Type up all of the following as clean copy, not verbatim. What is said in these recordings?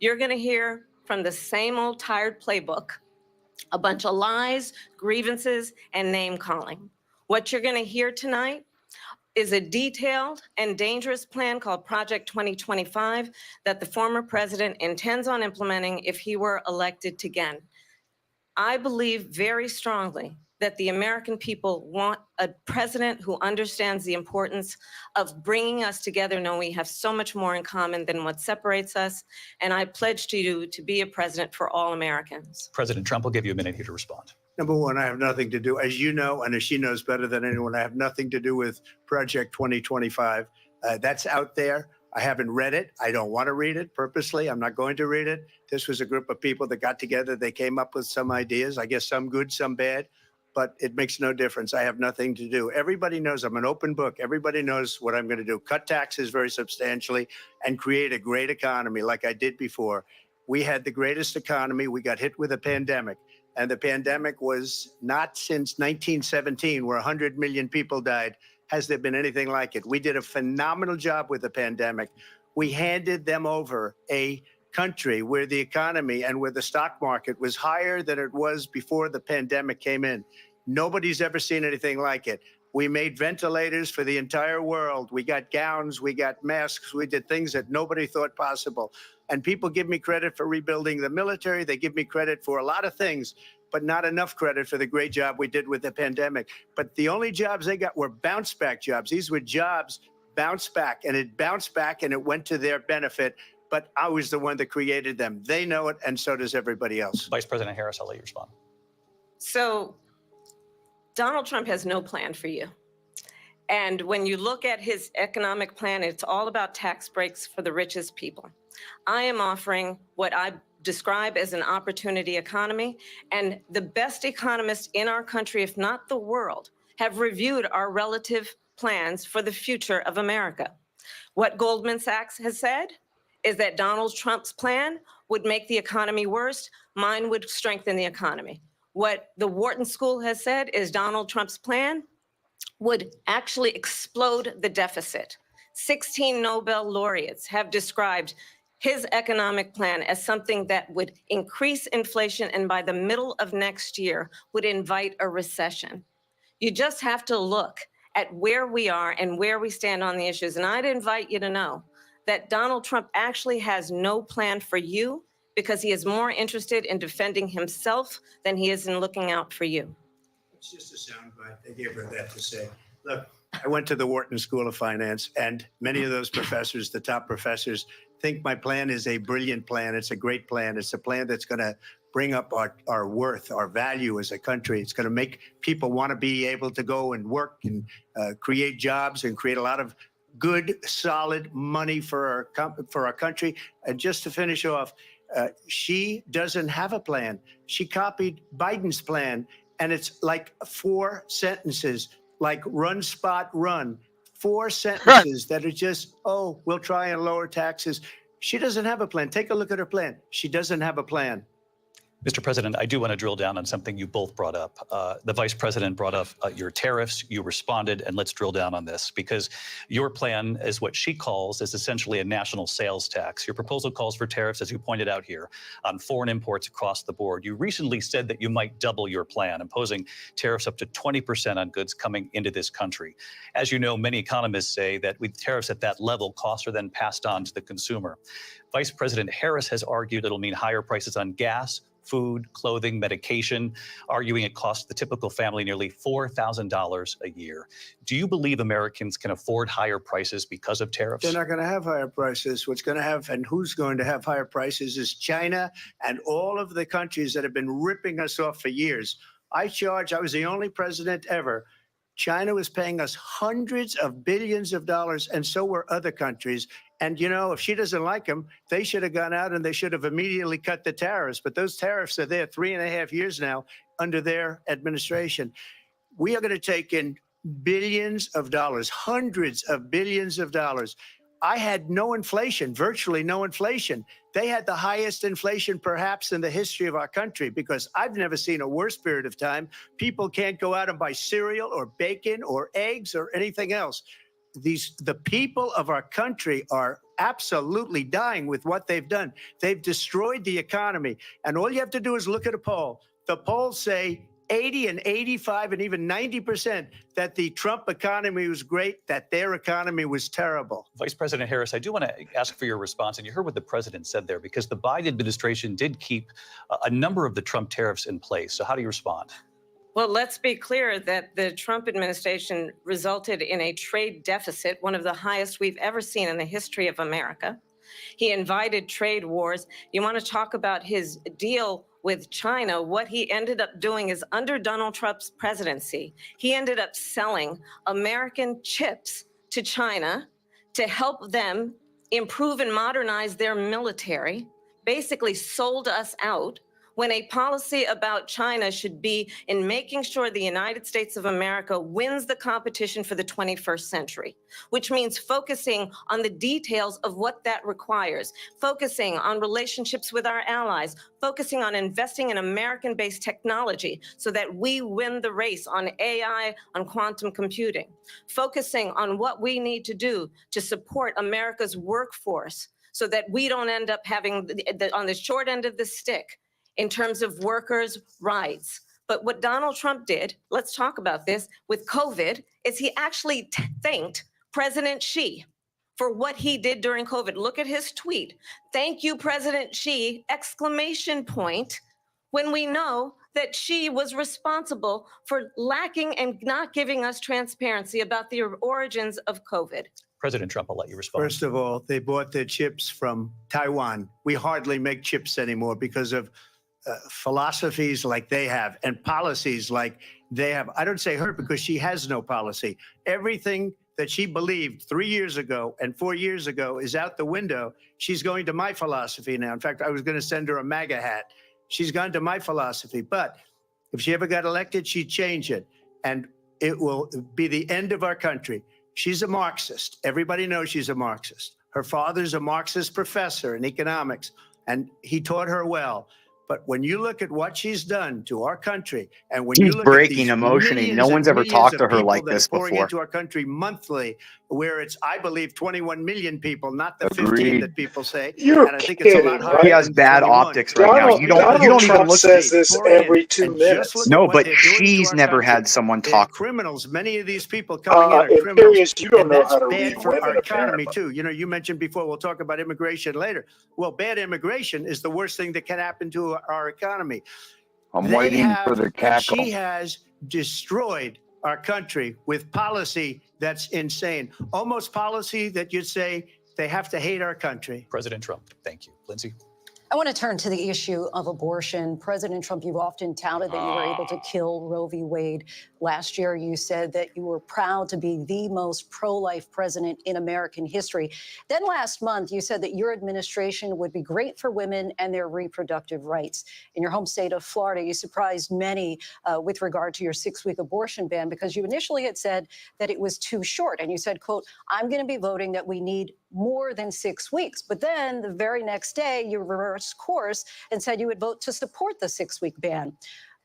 You're going to hear from the same old tired playbook, a bunch of lies, grievances, and name calling. What you're going to hear tonight is a detailed and dangerous plan called Project 2025 that the former president intends on implementing if he were elected again. I believe very strongly that the American people want a president who understands the importance of bringing us together, knowing we have so much more in common than what separates us. And I pledge to you to be a president for all Americans. President Trump will give you a minute here to respond. Number one, I have nothing to do, as you know, and as she knows better than anyone, I have nothing to do with Project 2025. That's out there. I haven't read it. I don't want to read it purposely. I'm not going to read it. This was a group of people that got together. They came up with some ideas, I guess some good, some bad, but it makes no difference. I have nothing to do. Everybody knows I'm an open book. Everybody knows what I'm going to do. Cut taxes very substantially and create a great economy like I did before. We had the greatest economy. We got hit with a pandemic. And the pandemic was not since 1917, where 100 million people died, has there been anything like it. We did a phenomenal job with the pandemic. We handed them over a country where the economy and where the stock market was higher than it was before the pandemic came in. Nobody's ever seen anything like it. We made ventilators for the entire world. We got gowns, we got masks, we did things that nobody thought possible. And people give me credit for rebuilding the military. They give me credit for a lot of things, but not enough credit for the great job we did with the pandemic. But the only jobs they got were bounce back jobs. These were jobs bounced back, and it bounced back and it went to their benefit. But I was the one that created them. They know it, and so does everybody else. Vice President Harris, I'll let you respond. So Donald Trump has no plan for you. And when you look at his economic plan, it's all about tax breaks for the richest people. I am offering what I describe as an opportunity economy, and the best economists in our country, if not the world, have reviewed our relative plans for the future of America. What Goldman Sachs has said is that Donald Trump's plan would make the economy worse. Mine would strengthen the economy. What the Wharton School has said is Donald Trump's plan would actually explode the deficit. 16 Nobel laureates have described his economic plan as something that would increase inflation and by the middle of next year would invite a recession. You just have to look at where we are and where we stand on the issues. And I'd invite you to know that Donald Trump actually has no plan for you because he is more interested in defending himself than he is in looking out for you. It's just a soundbite. They gave her that to say. Look, I went to the Wharton School of Finance, and many of those professors, the top professors, think my plan is a brilliant plan. It's a great plan. It's a plan that's going to bring up our worth, our value as a country. It's going to make people want to be able to go and work and create jobs and create a lot of good, solid money for our country. And just to finish off, she doesn't have a plan. She copied Biden's plan, and it's like 4 sentences, like run, spot, run. 4 sentences that are just, oh, we'll try and lower taxes. She doesn't have a plan. Take a look at her plan. She doesn't have a plan. Mr. President, I do want to drill down on something you both brought up. The Vice President brought up your tariffs. You responded, and let's drill down on this because your plan is what she calls is essentially a national sales tax. Your proposal calls for tariffs, as you pointed out here, on foreign imports across the board. You recently said that you might double your plan, imposing tariffs up to 20% on goods coming into this country. As you know, many economists say that with tariffs at that level, costs are then passed on to the consumer. Vice President Harris has argued it'll mean higher prices on gas, food, clothing, medication, arguing it costs the typical family nearly $4,000 a year. Do you believe Americans can afford higher prices because of tariffs? They're not going to have higher prices. What's going to have and who's going to have higher prices is China and all of the countries that have been ripping us off for years. I was the only president ever. China was paying us hundreds of billions of dollars, and so were other countries. And, you know, if she doesn't like them, they should have gone out and they should have immediately cut the tariffs. But those tariffs are there 3.5 years now under their administration. We are going to take in billions of dollars, hundreds of billions of dollars. I had no inflation, virtually no inflation. They had the highest inflation perhaps in the history of our country because I've never seen a worse period of time. People can't go out and buy cereal or bacon or eggs or anything else. The people of our country are absolutely dying with what they've done. They've destroyed the economy. And all you have to do is look at a poll. The polls say 80 and 85 and even 90% that the Trump economy was great, that their economy was terrible. Vice President Harris, I do want to ask for your response. And you heard what the president said there, because the Biden administration did keep a number of the Trump tariffs in place. So how do you respond? Well, let's be clear that the Trump administration resulted in a trade deficit, one of the highest we've ever seen in the history of America. He invited trade wars. You want to talk about his deal with China? What he ended up doing is, under Donald Trump's presidency, he ended up selling American chips to China to help them improve and modernize their military, basically sold us out, when a policy about China should be in making sure the United States of America wins the competition for the 21st century, which means focusing on the details of what that requires, focusing on relationships with our allies, focusing on investing in American-based technology so that we win the race on AI, on quantum computing, focusing on what we need to do to support America's workforce so that we don't end up having on the short end of the stick in terms of workers' rights. But what Donald Trump did, let's talk about this, with COVID, is he actually thanked President Xi for what he did during COVID. Look at his tweet. Thank you, President Xi, exclamation point, when we know that Xi was responsible for lacking and not giving us transparency about the origins of COVID. President Trump, I'll let you respond. First of all, they bought their chips from Taiwan. We hardly make chips anymore because of philosophies like they have and policies like they have. I don't say her because she has no policy. Everything that she believed 3 years ago and 4 years ago is out the window. She's going to my philosophy now. In fact, I was going to send her a MAGA hat. She's gone to my philosophy. But if she ever got elected, she'd change it. And it will be the end of our country. She's a Marxist. Everybody knows she's a Marxist. Her father's a Marxist professor in economics, and he taught her well. But when you look at what she's done to our country, and when you look breaking at emotionally, no one's ever talked to her like this pouring before. into our country monthly, where it's, I believe, 21 million people, not the Agreed. 15 that people say. You're And I think it's a lot kidding, higher. He has than bad 21. optics right now. You don't even Trump look. says this Pour in every 2 and minutes. just look No, at what but they're doing to she's our never country. had someone They're talk. criminals. Many of these people coming in are criminals. Imperious, you don't And know that's how to bad read for women, our economy, apparently. too. You know, you mentioned before, we'll talk about immigration later. Well, bad immigration is the worst thing that can happen to our economy. I'm waiting for the cackle. She has destroyed our country with policy that's insane. Almost policy that you'd say they have to hate our country. President Trump, thank you. Lindsay? I want to turn to the issue of abortion. President Trump, you've often touted that you were able to kill Roe v. Wade. Last year, you said that you were proud to be the most pro-life president in American history. Then last month, you said that your administration would be great for women and their reproductive rights. In your home state of Florida, you surprised many with regard to your 6-week abortion ban, because you initially had said that it was too short. And you said, quote, I'm going to be voting that we need more than 6 weeks. But then the very next day, you reversed course and said you would vote to support the 6-week ban.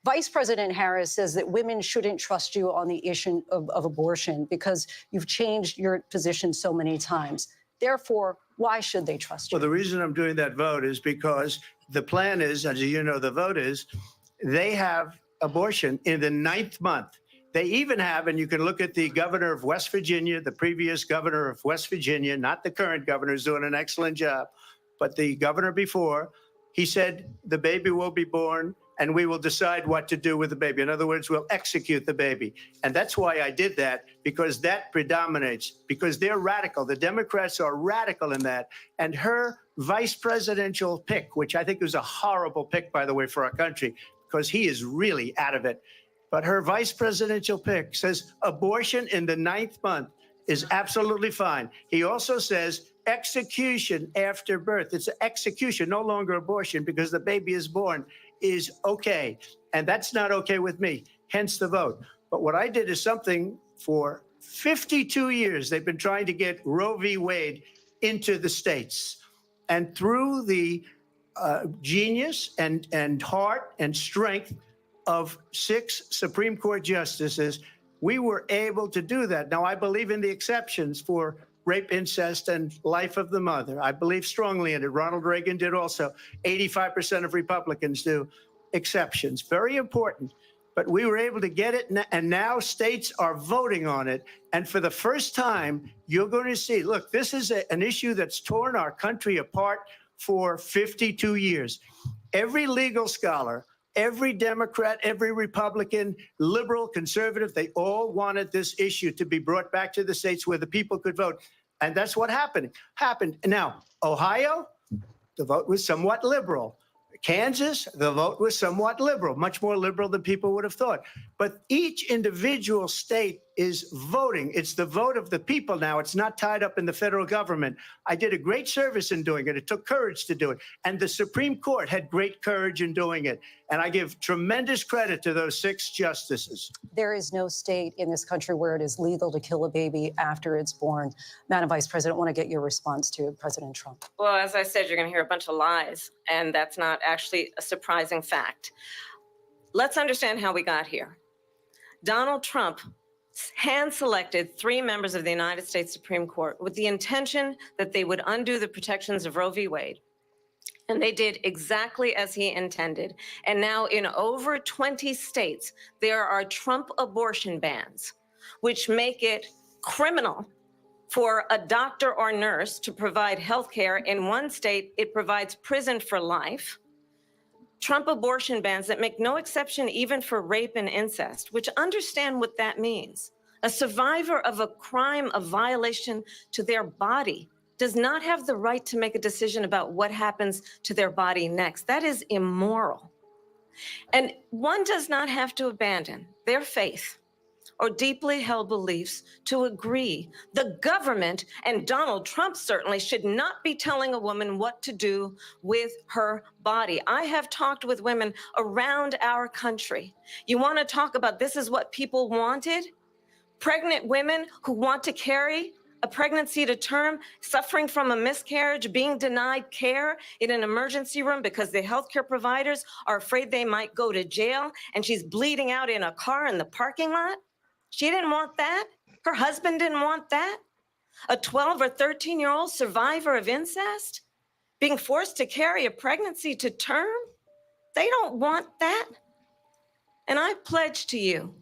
Vice President Harris says that women shouldn't trust you on the issue of abortion because you've changed your position so many times. Therefore, why should they trust you? Well, the reason I'm doing that vote is because the plan is, as you know, the vote is, they have abortion in the 9th month. They even have, and you can look at the governor of West Virginia, the previous governor of West Virginia, not the current governor, is doing an excellent job, but the governor before, he said the baby will be born and we will decide what to do with the baby. In other words, we'll execute the baby. And that's why I did that, because that predominates, because they're radical. The Democrats are radical in that. And her vice presidential pick, which I think was a horrible pick, by the way, for our country, because he is really out of it. But her vice presidential pick says abortion in the 9th month is absolutely fine. He also says execution after birth. It's execution, no longer abortion, because the baby is born, is okay. And that's not okay with me, hence the vote. But what I did is something for 52 years. They've been trying to get Roe v. Wade into the states. And through the genius and heart and strength of 6 Supreme Court justices, we were able to do that. Now, I believe in the exceptions for rape, incest, and life of the mother. I believe strongly in it. Ronald Reagan did also. 85% of Republicans do. Exceptions, very important. But we were able to get it, and now states are voting on it. And for the first time, you're going to see, look, this is an issue that's torn our country apart for 52 years. Every legal scholar, every Democrat, every Republican, liberal, conservative, they all wanted this issue to be brought back to the states where the people could vote. And that's what happened. Now, Ohio, the vote was somewhat liberal. Kansas, the vote was somewhat liberal, much more liberal than people would have thought. But each individual state is voting. It's the vote of the people now. It's not tied up in the federal government. I did a great service in doing it. It took courage to do it. And the Supreme Court had great courage in doing it. And I give tremendous credit to those 6 justices. There is no state in this country where it is legal to kill a baby after it's born. Madam Vice President, I want to get your response to President Trump. Well, as I said, you're going to hear a bunch of lies, and that's not actually a surprising fact. Let's understand how we got here. Donald Trump hand-selected 3 members of the United States Supreme Court with the intention that they would undo the protections of Roe v. Wade. And they did exactly as he intended. And now in over 20 states, there are Trump abortion bans, which make it criminal for a doctor or nurse to provide health care. In one state, it provides prison for life. Trump abortion bans that make no exception even for rape and incest, which understand what that means. A survivor of a crime of violation to their body does not have the right to make a decision about what happens to their body next. That is immoral. And one does not have to abandon their faith or deeply held beliefs to agree. The government, and Donald Trump certainly, should not be telling a woman what to do with her body. I have talked with women around our country. You want to talk about this is what people wanted? Pregnant women who want to carry a pregnancy to term, suffering from a miscarriage, being denied care in an emergency room because the healthcare providers are afraid they might go to jail, and she's bleeding out in a car in the parking lot. She didn't want that. Her husband didn't want that. A 12 or 13-year-old survivor of incest being forced to carry a pregnancy to term. They don't want that. And I pledge to you,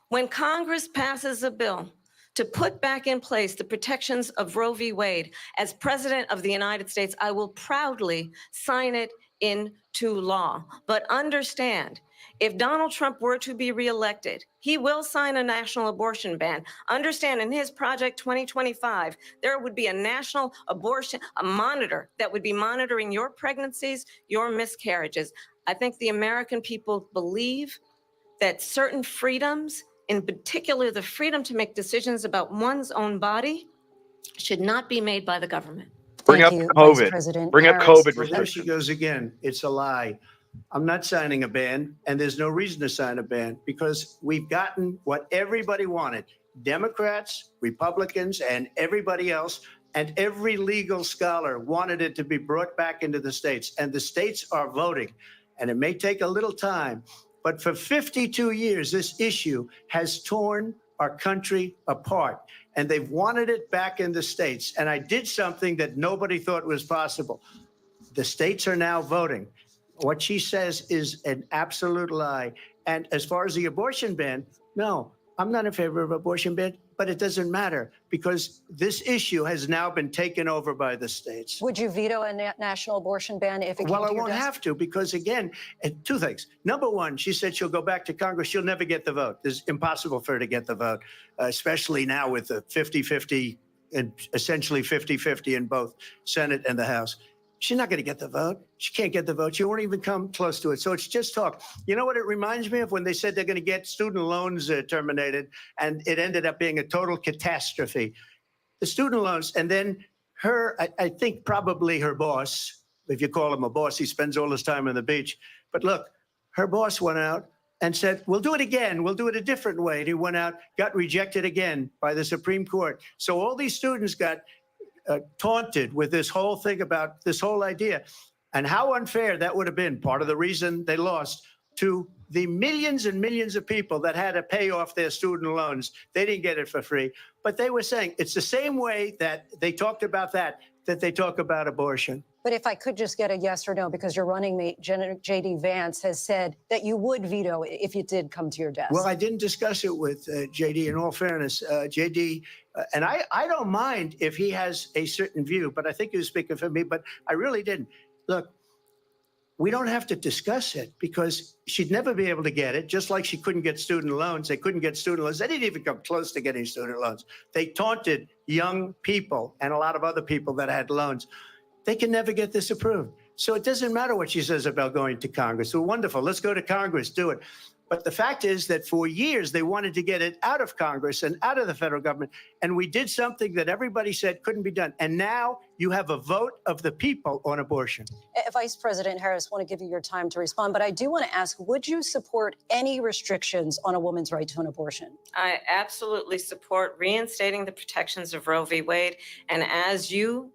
when Congress passes a bill to put back in place the protections of Roe v. Wade, as President of the United States, I will proudly sign it into law. But understand, if Donald Trump were to be reelected, he will sign a national abortion ban. Understand, in his Project 2025, there would be a national abortion, a monitor that would be monitoring your pregnancies, your miscarriages. I think the American people believe that certain freedoms, in particular the freedom to make decisions about one's own body, should not be made by the government. Bring up Thank you, Vice COVID. President Bring up Harris. COVID Well, there she restrictions. goes again. It's a lie. I'm not signing a ban, and there's no reason to sign a ban because we've gotten what everybody wanted. Democrats, Republicans, and everybody else, and every legal scholar wanted it to be brought back into the states, and the states are voting. And it may take a little time, but for 52 years, this issue has torn our country apart, and they've wanted it back in the states. And I did something that nobody thought was possible. The states are now voting. What she says is an absolute lie. And as far as the abortion ban, no, I'm not in favor of abortion ban, but it doesn't matter because this issue has now been taken over by the states. Would you veto a national abortion ban if it came Well, to I your won't desk? have to because, again, two things. Number one, she said she'll go back to Congress. She'll never get the vote. It's impossible for her to get the vote, especially now with the 50-50 and essentially 50-50 in both Senate and the House. She's not going to get the vote. She can't get the vote. She won't even come close to it. So it's just talk. You know what it reminds me of when they said they're going to get student loans terminated, and it ended up being a total catastrophe. The student loans, and then her, I think probably her boss, if you call him a boss, he spends all his time on the beach. But look, her boss went out and said, we'll do it again. We'll do it a different way. And he went out, got rejected again by the Supreme Court. So all these students got taunted with this whole thing about this whole idea. And how unfair that would have been. Part of the reason they lost to the millions and millions of people that had to pay off their student loans. They didn't get it for free. But they were saying it's the same way that they talked about that they talk about abortion. But if I could just get a yes or no, because your running mate, J.D. Vance, has said that you would veto it if it did come to your desk. Well, I didn't discuss it with J.D. In all fairness, J.D. And I don't mind if he has a certain view, but I think he was speaking for me, but I really didn't. Look, we don't have to discuss it because she'd never be able to get it, just like she couldn't get student loans. They couldn't get student loans. They didn't even come close to getting student loans. They taunted young people and a lot of other people that had loans. They can never get this approved. So it doesn't matter what she says about going to Congress. So wonderful. Let's go to Congress, do it. But the fact is that for years, they wanted to get it out of Congress and out of the federal government. And we did something that everybody said couldn't be done. And now you have a vote of the people on abortion. Vice President Harris, want to give you your time to respond, but I do want to ask, would you support any restrictions on a woman's right to an abortion? I absolutely support reinstating the protections of Roe v. Wade. And as you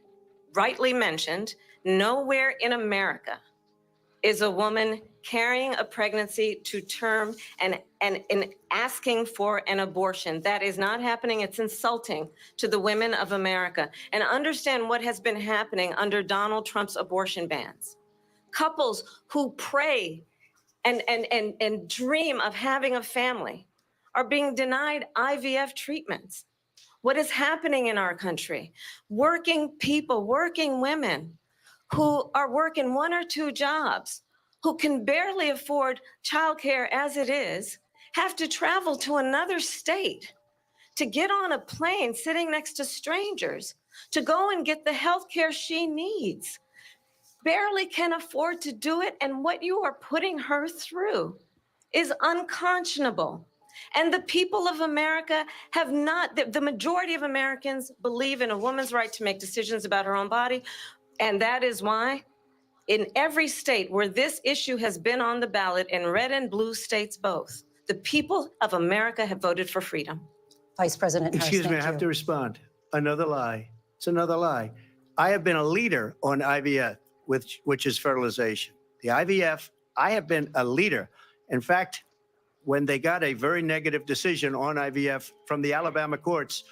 rightly mentioned, nowhere in America is a woman carrying a pregnancy to term and asking for an abortion. That is not happening. It's insulting to the women of America. And understand what has been happening under Donald Trump's abortion bans. Couples who pray and dream of having a family are being denied IVF treatments. What is happening in our country? Working people, working women who are working 1 or 2 jobs, who can barely afford childcare as it is, have to travel to another state to get on a plane sitting next to strangers to go and get the health care she needs. Barely can afford to do it, and what you are putting her through is unconscionable. And the people of America have not, the majority of Americans believe in a woman's right to make decisions about her own body. And that is why in every state where this issue has been on the ballot, in red and blue states both, the people of America have voted for freedom. Vice President Harris, Excuse me, I thank have you. to respond. Another lie. It's another lie. I have been a leader on IVF, which is fertilization. The IVF, I have been a leader. In fact, when they got a very negative decision on IVF from the Alabama courts,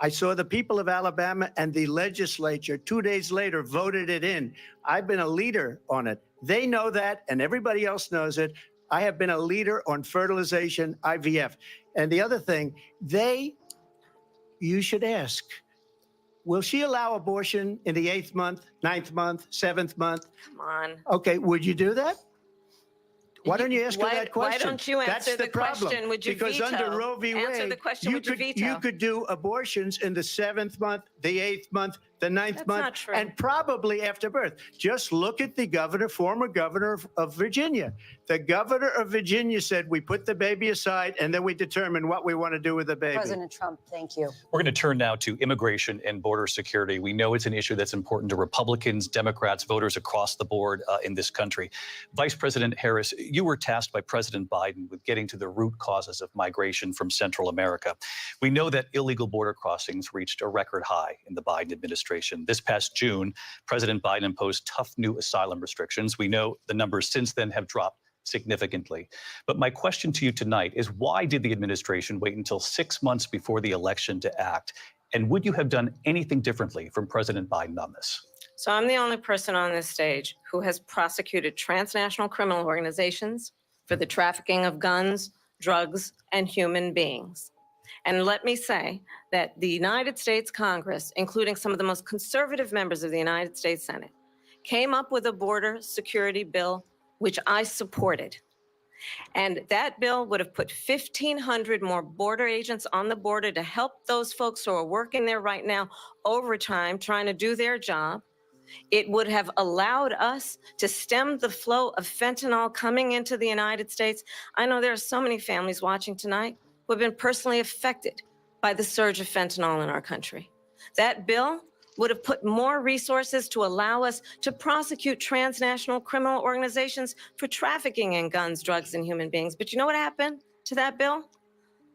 I saw the people of Alabama and the legislature 2 days later voted it in. I've been a leader on it. They know that, and everybody else knows it. I have been a leader on fertilization, IVF. And the other thing, you should ask, will she allow abortion in the 8th month, 9th month, 7th month? Come on. Okay, would you do that? Why don't you ask her that question? Why don't you answer the question? Would you because veto? under Roe v. Answer Wade, the question, would you veto? you could do abortions in the 7th month, the 8th month, the 9th That's month, not true. and probably after birth. Just look at the former governor of Virginia. The governor of Virginia said, we put the baby aside and then we determine what we want to do with the baby. President Trump, thank you. We're going to turn now to immigration and border security. We know it's an issue that's important to Republicans, Democrats, voters across the board in this country. Vice President Harris, you were tasked by President Biden with getting to the root causes of migration from Central America. We know that illegal border crossings reached a record high in the Biden administration. This past June, President Biden imposed tough new asylum restrictions. We know the numbers since then have dropped significantly. But my question to you tonight is, why did the administration wait until 6 months before the election to act? And would you have done anything differently from President Biden on this? So I'm the only person on this stage who has prosecuted transnational criminal organizations for the trafficking of guns, drugs, and human beings. And let me say that the United States Congress, including some of the most conservative members of the United States Senate, came up with a border security bill, which I supported. And that bill would have put 1,500 more border agents on the border to help those folks who are working there right now overtime, trying to do their job. It would have allowed us to stem the flow of fentanyl coming into the United States. I know there are so many families watching tonight who have been personally affected by the surge of fentanyl in our country. That bill would have put more resources to allow us to prosecute transnational criminal organizations for trafficking in guns, drugs, and human beings. But you know what happened to that bill?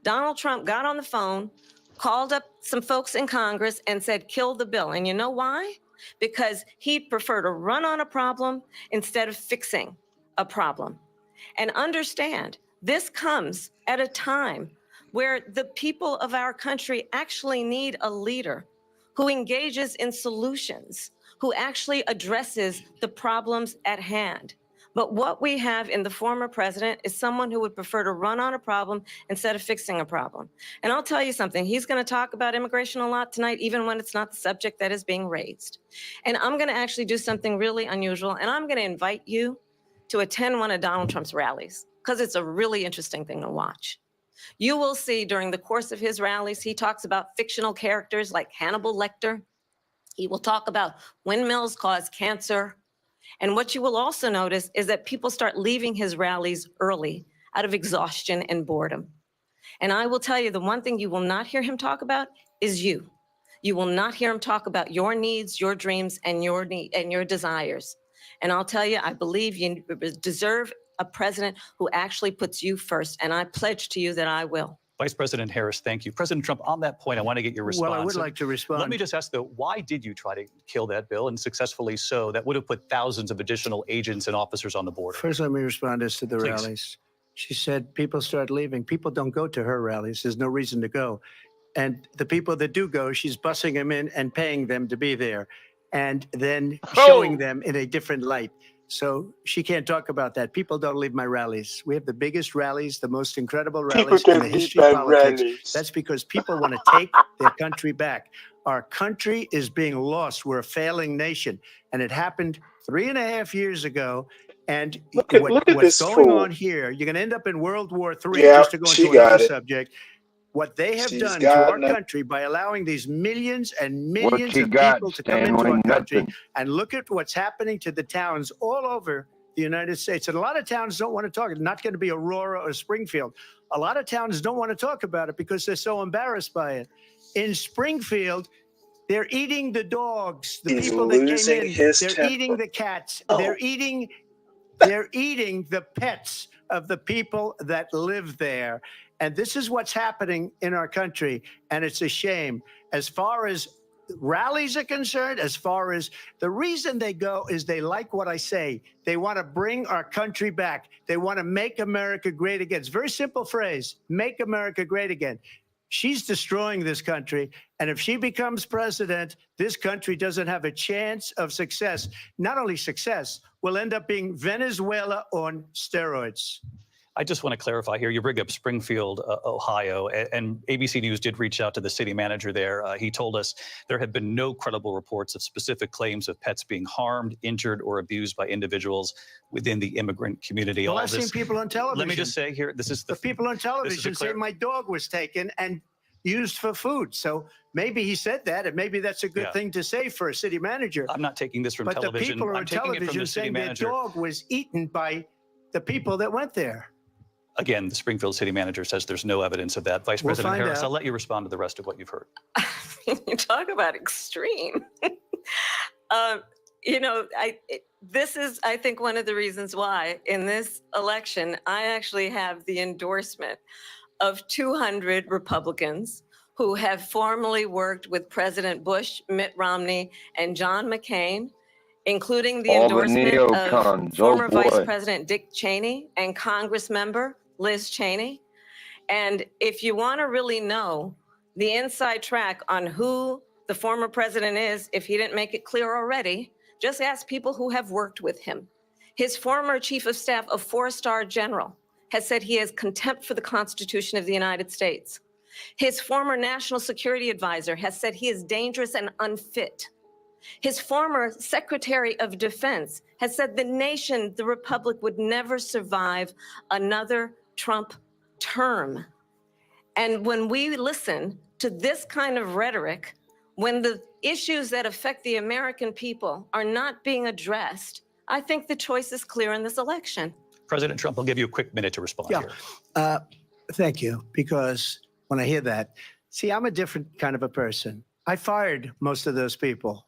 Donald Trump got on the phone, called up some folks in Congress and said, kill the bill. And you know why? Because he'd prefer to run on a problem instead of fixing a problem. And understand, this comes at a time where the people of our country actually need a leader who engages in solutions, who actually addresses the problems at hand. But what we have in the former president is someone who would prefer to run on a problem instead of fixing a problem. And I'll tell you something, he's going to talk about immigration a lot tonight, even when it's not the subject that is being raised. And I'm going to actually do something really unusual, and I'm going to invite you to attend one of Donald Trump's rallies, because it's a really interesting thing to watch. You will see during the course of his rallies, he talks about fictional characters like Hannibal Lecter. He will talk about windmills cause cancer. And what you will also notice is that people start leaving his rallies early out of exhaustion and boredom. And I will tell you, the one thing you will not hear him talk about is you. You will not hear him talk about your needs, your dreams, and your desires. And I'll tell you, I believe you deserve a president who actually puts you first. And I pledge to you that I will. Vice President Harris, thank you. President Trump, on that point, I want to get your response. Well, I would like to respond. Let me just ask, though, why did you try to kill that bill, and successfully so? That would have put thousands of additional agents and officers on the border. First, let me respond as to the Please. rallies. She said people start leaving. People don't go to her rallies. There's no reason to go. And the people that do go, she's bussing them in and paying them to be there, and then showing them in a different light. So she can't talk about that. People don't leave my rallies. We have the biggest rallies, the most incredible rallies in the history of politics. That's because people want to take their country back. Our country is being lost. We're a failing nation. And it happened 3.5 years ago. And look at what's this going fool. on here, you're going to end up in World War III, Yeah, just to go she into another got it. subject. What they have She's done to got our nothing. country by allowing these millions and What millions you of got, people to come into Stanley? our country, Nothing. and look at what's happening to the towns all over the United States. And a lot of towns don't want to talk. It's not going to be Aurora or Springfield. A lot of towns don't want to talk about it because they're so embarrassed by it. In Springfield, they're eating the dogs, the He's people that losing came in. his They're temper. eating the cats. Oh. They're eating the pets of the people that live there. And this is what's happening in our country. And it's a shame. As far as rallies are concerned, as far as the reason they go is they like what I say. They want to bring our country back. They want to make America great again. It's a very simple phrase, make America great again. She's destroying this country. And if she becomes president, this country doesn't have a chance of success. Not only success, we'll end up being Venezuela on steroids. I just want to clarify here. You bring up Springfield, Ohio, and ABC News did reach out to the city manager there. He told us there have been no credible reports of specific claims of pets being harmed, injured, or abused by individuals within the immigrant community. Well, All I've seen this, people on television. let me just say here, this is The people on this television is a say clear- my dog was taken and used for food. So maybe he said that, and maybe that's a good Yeah. thing to say for a city manager. I'm not taking this from But the television. people are I'm on taking it from television the city saying their manager. dog was eaten by the people that went there. Again, the Springfield city manager says there's no evidence of that. Vice We'll President find Harris, out. I'll let you respond to the rest of what you've heard. You talk about extreme. This is, I think, one of the reasons why in this election, I actually have the endorsement of 200 Republicans who have formerly worked with President Bush, Mitt Romney, and John McCain, including the All the endorsement of neocons. Oh, former Vice boy. President Dick Cheney and Congress member Liz Cheney. And if you want to really know the inside track on who the former president is, if he didn't make it clear already, just ask people who have worked with him. His former chief of staff, a 4-star general, has said he has contempt for the Constitution of the United States. His former national security advisor has said he is dangerous and unfit. His former Secretary of Defense has said the nation, the republic, would never survive another Trump term. And when we listen to this kind of rhetoric, when the issues that affect the American people are not being addressed, I think the choice is clear in this election. President Trump, I'll give you a quick minute to respond Yeah. here. Thank you. Because when I hear that, see, I'm a different kind of a person. I fired most of those people.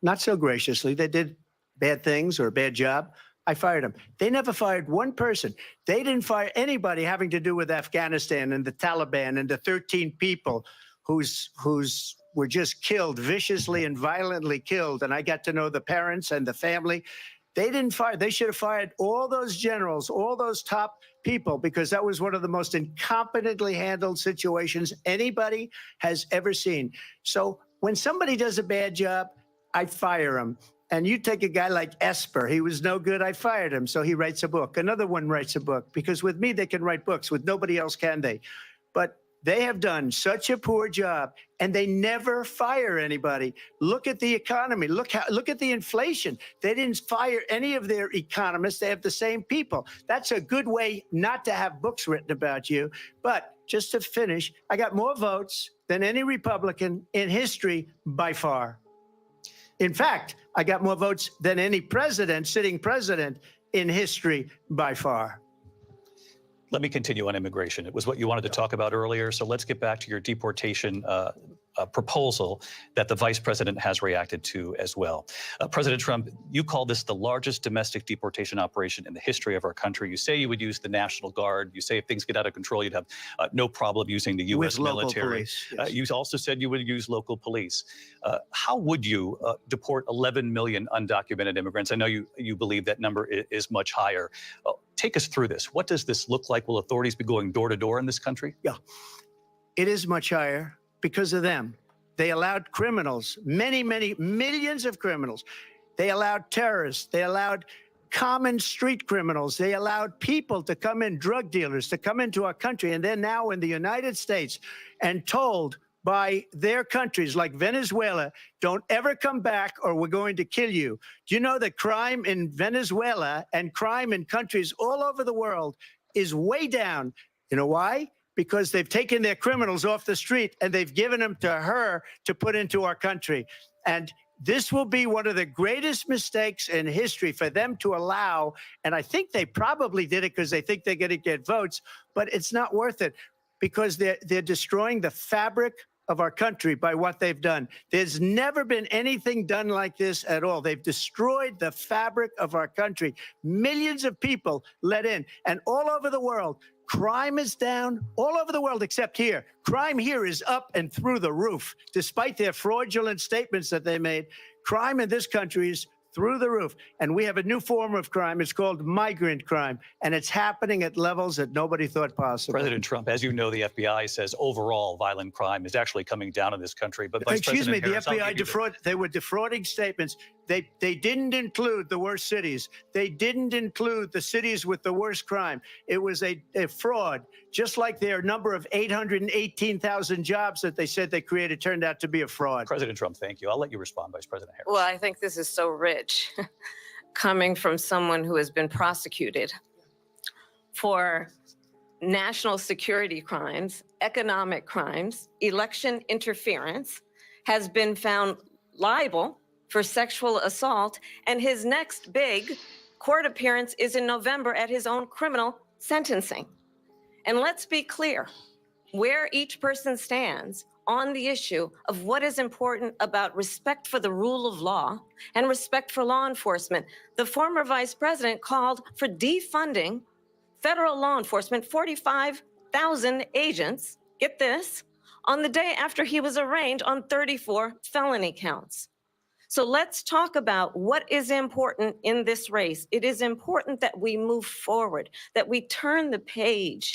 Not so graciously. They did bad things or a bad job. I fired them. They never fired one person. They didn't fire anybody having to do with Afghanistan and the Taliban and the 13 people who's were just killed, viciously and violently killed. And I got to know the parents and the family. They didn't fire. They should have fired all those generals, all those top people, because that was one of the most incompetently handled situations anybody has ever seen. So when somebody does a bad job, I fire him. And you take a guy like Esper, he was no good, I fired him. So he writes a book. Another one writes a book, because with me, they can write books. With nobody else can they? But they have done such a poor job, and they never fire anybody. Look at the economy. Look at the inflation. They didn't fire any of their economists. They have the same people. That's a good way not to have books written about you. But just to finish, I got more votes than any Republican in history by far. In fact, I got more votes than any president, sitting president in history by far. Let me continue on immigration. It was what you wanted to talk about earlier. So let's get back to your deportation proposal that the vice president has reacted to as well. President Trump, you call this the largest domestic deportation operation in the history of our country. You say you would use the National Guard. You say if things get out of control, you'd have no problem using the U.S. military. Police, yes. You also said you would use local police. How would you deport 11 million undocumented immigrants? I know you believe that number is much higher. Take us through this. What does this look like? Will authorities be going door to door in this country? Yeah, it is much higher because of them. They allowed criminals, many millions of criminals. They allowed terrorists. They allowed common street criminals. They allowed people to come in, drug dealers, to come into our country. And they're now in the United States and told by their countries like Venezuela, don't ever come back or we're going to kill you. Do you know that crime in Venezuela and crime in countries all over the world is way down? You know why? Because they've taken their criminals off the street and they've given them to her to put into our country. And this will be one of the greatest mistakes in history for them to allow. And I think they probably did it because they think they're going to get votes, but it's not worth it because they're destroying the fabric of our country by what they've done. There's never been anything done like this at all. They've destroyed the fabric of our country. Millions of people let in, and all over the world, crime is down all over the world except here. Crime here is up and through the roof. Despite their fraudulent statements that they made, crime in this country is through the roof. And we have a new form of crime. It's called migrant crime. And it's happening at levels that nobody thought possible. President Trump, as you know, the FBI says overall violent crime is actually coming down in this country. But Vice Excuse me, President the Harris, FBI they were defrauding statements. They didn't include the worst cities. They didn't include the cities with the worst crime. It was a fraud, just like their number of 818,000 jobs that they said they created turned out to be a fraud. President Trump, thank you. I'll let you respond, Vice President Harris. Well, I think this is so rich coming from someone who has been prosecuted for national security crimes, economic crimes, election interference, has been found liable for sexual assault, and his next big court appearance is in November at his own criminal sentencing. And let's be clear where each person stands on the issue of what is important about respect for the rule of law and respect for law enforcement. The former vice president called for defunding federal law enforcement, 45,000 agents, get this, on the day after he was arraigned on 34 felony counts. So let's talk about what is important in this race. It is important that we move forward, that we turn the page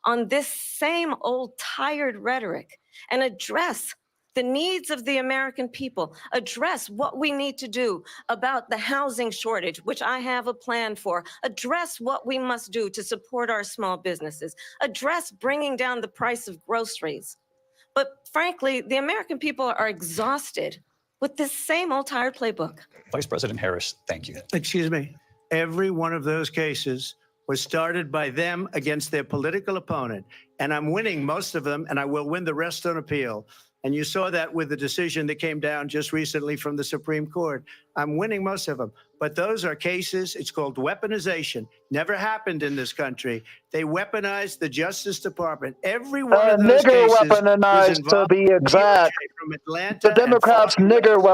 on this same old tired rhetoric and address the needs of the American people, address what we need to do about the housing shortage, which I have a plan for, address what we must do to support our small businesses, address bringing down the price of groceries. But frankly, the American people are exhausted with this same old tired playbook. Vice President Harris, thank you. Excuse me. Every one of those cases was started by them against their political opponent. And I'm winning most of them, and I will win the rest on appeal. And you saw that with the decision that came down just recently from the Supreme Court. I'm winning most of them. But those are cases, it's called weaponization. Never happened in this country. They weaponized the Justice Department. Every one of those nigger cases was weaponized, to involved. be exact. From Atlanta The Democrats and nigger weaponized.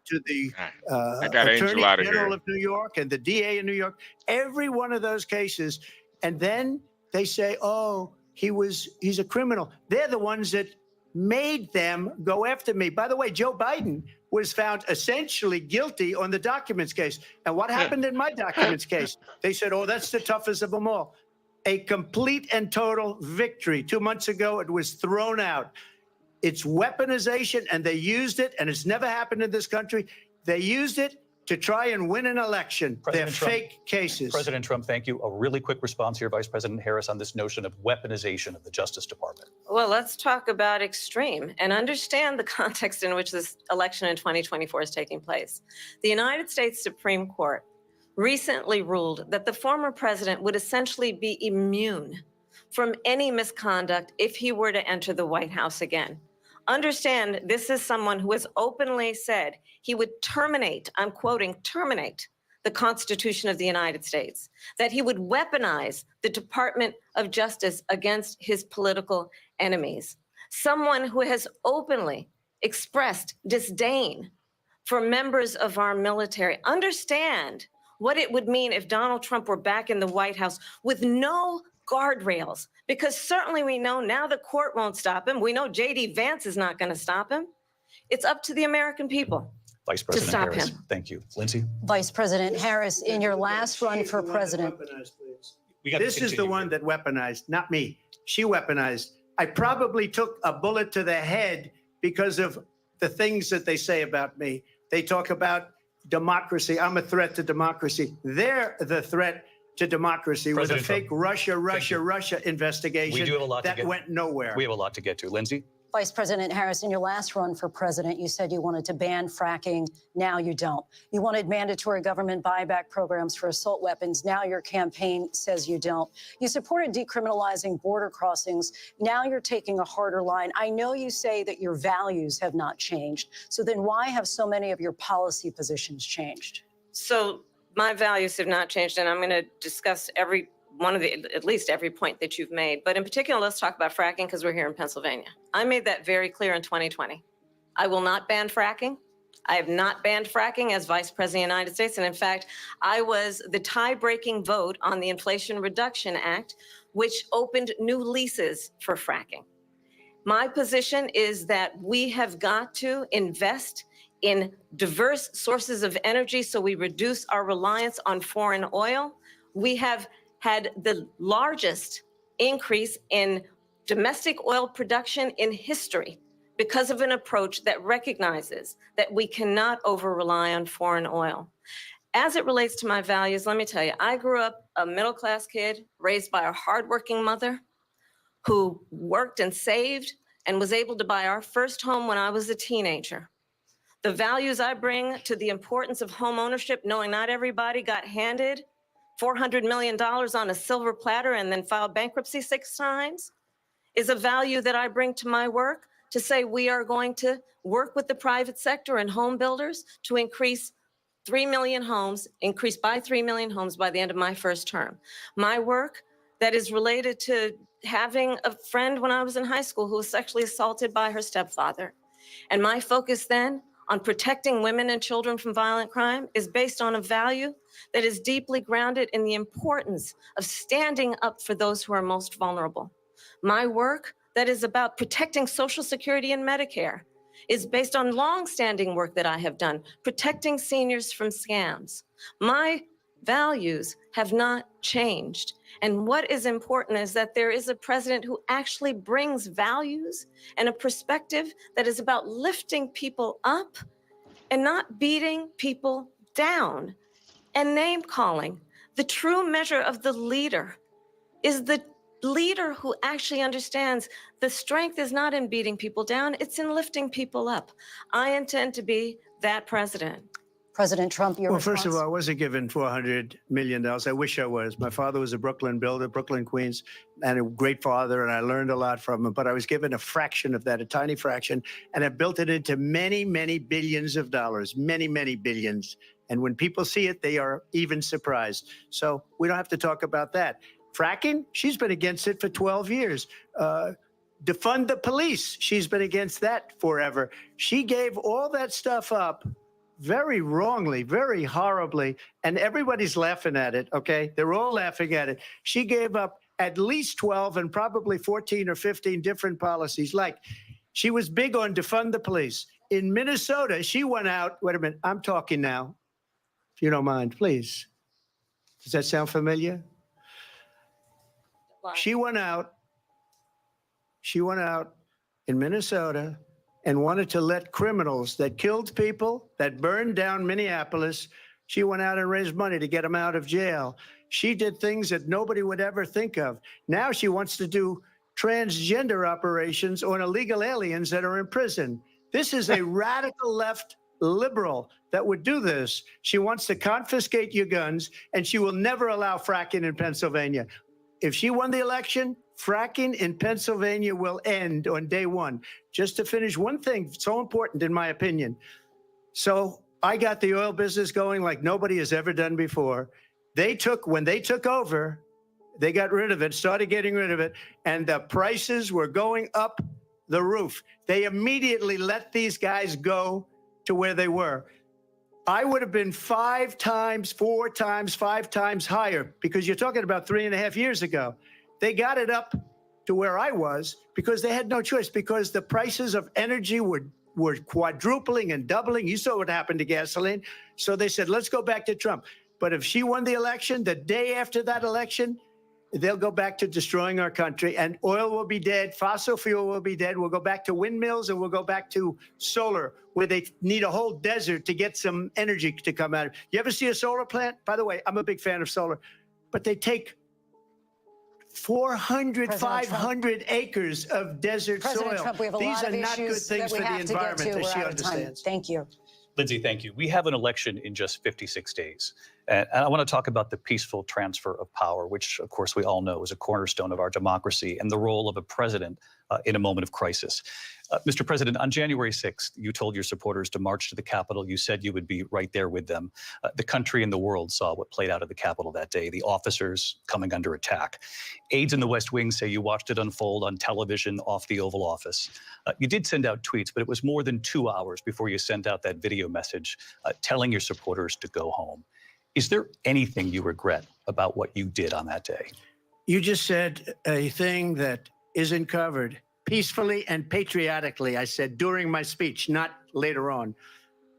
to the I got Angel Attorney out of General here. of New York and the DA in New York. Every one of those cases. And then they say, oh, he's a criminal. They're the ones that made them go after me. By the way, Joe Biden was found essentially guilty on the documents case. And what happened in my documents case? They said, oh, that's the toughest of them all. A complete and total victory. 2 months ago, it was thrown out. It's weaponization, and they used it, and it's never happened in this country. They used it to try and win an election. They're President Trump, fake cases. President Trump, thank you. A really quick response here, Vice President Harris, on this notion of weaponization of the Justice Department. Well, let's talk about extreme and understand the context in which this election in 2024 is taking place. The United States Supreme Court recently ruled that the former president would essentially be immune from any misconduct if he were to enter the White House again. Understand, this is someone who has openly said he would terminate, I'm quoting, terminate the Constitution of the United States, that he would weaponize the Department of Justice against his political enemies. Someone who has openly expressed disdain for members of our military. Understand what it would mean if Donald Trump were back in the White House with no guardrails, because certainly we know now the court won't stop him. We know J.D. Vance is not going to stop him. It's up to the American people. Vice President stop Harris, him. thank you. Lindsay? Vice President Harris, in your last run for president, We gotta This is the continue one here. that weaponized, not me. She weaponized. I probably took a bullet to the head because of the things that they say about me. They talk about democracy. I'm a threat to democracy. They're the threat to democracy President with a fake Trump, Russia investigation We do have a lot to that get- went nowhere. We have a lot to get to. Lindsay? Vice President Harris, in your last run for president, you said you wanted to ban fracking. Now you don't. You wanted mandatory government buyback programs for assault weapons. Now your campaign says you don't. You supported decriminalizing border crossings. Now you're taking a harder line. I know you say that your values have not changed. So then why have so many of your policy positions changed? So my values have not changed, and I'm going to discuss at least every point that you've made. But in particular, let's talk about fracking because we're here in Pennsylvania. I made that very clear in 2020. I will not ban fracking. I have not banned fracking as Vice President of the United States. And in fact, I was the tie-breaking vote on the Inflation Reduction Act, which opened new leases for fracking. My position is that we have got to invest in diverse sources of energy so we reduce our reliance on foreign oil. We have had the largest increase in domestic oil production in history because of an approach that recognizes that we cannot over-rely on foreign oil. As it relates to my values, let me tell you, I grew up a middle-class kid raised by a hardworking mother who worked and saved and was able to buy our first home when I was a teenager. The values I bring to the importance of home ownership, knowing not everybody got handed $400 million on a silver platter and then filed bankruptcy 6 times, is a value that I bring to my work to say we are going to work with the private sector and home builders to increase by 3 million homes by the end of my first term. My work that is related to having a friend when I was in high school who was sexually assaulted by her stepfather. And my focus then on protecting women and children from violent crime is based on a value that is deeply grounded in the importance of standing up for those who are most vulnerable. My work that is about protecting Social Security and Medicare is based on longstanding work that I have done, protecting seniors from scams. My values have not changed. And what is important is that there is a president who actually brings values and a perspective that is about lifting people up and not beating people down and name calling. The true measure of the leader is the leader who actually understands the strength is not in beating people down, it's in lifting people up. I intend to be that president. President Trump, your Well, first of response? all, I wasn't given $400 million. I wish I was. My father was a Brooklyn builder, Brooklyn, Queens, and a great father, and I learned a lot from him. But I was given a fraction of that, a tiny fraction, and I built it into many, many billions of dollars, many, many billions. And when people see it, they are even surprised. So we don't have to talk about that. Fracking, she's been against it for 12 years. Defund the police, she's been against that forever. She gave all that stuff up very wrongly, very horribly, and everybody's laughing at it, okay? They're all laughing at it. She gave up at least 12 and probably 14 or 15 different policies. Like, she was big on defund the police. in Minnesota, she went out. Wait a minute. I'm talking now. If you don't mind, please. Does that sound familiar? She went out in Minnesota and wanted to let criminals that killed people, that burned down Minneapolis, she went out and raised money to get them out of jail. She did things that nobody would ever think of. Now she wants to do transgender operations on illegal aliens that are in prison. This is a radical left liberal that would do this. She wants to confiscate your guns, and she will never allow fracking in Pennsylvania. If she won the election, fracking in Pennsylvania will end on day one. Just to finish, one thing so important in my opinion. So I got the oil business going like nobody has ever done before. When they took over, they got rid of it, started getting rid of it, and the prices were going up the roof. They immediately let these guys go to where they were. I would have been 5 times, 4 times, 5 times higher, because you're talking about 3.5 years ago. They got it up to where I was because they had no choice, because the prices of energy were quadrupling and doubling. You saw what happened to gasoline. So they said, let's go back to Trump. But if she won the election, the day after that election, they'll go back to destroying our country, and oil will be dead. Fossil fuel will be dead. We'll go back to windmills, and we'll go back to solar, where they need a whole desert to get some energy to come out. You ever see a solar plant? By the way, I'm a big fan of solar, but they take 400, 500 acres of desert President soil. Trump, we have a These lot are of not good issues things that we for the have to get to. environment, as We're she out of time. understands. Thank you. Lindsay, thank you. We have an election in just 56 days. And I want to talk about the peaceful transfer of power, which, of course, we all know is a cornerstone of our democracy, and the role of a president in a moment of crisis. Mr. President, on January 6th, you told your supporters to march to the Capitol. You said you would be right there with them. The country and the world saw what played out at the Capitol that day, the officers coming under attack. Aides in the West Wing say you watched it unfold on television off the Oval Office. You did send out tweets, but it was more than 2 hours before you sent out that video message telling your supporters to go home. Is there anything you regret about what you did on that day? You just said a thing that isn't covered. Peacefully and patriotically, I said during my speech, not later on.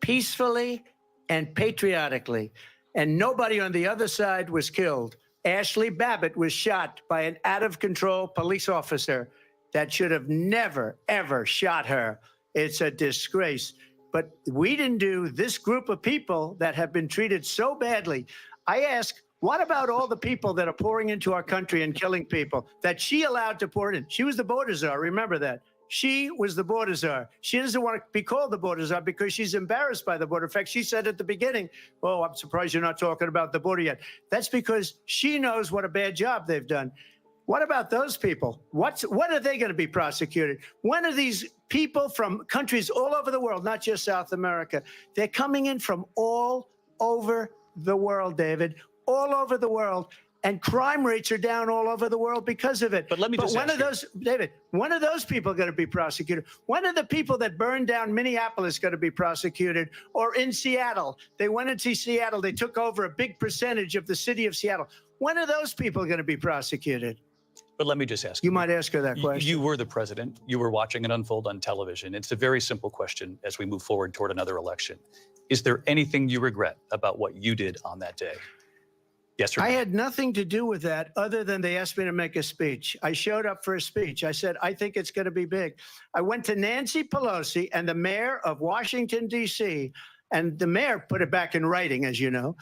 Peacefully and patriotically. And nobody on the other side was killed. Ashley Babbitt was shot by an out-of-control police officer that should have never, ever shot her. It's a disgrace. But we didn't do this group of people that have been treated so badly. I ask, what about all the people that are pouring into our country and killing people that she allowed to pour in? She was the border czar. Remember that. She was the border czar. She doesn't want to be called the border czar because she's embarrassed by the border. In fact, she said at the beginning, oh, I'm surprised you're not talking about the border yet. That's because she knows what a bad job they've done. What about those people? When are they going to be prosecuted? When are these people from countries all over the world, not just South America? They're coming in from all over the world, David, all over the world. And crime rates are down all over the world because of it. But let me just when ask are those, David, when are those people going to be prosecuted? When are the people that burned down Minneapolis going to be prosecuted? Or in Seattle, they went into Seattle, they took over a big percentage of the city of Seattle. When are those people going to be prosecuted? But let me just ask You might ask her that question. You were the president. You were watching it unfold on television. It's a very simple question as we move forward toward another election. Is there anything you regret about what you did on that day? Yes or no? I had nothing to do with that other than they asked me to make a speech. I showed up for a speech. I said, I think it's going to be big. I went to Nancy Pelosi and the mayor of Washington, D.C., and the mayor put it back in writing, as you know.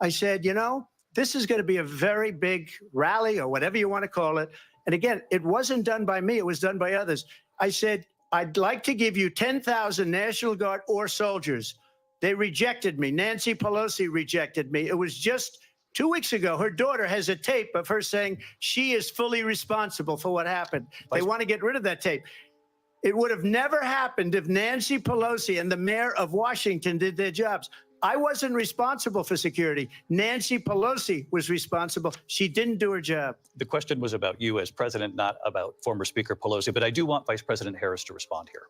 I said, you know, this is going to be a very big rally or whatever you want to call it. And again, it wasn't done by me. It was done by others. I said, I'd like to give you 10,000 National Guard or soldiers. They rejected me. Nancy Pelosi rejected me. It was just 2 weeks ago. Her daughter has a tape of her saying she is fully responsible for what happened. They want to get rid of that tape. It would have never happened if Nancy Pelosi and the mayor of Washington did their jobs. I wasn't responsible for security. Nancy Pelosi was responsible. She didn't do her job. The question was about you as president, not about former Speaker Pelosi, but I do want Vice President Harris to respond here.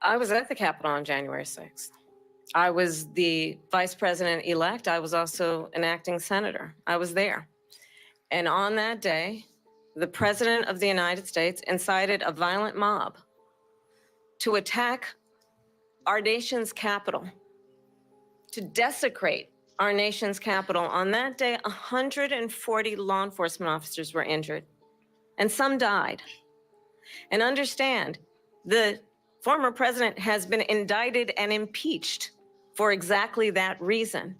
I was at the Capitol on January 6th. I was the vice president-elect. I was also an acting senator. I was there. And on that day, the president of the United States incited a violent mob to attack our nation's capital, to desecrate our nation's capital. On that day, 140 law enforcement officers were injured, and some died. And understand, the former president has been indicted and impeached for exactly that reason.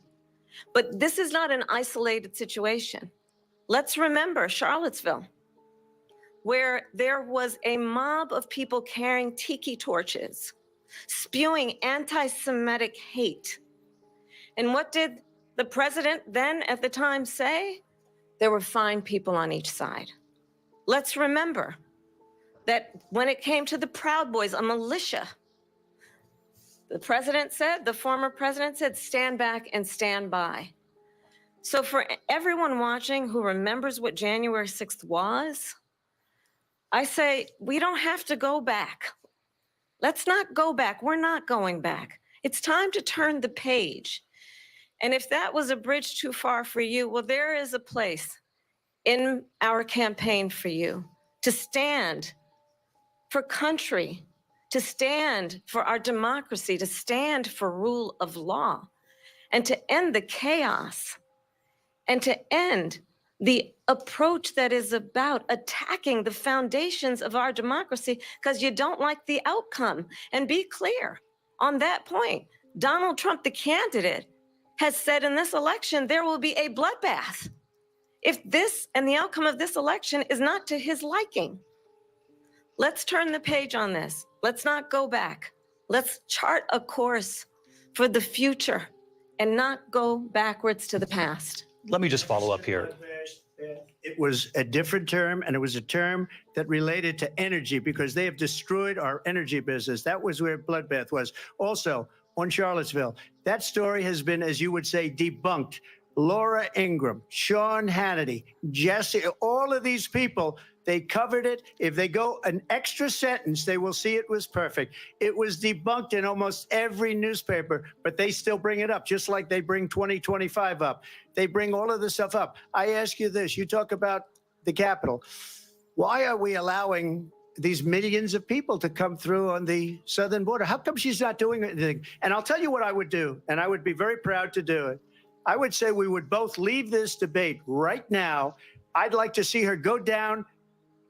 But this is not an isolated situation. Let's remember Charlottesville, where there was a mob of people carrying tiki torches, spewing anti-Semitic hate. And what did the president then at the time say? There were fine people on each side. Let's remember that when it came to the Proud Boys, a militia, the president said, the former president said, stand back and stand by. So for everyone watching who remembers what January 6th was, I say, we don't have to go back. Let's not go back. We're not going back. It's time to turn the page. And if that was a bridge too far for you, well, there is a place in our campaign for you to stand for country, to stand for our democracy, to stand for rule of law, and to end the chaos, and to end the approach that is about attacking the foundations of our democracy because you don't like the outcome. And be clear on that point. Donald Trump, the candidate, has said in this election there will be a bloodbath if this and the outcome of this election is not to his liking. Let's turn the page on this. Let's not go back. Let's chart a course for the future and not go backwards to the past. Let me just follow up here. It was a different term, and it was a term that related to energy because they have destroyed our energy business. That was where bloodbath was. Also, on Charlottesville, that story has been, as you would say, debunked. Laura Ingraham, Sean Hannity, Jesse, all of these people, they covered it. If they go an extra sentence, they will see it was perfect. It was debunked in almost every newspaper, but they still bring it up, just like they bring 2025 up. They bring all of this stuff up. I ask you this, you talk about the Capitol. Why are we allowing these millions of people to come through on the southern border? How come she's not doing anything? And I'll tell you what I would do, and I would be very proud to do it. I would say we would both leave this debate right now. I'd like to see her go down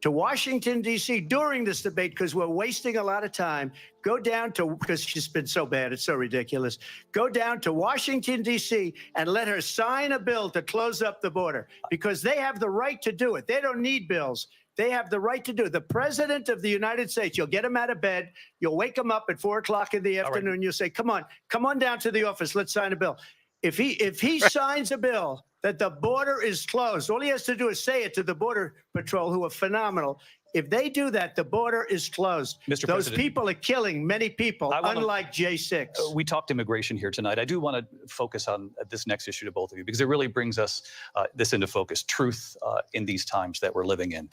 to Washington, D.C. during this debate because we're wasting a lot of time. Go down to, because she's been so bad, it's so ridiculous. Go down to Washington, D.C. and let her sign a bill to close up the border because they have the right to do it. They don't need bills. They have the right to do it. The president of the United States, you'll get him out of bed. You'll wake him up at 4 o'clock in the afternoon. Right. You'll say, come on down to the office. Let's sign a bill. If he signs a bill that the border is closed, all he has to do is say it to the Border Patrol, who are phenomenal. If they do that, the border is closed. Mr. Those President, people are killing many people, unlike J6. We talked immigration here tonight. I do want to focus on this next issue to both of you because it really brings us this into focus, truth in these times that we're living in.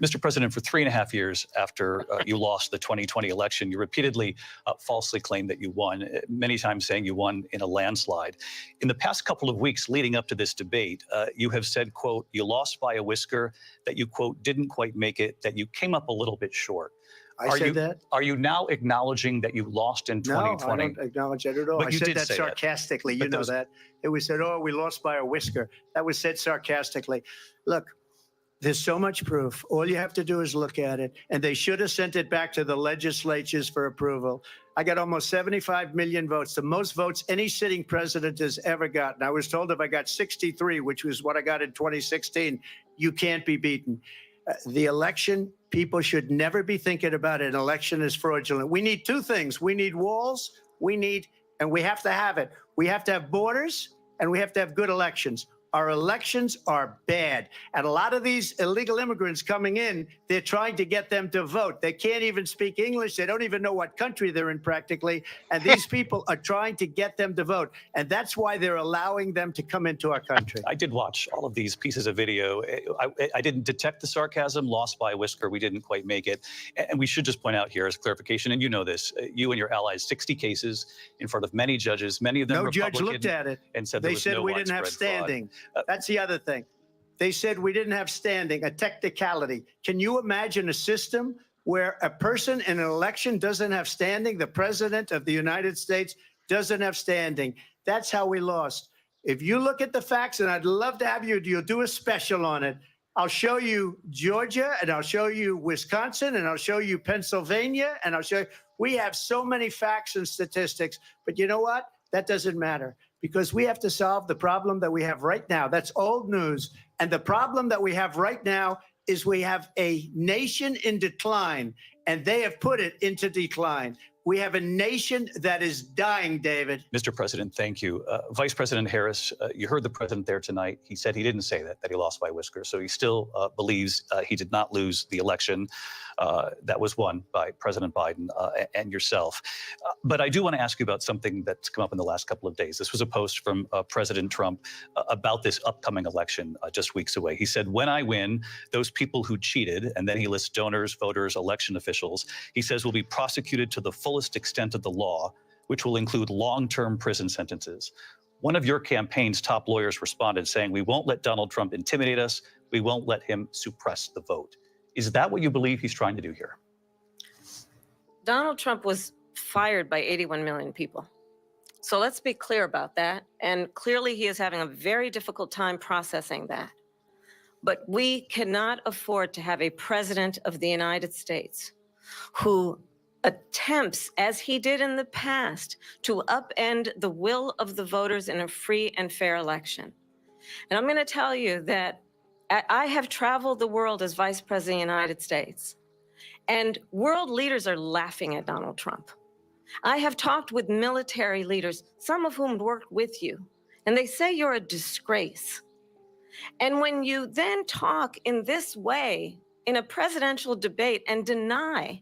Mr. President, for 3.5 years after you lost the 2020 election, you repeatedly falsely claimed that you won, many times saying you won in a landslide. In the past couple of weeks leading up to this debate, you have said, quote, you lost by a whisker, that you, quote, didn't quite make it, that you came up a little bit short. I said that? Are you now acknowledging that you lost in 2020? No, I don't acknowledge that at all. But I you said did that say sarcastically. That. You know that. It was said, oh, we lost by a whisker. That was said sarcastically. Look, there's so much proof. All you have to do is look at it. And they should have sent it back to the legislatures for approval. I got almost 75 million votes, the most votes any sitting president has ever gotten. I was told if I got 63, which was what I got in 2016, you can't be beaten. The election, people should never be thinking about an election as fraudulent. We need two things. We need walls, and we have to have it. We have to have borders, and we have to have good elections. Our elections are bad. And a lot of these illegal immigrants coming in, they're trying to get them to vote. They can't even speak English. They don't even know what country they're in practically. And these people are trying to get them to vote. And that's why they're allowing them to come into our country. I did watch all of these pieces of video. I didn't detect the sarcasm, lost by a whisker. We didn't quite make it. And we should just point out here as clarification, and you know this, you and your allies, 60 cases in front of many judges, many of them Republican. No judge looked at it. And said they there was said no we didn't have standing. That's the other thing. They said we didn't have standing, a technicality. Can you imagine a system where a person in an election doesn't have standing. The president of the United States doesn't have standing. That's how we lost. If you look at the facts, and I'd love to have you'll do a special on it. I'll show you Georgia, and I'll show you Wisconsin, and I'll show you Pennsylvania, and I'll show you. We have so many facts and statistics, but you know what? That doesn't matter, because we have to solve the problem that we have right now. That's old news. And the problem that we have right now is we have a nation in decline, and they have put it into decline. We have a nation that is dying, David. Mr. President, thank you. Vice President Harris, you heard the president there tonight. He said he didn't say that he lost by whiskers. So he still believes he did not lose the election that was won by President Biden and yourself. But I do want to ask you about something that's come up in the last couple of days. This was a post from President Trump about this upcoming election just weeks away. He said, when I win, those people who cheated, and then he lists donors, voters, election officials, he says will be prosecuted to the fullest extent of the law, which will include long-term prison sentences. One of your campaign's top lawyers responded saying, we won't let Donald Trump intimidate us. We won't let him suppress the vote. Is that what you believe he's trying to do here? Donald Trump was fired by 81 million people. So let's be clear about that. And clearly he is having a very difficult time processing that. But we cannot afford to have a president of the United States who attempts, as he did in the past, to upend the will of the voters in a free and fair election. And I'm going to tell you that I have traveled the world as Vice President of the United States, and world leaders are laughing at Donald Trump. I have talked with military leaders, some of whom worked with you, and they say you're a disgrace. And when you then talk in this way in a presidential debate and deny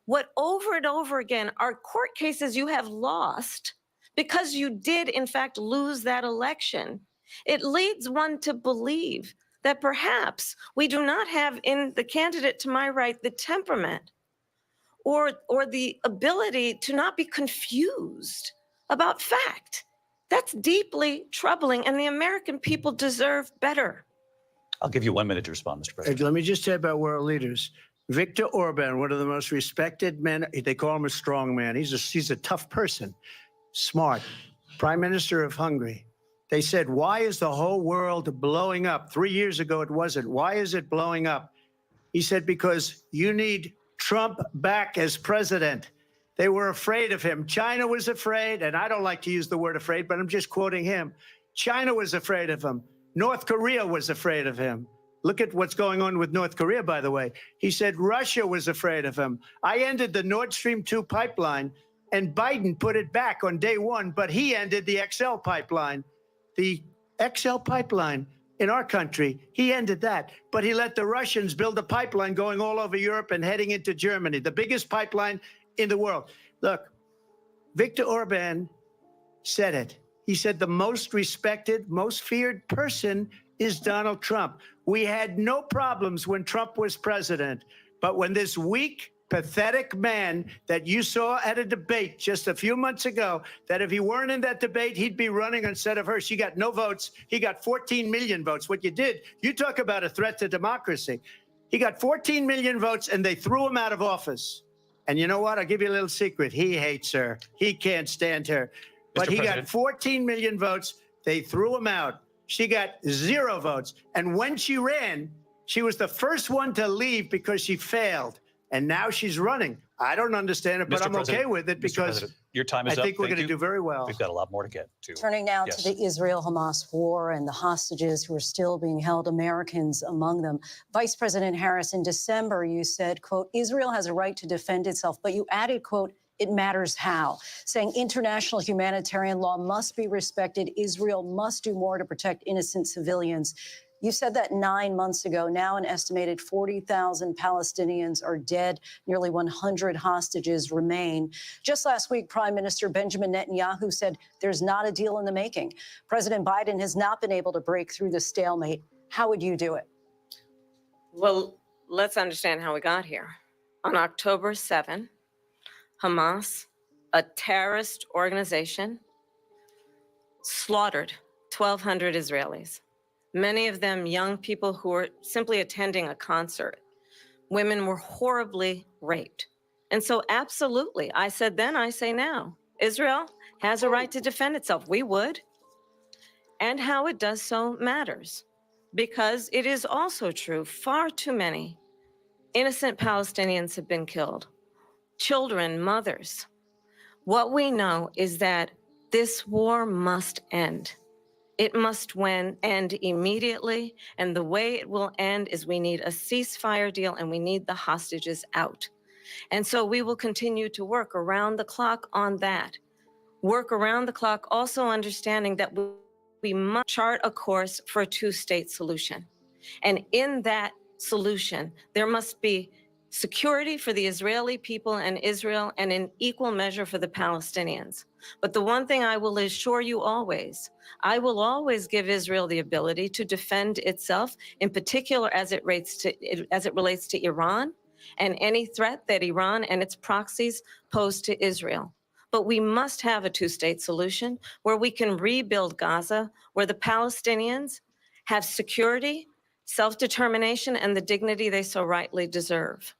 what over and over again are court cases you have lost because you did, in fact, lose that election, it leads one to believe that perhaps we do not have in the candidate to my right the temperament or the ability to not be confused about fact. That's deeply troubling, and the American people deserve better. I'll give you 1 minute to respond, Mr. President. Let me just say about world leaders. Viktor Orban, one of the most respected men, they call him a strong man. He's a tough person, smart. Prime Minister of Hungary. They said, why is the whole world blowing up? 3 years ago, it wasn't. Why is it blowing up? He said, because you need Trump back as president. They were afraid of him. China was afraid, and I don't like to use the word afraid, but I'm just quoting him. China was afraid of him. North Korea was afraid of him. Look at what's going on with North Korea, by the way. He said Russia was afraid of him. I ended the Nord Stream 2 pipeline, and Biden put it back on day one, but he ended the XL pipeline. The XL pipeline in our country, he ended that. But he let the Russians build a pipeline going all over Europe and heading into Germany, the biggest pipeline in the world. Look, Viktor Orban said it. He said the most respected, most feared person is Donald Trump. We had no problems when Trump was president, but when this weak, pathetic man that you saw at a debate just a few months ago, that if he weren't in that debate, he'd be running instead of her. She got no votes. He got 14 million votes. What you did, you talk about a threat to democracy. He got 14 million votes, and they threw him out of office. And you know what? I'll give you a little secret. He hates her. He can't stand her. But he got 14 million votes. They threw him out. She got 0 votes. And when she ran, she was the first one to leave because she failed. And now she's running. I don't understand it, but I'm okay with it because your time is I up. think we're Thank going to you. do very well. We've got a lot more to get to. Turning now Yes. to the Israel-Hamas war and the hostages who are still being held, Americans among them. Vice President Harris, in December, you said, quote, Israel has a right to defend itself, but you added, quote, it matters how, saying international humanitarian law must be respected. Israel must do more to protect innocent civilians. You said that 9 months ago. Now an estimated 40,000 Palestinians are dead. Nearly 100 hostages remain. Just last week, Prime Minister Benjamin Netanyahu said there's not a deal in the making. President Biden has not been able to break through the stalemate. How would you do it? Well, let's understand how we got here. On October 7, Hamas, a terrorist organization, slaughtered 1,200 Israelis. Many of them young people who were simply attending a concert. women were horribly raped. And so, absolutely, I said then, I say now, Israel has a right to defend itself. We would. And how it does so matters, because it is also true far too many innocent Palestinians have been killed, children, mothers. What we know is that this war must end. It must end immediately. And the way it will end is we need a ceasefire deal and we need the hostages out. And so we will continue to work around the clock on that. Work around the clock, also understanding that we must chart a course for a two-state solution. And in that solution, there must be security for the Israeli people and Israel, and in equal measure for the Palestinians. But the one thing I will assure you always, I will always give Israel the ability to defend itself, in particular as it relates to Iran and any threat that Iran and its proxies pose to Israel. But we must have a two-state solution where we can rebuild Gaza, where the Palestinians have security, self-determination, and the dignity they so rightly deserve.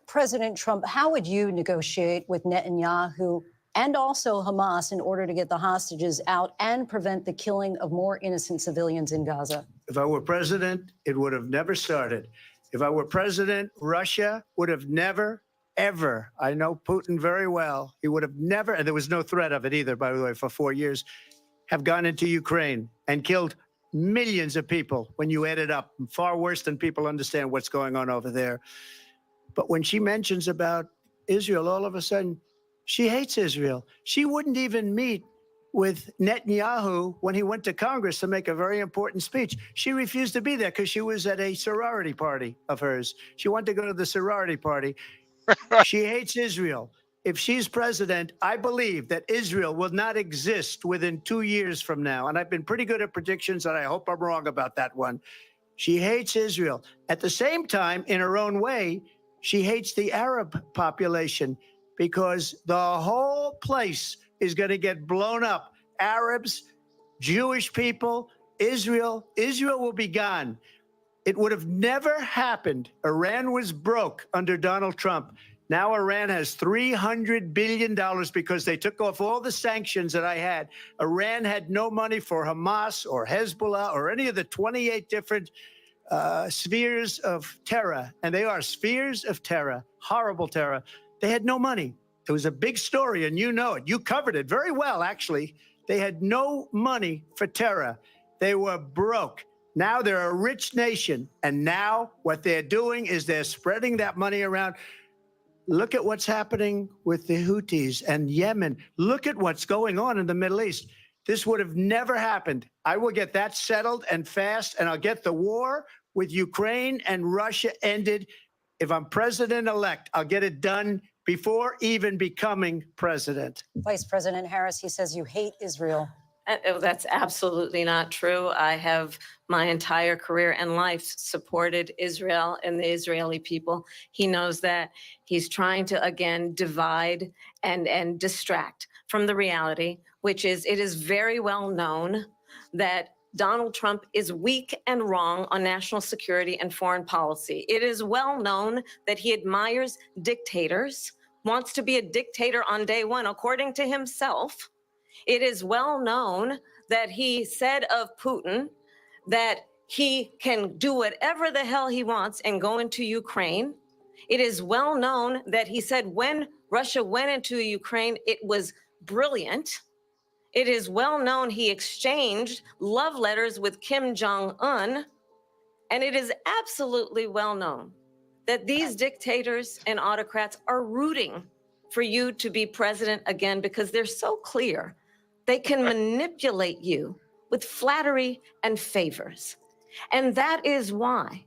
President Trump, how would you negotiate with Netanyahu and also Hamas in order to get the hostages out and prevent the killing of more innocent civilians in Gaza? If I were president, it would have never started. If I were president, Russia would have never, ever, I know Putin very well, he would have never, and there was no threat of it either, by the way, for 4 years, have gone into Ukraine and killed millions of people when you add it up, far worse than people understand what's going on over there. But when she mentions about Israel, all of a sudden, she hates Israel. She wouldn't even meet with Netanyahu when he went to Congress to make a very important speech. She refused to be there because she was at a sorority party of hers. She wanted to go to the sorority party. She hates Israel. If she's president, I believe that Israel will not exist within 2 years from now. And I've been pretty good at predictions, and I hope I'm wrong about that one. She hates Israel. At the same time, in her own way, she hates the Arab population because the whole place is going to get blown up. Arabs, Jewish people, Israel will be gone. It would have never happened. Iran was broke under Donald Trump. Now Iran has $300 billion because they took off all the sanctions that I had. Iran had no money for Hamas or Hezbollah or any of the 28 different spheres of terror. And they are spheres of terror, horrible terror. They had no money. It was a big story, and you know it. You covered it very well, actually. They had no money for terror. They were broke. Now they're a rich nation. And now what they're doing is they're spreading that money around. Look at what's happening with the Houthis and Yemen. Look at what's going on in the Middle East. This would have never happened. I will get that settled and fast, and I'll get the war with Ukraine and Russia ended. If I'm president-elect, I'll get it done before even becoming president. Vice President Harris, he says you hate Israel. That's absolutely not true. I have my entire career and life supported Israel and the Israeli people. He knows that. He's trying to, again, divide and distract from the reality, which is it is very well known that Donald Trump is weak and wrong on national security and foreign policy. It is well known that he admires dictators, wants to be a dictator on day one, according to himself. It is well known that he said of Putin that he can do whatever the hell he wants and go into Ukraine. It is well known that he said when Russia went into Ukraine, it was brilliant. It is well known he exchanged love letters with Kim Jong-un. And it is absolutely well known that these dictators and autocrats are rooting for you to be president again because they're so clear. They can manipulate you with flattery and favors. And that is why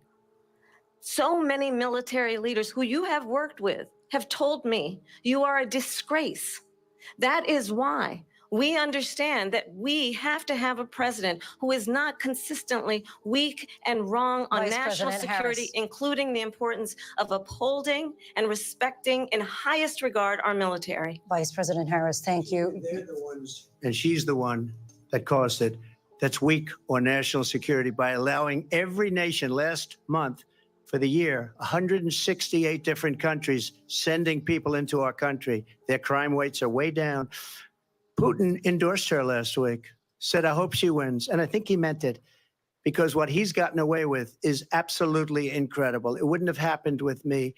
so many military leaders who you have worked with have told me you are a disgrace. That is why we understand that we have to have a president who is not consistently weak and wrong on Vice national President security, Harris. including the importance of upholding and respecting in highest regard our military. Vice President Harris, thank you. They're the ones, and she's the one that caused it, that's weak on national security by allowing every nation last month for the year, 168 different countries sending people into our country. Their crime rates are way down. Putin endorsed her last week, said, I hope she wins. And I think he meant it, because what he's gotten away with is absolutely incredible. It wouldn't have happened with me.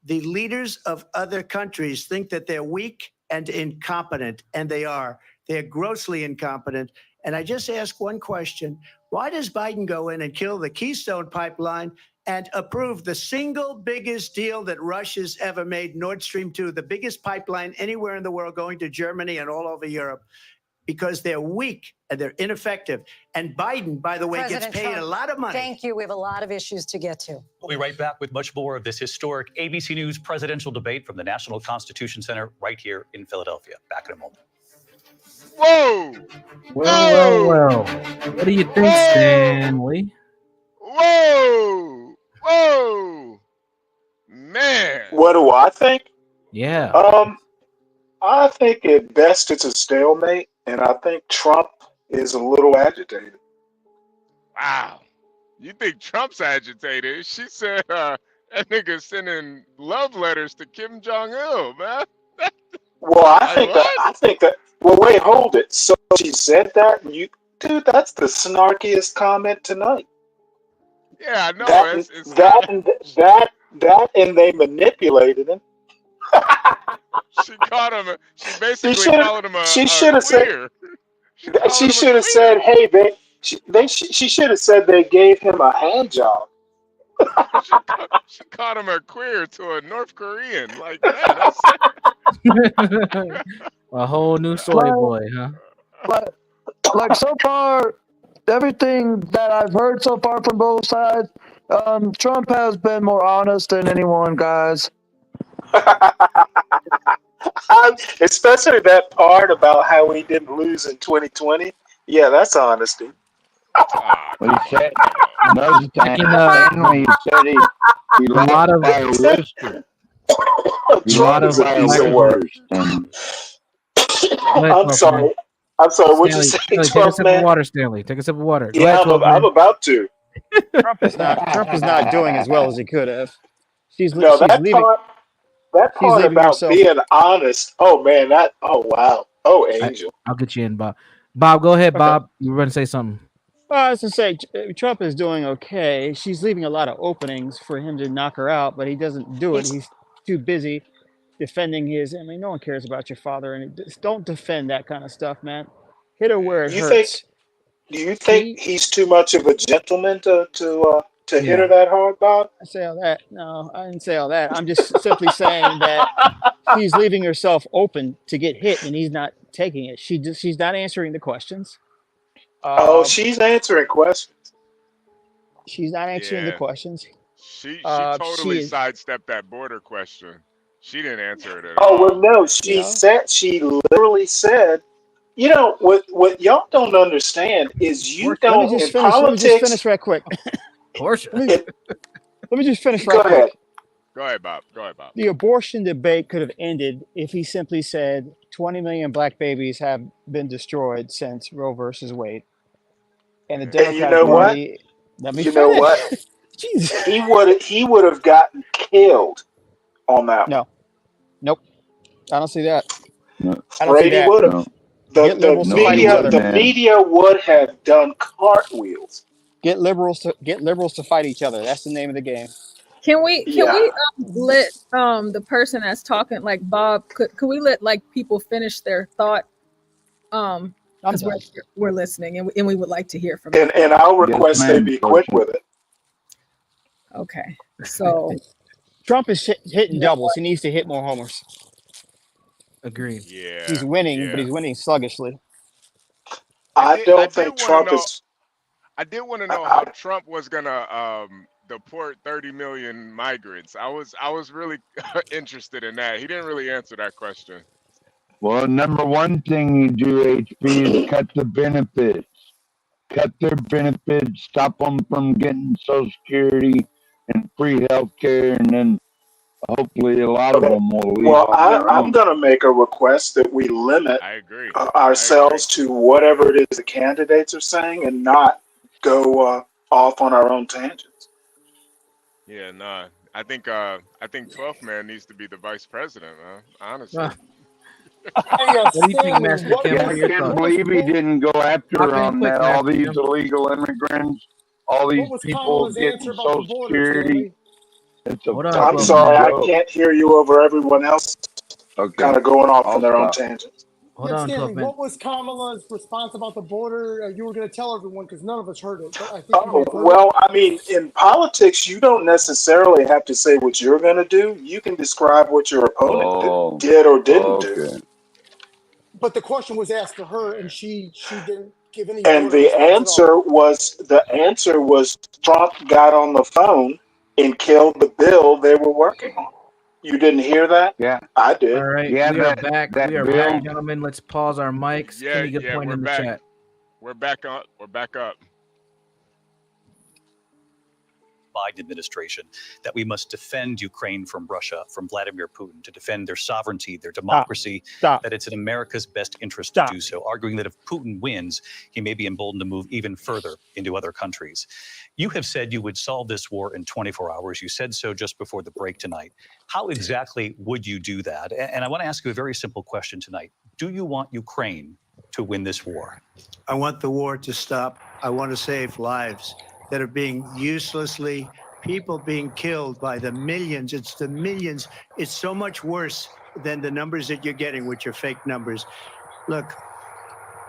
The leaders of other countries think that they're weak and incompetent, and they are. They're grossly incompetent. And I just ask one question. Why does Biden go in and kill the Keystone Pipeline and approve the single biggest deal that Russia's ever made, Nord Stream 2, the biggest pipeline anywhere in the world going to Germany and all over Europe? Because they're weak and they're ineffective. And Biden, by the way, President gets paid Trump, a lot of money. Thank you. We have a lot of issues to get to. We'll be right back with much more of this historic ABC News presidential debate from the National Constitution Center right here in Philadelphia. Back in a moment. Whoa! Well. What do you think, Stanley? Whoa! Whoa! Man! What do I think? Yeah. I think at best it's a stalemate, and I think Trump is a little agitated. Wow. You think Trump's agitated? She said that nigga sending love letters to Kim Jong-il, man. Well, I Like, think that. Well, wait, hold it. So she said that, and dude, that's the snarkiest comment tonight. Yeah, I know. That, and they manipulated him. She called him. She basically shoulda- called him a. she a shoulda said- queer. She should have said, "Hey, she should have said they gave him a hand job." She called him a queer to a North Korean. Like, man, that's A whole new soy boy, huh? Like so far, everything that I've heard so far from both sides, Trump has been more honest than anyone, guys. Especially that part about how he didn't lose in 2020. Yeah, that's honesty. Well, he said, no, Backing Stanley said he a lot of- by a rooster. Trump is a piece of work. I'm sorry. What'd you say, Stanley, take a Trump sip man? of water, Stanley. Take a sip of water. Go Yeah, ahead, Trump I'm man. about to. Trump is not doing as well as he could have. She's No, she's that leaving. part. That she's part leaving about herself- being honest. Oh man, that. Oh wow. Oh angel. I'll get you in, Bob. Bob, go ahead, Bob. You were going to say something. Well, I was to say Trump is doing okay. She's leaving a lot of openings for him to knock her out, but he doesn't do it. He's too busy defending his. I mean, no one cares about your father, and just don't defend that kind of stuff, man. Hit her where it hurts. Do you think he's too much of a gentleman to hit Yeah. her that hard, Bob? I say all that. No, I didn't say all that. I'm just simply saying that she's leaving herself open to get hit, and he's not taking it. She's not answering the questions. She's answering questions. She's not answering the Yeah. questions. She she totally is- sidestepped that border question. She didn't answer it at Oh all. well, no. She literally said, you know what y'all don't understand is you Let don't me just in finish. Let me just politics. finish right quick. Portia. Let me just finish Go right ahead. quick. Go ahead, Bob. Go ahead, Bob. The abortion debate could have ended if he simply said 20 million black babies have been destroyed since Roe versus Wade. And the And Democratic you know what? Party. Let me You know finish. what? Jesus. He would have gotten killed on that. No. Nope. I don't see that. No. I don't see Brady that. would have. No. Get liberals to fight each other. The media would have done cartwheels. Get liberals to fight each other. That's the name of the game. Can we Yeah. let the person that's talking, like Bob, could we let like people finish their thought? Because we're listening and we would like to hear from you. And I'll request they ma'am. be quick with it. Okay, so Trump is hitting doubles. He needs to hit more homers. Agreed. Yeah. He's winning, yeah. but he's winning sluggishly. I don't think Trump is. I did want to know how Trump was gonna deport 30 million migrants. I was really interested in that. He didn't really answer that question. Well, number one thing you do, HB, is cut the benefits. Cut their benefits, stop them from getting Social Security and free health care, and then hopefully a lot of them will leave. Well, on their I'm own. going to make a request that we limit I agree. ourselves to whatever it is the candidates are saying and not go off on our own tangents. Yeah, nah. I think 12th man needs to be the vice president, man. Honestly. What do you think, Master Kim? Yeah, What are I your can't thoughts? believe he didn't go after Hop her in on quick, that. All Master these Kim. illegal immigrants, all these What was people Kamala's getting answer about Social the border, Security. Stanley? It's a Hold on, I'm Fluffy. sorry, I joke. can't hear you over everyone else Okay, kind of going off on I'll their own stop. tangents. Hold Yeah, on, Stanley, 12 man. what was Kamala's response about the border? You were going to tell everyone because none of us heard it, but I think you may Oh, have heard well, I mean, in politics, you don't necessarily have to say what you're going to do. You can describe what your opponent Oh, did or didn't do. okay. it. But the question was asked to her, and she didn't give any And border response at all. the answer was Trump got on the phone and killed the bill they were working on. You didn't hear that? Yeah, I All did. right, yeah. we are back. That We are bill. back, gentlemen. Let's pause our mics. Yeah, Kenny, good yeah, point we're in the back. chat. We're back up. We're back up. Biden administration that we must defend Ukraine from Russia, from Vladimir Putin, to defend their sovereignty, their democracy, Stop. that it's in America's best interest Stop. to do so, arguing that if Putin wins, he may be emboldened to move even further into other countries. You have said you would solve this war in 24 hours. You said so just before the break tonight. How exactly would you do that? And I want to ask you a very simple question tonight. Do you want Ukraine to win this war? I want the war to stop. I want to save lives that are being uselessly, people being killed by the millions. It's the millions. It's so much worse than the numbers that you're getting, which are fake numbers. Look,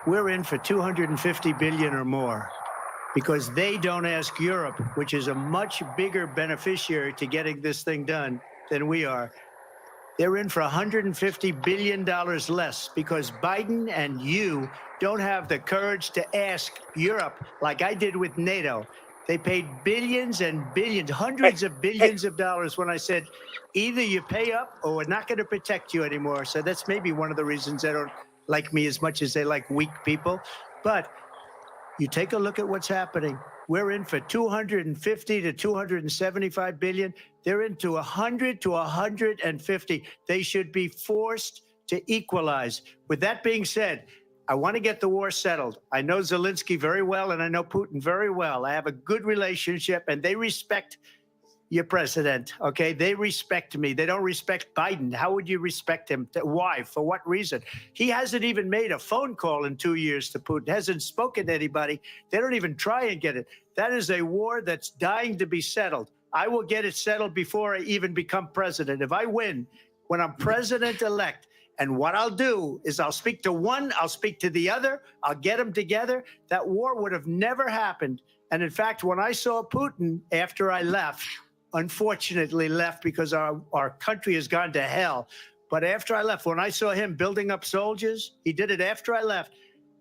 we're in for 250 billion or more because they don't ask Europe, which is a much bigger beneficiary to getting this thing done than we are. They're in for $150 billion less because Biden and you don't have the courage to ask Europe like I did with NATO. They paid billions and billions, hundreds of billions of dollars when I said, either you pay up or we're not going to protect you anymore. So that's maybe one of the reasons they don't like me as much as they like weak people. But you take a look at what's happening. We're in for 250 to 275 billion. They're into 100 to 150. They should be forced to equalize. With that being said, I want to get the war settled. I know Zelensky very well, and I know Putin very well. I have a good relationship, and they respect your president, okay? They respect me. They don't respect Biden. How would you respect him? Why? For what reason? He hasn't even made a phone call in 2 years to Putin, hasn't spoken to anybody. They don't even try and get it. That is a war that's dying to be settled. I will get it settled before I even become president. If I win, when I'm president-elect, and what I'll do is I'll speak to one, I'll speak to the other, I'll get them together. That war would have never happened. And in fact, when I saw Putin after I left, unfortunately left because our country has gone to hell. But after I left, when I saw him building up soldiers, he did it after I left.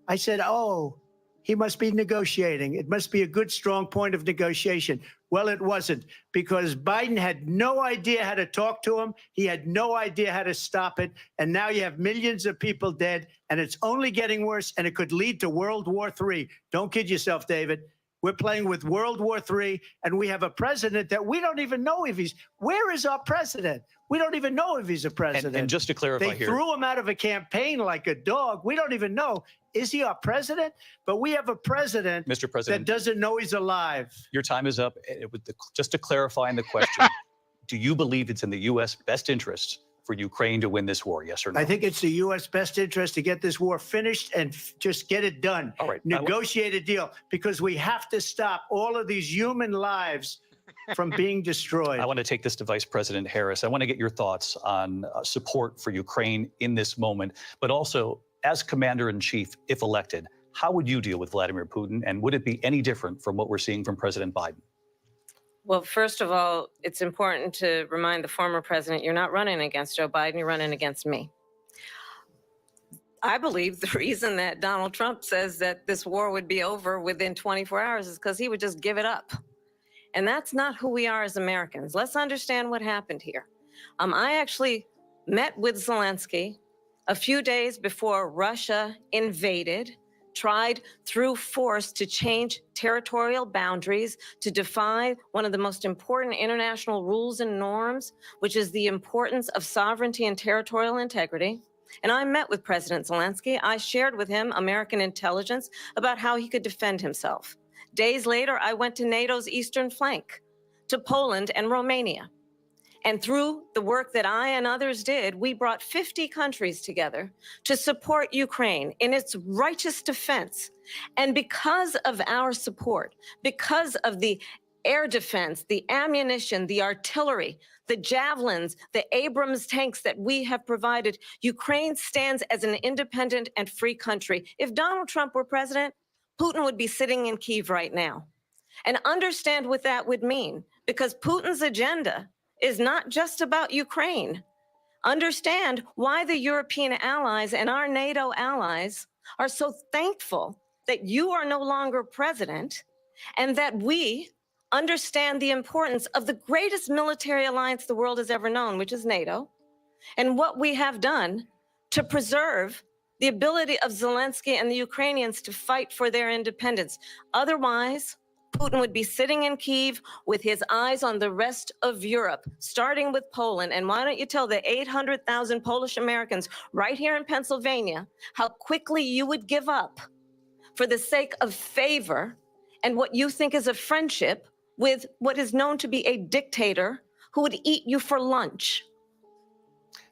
I said, oh, he must be negotiating. It must be a good, strong point of negotiation. Well, it wasn't, because Biden had no idea how to talk to him. He had no idea how to stop it. And now you have millions of people dead, and it's only getting worse, and it could lead to World War III. Don't kid yourself, David. We're playing with World War III, and we have a president that we don't even know if he's, where is our president? We don't even know if he's a president. And just to clarify They here, threw him out of a campaign like a dog. We don't even know. Is he our president? But we have a president, Mr. President, that doesn't know he's alive. your time is up. Just to clarify in the question, do you believe it's in the U.S. best interest for Ukraine to win this war? Yes or no? I think it's the U.S. best interest to get this war finished and just get it done. All right. Negotiate a deal, because we have to stop all of these human lives from being destroyed. I want to take this to Vice President Harris. I want to get your thoughts on support for Ukraine in this moment, but also as Commander-in-Chief, if elected, how would you deal with Vladimir Putin, and would it be any different from what we're seeing from President Biden? Well, first of all, it's important to remind the former president, you're not running against Joe Biden, you're running against me. I believe the reason that Donald Trump says that this war would be over within 24 hours is because he would just give it up. And that's not who we are as Americans. Let's understand what happened here. I actually met with Zelensky a few days before Russia invaded, tried through force to change territorial boundaries, to defy one of the most important international rules and norms, which is the importance of sovereignty and territorial integrity. And I met with President Zelensky. I shared with him American intelligence about how he could defend himself. Days later, I went to NATO's eastern flank to Poland and Romania. And through the work that I and others did, we brought 50 countries together to support Ukraine in its righteous defense. And because of our support, because of the air defense, the ammunition, the artillery, the javelins, the Abrams tanks that we have provided, Ukraine stands as an independent and free country. If Donald Trump were president, Putin would be sitting in Kyiv right now. And understand what that would mean, because Putin's agenda is not just about Ukraine. Understand why the European allies and our NATO allies are so thankful that you are no longer president, and that we understand the importance of the greatest military alliance the world has ever known, which is NATO, and what we have done to preserve the ability of Zelensky and the Ukrainians to fight for their independence. Otherwise, Putin would be sitting in Kyiv with his eyes on the rest of Europe, starting with Poland. And why don't you tell the 800,000 Polish Americans right here in Pennsylvania how quickly you would give up for the sake of favor and what you think is a friendship with what is known to be a dictator who would eat you for lunch.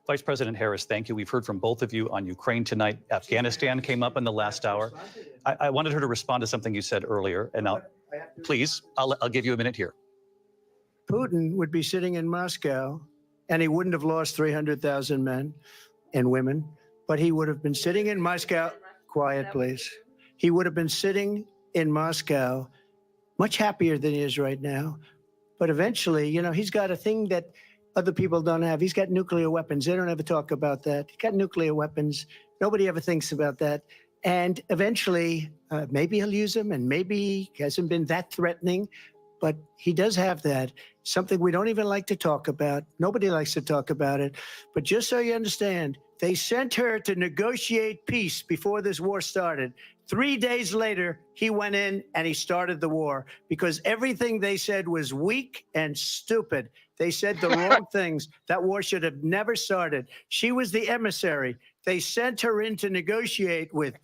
Vice President Harris, thank you. We've heard from both of you on Ukraine tonight. Afghanistan came up in the last hour. I wanted her to respond to something you said earlier, and please, I'll give you a minute here. Putin would be sitting in Moscow, and he wouldn't have lost 300,000 men and women, but he would have been sitting in Moscow. Quiet, please. He would have been sitting in Moscow much happier than he is right now. But eventually, you know, he's got a thing that other people don't have. He's got nuclear weapons. They don't ever talk about that. He's got nuclear weapons. Nobody ever thinks about that. And eventually, maybe he'll use them, and maybe he hasn't been that threatening, but he does have that. Something we don't even like to talk about. Nobody likes to talk about it. But just so you understand, they sent her to negotiate peace before this war started. 3 days later, he went in and he started the war because everything they said was weak and stupid. They said the wrong things. That war should have never started. She was the emissary. They sent her in to negotiate with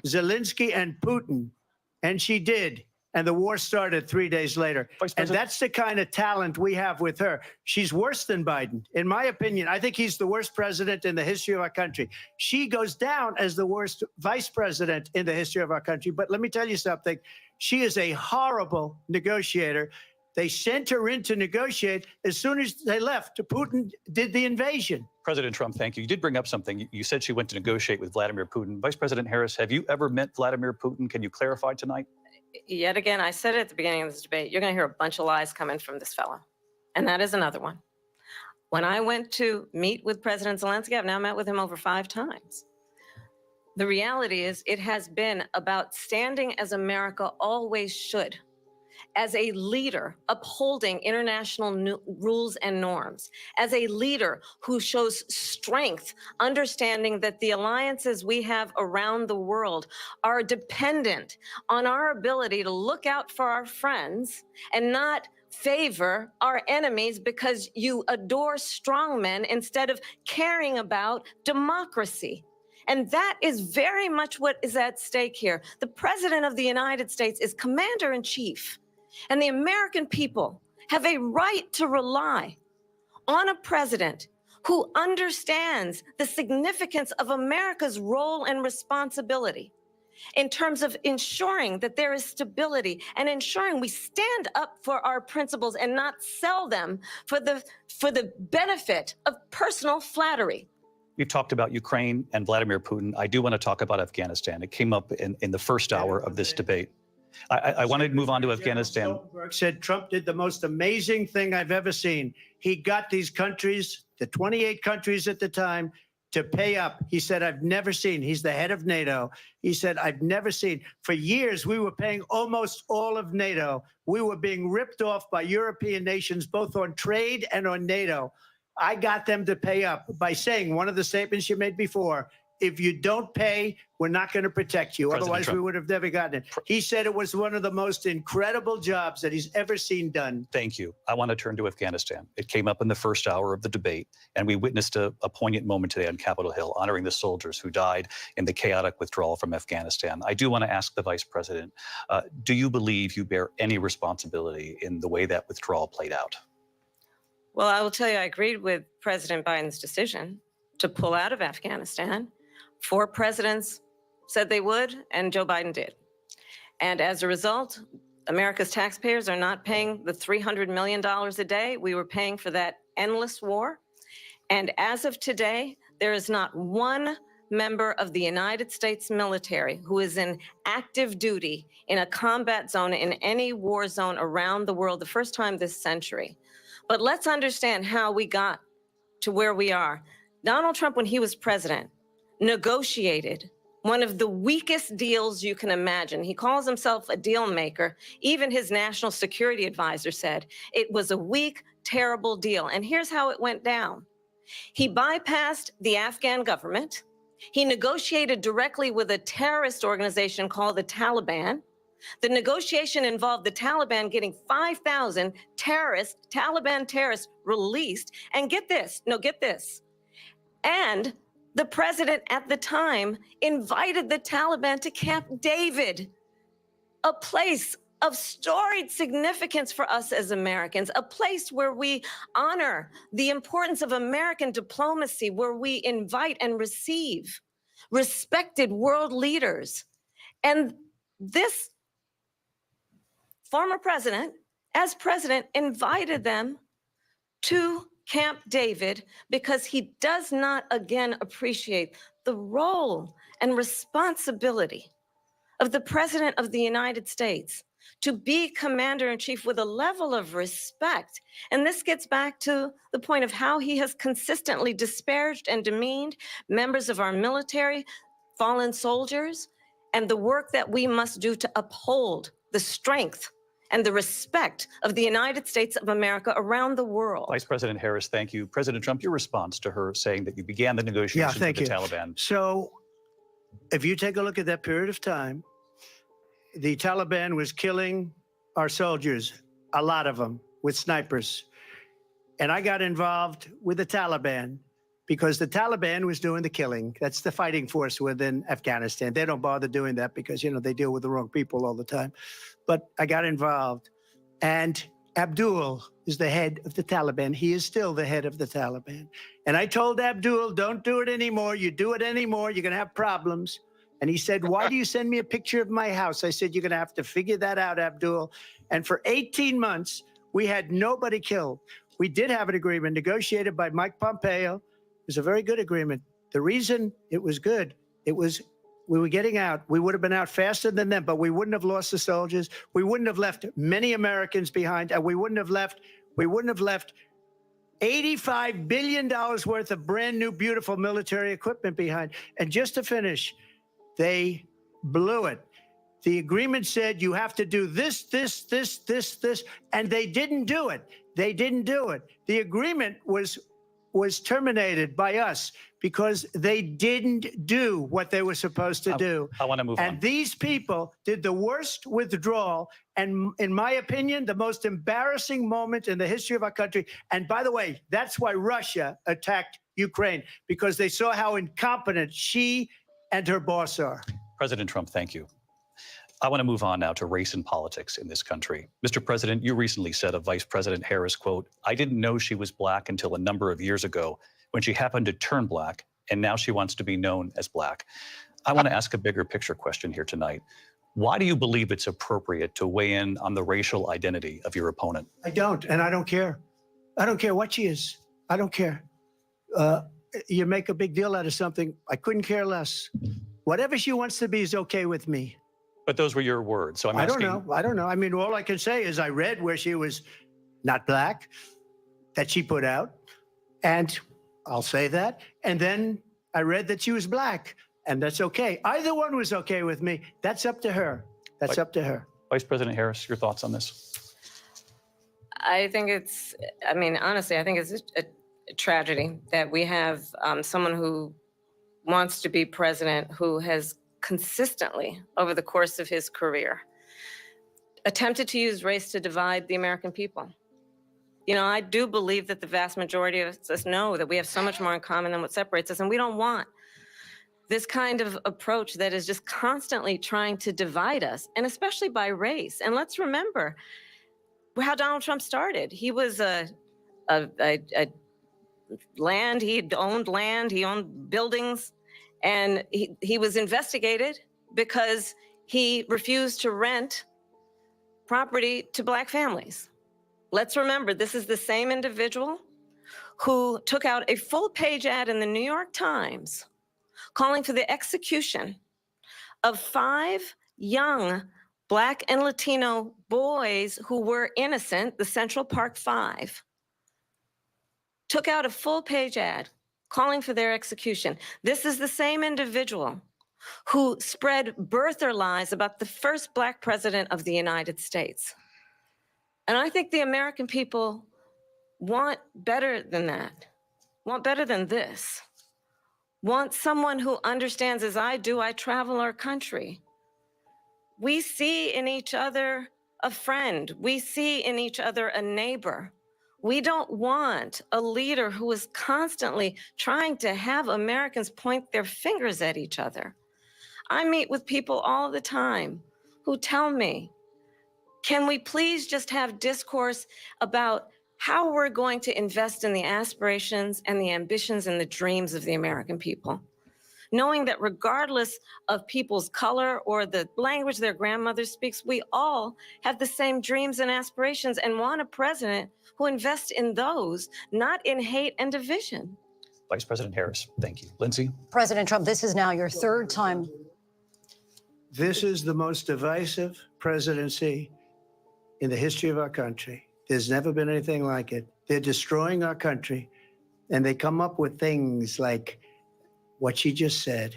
Zelensky and Putin, and she did. And the war started 3 days later. And that's the kind of talent we have with her. She's worse than Biden. In my opinion, I think he's the worst president in the history of our country. She goes down as the worst vice president in the history of our country. But let me tell you something. She is a horrible negotiator. They sent her in to negotiate. As soon as they left, Putin did the invasion. President Trump, thank you. You did bring up something. You said she went to negotiate with Vladimir Putin. Vice President Harris, have you ever met Vladimir Putin? Can you clarify tonight? Yet again, I said it at the beginning of this debate, you're going to hear a bunch of lies coming from this fellow. And that is another one. When I went to meet with President Zelensky, I've now met with him over 5 times. The reality is it has been about standing as America always should, as a leader upholding international rules and norms, as a leader who shows strength, understanding that the alliances we have around the world are dependent on our ability to look out for our friends and not favor our enemies because you adore strongmen instead of caring about democracy. And that is very much what is at stake here. The President of the United States is commander-in-chief. And the American people have a right to rely on a president who understands the significance of America's role and responsibility in terms of ensuring that there is stability and ensuring we stand up for our principles and not sell them for the benefit of personal flattery. We've talked about Ukraine and Vladimir Putin. I do want to talk about Afghanistan. It came up in the first hour of this debate. I want to move on to Afghanistan. Stoltenberg said Trump did the most amazing thing I've ever seen. He got these countries, the 28 countries at the time, to pay up. He said, I've never seen. He's the head of NATO. He said, I've never seen. For years, we were paying almost all of NATO. We were being ripped off by European nations, both on trade and on NATO. I got them to pay up by saying one of the statements you made before, if you don't pay, we're not going to protect you. President Otherwise, Trump. we would have never gotten it. He said it was one of the most incredible jobs that he's ever seen done. Thank you. I want to turn to Afghanistan. It came up in the first hour of the debate, and we witnessed a poignant moment today on Capitol Hill, honoring the soldiers who died in the chaotic withdrawal from Afghanistan. I do want to ask the Vice President, do you believe you bear any responsibility in the way that withdrawal played out? Well, I will tell you, I agreed with President Biden's decision to pull out of Afghanistan. 4 presidents said they would, and Joe Biden did. And as a result, America's taxpayers are not paying the $300 million a day we were paying for that endless war. And as of today, there is not one member of the United States military who is in active duty in a combat zone in any war zone around the world, the first time this century. But let's understand how we got to where we are. Donald Trump, when he was president, negotiated one of the weakest deals you can imagine. He calls himself a deal maker. Even his national security advisor said it was a weak, terrible deal. And here's how it went down. He bypassed the Afghan government. He negotiated directly with a terrorist organization called the Taliban. The negotiation involved the Taliban getting 5,000 Taliban terrorists released. And get this, and the president at the time invited the Taliban to Camp David, a place of storied significance for us as Americans, a place where we honor the importance of American diplomacy, where we invite and receive respected world leaders. And this former president, as president, invited them to Camp David because he does not again appreciate the role and responsibility of the President of the United States to be commander-in-chief with a level of respect. And this gets back to the point of how he has consistently disparaged and demeaned members of our military, fallen soldiers, and the work that we must do to uphold the strength and the respect of the United States of America around the world. Vice President Harris, thank you. President Trump, your response to her saying that you began the negotiations with the Taliban. So if you take a look at that period of time, the Taliban was killing our soldiers, a lot of them, with snipers. And I got involved with the Taliban because the Taliban was doing the killing. That's the fighting force within Afghanistan. They don't bother doing that because, they deal with the wrong people all the time. But I got involved. And Abdul is the head of the Taliban. He is still the head of the Taliban. And I told Abdul, don't do it anymore. You do it anymore, you're going to have problems. And he said, why do you send me a picture of my house? I said, you're going to have to figure that out, Abdul. And for 18 months, we had nobody killed. We did have an agreement negotiated by Mike Pompeo. It was a very good agreement. The reason it was good, we were getting out. We would have been out faster than them, but we wouldn't have lost the soldiers. We wouldn't have left many Americans behind, and we wouldn't have left $85 billion worth of brand new, beautiful military equipment behind. And just to finish, they blew it. The agreement said you have to do this, and they didn't do it. The agreement was terminated by us because they didn't do what they were supposed to do. I want to move on. And these people did the worst withdrawal, and in my opinion, the most embarrassing moment in the history of our country. And by the way, that's why Russia attacked Ukraine, because they saw how incompetent she and her boss are. President Trump, thank you. I want to move on now to race and politics in this country. Mr. President, you recently said of Vice President Harris, quote, I didn't know she was black until a number of years ago when she happened to turn black, and now she wants to be known as black. I want to ask a bigger picture question here tonight. Why do you believe it's appropriate to weigh in on the racial identity of your opponent? I don't, and I don't care. I don't care what she is. I don't care. You make a big deal out of something. I couldn't care less. Whatever she wants to be is okay with me. But those were your words, so I'm asking. I don't know. I mean, all I can say is I read where she was not black, that she put out, and I'll say that. And then I read that she was black, and that's okay. Either one was okay with me. That's up to her. That's up to her. Vice President Harris, your thoughts on this? I think honestly, I think it's a tragedy that we have someone who wants to be president who has consistently, over the course of his career, attempted to use race to divide the American people. You know, I do believe that the vast majority of us know that we have so much more in common than what separates us, and we don't want this kind of approach that is just constantly trying to divide us, and especially by race. And let's remember how Donald Trump started. He was land, he owned buildings, and he was investigated because he refused to rent property to Black families. Let's remember, this is the same individual who took out a full-page ad in the New York Times calling for the execution of 5 young Black and Latino boys who were innocent, the Central Park 5. Took out a full-page ad calling for their execution. This is the same individual who spread birther lies about the first Black president of the United States. And I think the American people want better than that, want better than this, want someone who understands, as I do, I travel our country. We see in each other a friend. We see in each other a neighbor. We don't want a leader who is constantly trying to have Americans point their fingers at each other. I meet with people all the time who tell me, can we please just have discourse about how we're going to invest in the aspirations and the ambitions and the dreams of the American people? Knowing that regardless of people's color or the language their grandmother speaks, we all have the same dreams and aspirations and want a president who invests in those, not in hate and division. Vice President Harris, thank you. Lindsay? President Trump, this is now your 3rd time. This is the most divisive presidency in the history of our country. There's never been anything like it. They're destroying our country, and they come up with things like what she just said.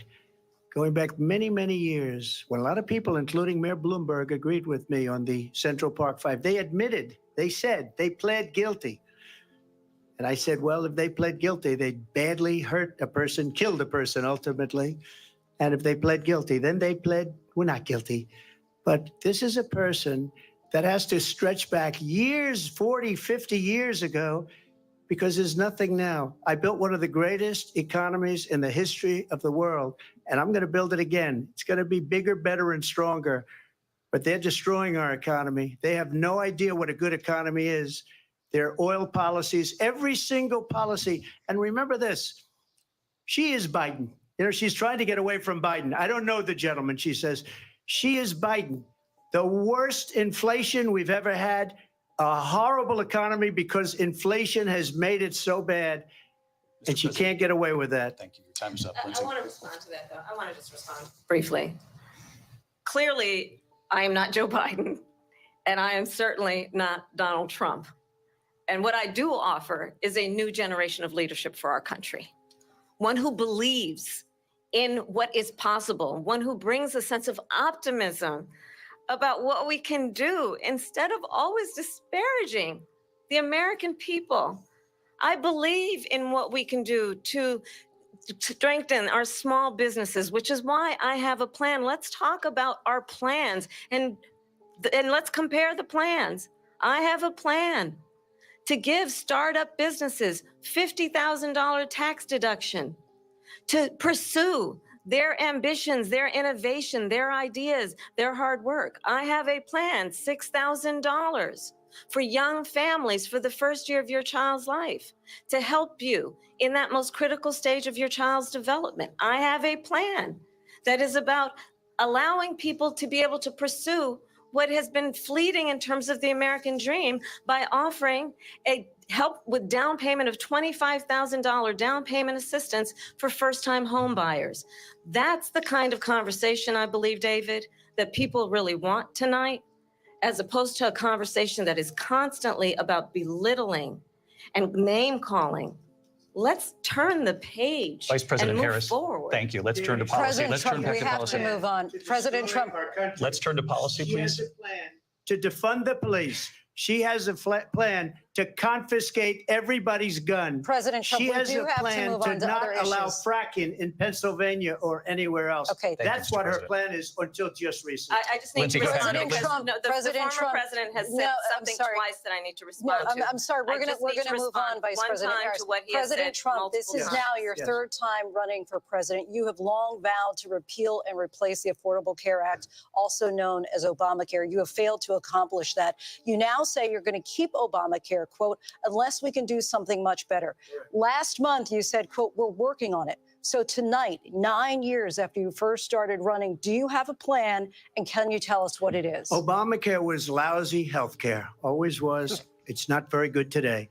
Going back many, many years, when a lot of people, including Mayor Bloomberg, agreed with me on the Central Park 5, they admitted, they said, they pled guilty. And I said, well, if they pled guilty, they badly hurt a person, killed a person ultimately. And if they pled guilty, then they pled, we're not guilty. But this is a person that has to stretch back years, 40, 50 years ago, because there's nothing now. I built one of the greatest economies in the history of the world, and I'm going to build it again. It's going to be bigger, better, and stronger. But they're destroying our economy. They have no idea what a good economy is. Their oil policies, every single policy. And remember this, she is Biden. You know, she's trying to get away from Biden. I don't know the gentleman, she says. She is Biden. The worst inflation we've ever had, a horrible economy because inflation has made it so bad, and she can't get away with that. Thank you. Your time is up, I Lindsay. want to respond to that, though. I want to just respond briefly. Clearly, I am not Joe Biden, and I am certainly not Donald Trump. And what I do offer is a new generation of leadership for our country, one who believes in what is possible, one who brings a sense of optimism about what we can do instead of always disparaging the American people. I believe in what we can do to strengthen our small businesses, which is why I have a plan. Let's talk about our plans and let's compare the plans. I have a plan to give startup businesses $50,000 tax deduction to pursue their ambitions, their innovation, their ideas, their hard work. I have a plan, $6,000 for young families for the first year of your child's life to help you in that most critical stage of your child's development. I have a plan that is about allowing people to be able to pursue what has been fleeting in terms of the American dream by offering a help with down payment of $25,000 down payment assistance for first-time home buyers. That's the kind of conversation, I believe, David, that people really want tonight, as opposed to a conversation that is constantly about belittling and name-calling. Let's turn the page Vice President and move Harris, forward. thank you. Let's turn to policy. President Let's Trump, turn back we to have policy. to move on. President Trump. Let's turn to policy, She has please. a plan to defund the police. She has a plan to confiscate everybody's gun. President Trump, She we has do a have to plan move to on to not other allow issues. fracking in Pennsylvania or anywhere else. Okay. Thank you, That's Mr. what her President. plan is until just recently. I just need Lindsay, to go ahead. respond President because Trump- the President former Trump- president has No, said I'm something sorry. twice that I need to No, respond to. I'm sorry. I We're just gonna need to move on, respond Vice one President time Harris. to what he has President said Trump, this multiple is times. now your Yes. third time running for president. You have long vowed to repeal and replace the Affordable Care Act, also known as Obamacare. You have failed to accomplish that. You now say you're going to keep Obamacare, quote, unless we can do something much better. Last month, you said, quote, we're working on it. So tonight, 9 years after you first started running, do you have a plan, and can you tell us what it is? Obamacare was lousy health care, always was. It's not very good today.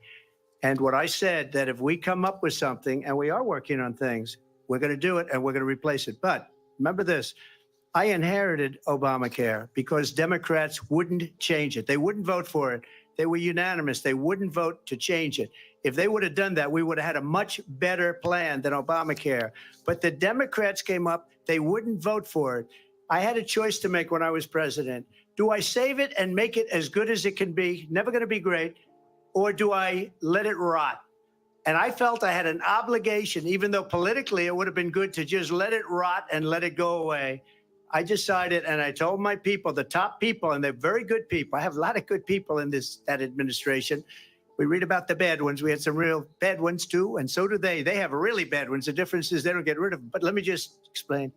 And what I said, that if we come up with something, and we are working on things, we're going to do it and we're going to replace it. But remember this, I inherited Obamacare because Democrats wouldn't change it. They wouldn't vote for it. They were unanimous. They wouldn't vote to change it. If they would have done that, we would have had a much better plan than Obamacare. But the Democrats came up, they wouldn't vote for it. I had a choice to make when I was president. Do I save it and make it as good as it can be, never going to be great, or do I let it rot? And I felt I had an obligation, even though politically it would have been good to just let it rot and let it go away. I decided, and I told my people, the top people, and they're very good people. I have a lot of good people in that administration. We read about the bad ones. We had some real bad ones too, and so do they. They have really bad ones. The difference is they don't get rid of them. But let me just explain.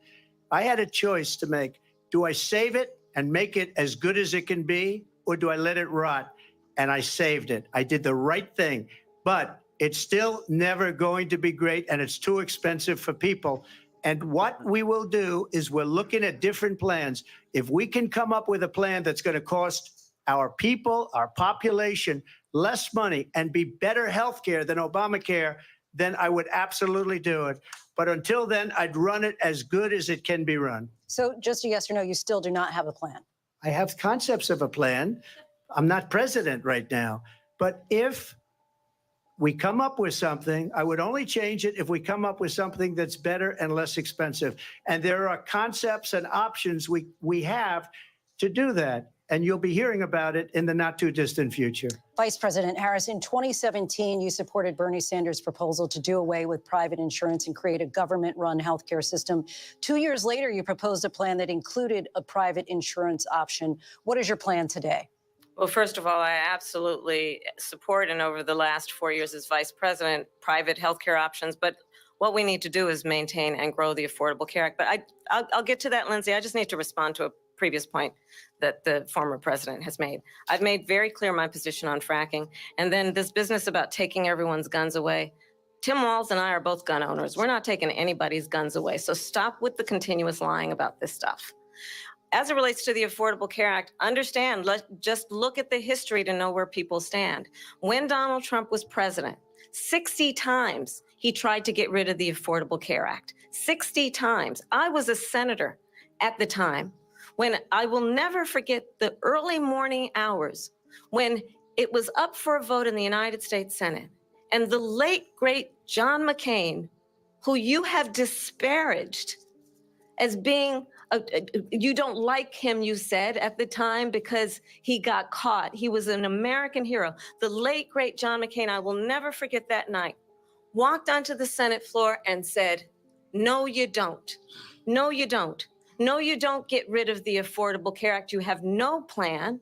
I had a choice to make. Do I save it and make it as good as it can be, or do I let it rot? And I saved it. I did the right thing. But it's still never going to be great, and it's too expensive for people. And what we will do is we're looking at different plans. If we can come up with a plan that's going to cost our people, our population, less money and be better health care than Obamacare, then I would absolutely do it. But until then, I'd run it as good as it can be run. So just a yes or no, you still do not have a plan. I have concepts of a plan. I'm not president right now. But if we come up with something, I would only change it if we come up with something that's better and less expensive. And there are concepts and options we have to do that. And you'll be hearing about it in the not too distant future. Vice President Harris, in 2017, you supported Bernie Sanders' proposal to do away with private insurance and create a government-run healthcare system. 2 years later, you proposed a plan that included a private insurance option. What is your plan today? Well, first of all, I absolutely support, and over the last 4 years as vice president, private healthcare options. But what we need to do is maintain and grow the Affordable Care Act. But I'll get to that, Lindsay. I just need to respond to a previous point that the former president has made. I've made very clear my position on fracking. And then this business about taking everyone's guns away. Tim Walz and I are both gun owners. We're not taking anybody's guns away. So stop with the continuous lying about this stuff. As it relates to the Affordable Care Act, understand, just look at the history to know where people stand. When Donald Trump was president, 60 times he tried to get rid of the Affordable Care Act. 60 times. I was a senator at the time when I will never forget the early morning hours when it was up for a vote in the United States Senate. And the late, great John McCain, who you have disparaged as being you don't like him, you said at the time, because he got caught. He was an American hero. The late, great John McCain, I will never forget that night, walked onto the Senate floor and said, no, you don't. No, you don't. No, you don't get rid of the Affordable Care Act. You have no plan.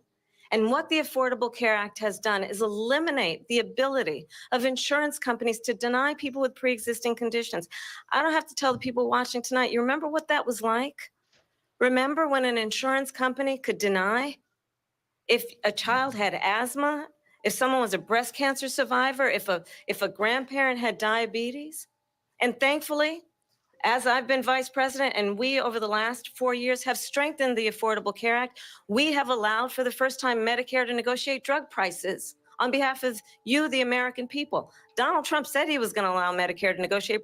And what the Affordable Care Act has done is eliminate the ability of insurance companies to deny people with pre-existing conditions. I don't have to tell the people watching tonight, you remember what that was like? Remember when an insurance company could deny if a child had asthma, if someone was a breast cancer survivor, if a grandparent had diabetes? And thankfully, as I've been vice president and we over the last 4 years have strengthened the Affordable Care Act, we have allowed for the first time Medicare to negotiate drug prices on behalf of you, the American people. Donald Trump said he was going to allow Medicare to negotiate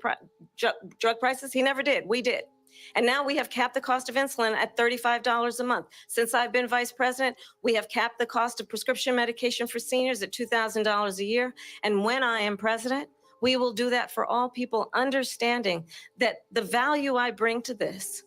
drug prices. He never did. We did. And now we have capped the cost of insulin at $35 a month. Since I've been vice president, we have capped the cost of prescription medication for seniors at $2,000 a year. And when I am president, we will do that for all people, understanding that the value I bring to this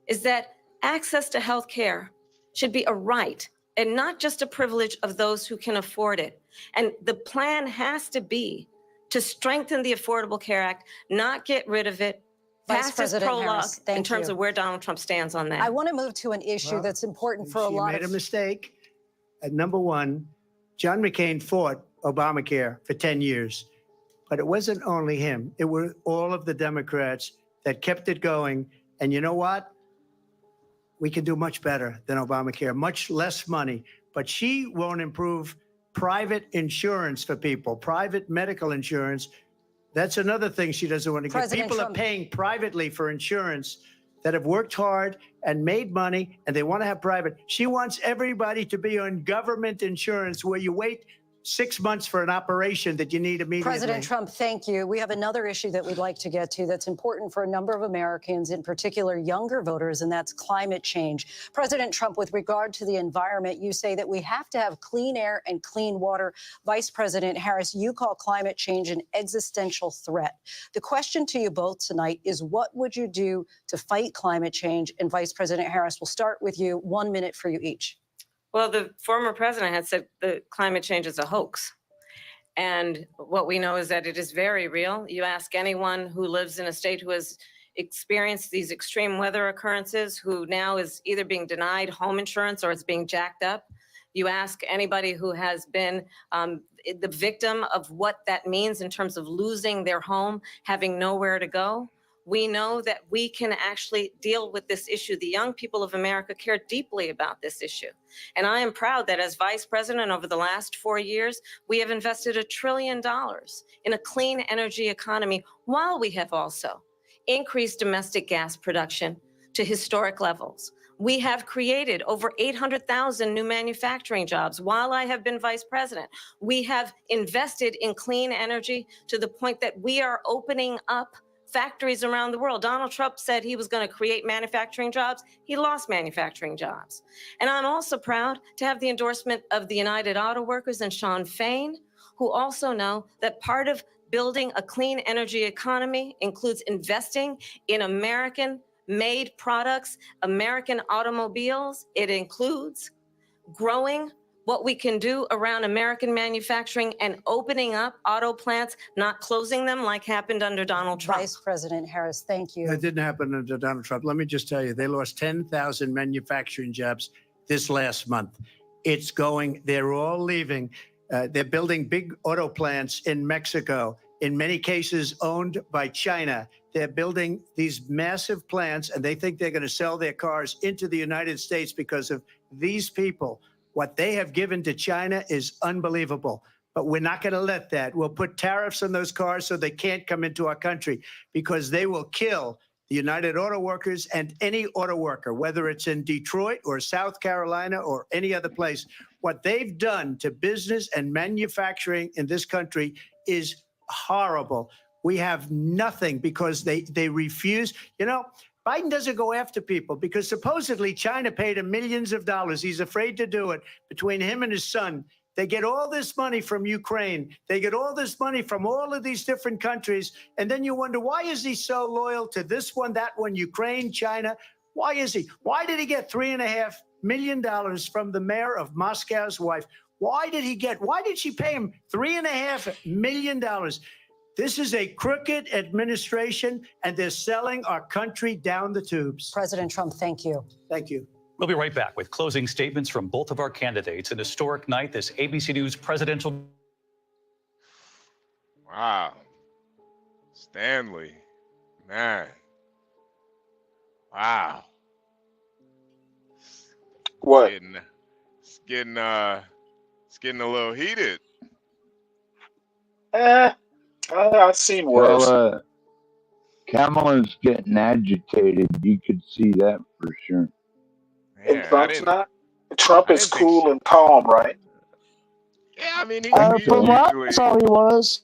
is that access to health care should be a right and not just a privilege of those who can afford it. And the plan has to be to strengthen the Affordable Care Act, not get rid of it. Vice Past is President prologue Harris, in thank terms you. of where Donald Trump stands on that. I want to move to an issue Well, that's important for a She lot made a of mistake. Number one, John McCain fought Obamacare for 10 years, but it wasn't only him. It were all of the Democrats that kept it going. And you know what? We can do much better than Obamacare, much less money, but she won't improve private insurance for people, private medical insurance. That's another thing she doesn't want to get. President People Trump- are paying privately for insurance that have worked hard and made money, and they want to have private. She wants everybody to be on government insurance where you wait 6 months for an operation that you need immediately. President Trump, thank you. We have another issue that we'd like to get to that's important for a number of Americans, in particular younger voters, and that's climate change. President Trump, with regard to the environment, you say that we have to have clean air and clean water. Vice President Harris, you call climate change an existential threat. The question to you both tonight is, what would you do to fight climate change? And Vice President Harris, we'll start with you. 1 minute for you each. Well, the former president had said that climate change is a hoax. And what we know is that it is very real. You ask anyone who lives in a state who has experienced these extreme weather occurrences, who now is either being denied home insurance or it's being jacked up. You ask anybody who has been the victim of what that means in terms of losing their home, having nowhere to go. We know that we can actually deal with this issue. The young people of America care deeply about this issue. And I am proud that as vice president over the last 4 years, we have invested $1 trillion in a clean energy economy, while we have also increased domestic gas production to historic levels. We have created over 800,000 new manufacturing jobs while I have been vice president. We have invested in clean energy to the point that we are opening up factories around the world. Donald Trump said he was going to create manufacturing jobs. He lost manufacturing jobs. And I'm also proud to have the endorsement of the United Auto Workers and Sean Fain, who also know that part of building a clean energy economy includes investing in American-made products, American automobiles. It includes growing what we can do around American manufacturing and opening up auto plants, not closing them like happened under Donald Trump. Vice President Harris, thank you. That didn't happen under Donald Trump. Let me just tell you, they lost 10,000 manufacturing jobs this last month. It's going, they're all leaving. They're building big auto plants in Mexico, in many cases owned by China. They're building these massive plants, and they think they're going to sell their cars into the United States because of these people. What they have given to China is unbelievable, but we're not going to let that. We'll put tariffs on those cars so they can't come into our country, because they will kill the United Auto Workers and any auto worker, whether it's in Detroit or South Carolina or any other place. What they've done to business and manufacturing in this country is horrible. We have nothing because they refuse. You know, Biden doesn't go after people because supposedly China paid him millions of dollars. He's afraid to do it. Between him and his son, they get all this money from Ukraine. They get all this money from all of these different countries. And then you wonder, why is he so loyal to this one, that one, Ukraine, China? Why is he? Why did he get $3.5 million from the mayor of Moscow's wife? Why did she pay him $3.5 million? This is a crooked administration, and they're selling our country down the tubes. President Trump, thank you. Thank you. We'll be right back with closing statements from both of our candidates. An historic night, this ABC News presidential. Wow. Stanley. Man. Wow. What? It's getting a little heated. I've seen worse. Well, Kamala's getting agitated. You could see that for sure. And Trump's not. Trump is cool and calm, right? Yeah, I mean, From what I saw, he was.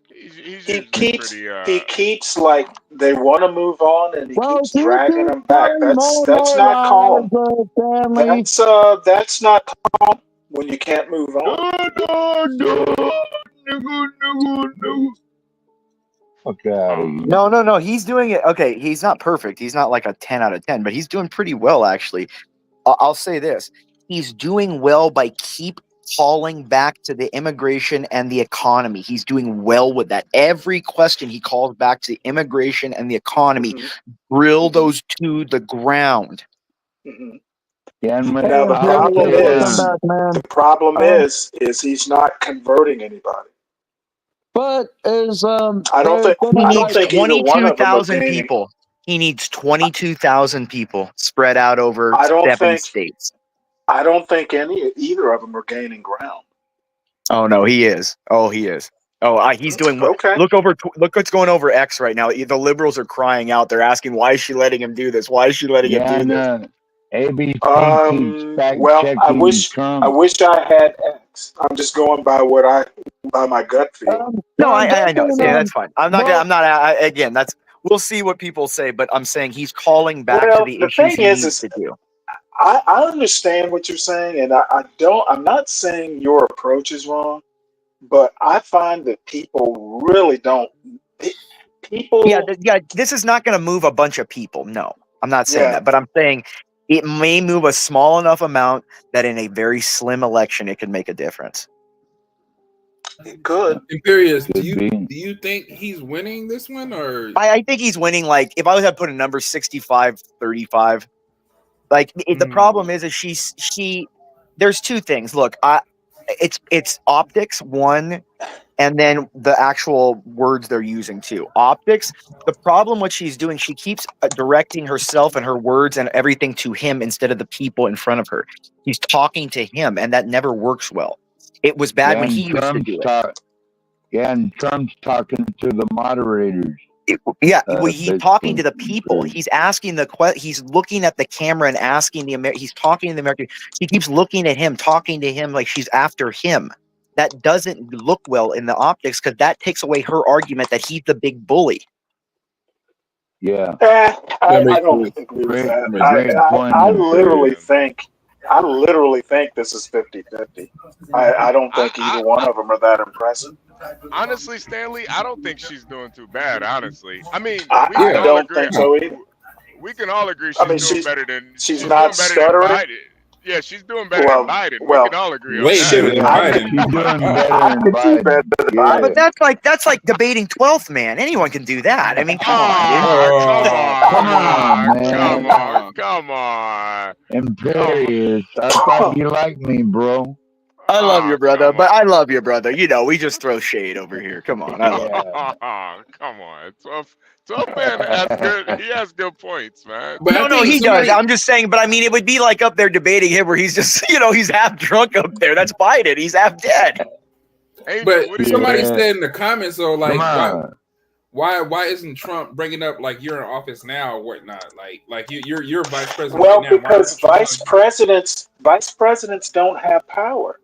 He keeps like they want to move on, and he keeps dragging them back. That's not calm. That's not calm when you can't move on. Fuck out of here. No. He's doing it. Okay, he's not perfect. He's not like a 10 out of 10, but he's doing pretty well, actually. I'll say this. he's doing well by keep calling back to the immigration and the economy. He's doing well with that. Every question he calls back to the immigration and the economy, drill those to the ground. Yeah, and when, Now the problem is he's not converting anybody. But is I don't think He needs either one of them are 22,000 gaining. people. He needs 22,000 people spread out over I don't 7 think- states. I don't think either of them are gaining ground. Oh no, he is. Oh, he is. Oh, he's doing Okay. Look what's going over X right now. The liberals are crying out. They're asking, why is she letting him do this? Why is she letting him do this? ABC keeps fact Well, I checking wish Trump. I wish I had X. I'm just going by by my gut feel. No, I know. Yeah, that's fine. I'm not. well- I'm not. again, that's. We'll see what people say, but I'm saying he's calling back Well, to the the issues thing he is needs to do. I understand what you're saying, and I'm not saying your approach is wrong, but I find that people really don't. People. Yeah. This is not going to move a bunch of people. No, I'm not saying Yeah. that, but I'm saying it may move a small enough amount that in a very slim election it could make a difference. Good. Imperious, do Could be. you think he's winning this one, or I think he's winning. Like, if I was to put a number, 65-35. Like, the problem is she. There's two things. Look, it's optics, one, and then the actual words they're using too. Optics. The problem what she's doing, she keeps directing herself and her words and everything to him instead of the people in front of her. He's talking to him, and that never works well. It was bad when and he used to do it. And Trump's talking to the moderators. Well, he's talking to the basically. people. He's asking he's looking at the camera and asking he's talking to the American. She keeps looking at him, talking to him like she's after him. That doesn't look well in the optics because that takes away her argument that he's the big bully. Yeah. I don't agree with that. I literally think this is 50-50. I don't think either one of them are that impressive. Honestly, Stanley, I don't think she's doing too bad. Honestly, I mean, I we can all don't agree. think so either. We can all agree I mean, doing better than she's doing not better stuttering. than Biden. Yeah, she's doing better than Biden. well, We can all agree on way that. better than Biden? She's doing better I than could do better Biden. than Yeah. But that's like debating 12th man. Anyone can do that. I mean, come Come on. Imperious. I thought you liked me, bro. I love your brother, but I love your brother. You know, we just throw shade over here. Come on. I love it. Come on. 12 man has good. He has good points, man. But I No, think he somebody- does. I'm just saying, but I mean, it would be like up there debating him where he's just, he's half drunk up there. That's Biden. He's half dead. Angel, But what do you somebody Yeah. said in the comments though, like, Come on. why isn't Trump bringing up like you're in office now or whatnot? Like you're vice president. Well, right now. because vice presidents don't have power.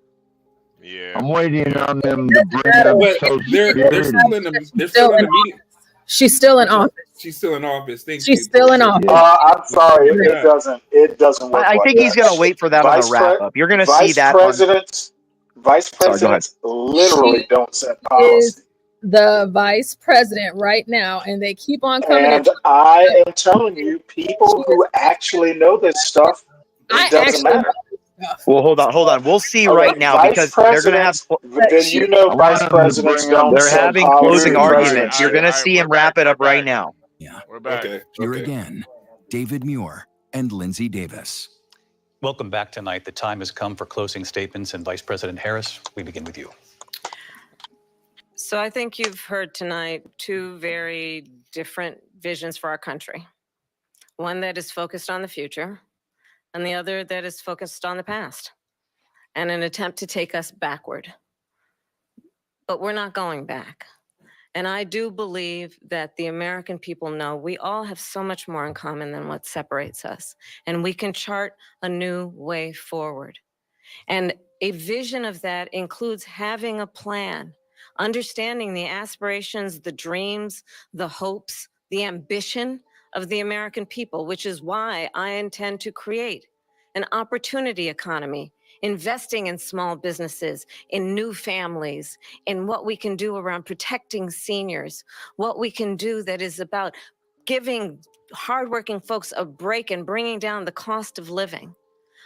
Yeah. I'm waiting on them to bring up But Social they're Security. still in the meeting. She's still in office. She's still in office. Thank She's you. still in office. I'm sorry, Yeah. it doesn't work. I like think he's that. going to wait for that on the Vice wrap up. You're going to see Vice that. presidents, vice Sorry, go ahead. presidents literally don't set Is policy. the vice president right now, and they keep on coming. And I am telling you, people who actually know this stuff, it doesn't matter. Well, hold on. We'll see Okay, right now vice because they're going to have. Then vice presidents don't They're set having policy. closing All right, arguments. You're going to see him wrap it up right now. We're back. Here again, David Muir and Lindsay Davis. Welcome back tonight. The time has come for closing statements, and Vice President Harris, we begin with you. So I think you've heard tonight two very different visions for our country. One that is focused on the future, and the other that is focused on the past, and an attempt to take us backward. But we're not going back. And I do believe that the American people know we all have so much more in common than what separates us, and we can chart a new way forward. And a vision of that includes having a plan, understanding the aspirations, the dreams, the hopes, the ambition of the American people, which is why I intend to create an opportunity economy, investing in small businesses, in new families, in what we can do around protecting seniors, what we can do that is about giving hardworking folks a break and bringing down the cost of living.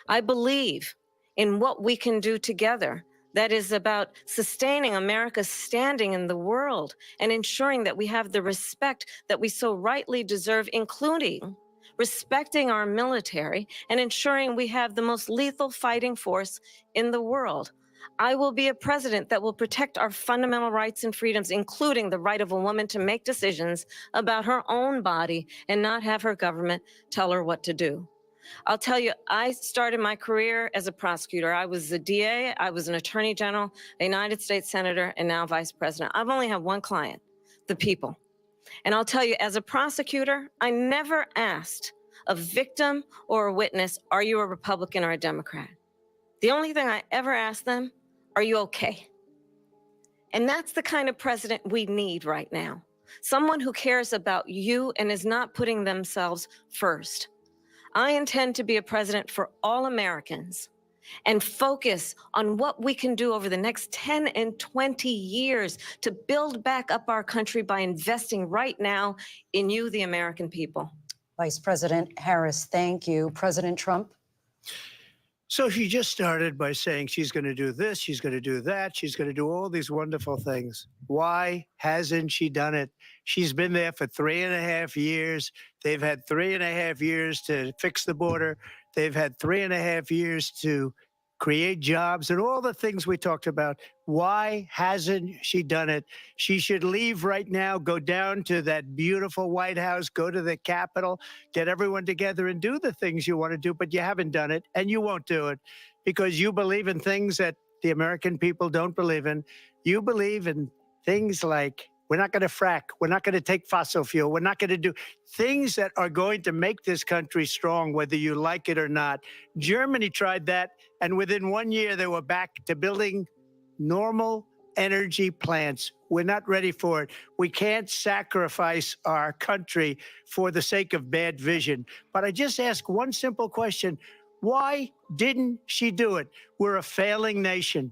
I believe in what we can do together. That is about sustaining America's standing in the world and ensuring that we have the respect that we so rightly deserve, including respecting our military and ensuring we have the most lethal fighting force in the world. I will be a president that will protect our fundamental rights and freedoms, including the right of a woman to make decisions about her own body and not have her government tell her what to do. I'll tell you, I started my career as a prosecutor. I was a DA, I was an attorney general, a United States senator, and now vice president. I've only had one client, the people. And I'll tell you, as a prosecutor, I never asked a victim or a witness, are you a Republican or a Democrat? The only thing I ever asked them, are you okay? And that's the kind of president we need right now. Someone who cares about you and is not putting themselves first. I intend to be a president for all Americans and focus on what we can do over the next 10 and 20 years to build back up our country by investing right now in you, the American people. Vice President Harris, thank you. President Trump? So she just started by saying she's going to do this, she's going to do that, she's going to do all these wonderful things. Why hasn't she done it? She's been there for 3.5 years. They've had 3.5 years to fix the border. They've had 3.5 years to create jobs and all the things we talked about. Why hasn't she done it? She should leave right now, go down to that beautiful White House, go to the Capitol, get everyone together and do the things you want to do, but you haven't done it and you won't do it because you believe in things that the American people don't believe in. You believe in things like we're not going to frack. We're not going to take fossil fuel. We're not going to do things that are going to make this country strong, whether you like it or not. Germany tried that, and within 1 year, they were back to building normal energy plants. We're not ready for it. We can't sacrifice our country for the sake of bad vision. But I just ask one simple question. Why didn't she do it? We're a failing nation.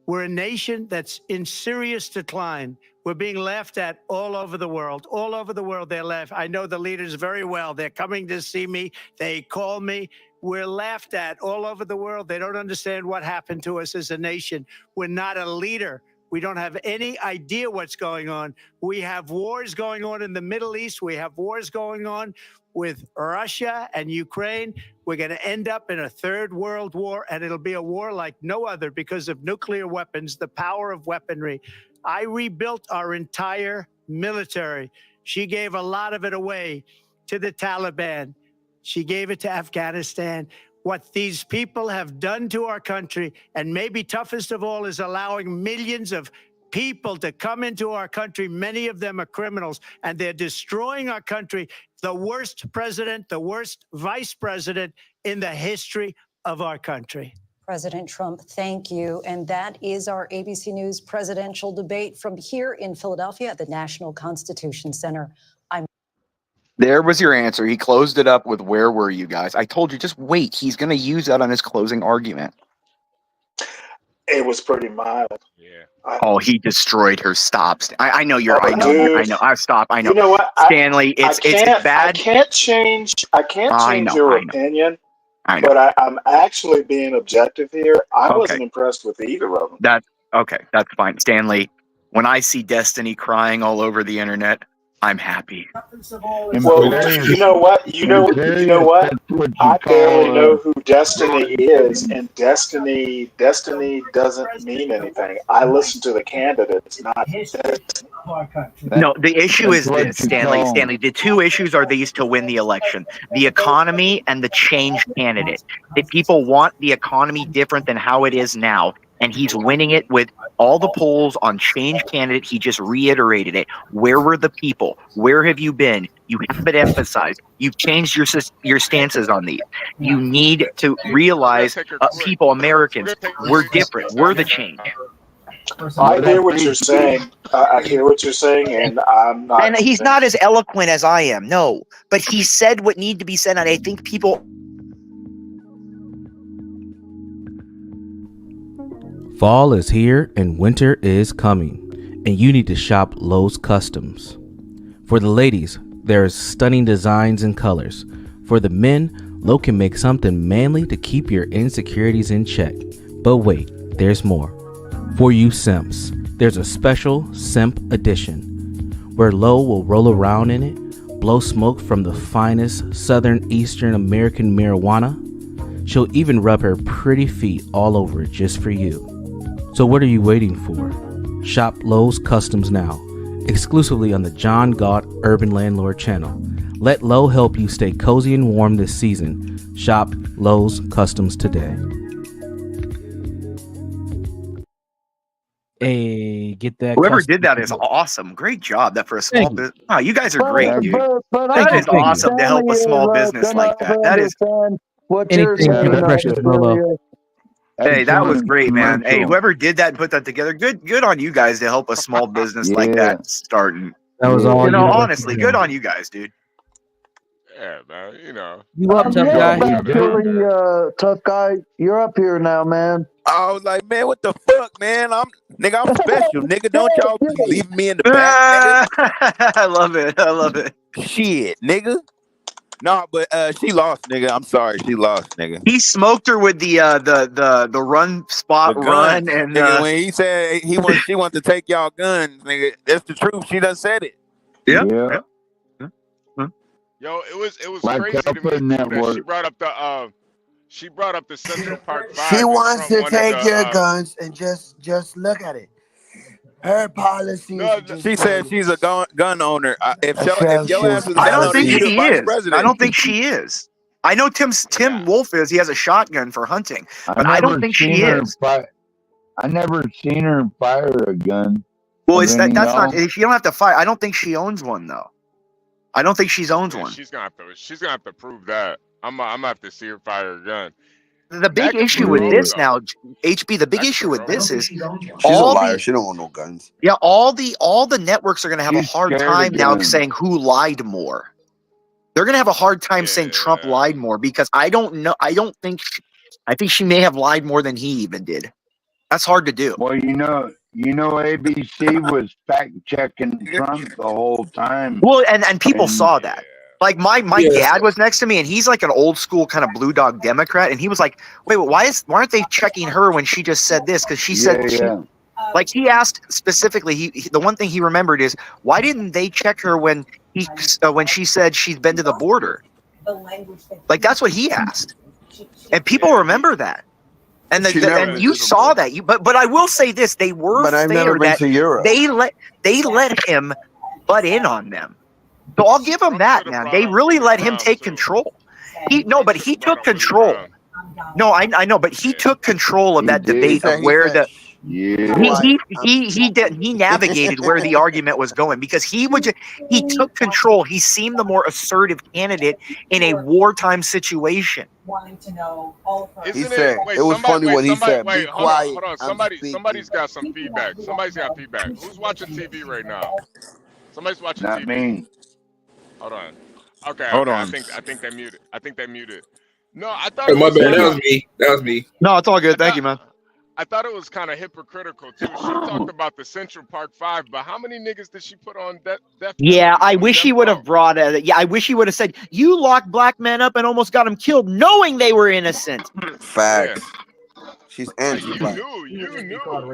We're a nation that's in serious decline. We're being laughed at all over the world. All over the world, they're laughed. I know the leaders very well. They're coming to see me. They call me. We're laughed at all over the world. They don't understand what happened to us as a nation. We're not a leader. We don't have any idea what's going on. We have wars going on in the Middle East. We have wars going on with Russia and Ukraine. We're going to end up in a third world war, and it'll be a war like no other because of nuclear weapons, the power of weaponry. I rebuilt our entire military. She gave a lot of it away to the Taliban. She gave it to Afghanistan. What these people have done to our country, and maybe toughest of all, is allowing millions of people to come into our country. Many of them are criminals, and they're destroying our country. The worst president, the worst vice president in the history of our country. President Trump, thank you. And that is our ABC News presidential debate from here in Philadelphia at the National Constitution Center. There was your answer. He closed it up with, where were you guys? I told you, just wait. He's going to use that on his closing argument. It was pretty mild. Yeah. Oh, he destroyed her. Stop. I know you're. Oh, I know. dude. I know. I stop. I know. You know what? Stanley, it's bad. I can't change your opinion. I know. But I'm actually being objective here. I Okay. wasn't impressed with either of them. That's okay. That's fine. Stanley, when I see Destiny crying all over the internet, I'm happy. Well, you know what? You know what? I barely know who Destiny is, and Destiny doesn't mean anything. I listen to the candidates, not Destiny. No, the issue is this, Stanley. Stanley, the two issues are these to win the election: the economy and the change candidate. If people want the economy different than how it is now, and he's winning it with all the polls on change candidate. He just reiterated it. Where were the people? Where have you been? You haven't emphasized. You've changed your stances on these. You need to realize, people, Americans, we're different. We're the change. I hear what you're saying. I hear what you're saying, and I'm not. And he's not as eloquent as I am. No, but he said what needed to be said, and I think people. Fall is here and winter is coming, and you need to shop Lowe's Customs. For the ladies, there is stunning designs and colors. For the men, Lowe can make something manly to keep your insecurities in check. But wait, there's more. For you simps, there's a special simp edition where Lowe will roll around in it, blow smoke from the finest Southern Eastern American marijuana. She'll even rub her pretty feet all over it just for you. So what are you waiting for? Shop Lowe's Customs now, exclusively on the John Galt Urban Landlord channel. Let Lowe help you stay cozy and warm this season. Shop Lowe's Customs today. Hey, get that. Whoever custom- did that is awesome. Great job. That for a small Thank you. business. Wow, you guys are great, dude. But That I is don't awesome to help a small business like that. That is. what you're Anything for saying. the precious Rolo. Hey, that was Excellent great, man. Hey, commercial. whoever did that and put that together, good on you guys to help a small business like Yeah. that starting. That was Yeah. all You know, you. honestly, good on you guys, dude. Yeah, man. You know. You up, tough Yeah, guy? Billy, tough guy. You're up here now, man. I was like, man, what the fuck, man? I'm special, nigga. Don't y'all be leaving me in the back, I love it. I love it. nigga. Shit, nigga. No, but she lost, nigga. I'm sorry, she lost, nigga. He smoked her with the run spot The run guns, and nigga. When he said she wants to take y'all guns, nigga. That's the truth. She done said it. Yep. Yeah. Yo, it was Like crazy to me Copper too, that Network. she brought up the Central Park 5. She wants to Trump wanted take your to, guns and just look at it. Her policy No, is just She said she's a gun owner. If your ass was a I gun don't owner, think you'd she be vice is. president. I don't think she is. I know Tim Wolf is. He has a shotgun for hunting, but I don't think she is. I never seen her fire a gun. Well, of it's any that's not. y'all. If you don't have to fight, I don't think she owns one though. I don't think she owns one. She's gonna have to prove that. I'm gonna have to see her fire a gun. The big That could issue be with wrong, this though. now, HB. The big issue with this is she's a all liar. the She don't want no guns. yeah, all the networks are going to have a She's hard scared of time now guns. saying who lied more. They're going to have a hard time saying Trump lied more because I don't know. I think she may have lied more than he even did. That's hard to do. Well, you know, ABC was fact checking Trump the whole time. Well, and people And- saw that. Like my dad was next to me, and he's like an old school kind of blue dog Democrat, and he was like, "Wait, why aren't they checking her when she just said this? Because she said like he asked specifically. He the one thing he remembered is why didn't they check her when she said she's been to the border? Like that's what he asked, and people remember that. And and you saw that. But I will say this: they were But I've fair never been that to Europe. they let him butt in on them. So I'll give him that, man. They really let him take control. He took control. No, I know, but he took control of that debate of where the he navigated where the argument was going because he took control. He seemed the more assertive candidate in a wartime situation. Wanting to know all of He said it was funny when he said, "Be quiet." Hold on. Somebody's got some feedback. Somebody's got feedback. Who's watching TV right now? Somebody's watching Not TV. me. Hold on. Okay. Hold okay. on. I think they muted. No, I thought. Oh, it my was bad. kinda- That was me. That was me. No, it's all good. Thank you, man. I thought it was kind of hypocritical too. She talked about the Central Park 5, but how many niggas did she put on death? Yeah, I wish he would have brought it. Yeah, I wish he would have said, "You locked black men up and almost got them killed, knowing they were innocent." Facts. She's You anti-black. knew.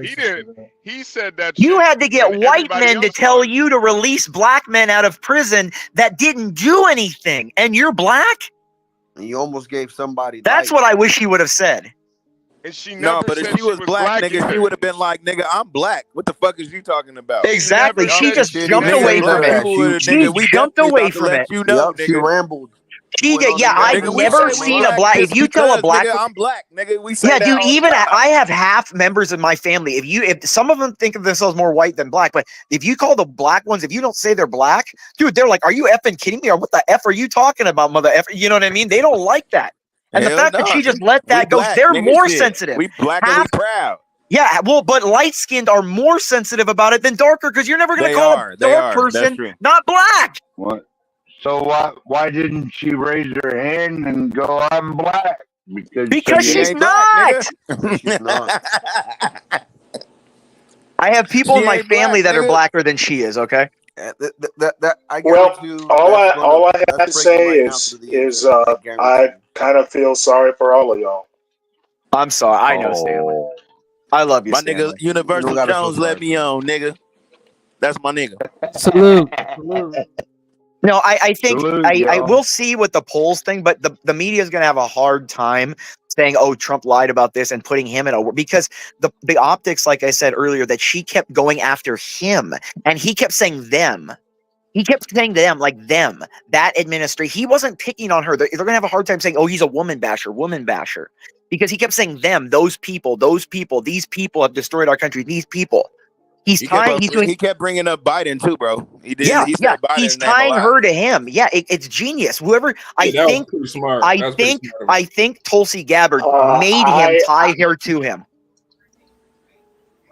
He didn't. He said that. You shit had to get when white everybody men to else tell you to release black men out of prison that didn't do anything, and you're black? And you almost gave somebody. That's what I wish he would have said. And she No, never but if said she was black, nigga, either. she would have been like, "Nigga, I'm black. What the fuck is you talking about?" Exactly. never She said just she jumped didn't away say from that. it. She jumped away from it. You know, She nigga. rambled. She did. Yeah, I've Nigga, we never say we seen a black. just If you tell a because, black, nigga, I'm black, nigga. We say yeah, that dude. all the Even time. I have half members of my family. If some of them think of themselves more white than black, but if you call the black ones, if you don't say they're black, dude, they're like, "Are you effing kidding me? Or what the f are you talking about, mother f?" You know what I mean? They don't like that. And the Hell fact that no. she just let We that go, black, they're nigga, more shit. sensitive. We black and we proud. Yeah, well, but light-skinned are more sensitive about it than darker because you're never going to call a dark person not black. What? So why didn't she raise her hand and go, "I'm black"? Because she she's ain't not. She's not. I have people She in my ain't family black, that are nigga. blacker than she is. Okay. Well, all I have to say is kind of feel sorry for all of y'all. I'm sorry. I know Stanley. I love you, My nigga, Stanley. Universal You gotta feel Jones let sorry me on, nigga. That's my nigga. Salute. Salute. No, I think Salute, I y'all. will see with the polls thing, but the media is going to have a hard time saying, "Oh, Trump lied about this," and putting him in a because the optics, like I said earlier, that she kept going after him, and he kept saying them. He kept saying them, like them, that administration. He wasn't picking on her. They're going to have a hard time saying, "Oh, he's a woman basher," because he kept saying them, these people have destroyed our country. These people. He's tying. He's doing. He kept bringing up Biden too, bro. He did. Yeah, He yeah. said Biden's He's name a tying lot. her to him. Yeah, it's genius. Whoever Yeah, that was pretty smart. That was pretty smart. I think Tulsi Gabbard made him tie her to him.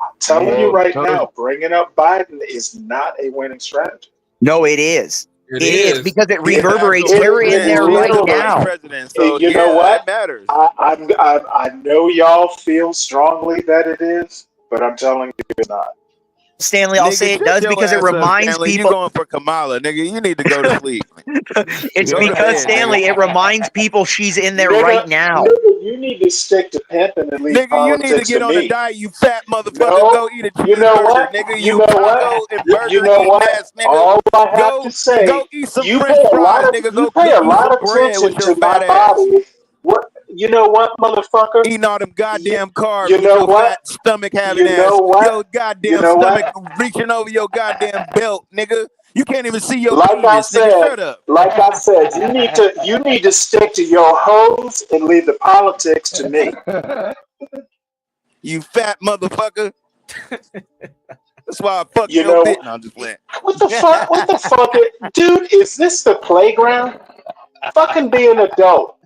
I'm telling you Well, right Tulsi- now, bringing up Biden is not a winning strategy. No, it is. It It is is. because it He has reverberates. no We're in president. there She's right the vice now. president, so You know yeah, what? that matters. I know y'all feel strongly that it is, but I'm telling you it's not. Stanley, I'll Nigga, say it shut does your because it ass up, reminds Stanley. people. You going for Kamala, nigga? You need to go to sleep. It's Go to because bed, Stanley, nigga. it reminds people she's in there Nigga, right now. nigga, you need to stick to pimping and leave Nigga, you need to politics get to on a me. diet, you fat motherfucker. No, Go eat a you know cheeseburger, what? nigga. You You know taco what? and You burger know eating what? ass, nigga. All I have Go, to say, go eat some you French pay a fries, lot of nigga. you Go pay cook a you lot some of bread attention with your to my fat ass. body. What? You know what, motherfucker? Eating all them goddamn carbs You with know your what? fat stomach having You ass. know what? Your You goddamn know stomach what? reaching over your goddamn belt, nigga. You can't even see your Like I penis, nigga. said, Shut up. you need to stick to your hoes and leave the politics to me. You fat motherfucker. That's why I fuck You your know bitch. No, I'm just playing. what the fuck? What the fuck, dude? Is this the playground? Fucking be an adult.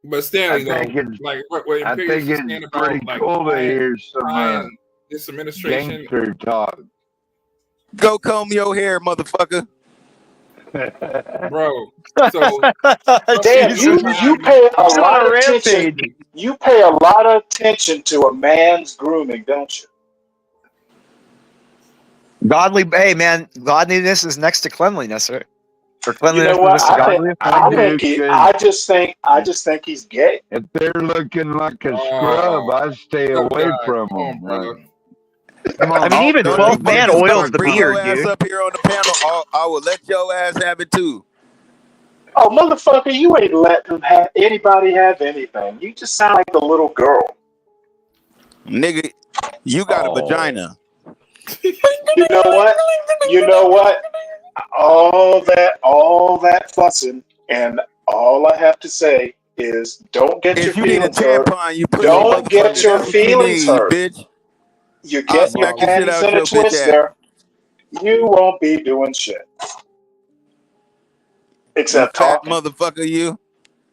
But Stanley, I think though, it's like what I Imperius think was it's saying pretty about like cool to hear some trying this administration. gangster talk. Go comb your hair, motherfucker. Bro. So Damn, you pay a He's on lot a of attention. rampage. You pay a lot of attention to a man's grooming, don't you? Hey man, godliness is next to cleanliness, right? Or You cleanliness know is what? next to godliness. I just think he's gay. If they're looking like a scrub, oh, I stay away God, from come on, them. brother. Come on, I mean, even Don't brother. you 12th man fucking oils start the bring your beard, ass dude. up here on the panel. I will let your ass have it too. Oh, motherfucker, you ain't letting anybody have anything. You just sound like a little girl. Nigga, you got a vagina. You know what? You know what? All that fussing, and all I have to say is, don't get your If you need a feelings hurt. tampon, you pussy Don't get motherfucker, your that's what you feelings need, hurt. bitch. You're I'll getting your smack the shit panties out in a your bitch twist ass. there. You won't be doing shit You except fat talking. motherfucker, you.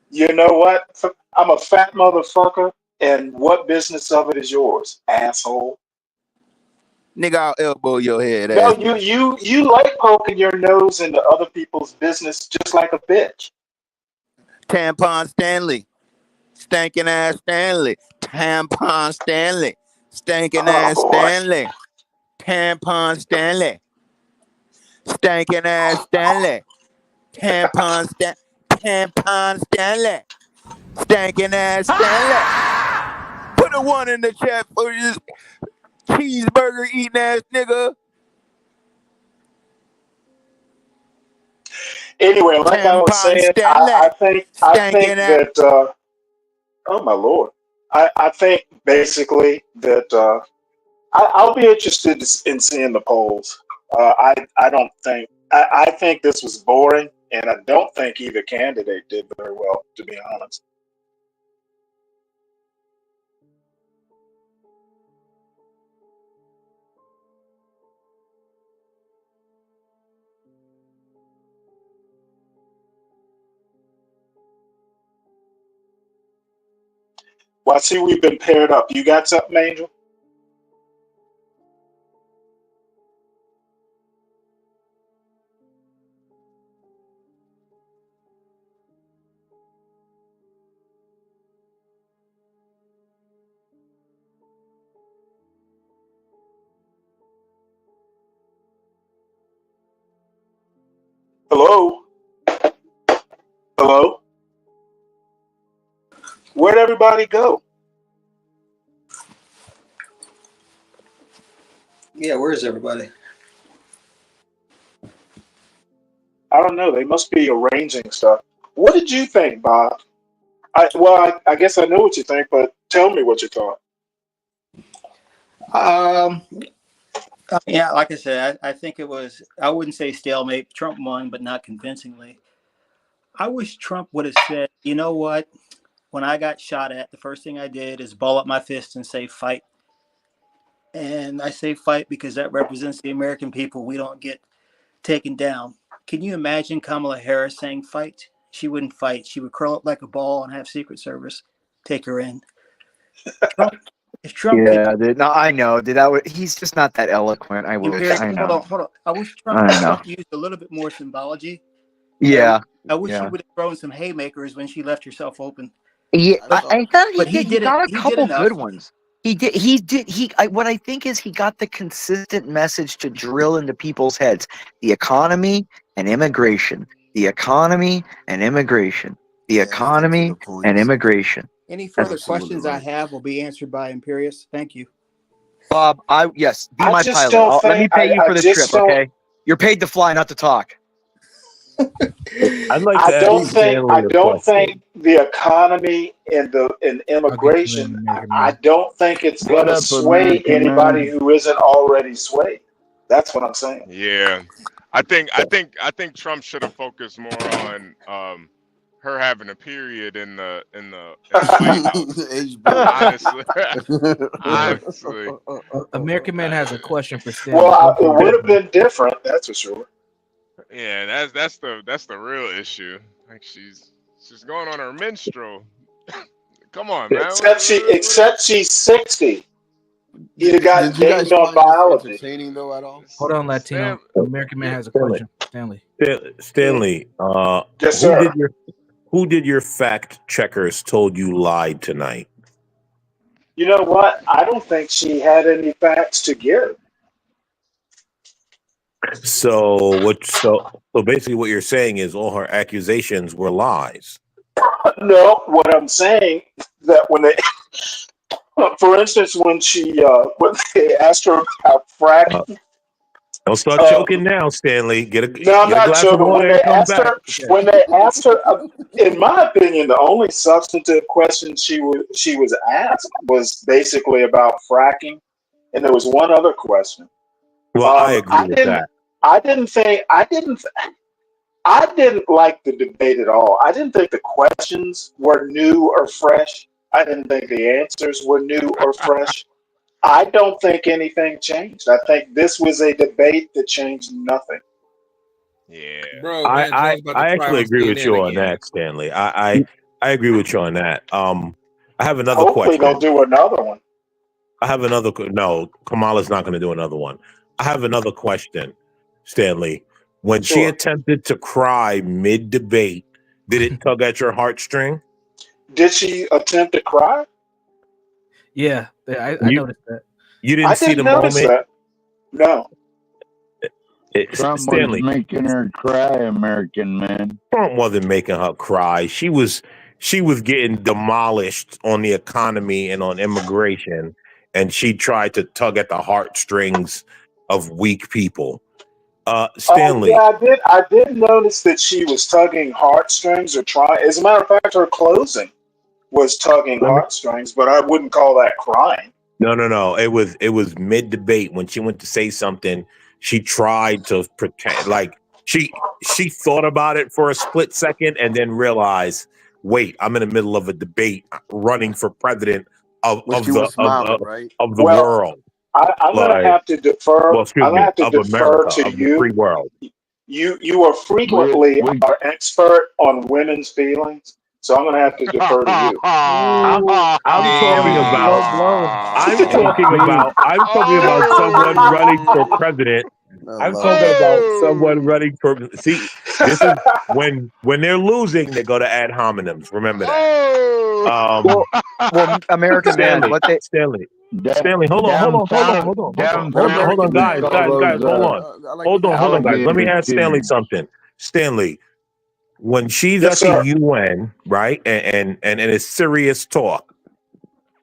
You know what? I'm a fat motherfucker, and what business of it is yours, asshole? Nigga, I'll elbow your head No, ass nigga. you like poking your nose into other people's business just like a bitch. Tampon Stanley. Stankin' ass Stanley. Tampon Stanley. Stankin' ass boy. Stanley. Tampon Stanley. Stankin' ass Stanley. Tampon Stanley. Stankin' ass Stanley. Put a one in the chat for this cheeseburger eating ass nigga. Anyway, like I was Tampon saying, Stanley. I think Stankin' ass. that oh my lord, I think basically that I'll be interested in seeing the polls. I don't think I think this was boring, and I don't think either candidate did very well, to be honest. Well, I see we've been paired up. You got something, Angel? Hello? Hello? Where'd everybody go? Yeah, where is everybody? I don't know. They must be arranging stuff. What did you think, Bob? I guess I know what you think, but tell me what you thought. Yeah, like I said, I think it was, I wouldn't say stalemate. Trump won, but not convincingly. I wish Trump would have said, you know what? When I got shot at, the first thing I did is ball up my fist and say fight. And I say fight because that represents the American people. We don't get taken down. Can you imagine Kamala Harris saying fight? She wouldn't fight. She would curl up like a ball and have Secret Service take her in. If Trump Yeah, no, I know. He's just not that eloquent. I wish. I know. Hold on. I wish Trump used a little bit more symbology. Yeah. I wish she would have thrown some haymakers when she left herself open. Yeah, I thought he got a He couple did good ones. What I think is he got the consistent message to drill into people's heads: the economy and immigration, the economy and immigration, the economy and immigration. Any further questions I have will be answered by Imperius. Thank you. Bob, yes, be my pilot. Let me pay you for the trip, okay? You're paid to fly, not to talk. I'd like to I don't think the economy and immigration. I don't think it's going to sway anybody who isn't already swayed. That's what I'm saying. Yeah, I think Trump should have focused more on her having a period in the White House. Honestly. American Man has a question for Stanley. Well, it would have been different, that's for sure. Yeah, that's the real issue. Like she's going on her menstrual. Come on, man. Except she's 60. You got gained on biology. Though at all? Hold on, Latino. American Man has a question. Stanley. Stanley, yes, sir. Who did your fact checkers told you lied tonight? You know what? I don't think she had any facts to give. So basically what you're saying is all her accusations were lies. No, what I'm saying that when they, for instance, when they asked her about fracking. Don't start choking now, Stanley. Get a I'm not glass joking. of water When they asked her, in my opinion, the only substantive question she was asked was basically about fracking, and there was one other question. Well, I agree with that. I didn't like the debate at all. I didn't think the questions were new or fresh. I didn't think the answers were new or fresh. I don't think anything changed. I think this was a debate that changed nothing. Yeah, bro. I actually agree with you on that, Stanley. I agree with you on that. I have another Hopefully question. they'll do another one. I have another. No, Kamala's not going to do another one. I have another question, Stanley. When she attempted to cry mid-debate, did it tug at your heartstring? Did she attempt to cry? Yeah, I noticed that. You didn't see the moment? That. No. Trump Stanley, was making her cry, American Man. Trump wasn't making her cry. She was getting demolished on the economy and on immigration, and she tried to tug at the heartstrings of weak people. Stanley. I did notice that she was tugging heartstrings or trying. As a matter of fact, her closing was tugging heartstrings, but I wouldn't call that crying. No. It was mid-debate when she went to say something. She tried to pretend like she thought about it for a split second and then realized, wait, I'm in the middle of a debate running for president of the world. I'm going to have to defer. I'm going to have to defer to you. The free world. You are frequently our expert on women's feelings, so I'm going to have to defer to you. I'm talking about someone running for president. I'm talking about someone running for. See, this is when they're losing, they go to ad hominems. Remember that. Well, American Stanley, Man, Stanley, hold on, guys, hold on, guys. Let me ask Stanley something. Stanley, when she's Yes, at the sir. UN, right, and it's serious talk,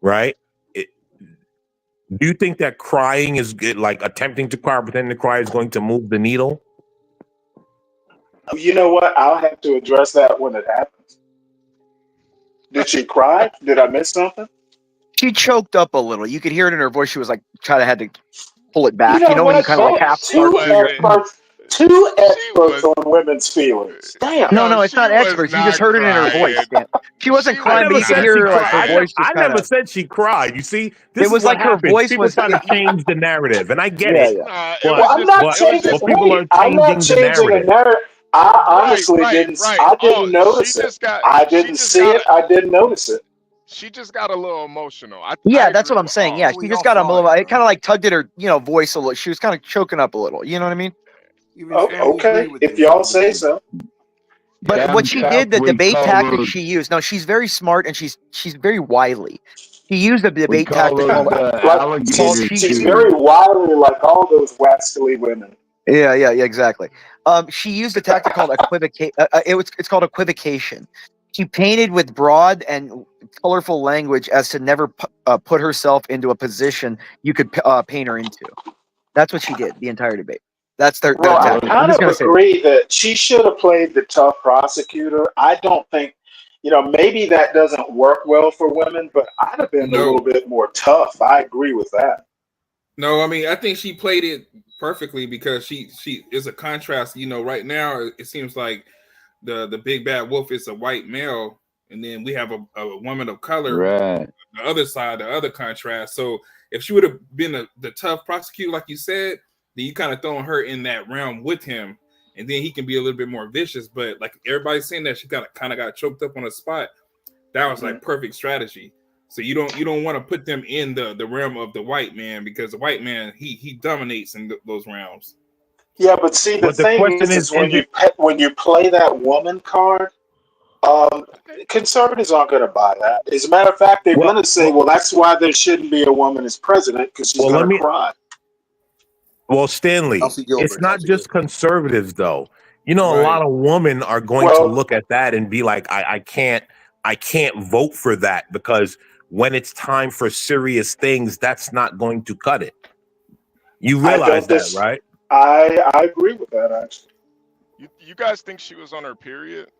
right? Do you think that crying is good, like attempting to cry, pretending to cry, is going to move the needle? You know what? I'll have to address that when it happens. Did she cry? Did I miss something? She choked up a little. You could hear it in her voice. She was like, had to pull it back. You You know know when you what? kind of like half Two start. experts on women's feelings. Damn. No, it's not experts. You just heard it in her voice. Dan. She wasn't crying, but you could hear like her voice. I never said she cried. You see, this It was is what like her happens. voice People was trying to change the narrative, and I get Yeah, it. yeah. But, Well, I'm not changing. I'm not changing the narrative. I honestly didn't. I didn't notice it. I didn't see it. I didn't notice it. She just got a little emotional. Yeah, that's what I'm saying. Yeah, she just got a little. It kind of like tugged at her, voice a little. She was kind of choking up a little. You know what I mean? Oh, okay, if y'all say so. But what she did, the debate tactic she used. No, she's very smart and she's very wily. She used the debate tactic. She's very wily, like all those wascally women. Yeah, exactly. She used a tactic called equivocation. It's called equivocation. She painted with broad and colorful language as to never put herself into a position you could paint her into. That's what she did the entire debate. That's their Well, I tactic. kind of agree that she should have played the tough prosecutor. I don't think, maybe that doesn't work well for women, but I'd have been a little bit more tough. I agree with that. No, I mean, I think she played it perfectly because she is a contrast. Right now it seems like the big bad wolf is a white male, and then we have a woman of color. Right. The other side, the other contrast. So if she would have been the tough prosecutor, like you said, then you kind of throwing her in that realm with him, and then he can be a little bit more vicious. But like everybody's saying that she kind of got choked up on the spot. That was like perfect strategy. So you don't want to put them in the realm of the white man, because the white man he dominates in those realms. Yeah, but see, the thing is when you play that woman card, conservatives aren't going to buy that. As a matter of fact, they're going to say, well, that's why there shouldn't be a woman as president, because she's going to cry. Well, Stanley, it's not just conservatives, though. A lot of women are going to look at that and be like, I can't vote for that, because when it's time for serious things, that's not going to cut it. You realize that, right? I agree with that, actually. You guys think she was on her period?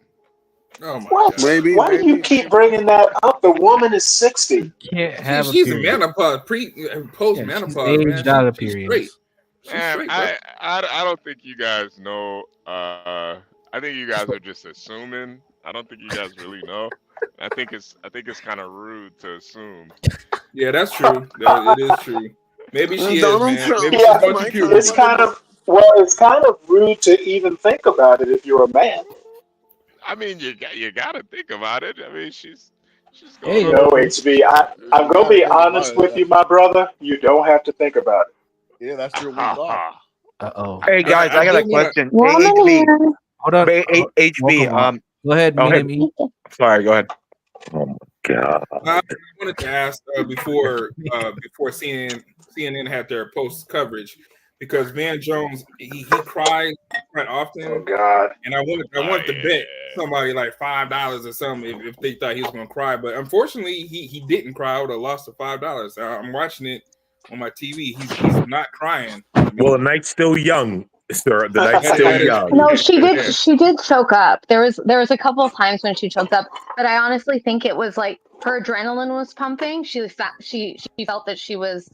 Oh my God. Maybe. Why do you keep bringing that up? The woman is 60. Can't have she's a a period. menopause, post menopause. Aged out of period. Man, I don't think you guys know. I think you guys are just assuming. I don't think you guys really know. I think it's kind of rude to assume. Yeah, that's true. It is true. Maybe she is, man. Maybe Yeah, she's going to puberty. it's kind of rude to even think about it if you're a man. I mean, you gotta think about it. I mean, she's Hey, no, HB. I'm gonna be honest with you, my brother. You don't have to think about it. Yeah, that's your week off. Uh-oh. Hey guys, I got a question. Hey, Woman HB. here. Hold up. HB. Welcome. Go ahead, Minnie. Sorry, go ahead. Oh my God. I wanted to ask before CNN had their post coverage, because Van Jones he cries quite often. Oh God! And I wanted to bet somebody like $5 or something if they thought he was going to cry, but unfortunately he didn't cry. I would have lost the $5. I'm watching it on my TV. He's not crying. Well, the night's still young, sir. The night's still young. No, she did choke up. There was a couple of times when she choked up, but I honestly think it was like her adrenaline was pumping. She felt that she was,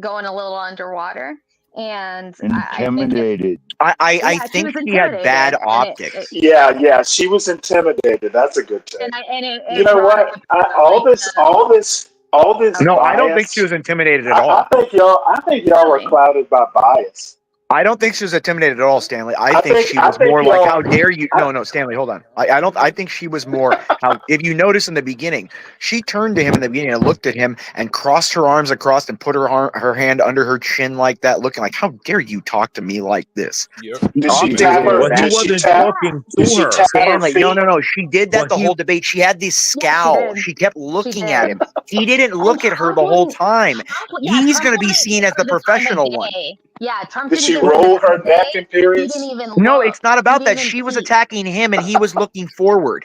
going a little underwater, and intimidated. I think she had bad optics. Yeah, she was intimidated. That's a good thing. And you know what? All this. No, I don't think bias- she was intimidated at all. I think y'all were clouded by bias. I don't think she was intimidated at all, Stanley. I think she was more like, "How dare you?" No, Stanley, hold on. I think she was more. If you notice in the beginning, she turned to him in the beginning and looked at him and crossed her arms across and put her hand under her chin like that, looking like, "How dare you talk to me like this?" Yep. Did she tap her? He wasn't talking to her. Stanley, no. She did that the whole debate. She had this scowl. She kept looking at him. He didn't look at her the whole time. He's going to be seen as the professional one. Yeah, Trump Did didn't she roll her neck, Imperious? He didn't even No, look. it's not about He that. didn't even She was peek. attacking him, and he was looking forward.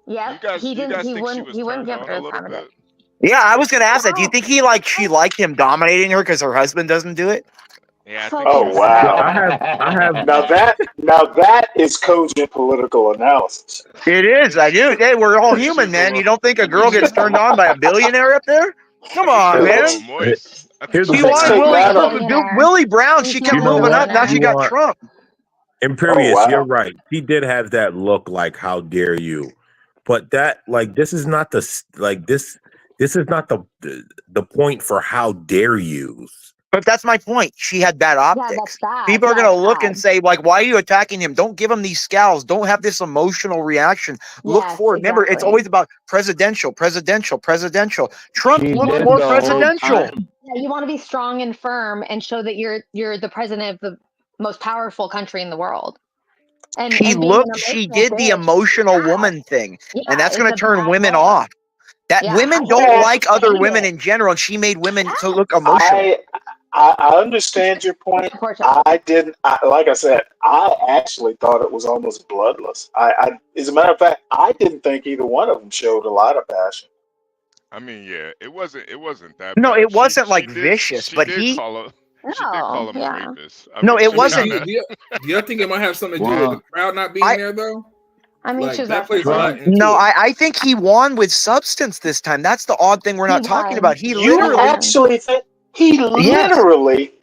Yep. You He guys didn't. He think she wouldn't. was He wouldn't turned give on her a the little time of day. bit? Yeah, I was gonna ask that. Do you think she liked him dominating her because her husband doesn't do it? Yeah, I So think Oh she wow! I have Now that is cogent political analysis. It is. I do. Hey, we're all human, She's a man. little, You don't think a girl gets turned on by a billionaire up there? Come I think on, she's a little man. moist. I think Here's the She she's thing. Let's wanted take that up. Willie Brown. He's She not kept You know a moving what? up. Now billionaire. she You got want Trump. Imperious? Oh, wow. You're right. She did have that look like, how dare you? But that, like, this is not this is not the point for how dare yous. But that's my point. She had bad Yeah, that's optics. bad. People are Yeah, going to it's look bad. and say, like, why are you attacking him? Don't give him these scowls. Don't have this emotional reaction. Look Yes, forward. Remember, it's exactly. always about presidential. Trump She looked did more the whole presidential. time. Yeah, you want to be strong and firm and show that you're the president of the most powerful country in the world. And She being an did the emotional bitch is emotional bad. woman thing. Yeah, And that's it's going a to turn bad women look. off. That Yeah, women I don't hate it. like I other hate women it. in general. And she made women to look emotional. I understand your point. I didn't. Like I said, I actually thought it was almost bloodless. As a matter of fact, I didn't think either one of them showed a lot of passion. I mean, yeah, it wasn't that No, bad. it wasn't She like did, vicious, she but did he. call him. She did No, call him a yeah. rapist. I No, mean, it she wasn't. kinda- Do you think it might have something to do with the crowd not being there, though? I mean, Like, she's that up plays a lot into No, it. I think he won with substance this time. That's the odd thing we're not talking about. He You literally. actually think he Yes. literally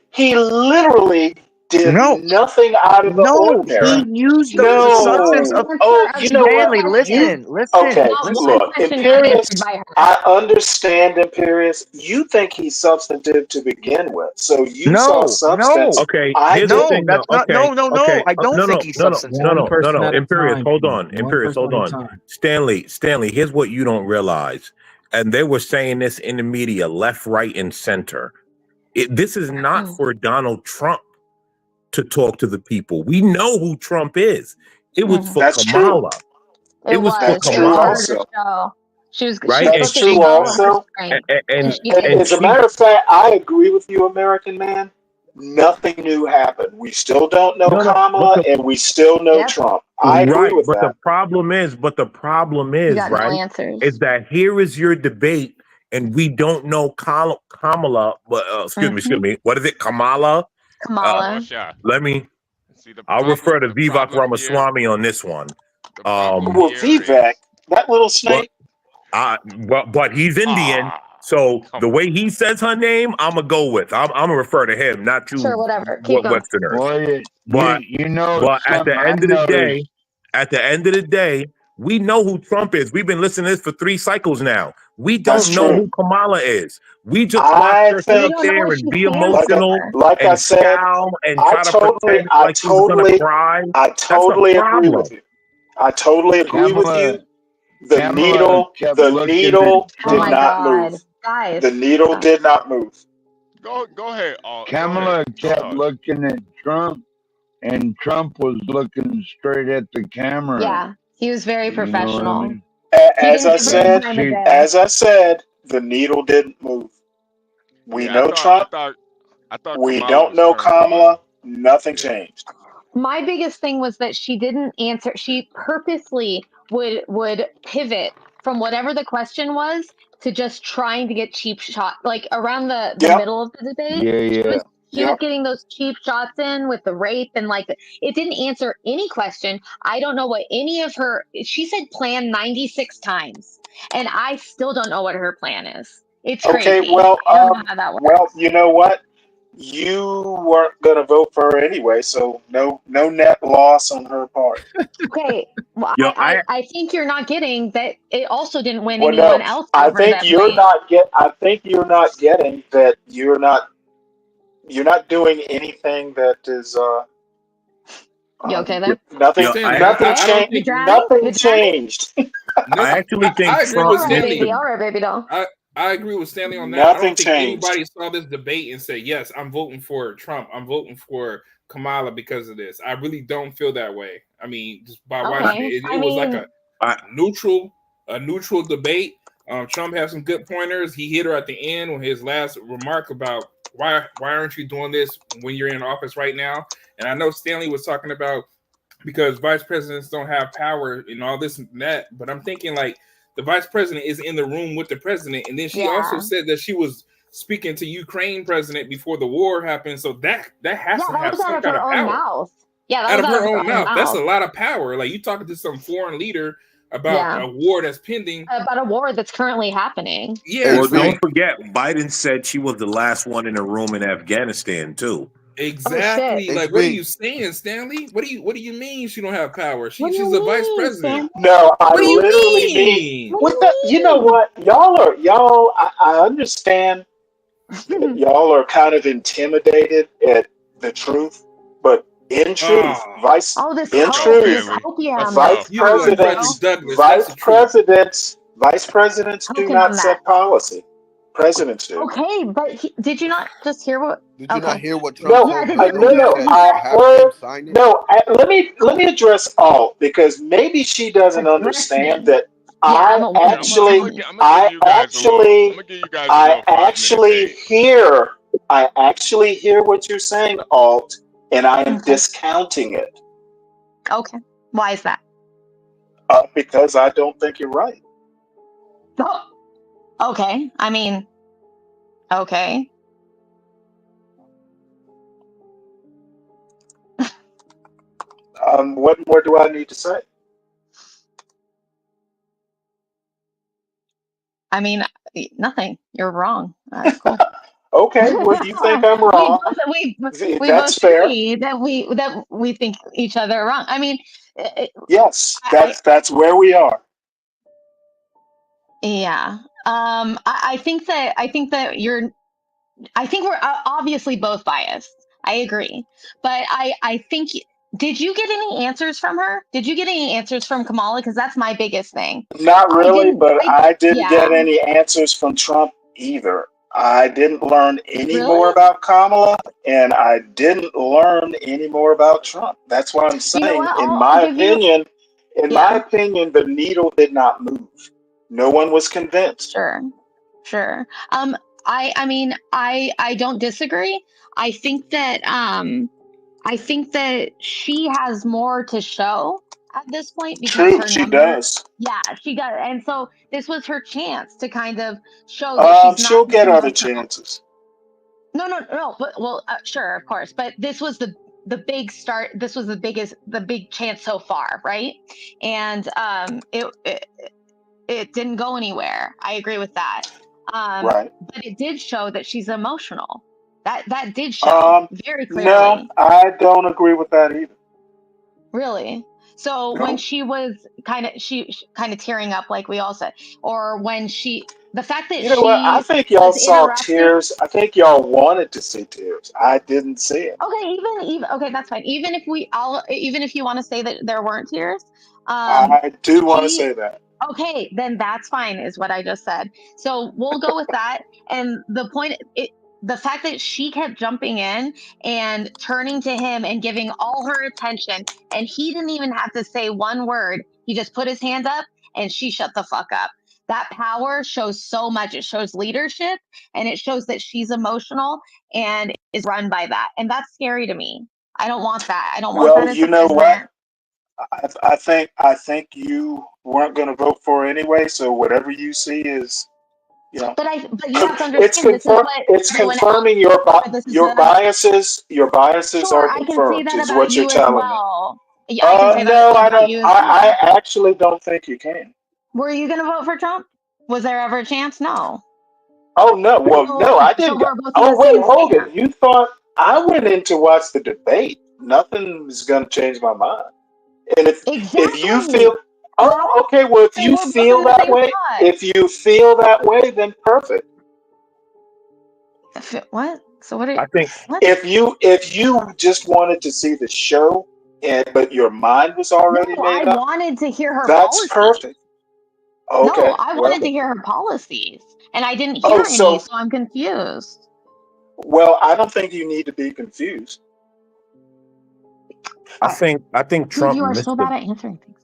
did nothing out of the ordinary. He used the No. substance of. Oh, you know Stanley, what? listen. Okay, Not one look, question got Imperious. answered by her. I understand, Imperious. You think he's substantive to begin with, so you saw substance. Okay, I here's didn't. the thing. that's not- okay, no, okay. I don't think he's substantive. No. Imperious, hold on. One Imperious, person hold at a on. time. Stanley, here's what you don't realize. And they were saying this in the media, left, right, and center. This is not for Donald Trump to talk to the people. We know who Trump is. It was for That's Kamala. true. It was for That's true. Kamala. I heard her show. She was Right? she And spoke she- to all of her also. strength. And As a matter of fact, I agree with you, American man. Nothing new happened. We still don't know Kamala, and we still know Trump. I agree with but that. the problem is, You got no right, answers. is that here is your debate, and we don't know Kamala. Excuse me. What is it, Kamala? Kamala. Let me. I'll refer to Vivek Ramaswamy on this one. Well, Vivek, that little snake. But he's Indian, so the way he says her name, I'm gonna go with. I'm gonna refer to him, not to Sure, whatever. Keep going. Westerners. Well, But you know, but at the something I end of the noticed- day, we know who Trump is. We've been listening to this for 3 cycles now. We don't That's know true. who Kamala is. We just I watch her sit think- up there and be Like I- emotional like I and said, scowl and try to pretend I like she was gonna totally, cry. I totally That's the agree problem. with you. I totally agree with you. The Kamala needle kept did looking not God. move. Guys. The needle did not move. Go ahead. Kamala kept looking at Trump, and Trump was looking straight at the camera. Yeah, he was very You know what I professional. mean? As didn't I give her said, time of day. the needle didn't move. We Yeah, know Trump. I thought We Kamala don't was know turned on. Kamala. Nothing changed. My biggest thing was that she didn't answer. She purposely would pivot from whatever the question was to just trying to get cheap shot, like around the Yep. middle of the debate. Yeah. She was getting those cheap shots in with the rape and like it didn't answer any question. I don't know what any of her. She said plan 96 times, and I still don't know what her plan is. It's Okay, crazy. well, I don't know how that works. well, you know what? You weren't going to vote for her anyway, so no net loss on her part. Okay, well, Yo, I think you're not getting that. It also didn't win Well, anyone no, else. I over think that you're lane. not get. I think you're not getting that. You're not doing anything that is. You okay there? Nothing. Yo, I nothing don't changed. You driving? Nothing You driving? changed. I actually think I agree Trump with All right, Stanley. baby. All right, baby doll. I agree with Stanley on that. I Nothing don't think changed. anybody saw this debate and said, yes, I'm voting for Trump. I'm voting for Kamala because of this. I really don't feel that way. I mean, just by watching it, it was like a neutral debate. Trump had some good pointers. He hit her at the end with his last remark about why aren't you doing this when you're in office right now? And I know Stanley was talking about because vice presidents don't have power and all this and that, but I'm thinking like the vice president is in the room with the president, and then she also said that she was speaking to Ukraine president before the war happened, so that has to have some kind of power. Mouth. Yeah, out of her own mouth. That's a lot of power. Like you talking to some foreign leader about a war that's pending, about a war that's currently happening. Yeah, Well, don't forget, Biden said she was the last one in the room in Afghanistan too. exactly. Like, what are you saying, Stanley? What do you mean she don't have power? She's a vice president. No, I What do you literally mean? you know what? I understand that y'all are kind of intimidated at the truth, but in truth, vice presidents do not set policy. Presidents do. Okay, but did you not just hear what? Did you not hear what No, Trump said? I heard. Let me address all, because maybe she doesn't understand that I actually hear what you're saying, Alt, and I am discounting it. Okay, why is that? Because I don't think you're right. Okay, I mean, okay. What more do I need to say? I mean, nothing. You're wrong. Cool. Okay, well, you think I'm wrong. We That's both fair. agree that we think each other are wrong. I mean, Yes, that's where we are. yeah. I think that we're obviously both biased. I agree, but I think. Did you get any answers from her? Did you get any answers from Kamala? Because that's my biggest thing. Not really, but I didn't get any answers from Trump either. I didn't learn any more about Kamala, and I didn't learn any more about Trump. That's what I'm saying. In my opinion, the needle did not move. No one was convinced. Sure. I mean, I don't disagree. I think that she has more to show at this point because True, she does. Yeah, she does, and so this was her chance to kind of show that she's she'll not get other chances. No. But sure, of course. But this was the big start. This was the big chance so far, right? And it didn't go anywhere. I agree with that. Right. But it did show that she's emotional. That did show very clearly. No, I don't agree with that either. Really? So when she was kind of tearing up, like we all said, or when the fact that what? I think y'all saw tears. I think y'all wanted to see tears. I didn't see it. Okay, even okay, that's fine. Even if you want to say that there weren't tears, I do want to say that. Okay, then that's fine, is what I just said. So we'll go with that. And the fact that she kept jumping in and turning to him and giving all her attention, and he didn't even have to say one word. He just put his hand up and she shut the fuck up. That power shows so much. It shows leadership, and it shows that she's emotional and is run by that. And that's scary to me. I don't want that. I don't want that. Well, you know what? I think you weren't going to vote for it anyway. So whatever you see is, But you have to understand, it's confirming your biases. Your biases are confirmed. Is what you're telling me. No, I don't. I actually don't think you can. Were you going to vote for Trump? Was there ever a chance? No. Oh no! Well, no, I didn't. Oh wait, hold it. You thought I went in to watch the debate? Nothing's going to change my mind. And if you feel, okay, well, if you feel that way, then perfect. What? So what? I think if you just wanted to see the show, but your mind was already made up. I wanted to hear her. That's perfect. Okay. No, I wanted to hear her policies, and I didn't hear any, so I'm confused. Well, I don't think you need to be confused. I think Trump. You are so bad at answering things.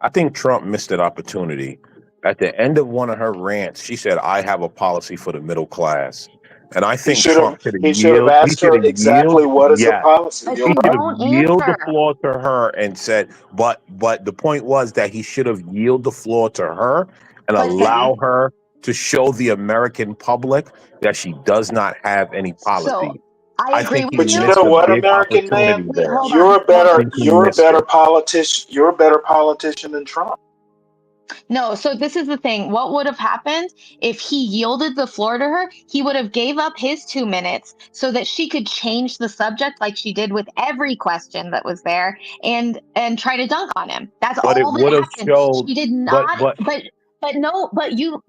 I think Trump missed an opportunity. At the end of one of her rants, she said, "I have a policy for the middle class," And I He think should Trump have. should have He should have yield. He asked should her have exactly yield. what is her Yeah, policy. But You're she he should right. won't have yield the answer. floor to her and said, but the point was that he should have yield the floor to her and allow Listen, her to show the American public that she does not have any so policy. I I agree think he with But you you. missed know a what, big American opportunity man, Wait, there. hold you're on, a hold better I on. think he you're a missed better it. politician. You're a better politician than Trump. No, so this is the thing. What would have happened if he yielded the floor to her? He would have gave up his 2 minutes so that she could change the subject like she did with every question that was there and try to dunk on him. That's But it all that would have happened. showed. She did But not, but no, but you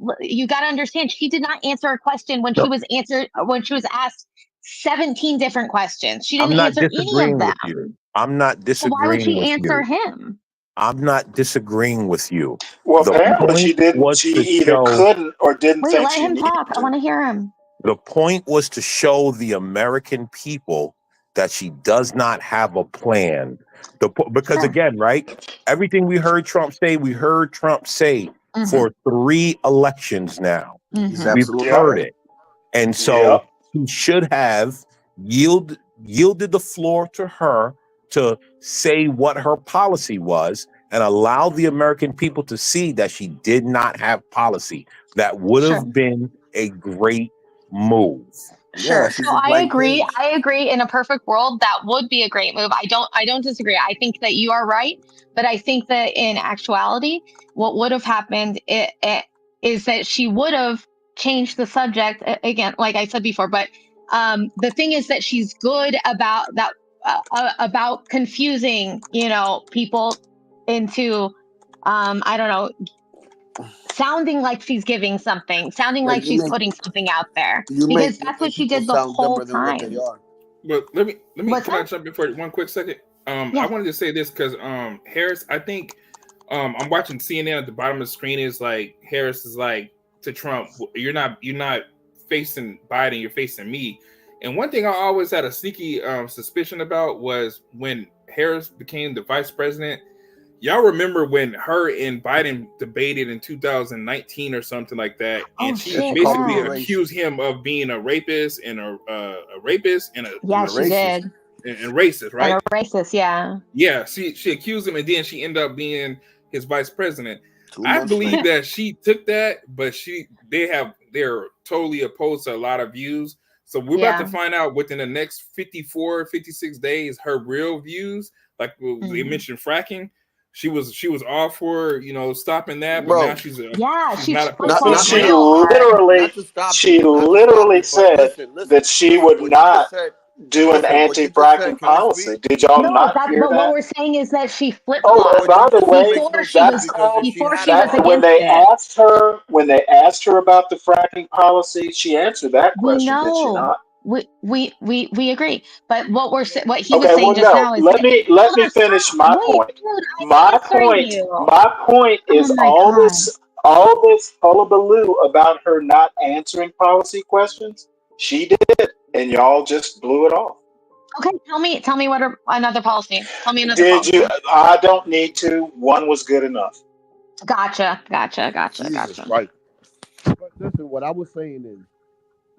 got to understand, she did not answer a question when no, she was asked 17 different questions. She I'm didn't not answer any of disagreeing with them. you. I'm not So why would disagreeing she with answer you. him? I'm not disagreeing with you. Well, The apparently she point didn't. was She to either show. couldn't or didn't Wait, think let she him needed talk. I to. want to hear him. The point was to show the American people that she does not have a plan. Because Sure. again, right? Everything we heard Trump say Mm-hmm. for 3 elections now. Mm-hmm. He's We've absolutely heard right. it. And so Yep. he should have yielded the floor to her to say what her policy was and allow the American people to see that she did not have policy. That would Sure. have been a great move. Yeah, Sure. she's So a I blank agree. page. I agree. In a perfect world, that would be a great move. I don't disagree. I think that you are right, but I think that in actuality, what would have happened is that she would have changed the subject again, like I said before. But the thing is that she's good about that, about confusing, people into, I don't know, sounding like she's giving something, sounding Yeah, like she's putting something out there, because that's what she people did the sound whole dumber than what they time. are. But let me What's can I that? jump in for 1 quick second? I Yeah. wanted to say this because Harris, I think I'm watching CNN at the bottom of the screen is like Harris is like to Trump, you're not facing Biden, you're facing me. And one thing I always had a sneaky suspicion about was when Harris became the vice president. Y'all remember when her and Biden debated in 2019 or something like that, and she basically accused him of being a rapist and a rapist and a she did. And racist, right? And a racist, yeah. Yeah, she accused him, and then she ended up being his vice president. I believe that she took that, but they're totally opposed to a lot of views. So we're about to find out within the next 54, 56 days her real views. Like they mentioned fracking. She was all for stopping that, but now she's not opposed. She literally said that she would not do an anti-fracking policy. Did y'all not hear but that? what we're saying is that she flip Oh, flopped. by the way, before she was against when they it. asked her about the fracking policy, she answered that question. Did she not? We agree, but what he was saying now is let me finish my point. My point is all this hullabaloo about her not answering policy questions. She did, and y'all just blew it off. Okay, tell me what another policy. Tell me another Did policy. you? I don't need to. One was good enough. Gotcha. Right. But listen, what I was saying is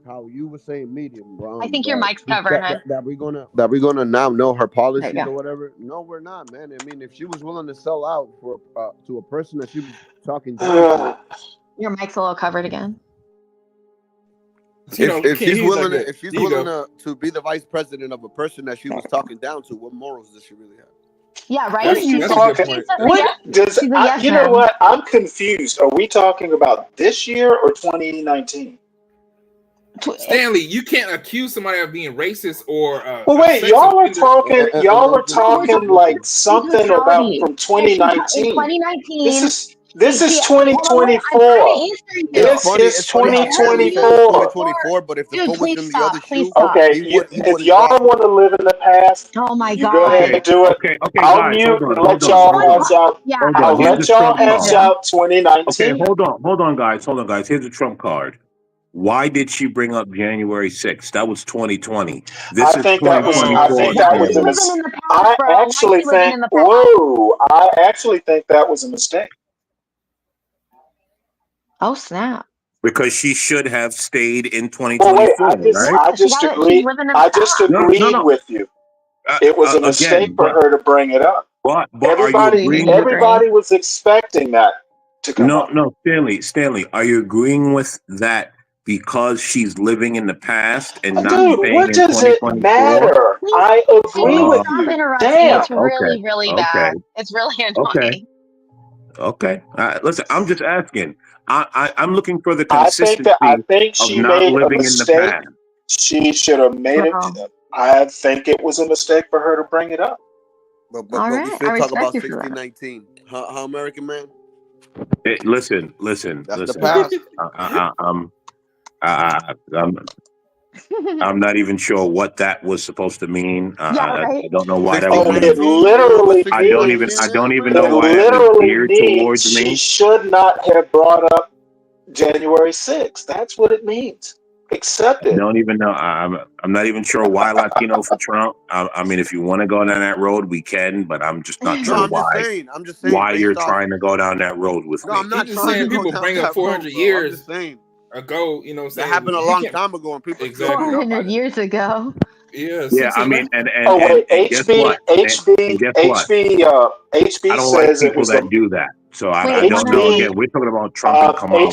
how you were saying medium, bro. I think your mic's covered. That we're gonna now know her policies There you or go. whatever. No, we're not, man. I mean, if she was willing to sell out for to a person that she was talking down Your mic's a little covered again. if she's willing to be the vice president of a person that she was talking down to, what morals does she really have? Yeah, right. What are you talking? You know what? I'm confused. Are we talking about this year or 2019? Stanley, you can't accuse somebody of being racist or. Well, wait, y'all are talking. Y'all are talking like something about from 2019. 2019. This is 2024. This is 2024. But if the Dude, foot was please in the stop, other please shoe, stop. Okay, if y'all want to live in the past, Oh my you go ahead God. and do it. Okay, I'll guys, mute hold on, and let hold y'all on. hash out. Yeah. Hold I'll on. Here's let the y'all Trump hash card. out 2019. Okay, hold on, guys. Here's the Trump card. Why did she bring up January 6th? That was 2020. This is 2024. I think that was a mistake. I actually think that was a mistake. Oh snap. Because she should have stayed in Well, wait, 2024, right? I just agreed. I just agreed with you. It was a mistake Again, for her to bring it up. but are you agreeing with? Everybody was expecting that to come up. No, Stanley, are you agreeing with that because she's living in the past and not Dude, staying what in does it 2024? matter? I agree with Stop you. interrupting. Damn. It's really, really bad. It's really annoying. Okay. Listen, I'm just asking. I'm looking for the I consistency think of she not made a living in the mistake. past. She should have made it. I think it was a mistake for her to bring it up. But All we right, still I talk respect about you for that. 1619. Huh, American man? Listen. That's the past. I'm not even sure what that was supposed to mean. I don't know why that was. It literally I don't even know why that was literally geared means towards she me. should not have brought up January 6th. That's what it means. Accept I it. don't even know. I'm not even sure why Latino for Trump. I mean, if you want to go down that road, we can, but I'm just not sure I'm just saying. why you're based off- trying to go down that road with No, me. I'm not Just trying saying to go people down bring that up 400 road, bro. I'm years just saying. ago, you know what I'm That saying? happened a You long can't- time ago, and people still Exactly. 400 years ago. Yeah, Yeah, I mean, and Oh wait, guess what? And guess what? HB I don't like says it people was that the do that. So I Wait, don't know. Again, we're talking about Trump and Kamala.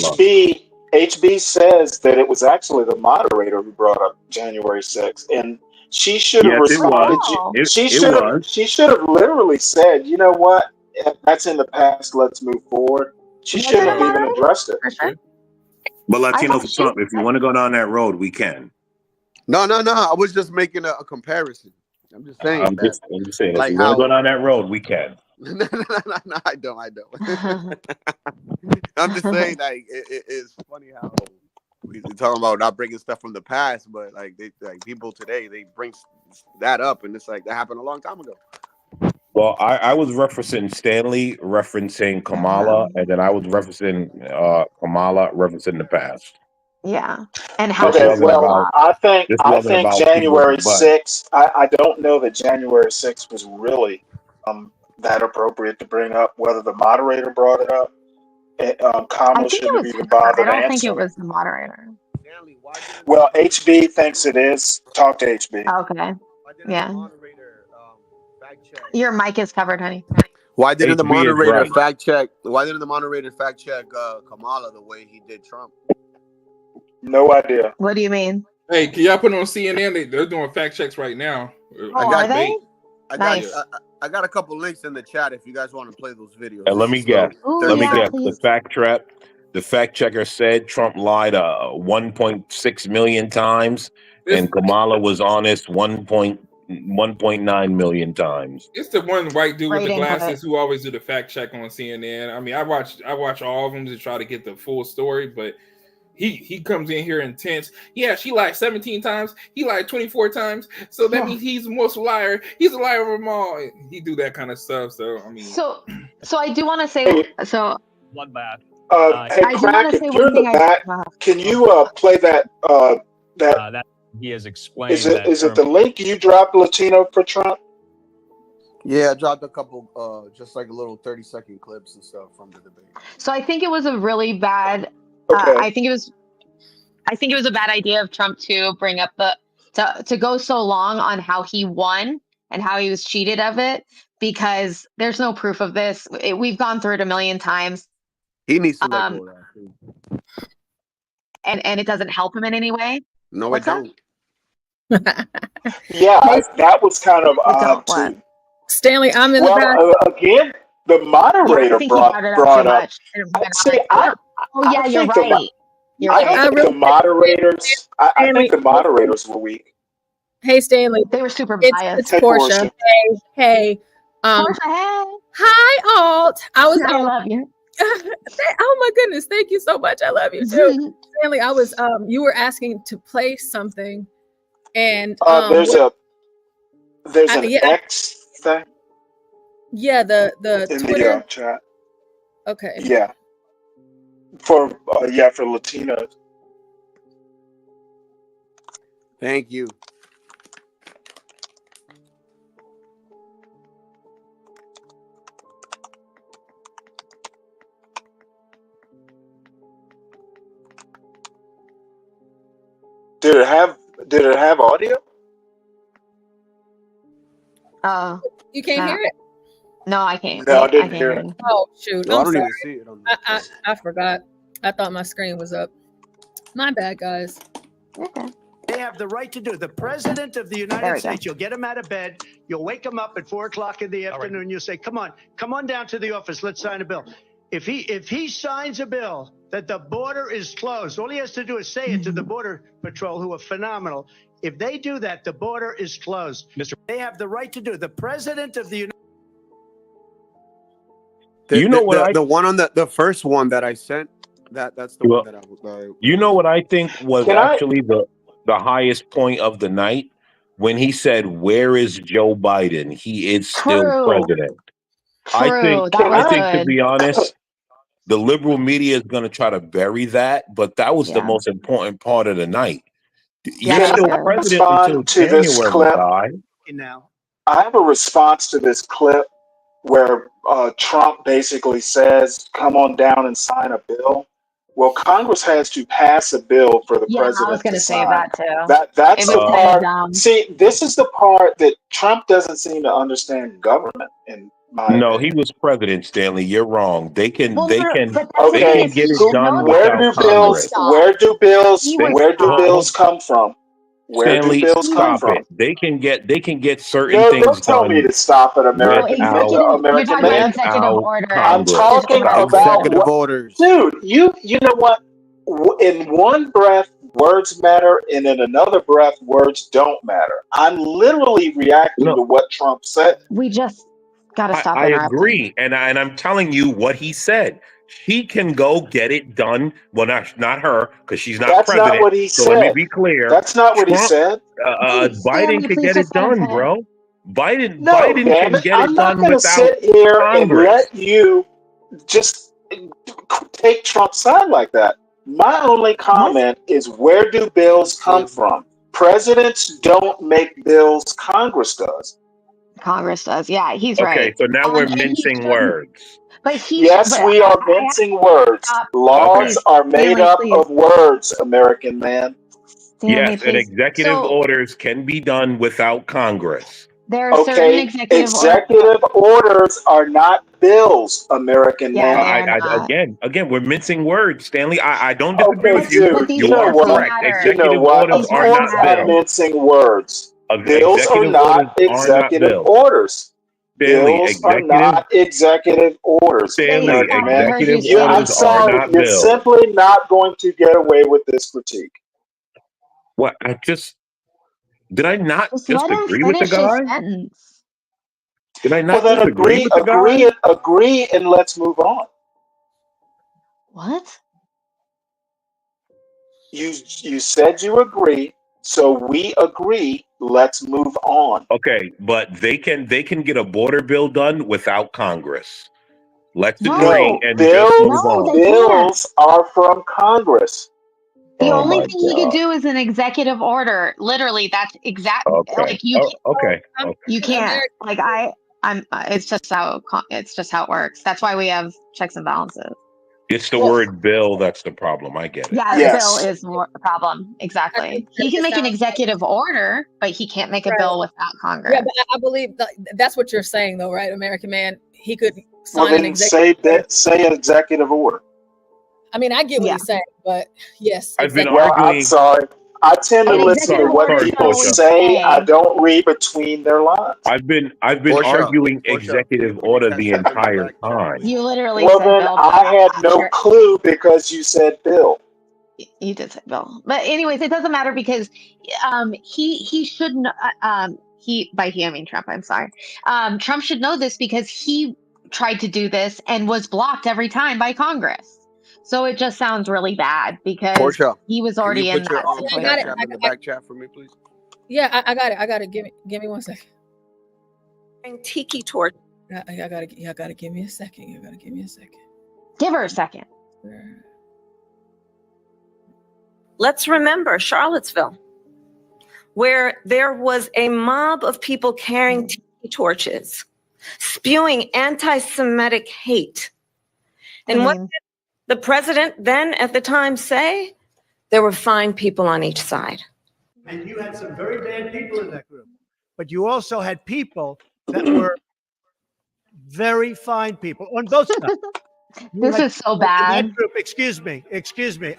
HB says that it was actually the moderator who brought up January 6th, and she should have Yes, it responded. was. She It should have. was. She should have literally said, "You know what? That's in the past. Let's move forward." She shouldn't have even addressed it. But Latino thought for Trump, if you want to go down that road, we can. No. I was just making a comparison. I'm just saying. I'm just saying, like if you want to how- go down that road, we can. No, I don't. I'm just saying, like it's funny how we're talking about not bringing stuff from the past, but like people today they bring that up, and it's like that happened a long time ago. Well, I was referencing Stanley, referencing Kamala, and then I was referencing Kamala, referencing the past. Yeah, and how Okay, she's well, I think about January people, but- 6th. I don't know that January 6th was really that appropriate to bring up. Whether the moderator brought it up, I Kamala think it shouldn't have was even her. I bothered don't think it answering. was the moderator. Well, HB thinks it is. Talk to HB. Okay. Yeah. Your mic is covered, honey. Why didn't the HB is moderator right. fact check? Why didn't the moderator fact check Kamala the way he did Trump? No idea. What do you mean? Hey, can y'all put it on CNN? They're doing fact checks right now. Are they? Nice. I got a couple links in the chat if you guys want to play those videos. And let me So, guess. Ooh, Let me yeah, guess. please. The fact checker said Trump lied 1.6 million times, and Kamala was honest 1.9 million times. It's the one white dude with Great the input. glasses who always do the fact check on CNN. I mean, I watch all of them to try to get the full story, but he comes in here intense. Yeah, she lied 17 times. He lied 24 times. So that means he's the most liar. He's a liar of them all. He do that kind of stuff. So I mean, So I do want to say so. One bad. Hey, I do Crack, want to if say you're one in the thing. back, can you play that? That he has explained. Is it the link you dropped, Latino for Trump? yeah, I dropped a couple, just like a little 30-second clips and stuff from the debate. So I think it was a really bad. I think it was a bad idea of Trump to bring up to go so long on how he won and how he was cheated of it, because there's no proof of this. We've gone through it a million times. He needs to let go of that. Too. And it doesn't help him in any way. No, What's it that? don't. Yeah, that was kind of odd what? too. Stanley, I'm in the back. Again, the Yeah, I moderator think he brought brought it up too up. much. Oh yeah, you're right. You're I right. don't think the moderators. I think the moderators were weak. Hey, Stanley. They were super It's biased. Portia. Hey. Portia, hey. Hi, Alt. I love you. Oh my goodness, thank you so much. I love you too. Stanley, I was you were asking to play something, and There's an yeah. X thing Yeah, the in Twitter. the chat. Okay. Yeah, for Latinos. Thank you. Did it have audio? Oh, You can't no. hear it? No, I can't. No, I I didn't can't hear hear it. it. Oh, shoot. No, I I'm don't sorry. even see it on the. I forgot. I thought my screen was up. My bad, guys. Okay. They have the right to do. The president of the United States, you'll get him out of bed. You'll wake him up at 4 o'clock in the afternoon. You'll say, come on down to the office. Let's sign a bill. If he signs a bill that the border is closed, all he has to do is say it to the Border Patrol, who are phenomenal. If they do that, the border is closed. They have the right to do. The president of the United The one on the first one that I sent. That's the one that I. You know what I think was actually the highest point of the night when he said, "Where is Joe Biden? He is still president." I think to be honest, the liberal media is going to try to bury that, but that was the most important part of the night. You're still president until January, guy. Now, I have a response to this clip where Trump basically says, "Come on down and sign a bill." Well, Congress has to pass a bill for the president I was going to say sign. that too. That's It the was kinda dumb. part. See, this is the part that Trump doesn't seem to understand government. In my No, he was president, Stanley. You're wrong. They can Okay, get it done where without do Congress. Where do bills come from? Where Stanley, do bills come stop from? it. They can get certain No, things don't tell done me to stop it, American without order. I'm talking about executive orders. Dude, you know what? In one breath, words matter, and in another breath, words don't matter. I'm literally reacting to what Trump said. We just got to stop I interrupting. agree, and I'm telling you what he said. She can go get it done. Well, not her, because she's not That's president. not what he so let me said. be clear. That's not what he Trump- said. Biden can get it done, bro. Biden No, Biden damn can it. get I'm it not done going to without sit here and Congress. let you just take Trump's side like that. My only comment is, where do bills come from? Presidents don't make bills, Congress does. Congress does. Yeah, he's Okay, right. so now we're And he mincing shouldn't- words. But he Yes, but we are I- mincing words. Stop. Laws Please, are made Stanley, up please. of words, American man. Stanley, Yes, and please. executive So- orders can be done without Congress. There are certain Okay, executive orders are not bills, American Yeah, man. they are not. Again, we're mincing words, Stanley. I don't disagree Okay, with you. dude, You you know are what? correct. You Executive know what? orders Of are course not I'm bills. mincing words. Bills are Executive not orders are not executive bills. orders. Stanley, Bills are not executive orders. Stanley, American man. executive I'm orders are sorry, not you're bills. simply not going to get away with this critique. What? Did I not Just just let him agree with the finish his guy? sentence. Did I Well, not then just agree with the guy? agree, and let's move on. What? You said you agree, so we agree. Let's move on. Okay, but they can get a border bill done without Congress. Let's No. agree and Bills, just move on. bills are from Congress. The Oh only my thing he could God. do is an executive order. Literally, that's exactly Okay. like you. Okay. You can't. Like I'm. It's just how it works. That's why we have checks and balances. It's the word bill that's the problem. I get it. Yeah, the bill is more the problem. Exactly. He can make an executive order, but he can't make a bill without Congress. Yeah, but I believe that's what you're saying, though, right, American man? He could sign Well, an then executive. say an executive order. I mean, I get what he's saying, but yes. I've been Well, I'm arguing. sorry. I tend to An listen to executive what order people is say. always I don't read between their lines. I've been Portia, arguing executive order the entire time. You literally Well, said then bill. I had no clue because you said bill. You did say bill, but anyways, it doesn't matter because he shouldn't. By he I mean Trump. I'm sorry. Trump should know this because he tried to do this and was blocked every time by Congress. So it just sounds really bad because Portia, he was can already you in put your that situation. Cash App in the back chat for me, please? Yeah, I got it. I got it. Give me 1 second. Tiki torch. I gotta give me a second. You gotta give me a second. Give her a second. Let's remember Charlottesville, where there was a mob of people carrying tiki torches, spewing anti-Semitic hate. And what did the president then at the time say? There were fine people on each side. And you had some very bad people in that group. But you also had people that were very fine people on both sides. This is so in bad. that group, excuse me.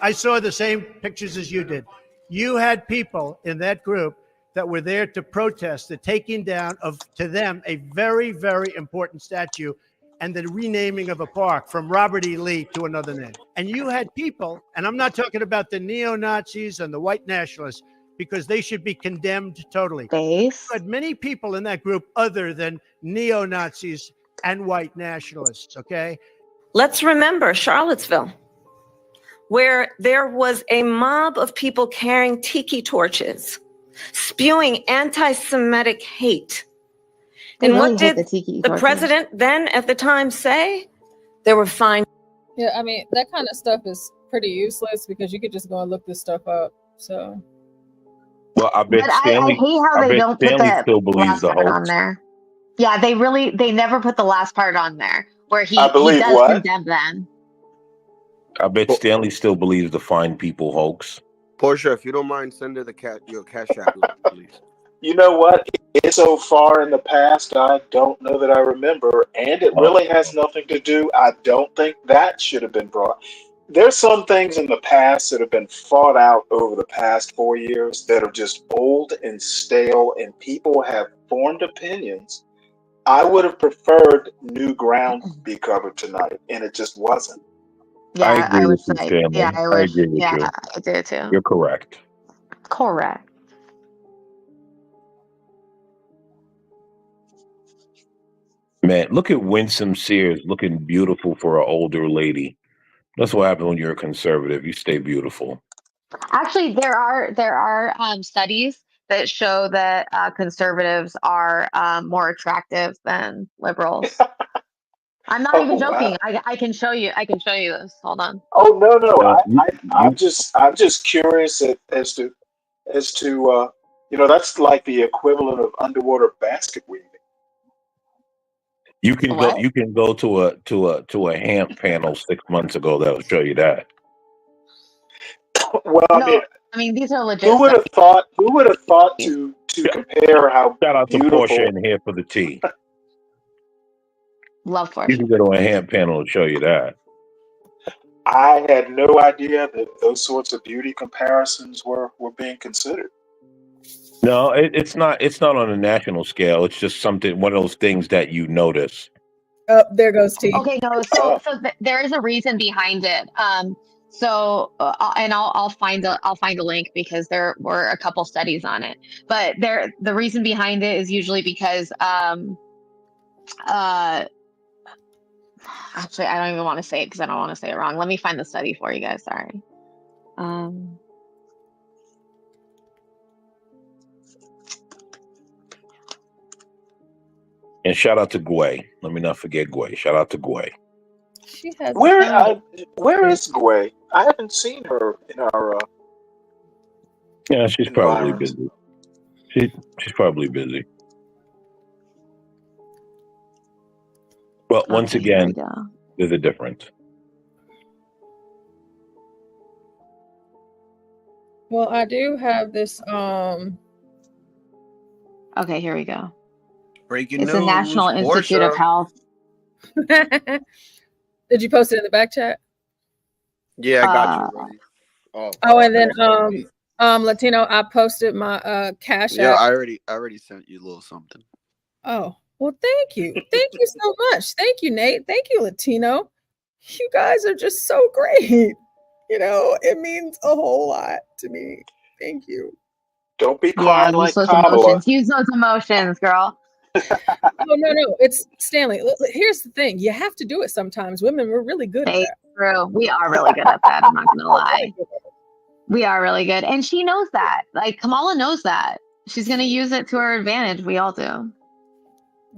I saw the same pictures as you did. You had people in that group that were there to protest the taking down of, to them, a very, very important statue and the renaming of a park from Robert E. Lee to another name. And you had people, and I'm not talking about the neo-Nazis and the white nationalists, because they should be condemned totally. You had many people in that group other than neo-Nazis and white nationalists, okay? Let's remember Charlottesville, where there was a mob of people carrying tiki torches, spewing anti-Semitic hate. And really what hate did the tiki the torches. president then at the time say? There were fine. Yeah, I mean, that kind of stuff is pretty useless because you could just go and look this stuff up. So. Well, I bet But I Stanley. hate how I they bet don't put Stanley the still believes last the part on hoax. there. Yeah, they never put the last part on there where he I believe does what? condemn them. I bet Stanley still believes the fine people hoax. Portia, if you don't mind, send her your cash app, please. You know what? It's so far in the past, I don't know that I remember, and it really has nothing to do. I don't think that should have been brought. There's some things in the past that have been fought out over the past 4 years that are just old and stale, and people have formed opinions. I would have preferred new ground be covered tonight, and it just wasn't. Yeah, I agree would with you, say. Stanley. Yeah, I I wish. agree with Yeah, you. I do too. You're correct. Correct. Man, look at Winsome Sears looking beautiful for an older lady. That's what happens when you're a conservative. You stay beautiful. Actually, there are studies that show that conservatives are more attractive than liberals. I'm not even joking. Wow. I can show you. I can show you this. Hold on. Oh no! I'm just curious as to that's like the equivalent of underwater basket weaving. You can go. You can go to a HAMP panel 6 months ago that'll show you that. Well, No, I mean these are legit. who would have thought? Who would have thought to compare how Shout out to beautiful? Portia in here for the tea. Love for You can go to a HAMP panel and show you that. I had no idea that those sorts of beauty comparisons were being considered. No, it's not. It's not on a national scale. It's just something. One of those things that you notice. Oh, there goes T. Okay, no. So there is a reason behind it. And I'll find a link because there were a couple studies on it. But the reason behind it is usually because actually I don't even want to say it because I don't want to say it wrong. Let me find the study for you guys. Sorry. And shout out to Gway. Let me not forget Gway. Shout out to Gway. She has. Where is Gway? I haven't seen her in our. Yeah, she's probably environs. busy. She's probably busy. Well, once Okay, here we again, go. there's a difference. Well, I do have this. Okay, here we go. Breaking It's news. the National Institute of Portia. Health. Did you post it in the back chat? Yeah, I got you. Buddy. Oh, and then Latino, I posted my cash Yeah, app. I already sent you a little something. Oh, well, thank you. Thank you so much. Thank you, Nate. Thank you, Latino. You guys are just so great. You know, it means a whole lot to me. Thank you. Don't be Yeah, crying like use those Kamala. emotions. Use those emotions, girl. Oh, no. It's Stanley. Here's the thing. You have to do it sometimes. Women, we're really good at Hey, that. true. We are really good at that. I'm not gonna lie. We are really good, and she knows that. Like Kamala knows that. She's gonna use it to her advantage. We all do.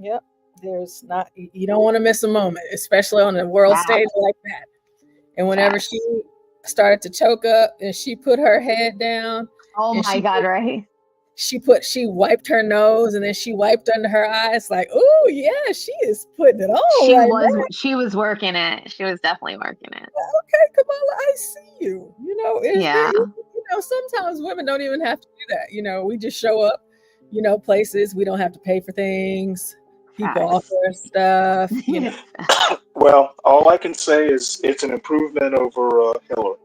Yep. There's not, you don't want to miss a moment, especially on a world stage like that. And whenever she started to choke up and she put her head down. Oh my God, right? She wiped her nose and then she wiped under her eyes like, oh yeah, she is putting it on. She was working it. She was definitely working it. Okay, Kamala, I see you. You know, sometimes women don't even have to do that. We just show up, places. We don't have to pay for things. People offer stuff. Well, all I can say is it's an improvement over Hillary.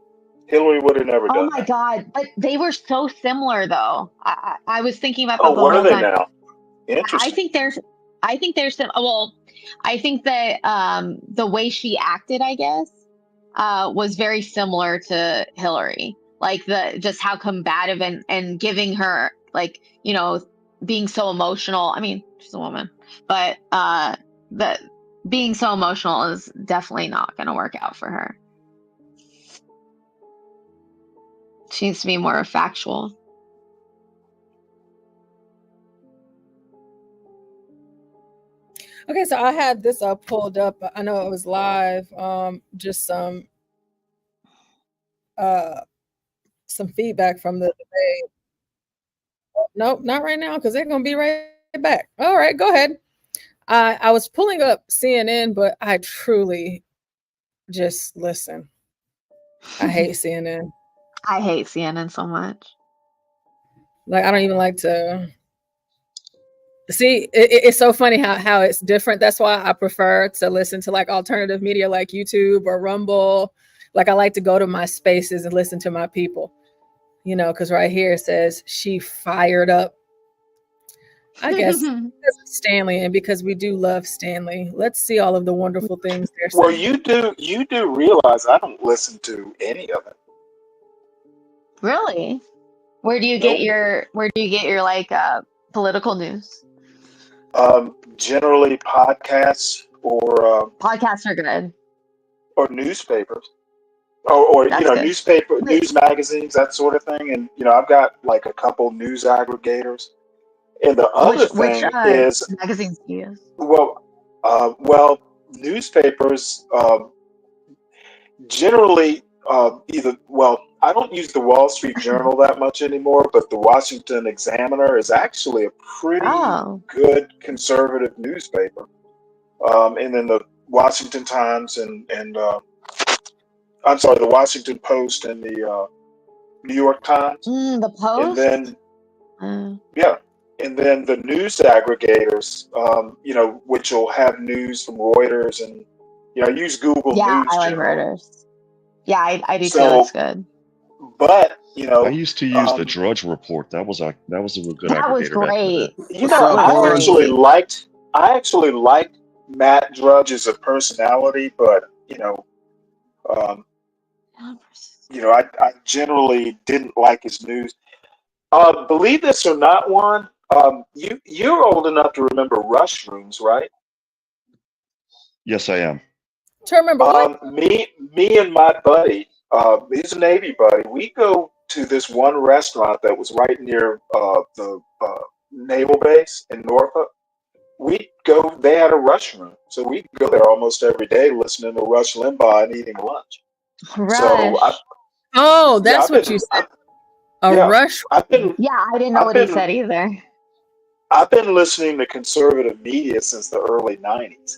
Hillary would have never Oh done my that. God. But they were so similar though. I was thinking about that Oh, the what are whole they time. now? I Interesting. think there's some, well, I think that the way she acted, I guess, was very similar to Hillary. Like just how combative and giving her being so emotional. I mean, she's a woman, but the being so emotional is definitely not going to work out for her. She needs to be more factual. Okay, so I had this pulled up. I know it was live. Just some feedback from the debate. Nope, not right now, because they're gonna be right back. All right, go ahead. I was pulling up CNN, but I truly just listen. I hate CNN. I hate CNN so much. Like, I don't even like to see. It's so funny how it's different. That's why I prefer to listen to like alternative media like YouTube or Rumble. Like, I like to go to my spaces and listen to my people, because right here it says she fired up. I guess because it's Stanley, and because we do love Stanley. Let's see all of the wonderful things they're Well, saying. you do realize I don't listen to any of it. Really? Where do you get your like political news? Generally podcasts or Podcasts are good. or newspapers. Or That's good. news magazines, that sort of thing. And I've got like a couple news aggregators. And the other Which thing is, magazines do you use? well, newspapers generally I don't use the Wall Street Journal that much anymore, but the Washington Examiner is actually a pretty good conservative newspaper. And then the Washington Times and I'm sorry, the Washington Post and the New York Times. The Post? And then, and then the news aggregators, which will have news from Reuters and, I use Google News. I like generally. Reuters. Yeah, I do too. So, It's good. But, I used to use the Drudge Report. That was a good That was aggregator back great. then. I actually liked Matt Drudge as a personality, but, I generally didn't like his news. Believe this or not, Warren, you're old enough to remember Rush Rooms, right? Yes, I am. To remember what? Me and my buddy, he's a Navy buddy. We go to this one restaurant that was right near the naval base in Norfolk. They had a Rush Room, so we'd go there almost every day, listening to Rush Limbaugh and eating lunch. Rush. So that's what you said. Rush. I didn't know what he said either. I've been listening to conservative media since the early '90s.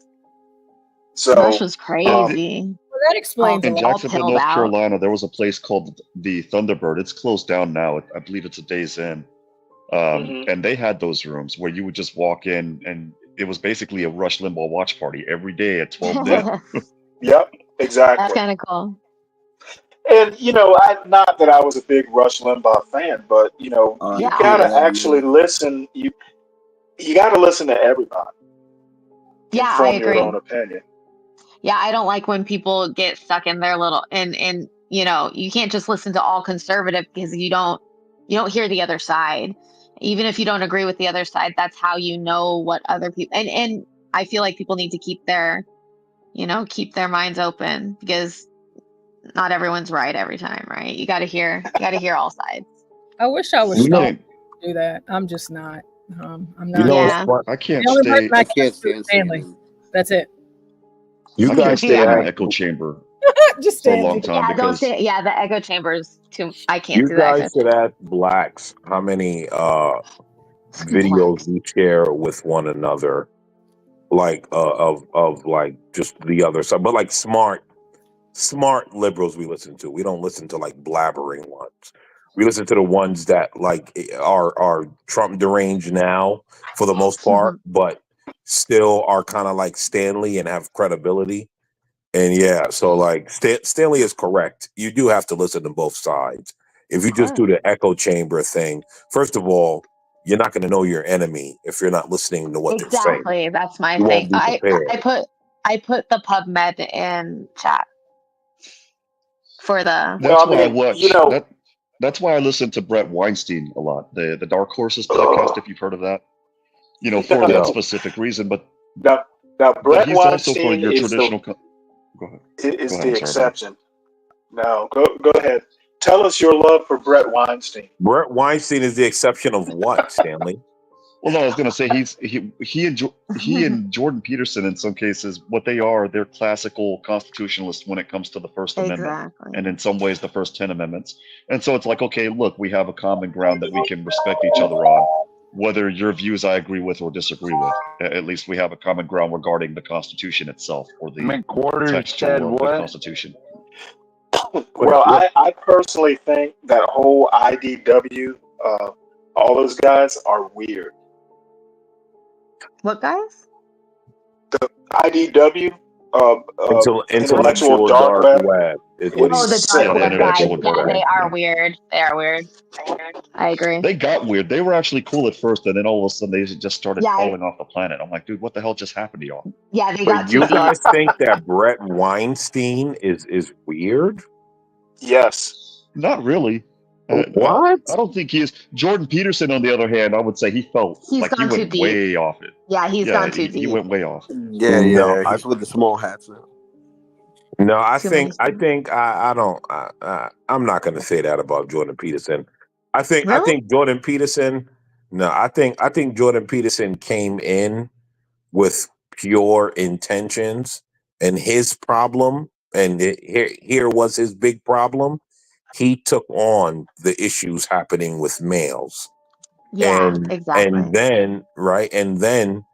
So Rush was crazy. Well, that explains In a lot. Jacksonville, North Carolina, there was a place called the Thunderbird. It's closed down now. I believe it's a Days Inn. And they had those rooms where you would just walk in, and it was basically a Rush Limbaugh watch party every day at 12 noon. Yep, exactly. That's kind of cool. And not that I was a big Rush Limbaugh fan, but you gotta actually listen. You gotta listen to everybody. Yeah, Form I agree. your own opinion. Yeah, I don't like when people get stuck in their little and you can't just listen to all conservative because you don't hear the other side. Even if you don't agree with the other side, that's how you know what other people and I feel like people need to keep their minds open because not everyone's right every time, right? You gotta hear all sides. I wish I was strong to do that. I'm just not. I'm not. I can't The only stay. person I can't stand is Stanley. That's it. I can't guys stay in stay an echo chamber Just for a Stanley. long time because the echo chamber is too. I can't You do that. guys should ask blacks how many videos we share with one another, like of like just the other side, but like smart liberals we listen to. We don't listen to like blabbering ones. We listen to the ones that like are Trump deranged now for the most part, but still are kind of like Stanley and have credibility. And yeah, so like Stanley is correct. You do have to listen to both sides. If you just do the echo chamber thing, first of all, you're not going to know your enemy if you're not listening to what they're saying. Exactly. That's my You thing. won't be prepared. I put the PubMed in chat for the. That's why I watch. That's why I listen to Brett Weinstein a lot. The Dark Horses podcast, if you've heard of that. For that specific reason. But now but Brett he's also for Weinstein your is traditional. the Go ahead. is Go the ahead, sorry, exception. No, go ahead. Tell us your love for Brett Weinstein. Brett Weinstein is the exception of what, Stanley? Well, no, I was going to say he and Jordan Peterson in some cases, what they are, they're classical constitutionalists when it comes to the First Amendment, and in some ways the first 10 amendments. And so it's like, okay, look, we have a common ground that we can respect each other on, whether your views I agree with or disagree with. At least we have a common ground regarding the Constitution itself or the McWhorter text said of the what? Constitution. Well, I personally think that whole IDW, all those guys are weird. What guys? The IDW, Intellectual dark web. Is what Oh, he the said. dark web guys. intellectual Yeah, dark they web. are weird. They are weird. I agree. They got weird. They were actually cool at first, and then all of a sudden they just started Yeah, falling off the planet. I'm like, dude, what the hell just happened to y'all? Yeah, they But got you too deep. guys think that Brett Weinstein is weird? Yes. Not really. What? I don't think he is. Jordan Peterson, on the other hand, I would say he felt He's like he gone too went deep. way off it. Yeah, he's gone too He deep. went way off. Yeah, No, he's with the small hats now. No, I Too think many I don't. I'm not going to say that about Jordan Peterson. I think Really? Jordan Peterson. No, I think Jordan Peterson came in with pure intentions, and his problem, and here was his big problem. He took on the issues happening with males. Yeah, exactly. And then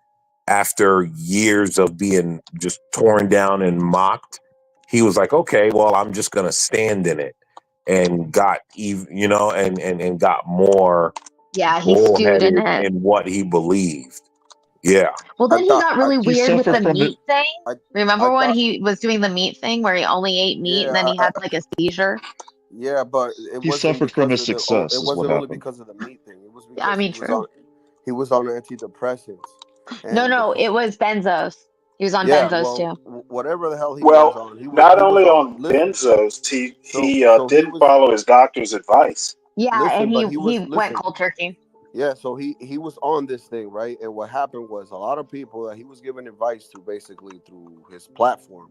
after years of being just torn down and mocked, he was like, okay, well, I'm just gonna stand in it, and got and got more Yeah, he stewed in bullheaded it. in what he believed. Yeah. Well, then he got really he weird with suffered the from meat thing. Remember when he was doing the meat thing where he only ate meat and then he had like a seizure? Yeah, but it He wasn't suffered from his because of success, It is what wasn't only happened. because of the meat thing. It was because I mean, he was true. on he was on antidepressants. No, it was benzos. He was on Yeah, benzos well, too. whatever the hell he was Well, on, not only on benzos, he didn't follow his doctor's advice. Yeah, Listen, and but he listen. went cold turkey. Yeah, so he was on this thing, right? And what happened was a lot of people that he was giving advice to, basically through his platform,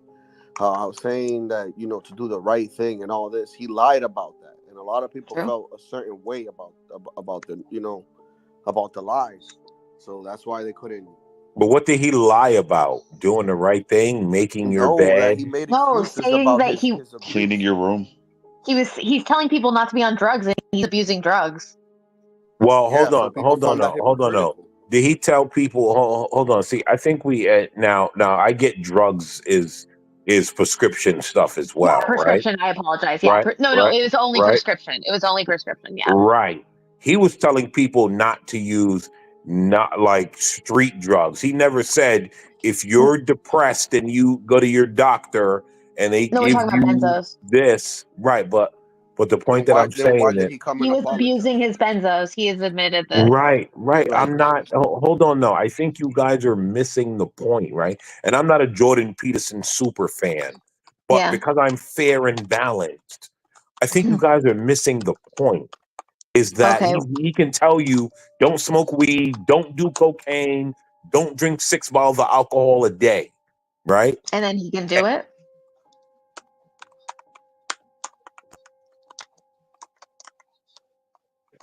saying that to do the right thing and all this. He lied about that, and a lot of people felt a certain way about the about the lies. So that's why they couldn't. But what did he lie about? Doing the right thing, making your No, that bed. he made No, excuses saying about that his he abuse. Cleaning your room. he's telling people not to be on drugs and he's abusing drugs. Well, Yeah, hold so on, people hold on, found that no, hold on, no. hypocritical. Did he tell people? Hold on. See, I think we now I get drugs is prescription stuff as well, right? Prescription. I apologize. Yeah. Right, No, right, it was only right. prescription. It was only prescription. Yeah. Right. He was telling people not to use not like street drugs. He never said if you're depressed and you go to your doctor and they No, we're give talking about you benzos. this, right? But the point that Why I'm saying did is he come He and was apologize? abusing his benzos. He has admitted this. right. Right. I'm not. Hold on, no. I think you guys are missing the point, right? And I'm not a Jordan Peterson super fan, but Yeah. because I'm fair and balanced, I think you guys are missing the point. Is that Okay. he can tell you don't smoke weed, don't do cocaine, don't drink 6 bottles of alcohol a day, right? And then he can do it.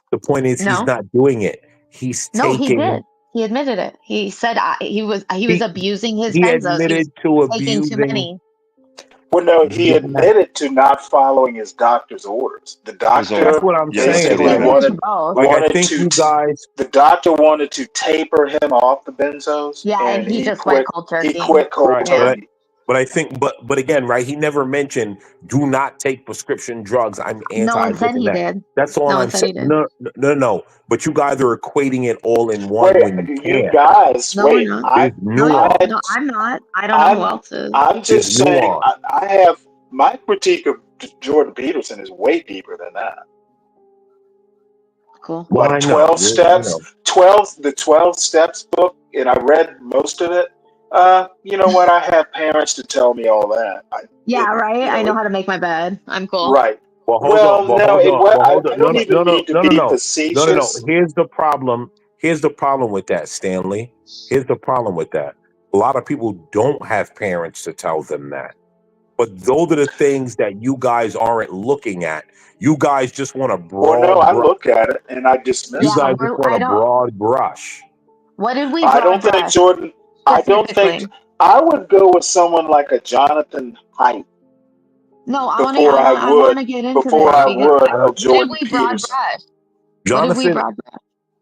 The point is No. he's not doing it. He's No, he taking. did. He admitted it. He said he was abusing his He benzos. admitted He to was taking too abusing. many. Well, no, he admitted to not following his doctor's orders. The doctor That's what I'm saying. basically Like, wanted I think you guys. The doctor wanted to taper him off the benzos. Yeah, and he he just quit. went cold turkey. He quit cold Right, turkey. But I think, but again, right? He never mentioned do not take prescription drugs. I'm No one said anti he that. did. That's all No one I'm said he saying. did. No. But you guys are equating it all in one when you Wait, you can't. guys, No, we're wait. not. There's No, nuance. no, I'm not. I don't know who else is. I'm There's just saying. nuance. I have my critique of Jordan Peterson is way deeper than that. Cool. Well, Like I know. 12 steps, 12 steps book, and I read most of it. You know what? I have parents to tell me all that. Yeah, right. You I know, know how to make my bed. I'm cool. right. Well, hold Well, on. Well, no, hold it on. was. Well, hold I on. No, don't no, even no, no, need to no, be no, no. facetious. Here's the problem. Here's the problem with that, Stanley. Here's the problem with that. A lot of people don't have parents to tell them that. But those are the things that you guys aren't looking at. You guys just want a Well, no, broad I brush. look at it and I dismiss You it. guys just want I a don't. broad brush. What did we I broad don't think brush Jordan. I don't think specifically? I would go with someone like a Jonathan Haidt No, I want to. before I I would want to get into before this I because would I a don't, what did Jordan we broad Peterson. brush? What did we Jonathan broad brush?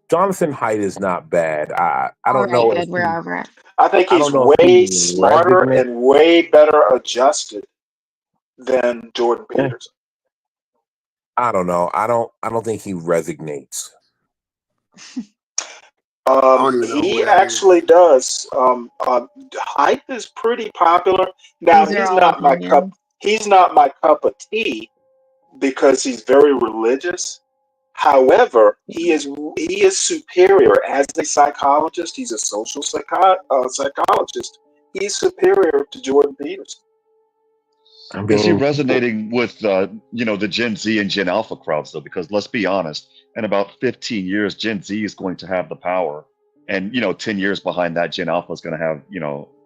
Jonathan Haidt is not bad. I All don't right, know if good. We're he over it. I think I he's don't know if he way smarter resonates. and way better adjusted than Jordan Peterson. I don't know. I don't think he resonates. I don't even know who He that actually does. Hype is pretty popular. Now These are all opinions. He's not my cup of tea because he's very religious. However, he is superior as a psychologist. He's a social psychologist. He's superior to Jordan Peterson. I Is he mean, resonating with the Gen Z and Gen Alpha crowds though? Because let's be honest, in about 15 years, Gen Z is going to have the power, and 10 years behind that, Gen Alpha is going to have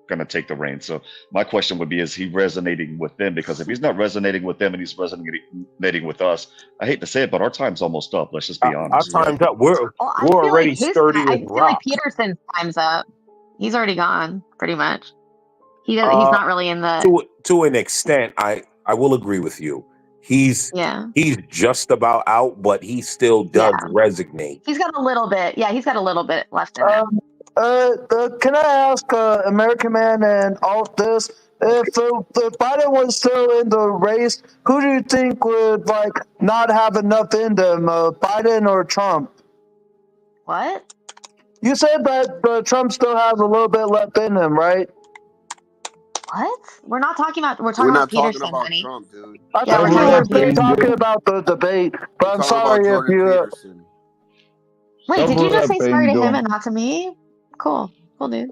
going to take the reins. So my question would be: is he resonating with them? Because if he's not resonating with them and he's resonating with us, I hate to say it, but our time's almost up. Let's just be our honest. time's up. We're Well, I we're feel already like his. sturdy I as feel like rock. Peterson's time's up. He's already gone, pretty much. He does. He's not really in the. To an extent, I will agree with you. He's Yeah. just about out, but he still does Yeah. resonate. He's got a little bit. Yeah, he's got a little bit left in him. Can I ask American Man and all this? If Biden was still in the race, who do you think would not have enough in them, Biden or Trump? What? You said that Trump still has a little bit left in him, right? What? We're not talking about. We're talking We're about not talking Peterson, about honey. Trump, dude. I Yeah, thought we're you talking were about still Peterson. talking about the debate, but We're I'm talking sorry about if Jordan you. Peterson. Wait, did you just say Shut up, sorry to him Angel. and not to me? Cool, dude.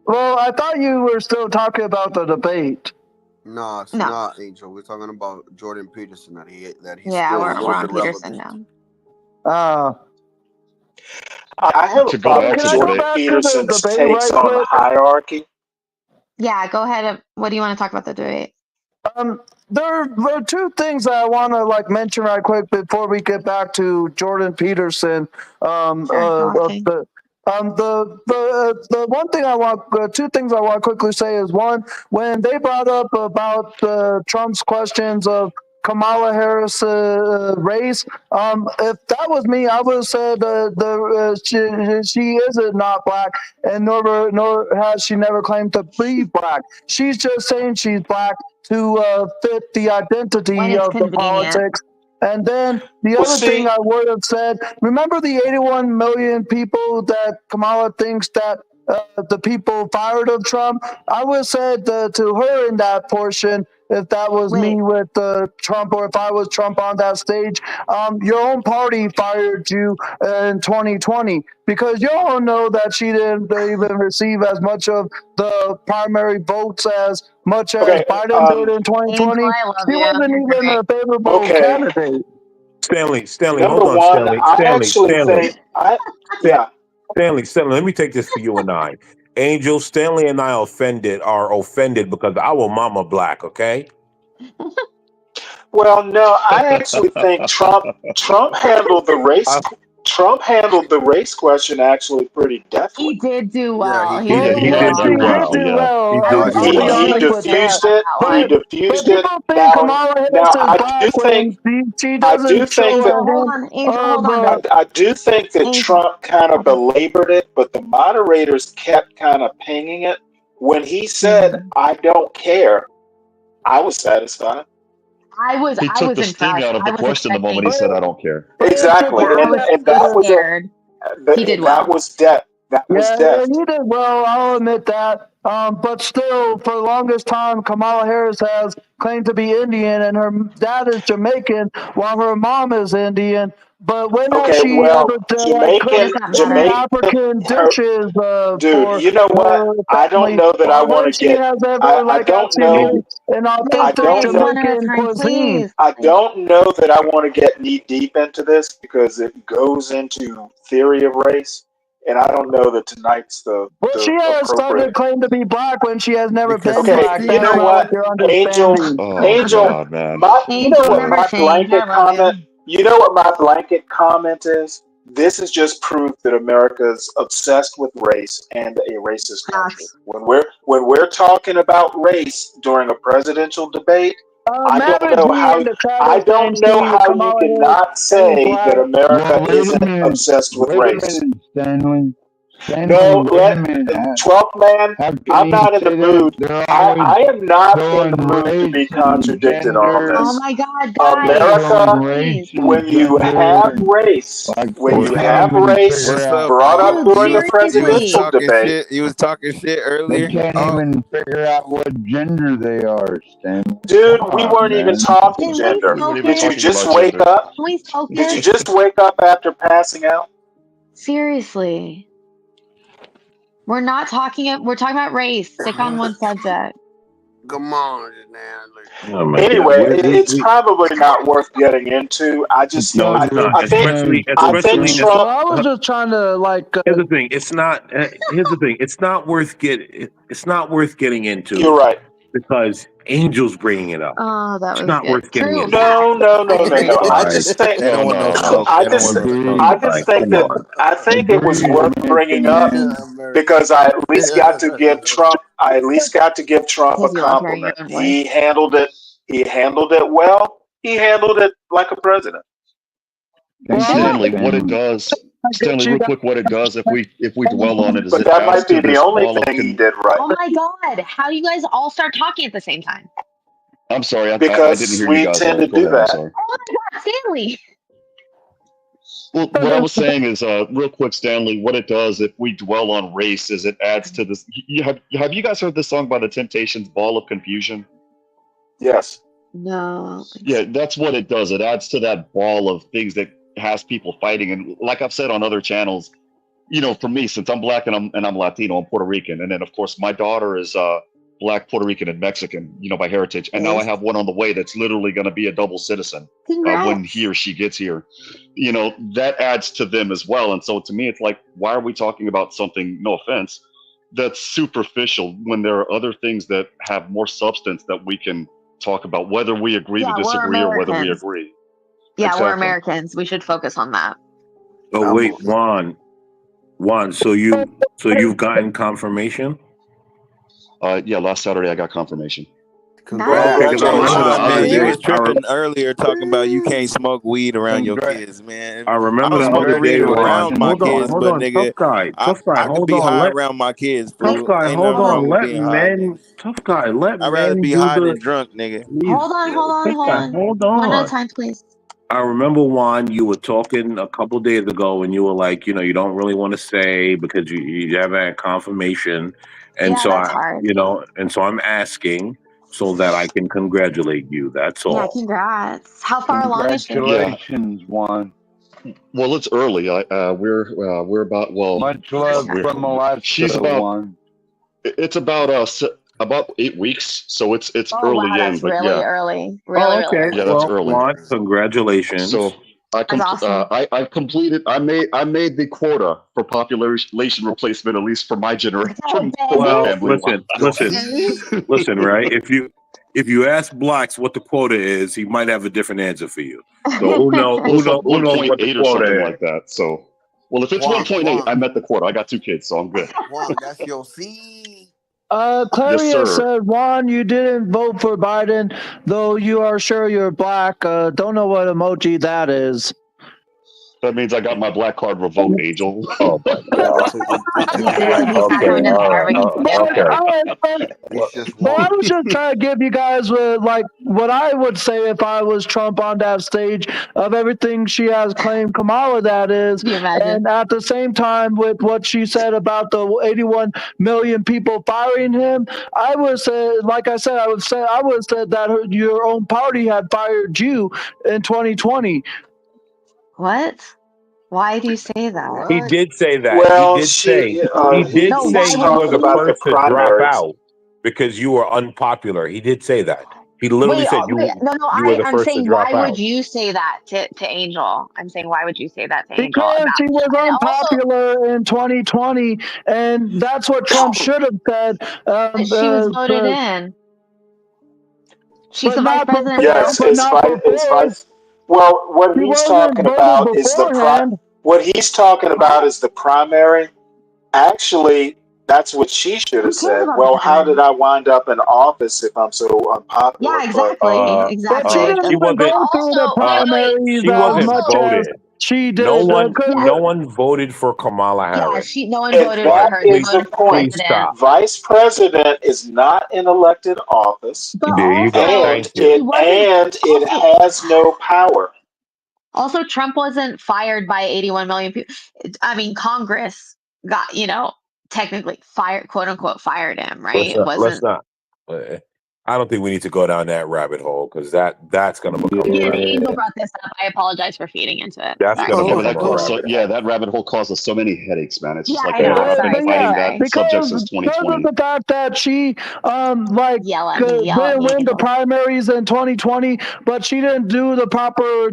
Well, I thought you were still talking about the debate. No, it's No. not Angel. We're talking about Jordan Peterson that he's Yeah, still a we're little on bit Peterson relevant. now. I have a To go problem back with to Can I go Jordan back to the Peterson's debate takes right on quick? hierarchy. Yeah, go ahead. What do you want to talk about the debate? There are two things that I want to mention right quick before we get back to Jordan Peterson. The one thing two things I want to quickly say is one, when they brought up about Trump's questions of Kamala Harris' race, if that was me, I would have said she is not black, and nor has she never claimed to be black. She's just saying she's black to fit the identity When it's of the convenient. politics. And then the Well, other thing see, I would have said, remember the 81 million people that Kamala thinks that the people fired of Trump? I would have said to her in that portion, if that was Wait. me with Trump, or if I was Trump on that stage, your own party fired you in 2020 because you all know that she didn't even receive as much of the primary votes as much as okay, Biden did in 2020. Angel, I love She you. wasn't You're even great. a favorable okay. candidate. Stanley, Number hold on, one, I actually Stanley. think yeah. Stanley, let me take this for you and I. Angel, Stanley and I are offended because our mama black, okay? Well, no, I actually think Trump handled the race. Trump handled the race question actually pretty deftly. He did do well. he did. He Yes, did he do did well. do Yeah. well. He I'll did do be He well. honest with that. diffused it. He But diffused it. people think Kamala Harris is I black do think when she I do doesn't show think a that Angel, hold hint on. Angel, hold on. of. I do think that Angel. Trump kind of belabored it, but the moderators kept kind of pinging it. when he said, "I don't care," I was satisfied. I was He took the sting impressed. out of I the was question the moment he expecting. said, "I don't care." Exactly, Yeah, I was and that so was scared. He did well. that was depth. That was Yeah, depth. he did well. I'll admit that. But still, for the longest time, Kamala Harris has claimed to be Indian, and her dad is Jamaican, while her mom is Indian. But when has Okay, she well, ever done, Jamaican, cooked African her, dishes dude. for You know what? her I don't family? know that I Or want when to she get. has ever I don't actually know. made an I authentic don't know. One at a Jamaican time, cuisine? please. I don't know that I want to get knee deep into this because it goes into theory of race, and I don't know that tonight's the Well, she has appropriate. started claim to be black when she has never been Okay, black. you That's know not what, what you're Angel? understanding. Oh Angel, God, man. you know what my blanket comment? You know what my blanket comment is? This is just proof that America's obsessed with race and a racist country. When we're talking about race during a presidential debate, I don't know how you cannot say that America isn't obsessed with Wait a race. minute, Stanley. No, Wait a minute. 12th man, How can I'm you not in the say mood. that? They're always I am not in throwing the mood to race be and contradicted on gender. Oh this. my God, guys! America, Race and when you gender. have race, Like when we you can't have even race figure What's out. up, brought up Dude, during the You was presidential talking debate, shit. You was talking shit They earlier. can't even figure out what gender they are, Stanley. dude, Come we on, weren't even man. talking Can we gender. We weren't even Did you focus? talking just about wake gender. up? Can we Did you focus? just wake up after passing out? Seriously. We're not talking. We're talking about race. Stick on one subject. Come on, man. Oh my Anyway, God. it's probably not worth getting into. I just, No, No, it's not. I think Especially. Well, Trump. I was just trying to Here's the thing. It's not. Here's the thing. It's not worth getting into. You're right. Because Angel's bringing it up. Oh, that It's was not good. worth getting True. into. No. I just think. They don't want no smoke. I They don't just, want no smoke. I just think that I think it was worth bringing up because I at least got to give Trump. I at least got to give Trump a Because you love hearing your compliment. own voice. He handled it. He handled it well. He handled it like a president. Stanley, what it does, Stanley, real quick, what it does if we dwell on it is But it that adds might be to the this only wall of thing he did right. Oh my God! How do you guys all start talking at the same time? I'm sorry, I Because didn't hear we you guys. tend to Go do ahead, I'm that. sorry. Oh my God, Stanley! Well, what I was saying is, real quick, Stanley, what it does if we dwell on race is it adds to this. Have you guys heard this song by the Temptations, Ball of Confusion? Yes. No. Yeah, that's what it does. It adds to that ball of things that has people fighting. And like I've said on other channels, you know, for me, since I'm black and I'm Latino, I'm Puerto Rican, and then of course my daughter is black, Puerto Rican, and Mexican, you know, by heritage. And now I have one on the way that's literally going to be a double citizen when he or she gets here. You know, that adds to them as well. And so to me, it's like, why are we talking about something, no offense, that's superficial when there are other things that have more substance that we can talk about, whether we agree Yeah, to we're disagree or whether we Americans. agree. Yeah, we're Exactly. Americans. We should focus on that. Oh wait, Juan. So you've gotten confirmation? Yeah, last Saturday I got confirmation. Congrats. Because I remember the other Man, you day. was tripping earlier talking about you can't smoke weed around your kids, man. I remember I don't the smoke other weed day, around my Hold on, kids, hold but on. nigga, Tough guy, I can hold be on. high around my kids, Tough fool. guy, Ain't hold nothing wrong on. with Let being high, men, nigga. tough guy, let I'd rather men be do high the. than drunk, nigga. Hold on. Hold One at a on. time, please. I remember, Juan, you were talking a couple days ago, and you were like, you know, you don't really want to say because you haven't had confirmation, and Yeah, so that's hard. and so I'm asking so that I can congratulate you. That's all. Yeah, congrats. How far along is she? Congratulations, Juan. Well, it's early. We're about Much love from Alaska, she's about Juan. it's about 8 weeks, so it's Oh early wow, in, that's but really yeah, early. Really early. yeah, that's early. Juan, congratulations. So That's awesome. I completed. I made the quota for population replacement, at least for my generation. Well, listen. Right? If you ask Blacks what the quota is, he might have a different answer for you. So who knows? Well, it's like Who knows what the 1.8 or quota something is? like that. So, well, if it's Juan, 1.8, I met the quota. I got 2 kids, so I'm good. Juan, that's your seed. Claria sir. said, Juan, you didn't vote for Biden, though you are sure you're black. Don't know what emoji that is. That means I got my black card revote, Angel. Oh my god. Okay, all right. Okay. He's just But I one. was just trying to give you guys like what I would say if I was Trump on that stage of everything she has claimed Kamala that is, Can you imagine? and at the same time with what she said about the 81 million people firing him, I would say, like I said, I would have said that your own party had fired you in 2020. What? Why do you say that? He did say that. Well, he did say he No, you why were would the about the first to drop primaries. out because you were unpopular. He did say that. He literally Wait, said wait, no, you were the I'm first to saying drop why out. would you say that to Angel? I'm saying why would you say that to Angel Because about he was and also unpopular in 2020, and that's what Trump should have said. but she was voted in. She's the But vice not president before. now. But not before. It's vice. Well, what He he's wasn't talking voted about is beforehand. what he's talking about is the primary. Actually, that's what she should have said. about Well, the how primary? did I wind up in office if I'm so unpopular? Yeah, exactly, But she exactly. didn't She even wasn't. go through the Also, wait, primaries She as wasn't much as voted. she did. No one. Couldn't- No one voted for Kamala yeah, Harris. no one And voted for that her. They is the voted for point. Please president. stop. Vice president is not an elected office, But There you go. also, Thank you. he wasn't. it Also, has no power. also, Trump wasn't fired by 81 million people. I mean, Congress got, technically fired, quote unquote, fired him, right? It Let's wasn't. not. I don't think we need to go down that rabbit hole because that's going to become a Yeah, rabbit Angel hole. brought this up. I apologize for feeding into it. That's Sorry. going to Yeah, but become that a caused rabbit hole. that rabbit hole caused us so many headaches, man. It's just Yeah, like I know. I've Sorry, been fighting that because subject since because 2020. of the fact that she Yell at me, didn't win the Angel. primaries in 2020, but she didn't do the proper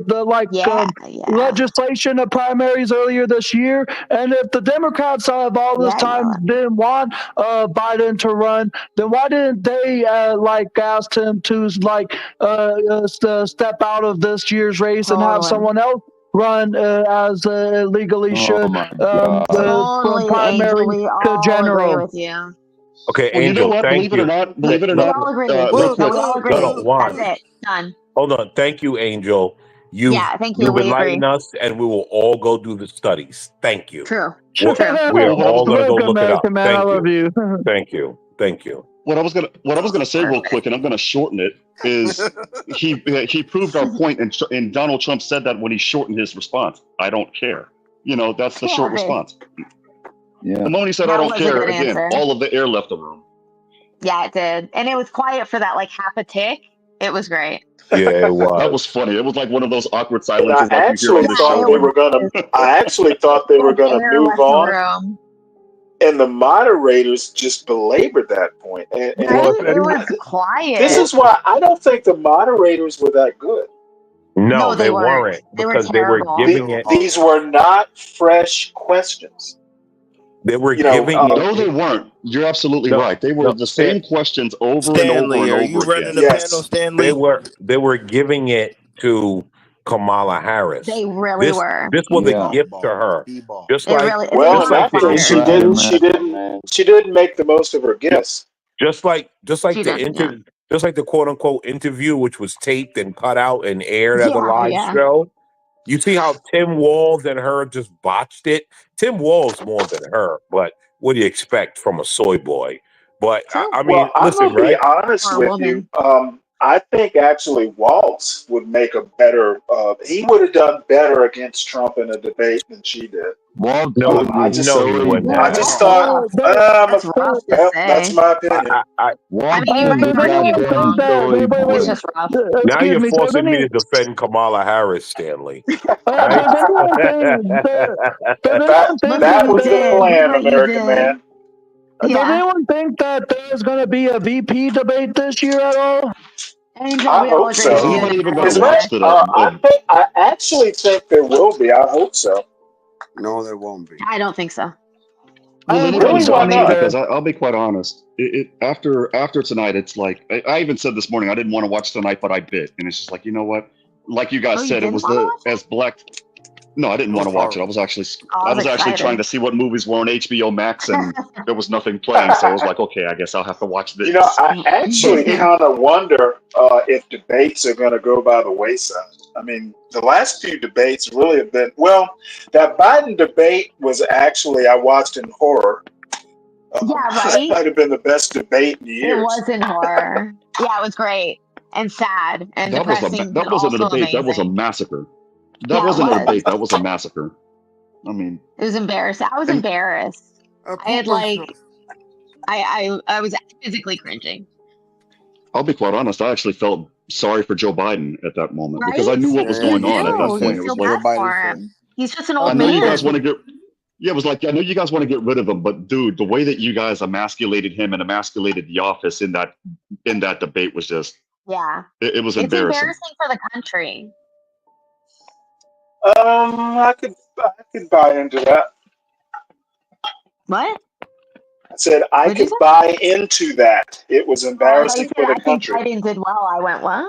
Yeah. legislation of primaries earlier this year. And if the Democrats have all this Yeah, time didn't want Biden to run, then why didn't they ask him to step out of this year's race and have Totally. someone else run as legally should from Totally, primary Angel. We to all agree general. with you. Okay, Well, you know Angel. what? Thank Believe it or you. not, believe it or We not, all agree. real No, quick. we all agree. No, one. That's it. Done. Hold on. Thank you, Angel. You've Thank you. you've We agree. enlightened us, and we will all go do the studies. Thank you. True. We're, True. we are Well, what I was all going to go Look, look it up. American man, I Thank love you. you. Thank you. Thank you. What I was gonna say real quick, and I'm gonna shorten it, is he proved our point, and Donald Trump said that when he shortened his response. I don't care. That's the short Yeah, response. Yeah. The moment he said That I don't was a care, good again, answer. all of the air left the room. Yeah, it did. And it was quiet for that half a tick. It was great. Yeah, it That was. was funny. It was like one of those awkward And silences I like you hear on actually this thought show. they were gonna. I actually thought they were gonna Air move left the on, room. and the moderators just belabored that point. And Well, if Right? It anyone, was quiet. this is why I don't think the moderators were that good. no, No, they they weren't. weren't They were because they were terrible. giving it. These were not fresh questions. They were You know, giving it. No, they weren't. You're absolutely No, right. They were no. the same questions over and over Stanley, and are you over running again. the Yes. panel, Stanley? They were giving it to Kamala Harris. They really were. This was Yeah. a gift to her. Just It like really. Well, just in like that the case, she interview. didn't. She didn't make the most of her gifts. Just like She the did, yeah. just like the quote unquote interview, which was taped and cut out and aired as a live Yeah. show. You see how Tim Walz and her just botched it. Tim Walz more than her, but what do you expect from a soy boy? But I mean, Well, I'm listen, gonna be right? honest Or a with woman. you. I think actually Waltz would make a better. He would have done better against Trump in a debate than she did. Walt No, I just, no, he wouldn't I have. just thought. That's rough to Well, say. that's my opinion. Walt mean, you is might a not be goddamn wrong. soy boy. It's just rough. Now Excuse you're me, forcing me doesn't to defend Kamala Harris, Stanley. does Right? anyone think That was the plan, American man. Does anyone think that there's going to be a VP debate this year at all? Angel, I we all hope agree so. with you. Anybody even gonna As watch much, today? I actually think there will be. I hope so. No, there won't be. I don't think so. Will I anybody really watch don't it? either. Because I'll be quite honest. After tonight, it's like I even said this morning I didn't want to watch tonight, but I bit, and it's just like, you know what? Like you guys Oh, you said, it didn't was wanna the watch as black. No, I didn't want to watch it. I was actually Oh, I was excited. trying to see what movies were on HBO Max, and there was nothing playing, so I was like, okay, I guess I'll have to watch this. You know, I actually kind of wonder if debates are going to go by the wayside. I mean, the last few debates really have been, well, that Biden debate was actually, I watched in horror. Yeah, That right? might have been the best debate in It years. was in horror. Yeah, it was great and sad and That was depressing, that but wasn't a also debate. That was a amazing. massacre. That Yeah, it wasn't a was. debate. That was a massacre. I mean, It was embarrassing. I was and embarrassed. I had like, I was physically cringing. I'll be quite honest. I actually felt sorry for Joe Biden at that moment because I Right? knew what was You going on at that do. point. You It feel was like, bad for him. He's just an old I know you guys man. want to get. Yeah, it was like I know you guys want to get rid of him, but dude, the way that you guys emasculated him and emasculated the office in that debate was just Yeah. it was It's embarrassing. embarrassing for the country. I could buy into that. What? I said I What'd you could say? buy into that. It was Oh, I thought you embarrassing said, for the I think country. Biden did well. I went, what?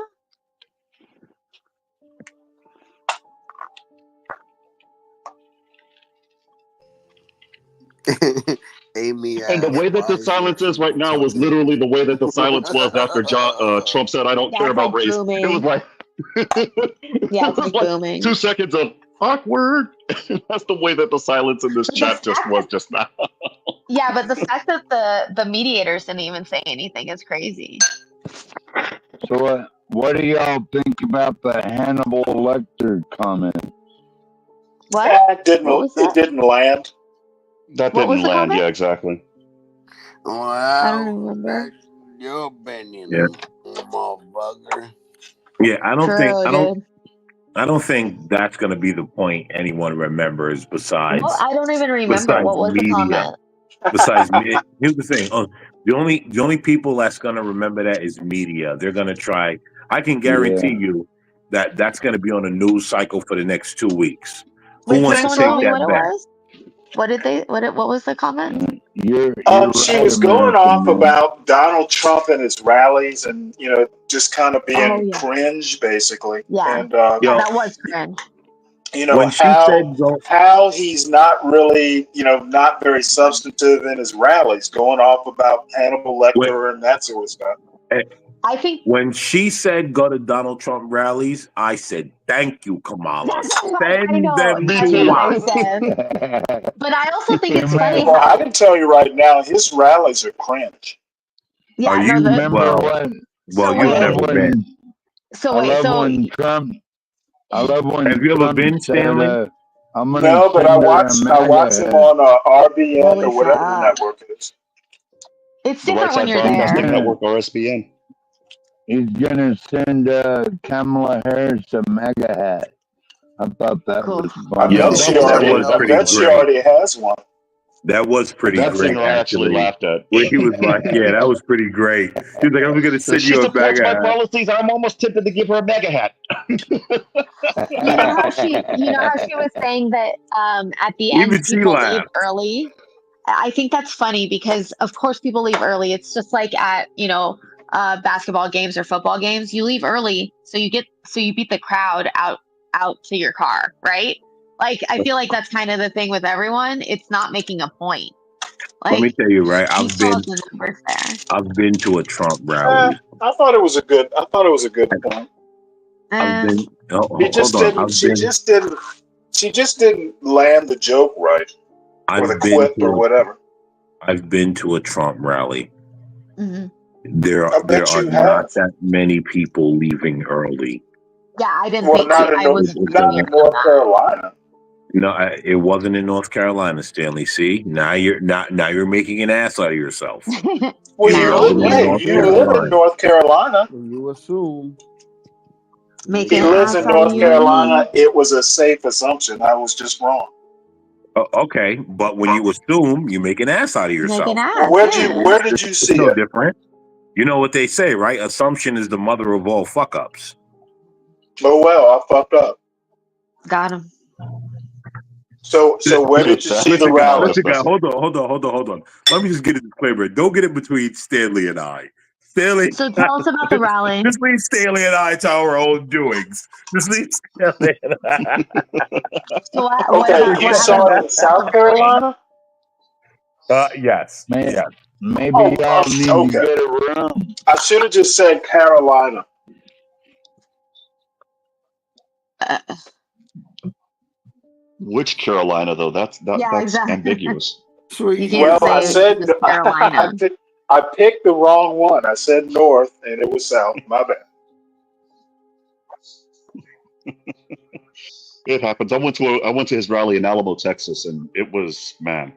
Amy, And the way that the silence is right now was literally the way that the silence was after Trump said, "I don't care That's about like race." It was booming. like Yeah, it it's was like like booming. 2 seconds of awkward. That's the way that the silence in this But the chat just fact was that, just now. yeah, but the fact that the mediators didn't even say anything is crazy. So what do y'all think about the Hannibal Lecter comment? What? It didn't land. That What was didn't the land. comment? Yeah, exactly. I don't Well, remember. that's your opinion, Yeah. motherfucker. Yeah, True, dude. I don't think that's going to be the point anyone remembers besides Well, I don't even remember. What was the media. comment? Besides, here's the thing. The only people that's going to remember that is media. They're going to try. I can guarantee you that that's going to be on a news cycle for the next 2 weeks. Who Wait, wants can to someone tell take me what that it bet? was? What did they? What was the comment? You're She right, was going American off man. about Donald Trump and his rallies, and just kind of Oh being yeah, cringe, basically. yeah, And yeah. That was cringe. When she said go, how he's not really, not very substantive in his rallies, going off about Hannibal Lecter and that sort of stuff. I think when she said go to Donald Trump rallies, I said thank you, Kamala. I Send know. them That's to what I us. said. But I also think it's funny Well, I how. can tell you right now, his rallies are cringe. Yeah, Are no. you Remember when? So Well, you've wait. never been. So I wait. love So when Trump. I love when Have you ever Trump been, said, Stanley? "I'm gonna No, but I send her a watched MAGA him hat." on RBN holy or whatever the fuck. network is. It's The different Right when Side you're Broadcasting there. Network, RSBN. He's gonna send Kamala Harris a MAGA hat. I thought that Cool. was I funny. Yo, bet that she was already. funny. I bet she already has one. That was pretty That great, thing I actually actually. laughed at. Where he was like, "Yeah, that was pretty great." He was like, "I'm gonna send She you a supports bag my of hat." policies. I'm almost tempted to give her a mega hat. You know how she was saying that at the end Even she people leave laughed. early. I think that's funny because of course people leave early. It's just like at basketball games or football games. You leave early so you beat the crowd out to your car, right? Like I feel like that's kind of the thing with everyone. It's not making a point. Let me Like tell you, right? you still have the numbers there. I've been to a Trump rally. I thought it was a good point. I've been. Oh, He just hold on. didn't. She just didn't land the joke right, or the I've been quip, or whatever. I've been to a Trump rally. Mhm. There I bet are you not have. that many people leaving early. Yeah, I didn't Well, think not in I wasn't not clear in on North that. Carolina. No, it wasn't in North Carolina, Stanley. See, now you're making an ass out of yourself. Well, It wasn't in North you live in Carolina. North Carolina. You assume. Making He an lives ass in out of North you and Carolina. me. It was a safe assumption. I was just wrong. Okay, but when you assume, you make an ass out of Make yourself. an ass. Well, where did you It's see no it? different. You know what they say, right? Assumption is the mother of all fuck ups. Oh well, I fucked up. Got him. So where did you see the rally? Hold on. Let me just get a disclaimer. Don't get it between Stanley and I. Stanley. So tell us about the rally. Just leave Stanley and I to our own doings. Just leave Stanley and I. So what Okay, about you what saw happened? it in South Carolina? Yes. Man, Yes. maybe y'all need to get a room. I should have just said Carolina. Which Carolina though? That's Yeah, exactly. ambiguous. You can't Well, I say said just Carolina. I picked the wrong one. I said north, and it was south. My bad. It happens. I went to his rally in Alamo, Texas, and it was, man.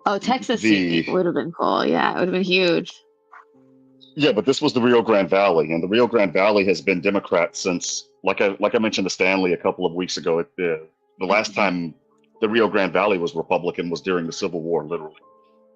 Oh, Texas The would have been cool. Yeah, it would have been huge. Yeah, but this was the Rio Grande Valley, and the Rio Grande Valley has been Democrat since, like I mentioned to Stanley a couple of weeks ago. The last time the Rio Grande Valley was Republican was during the Civil War, literally.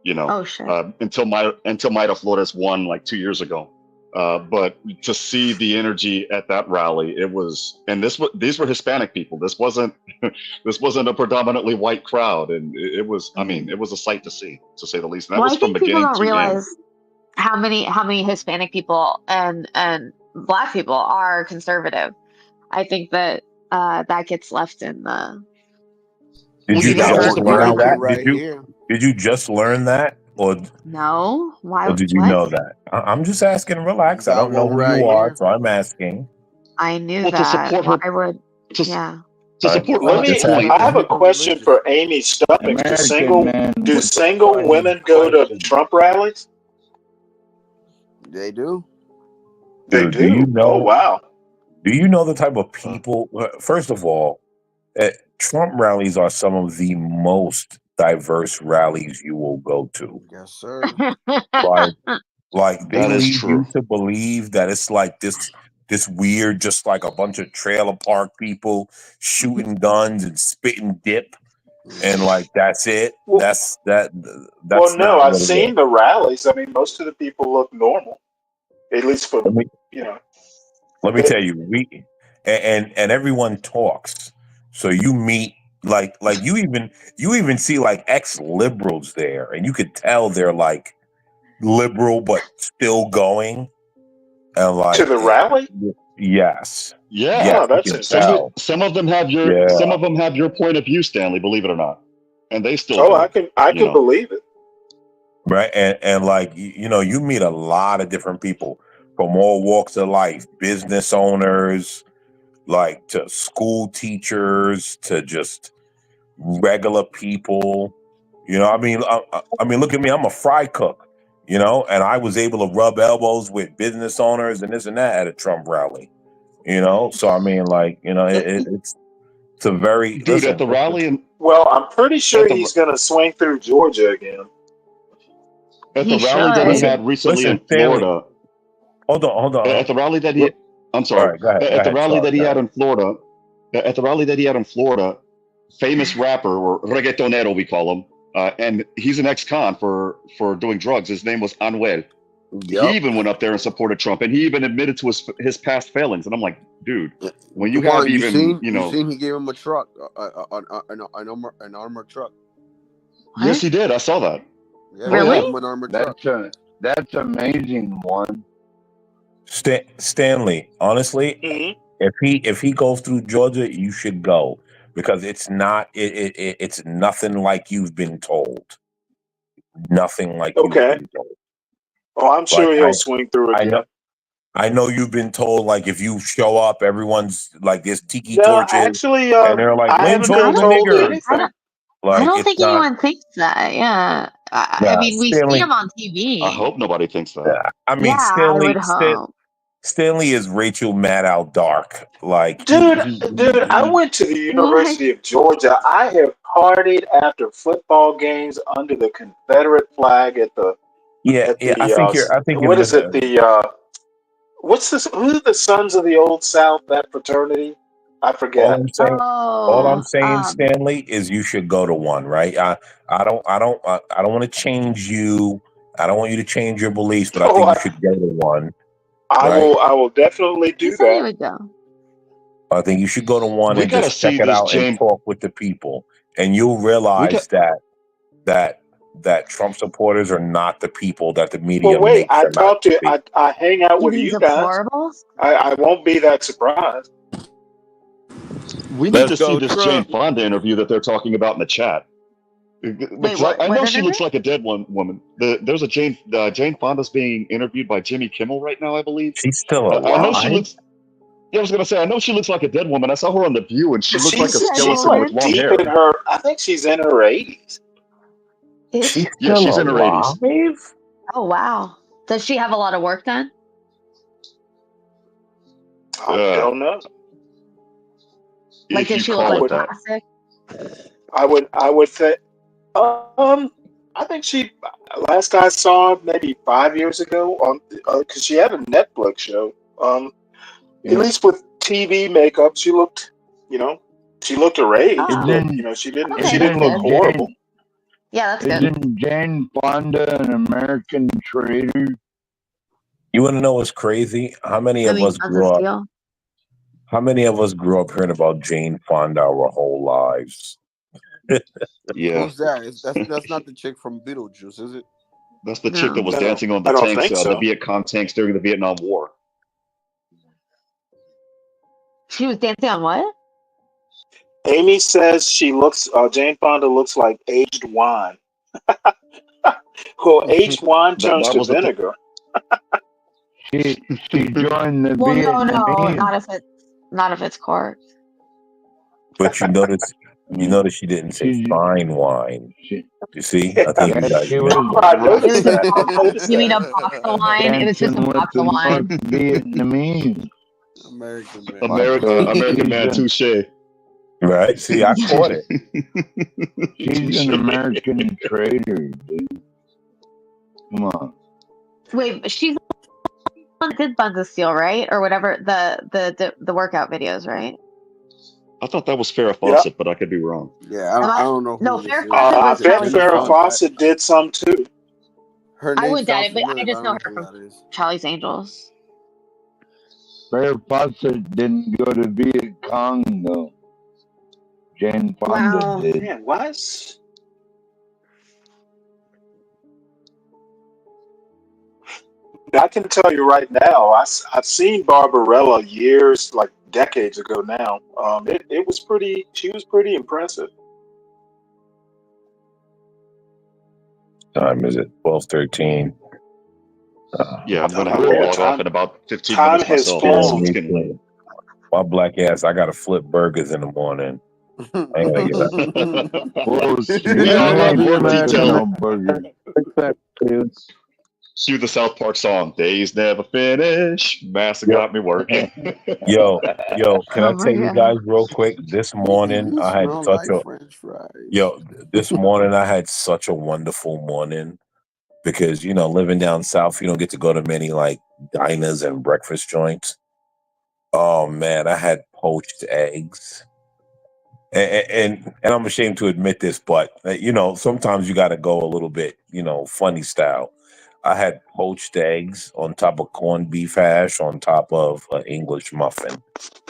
You know, Oh shit. until Mayra Flores won like 2 years ago. But to see the energy at that rally, it was, and these were Hispanic people. This wasn't a predominantly white crowd, and it was. I mean, it was a sight to see, to say the least. And that Well, was I from think people beginning don't to end. realize how many Hispanic people and Black people are conservative. I think that that gets left in the. Did you got just one learn that? right Did you just learn that, or No, why? or did you What? know that? I'm just asking. Relax. I don't know who you are, so I'm asking. I knew Well, to that. support Why her- would? to- Yeah. To support Let me. I have a question for Amy Stubbings. Do single women go to Trump rallies? They do. They Dude, do. you know? Oh wow. Do you know the type of people? First of all, Trump rallies are some of the most diverse rallies you will go to. Yes, sir. Like they That is lead true. you to believe that it's like this weird, just like a bunch of trailer park people shooting guns and spitting dip, and like that's it. That's Well, no, not I've what it seen is. the rallies. I mean, most of the people look normal, at least for you know. Let me tell you, and everyone talks. So you meet like you even see like ex-liberals there, and you could tell they're like liberal but still going. And like To the rally? Yes. Yeah, Yes, that's you can interesting. tell. Some of them have your point of view, Stanley. Believe it or not, and they still. Oh, vote, I you can know. believe it. Right. And like you know, you meet a lot of different people from all walks of life, business owners, like to school teachers, to just regular people. You know, I mean, look at me. I'm a fry cook, you know, and I was able to rub elbows with business owners and this and that at a Trump rally, you know. So I mean, like, you know, it's a very Dude, at the rally and Well, I'm pretty sure he's going to swing through Georgia again. at the rally that he had recently in Florida. Hold on. At the rally that he, I'm sorry. All right, go ahead, At go the ahead, rally sorry, that he go had ahead. in Florida, at the rally that he had in Florida, famous rapper or reggaetonero we call him, and he's an ex-con for doing drugs. His name was Anuel. He even went up there and supported Trump, and he even admitted to his past failings. And I'm like, dude, when you have even you seen he gave him a truck, an armored truck. Yes, he did. I saw that. Yeah, Really? he gave him an armored truck. That's amazing one. Stanley, honestly, if he goes through Georgia, you should go because it's nothing like you've been told. Nothing like you've been told. Oh, I'm sure Like, he'll swing through again. I know you've been told like if you show up, everyone's like there's tiki No, torches, actually, and they're like, I "When haven't told been the told nigger?" anything. Like, I don't it's think not- anyone thinks that. Yeah. I Nah, mean, we Stanley- see him on TV. I hope nobody thinks that. Yeah, I mean, Yeah, I Stanley, would hope. Stanley is Rachel Maddow dark. Like, Dude, I went to the University of Georgia. I have partied after football games under the Confederate flag at the. Yeah, yeah. I think you're. What is it? What's this? Who's the Sons of the Old South? That fraternity? I forget. All I'm saying, Stanley, is you should go to one. Right? I don't want to change you. I don't want you to change your beliefs, but I think you should go to one. I will definitely do He that. would go. I think you should go to one We and gotta just check see it this, out and James. talk with the people, and you'll realize that Trump supporters are not the people that the media Well, wait. makes I them out talk to to. be. I hang out with These you guys. deplorables? I won't be that surprised. We need Let's to see go, this Trump. Jane Fonda interview that they're talking about in the chat. Because I know she looks like a dead woman. There's a Jane Fonda's being interviewed by Jimmy Kimmel right now, I believe. She's still I know she alive? looks. Yeah, I was gonna say, I know she looks like a dead woman. I saw her on The View, and she looked like a She's skeleton with like long deep hair. in her. I think she's in her 80s. Is Yeah, she's in her 80s. Oh wow. Does she have a lot of work done? I don't know. Like, If does you she look call like it that. plastic? I would say, I think she. Last I saw, maybe 5 years ago, on because she had a Netflix show. At least with TV makeup, she looked, she looked her age, Oh. but she didn't. Okay, She didn't that's look good. horrible. Yeah, that's good. Isn't Jane Fonda an American traitor? You want to know what's crazy? How many I of mean, us Tons grew of up? Steel. How many of us grew up hearing about Jane Fonda our whole lives? Yeah, Who's that? That's not the chick from Beetlejuice, is it? that's the chick that was No, dancing on the I don't tanks, think the so. Viet Cong tanks during the Vietnam War. She was dancing on what? Amy says she looks. Jane Fonda looks like aged wine. Well, aged wine turns That to was the thing. vinegar. She joined the Well, no, Vietnamese. not if it's corpse. But you notice she didn't say fine wine. You see? I think you guys She missed was that. I It noticed was that. I a noticed you mean a that. box of wine? It was just a dancing with box the of wine. North Vietnamese. American man. American man, touche. Right? See, I caught it. She's an American traitor, dude. Come on. Wait, but she's the one that did Buns of Steel, right? Or whatever the workout videos, right? I thought that was Farrah Fawcett, but I could be wrong. Yeah, I don't know. No, who this Farrah is. Fawcett I was bet Charlie's Farrah Angels. Fawcett did some too. Her I name wouldn't doubt sounds it, but I familiar, just but know I her don't know from who that is. Charlie's Angels. Farrah Fawcett didn't go to Viet Cong, though. Jane Fonda Wow. did. Man, what? I can tell you right now, I've seen Barbarella years, like decades ago now. It was pretty. She was pretty impressive. Time is it? 12:13. Yeah, I'm gonna have to Yeah, log off in about 15 time minutes has myself. flown. It's getting- My black ass, I gotta flip burgers in the morning. I ain't gonna get up. Whoa, We all love more detail. burger. Cue the South Park song, "Days Never Finish." Massa got me working. Yo, can I Oh my tell you God. guys real quick? This morning I had Smell such like a French fries. this morning I had such a wonderful morning because living down south, you don't get to go to many like diners and breakfast joints. Oh man, I had poached eggs. And I'm ashamed to admit this, but sometimes you got to go a little bit, funny style. I had poached eggs on top of corned beef hash on top of an English muffin. That's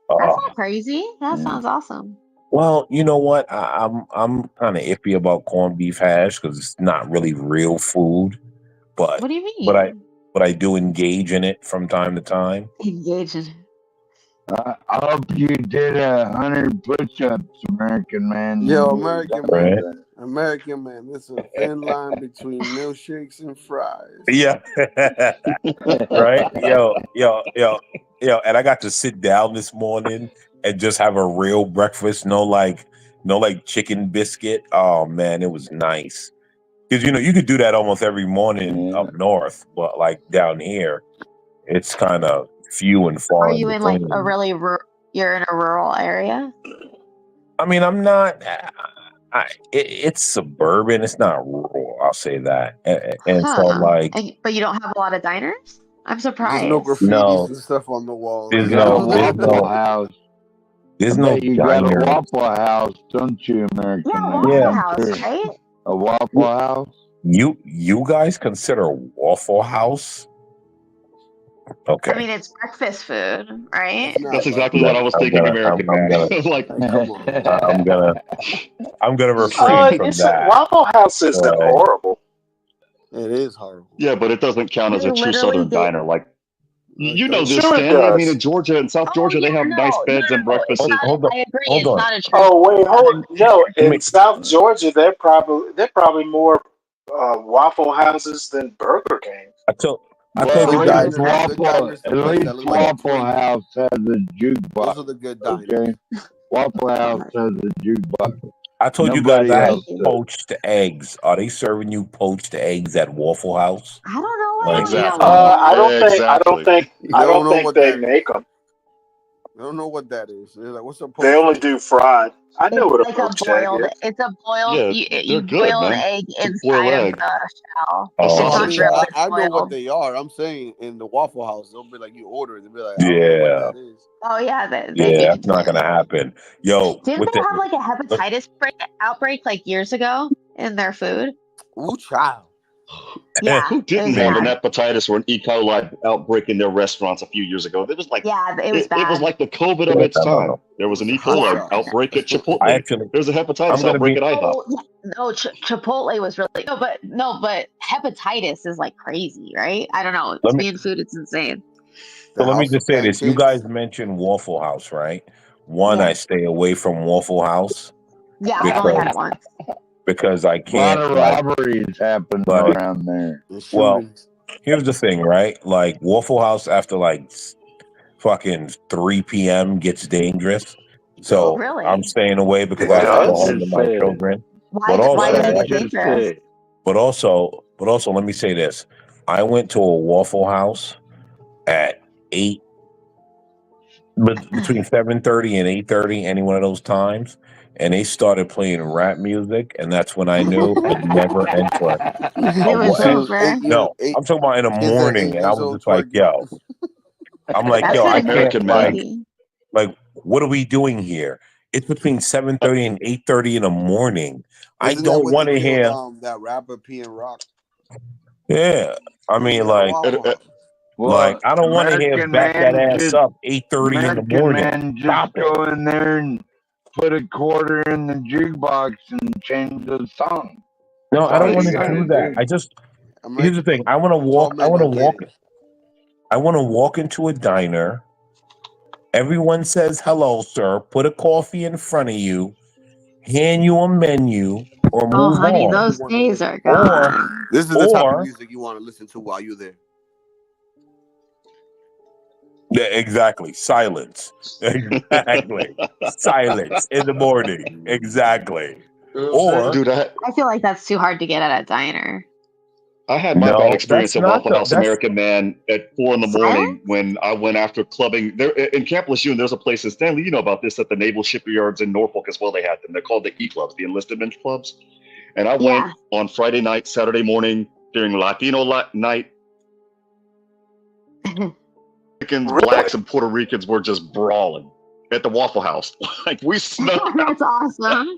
not crazy. That sounds awesome. Well, you know what? I'm kind of iffy about corned beef hash because it's not really real food. But What do you mean? but I do engage in it from time to time. Engage in it. I hope you did 100 push-ups, American man. Yo, American Right. man. American man. There's a thin line between milkshakes and fries. Yeah. Right? Yo. And I got to sit down this morning and just have a real breakfast. No like chicken biscuit. Oh man, it was nice. Because you could do that almost every morning up north, but like down here, it's kind of few and far. Are you in like between. a really you're in a rural area? I mean, I'm not. It's suburban. It's not rural. I'll say that. And so, like, But you don't have a lot of diners? I'm surprised. There's no graffitis and stuff on the walls. There's You got a no Waffle House. There's I no bet you got a diner. Waffle House, don't you, American Yeah, man? Waffle House, right? A Waffle House? You guys consider Waffle House? Okay. I mean, it's breakfast food, right? That's exactly what I was thinking, American man. Like, I'm gonna refrain from that. Waffle House isn't So- horrible. It is horrible. yeah, but it doesn't count as They a true literally Southern did- diner. Like, you know this, Sure it Stanley. I mean, does. in Georgia and South Georgia, they have nice beds and breakfasts. It's not, Hold on, I agree. hold It's on. not a true. Oh wait, in South Georgia, they're probably more Waffle Houses than Burger King. I told you Well, guys. at least Waffle House has a jukebox. Those are the good diners. Okay, Waffle House has a jukebox. I told you guys Nobody I had else does. poached eggs. Are they serving you poached eggs at Waffle House? I don't know Like, Exactly. I don't think They don't know what they that make them. I don't know what that is. They're like, what's a They only do fried. I know what a It's like a poached egg boiled. is. It's a boiled. Yeah, You they're good, boil an man. egg It's a boiled inside of egg. the shell. Oh, It's I not mean, really I know what boiled. they are. I'm saying in the Waffle House, they'll be like, you order it. They'll be like, I don't know yeah, what that is. Oh yeah, they yeah, do. that's not gonna happen. Yo, Didn't with they the have like a hepatitis outbreak like years ago in their food? Ooh, child. Yeah, Who it didn't was have an bad. hepatitis or an E. coli outbreak in their restaurants a few years ago? It was like Yeah, it was it was bad. like the COVID of its time. There was an E. coli Yeah. outbreak at Chipotle. I actually, There's a I'm hepatitis gonna outbreak be. at IHOP. Oh, yeah. No, Chipotle was really but hepatitis is like crazy, right? I don't know. Let To me. me in food, it's insane. So let me House just of say this: you Pancakes. guys mentioned Waffle House, right? One, Yeah. I stay away from Waffle House Yeah, I've only had it because once. I A lot can't of like robberies happen like. around there. And Well, shootings. here's the thing, right? Like Waffle House after like fucking 3 p.m. gets dangerous. So I'm Really? staying away because It I have to go does? home to my children. Why? But Why does it also, get dangerous? but also, let me say this: I went to a Waffle House at 8, but between 7:30 and 8:30, any one of those times, and they started playing rap music, and that's when I knew I'd never enter It a was Waffle. over. No, I'm talking about in the Kids at 8 morning, and I years was old just like, twerking. yo, I'm like, That's yo, I kind of can't American man. crazy. like, what are we doing here? It's between 7:30 and 8:30 in the morning. I Isn't that don't what want they to killed hear. that rapper P and Rock? Yeah, I mean, At a like, Waffle House. Well, I don't want to hear American back that man ass just up 8:30 in the American morning. man just Stop it. go in there and put a quarter in the jukebox and change the song. No, I That's don't all want you to gotta do that. do. I just here's the American, thing. I want to tall walk. men don't get it. I want to walk into a diner. Everyone says hello, sir. Put a coffee in front of you, hand you a menu, or Oh, move honey, on. those days are Or gone. This is the type of or music you want to listen to while you're there. yeah, exactly. Silence. Exactly. Silence in the morning. Exactly. Or Dude, I feel like that's too hard to get at a diner. I had my bad no, experience that's at not Waffle the House that's American Man at 4 in the morning when I went after clubbing. There in Camp Lejeune, there's a place in Stanley. You know about this at the Naval Shipyards in Norfolk as well. They had them. They're called the E clubs, the enlisted men clubs. And I went on Friday night, Saturday morning during Latino night. Mexicans, blacks, and Puerto Ricans were just brawling at the Waffle House. Like we snuck out. That's awesome.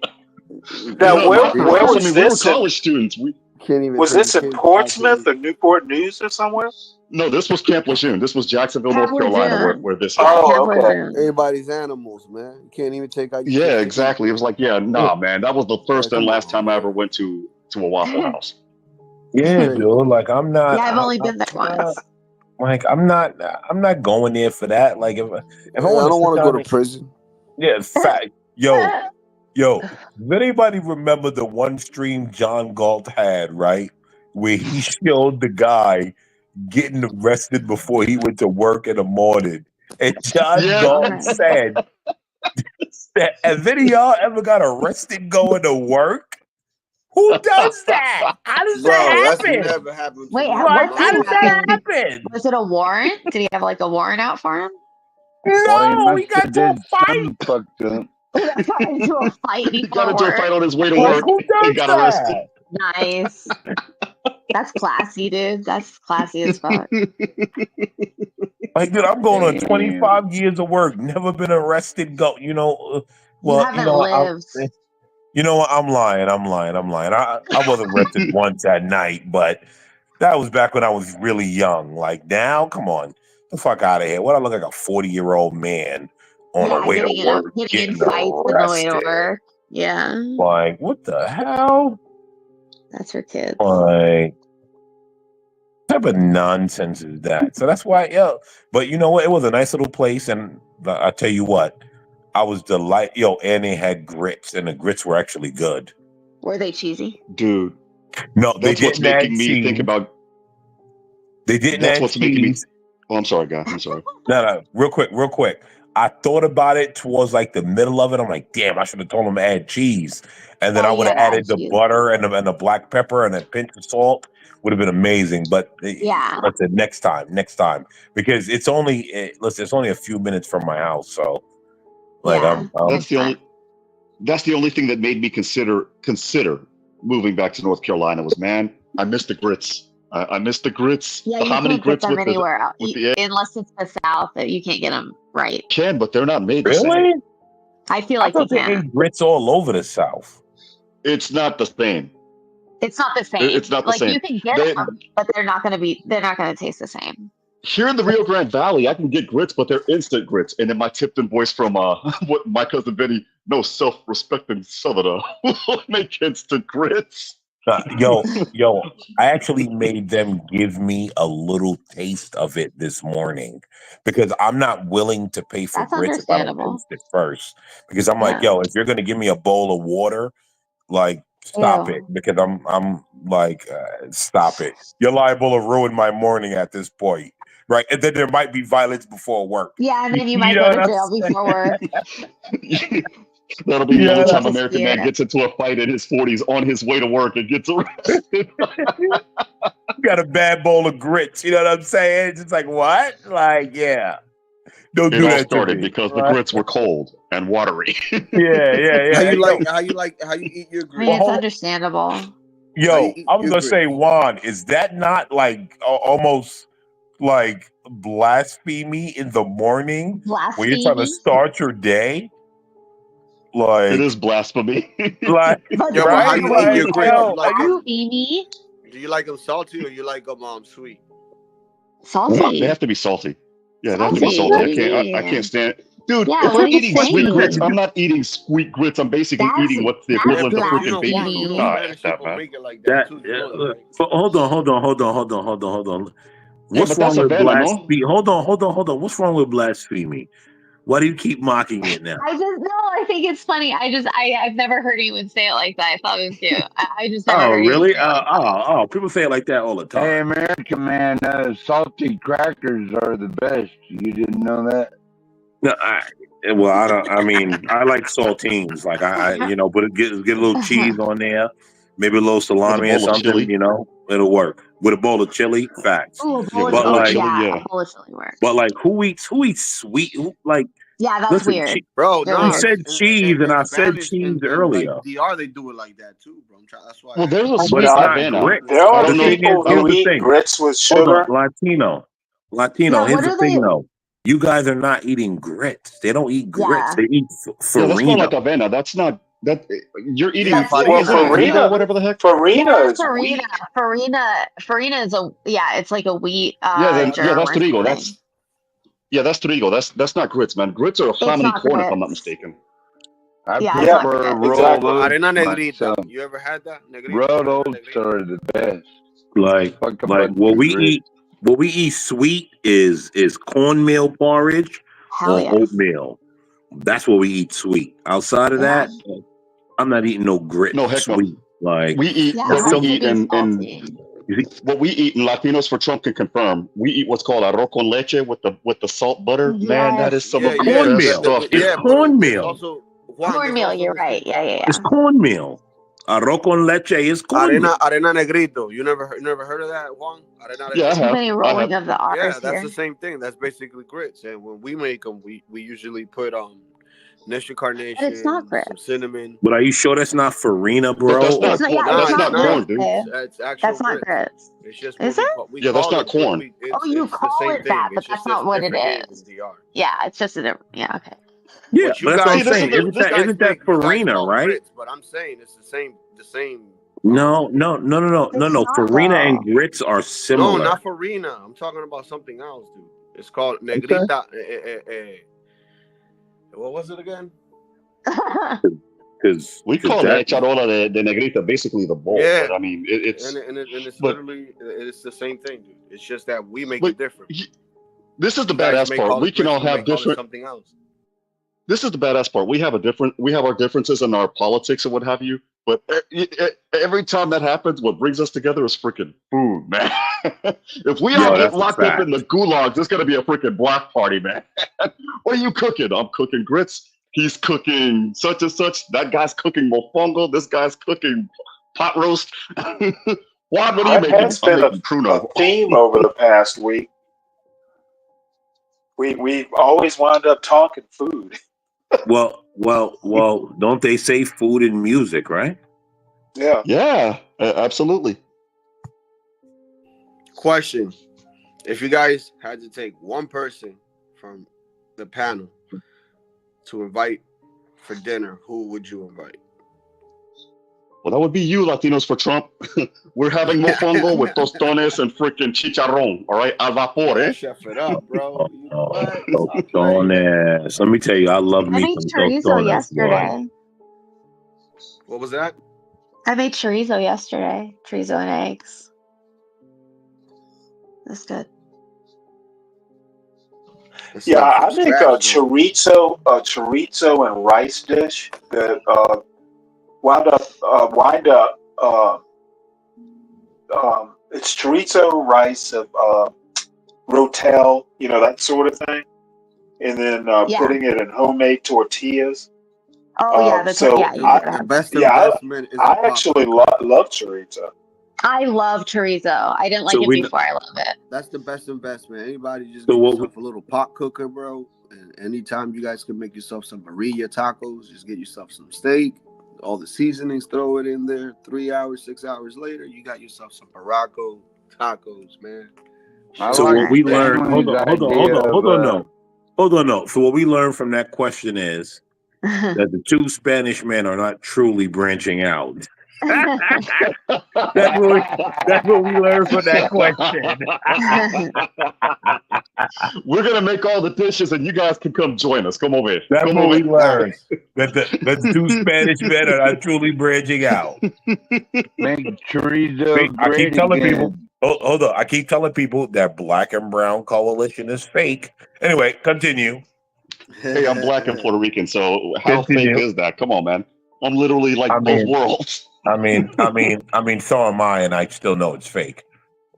Now, where we was were this? college students. We Can't even Was take this the in kids Portsmouth or Newport News or somewhere? No, this was Camp Lejeune. This was Jacksonville, Camp North Carolina, Lejeune. where this Oh, Camp okay. Lejeune. Everybody's animals, man. You can't even take out your Yeah, kids to eat. exactly. It was like, yeah, nah, man. That was the first and come last on, time I ever went to a Waffle House. yeah, dude. Like I'm not. Yeah, I've only I'm been there once. like I'm not going there for that. Like if I I want don't want to go to to prison. yeah, fact. Yo, does anybody remember the one stream John Galt had, right? Where he showed the guy getting arrested before he went to work in the morning. And John Yeah. Galt said, has any of y'all ever got arrested going to work? Who does that? How does Bro, that that's happen? never happened to Wait, me. Like, what how did does that happen? happen? Was it a warrant? Did he have like a warrant out for him? No, he got into a fight. Something fucked up. He got into a fight He before got into a work. fight on his way to Like, work who and does got arrested. that? Nice. That's classy, dude. That's classy as fuck. Like, dude, I'm going on 25 years of work, never been arrested. You haven't lived. You know what? I'm lying. I wasn't arrested once at night, but that was back when I was really young. Like now, come on, the fuck out of here. What I look like a 40-year-old man on the way to work, getting in fights on the way to arrested. work. Yeah, Like, what the hell? that's for kids. Like, what type of nonsense is that? So that's why, but you know what? It was a nice little place, and I tell you what, I was delighted. And they had grits, and the grits were actually good. Were they cheesy? Dude, No, they that's what's didn't add making me think cheese. about. They didn't That's add what's making me. cheese. Oh, I'm sorry, guy. I'm sorry. No, real quick. I thought about it towards like the middle of it. I'm like, damn, I should have told them to add cheese, and then I would have added the butter and the black pepper and a pinch of salt. Would have been amazing. But listen, next time, because it's only it's only a few minutes from my house, so like that's the only thing that made me consider moving back to North Carolina was, man, I miss the grits. I miss the grits. Yeah, you How many can't get grits them with anywhere else. the egg? Unless it's the South, that you can't get them right. Can, but they're not made the Really? same. I feel I like you thought they can. ate grits all over the South. It's not the same. It's not the same. It's not the like same. you can get them, but they're not going to taste the same. Here in the Rio Grande Valley, I can get grits, but they're instant grits. And then my Tipton voice from what my cousin Benny, no self-respecting Southerner, will make instant grits. Yo, I actually made them give me a little taste of it this morning because I'm not willing to pay for That's grits if I don't understandable. taste it first. Because I'm like, yo, if you're gonna give me a bowl of water, like stop it. Because I'm like, stop it. You're liable to ruin my morning at this point. Right. And then there might be violence before work. Yeah, and then you might go to jail before work. That'll be the only time that's a American man spirit. gets into a fight in his 40s on his way to work and gets arrested. You got a bad bowl of grits. You know what I'm saying? It's just like, what? Like, yeah. Don't It do all that started to me. because the right? grits were cold and watery. Yeah. How you Yo, like how you eat your I grits? mean, it's understandable. Yo, I was your gonna say, grits? Juan, is that not like almost like blasphemy in the morning when you're trying to Blasphemy? start your day? Like, It is blasphemy. like, But Yo, but how right? you eat your Like, grits? yo, You like them? Blasphemy? Do you like them salty or you like them sweet? Salty. They have to be salty. Yeah, they have to be Salty. salty. What I do you can't. I mean? can't stand. Dude, Yeah, if what I'm are you eating sweet grits, saying? I'm not eating sweet grits. I'm basically That's eating what's the that's equivalent of You freaking know, baby blasphemy. food. you know, Nah, Spanish it's that people bad. make it like that too. You know that, right? but hold on. Yeah, What's but wrong that's with Havana, no? blasphemy? Hold on. What's wrong with blasphemy? Why do you keep mocking it now? I think it's funny. I've never heard anyone say it like that. I thought it was cute. I just never Oh, heard anyone really? say it like that. Oh, people say it like that all the Hey, time. American man, salty crackers are the best. You didn't know that? No, I don't. I mean, I like saltines. Like I but get a little cheese on there, maybe a little With a salami or bowl of something. chili. It'll work with a bowl of chili. Facts. Ooh, a Yeah, bowl with a of But bowl of like, chili. yeah, Yeah. a bowl of chili works. but like, who eats sweet? Yeah, that's Listen, weird. Bro, Very no, you weird. said cheese, and I said Spanish cheese and earlier. like DR, they do it like that too, bro. That's why. Well, there's a But sweet it's not Havana. grits. There I are don't know. The thing is, people here's who the eat thing. grits with Hold on, sugar. Latino. Yeah, Here's what the are thing, they? though. You guys are not eating grits. They don't eat grits. Yeah, They eat Yeah, that's more farina. like Havana. That's not that. You're eating. that's Well, Is it different. Farina or whatever the heck? Yeah, Farina that's is wheat. Farina is it's like a wheat Yeah, germ that's or trigo. something. That's trigo. That's not grits, man. Grits are It's hominy not corn, if I'm not grits. mistaken. I Yeah, it's not prefer grits. rolled Exactly. oats Arena negrita. myself. You ever had that? Negrita? Rolled Arena oats negrita? are the best. Like Fuck a what bunch of we grits. eat sweet is cornmeal porridge Hell or yes. oatmeal. That's what we eat sweet. Outside of Yeah. that, I'm not eating no grit No, heck no. sweet. Like We eat Yeah, it what has we to eat be in salty. you see, what we eat in Latinos for Trump can confirm. We eat what's called arroz con leche with the salt butter. Man, that is Yes. some Yeah, of the yeah, best cornmeal. stuff, It's dude. yeah, but cornmeal. also Juan, there's Cornmeal, also you're this right. thing. Yeah. It's cornmeal. Arroz con leche is cornmeal. Arena negrito. You never heard of that, Juan? Arena Yeah, I negrito. Too have. many I rolling have. of the Yeah, R's that's here. the same thing. That's basically grits. And when we make them, we usually put Nestle carnation, But it's not some grits. cinnamon. But are you sure that's not farina, But bro? that's Or- not It's not. corn. Yeah, That's it's not not corn, grits, dude. babe. It's actual That's not grits. grits. It's just Is what it? we Yeah, that's call not it. But corn. Oh, you it's the call same it that, thing. but It's that's just not what it different names is. in DR. Yeah, it's just a different. Yeah, okay. Yeah, What you but that's what I'm guys See, this saying. is make, the you guys Isn't that make, you guys farina, call right? grits, but I'm saying it's the same. No. It's Farina not and though. grits are No, similar. not farina. I'm talking about something else, dude. It's called Okay. negrita. What was it again? Because We call that the charola de negrita basically the bowl, Yeah, but I mean it's. and it's But literally it's the same thing, dude. It's just that we make but it different. this is the You guys badass may part. call We it can grits, all we may have call it different. something else. This is the badass part. We have our differences in our politics and what have you. But every time that happens, what brings us together is freaking food, man. If we all get locked up in the gulags, it's gonna be a freaking block party, man. What are you cooking? I'm cooking grits. He's cooking such and such. That guy's cooking mofongo. This guy's cooking pot roast. Juan, what are you That making? has I'm been making a pruno. theme over the past week. We always wind up talking food. Well, don't they say food and music, right? Yeah. Yeah, absolutely. Question: if you guys had to take one person from the panel to invite for dinner, who would you invite? Well, that would be you, Latinos for Trump. We're having mofongo with tostones and freaking chicharrón. All right, al vapor, eh? Chef it up, bro. Tostones. Let me tell you, I love I me made some chorizo tostones, boy. yesterday. What was that? I made chorizo yesterday. Chorizo and eggs. That's good. Yeah, I think a chorizo and rice dish that wind up it's chorizo, rice, rotel, that sort of thing, and then putting it in homemade tortillas. Oh yeah, you gotta have best yeah, investment is I a actually pot love chorizo. I love chorizo. I didn't like So it we- before. I love it. That's the best investment. Anybody just So get what yourself a little pot cooker, bro. And anytime you guys can make yourself some burrito tacos, just get yourself some steak, all the seasonings, throw it in there. 3 hours, 6 hours later, you got yourself some Barraco tacos, man. So what we learned, hold on, no. So what we learned from that question is that the two Spanish men are not truly branching out. That's what we learned from that question. We're gonna make all the dishes, and you guys can come join us. Come over here. That's Come what over we here. learned. That the two Spanish men are not truly branching out. Make chorizo I keep great telling again. people. Hold on. I keep telling people that black and brown coalition is fake. Anyway, continue. Hey, I'm black and Puerto Rican, so how Continue. fake is that? Come on, man. I'm literally like both worlds. I mean, so am I, and I still know it's fake.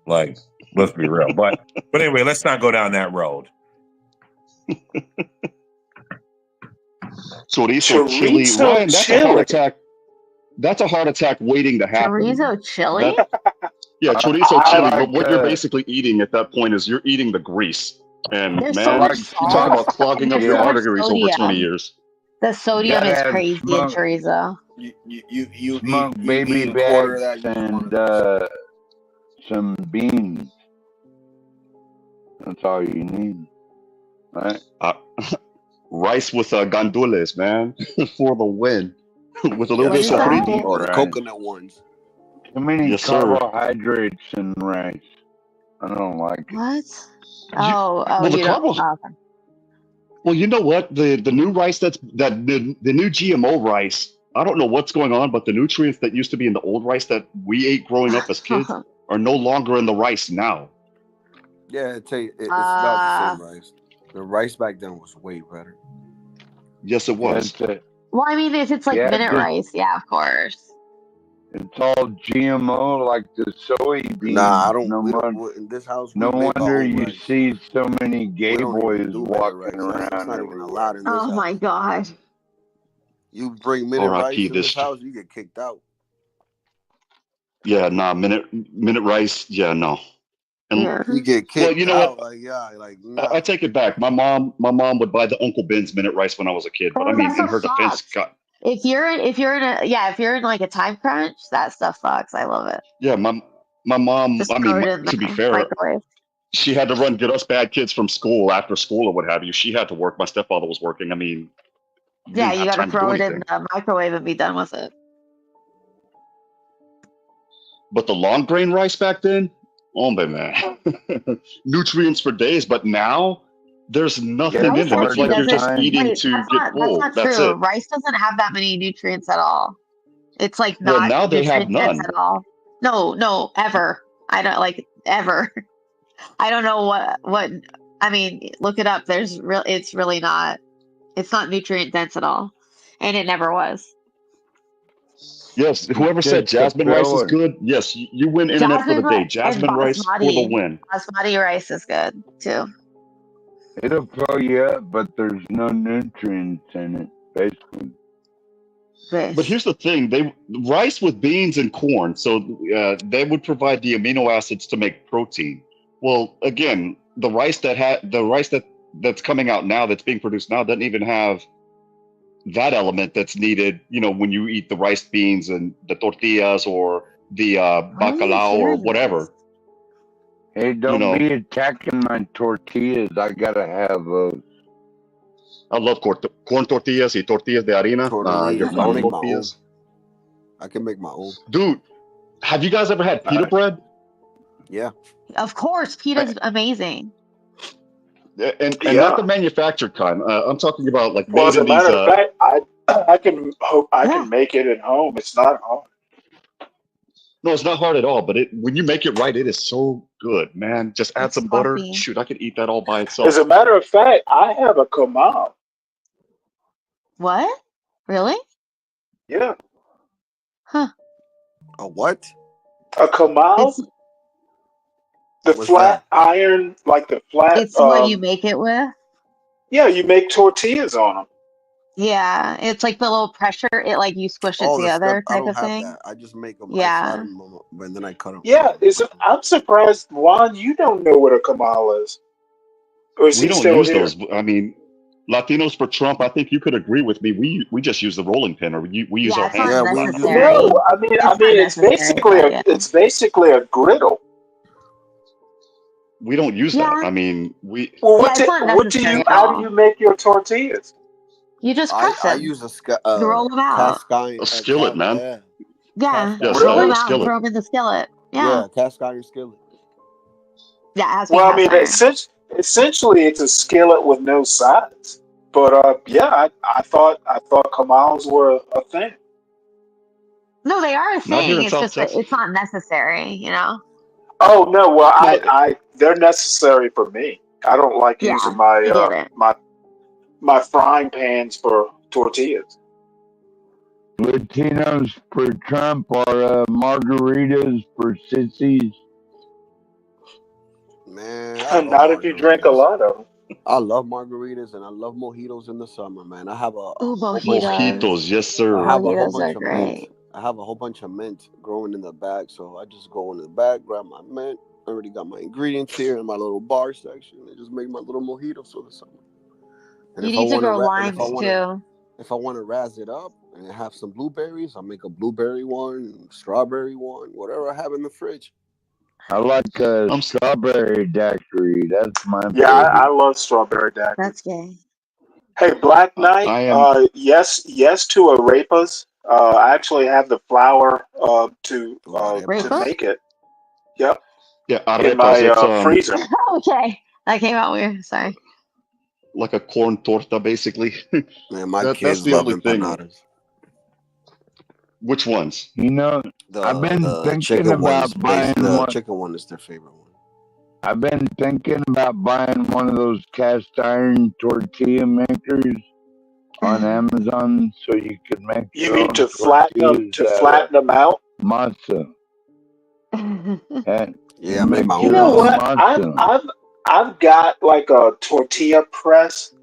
Like, let's be real. But anyway, let's not go down that road. Chorizo chili. Chorizo Ryan, that's a chili. heart attack. That's a heart attack waiting to happen. Chorizo chili? Yeah, chorizo I chili. like, But what you're basically eating at that point is you're eating the grease. And There's so man, much you talk about sauce clogging up and your so much arteries over 20 sodium. years. The sodium Gotta is have crazy in smoked- chorizo. You smoked eat baby a quarter of backs that, you just and some beans. That's all you need, right? Rice with gandules, man, for the win. With a little What bit is of that? sofrito. or the Right. coconut ones. Too many Yes, sir. carbohydrates in rice. I don't like it. What? Oh, well, the you don't. carbo- Oh, okay. Well, you know what? The new rice the new GMO rice. I don't know what's going on, but the nutrients that used to be in the old rice that we ate growing up as kids are no longer in the rice now. Yeah, it's about the same rice. The rice back then was way better. Yes, it was. Well, I mean, if it's like Yeah, minute just- rice, yeah, of course. It's all GMO, like the soybeans. Nah, I don't. No, we won- don't in this house. no we make our wonder own you rice. see so many gay We don't even boys do minute walking rice. It's around not even everywhere. allowed in this Oh house. my god. You bring minute R.I.P. rice in this this- house, you get kicked out. Yeah, nah, minute rice. Yeah, no. And Yeah. You get kicked well, you know out. what? Nah. I take it back. My mom would buy the Uncle Ben's minute rice when I was a kid. But Oh, I mean, that's in what her defense, sucks. God, If you're in like a time crunch, that stuff sucks. I love it. yeah, my mom. Just I throw mean, it in to be the fair, microwave. she had to run get us bad kids from school after school or what have you. She had to work. My stepfather was working. I mean, we Yeah, didn't you have gotta time to do throw it in anything. the microwave and be done with it. But the long grain rice back then, oh man, nutrients for days. But now there's nothing in Rice them. It's actually like you're just doesn't. eating Wait, to that's get full. not That's true. it. Rice doesn't have that many nutrients at all. It's like Well, not now they have nutrient dense none. at all. No, ever. I don't like ever. I don't know what. I mean, look it up. It's really not. It's not nutrient dense at all, and it never was. Yes, whoever said Just to jasmine rice is fill it. good, yes, you win internet for the day. Jasmine rice for the win. Basmati rice is good too. It'll fill you up, but there's no nutrients in it, basically. But here's the thing: rice with beans and corn, so they would provide the amino acids to make protein. Well, again, the rice that's coming out now, that's being produced now, doesn't even have that element that's needed. When you eat the rice, beans, and the tortillas, or the bacalao, or whatever. Hey, don't be attacking my tortillas. I gotta have those. I love corn tortillas y tortillas de harina. Your I flour make my own. tortillas. I can make my own. Dude, have you guys ever had pita bread? Yeah. Of course, pita's amazing. And Yeah. not the manufactured kind. I'm talking about like Well, as made a in these. matter of fact, I can make it at home. It's not hard. No, it's not hard at all. But when you make it right, it is so good, man. Just add some butter. fluffy. Shoot, I could eat that all by itself. As a matter of fact, I have a kamal. What? Really? Yeah. Huh. A what? A kamal? It's The What's flat iron, like the flat. it's what you make it with. Yeah, you make tortillas on them. Yeah, it's like the little pressure. It like you squish it Oh, the stuff. together I type don't of have thing. that. I just make them. I Yeah. slide them, and then I cut them. Yeah, I'm surprised, Juan, you don't know what a kamal is. Or is We he don't still use here? those. I mean, Latinos for Trump. I think you could agree with me. We just use the rolling pin, or we use Yeah, our it's not hands. necessary. No, I mean, It's not it's necessary, but yeah. basically a griddle. We don't use Yeah. that. I mean, we. Well, Yeah, it's not necessary at how all. do you make your tortillas? You just press I them. use You roll them out. cast iron. A skillet, man. Yeah. Yeah, Yes, roll them a out and skillet. throw them in the skillet. Yeah, Yeah, cast iron skillet. yeah. It has to be Well, I cast mean, iron. essentially, it's a skillet with no sides. But yeah, I thought kamals were a thing. No, they are a Not here thing. in It's South just that Texas. it's not necessary. You know. Oh no, well, No, they're necessary for me. I don't like Yeah, using I get it. my frying pans for tortillas. Latinos for Trump are margaritas for sissies. Man, I love Not if you drink a margaritas. lot of them. I love margaritas and I love mojitos in the summer, man. I have a Ooh, whole bunch. mojitos, yes, I sir. have a whole Mojitos are bunch of mint. great. I have a whole bunch of mint growing in the back, so I just go into the back, grab my mint. I already got my ingredients here in my little bar section, and just make my little mojitos for the summer. And You if I need to want grow to, limes too. if I want to razz it up and have some blueberries, I'll make a blueberry one, strawberry one, whatever I have in the fridge. I like I'm strawberry daiquiri. That's my Yeah, I favorite. love strawberry daiquiri. That's gay. Hey, Black Knight. I am. Yes to arepas. I actually have the flour to Arepa? make it. Yep, Yeah, in arepas. my It's freezer. Okay, that came out weird. Sorry. like a corn torta, basically. Man, my That's kids the love only thing. empanadas. Which ones? You know, I've been thinking about buying The one. chicken one is their favorite one. I've been thinking about buying one of those cast iron tortilla makers on Amazon, so you could make You your mean own to flatten them out? Masa. And Yeah, I make my You own. know masa. what? I've got like a tortilla press.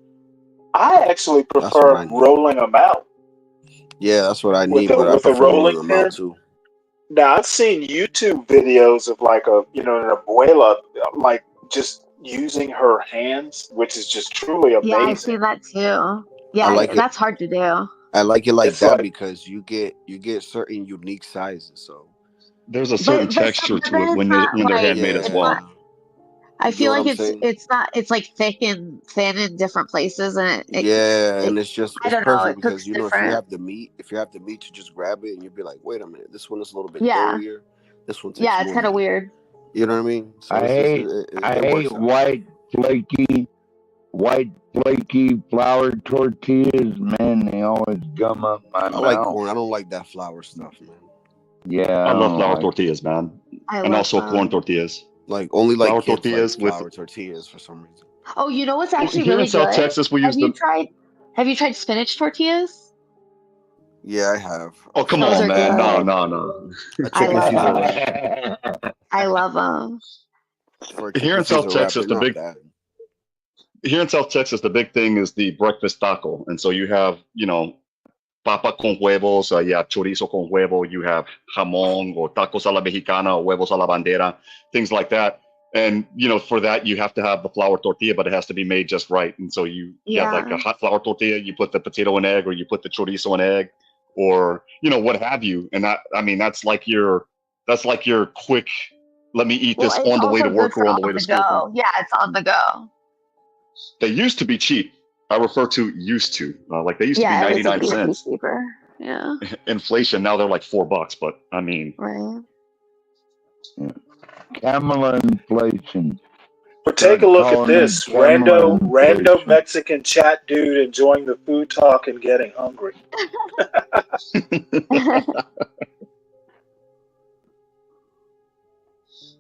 I actually That's what prefer I need. rolling them out Yeah, that's what I with need, a but I with a prefer rolling rolling them out pin. too. Now I've seen YouTube videos of like an abuela like just using her hands, which is just truly Yeah, I've amazing. seen that too. I Yeah, like it. that's hard to do. I like it like It's that like because you get certain unique sizes. So There's a certain texture to then it it's when not they're like handmade as it's well. not. I you get feel what like I'm it's saying? it's not. It's like thick and thin in different places, and Yeah, and it it's just I it's don't know. perfect It cooks because if you different. have the meat, you just grab it and you'd be like, wait a minute, this one is a little bit Yeah, doughier. This one takes yeah. It's more kind of meat. weird. You know what I mean? So I it's just hate it works out. white flaky flour tortillas. Man, they always gum up my I like mouth. corn. I don't like that flour stuff, man. Yeah, I love flour like tortillas, man, I and love also corn them. tortillas. Like only like Flour kids like tortillas with flour tortillas for some reason. Oh, you know what's actually here in really South good? Texas we use Have you them. tried? Have you tried spinach tortillas? Yeah, I have. Oh, come Those on, are man. No, good. no, no. A I chicken love Caesar them. wrap. I love them. For a Here chicken in South Caesar wrap, Texas, they're not bad. here in South Texas, the big thing is the breakfast taco. And so you have, papa con huevos, you have chorizo con huevo, you have jamón or tacos a la mexicana or huevos a la bandera, things like that. And, for that, you have to have the flour tortilla, but it has to be made just right. And so you have like Yeah. a hot flour tortilla, you put the potato and egg, or you put the chorizo and egg, or, what have you. And that's like your quick, let me eat Well, this it's on the way to also good work or for on the on way to the school. go. Yeah, it's on the go. They used to be cheap. I refer to used to. Like they used to be Yeah, it 99 used to be cents. cheaper. Yeah. Inflation, now they're like $4, but I mean, Right. Kamala inflation. But take a look at Calling it this Kamala rando inflation. Mexican chat dude enjoying the food talk and getting hungry.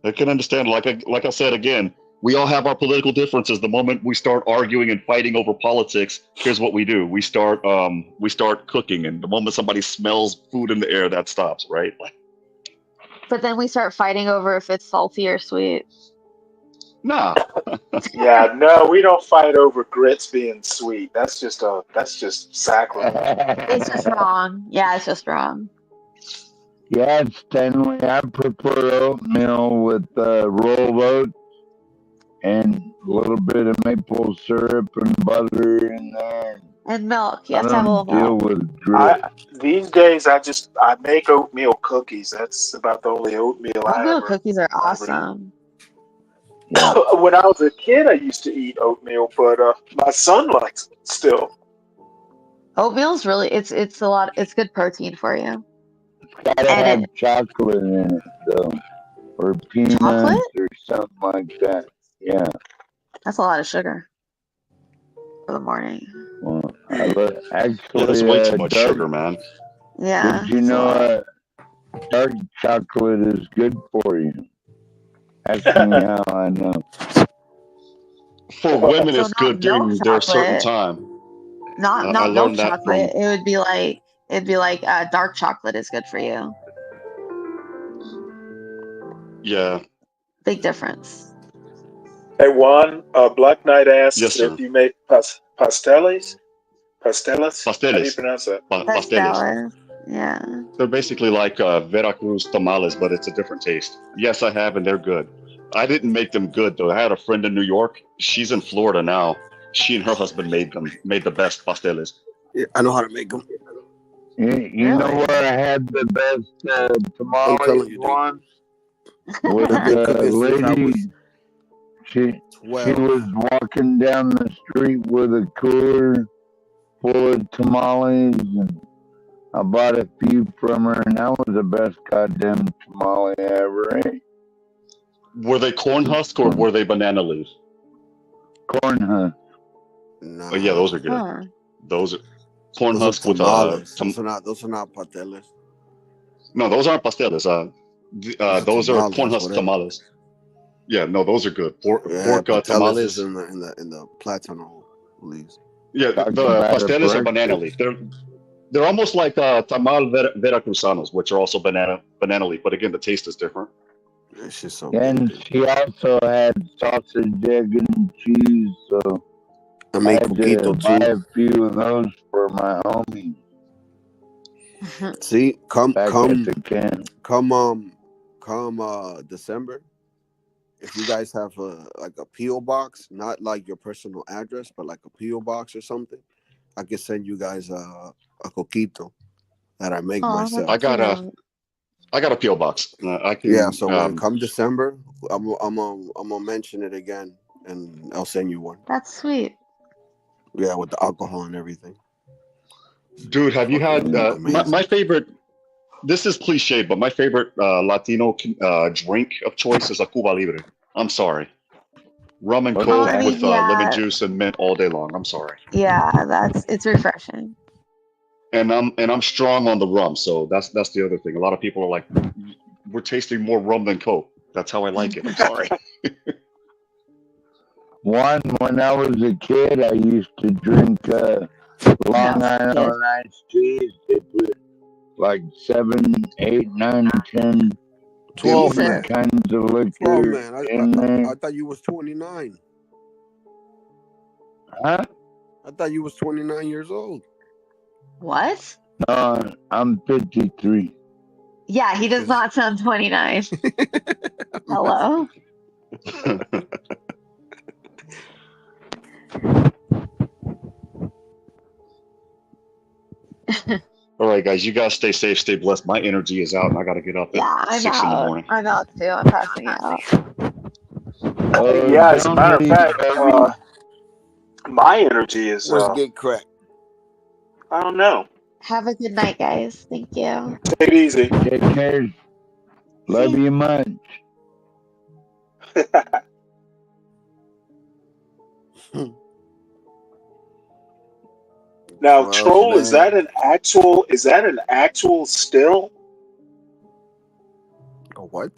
I can understand. Like I said again, we all have our political differences. The moment we start arguing and fighting over politics, here's what we do: we start cooking, and the moment somebody smells food in the air, that stops, right? But then we start fighting over if it's salty or sweet. Nah. Yeah, no, we don't fight over grits being sweet. That's just sacrilege. It's just wrong. Yeah, it's just wrong. Yeah, Stanley, I prefer oatmeal with rolled oats and a little bit of maple syrup and butter in there. And milk. You I have to have a don't little deal milk. with grits. These days, I make oatmeal cookies. That's about the only oatmeal I Oatmeal ever. cookies are awesome. When I was a kid, I used to eat oatmeal, but my son likes it still. Oatmeal's really it's a lot. It's good protein for you. Gotta And have it, chocolate in it though, or peanuts chocolate? or something like that. Yeah. That's a lot of sugar for the morning. Well, Yeah, that's way too much sugar, man. Yeah. Did you know dark chocolate is good for you? Ask me how I know. For women, So it's not good during milk their certain chocolate. time. Not I not milk learned that chocolate. from. It'd be like dark chocolate is good for you. Yeah. Big difference. Hey Juan, Black Knight asks Yes, sir. if you make pasteles. Pasteles? How do you Pasteles. pronounce that? Pasteles. Pasteles. Yeah. They're basically like Veracruz tamales, but it's a different taste. Yes, I have, and they're good. I didn't make them good though. I had a friend in New York. She's in Florida now. She and her husband made the best pasteles. Yeah, I know how to make them. You know where I had the best I'm telling tamales you, dude. once? With I've been a cooking since I lady. was She 12. was walking down the street with a cooler full of tamales, and I bought a few from her, and that was the best goddamn tamale I ever ate. Were they corn husk or were they banana leaf? Corn husk. Nah, Oh yeah, those are good. Huh. Those are corn those are husk with tamales. Those are not pasteles. no, those aren't pasteles. Those are corn Tamales, husk whatever. tamales. Yeah, no, those are good. Pork Pasteles tamales. is in the platano leaves. Yeah, Talking the about a pasteles are banana breakfast. leaf. They're almost like tamal veracruzanos, which are also banana leaf. But again, the taste is different. It's just so And good. she also had sausage, egg, and cheese, so I I make had to coquito buy too. a few of those for my homie See, come back at the camp. December. If you guys have like a PO box, not like your personal address, but like a PO box or something, I can send you guys a coquito that I make Oh, myself. I got a PO box. I can. Yeah, so when come December, I'm gonna mention it again, and I'll send you one. That's sweet. Yeah, with the alcohol and everything. Dude, have you had my favorite? This is cliche, but my favorite Latino drink of choice is a Cuba Libre. I'm sorry, rum and What's coke that? with Yeah. lemon juice and mint all day long. I'm sorry, Yeah, it's refreshing. and I'm strong on the rum, so that's the other thing. A lot of people are like, we're tasting more rum than coke. That's how I like it. I'm sorry. When I was a kid, I used to drink Long No. Island iced teas, they put like 7, 8, 9, 10 12 different man. kinds of 12 liquor man. in there. I thought you was 29. Huh? I thought you was 29 years old. What? No, I'm 53. Yeah, he does not sound 29. Hello? All right, guys, you guys stay safe, stay blessed. My energy is out, and I got to get up Yeah, at I'm 6 in the out. morning. I'm out too. I'm passing out. Yeah, as a matter of fact, heavy. my energy is What's get cracked? I don't know. Have a good night, guys. Thank you. Take it easy. Take care. Love you much. Now, Well, troll, is that an actual still? A what?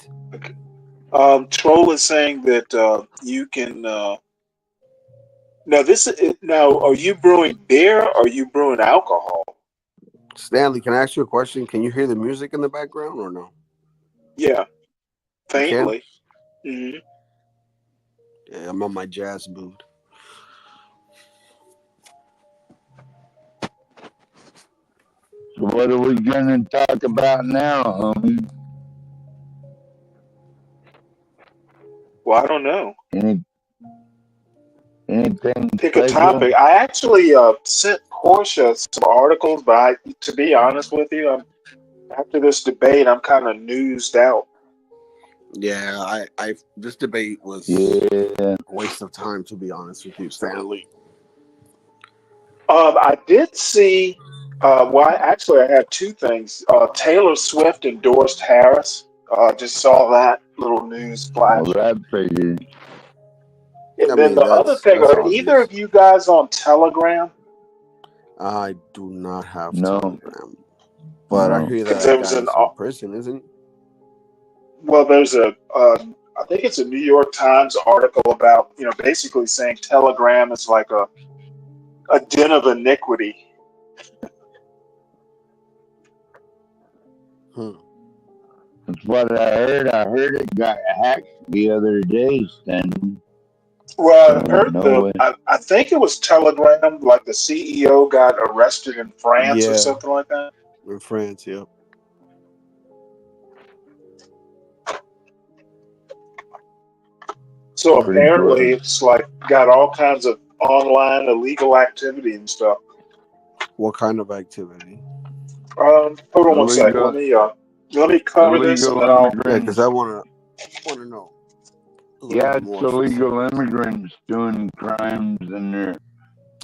Troll is saying that you can. Now, are you brewing beer or are you brewing alcohol? Stanley, can I ask you a question? Can you hear the music in the background or no? Yeah, You can? faintly. Hmm. Yeah, I'm on my jazz mood. So what are we gonna talk about now, homie? Well, I don't know. Anything Pick a special? topic. I actually sent Portia some articles, but to be honest with you, after this debate, I'm kind of newsed out. Yeah, this debate was a waste of time, to be honest with you, Stanley. I did see. Actually, I have two things. Taylor Swift endorsed Harris. Just saw that little news flash. Well, that figures. And I then mean, the other thing, that's are either obvious. of you guys on Telegram? I do not have No. Telegram, but I hear that There guy was is an in prison, isn't he? well, there's I think it's a New York Times article about basically saying Telegram is like a den of iniquity. That's what I heard. I heard it got hacked the other day, Stanley. Well, So, no way. I think it was Telegram, like the CEO got arrested in France or Yeah. something like that. In France, yeah. So Pretty apparently close. it's like got all kinds of online illegal activity and stuff. What kind of activity? Hold on one second. Illegal- Let me cover this and illegal then I'll. Yeah, immigrants. because I want to know a little Yeah, bit it's more. illegal immigrants doing crimes and they're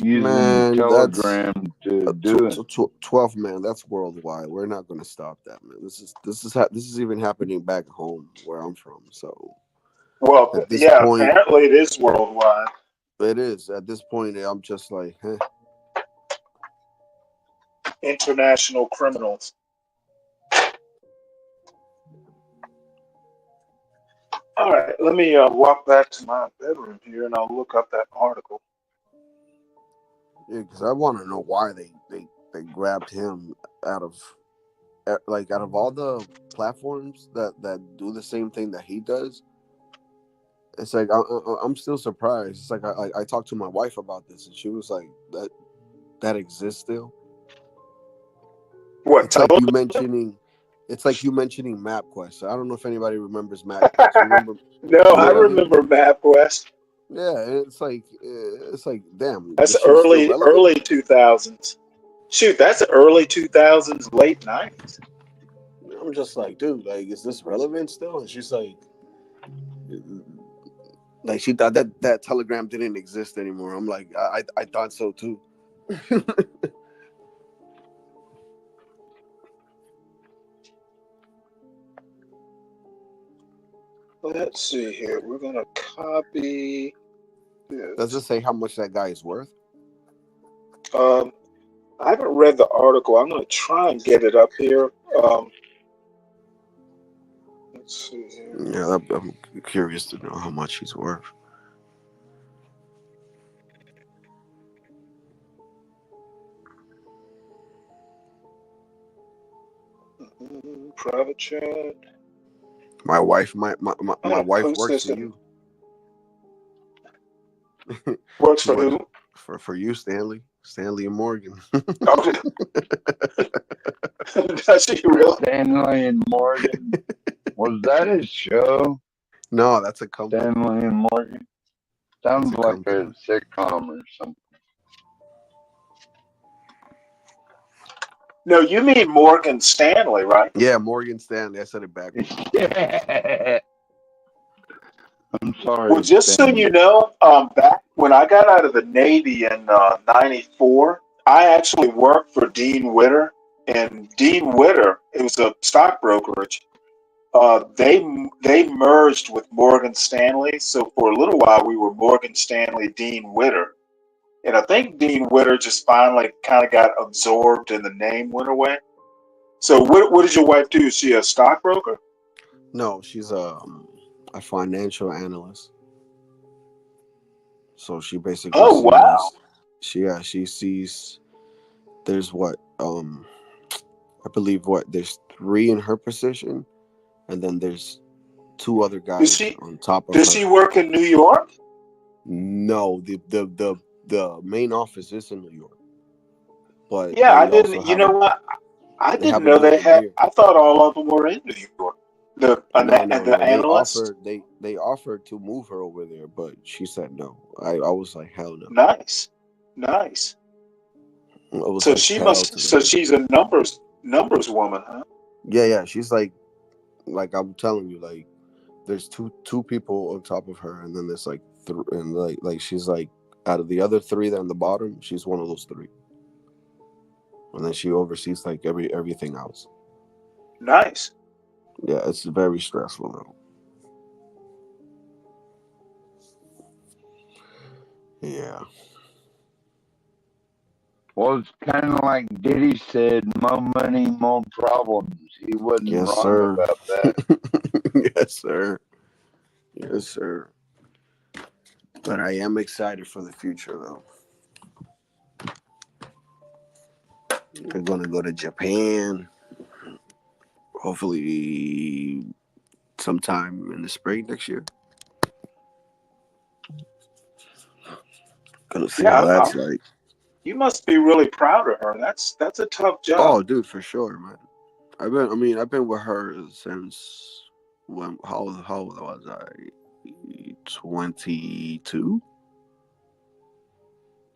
using Man, that's Telegram to do it. 12, man. That's worldwide. We're not going to stop that, man. This is even happening back home where I'm from. So Well, at this yeah, point, apparently it is worldwide. it is. At this point, I'm just like, International criminals. All right, let me walk back to my bedroom here and I'll look up that article. yeah, because I want to know why they grabbed him out of all the platforms that do the same thing that he does. It's like I'm still surprised. It's like I talked to my wife about this, and she was like, "That exists still." What? It's like you mentioning MapQuest. I don't know if anybody remembers MapQuest. Remember? No, I remember MapQuest. Yeah, and it's like damn. That's this shit's still relevant? early 2000s. Shoot, that's early 2000s, late 90s. I'm just like, dude, like, is this relevant still? And she's like she thought that Telegram didn't exist anymore. I'm like, I thought so too. Let's see here. We're gonna copy this. Does it say how much that guy is worth? I haven't read the article. I'm gonna try and get it up here. Let's see here. Yeah, I'm curious to know how much he's worth. private chat. My wife, my wife post works this for in- you. Works She for works who? for you, Stanley and Morgan. Oh, does she really? Stanley and Morgan. Was that a show? No, that's a company. Stanley and Morgan. Sounds It's a like company. a sitcom or something. No, you mean Morgan Stanley, right? Yeah, Morgan Stanley. I said it backwards. Yeah. I'm sorry. Well, just so Stanley. you know, back when I got out of the Navy in '94, I actually worked for Dean Witter, and Dean Witter, it was a stock brokerage. They merged with Morgan Stanley, so for a little while we were Morgan Stanley Dean Witter, and I think Dean Witter just finally kind of got absorbed and the name went away. So what did your wife do? Is she a stockbroker? No, she's a financial analyst. So she basically Oh, wow. she sees there's I believe there's 3 in her position, and then there's 2 other guys on top of her. Does she work in New York? No, the main office is in New York. But Yeah, I they also didn't. You have know what? I they have didn't know a they building had. here. I thought all of them were in New York. The No. analysts. They offered to move her over there, but she said no. I was like, hell no. Nice. I was So like, she hell must. to So that. she's a numbers woman, huh? Yeah. She's like I'm telling you, like there's two people on top of her, and then there's like and like she's like out of the other 3 that are on the bottom, she's one of those 3, and then she oversees like everything else. Nice. Yeah, it's very stressful though. Yeah. Well, it's kind of like Diddy said, more money, more problems. He wasn't Yes, wrong sir. about that. Yes, sir. Yes, sir. But I am excited for the future, though. We're going to go to Japan, hopefully sometime in the spring next year. Gonna see how that's like. You must be really proud of her. That's a tough job. Oh, dude, for sure, man. I've been with her since when? How old was I? 22.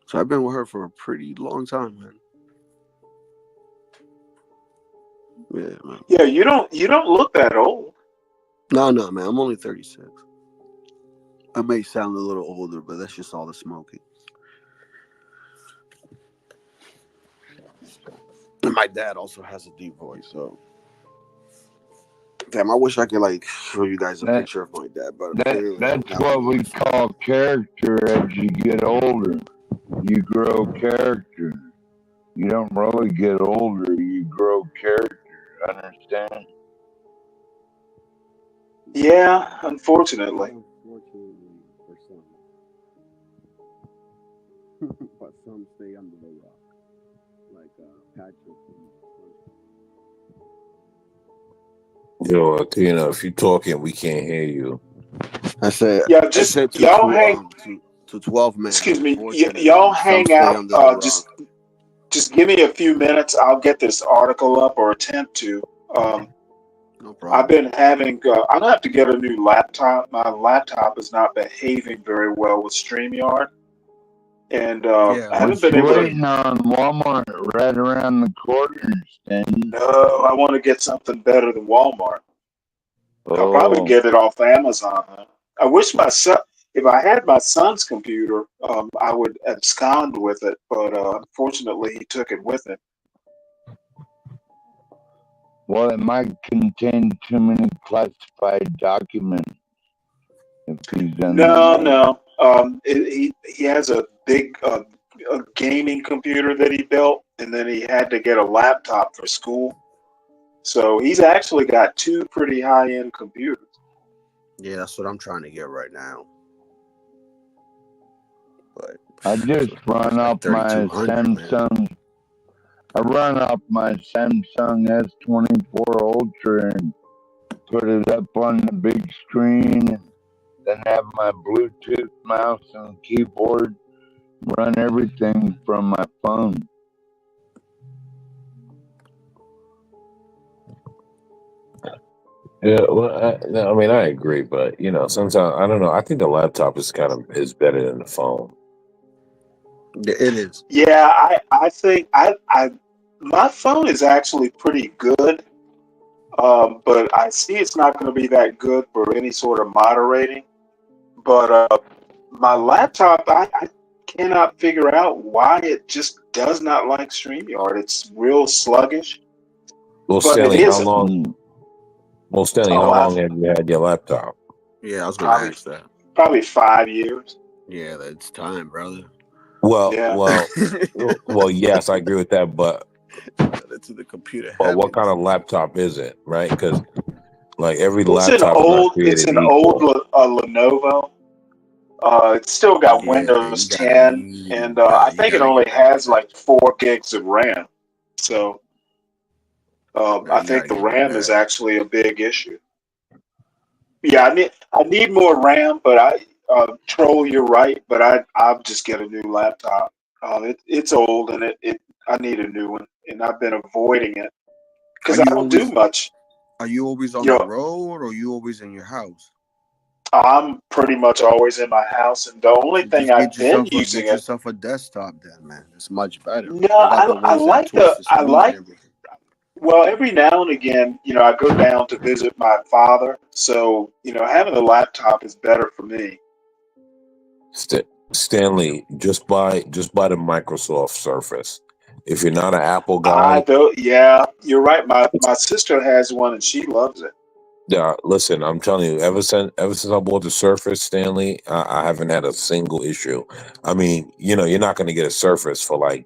So I've been with her for a pretty long time, man. Yeah, man. Yeah, you don't look that old. No, man. I'm only 36. I may sound a little older, but that's just all the smoking. And my dad also has a deep voice, so. Damn, I wish I could like show you guys a picture of my dad, but That's what we call character as you get older. You grow character. You don't really get older, you grow character. Understand? Yeah, unfortunately. For some. But some stay under the rock. Like Patrick. Yo, Tina, if you're talking, we can't hear you. I said, Yeah, just I said y'all hang. to 12 men. Excuse me, Unfortunately, y'all some hang stay out. under the rock. Just give me a few minutes. I'll get this article up or attempt to. No problem. I've been having. I'm gonna have to get a new laptop. My laptop is not behaving very well with StreamYard, and I haven't been able to. Waiting on Walmart right around the corner. No, I want to get something better than Walmart. I'll probably Oh. get it off Amazon. Huh? I wish my son. If I had my son's computer, I would abscond with it, but unfortunately, he took it with him. Well, it might contain too many classified documents. If he's done No. He has a big a gaming computer that he built, and then he had to get a laptop for school. So he's actually got 2 pretty high-end computers. Yeah, that's what I'm trying to get right now. But I just run up my 3200, man. Samsung. I run off my Samsung S24 Ultra and put it up on the big screen, and then have my Bluetooth mouse and keyboard, run everything from my phone. Yeah, well, I mean, I agree, but you know, sometimes I don't know. I think the laptop is better than the phone. It is. Yeah, I think my phone is actually pretty good, but I see it's not going to be that good for any sort of moderating. But my laptop, I cannot figure out why it just does not like StreamYard. It's real sluggish. Well, But Stanley, it how isn't. long? Well, Stanley, Oh, how long have you had your laptop? Yeah, I was gonna Probably, ask that. probably 5 years. Yeah, that's time, brother. Well, Yeah. well, yes, I agree with that, but That's the computer. but what kind of laptop is it, right? Because like every It's an laptop's not old, created it's an equal. old Lenovo. It's still got Yeah, Windows you 10, and I think it only has like 4 gigs of RAM. So I think the RAM is actually a big issue. Yeah, I need more RAM, but Troll, you're right, but I'll just get a new laptop. It's old and I need a new one, and I've been avoiding it because I don't do much. Are you always on Yo. the road, or are you always in your house? I'm pretty much always in my house, and the only thing I've been using Get it. yourself a desktop, then, man. It's much better. No, They got the I ones that like twist the screen and everything. Well, every now and again, I go down to visit my father, so having a laptop is better for me. Stanley, just buy the Microsoft Surface. If you're not an Apple I guy, do, yeah, you're right. My sister has one and she loves it. yeah, listen, I'm telling you, ever since I bought the Surface, Stanley, I haven't had a single issue. I mean, you're not going to get a Surface for like,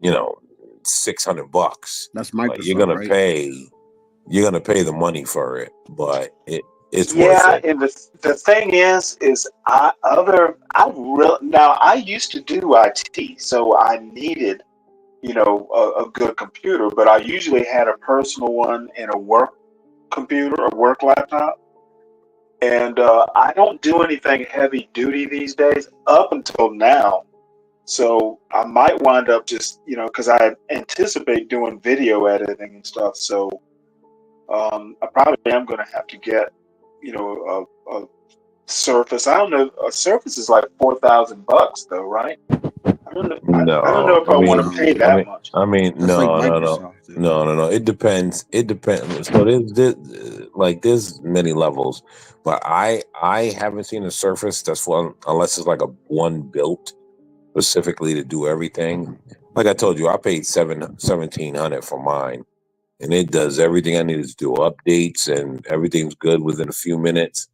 $600. That's Like, Microsoft, you're gonna right? pay the money for it, but it's worth Yeah, it. and the thing is now I used to do IT, so I needed a good computer, but I usually had a personal one and a work computer, a work laptop. And I don't do anything heavy duty these days up until now. So I might wind up just, because I anticipate doing video editing and stuff. So I probably am going to have to get, a Surface. I don't know. A Surface is like $4,000 though, right? I don't know. I don't know if I want to pay that much. I mean, That's like no. Microsoft, dude. No. It depends. So there's many levels, but I haven't seen a Surface that's one unless it's like a one built specifically to do everything. Like I told you, I paid $1,700 for mine, and it does everything I need to do. Updates and everything's good within a few minutes.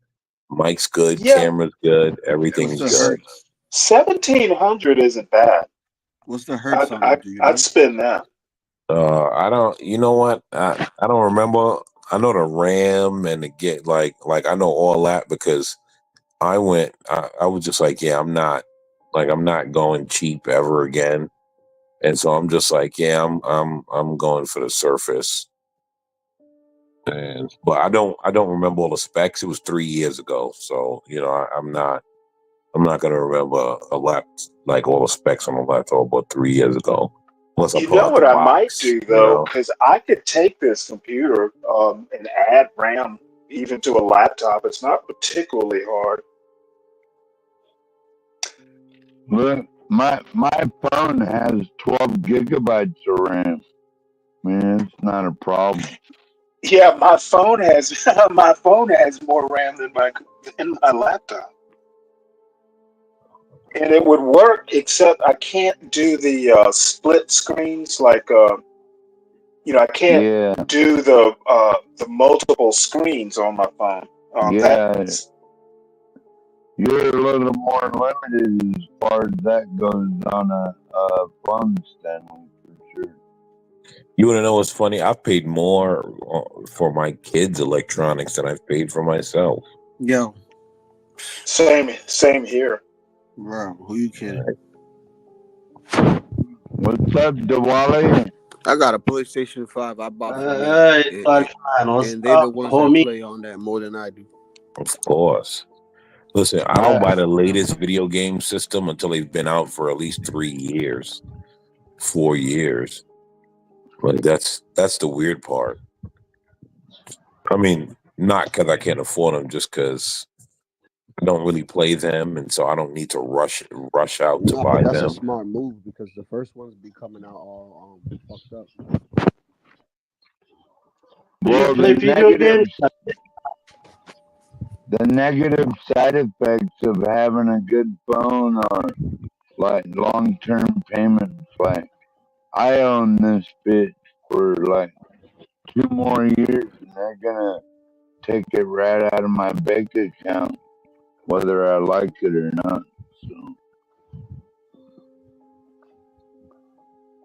Mic's good, Yeah. camera's good, everything's What's the good. hertz? 1,700 isn't bad. What's the hertz on it? I'd, Do you know? I'd spend that. I don't. You know what? I don't remember. I know the RAM and the get like I know all that because I went. I was just like, yeah, I'm not going cheap ever again, and so I'm just like, yeah, I'm going for the Surface. But I don't remember all the specs. It was 3 years ago, so I'm not going to remember like all the specs on the laptop about 3 years ago. Unless I You pull know out what the I might box, do though, because I could take this computer and add RAM even to a laptop. It's not particularly hard. Look, my phone has 12 gigabytes of RAM. Man, it's not a problem. Yeah, my phone has more RAM than my laptop, and it would work. Except I can't do the split screens like I can't do the multiple screens on my phone. You're a little more limited as far as that goes on a phone stand, for sure. You want to know what's funny? I've paid more for my kids' electronics than I've paid for myself. Yo, same here, bro. Who you kidding? What's up, Diwali? I got a PlayStation 5. I bought for me, It's all fine. What's and they're the up, ones that homie? play on that more than I do. Of course. Listen, I don't buy the latest video game system until they've been out for at least 3 years, 4 years. Like that's the weird part. I mean, not because I can't afford them, just because I don't really play them, and so I don't need to rush out to No, buy but that's a them. smart move because the first ones be coming out all fucked up. Do you Well, play video games? the negative side effects of having a good phone are like long-term payments. Like I own this bitch for like 2 more years, and they're gonna take it right out of my bank account, whether I like it or not. So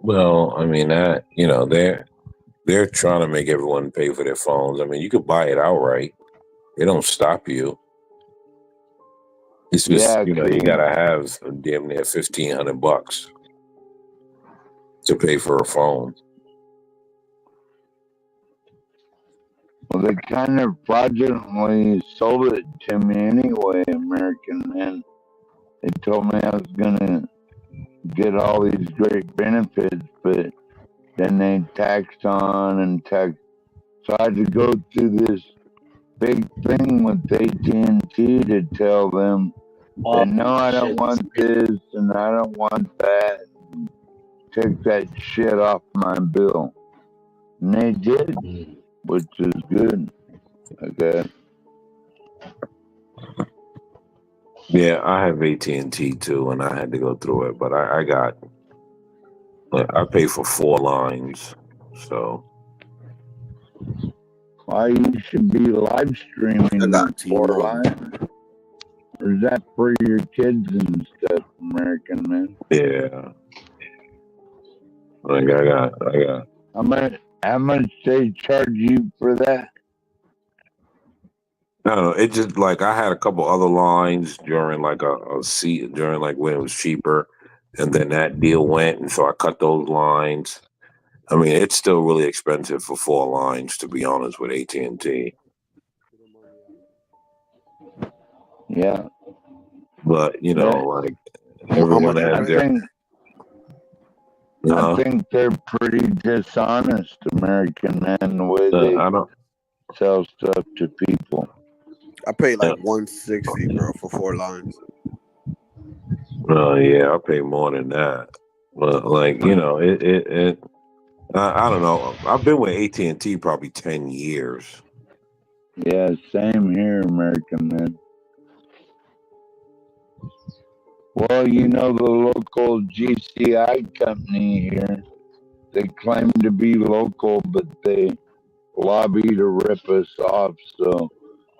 Well, I mean that they're trying to make everyone pay for their phones. I mean, you could buy it outright. They don't stop you. It's just yeah, you 'cause gotta have damn near $1,500 to pay for a phone. well, they kind of fraudulently sold it to me anyway, American Man. They told me I was gonna get all these great benefits, but then they taxed on and taxed. So I had to go through this big thing with AT&T to tell them that no, I don't want this and I don't want that. And take that shit off my bill. And they did, which is good, I guess. Yeah, I have AT&T too, and I had to go through it, but I pay for 4 lines, so. Why you should be live streaming for live? Or is that for your kids and stuff, American Man? Yeah. I got. How much they charge you for that? I don't know. It just like I had a couple other lines during like during like when it was cheaper, and then that deal went, and so I cut those lines. I mean, it's still really expensive for 4 lines, to be honest, with AT&T. Yeah. But like everyone has their. I think they're pretty dishonest, American Man, the way they sell stuff to people. I paid like $160, bro, for 4 lines. Yeah, I pay more than that. But like I don't know. I've been with AT&T probably 10 years. Yeah, same here, American Man. Well, the local GCI company here, they claim to be local, but they lobby to rip us off, so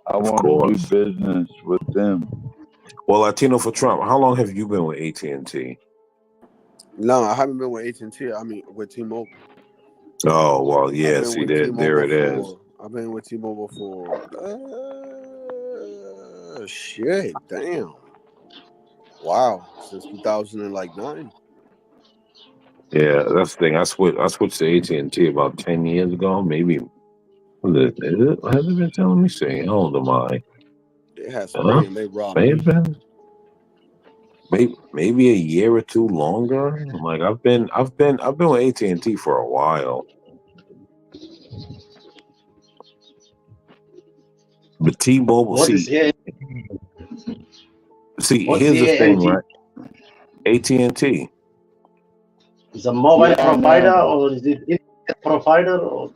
I won't do business with them. Well, Latino for Trump, how long have you been with AT&T? No, I haven't been with AT&T. I mean, with T-Mobile. Oh, well, yeah, see, there it is. I've been with T-Mobile for, shit, damn. Wow, since 2009. Yeah, that's the thing. I switched to AT&T about 10 years ago, maybe. Has it been telling me? Saying, how old am I? It has been. They robbed May me. have been. Maybe a year or 2 longer. Like I've been with AT&T for a while. But T-Mobile, here's the thing, right? AT&T. Is a mobile provider or is it internet provider? Or?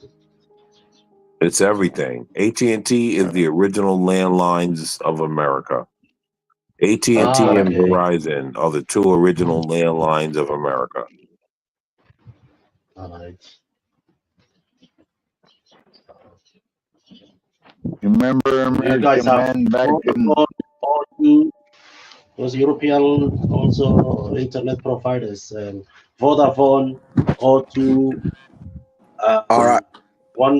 It's everything. AT&T is the original landlines of America. AT&T and Verizon are the 2 original landlines of America. All right. You remember You guys have Man back in... those European also internet providers and Vodafone, O2. All right.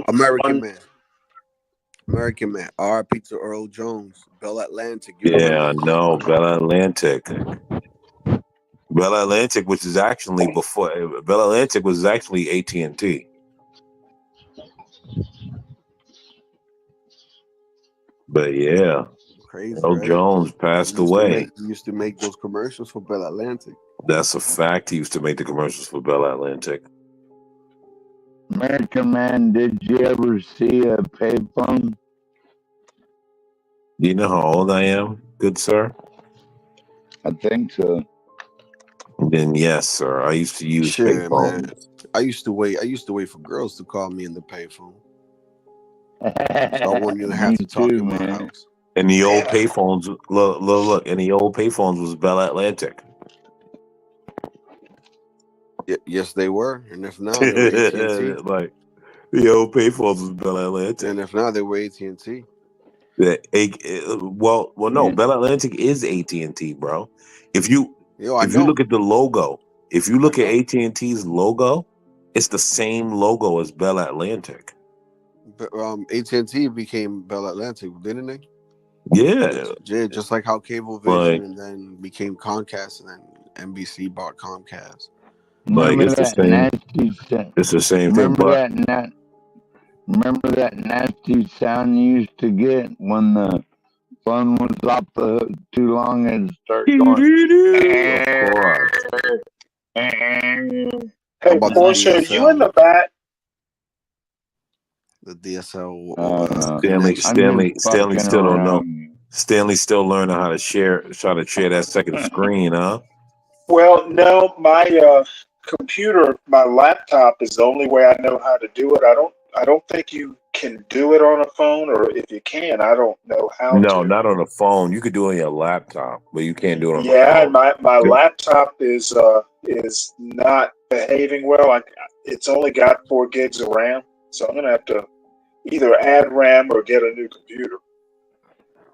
American Man. RIP to Earl Jones. Bell Atlantic. Yeah, no, Bell Atlantic. Bell Atlantic, which is actually before Bell Atlantic was actually AT&T. But yeah, Crazy, Earl right? Jones passed away. He used to make those commercials for Bell Atlantic. That's a fact. He used to make the commercials for Bell Atlantic. American Man, did you ever see a payphone? Do you know how old I am, good sir? I think so. Then yes, sir. I used to use Shit, payphones. man. I used to wait for girls to call me in the payphone. So I wouldn't even have Me to talk too, in my man. house. And the old payphones, look, and the old payphones was Bell Atlantic. Yes, they were. And if not, they were AT&T. Like the old payphones was Bell Atlantic. And if not, they were AT&T. Well, no. Bell Atlantic is AT&T, bro. If you Yo, I if you know. look at the logo, if you look at AT&T's logo, it's the same logo as Bell Atlantic. But AT&T became Bell Atlantic, didn't they? Yeah. Yeah, just like how Cablevision and then became Comcast and then NBC bought Comcast. Like Remember it's the that same. nasty sound? It's the same thing. Remember that nasty sound you used to get when the phone was off the hook too long and start going. Hey, Portia, are you in the back? The DSL. Stanley still don't know. Stanley's still learning how to share that second screen, huh? Well, no, my computer, my laptop is the only way I know how to do it. I don't think you can do it on a phone, or if you can, I don't know how No, to. not on a phone. You could do it on your laptop, but you can't do it on a Yeah, phone. and my laptop is not behaving well. It's only got 4 gigs of RAM, so I'm gonna have to either add RAM or get a new computer.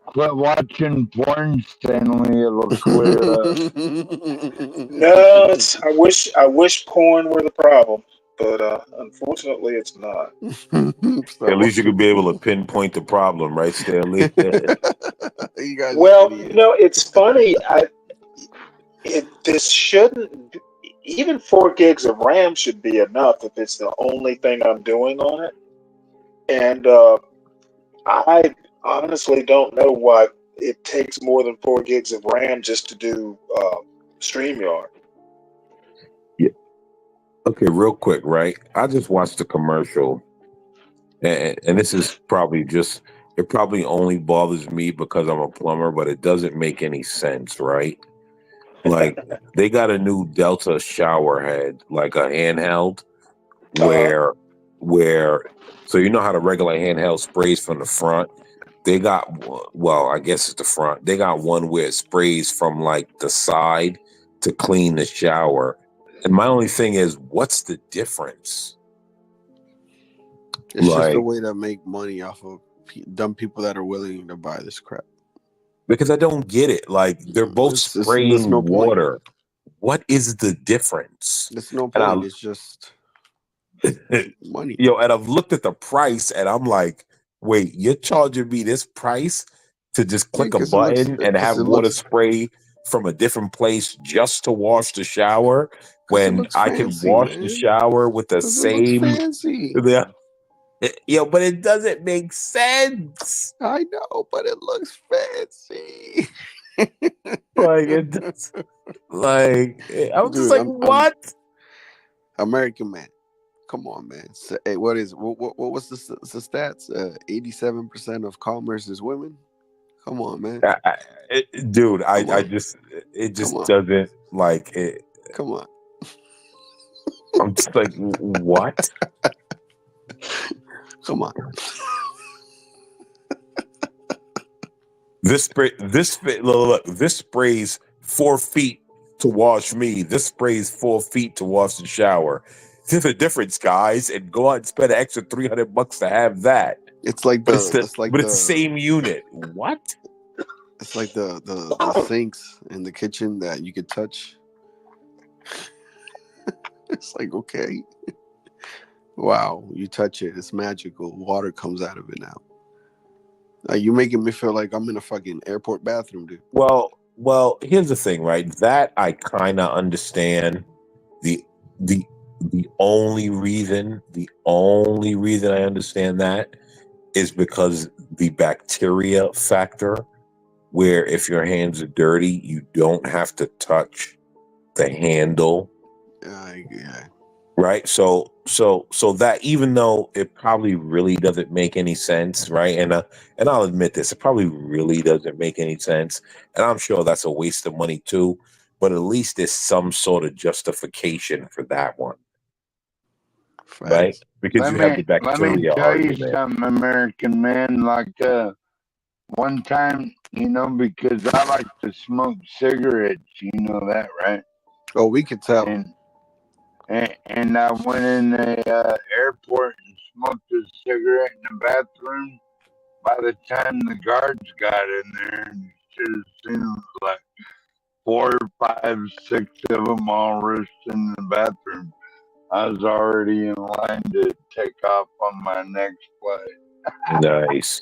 Quit watching porn, Stanley. It'll clear up. No, I wish porn were the problem, but unfortunately, it's not. At least you could be able to pinpoint the problem, right, Stanley? You guys Well, it's funny. This shouldn't. Even 4 gigs of RAM should be enough if it's the only thing I'm doing on it. And I honestly don't know why it takes more than 4 gigs of RAM just to do StreamYard. Yeah. Okay, real quick, right? I just watched a commercial, and this is probably it probably only bothers me because I'm a plumber, but it doesn't make any sense, right? Like they got a new Delta shower head, like a handheld, where so you know how the regular handheld sprays from the front. They got, well, I guess it's the front. They got one where it sprays from like the side to clean the shower. And my only thing is, what's the difference? It's just a way to make money off of dumb people that are willing to buy this crap. Because I don't get it. Like they're both spraying water. What is the difference? There's no point. It's just money. Yo, and I've looked at the price and I'm like, wait, you're charging me this price to just click a button and have water spray from a different place just to wash the shower when I can wash the shower with the same. Fancy. Yo, but it doesn't make sense. I know, but it looks fancy. Like it does. Like I'm just like, what? American Man. Come on, man. So, hey, what was the stats? 87% of commerce is women. Come on, man. Dude, it just doesn't like it. Come on. I'm just like, what? Come on. This sprays 4 feet to wash me. This sprays 4 feet to wash the shower. There's a difference, guys, and go out and spend an extra $300 to have that. It's like it's the same unit. What? It's like the sinks in the kitchen that you could touch. It's like, okay. Wow, you touch it, it's magical. Water comes out of it now. You're making me feel like I'm in a fucking airport bathroom, dude. Well, well, here's the thing, right? That I kind of understand. The the the only reason I understand that is because the bacteria factor, where if your hands are dirty, you don't have to touch the handle. Yeah. Right. So that, even though it probably really doesn't make any sense, right? And I'll admit this, it probably really doesn't make any sense. And I'm sure that's a waste of money too, but at least there's some sort of justification for that one. Right? Because you have the let me bacteria tell you argument. something, American man. Like one time, because I like to smoke cigarettes, you know that, right? Oh, we could tell. And I went in the airport and smoked a cigarette in the bathroom. By the time the guards got in there, you should have seen like 4, 5, 6 of them all rushed in the bathroom. I was already in line to take off on my next flight. Nice.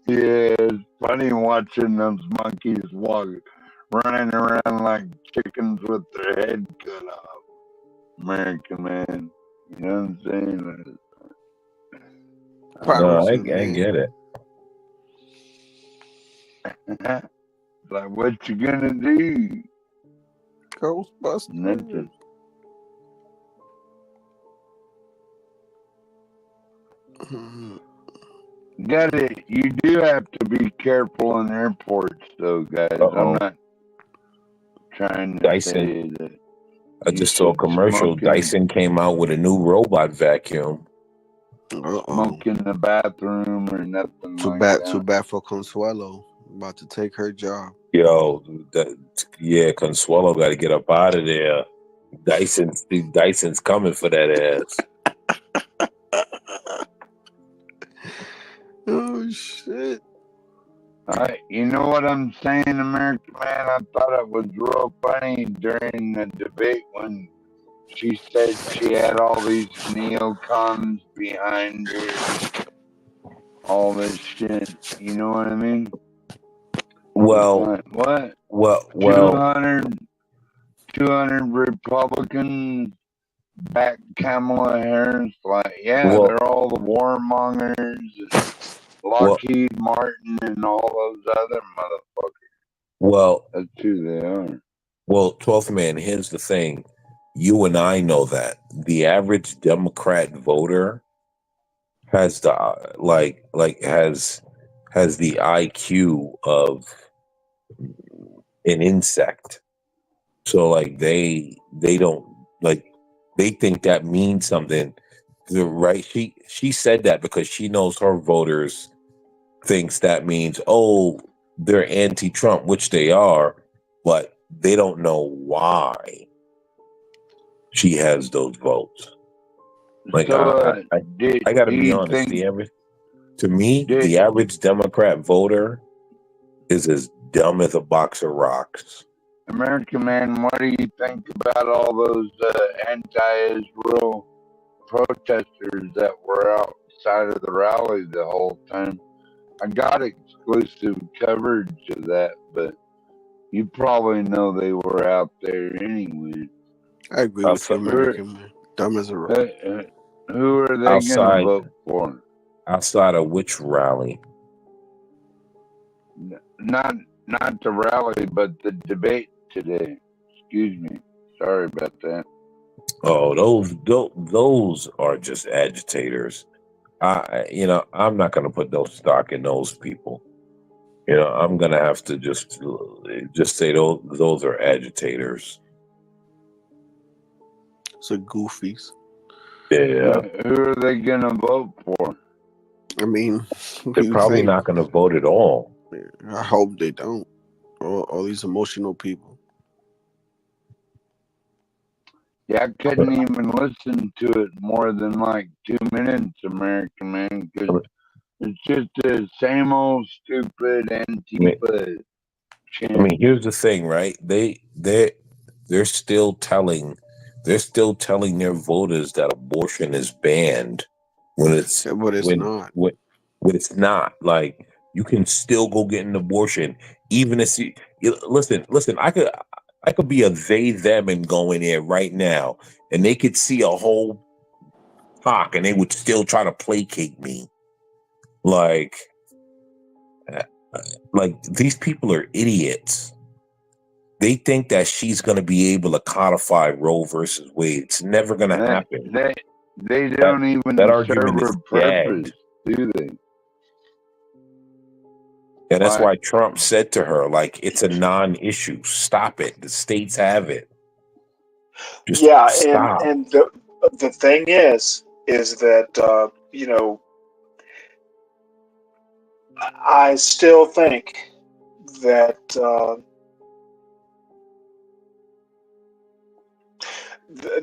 Yeah, it's funny watching those monkeys running around like chickens with their head cut off. American man, you know what I'm saying? No, I get it. Like, what you gonna do? Ghostbusters. Nothing. Got it. You do have to be careful in airports, though, guys. I'm not trying to Dyson. say that. I just saw a commercial. Dyson came out with a new robot vacuum. Smoke in the bathroom or nothing Too like bad. that. Too bad for Consuelo. About to take her job. Yo, Consuelo got to get up out of there. Dyson's coming for that ass. Oh shit! You know what I'm saying, American man? I thought it was real funny during the debate when she said she had all these neocons behind her, all this shit. You know what I mean? Well, what? Well, 200 Republicans back Kamala Harris. Like, they're all the warmongers, and Lockheed Martin, and all those other motherfuckers. Well, that's who they are. Well, 12th man, here's the thing. You and I know that the average Democrat voter has the has the IQ of an insect. So like they don't they think that means something. Right? She said that because she knows her voters thinks that means, oh, they're anti-Trump, which they are, but they don't know why she has those votes. Like, So, I got to be honest. The average Democrat voter is as dumb as a box of rocks. American man, what do you think about all those anti-Israel protesters that were outside of the rally the whole time? I got exclusive coverage of that, but you probably know they were out there anyway. I agree with you, American man. Dumb as a rock. Who are they going to vote for? Outside of which rally? Not the rally, but the debate today. Excuse me. Sorry about that. Oh, those are just agitators. I'm not going to put no stock in those people. I'm going to have to just say those are agitators. So goofies. Yeah. Who are they going to vote for? I mean, they're probably not going to vote at all. I hope they don't. All these emotional people. Yeah, I couldn't even listen to it more than like 2 minutes, American man, because it's just the same old stupid Antifa. I mean, here's the thing, right? They're still telling their voters that abortion is banned when it's not. When it's not. Like, you can still go get an abortion, even if listen. I could be a they them and go in there right now, and they could see a whole cock, and they would still try to placate me. Like these people are idiots. They think that she's going to be able to codify Roe versus Wade. It's never going to happen. They don't even that serve argument a is dead. purpose, do they? And that's why Trump said to her, like, it's a non-issue. Stop it. The states have it. Just stop. and the thing is that you know, I still think that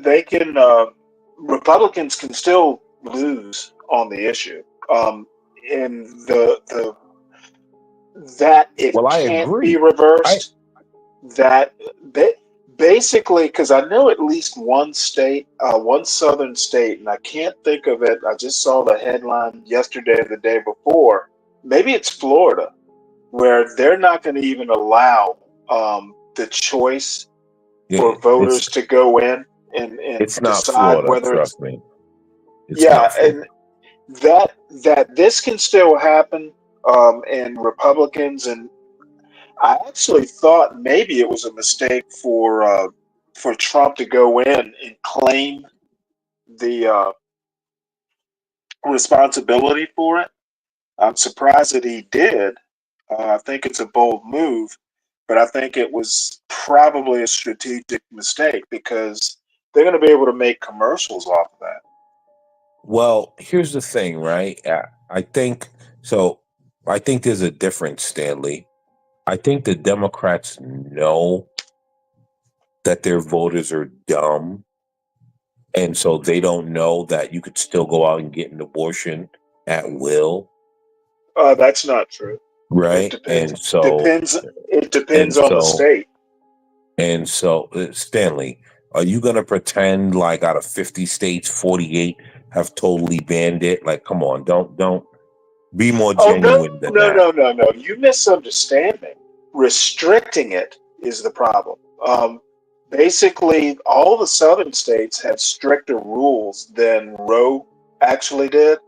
they can Republicans can still lose on the issue, and that it can't be reversed. That basically, because I know at least one state, one southern state, and I can't think of it. I just saw the headline yesterday or the day before. Maybe it's Florida, where they're not going to even allow the choice for voters to go in and it's not decide Florida, whether trust me. and that this can still happen, and Republicans, and I actually thought maybe it was a mistake for Trump to go in and claim the responsibility for it. I'm surprised that he did. I think it's a bold move, but I think it was probably a strategic mistake because they're going to be able to make commercials off of that. Well, here's the thing, right? I think there's a difference, Stanley. I think the Democrats know that their voters are dumb, and so they don't know that you could still go out and get an abortion at will. That's not true. Right. It depends on the state. And so, Stanley, are you going to pretend like out of 50 states, 48 have totally banned it? Like, come on, don't be more genuine than that. No. You misunderstand me. Restricting it is the problem. Basically, all the southern states have stricter rules than Roe actually did.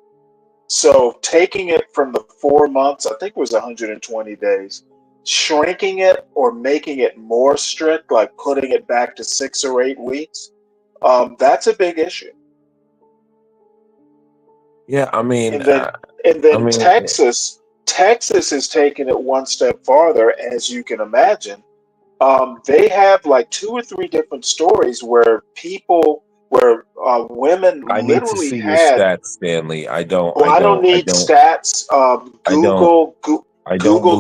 So taking it from the 4 months, I think it was 120 days, shrinking it or making it more strict, like putting it back to 6 or 8 weeks, that's a big issue. Yeah, I mean, and then Texas is taking it one step farther, as you can imagine. They have like 2 or 3 different stories where women I need to literally see had. your stats, Stanley. I don't need stats. Google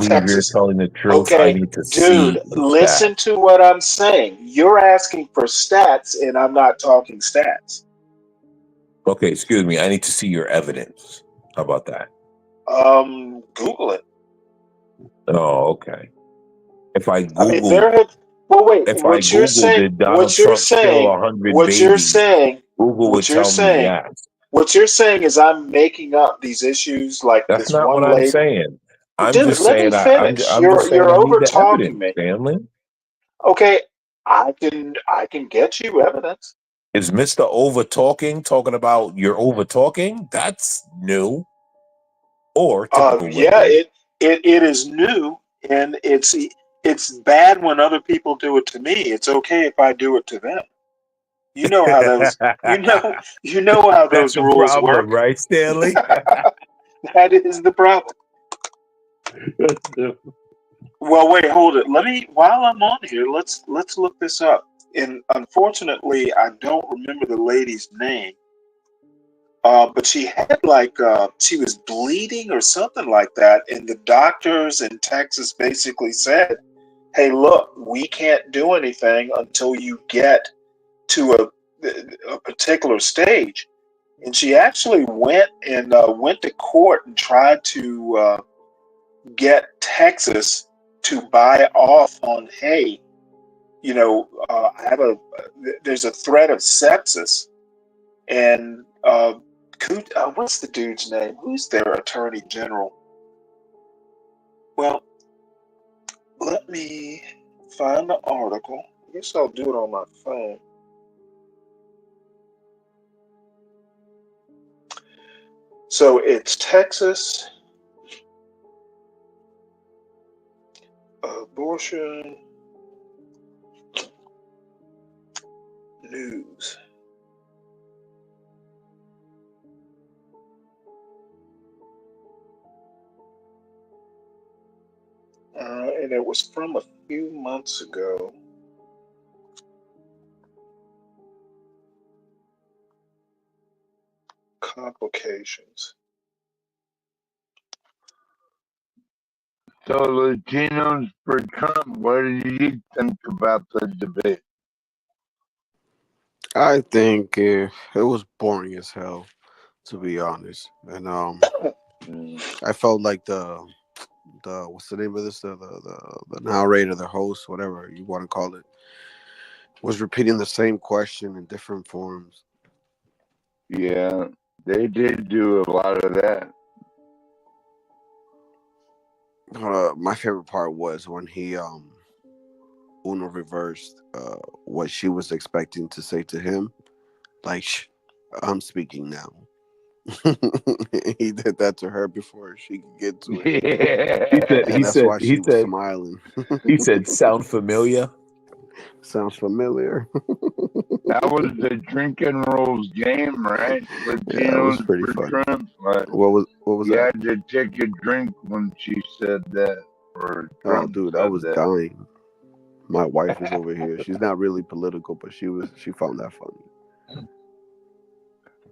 believe Texas. you're telling the truth. Okay, I need to see. dude, listen to what I'm saying. You're asking for stats, and I'm not talking stats. Okay, excuse me. I need to see your evidence. How about that? Google it. Oh, okay. If I Google, I mean, what you're saying, What you're saying is I'm making up these issues like that's this not one what lady. I'm saying. I'm Dude, just let saying. me finish. I'm You're just saying over I need the talking evidence, me. Stanley. Okay, I can get you evidence. Is Mr. Over talking about you're over talking? That's new. Or typical Yeah, women. it is new, and it's bad when other people do it to me. It's okay if I do it to them. You know how those you know how That's those the rules problem, work, right, Stanley? That is the problem. Well, wait, hold it. While I'm on here, let's look this up. And unfortunately, I don't remember the lady's name. But she had she was bleeding or something like that, and the doctors in Texas basically said, "Hey, look, we can't do anything until you get to a particular stage." And she actually went to court and tried to get Texas to buy off on, hey, there's a threat of sepsis, and what's the dude's name? Who's their attorney general? Well, let me find the article. I guess I'll do it on my phone. So it's Texas abortion news. And it was from a few months ago. Complications. So Latinos for Trump, what do you think about the debate? I think it was boring as hell, to be honest. And I felt like the what's the name of this? The narrator, the host, whatever you want to call it, was repeating the same question in different forms. Yeah, they did do a lot of that. My favorite part was when he Uno reversed what she was expecting to say to him, like, I'm speaking now. He did that to her before she could get to it. Yeah. And that's why she was smiling. He said, "Sound familiar?" Sounds familiar. That was the drinking rules game, right? Latinos Yeah, it was pretty for funny. Trump. Like, What was you that? had to take a drink when she said that. Or Oh, Trump dude, I said was that. dying. My wife is over here. She's not really political, but she found that funny.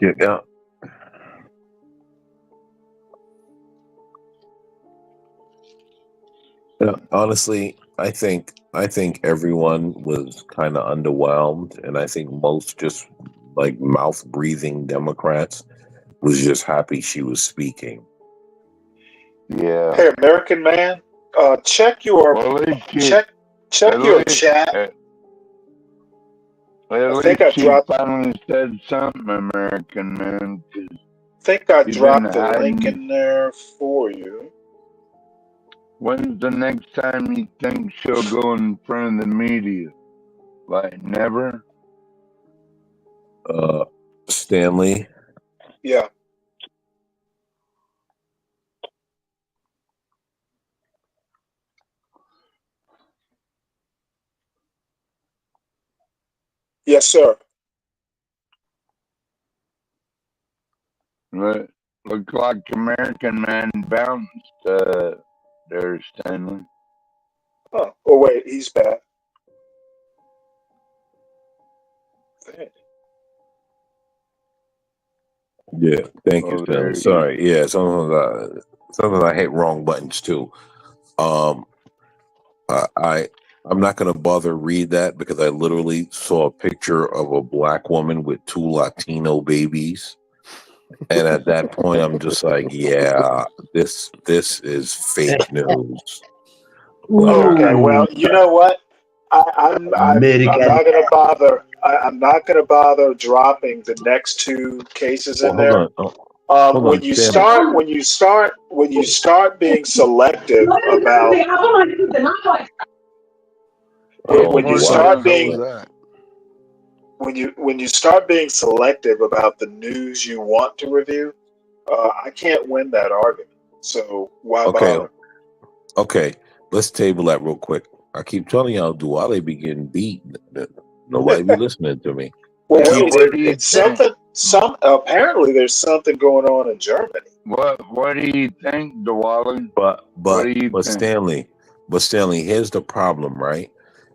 Yeah. Honestly, I think everyone was kind of underwhelmed, and I think most just like mouth breathing Democrats was just happy she was speaking. Yeah. Hey, American man, check your check your chat. At I think I least she dropped. finally said something, American man. 'Cause I think I you've dropped been the link hiding. in there for you. When's the next time you think she'll go in front of the media? Like never? Stanley. Yeah. Yes, sir. Look like American man bounced there, Stanley. Oh, wait, he's back. Yeah, thank you, Oh, there Stanley. he Sorry, yeah, sometimes I hit wrong buttons too. I'm not gonna bother read that because I literally saw a picture of a black woman with 2 Latino babies, and at that point, I'm just like, yeah, this is fake news. Okay, well, you know what? I'm not gonna bother. I'm not gonna bother dropping the next 2 cases in Well, there. hold on, When you Stanley. start being selective about when you start being when you start being selective about the news you want to review, I can't win that argument. So why bother? Okay, let's table that real quick. I keep telling y'all, Duale be getting beat. Nobody be listening to me. Well, it's something. Apparently there's something going on in Germany. What do you think, Diwali? But Stanley, here's the problem, right?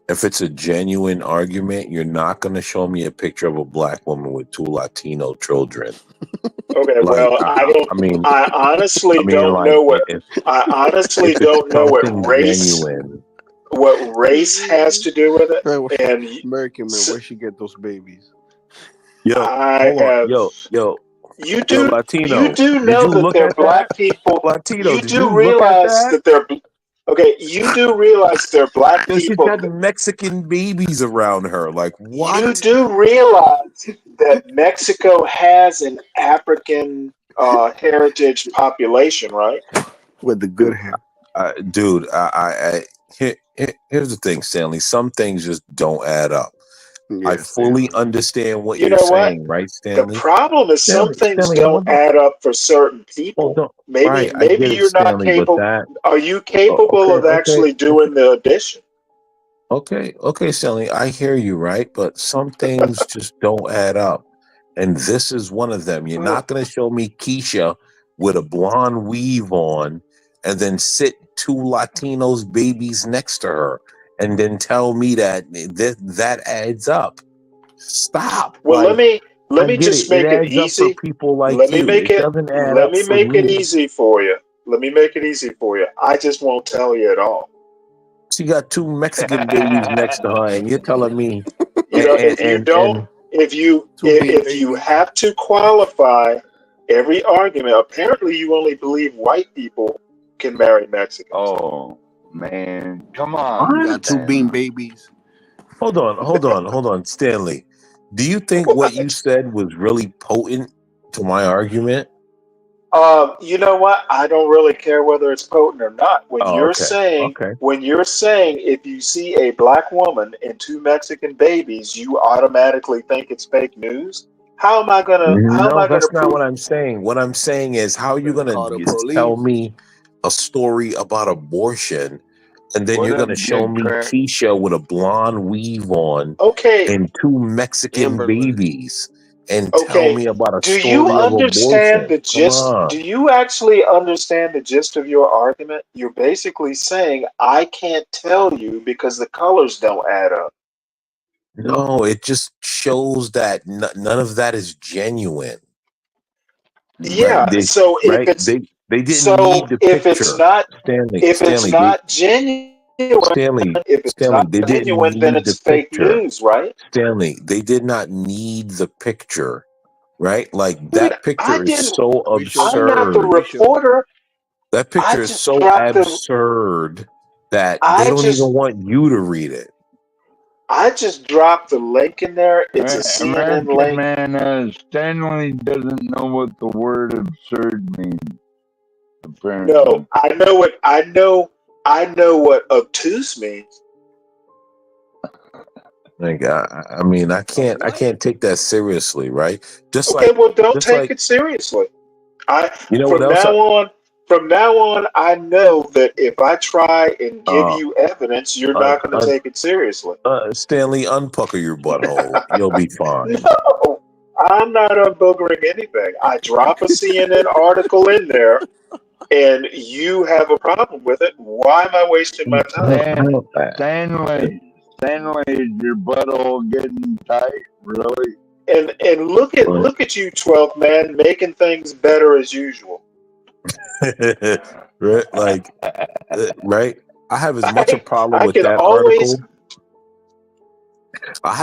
If it's a genuine argument, you're not going to show me a picture of a black woman with 2 Latino children. Okay, well, I honestly don't know what race genuine. what race has to do with it. And American man, where'd she get those babies? Yo, you do Latino. You do know that they're black people. Latino, you do realize that they're okay. You do realize they're black She's people. got Mexican babies around her. Like what? You do realize that Mexico has an African heritage population, right? With the good hair. Dude, here's the thing, Stanley. Some things just don't add up. I fully understand what You you're know what? saying, right, The Stanley? problem is some things Stanley, don't add up for certain people. Maybe right, I maybe get it, you're not Stanley, but capable. that Are you capable of actually doing the addition? okay, Stanley, I hear you, right? But some things just don't add up. And this is one of them. You're not going to show me Keisha with a blonde weave on and then sit two Latinos babies next to her and then tell me that that adds up. Stop. Well, Like, let I me get just it. It make it adds up easy. for people like Let me you. make It it doesn't add let up me for make it me. easy for you. Let me make it easy for you. I just won't tell you at all. She got two Mexican babies next to her, and you're telling me, You know, if you don't, if you have to qualify every argument, apparently you only believe white people can marry Mexicans. Oh man, come on! You got two bean babies. Hold on, Stanley. Do you think what you said was really potent to my argument? You know what? I don't really care whether it's potent or not. When Oh, you're okay. saying Okay. when you're saying if you see a black woman and two Mexican babies, you automatically think it's fake news. How am I gonna No, that's not prove? what I'm saying. What I'm saying is, how are you gonna Call the tell police. me a story about abortion, and then What you're up, gonna show Big me Crack? Keisha with a blonde weave on Okay, and two Mexican Amberlynn. babies, and tell okay. me about a Do you story of understand abortion? the Come gist? on. Do you actually understand the gist of your argument? You're basically saying I can't tell you because the colors don't add up. No, it just shows that none of that is genuine. Yeah. Right? So if it's They didn't need the if it's picture. not Stanley, if it's Stanley, not genuine, if it's Stanley, not they didn't genuine, then need the it's fake picture. news, right? Stanley, they did not need the picture, right? Like Dude, that picture is so I'm not the absurd. reporter. That I picture is just so dropped the. absurd that they I don't just even want you to read it. I just dropped the link in there. It's a CNN American link. man, Stanley doesn't know what the word absurd means. Apparently. No, I know what obtuse means. Like I mean, I can't take that seriously, right? Just Okay, like well, don't just take like it seriously. you know what else? From now on, I know that if I try and give you evidence, you're not going to take it seriously. Stanley, unpucker your butthole. You'll be fine. No, I'm not unboogering anything. I drop a CNN article in there, and you have a problem with it. Why am I wasting my time? Stanley, is your butthole getting tight? Really? And look at you, 12th man, making things better as usual. Right? Like, right? I have as much a problem I with can that always. article. I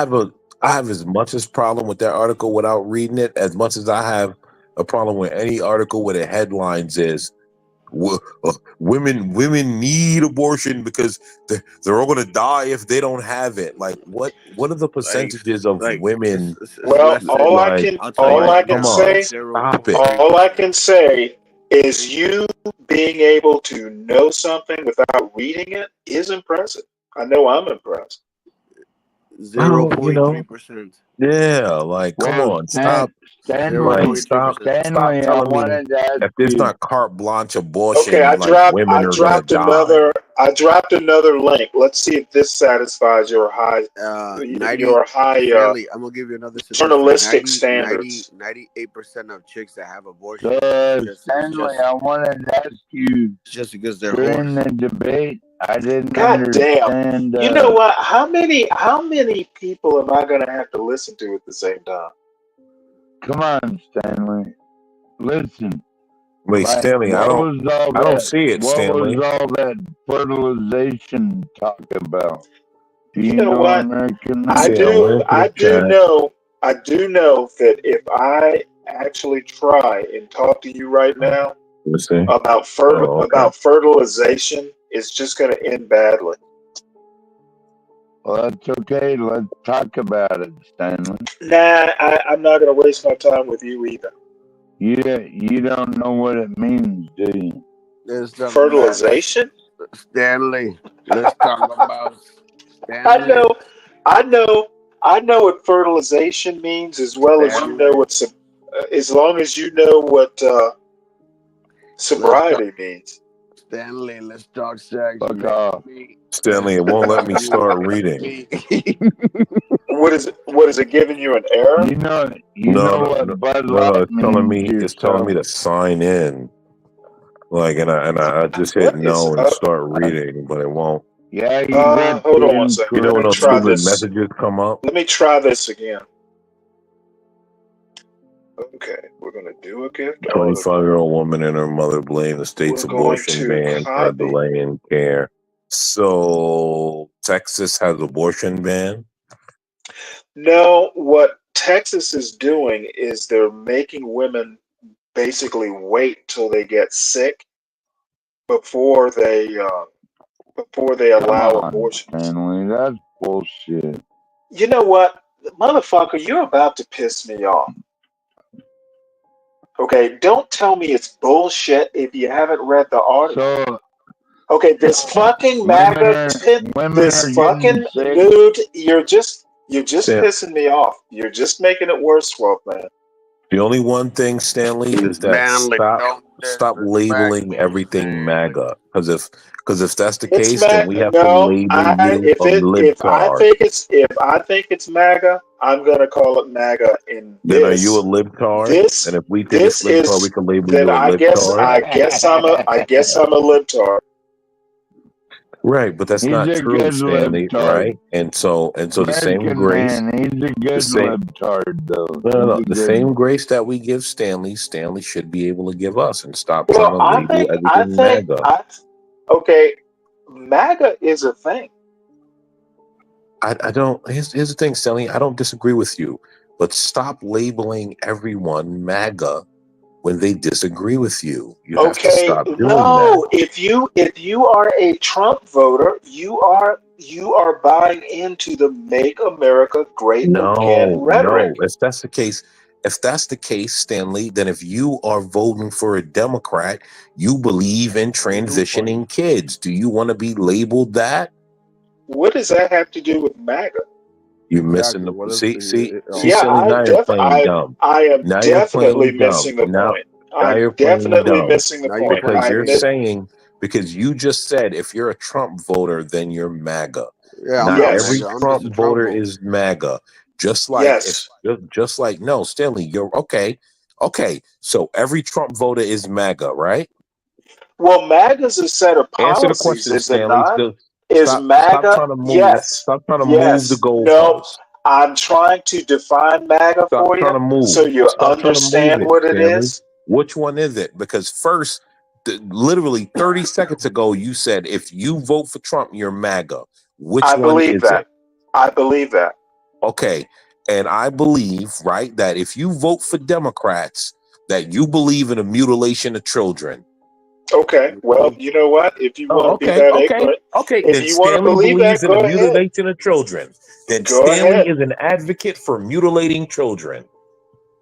have as much as problem with that article without reading it as much as I have a problem with any article where the headlines is women need abortion because they're all going to die if they don't have it. Like what are the percentages of women? Well, all I can say, Stop it. all I can say is you being able to know something without reading it is impressive. I know I'm impressed. 0.3%. Yeah, like come on, stop. Stanley, Stop telling me if there's not carte blanche abortion, Okay, I like women are gonna die. I dropped another link. Let's see if this satisfies your high Stanley, I'm gonna give you another journalistic standards. 98% of chicks that have abortions. Stanley, I wanted to ask you just because they're during the debate. I didn't God understand. damn! You know what? How many people am I gonna have to listen to at the same time? Come on, Stanley. Listen. Wait, Stanley, I don't see it, Stanley. What was all that fertilization talk about? Do You know what? American I do know that if I actually try and talk to you right now about fertilization, it's just going to end badly. Well, that's okay. Let's talk about it, Stanley. Nah, I'm not going to waste my time with you either. You don't know what it means, do you? Fertilization? Stanley, let's talk about I Stanley. know, I know what fertilization means as well as you know what as long as you know what sobriety means. Stanley, let's talk sex. Fuck off. Stanley, it won't let me start reading. What is it? What is it giving you an error? You know No, what Bud no, Light it's telling me means it's telling me yourself. to sign in. Like, and I just hit What is no and start reading, but it won't. Yeah, you hold on one second. You know Let when me those try stupid this. messages come up? Let me try this again. Okay, we're gonna do a gift. 25-year-old woman and her mother blame the state's We're going abortion to ban for a copy. delay in care. So Texas has abortion ban. No, what Texas is doing is they're making women basically wait till they get sick before they allow Come on, abortion. Stanley, that's bullshit. You know what, motherfucker, you're about to piss me off. Okay, don't tell me it's bullshit if you haven't read the article. So Okay, this fucking MAGA tip, this fucking nude, you're just Stan- pissing me off. You're just making it worse, 12 man. The only one thing, Stanley, is that Stanley, stop labeling everything MAGA. Because if that's the It's case, then we have to no. label I you a if I libtard. think it's MAGA, I'm gonna call it MAGA. In Then are you a this, libtard? And if we think it's this libtard, we is can label then you a I guess libtard. I guess I'm a libtard. Right, but that's he's not a true, good Stanley. libtard. Right, and so the same American grace, man, he's a good no, libtard, though. the same grace that we give Stanley should be able to give us, and stop Well, trying to I label think everything MAGA. okay, MAGA is a thing. I don't. Here's the thing, Stanley. I don't disagree with you, but stop labeling everyone MAGA when they disagree with you. You have to Okay, stop doing no. that. If you are a Trump voter, you are buying into the "Make America Great Again" rhetoric. No. If that's the case, Stanley, then if you are voting for a Democrat, you believe in transitioning kids. Do you want to be labeled that? What does that have to do with MAGA? You're missing the see, Yeah, Stanley. Now you're playing dumb. I am Now you're definitely playing dumb. missing the Now point. you're I'm playing definitely dumb. missing the point. Because you just said if you're a Trump voter, then you're MAGA. Yeah, I'm Not not every MAGA. I'm Trump just a Trump voter voter. is MAGA. Just like Yes. just like no, Stanley, you're okay. Okay, so every Trump voter is MAGA, right? Well, MAGA's a set of Answer the policies, question, is it Stanley. not? Is Stop MAGA? trying to move. Yes. Stop trying to move Yes. the goalposts. No, I'm trying to define MAGA Stop for trying to you, move. so you Stop trying to understand move what it Stanley. is. Which one is it? Because first, literally 30 seconds ago, you said if you vote for Trump, you're MAGA. Which I one believe is that. it? I believe that. Okay. And I believe, right, that if you vote for Democrats, that you believe in the mutilation of children. Okay. Well, you know what? If you want to be that ignorant, Okay. if Then you want to Stanley believe believes that, in go the ahead. mutilation of children. Then Go Stanley ahead. is an advocate for mutilating children.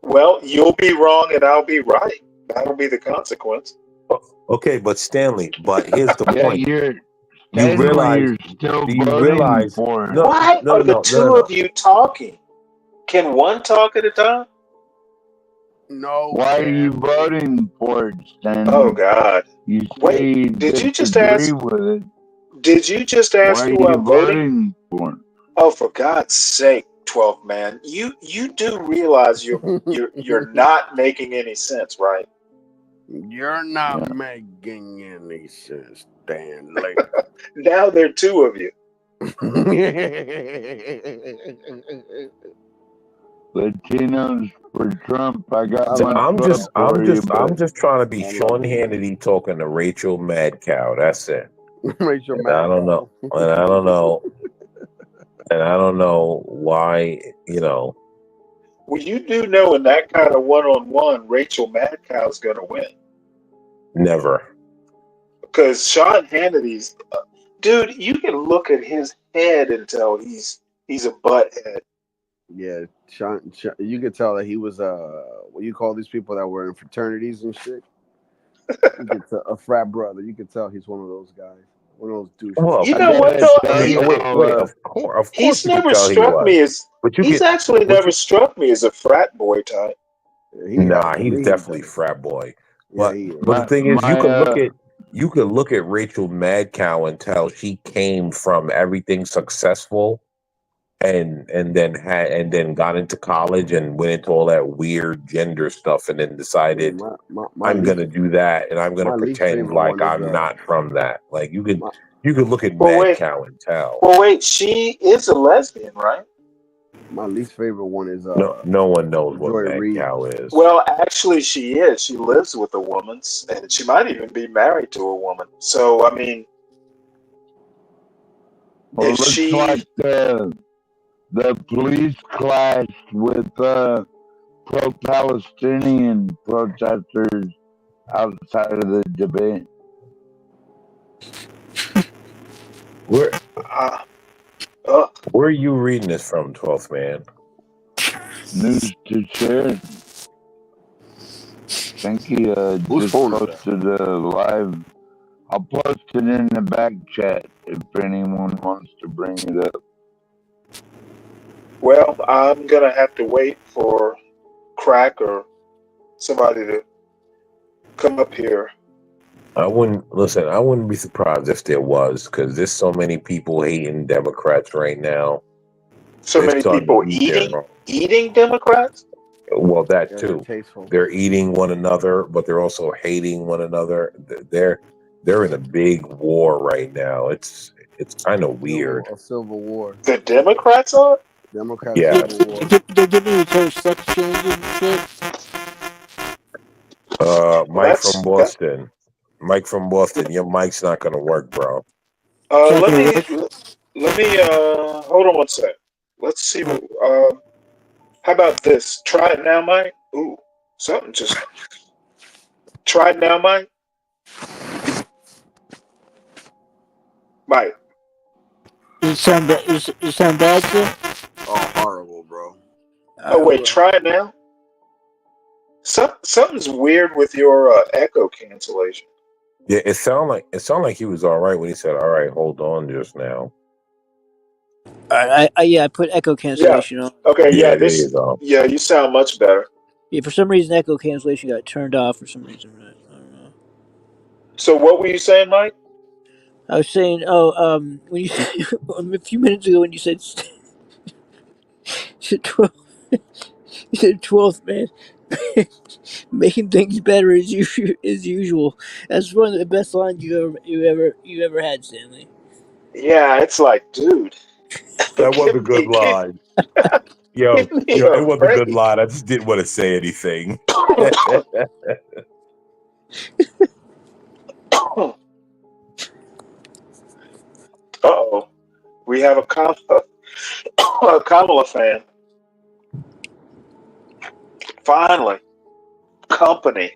Well, you'll be wrong and I'll be right. That'll be the consequence. Okay, but Stanley, but here's the Yeah, point. you're You realize, still do you voting realize, for him. Why are the two of you talking? Can one talk at a time? No. Why are you voting for it, Stanley? Oh God! You say Wait, you did you just disagree ask? with it. Did you just ask Why are who you I'm voting? voting for it? Oh, for God's sake, 12 man! You do realize you're not making any sense, right? You're not making any sense, Stanley. Now there are two of you. Latinos for Trump. I got So my I'm vote just for you, but trying to be Sean Hannity talking to Rachel Madcow. That's it. Rachel And I don't know. And I don't know. And I don't know why, Well, you do know in that kind of one-on-one, Rachel Madcow's going to win. never. Because Sean Hannity's, dude, you can look at his head and tell he's a butthead. Yeah, Sean, you could tell that he was what you call these people that were in fraternities and shit. You could tell, a frat brother. You could tell he's one of those guys. One of those douches. Well, You know what though? wait, of course He's you could never tell he struck was. me as. But you He's could, actually but never you, struck me as a frat boy type. nah, he's definitely frat boy. But he is. but the thing is, you could look My at Rachel Madcow and tell she came from everything successful, and then got into college and went into all that weird gender stuff, and then decided I'm gonna do that, and I'm gonna my least pretend favorite like one is, I'm not from that. Like you could look at Well, wait. Madcow and tell. Well, wait. She is a lesbian, right? My least favorite one is No one knows what Joy Reid. Madcow is. Well, actually, she is. She lives with a woman, and she might even be married to a woman. So, I mean, Well, if looks she, like the police clashed with pro-Palestinian protesters outside of the debate. Where where are you reading this from, 12th man? News to share. I think he just phone is that? posted a live. I'll post it in the back chat if anyone wants to bring it up. well, I'm gonna have to wait for Crack or somebody to come up here. I wouldn't be surprised if there was, because there's so many people hating Democrats right now. So They're many starting people to eat their own. eating Democrats. Well, that Yeah, they're too. tasteful. They're eating one another, but they're also hating one another. They're in a big war right now. It's kind of weird. A civil war. The Democrats are. Democrat Yeah. civil war. They're giving each other sex changes and shit. Mike from Boston. Mike from Boston. Your mic's not gonna work, bro. Let me hold on one sec. Let's see. How about this? Try it now, Mike. Ooh, something just. Try it now, Mike. Mike. You sound bad, sir? Oh, horrible, bro. Oh wait, try it now. Something's weird with your echo cancellation. Yeah, it sounded like he was all right when he said, "All right, hold on," just now. I put echo cancellation on. Okay, Yeah, there you go. Yeah, you sound much better. Yeah, for some reason echo cancellation got turned off for some reason. I don't know. So what were you saying, Mike? I was saying, when you a few minutes ago when you said 12, you said 12th man, making things better as usual. That's one of the best lines you ever had, Stanley. Yeah, it's like, dude. That was a good line. Yo, it was a good line. I just didn't want to say anything. Uh-oh. We have a Kamala fan. Finally. Company.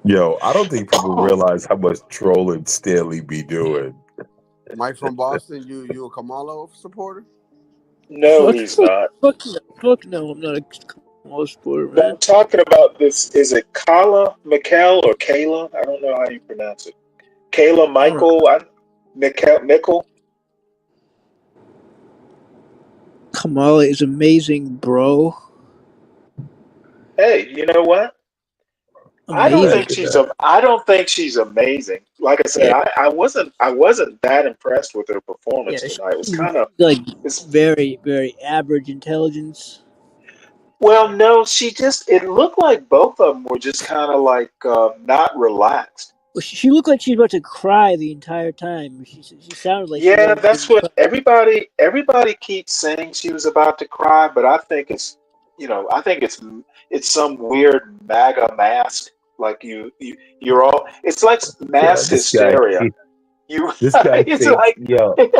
Yo, I don't think people realize how much trolling Stanley be doing. Mike from Boston, you a Kamala supporter? No, he's not. Fuck no, I'm not a Kamala supporter, man. I'm talking about this. Is it Kala Mikkel or Kayla? I don't know how you pronounce it. Kayla Michael? Mikkel? Kamala is amazing, bro. Hey, you know what? I don't think she's amazing. Like I said, I wasn't that impressed with her performance tonight. It was kind of very, very average intelligence. Well, no, it looked like both of them were just kind of like not relaxed. Well, she looked like she was about to cry the entire time. She sounded like Yeah, that's what everybody keeps saying she was about to cry, but I think it's some weird MAGA mask. Like you're all. It's like mass hysteria. This guy it's thinks, like,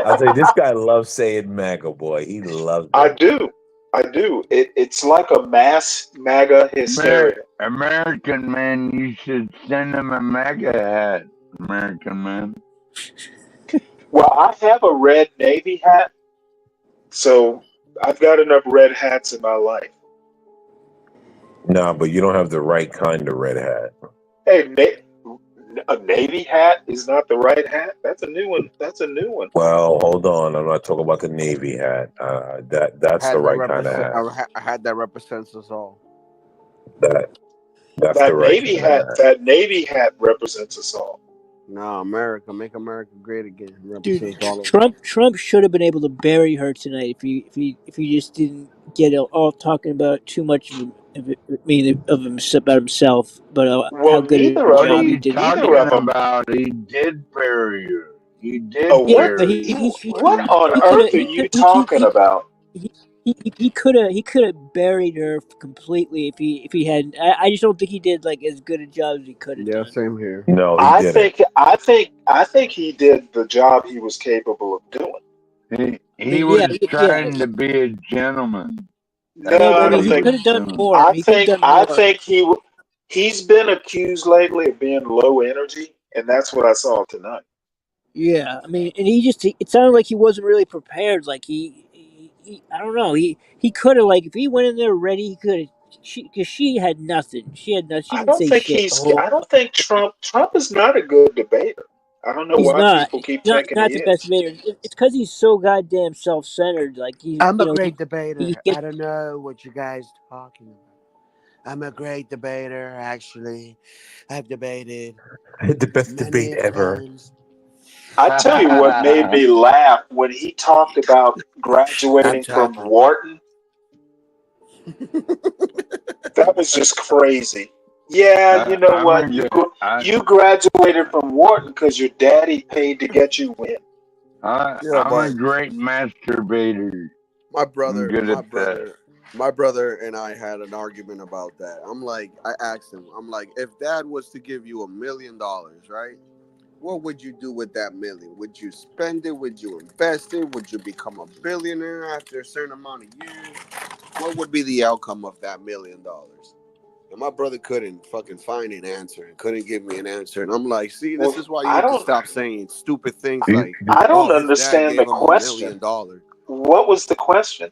I'll say this guy loves saying MAGA boy. He loves it. I do. It's like a mass MAGA hysteria. American man, you should send him a MAGA hat. American man. Well, I have a red Navy hat, so I've got enough red hats in my life. No, but you don't have the right kind of red hat. Hey, A Navy hat is not the right hat. That's a new one. That's a new one. Well, hold on. I'm not talking about the Navy hat. That's the right kind of hat. I had that represents us all. That's the That right Navy kind of hat. That Navy hat represents us all. No, America, make America great again. Represents Dude, all of us. Trump should have been able to bury her tonight if he just didn't get all talking about too much of himself about himself, but how Well, good of neither a of What are job he you did. talking Neither of them. about? He did bury her. He did Oh, Yeah, what? but bury her. What on he could earth are you talking about? he could have buried her completely if he hadn't. I just don't think he did like as good a job as he could have Yeah, done. same here. No, he I didn't. think he did the job he was capable of doing. He was trying to be a gentleman. No, No, but I I mean, don't he think. could have done more. I He could have think. done I more. think he's been accused lately of being low energy, and that's what I saw tonight. Yeah, I mean, and it sounded like he wasn't really prepared. Like I don't know. He could have, like, if he went in there ready, he could have. Because she had nothing. She had nothing. She I didn't don't say think shit. I don't think Trump is not a good debater. I don't know He's why not. people keep He's thinking not he the best is. debater. It's because he's so goddamn self-centered. Like I'm a he great debater. gets I don't know what you guys talking about. I'm a great debater, actually. I've debated The best many debate ever. times. I tell you what made me laugh when he talked about graduating from Wharton. That was just crazy. Yeah, you know what? You graduated from Wharton because your daddy paid to get you in. Yeah, I'm but a great masturbator. my brother, I'm good my at brother, my brother and I had an argument about that. I'm like, I asked him, I'm like, if Dad was to give you $1 million, right? What would you do with that million? Would you spend it? Would you invest it? Would you become a billionaire after a certain amount of years? What would be the outcome of that $1 million? And my brother couldn't fucking find an answer and couldn't give me an answer. And I'm like, see, this is why you need to stop saying stupid things like, I don't oh, his dad understand gave the him $1 question. million. What was the question?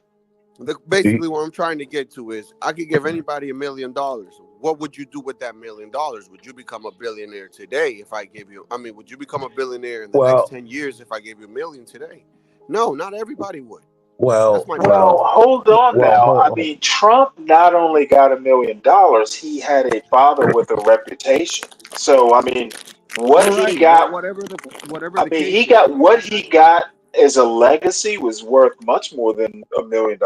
Basically, what I'm trying to get to is, I could give anybody $1 million. What would you do with that $1 million? Would you become a billionaire today if I give you? I mean, would you become a billionaire in the next 10 years if I gave you $1 million today? No, not everybody would. Well, hold on now. I mean, Trump not only got $1 million, he had a father with a reputation. So, I mean, what he got, whatever I mean, he got what he got as a legacy was worth much more than $1 million.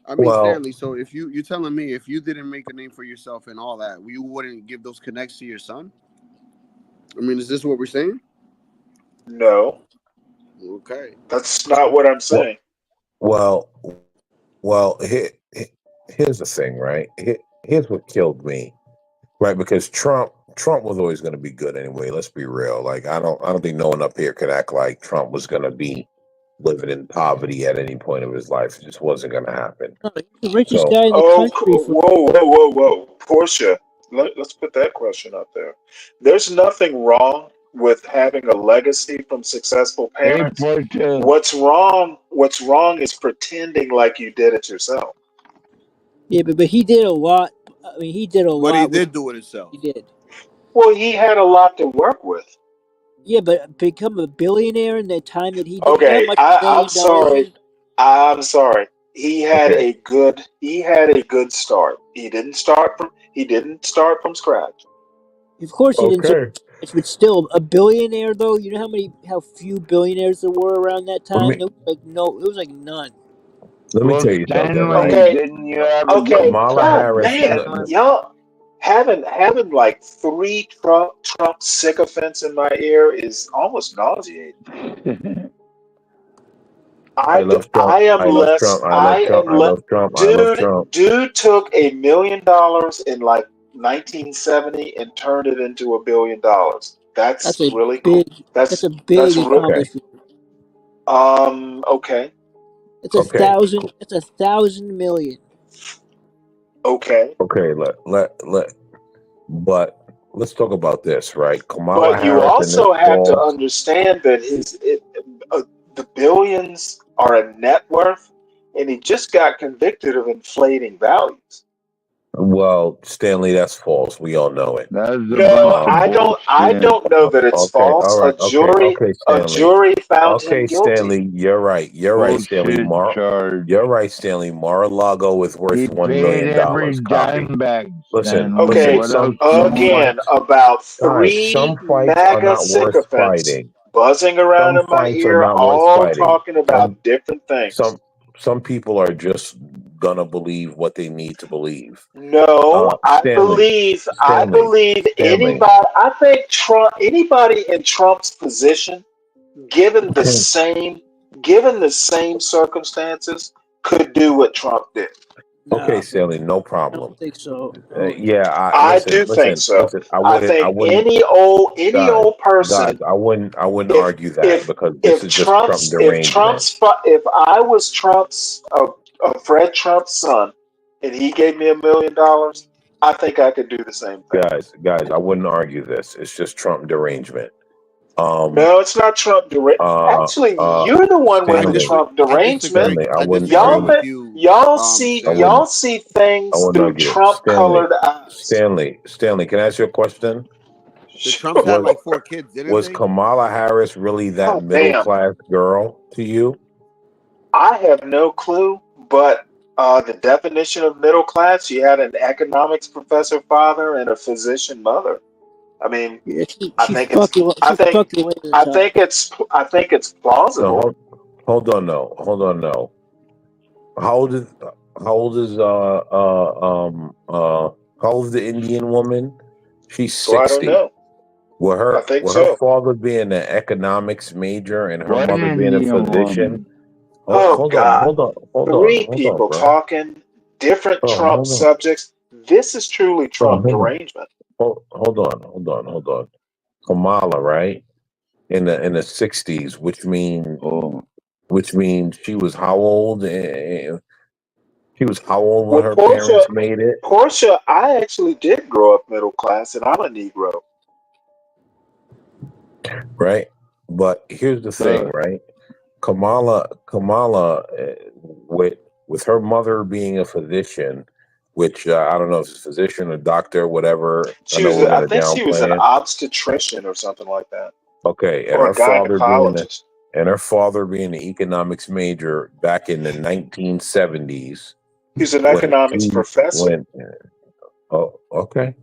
I mean, Stanley. So if you're telling me if you didn't make a name for yourself and all that, you wouldn't give those connects to your son? I mean, is this what we're saying? No. Okay. That's not what I'm saying. Well, here's the thing, right? Here's what killed me, right? Because Trump was always going to be good anyway. Let's be real. Like, I don't think no one up here could act like Trump was going to be living in poverty at any point of his life. It just wasn't going to happen. the richest guy in the country. Whoa, Portia. Let's put that question up there. There's nothing wrong with having a legacy from successful parents. What's wrong is pretending like you did it yourself. Yeah, but he did a lot. I mean, he did a lot. But he did do it himself. He did. Well, he had a lot to work with. Yeah, but become a billionaire in the time that he did. Okay, I'm sorry. I'm sorry. He had a good start. He didn't start from scratch. Of course he didn't. But still, a billionaire though. You know how few billionaires there were around that time. It was like none. Let me tell you something. Right? Okay. Kamala Harris. Man, y'all having like 3 Trump sycophants in my ear is almost nauseating. I love Trump. I love Trump. Dude took $1 million in like 1970 and turned it into $1 billion. That's really cool. That's a big accomplishment. Okay. It's 1,000. It's 1,000 million. Okay. Okay. But let's talk about this, right? Kamala But you Harris also have to understand that the billions are a net worth, and he just got convicted of inflating values. Well, Stanley, that's false. We all know it. That's a No, bunch of I bullshit. don't know that it's Okay, false. all right, okay, A Stanley. jury found him Okay, guilty. Stanley, you're right. You're right, Stanley. Bullshit charge. You're right, Stanley. Mar-a-Lago is worth He $1 paid million. every Copy. dime back, Listen, Stanley. Okay, What else again, about guys, 3 some fights are MAGA not worth sycophants fighting. buzzing around Some in my fights are ear, not worth all fighting. talking about different things. Some people are just gonna believe what they need to believe. No, I Stanley, believe anybody. I think anybody in Trump's position, given the same circumstances, could do what Trump did. Okay, Stanley, no problem. I think so. Yeah, I do think so. Listen, I think any old person. Guys, I wouldn't argue that because this is just Trump's, Trump derangement. if I was Fred Trump's son, and he gave me $1 million, I think I could do the same thing. Guys, I wouldn't argue this. It's just Trump derangement. No, it's not Trump derangement. Actually, you're the one with the Trump derangement. Y'all see things through Trump-colored eyes. Stanley, can I ask you a question? The Trumps had like 4 kids, didn't Was they? Kamala Harris really that middle-class girl to you? I have no clue, but the definition of middle class, she had an economics professor father and a physician mother. I mean, I think it's plausible. No, hold on, no. How old is the Indian woman? She's 60. So I don't know. With her, I think with so. her father being an economics major and her What mother being a Indian physician. Oh, God. Hold on, Three people bro. talking different Oh, Trump hold on. subjects. This is truly Trump hold on. derangement. Hold on. Kamala, right? In the 60s, which means she was how old? She was how old when her parents made it? Portia, I actually did grow up middle class, and I'm a Negro. Right? But here's the thing, right? Kamala, with her mother being a physician, which I don't know if it's a physician or doctor, whatever. I think she was an obstetrician or something like that. Okay, and Or her a father gynecologist. being an economics major back in the 1970s. He's an economics professor. Oh, okay.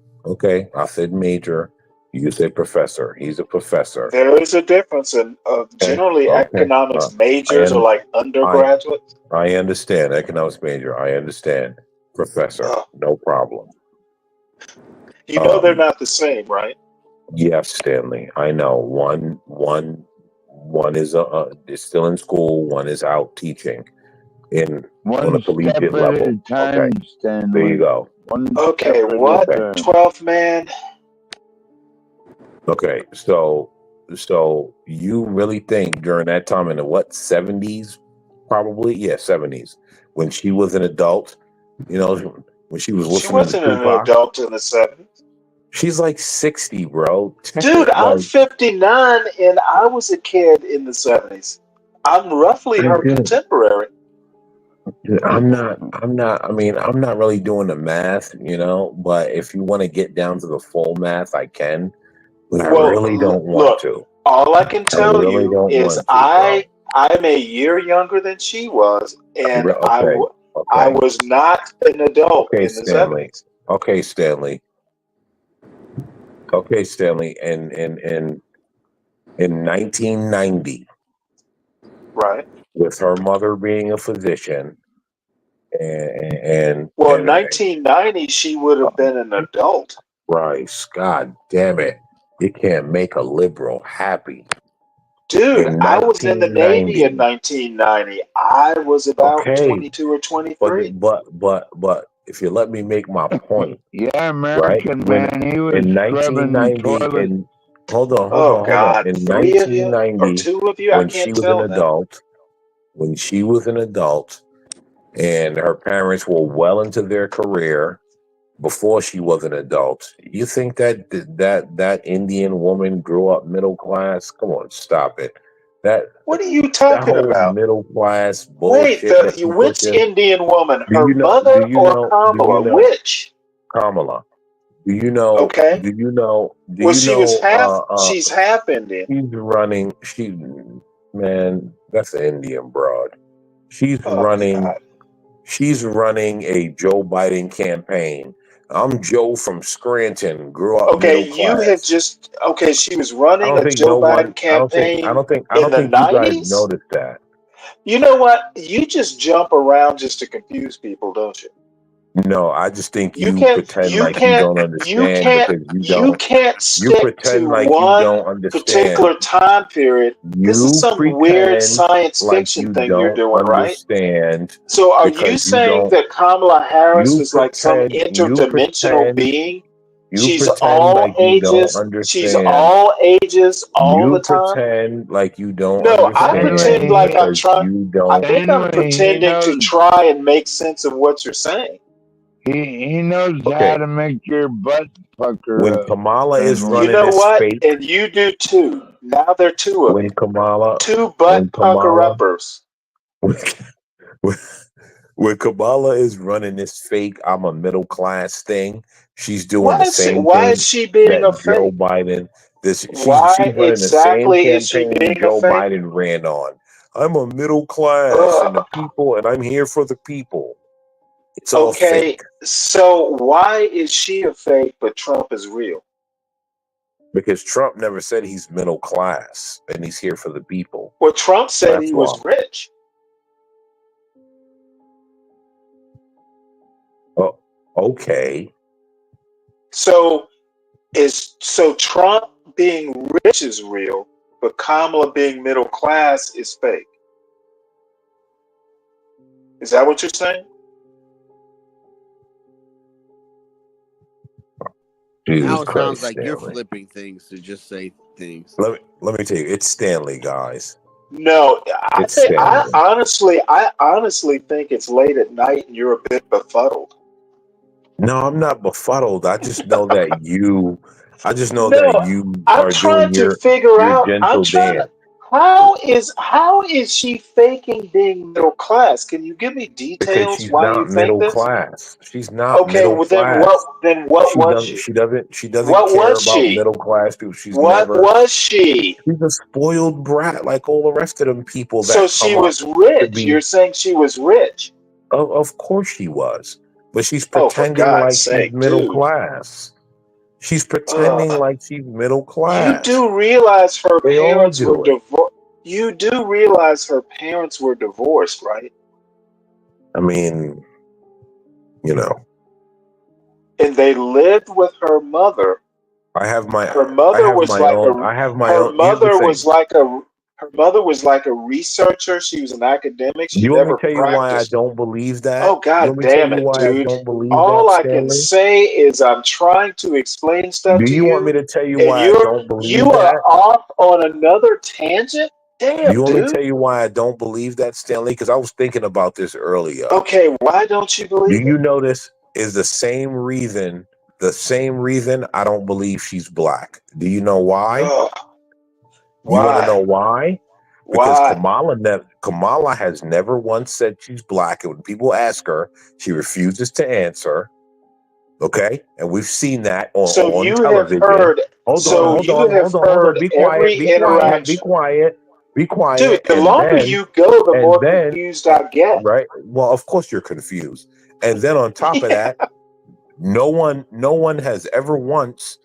I said major. You said professor. He's a professor. There is a difference in generally economics majors are like undergraduates. I understand economics major. I understand professor. No problem. You know they're not the same, right? Yes, Stanley. I know. One is still in school. One is out teaching on a collegiate level. Time, Okay, Stanley. there you go. Okay, what 12th man? Okay, so you really think during that time in the 70s, probably 70s, when she was an adult, when she was listening She wasn't to an Tupac, adult in the 70s. she's like 60, bro. Dude, I'm 59 and I was a kid in the 70s. I'm roughly her contemporary. I'm not really doing the math, but if you want to get down to the full math, I can, but I really don't want to. All I can tell you is I'm a year younger than she was, and I was not an adult in the 70s. Okay, Stanley. In 1990, right, with her mother being a physician, and 1990, she would have been an adult. Right, God damn it! You can't make a liberal happy. Dude, I was in the Navy in 1990. I was about 22 or 23. But if you let me make my point. American man, he was in 1990. Hold on. In 1990, when she was an adult, and her parents were well into their career before she was an adult, you think that Indian woman grew up middle class? Come on, stop it. What are you talking about? Middle class bullshit. Wait, which Indian woman? Her mother or Kamala? Which? Kamala. Do you know? Okay. Do you know? Do Well, you she was know? half. She's half Indian. She's running. Man, that's an Indian broad. She's Oh running. God. She's running a Joe Biden campaign. I'm Joe from Scranton. Grew up Okay, middle you have class. just okay. She was I running don't a think Joe no one. Biden campaign I don't in the think you guys 90s. noticed that. You know what? You just jump around just to confuse people, don't you? No, I just think You you can't. pretend You like you can't. don't You understand can't. because you You don't. can't You stick pretend to like you one don't understand. particular time period. This is You some weird pretend science like fiction you thing you're don't doing, right? understand So, are because you you saying don't. that Kamala Harris You is like some pretend. interdimensional being? You She's pretend all like you don't ages. She's understand. all ages all You the time. pretend like you don't No, I pretend understand like I'm because trying. you I don't. think I'm Stanley, he pretending to knows. try and make sense of what you're saying. He knows how Okay, to make your butt pucker when up. Kamala is You running know this what? fake, And you do too. Now there are two of when you. Kamala, Two when butt pucker Kamala, uppers. when, when Kamala is running this fake, I'm a middle class thing. She's doing the same Why thing is she being that a Joe fake? Biden. She's Why running the same exactly is she campaign being a Joe fake? Biden ran on. I'm a middle class and the Ugh. people, and I'm here for the people. It's all Okay, fake so why is she a fake but Trump is real? because Trump never said he's middle class and he's here for the people. Well, Trump said That's he was wrong. rich. Oh, okay. So Trump being rich is real, but Kamala being middle class is fake. Is that what you're saying? Jesus Now it Christ, sounds like you're Stanley. flipping things to just say things. Let me tell you, it's Stanley, guys. No, It's Stanley. I honestly think it's late at night and you're a bit befuddled. No, I'm not befuddled. I just know that you. I just know No, that you I'm are trying doing to figure your out. gentle I'm trying dance. to. How is she faking being middle class? Can you give me Because details she's why you not think middle this? class. She's not Okay, middle well class. then what She was doesn't. she? She doesn't What care was about she? middle class people. She's What never. was she? She's a spoiled brat like all the rest of them people So that she come up was to rich. be. You're saying she was rich? Of course she was, but she's Oh, for pretending God's like she's sake, middle dude. class. She's pretending Ugh. like she's middle You class. do realize her They all parents were do it. divorced. You do realize her parents were divorced, right? I mean, you know, And they lived with her mother. I have my. Her I mother have was my like own. a. I have my Her own. Here's the mother was thing. like a. Her mother was like a researcher. She was an academic. She You want me never to tell you why I practiced. don't believe that? Oh You God want me to tell damn you it, why I dude! don't believe All that, I can Stanley? say is I'm trying to explain stuff Do to you want me you, to tell you and why I don't believe you are that? off on another tangent. Do Damn, you want me to dude. tell you why I don't believe that, Stanley? Because I was thinking about this earlier. Okay, why don't you Do believe you it? notice is the same reason I don't believe she's black? Do you know why? Ugh, You want to know why? why? Because Why? Kamala has never once said she's black, and when people ask her, she refuses to answer. Okay, and we've seen that So on you have television. heard. Hold So on. you have heard Be every quiet. Be quiet. interaction. Be Dude, quiet. the longer you go, the more confused I get. Right. Well, of course you're confused. And then on top of that, no one has ever once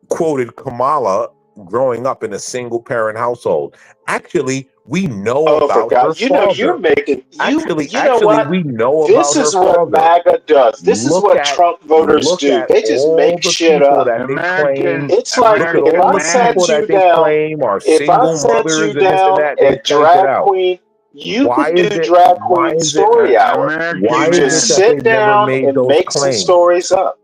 quoted Kamala growing up in a single parent household. Actually, we know Oh, for about her God! You know you're father. making Actually, You know what? we know This about her is what father. MAGA does. This is what Trump voters do. They just all make the shit people up. that they claim. It's like Look at if all I the people sat you that they down, claim are if I single sat mothers you and this and down that. They at space it drag out. queen, you Why could is do it? drag Why queen is it? story hour. Why You is just it that sit they've never down made and those make some claims? stories up.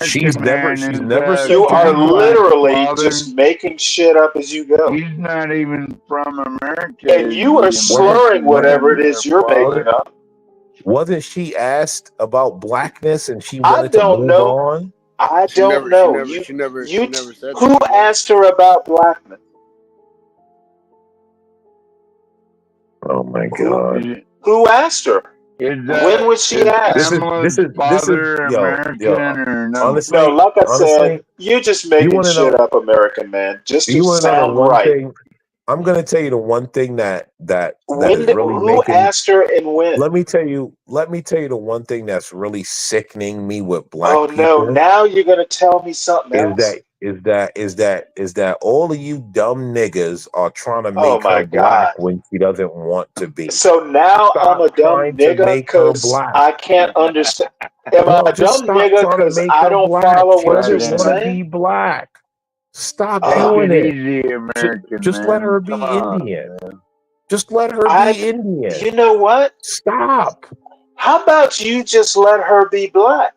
She's never said You she's are black. literally just making shit up as you go. He's not even from America. And you are slurring whatever it is you're making up. Wasn't she asked about blackness and she I wanted to don't move know. on? I She don't never know. said that. Who asked her about blackness? Oh my God. Who asked her? When was she asked? This is father yo, American or no? honestly, No, like I honestly, said, you're just you making want to shit know? up, American man, just You to want to know the sound one right. thing? I'm gonna tell you the one thing that When is did, really who making. asked her and when? Let me tell you the one thing that's really sickening me with black Oh no! people Now you're gonna tell me something is else. that all of you dumb niggas are trying to Oh make her my black god! when she doesn't want to be. So now I'm Stop a dumb trying to nigga make her because black. I can't understand. Am I No, a just dumb stop nigga trying to because make I her don't black. follow She what you're doesn't want to saying? be black. Stop Take doing it it. easy, American Just let man. her be Come on, Indian. man. Just let her I, be Indian. you know what? Stop. How about you just let her be black?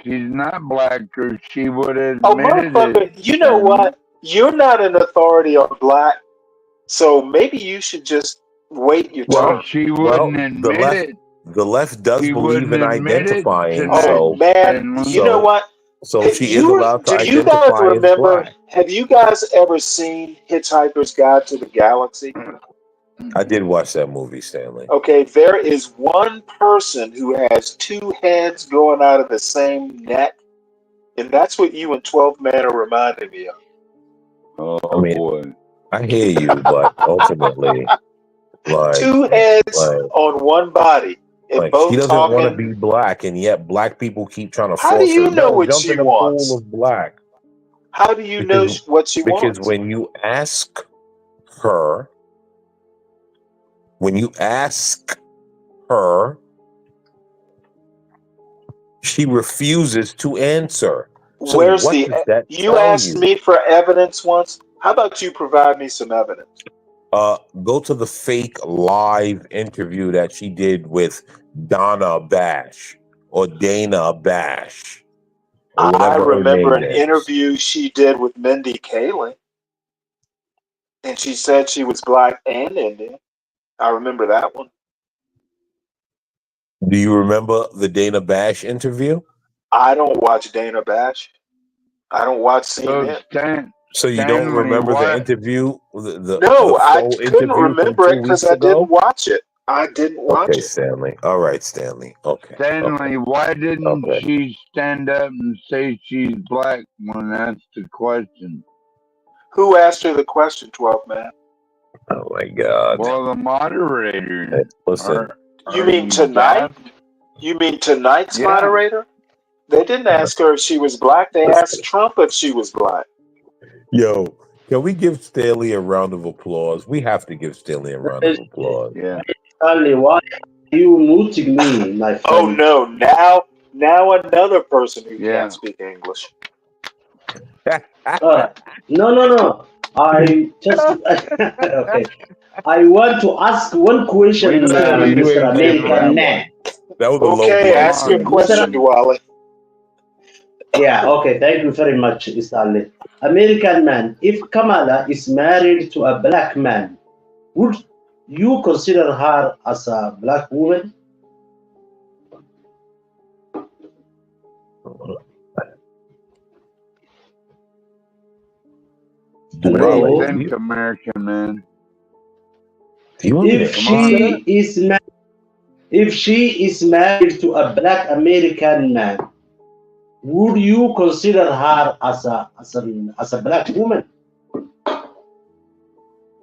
She's not black, or she would have Oh, admitted it. motherfucker! You know And what? You're not an authority on black, so maybe you should just wait your well, turn. she Well, wouldn't admit it. the left does She believe wouldn't in admit it identifying, Oh tonight. man, And you know what? so she is allowed to Do you guys identify as remember? black. Have you guys ever seen Hitchhiker's Guide to the Galaxy? I did watch that movie, Stanley. Okay, there is one person who has two heads going out of the same neck, and that's what you and 12 Man are reminding me of. Oh I mean, boy. I hear you, but ultimately, Two heads on one body, and she both doesn't want to talking. be black, and yet black people keep trying to How do force her. you know No, what jump she in the pool wants? of black. How do you know what she Because wants? when you ask her, she refuses to answer. So Where's what the? does that You tell asked you? me for evidence once. How about you provide me some evidence? Go to the fake live interview that she did with Donna Bash or Dana Bash or I whatever her remember name an is. interview she did with Mindy Kaling, and she said she was black and Indian. I remember that one. Do you remember the Dana Bash interview? I don't watch Dana Bash. I don't watch CNN. So you don't Stanley, remember the what? interview, the No, I full couldn't interview from remember 2 it because weeks I ago? didn't watch it. I didn't watch Okay, it. Stanley. All right, Stanley. Okay. Stanley, why didn't Okay. she stand up and say she's black when asked the question? Who asked her the question, 12 Man? Oh my God. Well, the moderator. Hey, listen. You mean tonight? You mean tonight's Yeah. moderator? They didn't ask her if she was black. They asked Trump if she was black. Yo, can we give Stanley a round of applause? We have to give Stanley a round of applause. Yeah. Stanley, why are you muting me, my friend? Oh no! Now another person who can't speak English. No. I just okay. I want to ask one question, Mr. American man. That was a Okay, ask your question, Duale. Yeah, okay, thank you very much, Stanley. American man, if Kamala is married to a black man, would you consider her as a black woman? What do you think, American man? If she is married to a black American man, would you consider her as a black woman?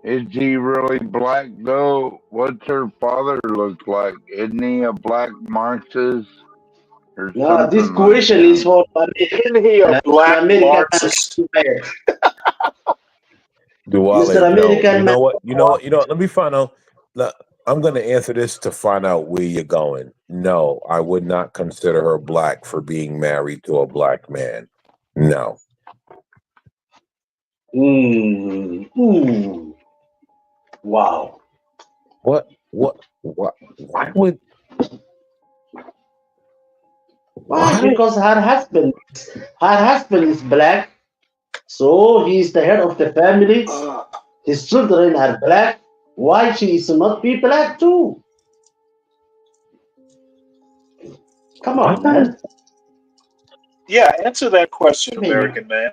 Is he really black though? What's her father look like? Isn't he a black Marxist or No, something? this question is for Isn't he a black Marxist? Duale, Mr. no. American You know what? Let me find out. Look, I'm going to answer this to find out where you're going. No, I would not consider her black for being married to a black man. No. Wow. What? Why would? Why? Because her husband is black, so he is the head of the family. His children are black. Why she is not be black too? Come on, man. Yeah, answer that question, American man.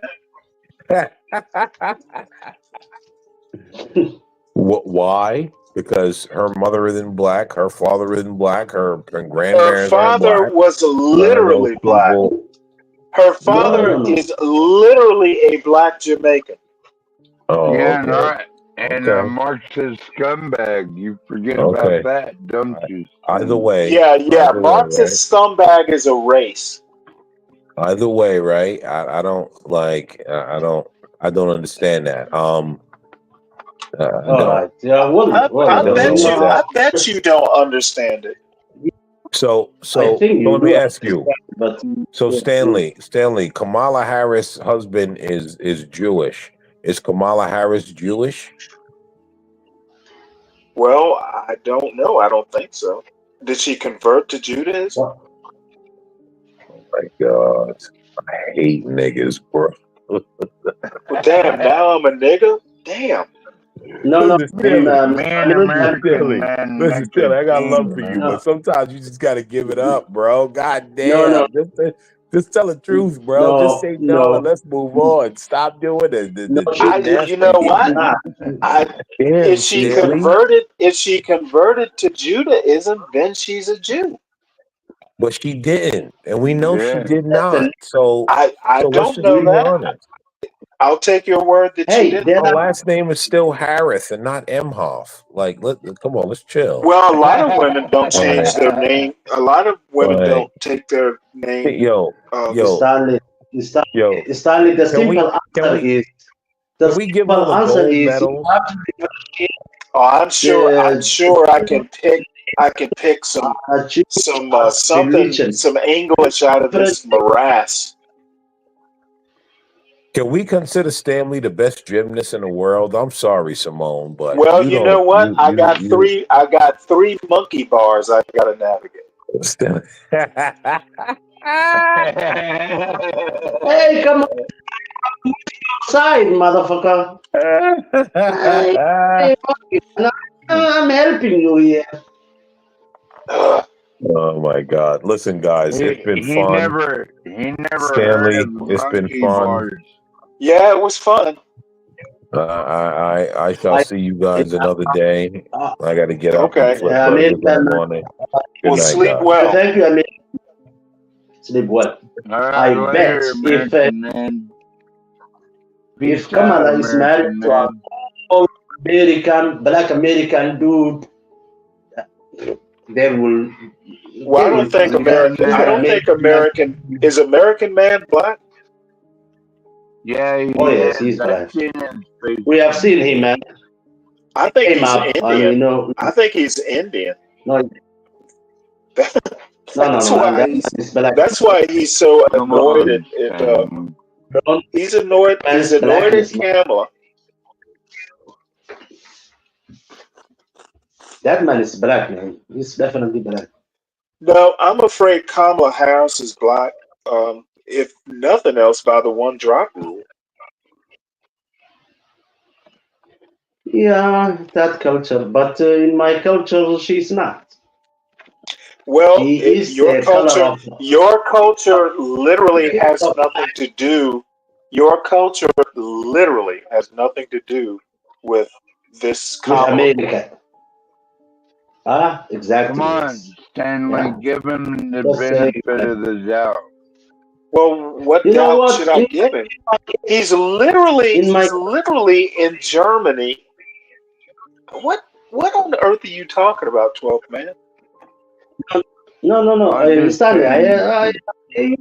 Why? because her mother isn't black, her father isn't black, her Her grandparents aren't father black. was None of those literally black. people. Her father is literally a black Jamaican. Oh, Yeah, okay. and Okay. Marxist scumbag. You forget Okay. about that, don't you? Either way. Yeah, Either way, Marxist scumbag is a race. right? Either way, right? I don't like. I don't understand that. I don't. Alright. Yeah, I don't bet know you. what I that. bet you don't understand it. So I think you let me do ask you. but So Stanley, Kamala Harris' husband is Jewish. Is Kamala Harris Jewish? Well, I don't know. I don't think so. Did she convert to Judaism? Oh my God, I hate niggas, bro. Well, damn. Now I'm a nigga. Damn. no, Listen, Stanley, Man, American man listen, makes Stanley, I got a love for king, you, man. but sometimes you just gotta give it up, bro. God no, damn, just tell the truth, bro. Just say no and let's move on. Stop doing the You know what? Damn, If she Stanley. converted to Judaism, then she's a Jew. But she didn't, and we know she Yeah. did not. So I let's don't just know be that. honest. I'll take your word that she didn't. Her last name is still Harris and not Emhoff. Like, come on, let's chill. Well, a lot of women don't change Right. their name. A lot of women Right. don't take their name. Yo, Stanley, yo. Stanley, the Can we- simple can answer we- is Can we give all the answer gold is medals? Oh, I'm sure I can pick some English out of this morass. Can we consider Stanley the best gymnast in the world? I'm sorry, Simone, but Well, you know what? I got you- three monkey bars I gotta navigate. Hey, come on. Side, motherfucker. I'm helping you here. Oh my God! Listen, guys, it's been He fun. never Stanley, heard of it's been monkey fun. bars. Yeah, it was fun. I shall see you guys another day. I got to get up Okay. and flip burgers in the morning. Good night, sleep guys. well. Thank you, I mean, sleep well. All right, I later, bet American man. if Peace out, Kamala is married American to a man. Black American dude, there will. Well, I don't think American is American man black. Yeah, he Oh yes, is. he's black. I've seen his face. We have seen him, man. I think Came he's up, Indian. you know, I think he's Indian. no, That's no, why man, he's that's black. that's why he's so Come annoyed on, at he's annoyed at blackness, man. Kamala. That man is black, man. He's definitely black. No, I'm afraid Kamala Harris is black. If nothing else, by the one drop rule. Yeah, that culture, but in my culture, she's not. Well, She is your a color culture literally has nothing to do. Your culture literally has nothing to do with this with Kamala. America. Ah, exactly. Come on, Yes. Stanley, Yeah. give him the Just, benefit of the doubt. Well, what You know doubt what? should I give him? He's literally in Germany. What on earth are you talking about, 12th man? No. Stanley, you're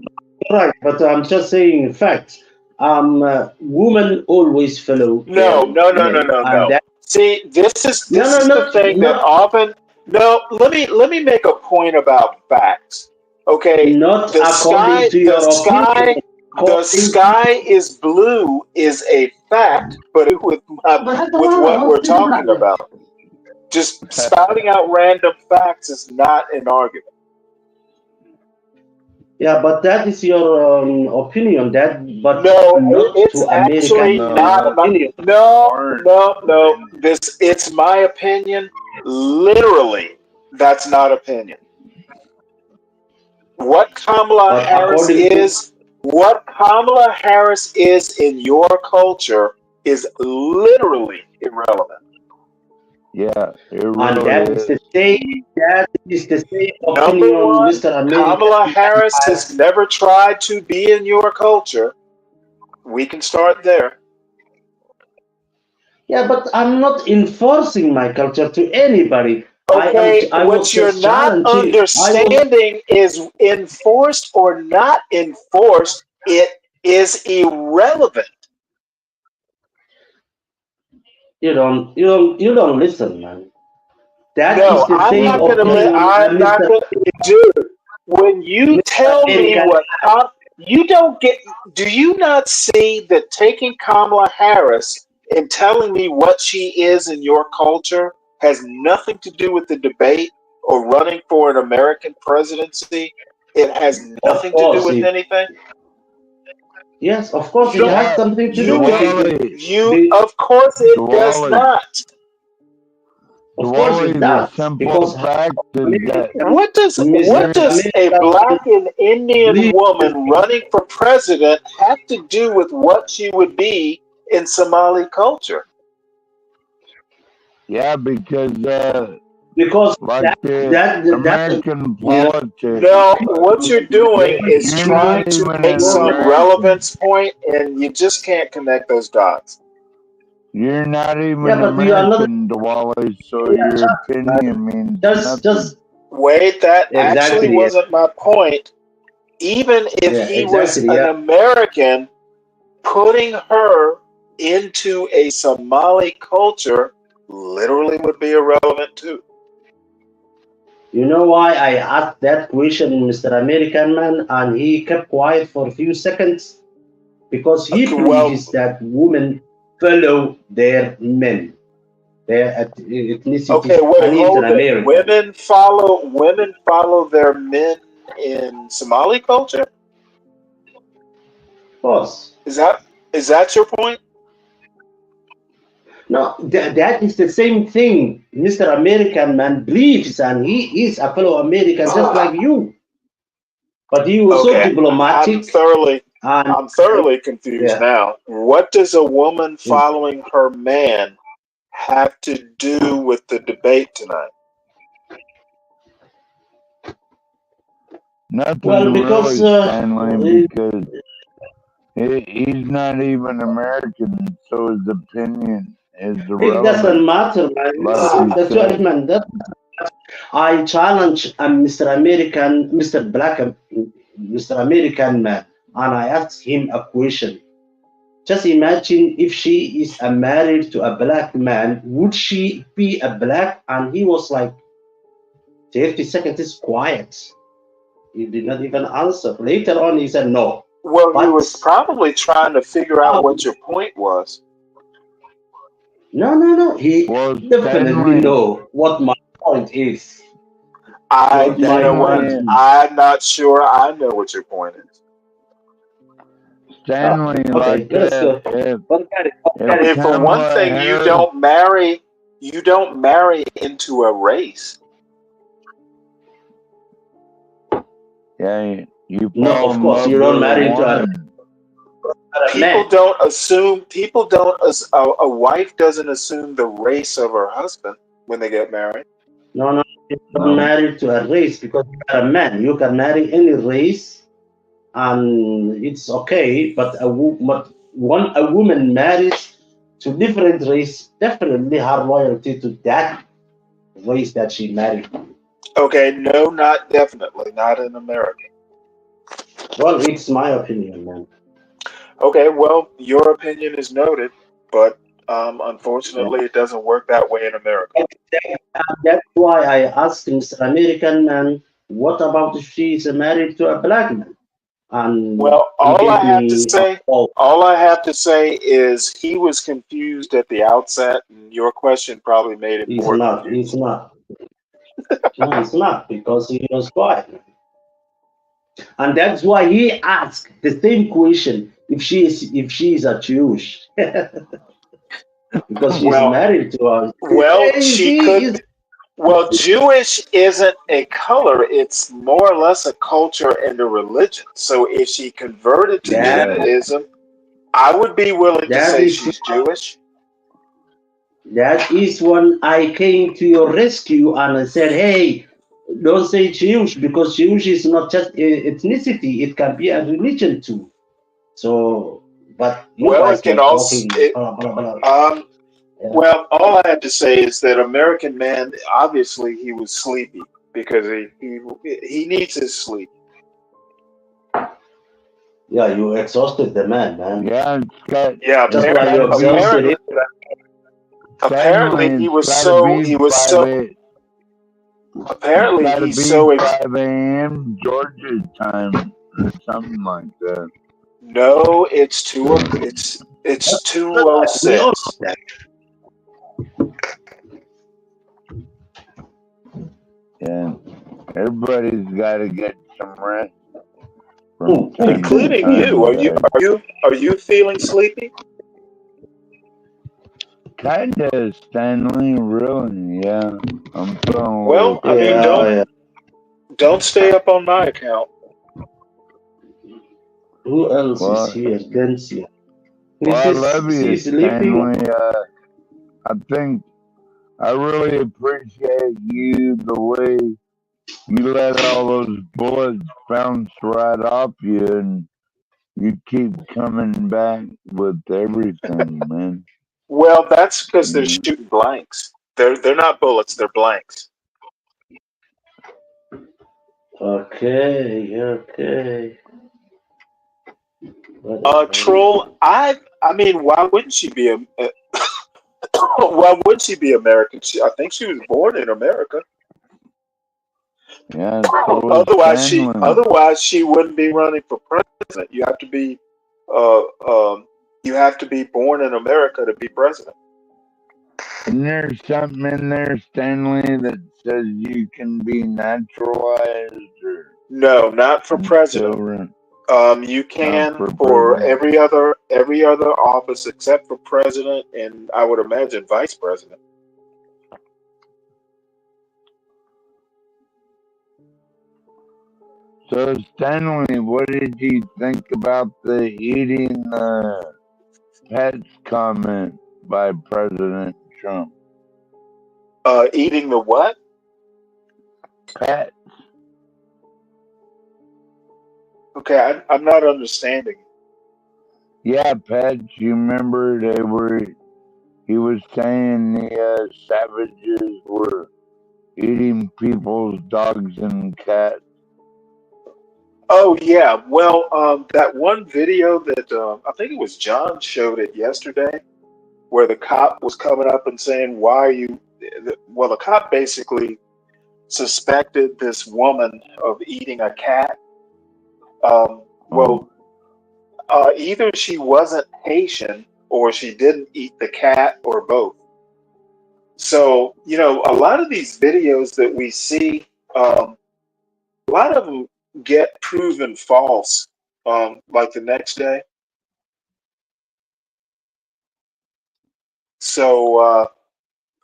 right, but I'm just saying facts. Women always follow. No. And that- See, this is No, the thing that often. No, let me make a point about facts. Okay, Not the according to your opinion. the sky is blue is a fact, but with what we're talking about, just spouting out random facts is not an argument. Yeah, but that is your opinion. But No, not it's to actually American not my opinion. No. It's my opinion. Literally, that's not opinion. What Kamala Harris is in your culture is literally irrelevant. Yeah, it And that really is is. the same. That is the same Number opinion, one, Mr. American. Kamala Harris has never tried to be in your culture. We can start there. Yeah, but I'm not enforcing my culture to anybody. Okay, I what was you're just not challenging. understanding is enforced or not enforced, it is irrelevant. You don't listen, man. That No, is the I'm same not gonna opinion, I'm not Mr. gonna, dude. When you tell me American. what you don't get, do you not see that taking Kamala Harris and telling me what she is in your culture has nothing to do with the debate or running for an American presidency? It has Of nothing to do course, with anything. yes, of course, You it has don't. something to do You with don't. it. You. Of course, it does Dwally, not. Of course, Dwally, it the does. simple Because fact is that What does Mr. a American black and Indian believes woman running for president have to do with what she would be in Somali culture? yeah, because that American politics. No, what you're doing is You're trying not to even make an some American. relevance point, and you just can't connect those dots. You're not even Yeah, but you are not. American, Dwally, so your opinion means nothing. Wait, that actually Exactly. Yeah. wasn't my point. Even if Yeah, he was exactly. an Yeah. American, putting her into a Somali culture literally would be irrelevant too. You know why I asked that question, Mr. American man, and he kept quiet for a few seconds? Because he believes that women follow their men, their ethnicity, Okay, wait, and he's hold an it. American. Women follow their men in Somali culture? Of course. Is that your point? No, that is the same thing. Mr. American man believes, and he is a fellow American just like you. But he was so Okay, diplomatic. I'm thoroughly confused Yeah. now. What does a woman following her man have to do with the debate tonight? Nothing Well, because really, Stanley, because he's not even American, so his opinion is it irrelevant. doesn't matter, man. Like That's you what I said. meant. I challenge Mr. American, Mr. Black, Mr. American man, and I asked him a question. Just imagine if she is married to a black man, would she be a black? And he was like, 30 seconds quiet. He did not even answer. Later on, he said no. Well, he was probably trying to figure out what your point was. No. He definitely know what my point is. You know what? I'm not sure I know what your point is. Stanley, Okay, like let's go. If for one thing you don't marry into a race. Yeah, you No, fall of in course love you don't with marry into a woman. A wife doesn't assume the race of her husband when they get married. No, you don't marry to a race because you are a man. You can marry any race, and it's okay. But a woman marries to different race, definitely her loyalty to that race that she married. Okay, no, not definitely, not in America. Well, it's my opinion, man. Okay, well, your opinion is noted, but unfortunately, it doesn't work that way in America. That's why I asked Mr. American man, what about if she is married to a black man? And Well, he all I gave have me to say is he was confused at the outset, and your question probably made him more confused. He's not. No, it's not, because he was quiet. And that's why he asked the same question if she is a Jewish. Because she's married to a Jewish isn't a color, it's more or less a culture and a religion. So if she converted to Judaism, I would be willing to say she's Jewish. That is when I came to your rescue and I said, hey, don't say Jewish because Jewish is not just ethnicity, it can be a religion too. So, but you Well, guys it can were also. talking blah, blah, blah. Yeah. Well, all I have to say is that American Man, obviously, he was sleepy because he needs his sleep. Yeah, you exhausted the man. Yeah, Scott. Yeah, That's why you exhausted him. apparently he was so apparently Gotta he's be so 5 a.m. Georgia time or something like that. no, it's 2:06. We all know that. Yeah, everybody's got to get some rest. From time to Including time, you. guys. Are you feeling sleepy? Kinda, Stanley. Really? Yeah, I'm feeling. Well, I mean, don't stay up on my account. Who else Well, is here? Dempsey. Well, I love you, She's sleeping. Stanley. I think I really appreciate you the way you let all those bullets bounce right off you, and you keep coming back with everything, man. Well, that's because they're shooting blanks. They're not bullets, they're blanks. Okay. Troll, I mean, why wouldn't she be why would she be American? I think she was born in America. Yeah. Otherwise she wouldn't be running for president. You have to be born in America to be president. Isn't there something in there, Stanley, that says you can be naturalized? Or no, not for president. You can for every other office except for president, and I would imagine vice president. So, Stanley, what did you think about the eating pets comment by President Trump? Eating the what? Pets. Okay, I'm not understanding. Yeah, pets. You remember he was saying the savages were eating people's dogs and cats. Oh yeah, well, that one video that I think it was John showed it yesterday, where the cop was coming up and saying, "Why are you?" Well, the cop basically suspected this woman of eating a cat. Either she wasn't Haitian or she didn't eat the cat or both. So, a lot of these videos that we see, a lot of them get proven false, like the next day. So,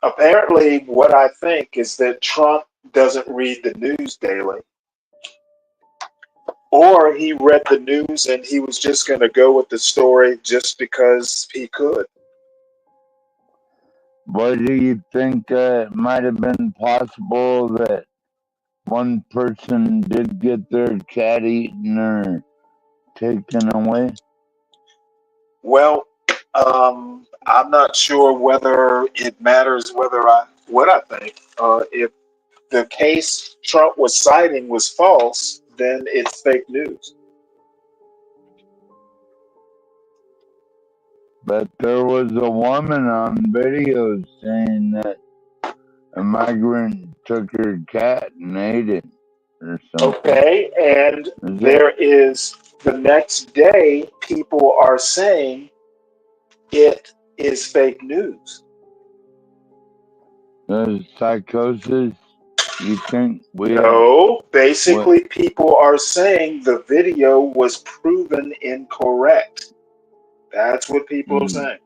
apparently what I think is that Trump doesn't read the news daily. Or he read the news and he was just going to go with the story just because he could. What do you think it might have been possible that one person did get their cat eaten or taken away? Well, I'm not sure whether it matters what I think. If the case Trump was citing was false, then it's fake news. But there was a woman on video saying that a migrant took her cat and ate it or something. Okay, and there is the next day people are saying it is fake news. The psychosis, you think basically people are saying the video was proven incorrect. That's what people are saying.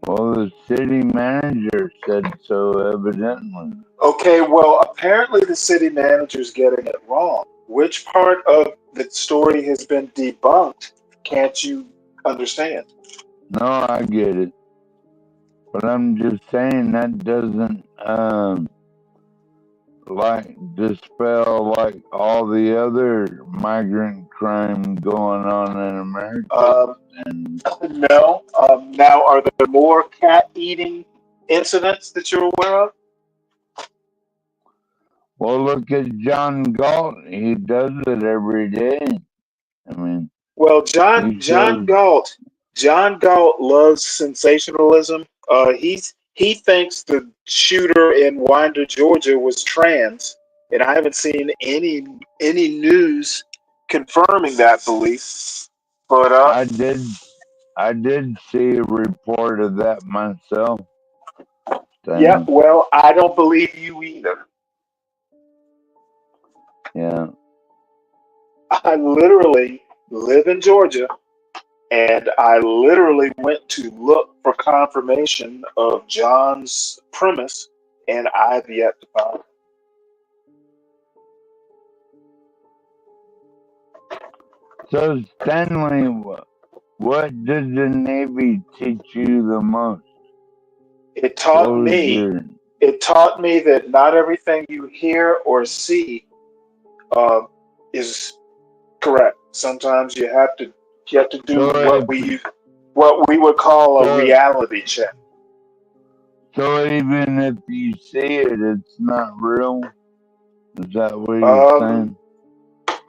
Well, the city manager said so, evidently. Okay, well, apparently the city manager's getting it wrong. Which part of the story has been debunked? Can't you understand. No, I get it. But I'm just saying that doesn't like dispel like all the other migrant crime going on in America. And No. Now, are there more cat eating incidents that you're aware of? well, look at John Galt. He does it every day. I mean, Well, he John shows. Galt loves sensationalism. He thinks the shooter in Winder, Georgia, was trans, and I haven't seen any news confirming that belief. But I did see a report of that myself. yeah, well, I don't believe you either. Yeah. I literally live in Georgia, and I literally went to look for confirmation of John's premise, and I've yet to find it. So Stanley, what did the Navy teach you the most? It taught What was me your that not everything you hear or see is correct. Sometimes you have to do So what we would call a so reality check. so even if you see it, it's not real. Is that what you're saying?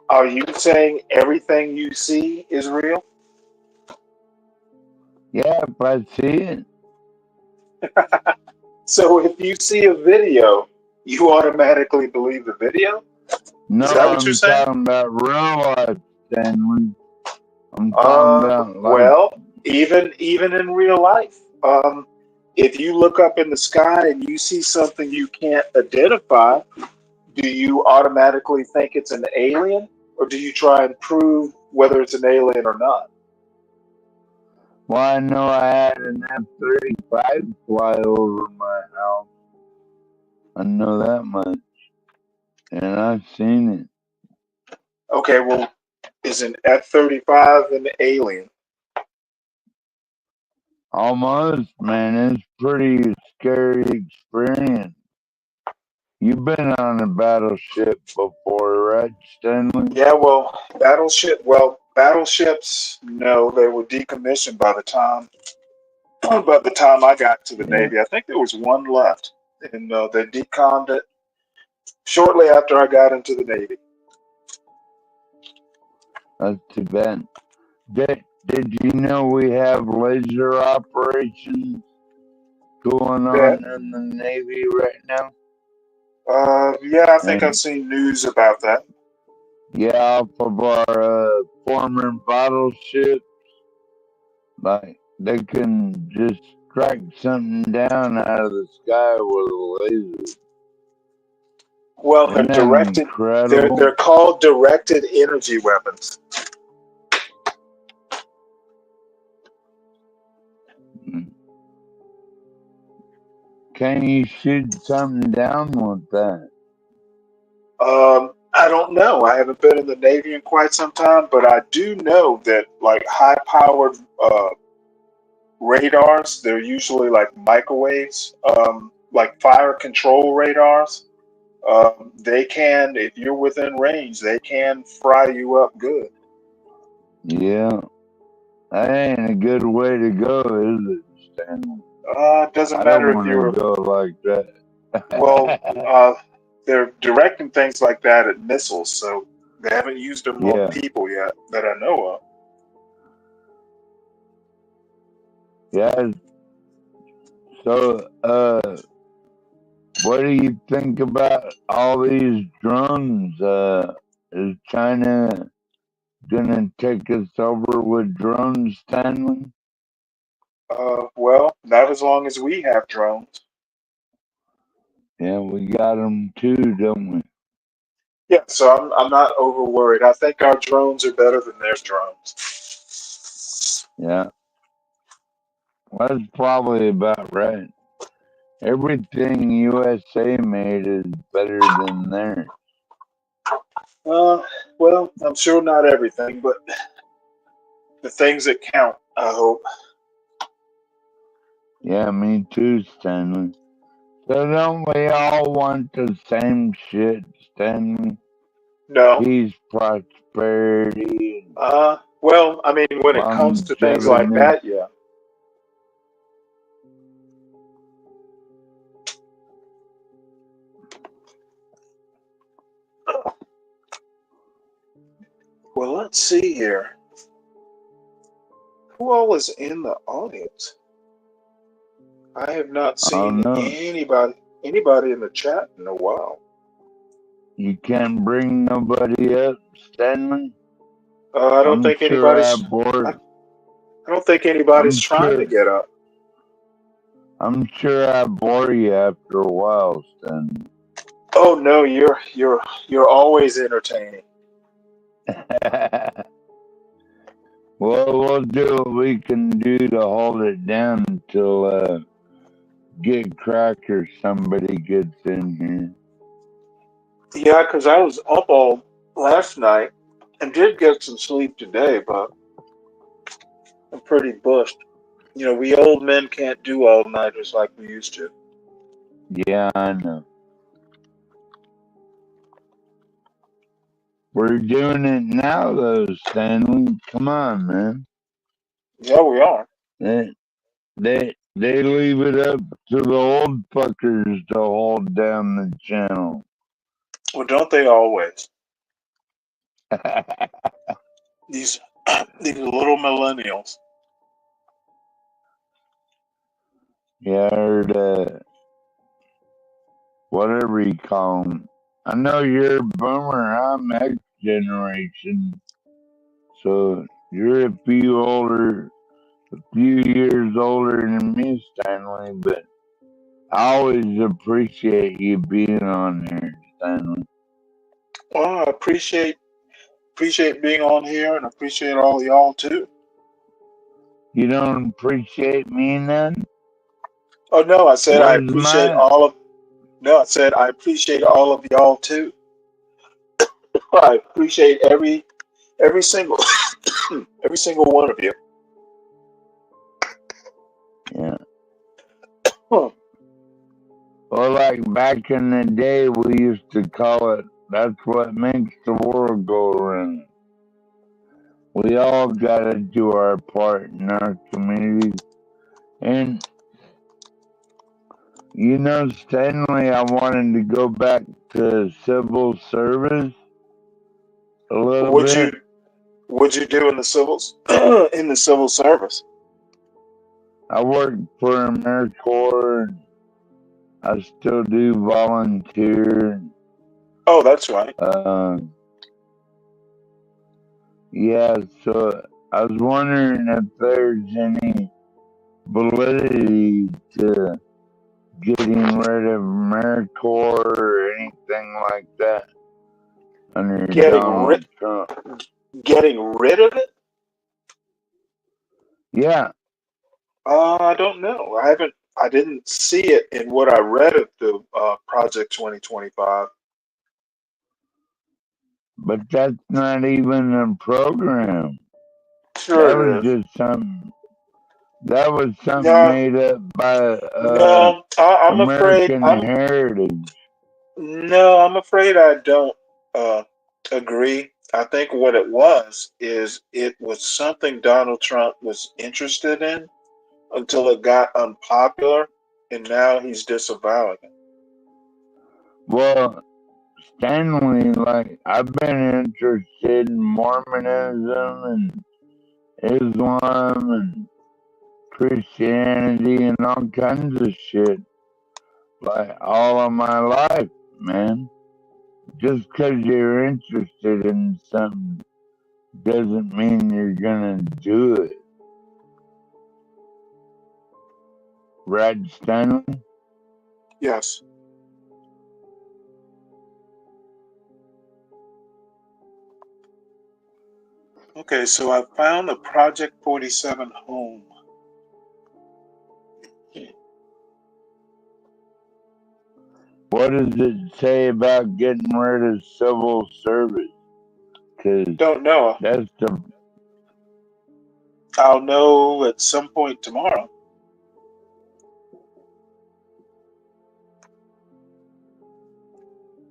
Are you saying everything you see is real? Yeah, if I see it. So if you see a video, you automatically believe the video? No, Is that what you're I'm saying? talking about real life, Stanley. I'm talking about like Well, even in real life, if you look up in the sky and you see something you can't identify, do you automatically think it's an alien, or do you try and prove whether it's an alien or not? well, I know I had an F-35 fly over my house. I know that much. And I've seen it. Okay, well, is an F-35 an alien? Almost, man. It's pretty scary experience. You've been on a battleship before, right, Stanley? Yeah, well, battleships, no, they were decommissioned by the time I got to the Navy. I think there was one left, and they decommed it shortly after I got into the Navy. That's too bad. Did you know we have laser operations going on in the Navy right now? Yeah, I think I've seen news about that. Yeah, off of our former battleships. Like, they can just strike something down out of the sky with a laser. Well, they're Isn't that directed. incredible? They're called directed energy weapons. Can you shoot something down with that? I don't know. I haven't been in the Navy in quite some time, but I do know that like high-powered radars, they're usually like microwaves, like fire control radars. They can, if you're within range, they can fry you up good. Yeah. That ain't a good way to go, is it, Stanley? It doesn't I matter don't if you're want to go like that. well. They're directing things like that at missiles, so they haven't used them on Yeah. people yet that I know of. Yeah. So, what do you think about all these drones? Is China gonna take us over with drones, Stanley? Well, not as long as we have drones. Yeah, we got them too, don't we? Yeah, so I'm not over worried. I think our drones are better than their drones. Yeah. Well, that's probably about right. Everything USA made is better than theirs. Well, I'm sure not everything, but the things that count. I hope. Yeah, me too, Stanley. So don't we all want the same shit, Stanley? No. Peace, prosperity, Well, I mean, when it comes to things like longevity. that, yeah. Well, let's see here. Who all is in the audience? I have not I don't seen know. anybody in the chat in a while. You can't bring nobody up, Stanley? I don't I'm think sure I anybody's. bore. I don't think anybody's I'm trying to sure. get up. I'm sure I bore you after a while, Stanley. Oh no, you're always entertaining. Well, we'll do what we can do to hold it down until Get Crack or somebody gets in here. Yeah, because I was up all last night and did get some sleep today, but I'm pretty bushed. You know, we old men can't do all-nighters like we used to. Yeah, I know. We're doing it now, though, Stanley. Come on, man. Yeah, we are. They leave it up to the old fuckers to hold down the channel. Well, don't they always? These little millennials. Yeah, I heard, whatever you call them. I know you're a boomer. I'm X generation. So you're a few years older than me, Stanley, but I always appreciate you being on here, Stanley. Well, I appreciate being on here and appreciate all y'all too. You don't appreciate me none? Oh no, I said I Where's appreciate my... all of. No, I said I appreciate all of y'all too. I appreciate every single every single one of you. Yeah. Huh. Well, like back in the day, we used to call it, that's what makes the world go around. We all got to do our part in our communities. And, you know, Stanley, I wanted to go back to civil service a little bit. What'd you do in the civils in the civil service? I worked for AmeriCorps. And I still do volunteer. Oh, that's right. Yeah, so I was wondering if there's any validity to getting rid of AmeriCorps or anything like that under Donald Trump. Getting rid of it? Yeah. I don't know. I didn't see it in what I read of the Project 2025. But that's not even a program. Sure That it was is. just something. That was something No, made up by no, I'm afraid. American Heritage. No, I'm afraid I don't agree. I think what it was is it was something Donald Trump was interested in until it got unpopular, and now he's disavowing it. Well, Stanley, like, I've been interested in Mormonism and Islam and Christianity and all kinds of shit, like, all of my life, man. Just because you're interested in something doesn't mean you're gonna do it. Right, Stanley? Yes. Okay, so I found a Project 47 home. What does it say about getting rid of civil service? Because don't know. That's the I'll know at some point tomorrow.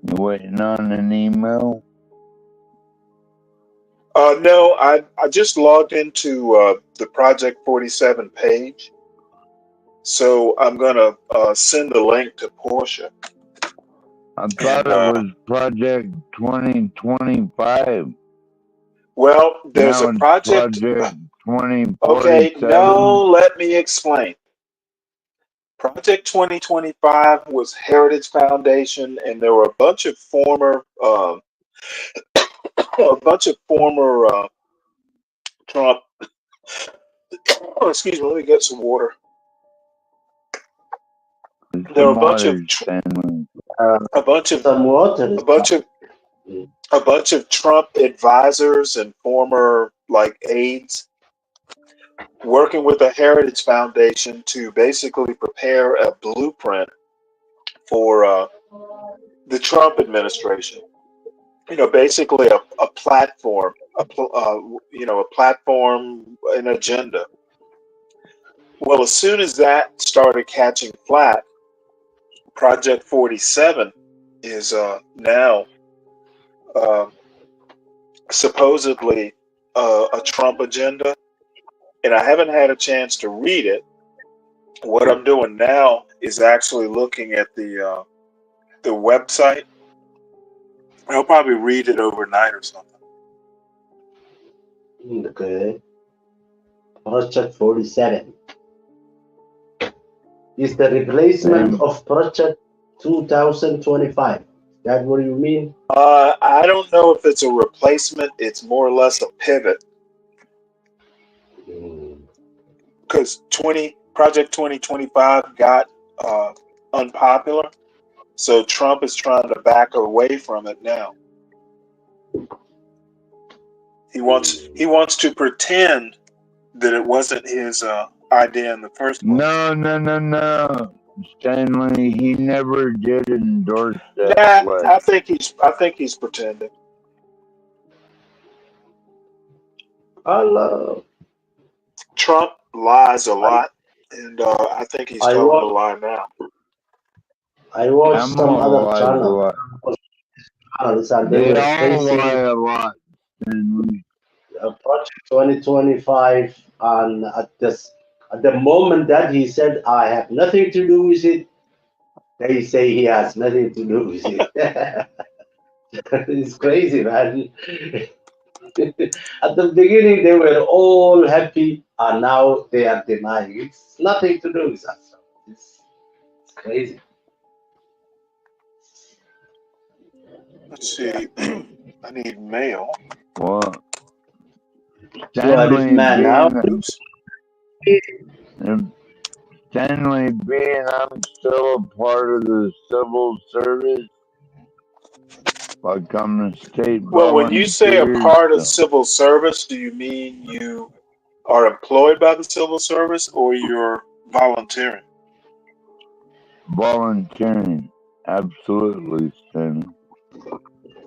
You waiting on an email? No, I just logged into the Project 47 page, so I'm gonna send the link to Portia. I thought it was Project 2025. Well, there's Now a it's project. Project 2047. Okay, no, let me explain. Project 2025 was Heritage Foundation, and there were a bunch of former Trump. Oh, excuse me, let me get some water. There were a bunch of some water. a bunch of Trump advisors and former aides working with the Heritage Foundation to basically prepare a blueprint for the Trump administration. Basically a platform, a platform, an agenda. Well, as soon as that started catching flat, Project 47 is now supposedly a Trump agenda, and I haven't had a chance to read it. What I'm doing now is actually looking at the website. I'll probably read it overnight or something. Okay. Project 47 is the replacement of Project 2025. That what you mean? I don't know if it's a replacement. It's more or less a pivot. Because Project 2025 got unpopular, so Trump is trying to back away from it now. He wants to pretend that it wasn't his idea in the first place. No. Stanley, he never did endorse that. I think he's pretending. Trump lies a lot, and I think he's telling a lie now. I watched some other channels. They all lie a lot. Project 2025, and at the moment that he said I have nothing to do with it, they say he has nothing to do with it. It's crazy, man. At the beginning they were all happy, and now they are denying it's nothing to do with us. It's crazy. Let's see. I need mail. What? Stanley, Stanley, being I'm still a part of the civil service, like I'm a state Well, when you say a volunteer, part of civil service, do you mean you are employed by the civil service or you're volunteering? volunteering, absolutely, Stanley.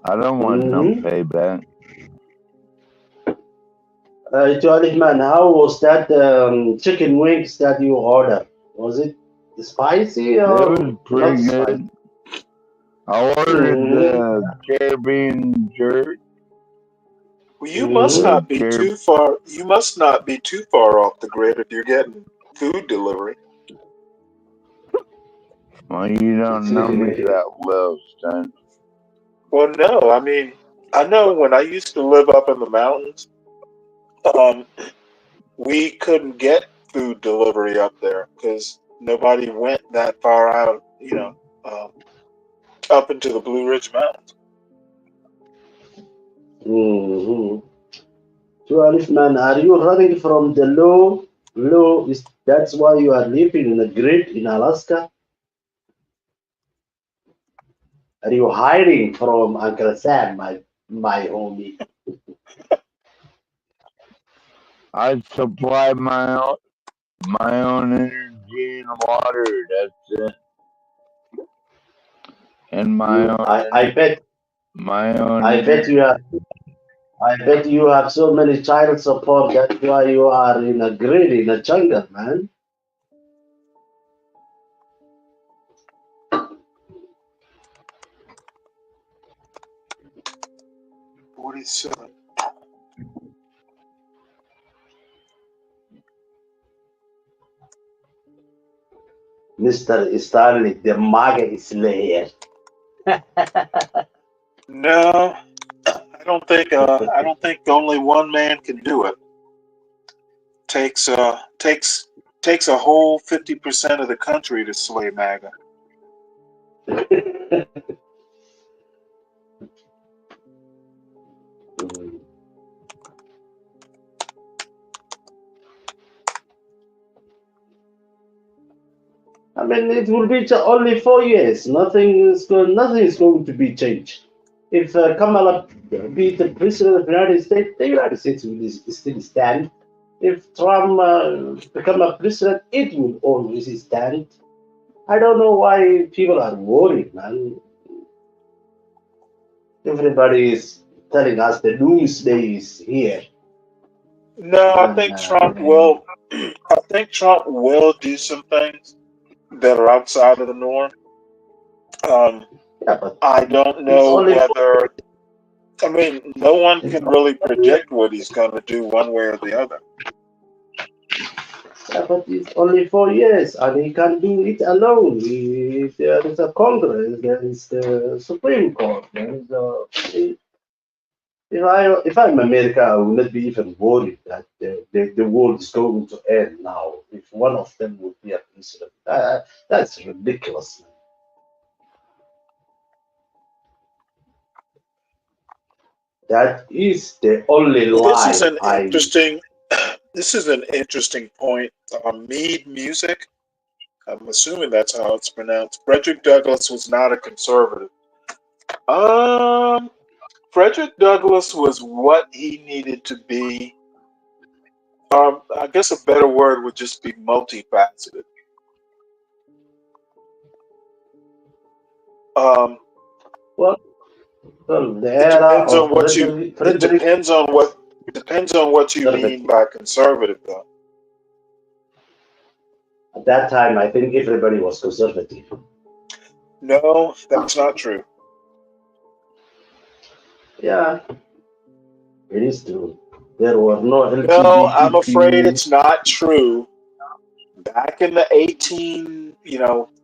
I don't want no payback. Man, how was that chicken wings that you ordered? Was it spicy or It was pretty not good. I ordered the Caribbean jerk. Well, you must not be too far. You must not be too far off the grid if you're getting food delivery. Well, you don't know me that well, Stan. Well, no, I mean, I know when I used to live up in the mountains, we couldn't get food delivery up there because nobody went that far out, up into the Blue Ridge Mountains. Man, are you running from the law? That's why you are living in the grid in Alaska? Are you hiding from Uncle Sam, my homie? I supply my own energy and water. That's it. And my own. I bet. My own. I bet you are. I bet you have so many child support. That's why you are in a grid in a jungle, man. $47. Mr. Stanley, the MAGA Slayer. No, I don't think. I don't think only one man can do it. Takes a whole 50% of the country to slay MAGA. I mean, it will be only 4 years. Nothing is going to be changed. If Kamala be the president of the United States will still stand. If Trump become a president, it will always stand. I don't know why people are worried, man. Everybody is telling us the doomsday is here. No, I think Trump will. I think Trump will do some things that are outside of the norm. I don't know whether. I mean, no one can really predict what he's going to do one way or the other. Yeah, but it's only 4 years, and he can do it alone. There is a Congress, there is the Supreme Court. There is if I'm America, I will not be even worried that the world is going to end now. If one of them would be a president, that's ridiculous. That is the only lie. This is an interesting point. Mead Music, I'm assuming that's how it's pronounced. Frederick Douglass was not a conservative. Frederick Douglass was what he needed to be. I guess a better word would just be multifaceted. It depends on what you mean by conservative, though. At that time, I think everybody was conservative. No, that's not true. Yeah, it is true. There were no LGBTQ. No, I'm afraid it's not true. Back in the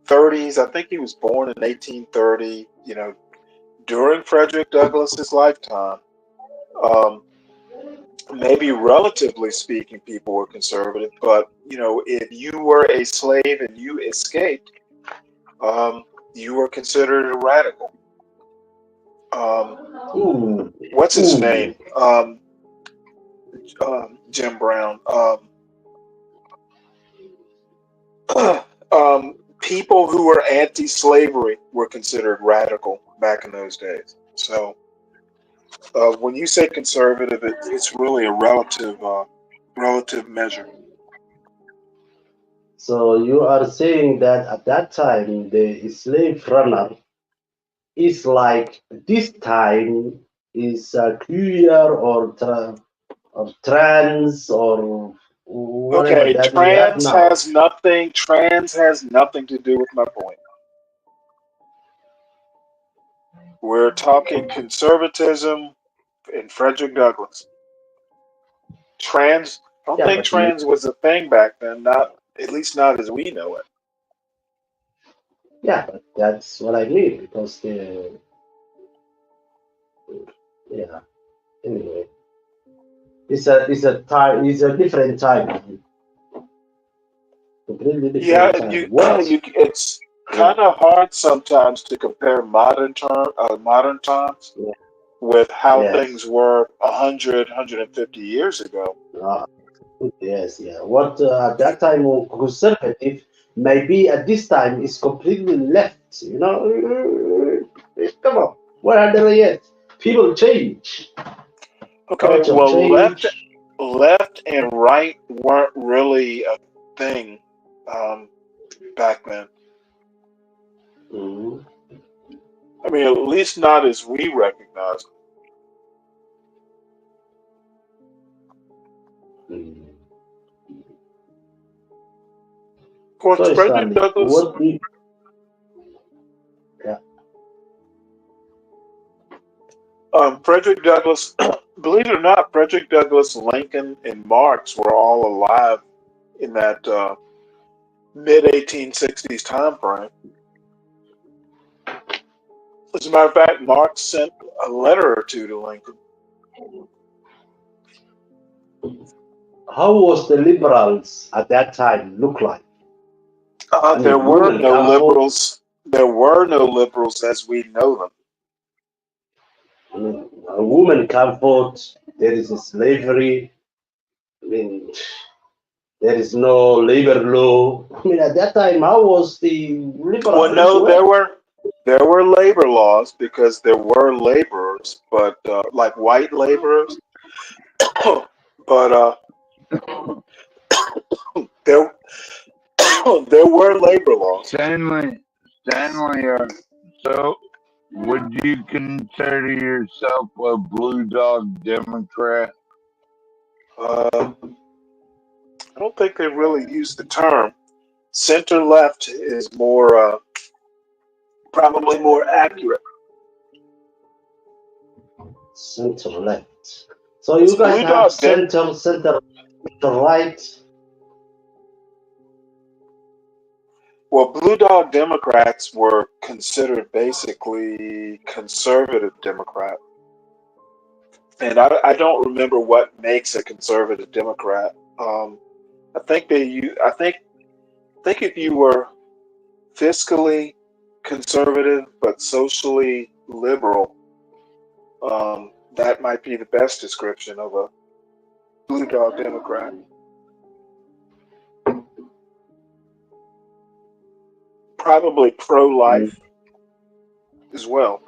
30s, I think he was born in 1830. During Frederick Douglass's lifetime, maybe relatively speaking, people were conservative. But if you were a slave and you escaped, you were considered a radical. What's his name? Jim Brown. People who were anti-slavery were considered radical back in those days. So when you say conservative, it's really a relative measure. So you are saying that at that time, the slave runner is like this time is queer or trans or whatever. Okay, that trans has nothing to do with my point. We're talking conservatism and Frederick Douglass. Trans, I don't think trans was a thing back then, at least not as we know it. Yeah, but that's what I mean because anyway, it's a different time. Completely different time. It's kind of hard sometimes to compare modern times with how things were 100, 150 years ago. Yes, yeah. What at that time was conservative, maybe at this time is completely left. Come on, what are they yet? People change. Okay, well, left and right weren't really a thing back then. Mm-hmm. I mean, at least not as we recognize it. Of course, So Frederick Stanley, Douglass. what do you, yeah. Frederick Douglass, believe it or not, Frederick Douglass, Lincoln, and Marx were all alive in that mid 1860s time frame. As a matter of fact, Marx sent a letter or two to Lincoln. How was the liberals at that time look like? I There mean, were women no can vote. liberals. There were no liberals as we know them. I mean, a woman can vote. There is a slavery. I mean, there is no labor law. I mean, at that time, how was the liberals? Well, no, there were labor laws because there were laborers, but like white laborers. But there there were labor laws. Stanley, so would you consider yourself a blue dog Democrat? I don't think they really use the term. Center left is more probably more accurate. Center left. So you guys Blue have Dog center right. Well, Blue Dog Democrats were considered basically conservative Democrat. And I don't remember what makes a conservative Democrat. I think if you were fiscally conservative but socially liberal, that might be the best description of a Blue Dog Democrat. Probably pro-life as well.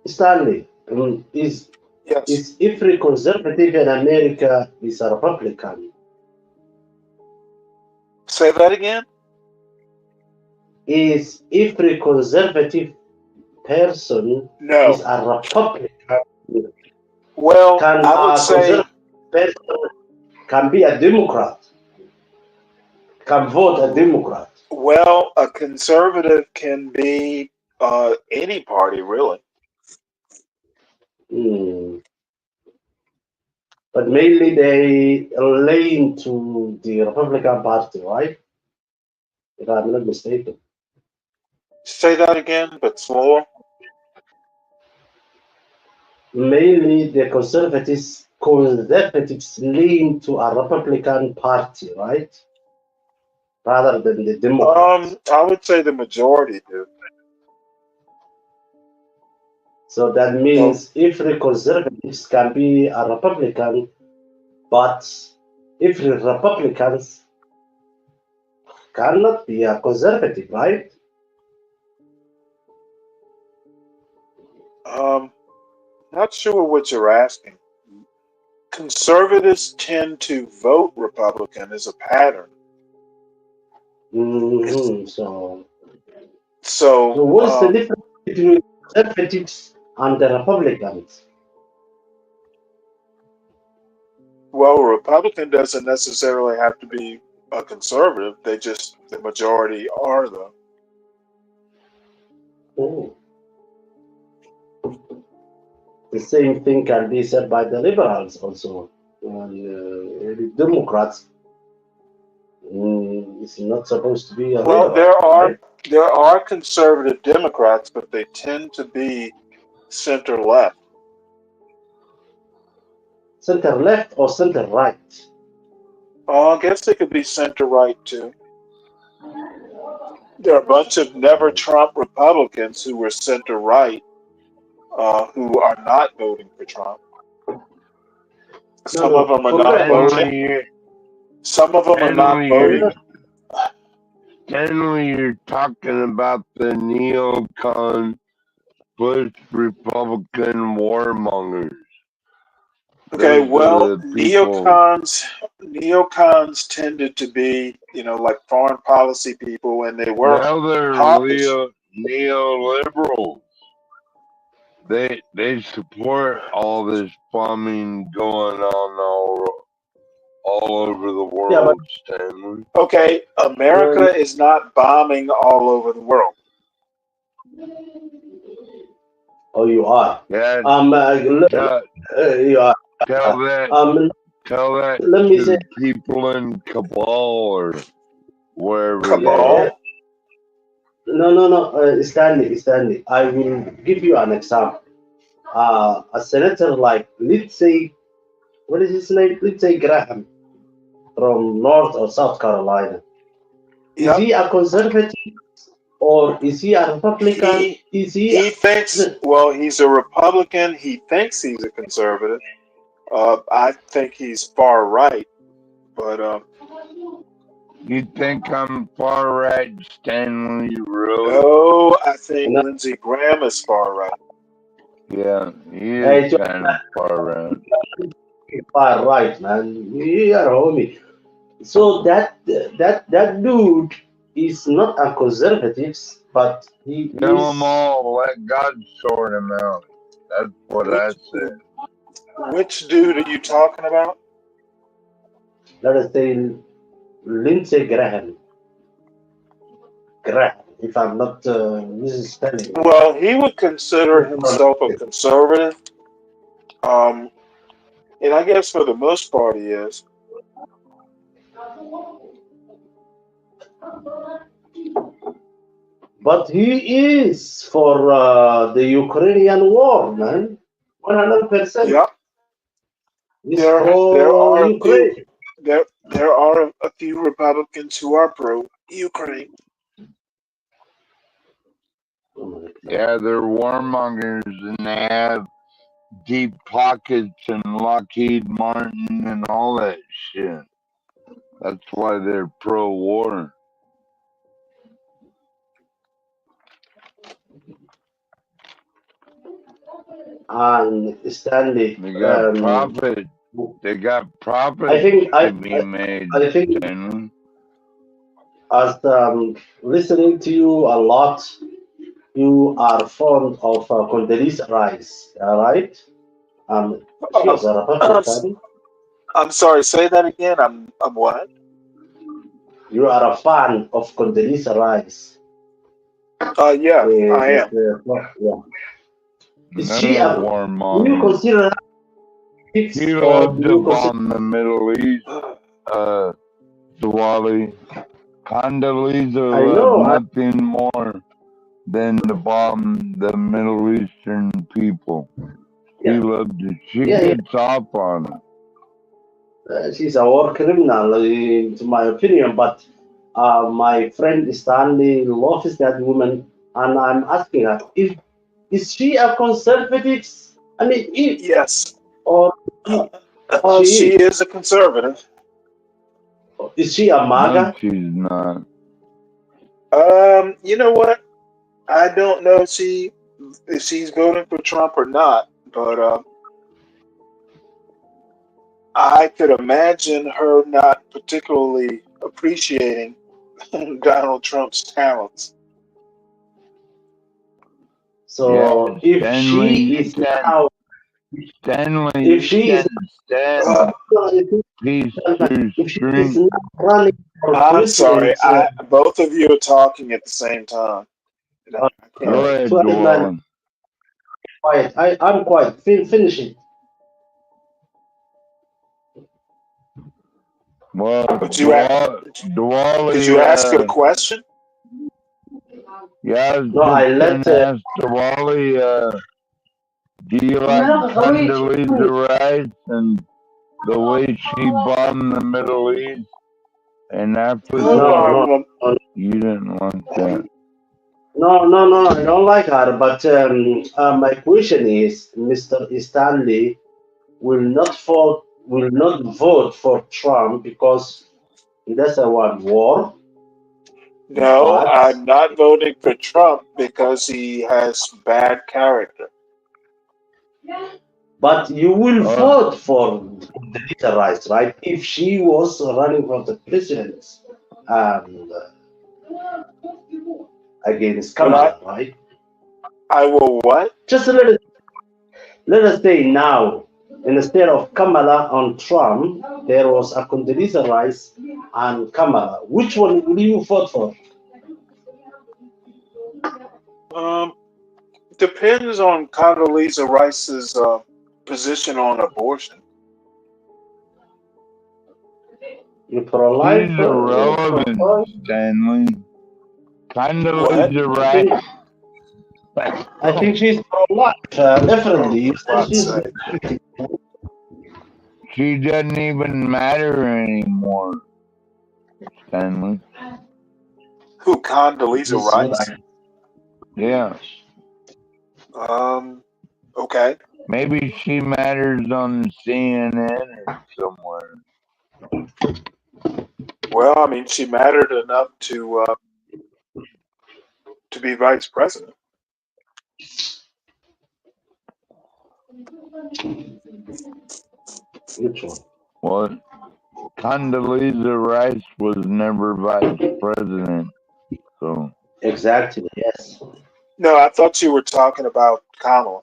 Stanley, is every conservative in America is a Republican? Say that again? Is every conservative person No. is a Republican? Well, Can I would a say conservative person can be a Democrat? Can vote a Democrat? well, a conservative can be any party, really. But mainly they lean to the Republican Party, right? If I'm not mistaken. Say that again, but slower. Mainly the conservatives lean to a Republican Party, right? Rather than the Democrats. I would say the majority do. So that means every conservatives can be a Republican, but every Republicans cannot be a conservative, right? Not sure what you're asking. Conservatives tend to vote Republican as a pattern. So what's the difference between conservatives and the Republicans? Well, a Republican doesn't necessarily have to be a conservative. The majority are, though. Oh. The same thing can be said by the liberals also. The Democrats is not supposed to be a Well, liberal. there are conservative Democrats, but they tend to be center left. Center left or center right? I guess they could be center right too. There are a bunch of never Trump Republicans who were center right, who are not voting for Trump. Some of them are not voting. Some of them are not voting. Generally, you're talking about the neocon Bush Republican warmongers. Okay, Those well, are the people- neocons tended to be, like foreign policy people, and they were Now they're hawkish. neoliberals. they support all this bombing going on all over the world, Yeah, but Stanley. Okay, America is not bombing all over the world. oh, you are. Yeah, You are. tell that Let me to say. the people in Cabal or wherever they Cabal? are. No, Stanley. I will give you an example. A senator like, let's say, what is his name? Let's say Graham from North or South Carolina. Is he a conservative or is he a Republican? He thinks, well, he's a Republican. He thinks he's a conservative. I think he's far right, but You think I'm far right, Stanley? Really? no, I think Lindsey Graham is far right. Yeah, he Hey, is kind of far right. Far right, man. You are homie. So that dude is not a conservative, but he Kill is. them all. Let God sort them out. That's what I said. Which dude are you talking about? Let us say Lindsey Graham. If I'm not misspelling. Well, he would consider himself a conservative. And I guess for the most part he is. But he is for the Ukrainian war, man. 100%. Yeah. He's There pro are Ukraine. there are a few Republicans who are pro Ukraine. Yeah, they're warmongers and they have deep pockets and Lockheed Martin and all that shit. That's why they're pro-war. And Stanley. They got profit. They got profit to be made. I think Stanley. as listening to you a lot, you are fond of Condoleezza Rice, right? She was a Republican. I'm sorry, say that again. I'm what? You are a fan of Condoleezza Rice. Yeah, I am. Yeah. Is she a warmonger? Do you consider her He loved to bomb the Middle East, Zawali. Condoleezza I know, loved nothing more than to bomb the Middle Eastern people. He loved it. She gets off on it. she's a war criminal, in my opinion, but my friend Stanley loves that woman, and I'm asking her, is she a conservative? I mean, yes. Or she is a conservative. Is she a MAGA? No, she's not. You know what? I don't know if she's voting for Trump or not, but I could imagine her not particularly appreciating Donald Trump's talents. So if Stanley, she is now, Stanley, if she is running for I'm sorry, president, both of you are talking at the same time. Go ahead, Dwayne. Quiet. I'm quiet. Finish it. Well, Did you ask a question? Yeah, No, I let ask Diwali, do you like Condoleezza Rice and the way she bombed the Middle East and Africa? No. You didn't like that. No, I don't like her. But my question is, Mr. Stanley will not vote for Trump because he doesn't want war. No, I'm not voting for Trump because he has bad character. But you will vote for Condoleezza Rice, right? If she was running for the president against Kamala, right? I will what? Just a little. Let us say now, instead of Kamala on Trump, there was a Condoleezza Rice and Kamala. Which one will you vote for? Depends on Condoleezza Rice's position on abortion. You pro-life? She's irrelevant, Stanley. Condoleezza What? Rice. I think she's pro-life. Definitely. You said God's she's sake. She doesn't even matter anymore, Stanley. Who, Condoleezza Rice? Yeah. Okay. Maybe she matters on CNN or somewhere. Well, I mean, she mattered enough to be vice president. Which one? What? Condoleezza Rice was never vice president, so. Exactly, yes. No, I thought you were talking about Kamala.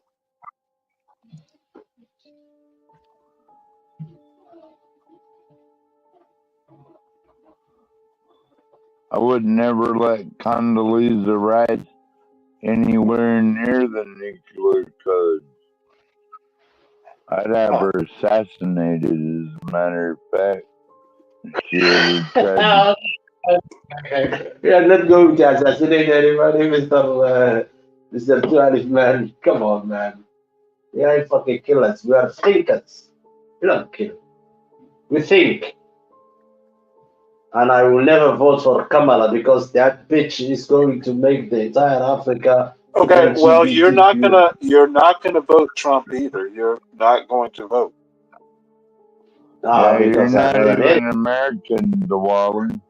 I would never let Condoleezza Rice anywhere near the nuclear codes. I'd have her assassinated, as a matter of fact. If she ever tried We are not going to assassinate anybody, Mr. Tuareg, man. Come on, man. We ain't fucking killers. We are thinkers. We don't kill. We think. And I will never vote for Kamala because that bitch is going to make the entire Africa. Okay, well, you're not gonna vote Trump either. You're not going to vote. Yeah, you're Because not I'm even American, Diwali.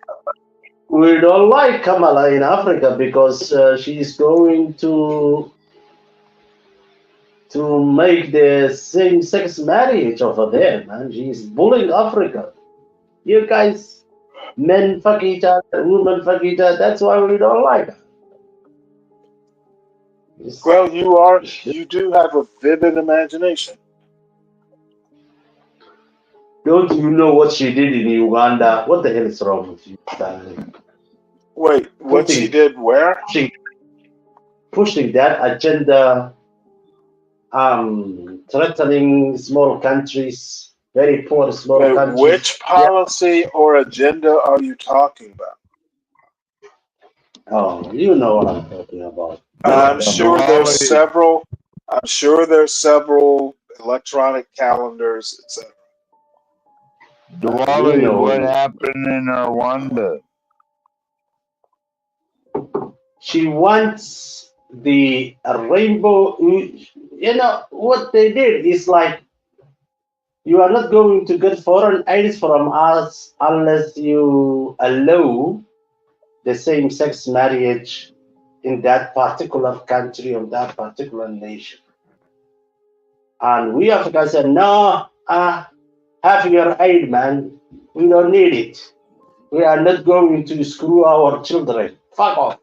we don't like Kamala in Africa because she's going to make the same-sex marriage over there, man. She's bullying Africa. You guys, men fuck each other, women fuck each other. That's why we don't like her. Well, you do have a vivid imagination. Don't you know what she did in Uganda? What the hell is wrong with you, Stanley? Wait, what she did where? Pushing that agenda, threatening small countries, very poor small Wait, countries. which policy or agenda are you talking about? Oh, you know what I'm talking about. I'm sure there's several. I'm sure there's several electronic calendars, etc. Diwali, know what it. happened in Rwanda? She wants the rainbow. You know what they did is like, you are not going to get foreign aid from us unless you allow the same-sex marriage in that particular country or that particular nation. And we Africans said, no, have your aid, man. We don't need it. We are not going to screw our children. Fuck off.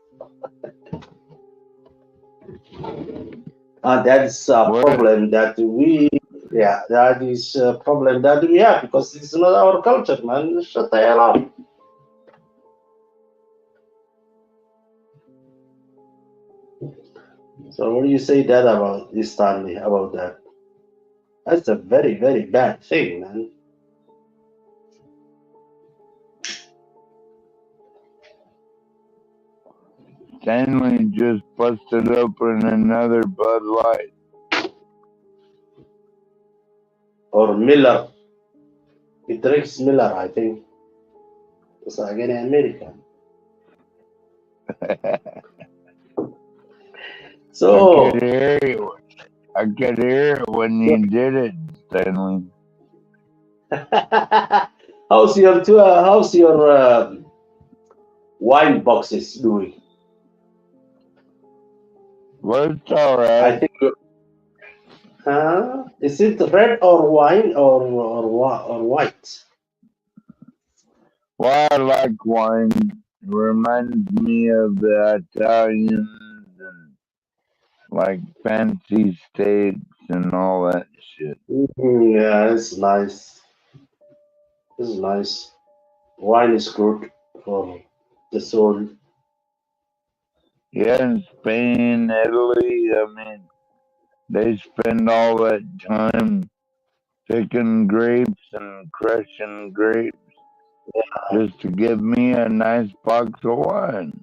And that's a problem that that is a problem that we have because it's not our culture, man. Shut the hell up. So what do you say that about this, Stanley, about that? That's a very, very bad thing, man. Stanley just busted open another Bud Light. Or Miller. He drinks Miller, I think. It's like in America. So I could hear it when you did it, Stanley. how's your wine boxes doing? Well, it's all right. I think. Is it red or wine or white? Well, I like wine. It reminds me of the Italians and like fancy steaks and all that shit. Yeah, it's nice. It's nice. Wine is good for the soul. Yeah, in Spain, Italy, I mean, they spend all that time picking grapes and crushing grapes just to give me a nice box of wine.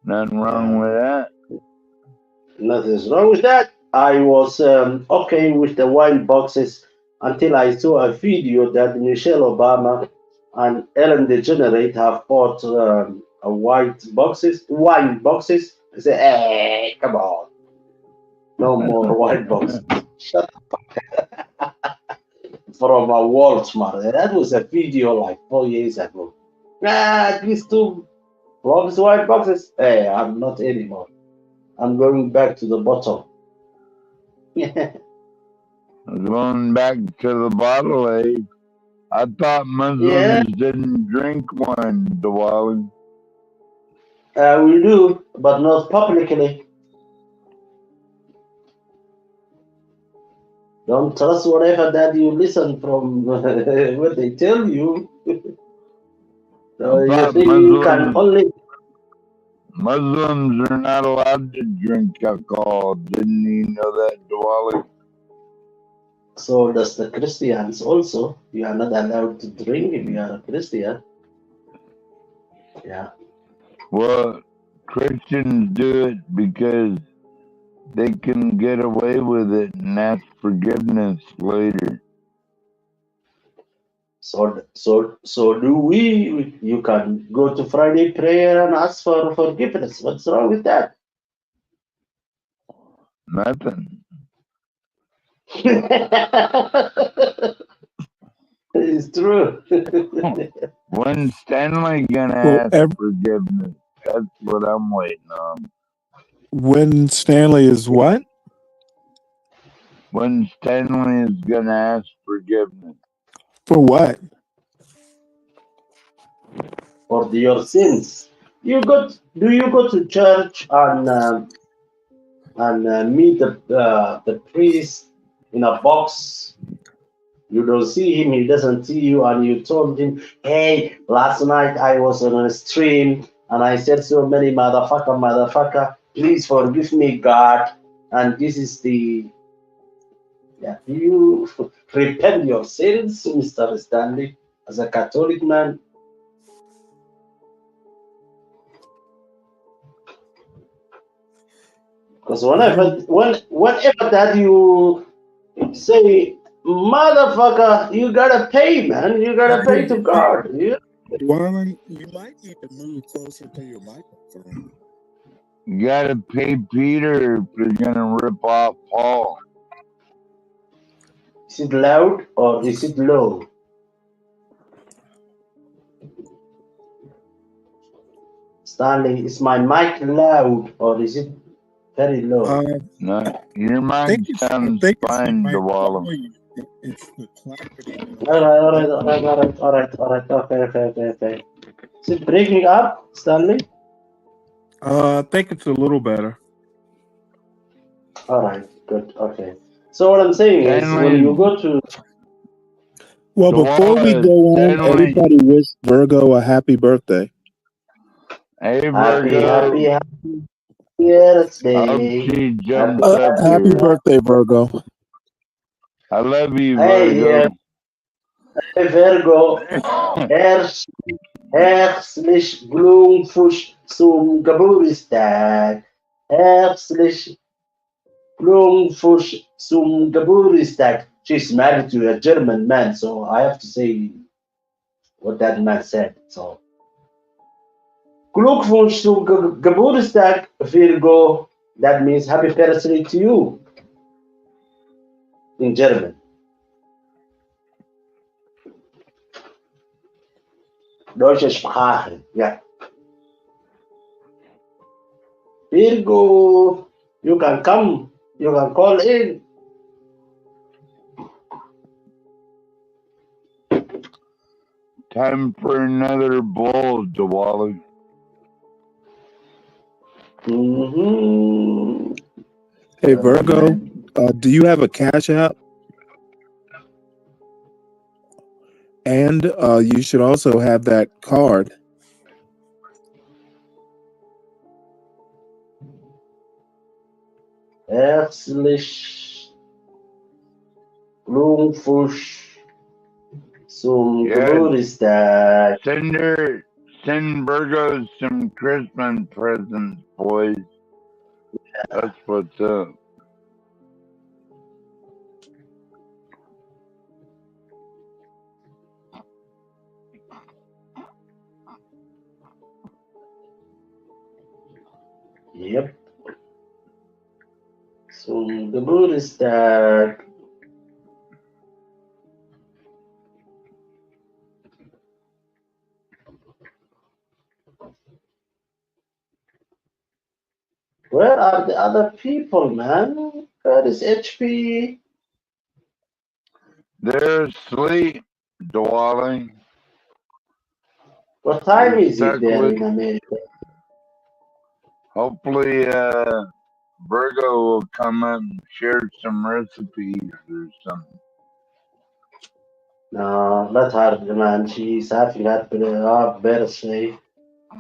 Nothing wrong with that. Nothing's wrong with that. I was okay with the wine boxes until I saw a video that Michelle Obama and Ellen DeGeneres have bought a wine boxes. I said, hey, come on. No more wine boxes. Shut up. From a Walmart. That was a video like 4 years ago. These two wine boxes. Hey, I'm not anymore. I'm going back to the bottom. Going back to the bottle, eh? I thought Muslims didn't drink wine, Diwali. We do, but not publicly. Don't trust whatever that you listen from what they tell you. So you think you can only... Muslims are not allowed to drink alcohol. Didn't you know that, Diwali? So does the Christians also. You are not allowed to drink if you are a Christian. Yeah. Well, Christians do it because they can get away with it and ask forgiveness later. So do we. You can go to Friday prayer and ask for forgiveness. What's wrong with that? Nothing. It's true. When's Stanley gonna ask forgiveness? That's what I'm waiting on. When Stanley is what? When Stanley is gonna ask forgiveness. For what? For your sins. Do you go to church and meet the priest in a box? You don't see him, he doesn't see you, and you told him, hey, last night I was on a stream and I said so many motherfucker, please forgive me, God. And this is the... Yeah, do you repent your sins, Mr. Stanley, as a Catholic man? Because whenever that you say, motherfucker, you gotta pay, man. You gotta pay to God. Yeah? Warren, you might need to move closer to your microphone. You gotta pay Peter if you're gonna rip off Paul. Is it loud or is it low? Stanley, is my mic loud or is it very low? No, your mic sounds fine, Diwali. It's the clarity. All right. Okay. Is it breaking up, Stanley? I think it's a little better. All right, good. Okay. So what I'm saying is, when you go to... Well, before we go on, everybody wish Virgo a happy birthday. Hey, Virgo. Happy birthday. Happy birthday, Virgo. I love you, Hey, Virgo. Hey, Virgo. Herzlich Glückwunsch zum Geburtstag. Herzlich Glückwunsch zum Geburtstag. She's married to a German man, so I have to say what that man said. So, Glückwunsch zum Geburtstag, Virgo. That means happy birthday to you in German. Deutsche Sprache, yeah. Virgo, you can come, you can call in. Time for another bowl, Diwali. Mm-hmm. Hey, Virgo, Do you have a Cash App? And you should also have that card. Herzlich Glückwunsch zum Yeah. Geburtstag. Send Virgo some Christmas presents, boys. That's what's up. Yep. Zum Geburtstag. Where are the other people, man? Where is HP? They're asleep, Dwelling. What time You're is it stuck there with. in America? Hopefully, Virgo will come up and share some recipes or something. No, let her, man. She's having her birthday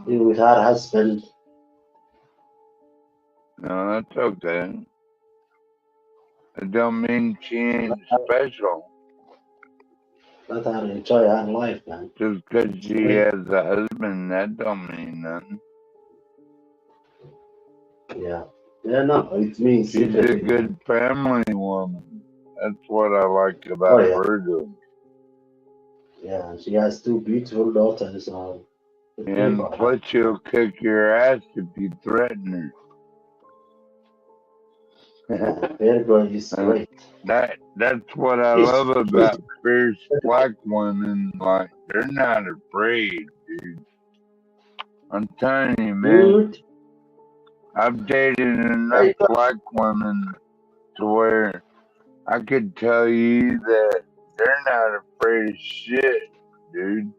with her husband. No, that's okay. It don't mean she ain't special. Let her enjoy her life, man. Just because she has a husband, that don't mean nothing. Yeah. Yeah, no, it means She's a everything. good family woman. That's what I like about Oh, yeah. Virgo. Yeah, she has two beautiful daughters. And plus, she'll kick your ass if you threaten her. Virgo is great. That's what I love about fierce black women. Like, they're not afraid, dude. I'm telling you, man. I've dated enough black women to where I could tell you that they're not afraid of shit, dude.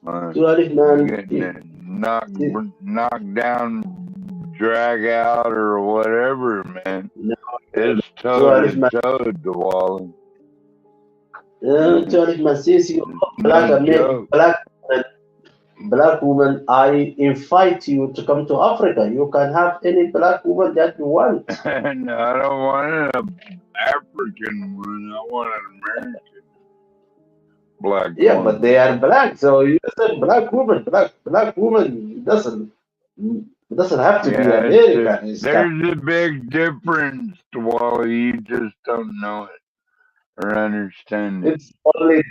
Getting knocked down, drag out, or whatever, man. It's toe to toe, Dwally. تعرف ما سيسي black American, black woman, I invite you to come to Africa. You can have any black woman that you want. No, I don't want an African one. I want an American black Yeah, woman. but they are black, so you said black woman. Black woman doesn't have to be American. There's a big difference, Wally. You just don't know it or understand it. It's only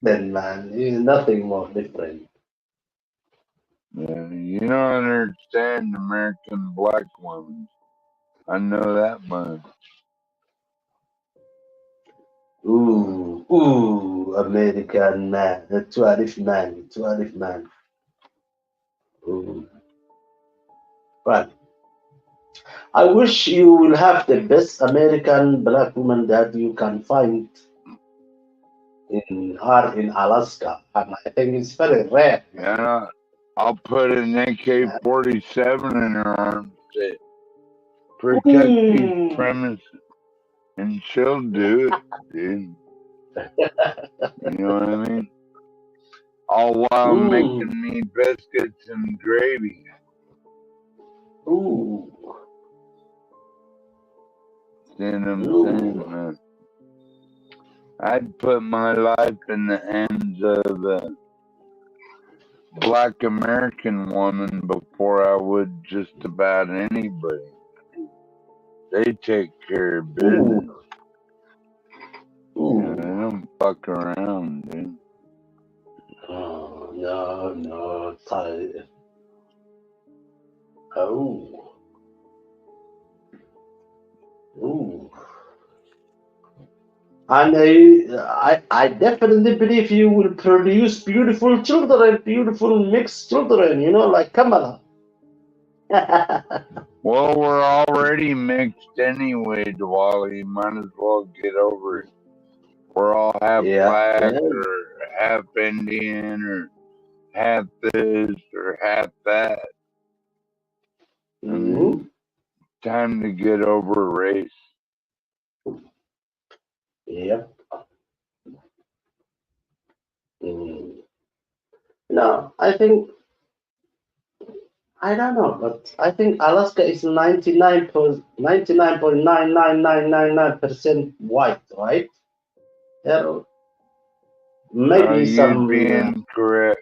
then, man. It's nothing more different. Yeah, you don't understand American black women. I know that much. Ooh, American man, a 12 man. Ooh. Right. I wish you will have the best American black woman that you can find in Alaska. And I think it's very rare. Yeah, I'll put an AK-47 in her arm to protect these premises, and she'll do it, dude. You know what I mean? All while making me biscuits and gravy. Ooh. See what I'm saying, man? I'd put my life in the hands of a black American woman before I would just about anybody. They take care of business. Yeah, they don't fuck around, dude. Oh, no. Oh. Ooh. And I definitely believe you will produce beautiful children, beautiful mixed children, like Kamala. Well, we're already mixed anyway, Diwali. Might as well get over it. We're all half black or half Indian or half this or half that. I mean, time to get over race. Yep. Mm. No, I think I don't know, but I think Alaska is 99.99999% white, right? There maybe You'd some be incorrect.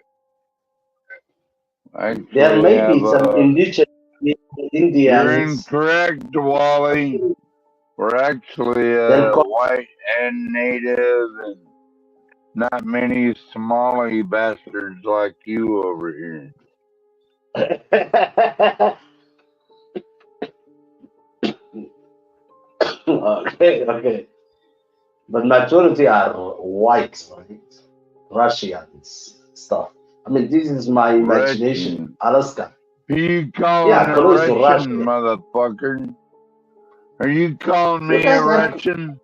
Actually, there may have be some indigenous You're Indians. incorrect, Wally. We're actually Then white and native, and not many Somali bastards like you over here. okay. But majority are white, right? Russians stuff. I mean, this is my imagination. Russian. Alaska. Are you calling Yeah, a close to Russian, Russia. motherfucker? Are you calling You me a guys are Russian?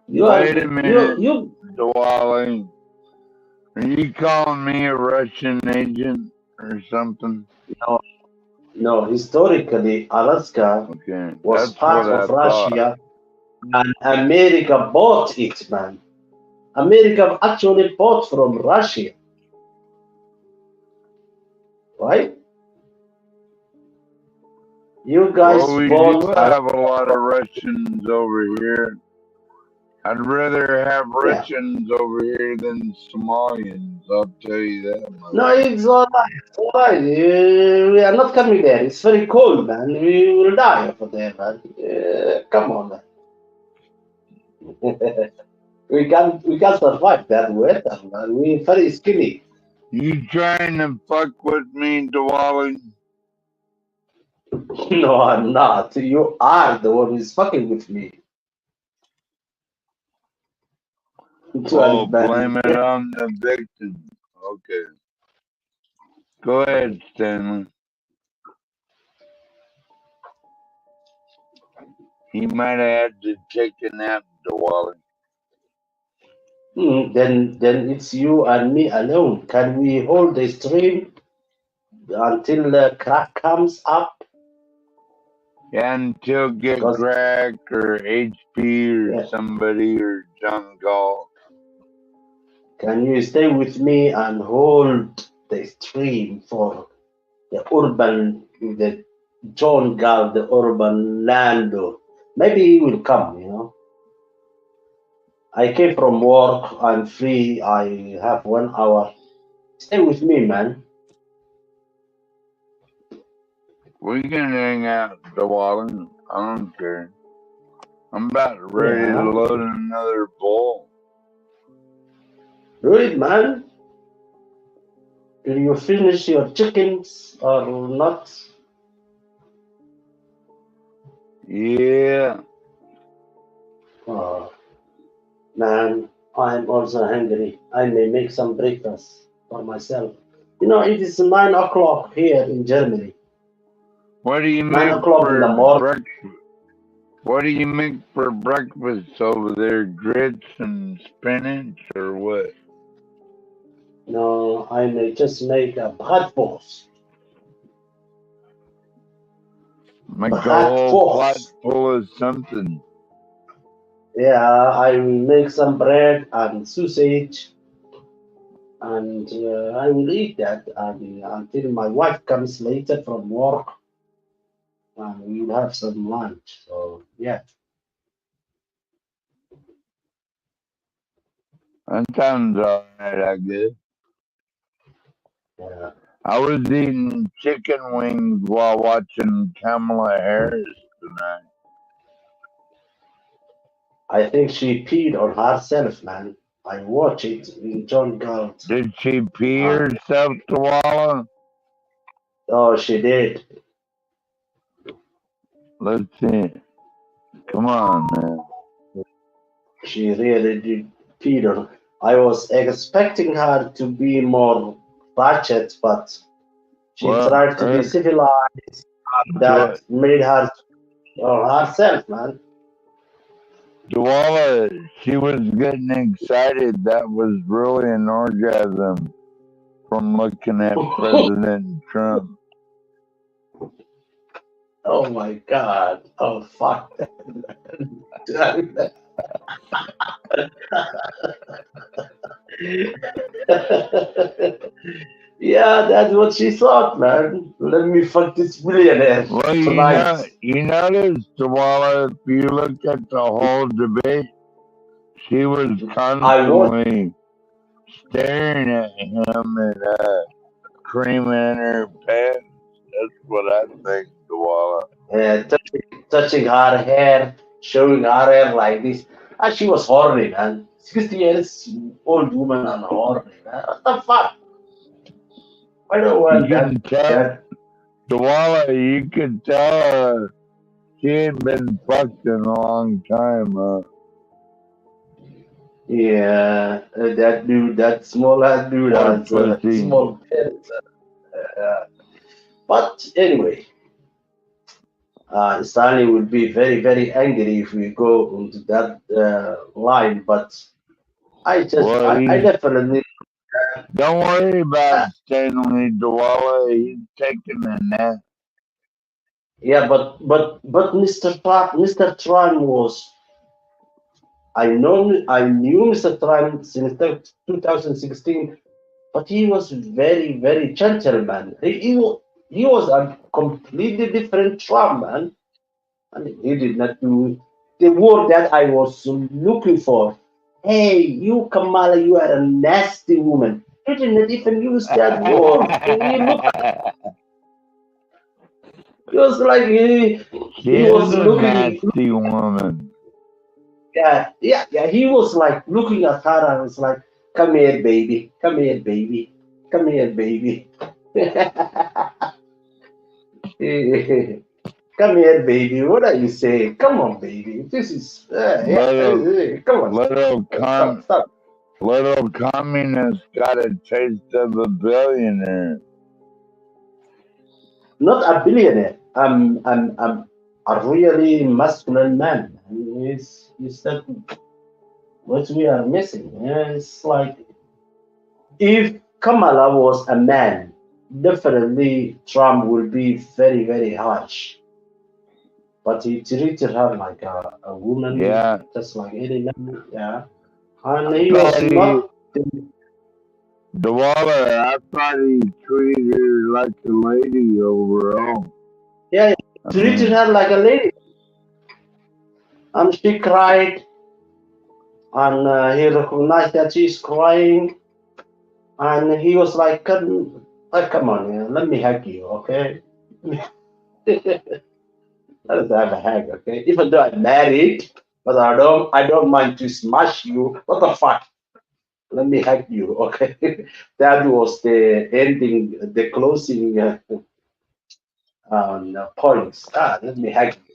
you are Wait a minute, you Dwali. Are you calling me a Russian agent or something? no, historically Alaska Okay, was that's part what I of thought. Russia and America bought it, man. America actually bought from Russia, right? You guys Well, we do bought have a lot of Russians over here. I'd rather have Russians over here than Somalians, I'll tell you that. No, it's all right. It's all right. We are not coming there. It's very cold, man. We will die over there, man. Come on, man. we can't survive that weather, man. We're very skinny. You trying to fuck with me, Dwali? No, I'm not. You are the one who's fucking with me. Oh, blame it on the victim. Okay. Go ahead, Stanley. He might have had to take a nap, Dwali. Then it's you and me alone. Can we hold the stream until the crack comes up? Yeah, until get Greg or HP or somebody or John Gall. Can you stay with me and hold the stream for the John Gall, the urban Lando? Maybe he will come, you know. I came from work, I'm free, I have 1 hour. Stay with me, man. We can hang out, Dwali. I don't care. I'm about ready Yeah. to load another bowl. Do it, man. Did you finish your chickens or not? Yeah. Oh, man, I'm also hungry. I may make some breakfast for myself. You know, it is 9 o'clock here in Germany. What do you 9 make o'clock in for the morning. breakfast? What do you make for breakfast over there? Grits and spinach or what? No, I may just make a bratwurst. Make a whole pot Bratwurst. full of something. Yeah, I will make some bread and sausage, and I will eat that until my wife comes later from work, and we will have some lunch. So yeah. That sounds alright, I guess. Yeah. I was eating chicken wings while watching Kamala Harris tonight. I think she peed on herself, man. I watch it in John Galt. Did she pee herself, Dwala? Oh, she did. Let's see. Come on, man. She really did pee on. I was expecting her to be more ratchet, but she Well, tried to be civilized, and that made her on herself, man. Dwala, she was getting excited. That was really an orgasm from looking at President Trump. Oh my God! Oh fuck! Yeah, that's what she thought, man. Let me fuck this billionaire Well, tonight. you notice, Dawala, if you look at the whole debate, she was constantly staring at him and creaming in her pants. That's what I think, Dawala. Touching her hair, showing her hair like this. And she was horny, man. 60 years old woman and horny, man. What the fuck? I don't want You can tell, Dawala, you could tell she ain't been fucked in a long time, Yeah, that dude, that small ass dude has small penis. But anyway, Stanley would be very, very angry if we go into that line. But I definitely. Don't worry about Stanley, Dawala. He's taking a nap. Yeah, but Mr. Trump was. I knew Mr. Trump since 2016, but he was very, very gentleman. He was a completely different Trump, man. I mean, he did not do the word that I was looking for. Hey, you Kamala, you are a nasty woman. He did not even use that word. He was like he was a looking. nasty woman. Yeah. He was like looking at her and was like, "Come here, baby. Come here, baby. Come here, baby. Come here, baby. What are you saying? Come on, baby. This is come on. Stop. Little communist got a taste of a billionaire. Not a billionaire. I'm a really masculine man. Is that what we are missing? Yeah, it's like if Kamala was a man, definitely Trump would be very, very harsh. But he treated her like a woman, just like any man. Yeah, and he was not. Dawala, I thought he treated her like a lady overall. Yeah, he treated her like a lady. And she cried, and he recognized that she's crying, and he was like, "Come on, let me hug you, okay? Let us have a hug, okay? Even though I'm married, but I don't mind to smash you. What the fuck? Let me hug you, okay?" That was the ending, the closing points. Let me hug you.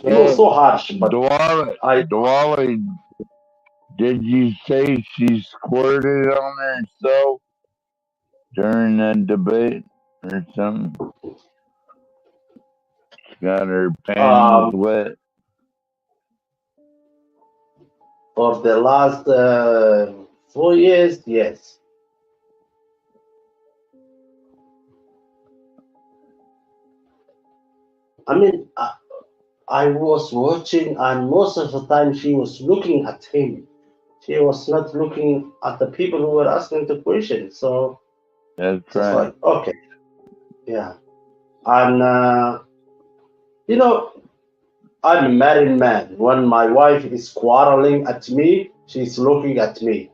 It was so harsh, but Dawala, did you say she squirted on herself during that debate or something? She got her panties wet. For the last 4 years, yes. I mean, I was watching, and most of the time she was looking at him. She was not looking at the people who were asking the question. So that's it's like, okay, yeah. And I'm a married man. When my wife is quarreling at me, she's looking at me.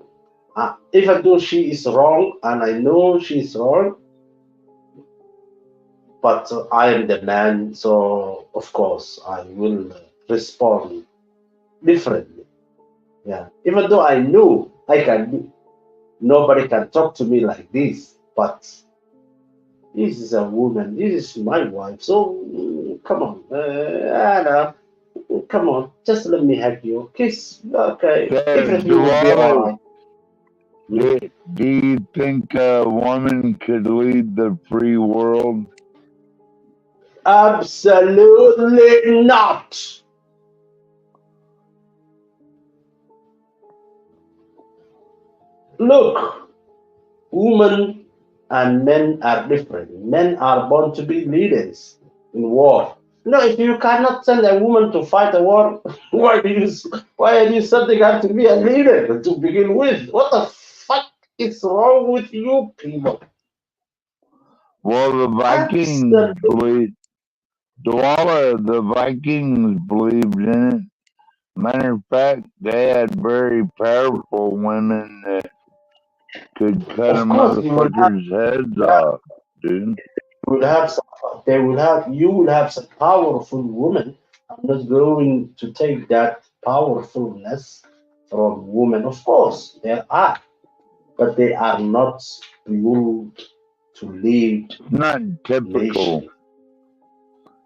Even though she is wrong, and I know she's wrong, but I am the man, so of course I will respond differently. Yeah, even though I know nobody can talk to me like this, but this is a woman, this is my wife, so come on, Anna, come on, just let me hug you, kiss, okay, everything will be all right. Do you think a woman could lead the free world? Absolutely not. Look, women and men are different. Men are born to be leaders in war. No, if you cannot send a woman to fight a war, why are you sending her to be a leader to begin with? What the fuck is wrong with you people? Well, the Vikings believed. The Vikings believed in it. Matter of fact, they had very powerful women that could cut a Of course, motherfucker's heads off, dude. You will have some powerful women. I'm not going to take that powerfulness from women. Of course, there are, but they are not built to lead. Not typical. Nation.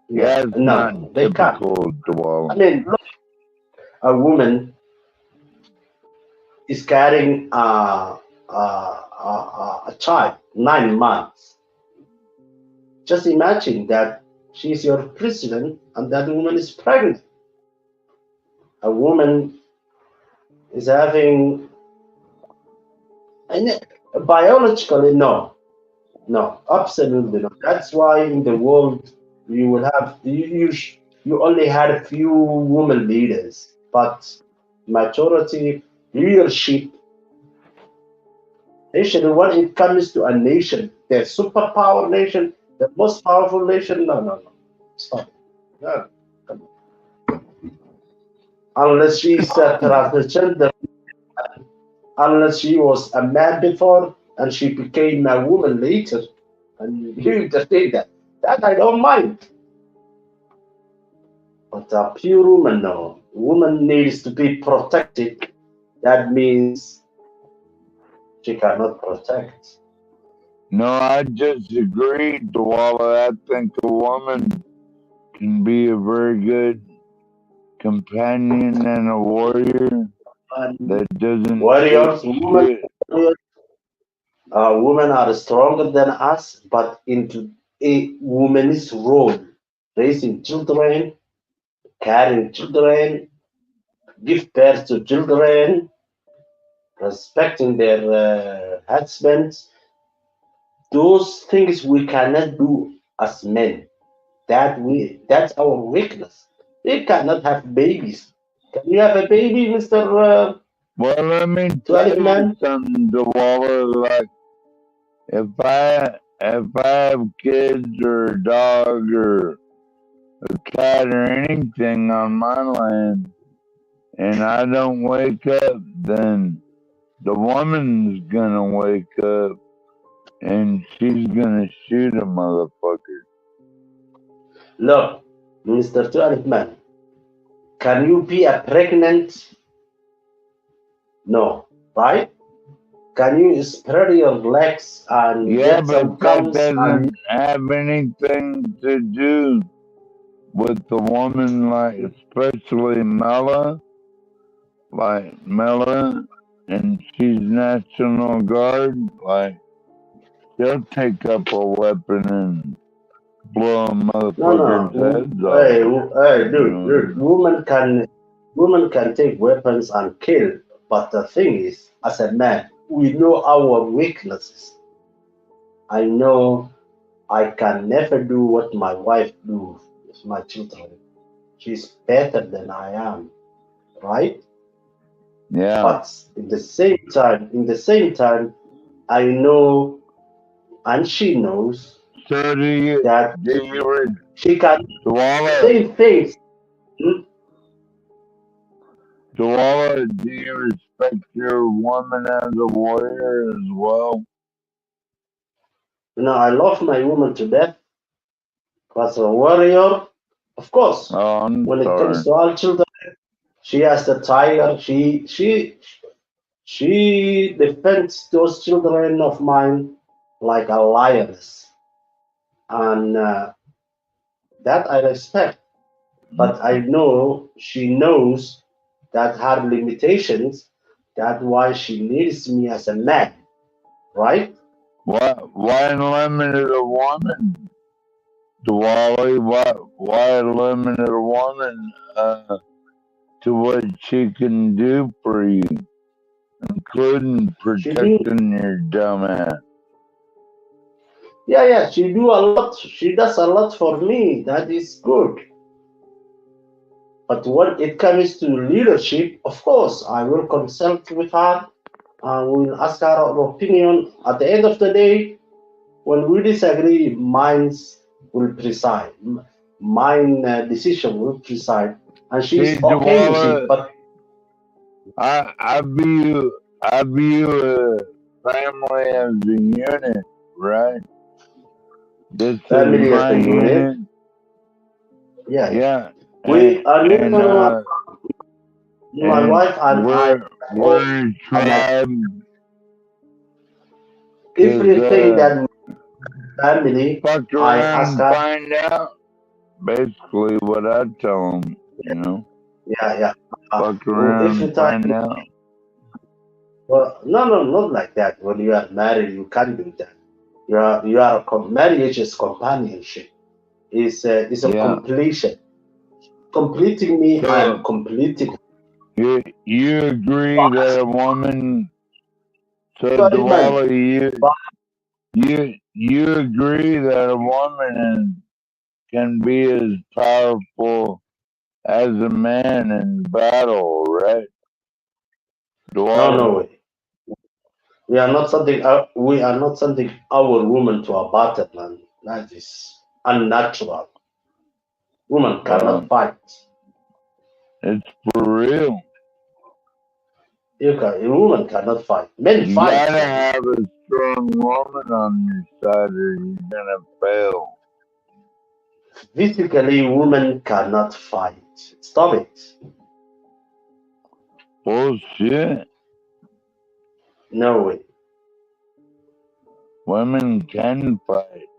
Yeah, it's No, not they can't. typical, Dwell. I mean, look, a woman is carrying a child, 9 months. Just imagine that she's your president and that woman is pregnant. A woman is having, biologically, no, absolutely not. That's why in the world you will have, you only had a few women leaders, but majority leadership. Nation, when it comes to a nation, the superpower nation, the most powerful nation, no. Stop. No. Unless she's a transgender, unless she was a man before and she became a woman later, and you entertain that. That I don't mind. But a pure woman, no. Woman needs to be protected. That means she cannot protect. No, I disagree, Dwalla. I think a woman can be a very good companion and a warrior that doesn't. Warriors, women are stronger than us, but into a woman's role, raising children, carrying children, give birth to children, respecting their husbands. Those things we cannot do as men. That's our weakness. We cannot have babies. Can you have a baby, Mr. Well, let me tell you something, Dwalla. Like, if I have kids or a dog or a cat or anything on my land, and I don't wake up, then the woman's gonna wake up, and she's gonna shoot a motherfucker. Look, Mr. 12 man, can you be a pregnant? No, right? Can you spread your legs and Yeah, get but some that comes doesn't have anything to do with the woman, like, especially Mela, and she's National Guard, like, she'll take up a weapon and blow a motherfucker's heads off. Hey, dude, women can take weapons and kill, but the thing is, as a man, we know our weaknesses. I know I can never do what my wife do with my children. She's better than I am, right? Yeah. But in the same time, I know, and she knows So do you, that she can Dwalla, say things. Dwalla, do you respect your woman as a warrior as well? You know, I love my woman to death. As a warrior, of course. When it comes to our children, she has the tiger. She defends those children of mine like a lioness, and that I respect. But I know she knows that her limitations. That's why she needs me as a man, right? Why limit a woman, Dwally? Why limit a woman to what she can do for you, including protecting your dumb ass? Yeah, she does a lot for me. That is good. But when it comes to leadership, of course, I will consult with her and we will ask her her opinion. At the end of the day, when we disagree, minds will preside. Mine decision will preside, and she's See, okay with Dwala, it. But I view family as a unit, right? This is family as my a unit, unit. yeah, Yeah, we are and my and wife and I. we're a tribe. Everything Cause that family, fuck I around ask and her. find out. Basically, what I tell them, you know. Yeah. Fuck around Every and time. find out. Well, no, not like that. When you are married, you can't do that. Marriage is companionship. It's a Yeah. completion. Completing me, I am So completing. you agree that a woman? So Sorry, man. Dwala, you agree that a woman can be as powerful as a man in battle, right? Dwala. No way. We are not sending our woman to a battle, man. That is unnatural. Woman cannot fight. It's for real. A woman cannot fight. Men You fight. gotta have a strong woman on your side, or you're gonna fail. Physically, women cannot fight. Stop it. Bullshit. No way. Women can fight.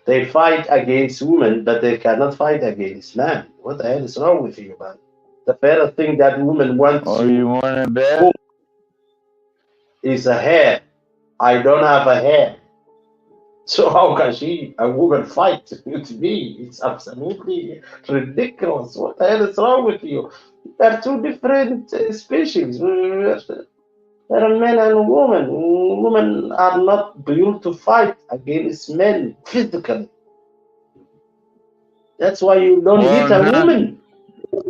They fight against women, but they cannot fight against men. What the hell is wrong with you, man? The first thing that woman wants you want to bet? Is a hair. I don't have a hair. So how can a woman fight with me? It's absolutely ridiculous. What the hell is wrong with you? They're two different species. There are men and women. Women are not built to fight against men physically. That's why you don't hit a woman.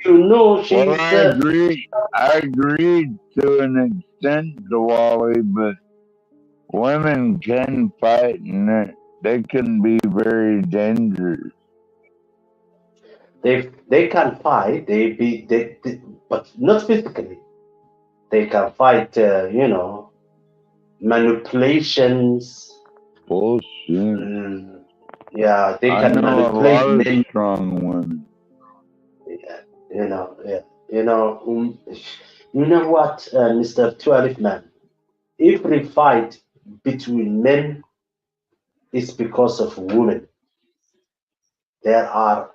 You know she's. Well, I agree to an extent, Dwala, but women can fight and they can be very dangerous. They can fight. But not physically. They can fight. Manipulations. Bullshit. Yeah, they I can know manipulate a lot men. of strong women. Yeah. You know what, Mr. 12 man? Every fight between men is because of women. There are,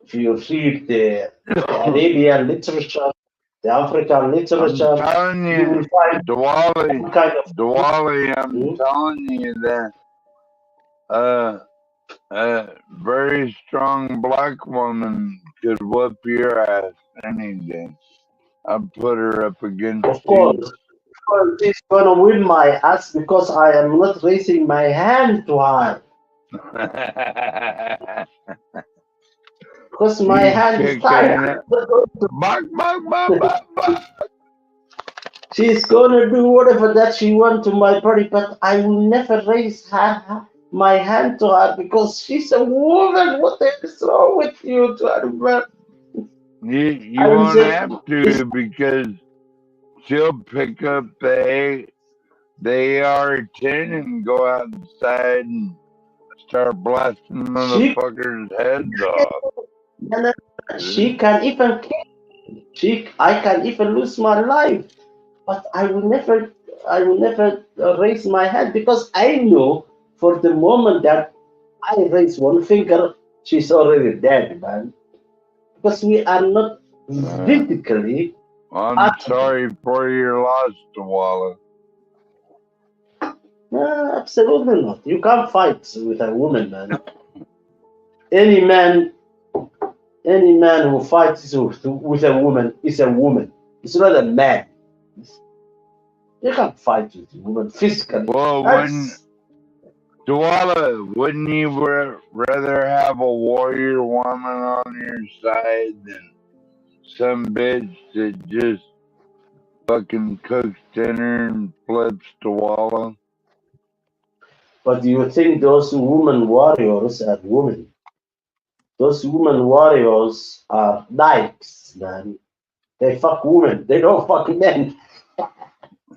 if you read the Arabian literature, the African literature, I'm telling you you, will find Dwala, kind of. I'm telling you that a very strong black woman could whoop your ass any day. I'll put her up against Of course, she's gonna win my ass because I am not raising my hand to her. Because my hand is tied. She's gonna do whatever that she wants to my body, but I will never raise my hand to her because she's a woman. What the hell is wrong with you, man? You won't have to because she'll pick up the AR-10 and go outside and start blasting motherfuckers' heads off. She can even kill. I can even lose my life, but I will never raise my hand because I know for the moment that I raise one finger, she's already dead, man. Because we are not physically. I'm sorry for your loss, Dwala. No, absolutely not. You can't fight with a woman, man. Any man who fights with a woman is a woman. It's not a man. You can't fight with a woman physically. Well, Dwala, wouldn't you rather have a warrior woman on your side than some bitch that just fucking cooks dinner and flips Dwala? But do you think those women warriors are women? Those women warriors are dykes, man. They fuck women. They don't fuck men.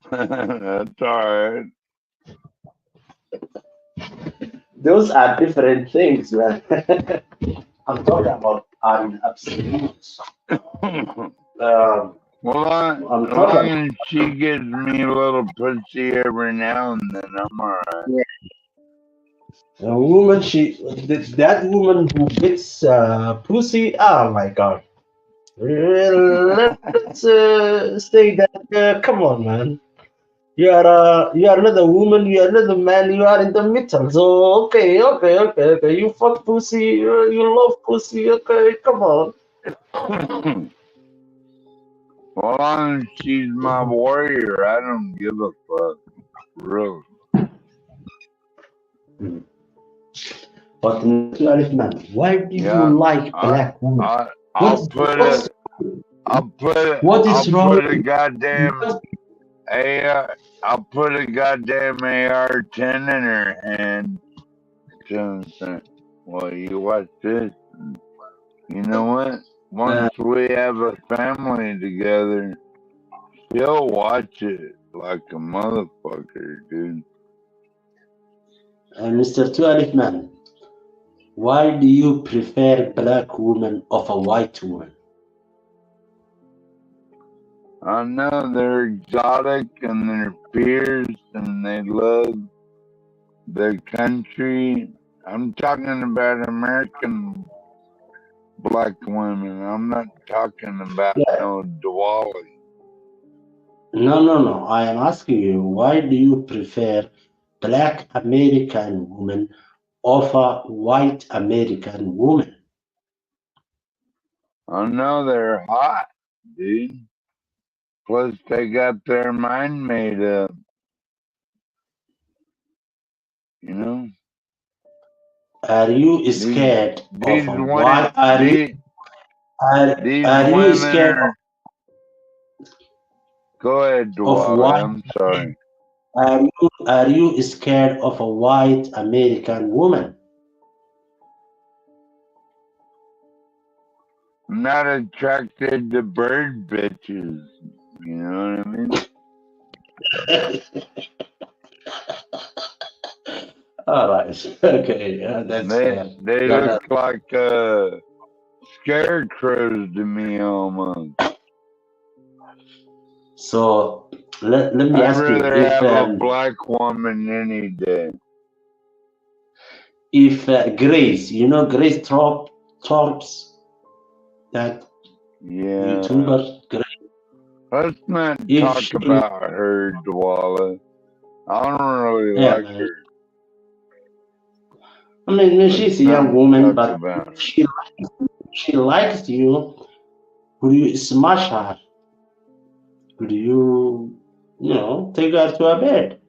That's alright. Those are different things, man. I'm talking about absolutes. Well, as long as she gives me a little pussy every now and then, I'm alright. Yeah. A woman, that woman who gets pussy. Oh my god. Let's say that. Come on, man. You are not a woman. You are not a man. You are in the middle. So okay. You fuck pussy. You love pussy. Okay, come on. Well, as long as she's my warrior, I don't give a fuck. Really. But man, why do you like black women? I'll put a goddamn AR-10 in her hand. Well, you watch this. You know what? Once we have a family together, she'll watch it like a motherfucker, dude. Mr. Tuareg man, why do you prefer black woman of a white woman? I know they're exotic and they're fierce and they love their country. I'm talking about American black women. I'm not talking about no Diwali. No. I am asking you, why do you prefer black American woman over white American woman? I know they're hot, dude. Plus, they got their mind made up. You know? Are you scared these of women, why? Are you scared Go ahead, of Diwali. white? I'm sorry. Are you scared of a white American woman? I'm not attracted to bird bitches. You know what I mean? All right. Okay. That's they look like scarecrows to me almost. So let me I'd ask you, rather if have a black woman any day. if Grace, you know Grace Torps, that YouTuber Grace. Let's not talk about her, Dwala. I don't really like her. I mean, she's a young woman, but if she likes you, would you smash her? Would you, take her to a bed?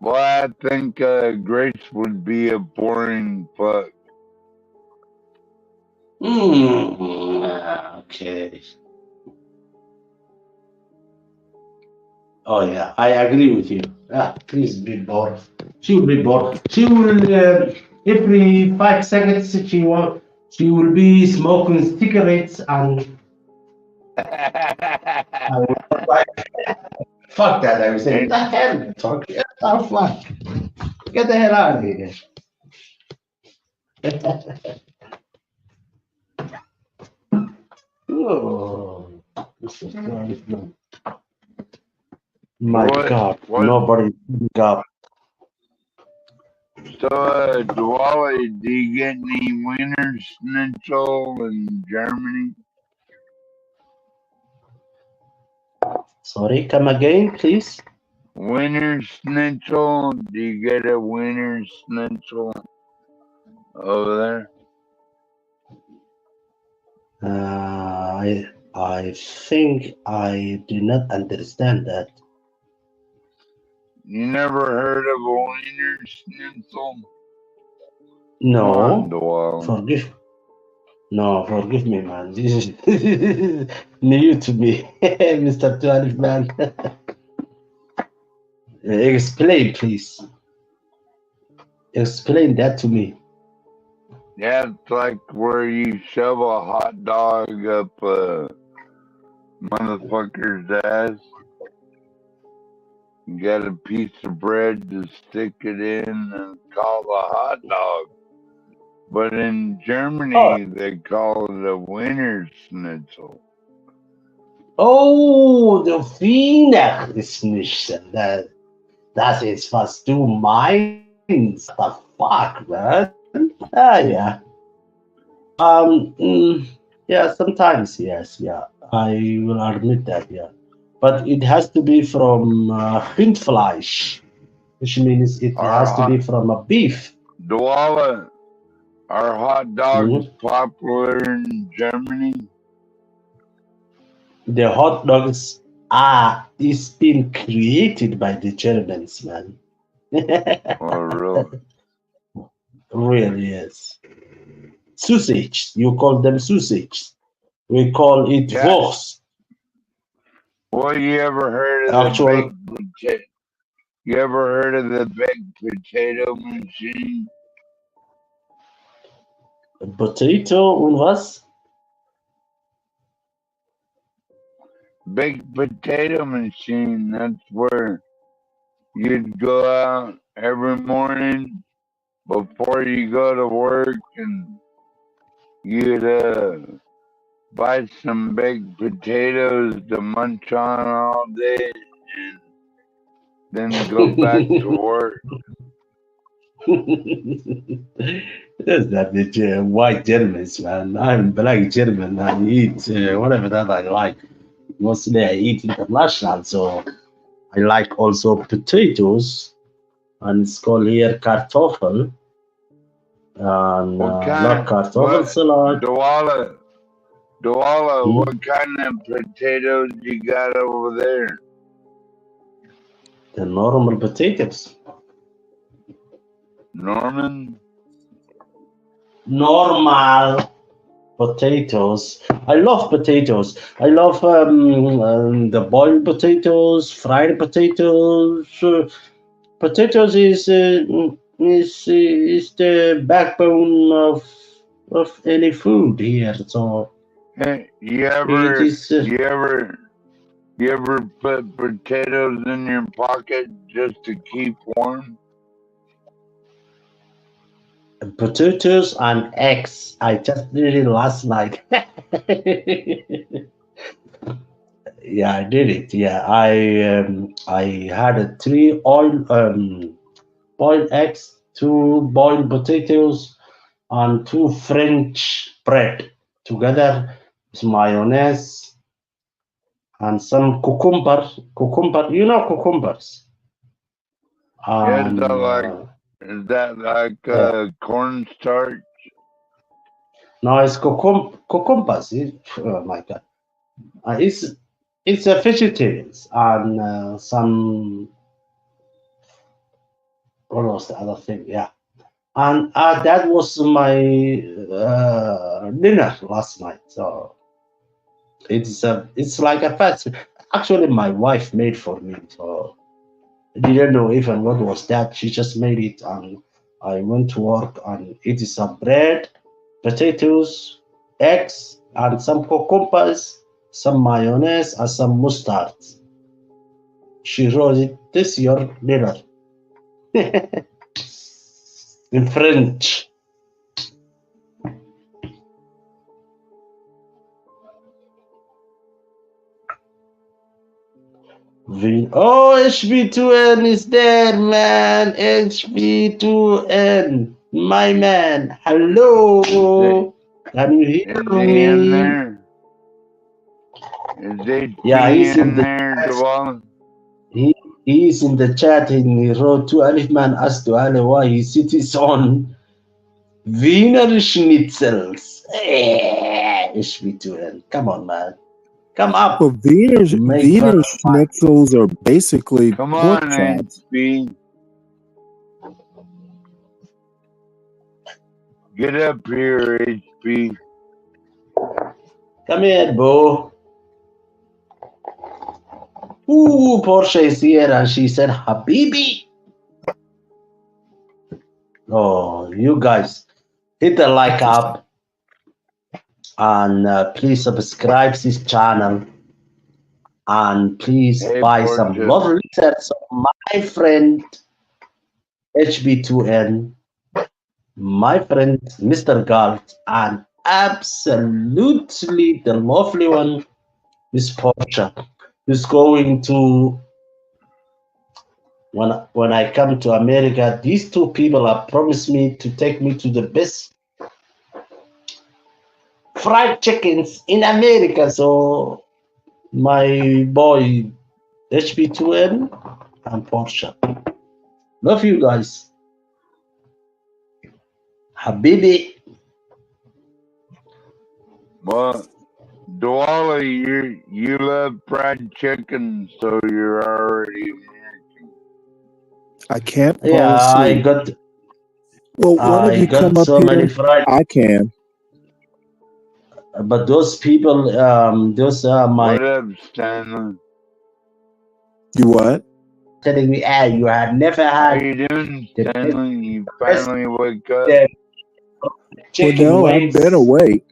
Well, I think Grace would be a boring fuck. Okay. Oh yeah, I agree with you. Please be bored. She will be bored. She will every 5 seconds she will be smoking cigarettes and fuck that. I was saying, the hell you talk. Get the hell out of here. Oh, my God, nobody pick up. So, Dwali, do you get any Wiener Schnitzel in Germany? Sorry, come again, please. Wiener Schnitzel, do you get a Wiener Schnitzel over there? I think I do not understand that. You never heard of a wiener schnitzel? No, forgive me, man. This is new to me, Mr. 12 man. Explain, please. Explain that to me. Yeah, it's like where you shove a hot dog up a motherfucker's ass. You got a piece of bread to stick it in and call a hot dog. But in Germany, they call it a Wiener Schnitzel. Oh, the Wiener Schnitzel. That is fast two minds. What the fuck, man? Yeah. Yeah, sometimes, yes, yeah. I will admit that, yeah. But it has to be from Rindfleisch, which means it has to be from a beef. Dwala, are hot dogs popular in Germany? The hot dogs is being created by the Germans, man. Oh, really? Really, yes. Sausage, you call them sausage. We call it Wurst. Well, you ever heard of the baked potato? You ever heard of the baked potato machine? Potato und was? Baked potato machine. That's where you'd go out every morning before you go to work and you'd buy some baked potatoes to munch on all day and then go back to work. That's not the white Germans, man. I'm black German. I eat whatever that I like. Mostly I eat international, so I like also potatoes, and it's called here Kartoffel. And not Kartoffel salad. Dwala, what kind of potatoes you got over there? The normal potatoes. Normal potatoes. I love potatoes. I love the boiled potatoes, fried potatoes. Potatoes is the backbone of any food here. So hey, you ever put potatoes in your pocket just to keep warm? Potatoes and eggs. I just did it last night. Yeah, I did it. Yeah, I had 3 boiled eggs, 2 boiled potatoes, and 2 French bread together with mayonnaise and some cucumber. You know cucumbers. And, Is that like cornstarch? No, it's cucumbers. Oh my God, it's a vegetarians and some. What was the other thing? Yeah, and that was my dinner last night. So it's like a fast. Actually, my wife made for me. So I didn't know even what was that. She just made it, and I went to work, and it is some bread, potatoes, eggs, and some cucumbers, some mayonnaise, and some mustard. She wrote it, "This is your dinner." In French. Oh, HB2N is there, man. HB2N, my man. Hello. Can you hear me? In there? Is HB he's in there, the He's in the chat. He wrote to Alif Man asked to Ali why he sits on Wiener Schnitzels. HB2N. Come on, man. Come up. Well, Wiener Make her schnitzels are basically Come pork on, chops. HP. Get up here, HP. Come here, Bo. Ooh, Portia is here and she said, Habibi. Oh, you guys, hit the like up and please subscribe this channel and please Hey, buy some Portia. lovely sets of my friend HB2N, my friend Mr. Galt, and absolutely the lovely one, Miss Portia, who's going to, when I come to America, these two people have promised me to take me to the best fried chickens in America. So my boy HB2N and Portia. Love you guys. Habibi. Well, Dwala, you love fried chicken, so you're already I can't fall Yeah, I asleep. got Well, one of I you come got up so many here. fried. I can. But those people, those are my What up, Stanley? You what? telling me, ah, you have never How had you doing, the best Stanley? You finally wake up? the Well, chicken no, I've been wings. awake.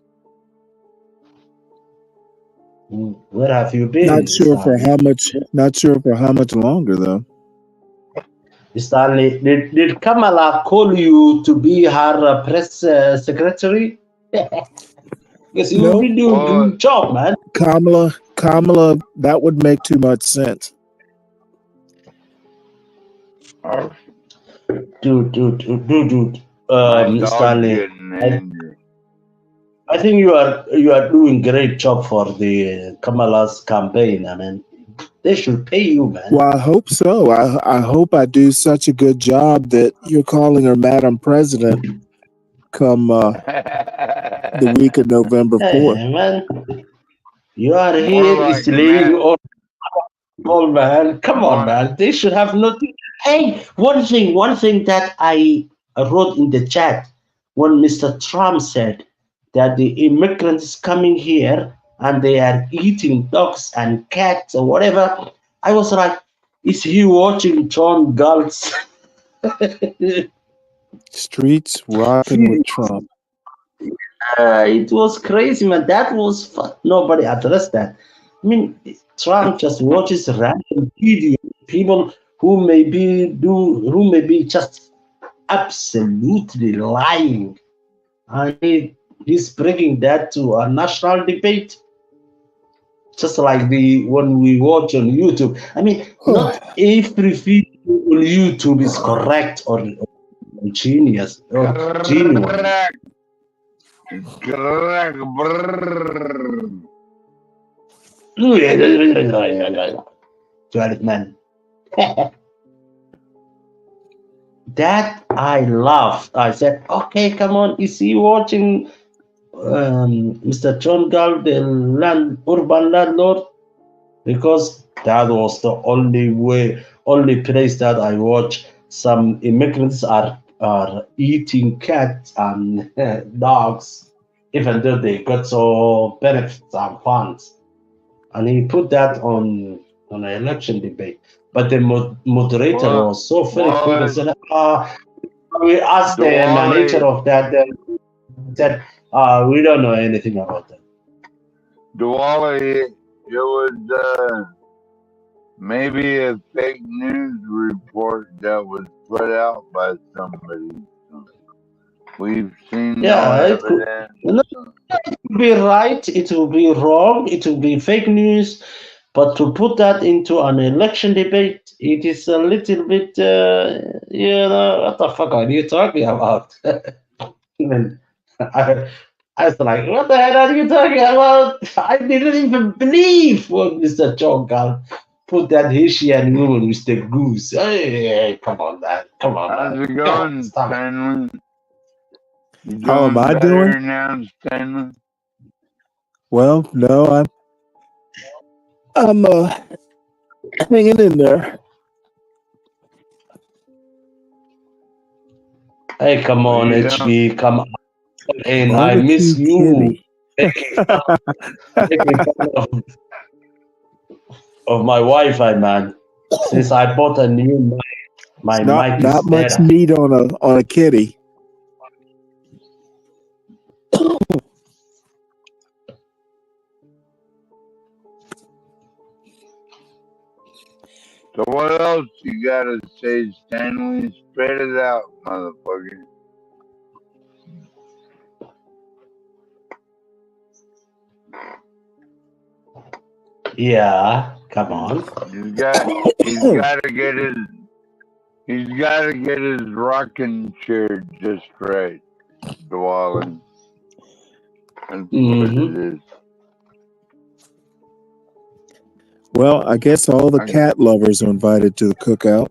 Where have you been, Not sure for Stanley? how much. Not sure for how much longer though. Stanley, did Kamala call you to be her press secretary? Because you will No, be doing a Well, good job, man. Kamala, that would make too much sense. Dude. my dog's Stanley, getting angry. I think you are doing great job for the Kamala's campaign. I mean, they should pay you, man. Well, I hope so. I hope I do such a good job that you're calling her Madam President come the week of November 4th. Hey, man, you are More here like is laying Matt. all man. Come on, More, man. They should have nothing. Hey, one thing that I wrote in the chat when Mr. Trump said that the immigrants coming here and they are eating dogs and cats or whatever, I was like, is he watching John Galt's Streets rocking with Trump. It was crazy, man. That was fun. Nobody addressed that. I mean, Trump just watches random videos, people who may be just absolutely lying, and he's bringing that to a national debate, just like the one we watch on YouTube. I mean, not every video on YouTube is correct or genius or genuine. correct. Correct. Brrr. 12 man. That I laughed. I said, okay, come on, is he watching Mr. John Galt, the urban landlord? Because that was the only place that I watch some immigrants are eating cats and dogs, even though they got so benefits and funds. And he put that on an election debate. But the moderator was so very quick and said, we asked the manager of that, said, we don't know anything about that. Dwally, it was maybe a fake news report that was put out by somebody. We've seen no evidence. It will be right, it will be wrong, it will be fake news, but to put that into an election debate, it is a little bit, what the fuck are you talking about? Even I was like, what the hell are you talking about? I didn't even believe what Mr. John Galt put that Haitian woman with the goose. Hey, come on, man. Come on, man. How's it going, Stanley? You How am I better doing? now, Stanley? Well, no, I'm hanging in there. Hey, come on, Yeah. HB, come on. And I Barbecue miss you kitty. taking fun of my Wi-Fi, man. Since I bought a new mic, my Not mic is not much better. meat on a kitty. So what else you gotta say, Stanley? Spit it out, motherfucker. Yeah, come on. He's gotta get his rocking chair just right, Dwalin. That's what it is. Well, I guess all the cat lovers are invited to the cookout.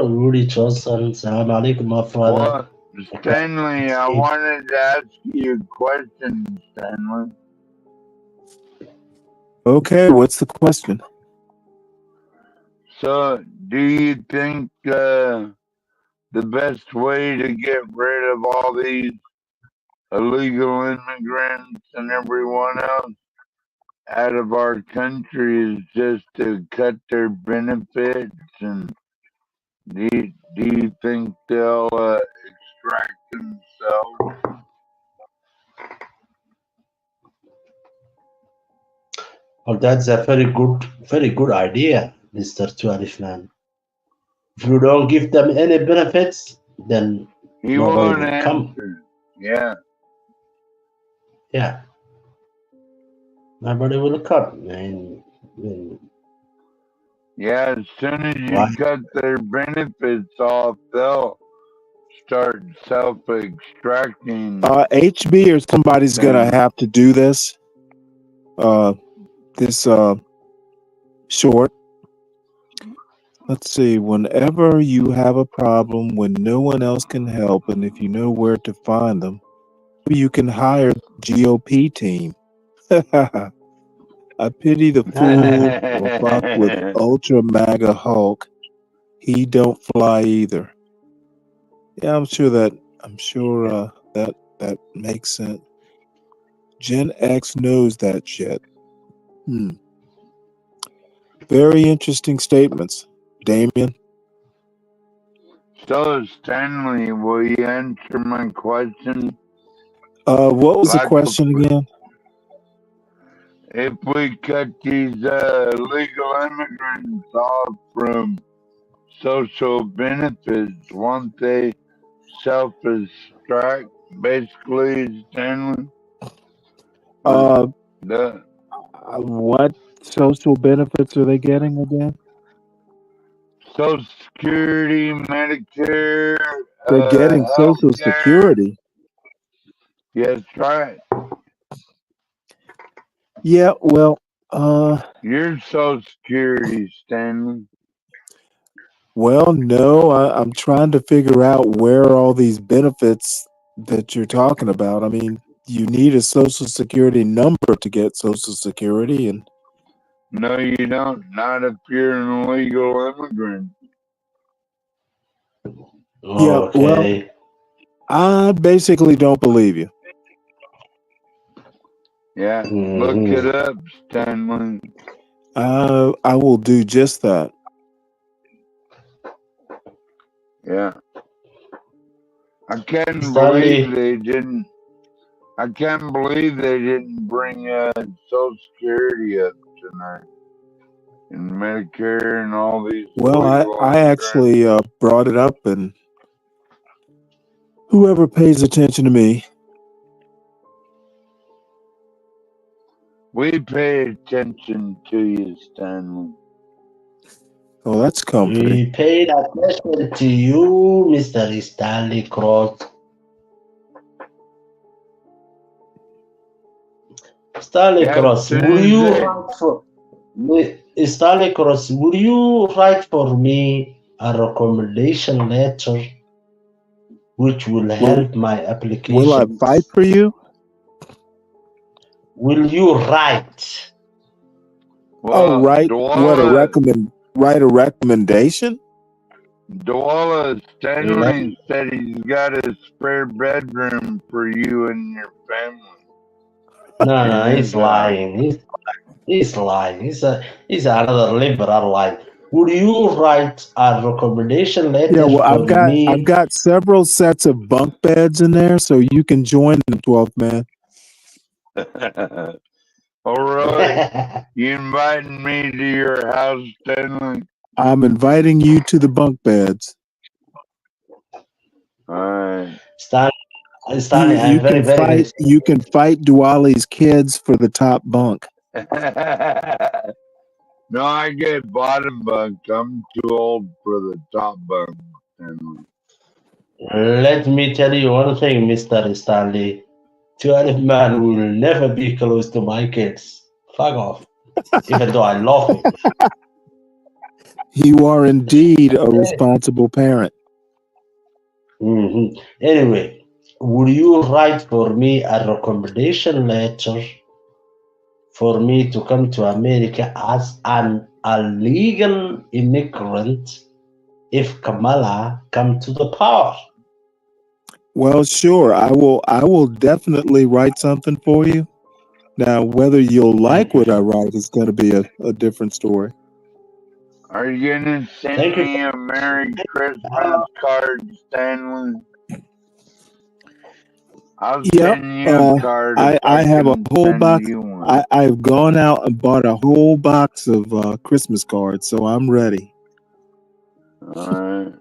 Rudy Johnson, salam alaikum, my father. Well, Stanley, I wanted to ask you a question, Stanley. Okay, what's the question? So, do you think the best way to get rid of all these illegal immigrants and everyone else out of our country is just to cut their benefits? And do you think they'll extract themselves? Well, that's a very good idea, Mr. 12 man. If you don't give them any benefits, then He nobody won't will come. answer. Yeah. Yeah. Nobody will come. Yeah, as soon as you Why? cut their benefits off, they'll start self-extracting. HB or somebody's gonna have to do this. This short. Let's see. Whenever you have a problem when no one else can help, and if you know where to find them, you can hire the GOP team. I pity the fool or fuck with Ultra MAGA Hulk. He don't fly either. Yeah, I'm sure that makes sense. Gen X knows that shit. Very interesting statements, Damien. So, Stanley, will you answer my question? What was the Like, question again? if we cut these illegal immigrants off from social benefits, won't they self-extract, basically, Stanley? What social benefits are they getting again? Social Security, Medicare. They're getting Social healthcare. Security. Yes, right. Yeah, well, Your Social Security, Stanley. well, no, I'm trying to figure out where are all these benefits that you're talking about. I mean, you need a Social Security number to get Social Security, and No, you don't. Not if you're an illegal immigrant. yeah, well, I basically don't believe you. Yeah, look it up, Stanley. I will do just that. Yeah. I can't Stanley. believe they didn't. I can't believe they didn't bring Social Security up tonight, and Medicare and all these. Well, illegal I actually brought it up, and whoever pays attention to me, We pay attention to you, Stanley. oh, that's comforting. We paid attention to you, Mr. Stanley Cross. Stanley Yeah, Cross, as soon will as you they- write for Stanley Cross? Will you write for me a recommendation letter which will help my application. Will I fight for you? Will you write? Oh, right. What write a recommendation? Dwala Stanley said he's got a spare bedroom for you and your family. No, he's lying. He's lying. He's another liberal lie. Would you write a recommendation letter Yeah, well, for me? I've got several sets of bunk beds in there, so you can join the 12th man. All right. You inviting me to your house, Stanley? I'm inviting you to the bunk beds. All right. Stanley, I'm very, very. You can fight Duali's kids for the top bunk. No, I get bottom bunk. I'm too old for the top bunk. Let me tell you one thing, Mr. Stanley. 12 man will never be close to my kids. Fuck off. Even though I love him. You are indeed a responsible parent. Mm-hmm. Anyway, would you write for me a recommendation letter for me to come to America as an illegal immigrant if Kamala come to the power? Well, sure. I will definitely write something for you. Now, whether you'll like what I write is going to be a different story. Are you gonna send me a Merry Christmas card, Stanley? I'll send you a card. I have a whole box. I've gone out and bought a whole box of Christmas cards, so I'm ready. All right.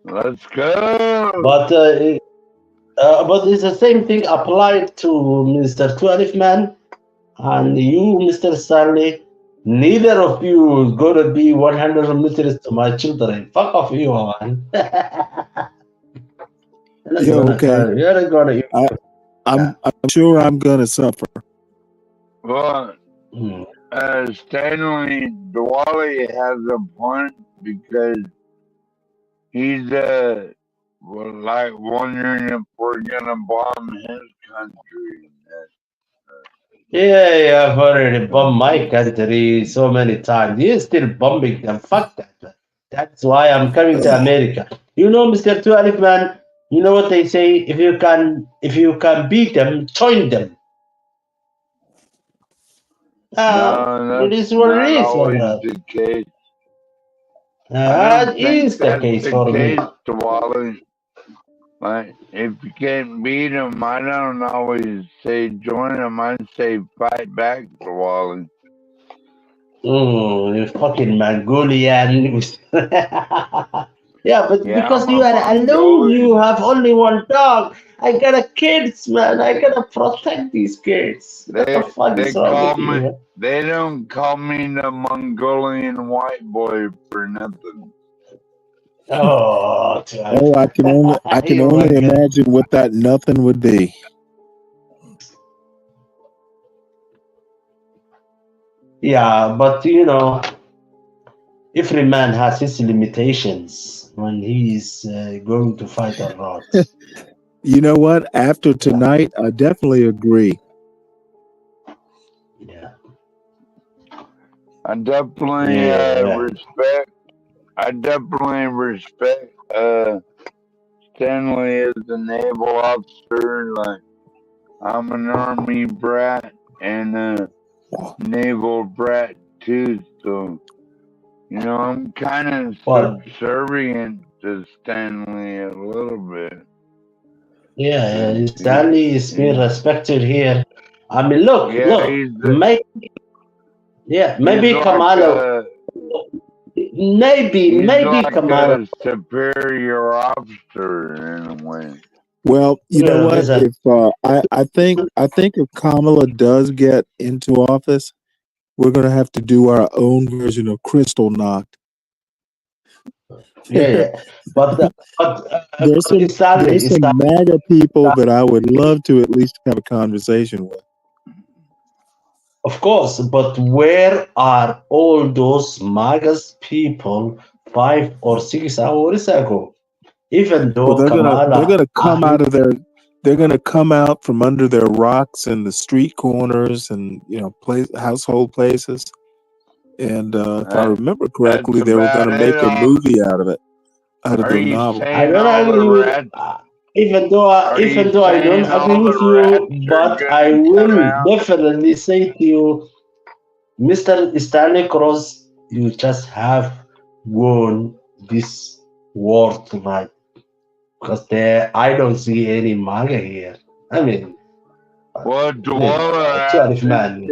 Let's go. But it's the same thing applied to Mr. 12 man and you, Mr. Stanley. Neither of you is gonna be 100 meters to my children. Fuck off, you, man. Yeah, okay. You're not gonna. I'm sure I'm gonna suffer. Well, Stanley Dwali has a point because he's like wondering if we're gonna bomb his country. Yeah, I've already bombed my country so many times. You're still bombing them. Fuck that. That's why I'm coming to America. You know, Mr. 12 man. You know what they say? If you can beat them, join them. No, It is what it is. always the case. That is the case for me. Dwali. Like, if you can't beat them, I don't always say join them. I say fight back, Dwali. You fucking Mongolian. Yeah, but because you are alone, you have only one dog. I got a kids, man. I gotta protect these kids. What the fuck is wrong with you? They don't call me the Mongolian white boy for nothing. Oh, I can only imagine what that nothing would be. Yeah, but you know, every man has his limitations when he's going to fight or not. You know what? After tonight, I definitely agree. Yeah. I definitely respect. I definitely respect Stanley as a naval officer. Like, I'm an Army brat and a naval brat too, so you know I'm kind of subservient to Stanley a little bit. Yeah, Stanley is being respected here. I mean, look, maybe Kamala. Maybe like Kamala. a superior officer in a way. Well, you know what? If I think if Kamala does get into office, we're gonna have to do our own version of Crystal Knocked. But there's some MAGA people that I would love to at least have a conversation with. Of course, but where are all those MAGA's people 5 or 6 hours ago. Even Well, though they're Kamala gonna come out Harris, of their they're gonna come out from under their rocks and the street corners and household places. And if I remember correctly, That's they were about gonna it. make a movie out of it, out of Are the you novel. I saying don't all the agree with, rats? even though Are you even though I don't saying agree all with the rats you, are but I gonna come will out? definitely say to you, Mr. Stanley Cross, you just have won this war tonight because I don't see any manga here. I mean, Well, Dwalla 12 man.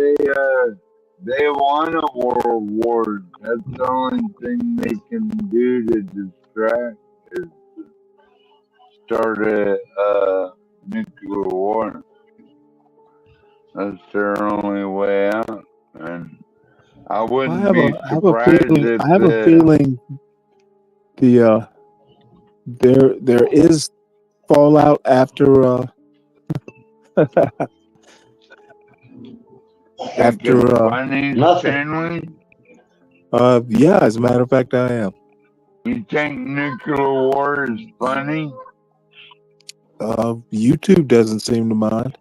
they won a world war. That's the only thing they can do to distract is start a nuclear war. That's their only way out. And I I wouldn't have be a surprised if I have a feeling the there is fallout after think it's after funny, Nothing. Stanley. yeah, as a matter of fact, I am. You think nuclear war is funny? YouTube doesn't seem to mind.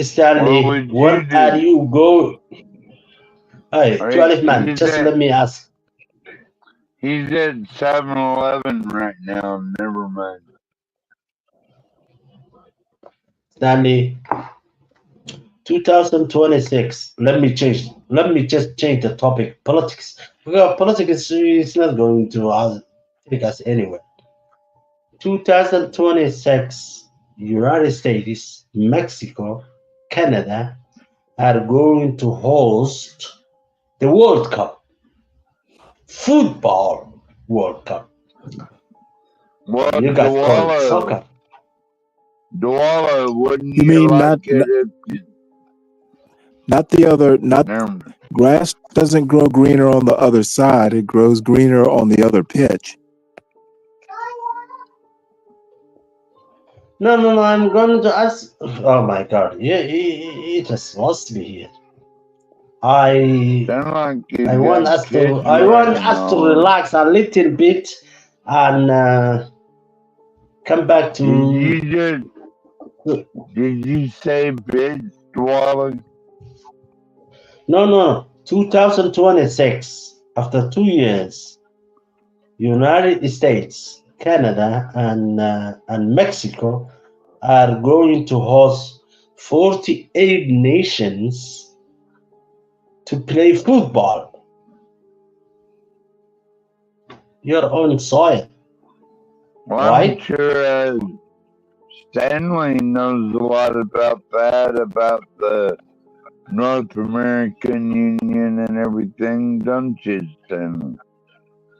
Stanley, What would where you are do? you going? Hey, Right? 12 man, just let me ask. He's at 7-Eleven right now. Never mind. Stanley, 2026. Let me just change the topic. Politics. Because politics is not going to take us anywhere. 2026, United States, Mexico, Canada are going to host the World Cup. Football World Cup. Well, You guys call it soccer. Dwalla, wouldn't You you mean like it if you... not the other, not Never mind. grass doesn't grow greener on the other side. It grows greener on the other pitch. No. I'm going to ask. Oh my God! He just lost me here. I want us to relax a little bit and come back to. Did you say bitch, Dwalla? No. 2026. After 2 years, United States, Canada, and Mexico are going to host 48 nations to play football. Your own soil. Well, right? I'm sure Stanley knows a lot about that, about the North American Union and everything, don't you, Stanley?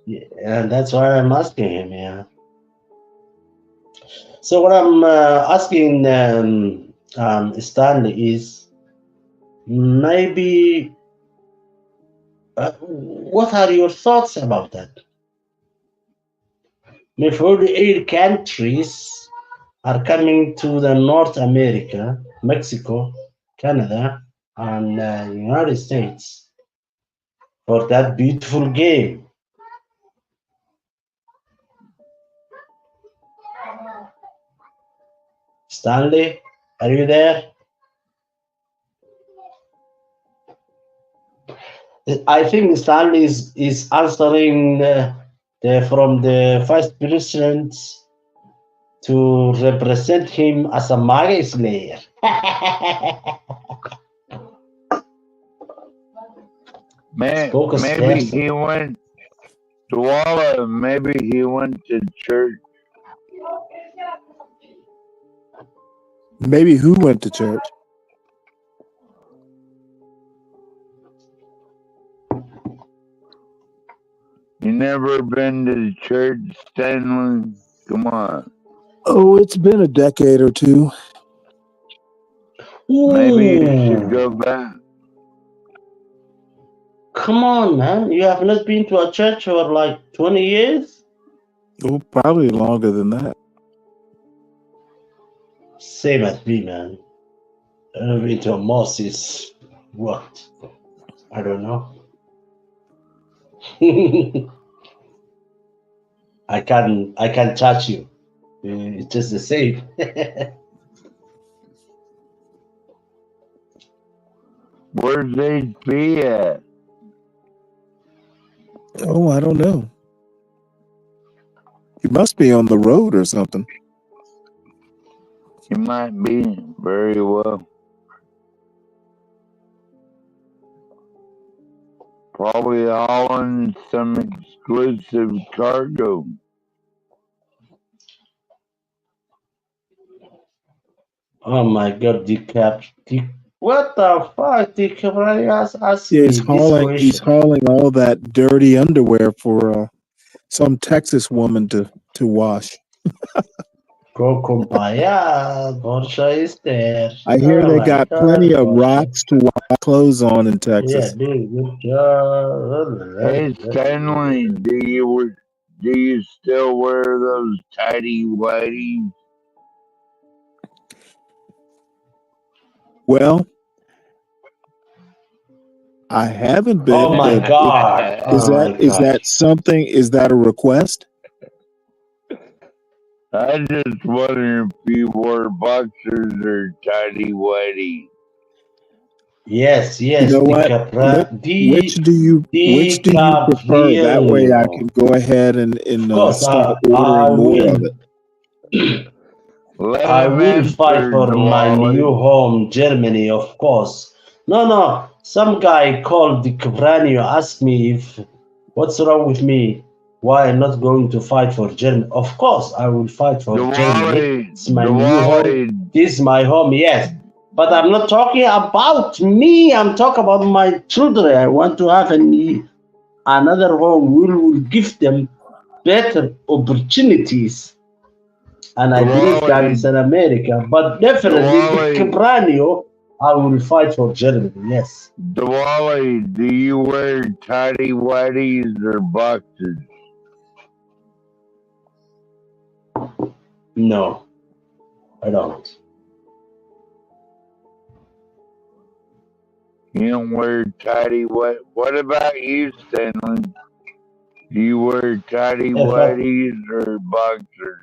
Yeah, and that's why I'm asking him, yeah. So what I'm asking Stanley is maybe what are your thoughts about that? Maybe 48 countries are coming to the North America, Mexico, Canada, and United States for that beautiful game. Stanley, are you there? I think Stanley is answering from the vice president to represent him as a MAGA slayer. Maybe he went to Walla, maybe he went to church. Maybe who went to church? You never been to church, Stanley? Come on. Oh, it's been a decade or two. Maybe you should go back. Come on, man. You have not been to a church for like 20 years? Oh, probably longer than that. Same as me, man. I've been to a mosque What? I don't know. I can touch you. It's just the same. Where's HP at? Oh, I don't know. He must be on the road or something. He might be very well. Probably hauling some exclusive cargo. Oh my God, what the fuck? DiCaprio asked me He's this hauling question. all that dirty underwear for some Texas woman to wash. Go kumbaya, Porsche is there. I hear Oh they my got God, plenty of Porsche. rocks to wash clothes on in Yeah, Texas. dude, good job. Hey Stanley, do you still wear those tidy whities? Well, I haven't been, Oh my but God. is Oh my God. that something? Is that a request? I just wonder if you wore boxers or tidy whities. Yes, You yes, know what? Which do you prefer? That way I can go ahead and Of course, start I ordering more of will. it. I will fight for my new home, Germany, of course. No. Some guy called the Cabranio asked me if what's wrong with me. Why I'm not going to fight for Germany? Of course, I will fight for Germany. It's my new home. This is my home, yes. But I'm not talking about me. I'm talking about my children. I want to have another home. We will give them better opportunities. And I believe that is in America. But definitely, the Cabranio, I will fight for Germany, yes. Diwali, do you wear tidy whities or boxers? No, I don't. You don't wear tidy white. What about you, Stanley? Do you wear tidy whities or boxers?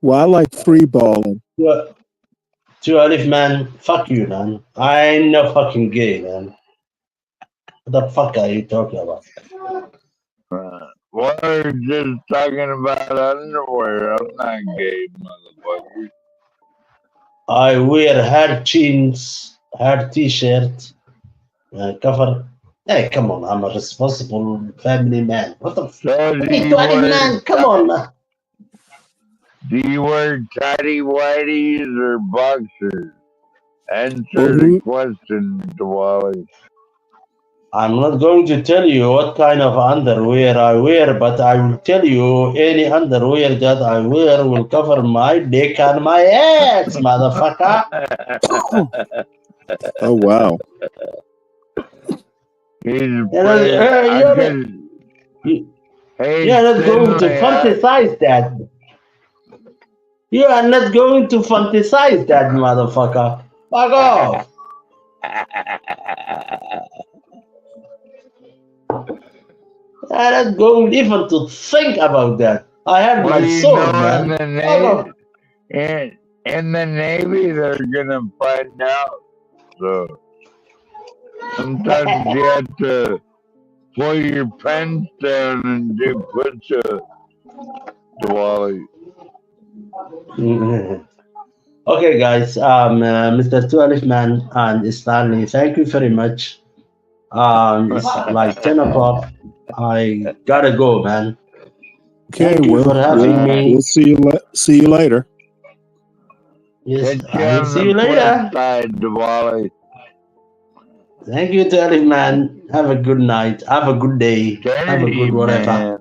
Well, I like free balling. To Alif, man, fuck you, man. I ain't no fucking gay, man. What the fuck are you talking about? We're just talking about underwear. I'm not gay, motherfucker. I wear hair jeans, hair t-shirt, cover. Hey, come on, I'm a responsible family man. What the fuck? Hey, to Alif, man, come on, man. Do you wear tidy whities or boxers? Answer the question, Diwali. I'm not going to tell you what kind of underwear I wear, but I will tell you any underwear that I wear will cover my dick and my ass, motherfucker. Oh, wow. You're not going to fantasize that. You are not going to fantasize that, motherfucker. Fuck off. I'm not going even to think about that. I have Well, my you sword, know, man. in the Navy, they're gonna find out. So sometimes you have to pull your pants down and do push-ups, Diwali. Okay, guys. Mr. Tualif Man and Stanley, thank you very much. It's like 10 o'clock. I gotta go, man. Okay, Thank you for having me. we'll see you later. Yes, Catch you I will on see the you flip later. side, Diwali. Thank you, Tualif Man. Have a good night. Have a good day. Have a Dirty, good whatever. man.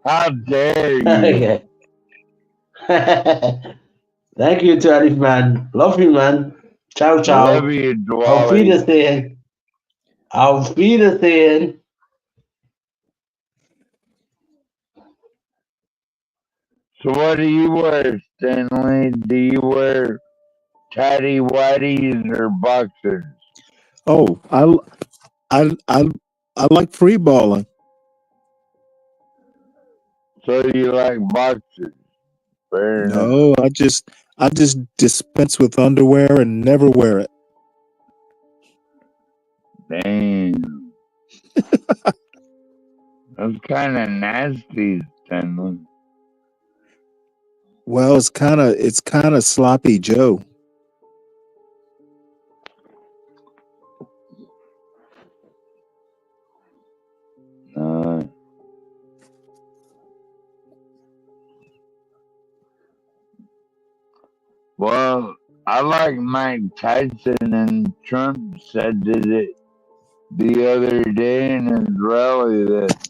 How dare you? Okay. Thank you, Tualif Man. Love you, man. Ciao, ciao. Love you, Auf Diwali. Wiedersehen. Auf Wiedersehen. So what do you wear, Stanley? Do you wear tidy whities or boxers? Oh, I like free balling. So you like boxers? Fair enough. No, I just dispense with underwear and never wear it. Damn. That's kind of nasty, Stanley. Well, it's kind of sloppy Joe. Well, I like Mike Tyson, and Trump said it the other day in his rally that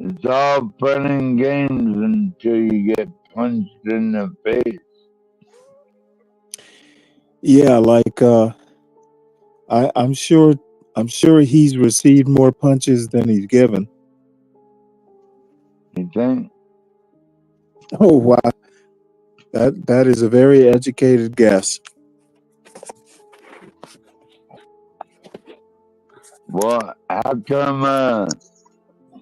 it's all fun and games until you get punched in the face. Yeah, like I'm sure he's received more punches than he's given. You think? Oh wow. That is a very educated guess. Well, how come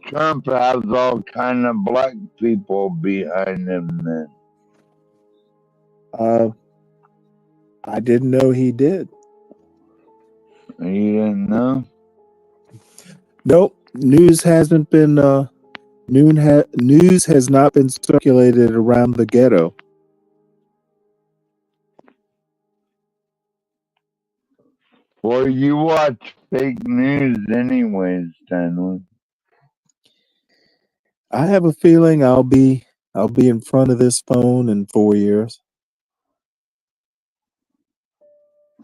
Trump has all kind of black people behind him then? I didn't know he did. You didn't know? Nope. News has not been circulated around the ghetto. Well, you watch fake news anyways, Stanley. I have a feeling I'll be in front of this phone in 4 years.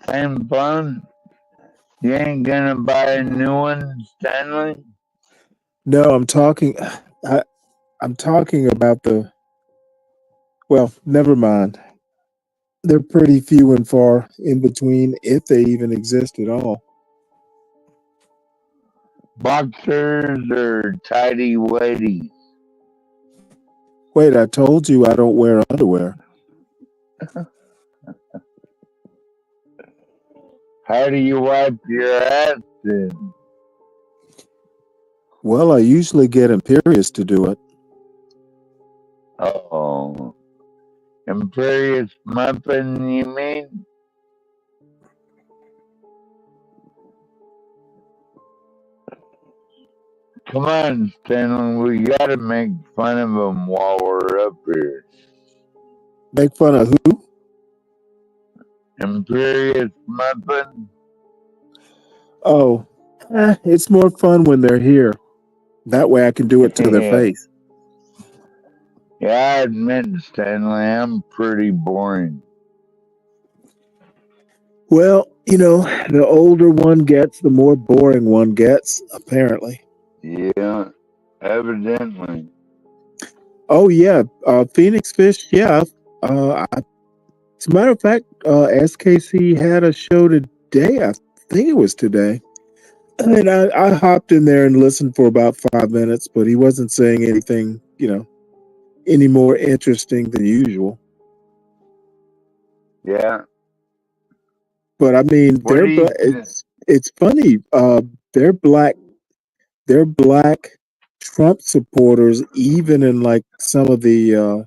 Same phone? You ain't gonna buy a new one, Stanley? No, I'm talking about well, never mind. They're pretty few and far in between, if they even exist at all. Boxers or tidy whities? Wait, I told you I don't wear underwear. How do you wipe your ass then? Well, I usually get Imperious to do it. Oh. Imperious Muffin, you mean? Come on, Stanley, we gotta make fun of him while we're up here. Make fun of who? Imperious Muffin? Oh, it's more fun when they're here. That way I can do it to their face. Yeah, I admit, Stanley, I'm pretty boring. Well, the older one gets, the more boring one gets, apparently. Yeah, evidently. Oh, yeah. Phoenix Fish, yeah. As a matter of fact, SKC had a show today. I think it was today. And I hopped in there and listened for about 5 minutes, but he wasn't saying anything, any more interesting than usual. Yeah. But I mean, it's funny. They're black Trump supporters, even in like some of the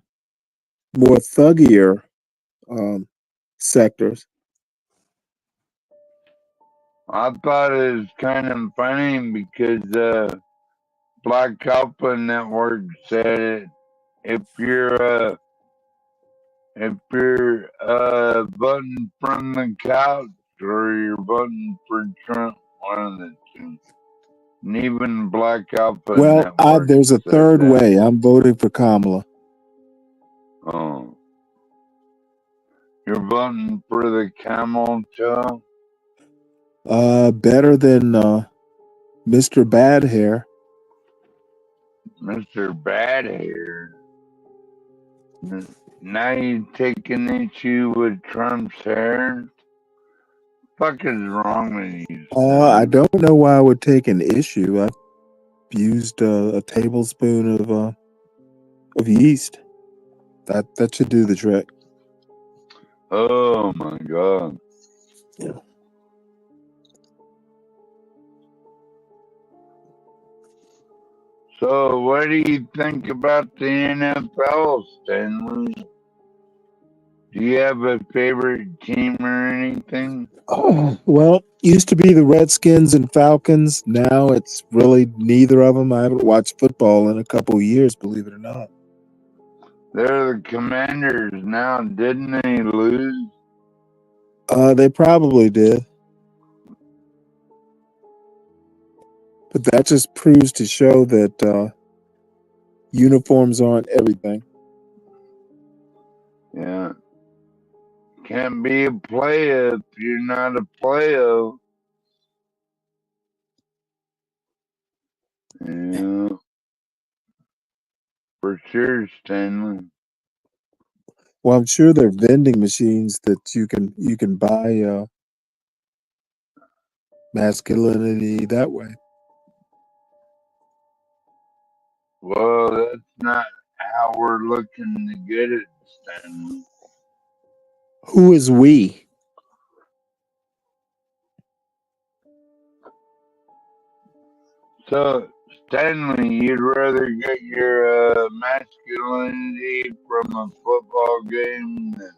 more thuggier sectors. I thought it was kind of funny because Black Alpha Network said it. If you're voting from the couch or you're voting for Trump, one of the two. And even Black Alpha Well, Network there's a said third that. way. I'm voting for Kamala. Oh. You're voting for the camel toe? Better than Mr. Bad Hair. Mr. Bad Hair. Now you taking issue with Trump's hair? Fuck is wrong with you? I don't know why I would take an issue. I've used a tablespoon of yeast. That should do the trick. Oh my god. Yeah. So, what do you think about the NFL, Stanley? Do you have a favorite team or anything? Oh, well, used to be the Redskins and Falcons. Now it's really neither of them. I haven't watched football in a couple of years, believe it or not. They're the Commanders now. Didn't they lose? They probably did. But that just proves to show that uniforms aren't everything. Yeah. Can't be a player if you're not a player. Yeah. For sure, Stanley. Well, I'm sure there are vending machines that you can buy masculinity that way. Well, that's not how we're looking to get it, Stanley. Who is we? So, Stanley, you'd rather get your masculinity from a football game than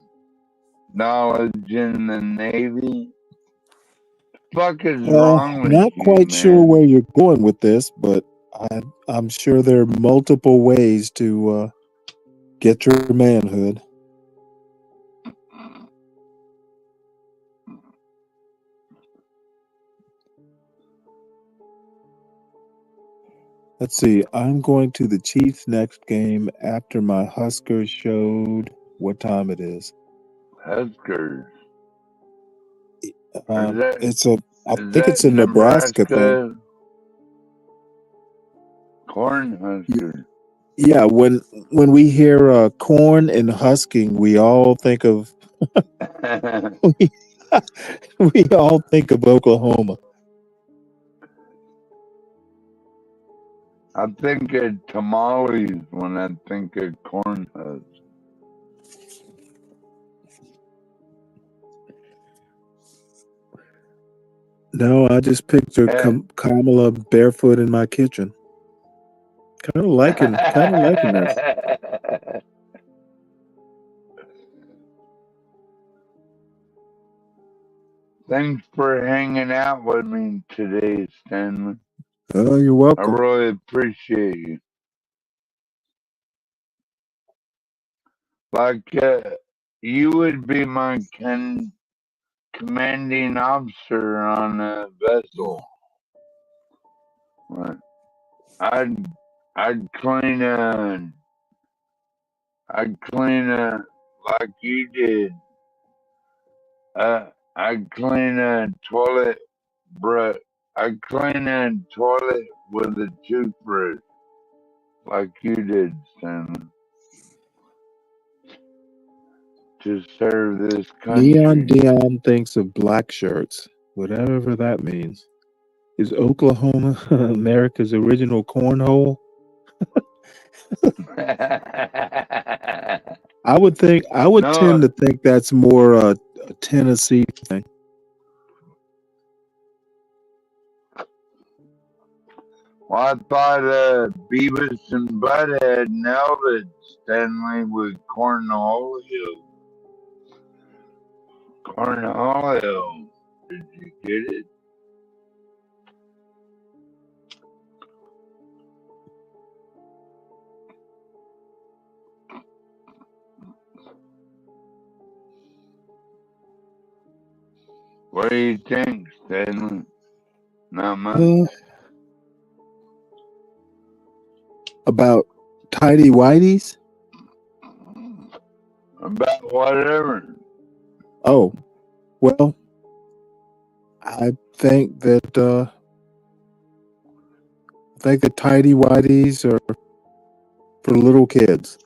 knowledge in the Navy? Fuck is wrong with Not you, quite sure man? where you're going with this, but I'm sure there are multiple ways to get your manhood. Let's see. I'm going to the Chiefs next game after my Huskers showed what time it is. Huskers. I Is think that it's a Nebraska thing. Nebraska? Corn Huskers. Yeah, when we hear corn and husking, we all think of we all think of Oklahoma. I think of tamales when I think of corn husks. No, I just picture Kamala barefoot in my kitchen. Kind of liking this. Thanks for hanging out with me today, Stanley. Oh, you're I welcome. really appreciate you. Like, you would be my commanding officer on a vessel. Right. I'd clean like you did. I'd clean a toilet brush. I'd clean a toilet with a toothbrush, like you did, Stanley, to serve this Neon country. Dion thinks of black shirts, whatever that means. Is Oklahoma America's original cornhole? I would No. tend to think that's more a Tennessee thing. Well, I thought Beavis and Butthead nailed it, Stanley, with cornholio. Cornholio. Did you get it? What do you think, Stanley? Not much. About tidy whities? About whatever. Oh, well, I think that tidy whities are for little kids.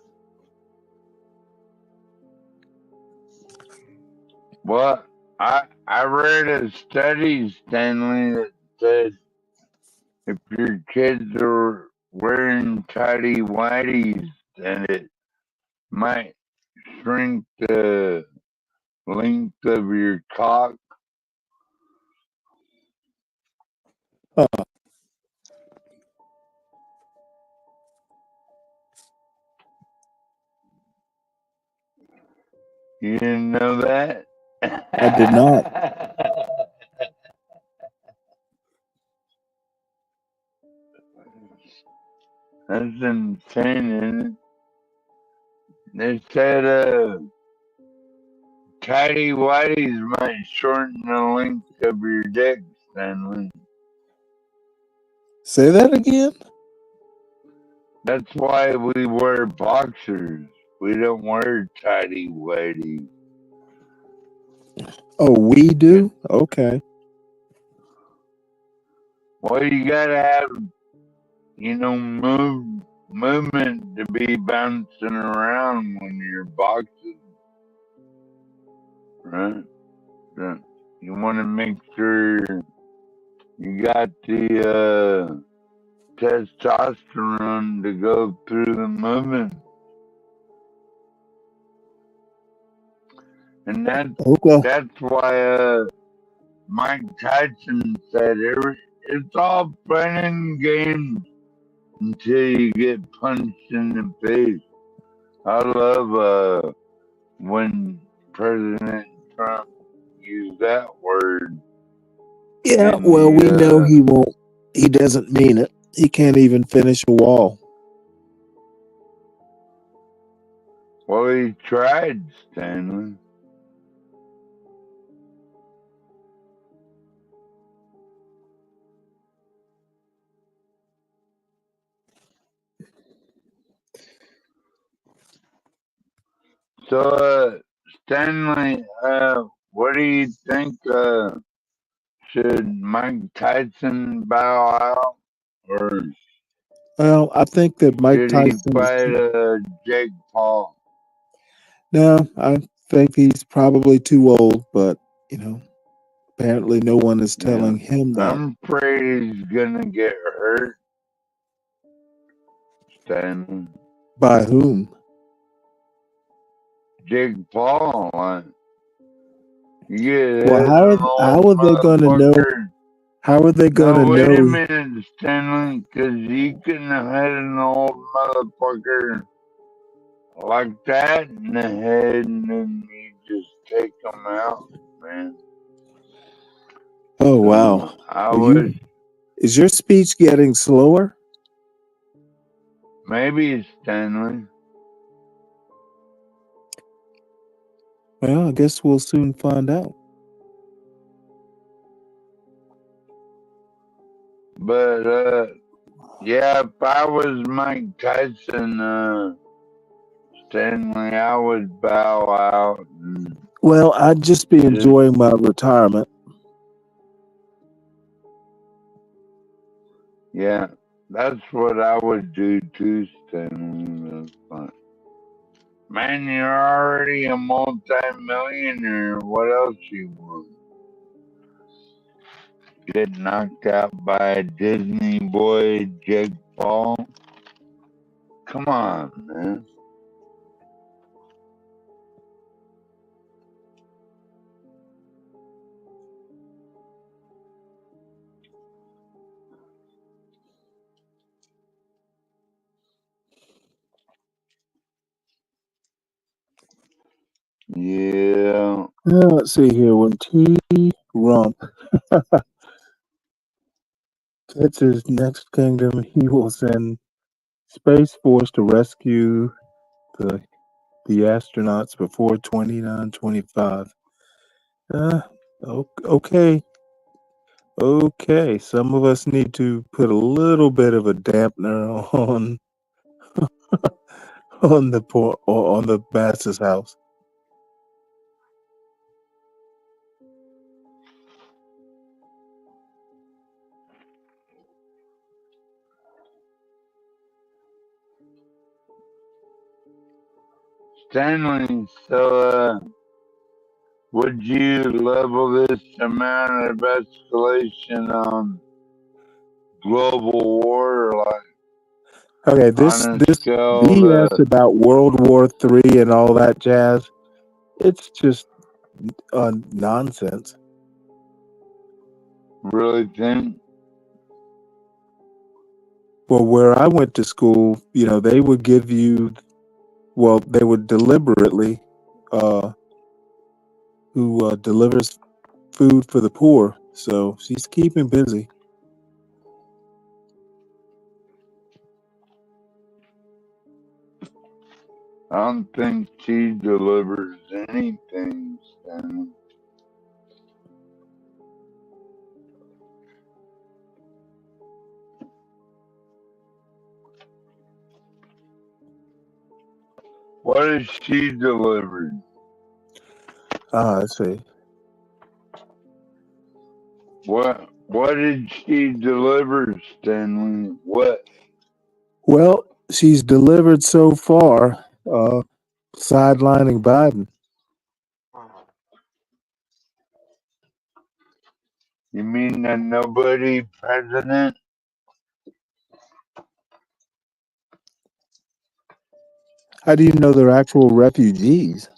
Well, I read a study, Stanley, that said if your kids are wearing tidy whities, then it might shrink the length of your cock. You didn't know that? I did not. That's insane, isn't it? They said, tidy whities might shorten the length of your dick, Stanley. Say that again? That's why we wear boxers. We don't wear tidy whities. Oh, we do? Okay. Well, you gotta have, movement to be bouncing around when you're boxing, right? So you want to make sure you got the testosterone to go through the movement, and that's why Mike Tyson said it's all fun and games until you get punched in the face. I love when President Trump used that word. Yeah, And well, we know he won't. He doesn't mean it. He can't even finish a wall. Well, he tried, Stanley. So, Stanley, what do you think? Should Mike Tyson bow out, or Well, I think that Mike should he Tyson. fight Jake Paul? No, I think he's probably too old, but apparently no one is telling him that. I'm afraid he's gonna get hurt, Stanley. By whom? Jake Paul. You Well, hit how an are old they going to know? motherfucker. How are they going No, to wait a know? minute, Stanley, because you can hit an old motherfucker like that in the head, and then you just take him out, man. Oh wow! Is your speech getting slower? Maybe, Stanley. Well, I guess we'll soon find out. But yeah, if I was Mike Tyson, Stanley, I would bow out. Well, I'd just be enjoying my retirement. Yeah, that's what I would do too, Stanley. That's fine. Man, you're already a multi-millionaire. What else you want? Get knocked out by a Disney boy, Jake Paul? Come on, man. Yeah. Let's see here. When T. Rump gets his next kingdom, he will send Space Force to rescue the astronauts before 2925. Okay. Okay. Some of us need to put a little bit of a dampener on on the Basses house. Stanley, so would you level this amount of escalation on global war, like Okay, this BS about World War III and all that jazz, it's just nonsense. Really think? Well, where I went to school, they would give you, they would deliberately who delivers food for the poor. So she's keeping busy. I don't think she delivers anything, Stanley. What has she delivered? Let's see. What did she deliver, Stanley? What? Well, she's delivered so far, sidelining Biden. You mean that nobody president? How do you know they're actual refugees?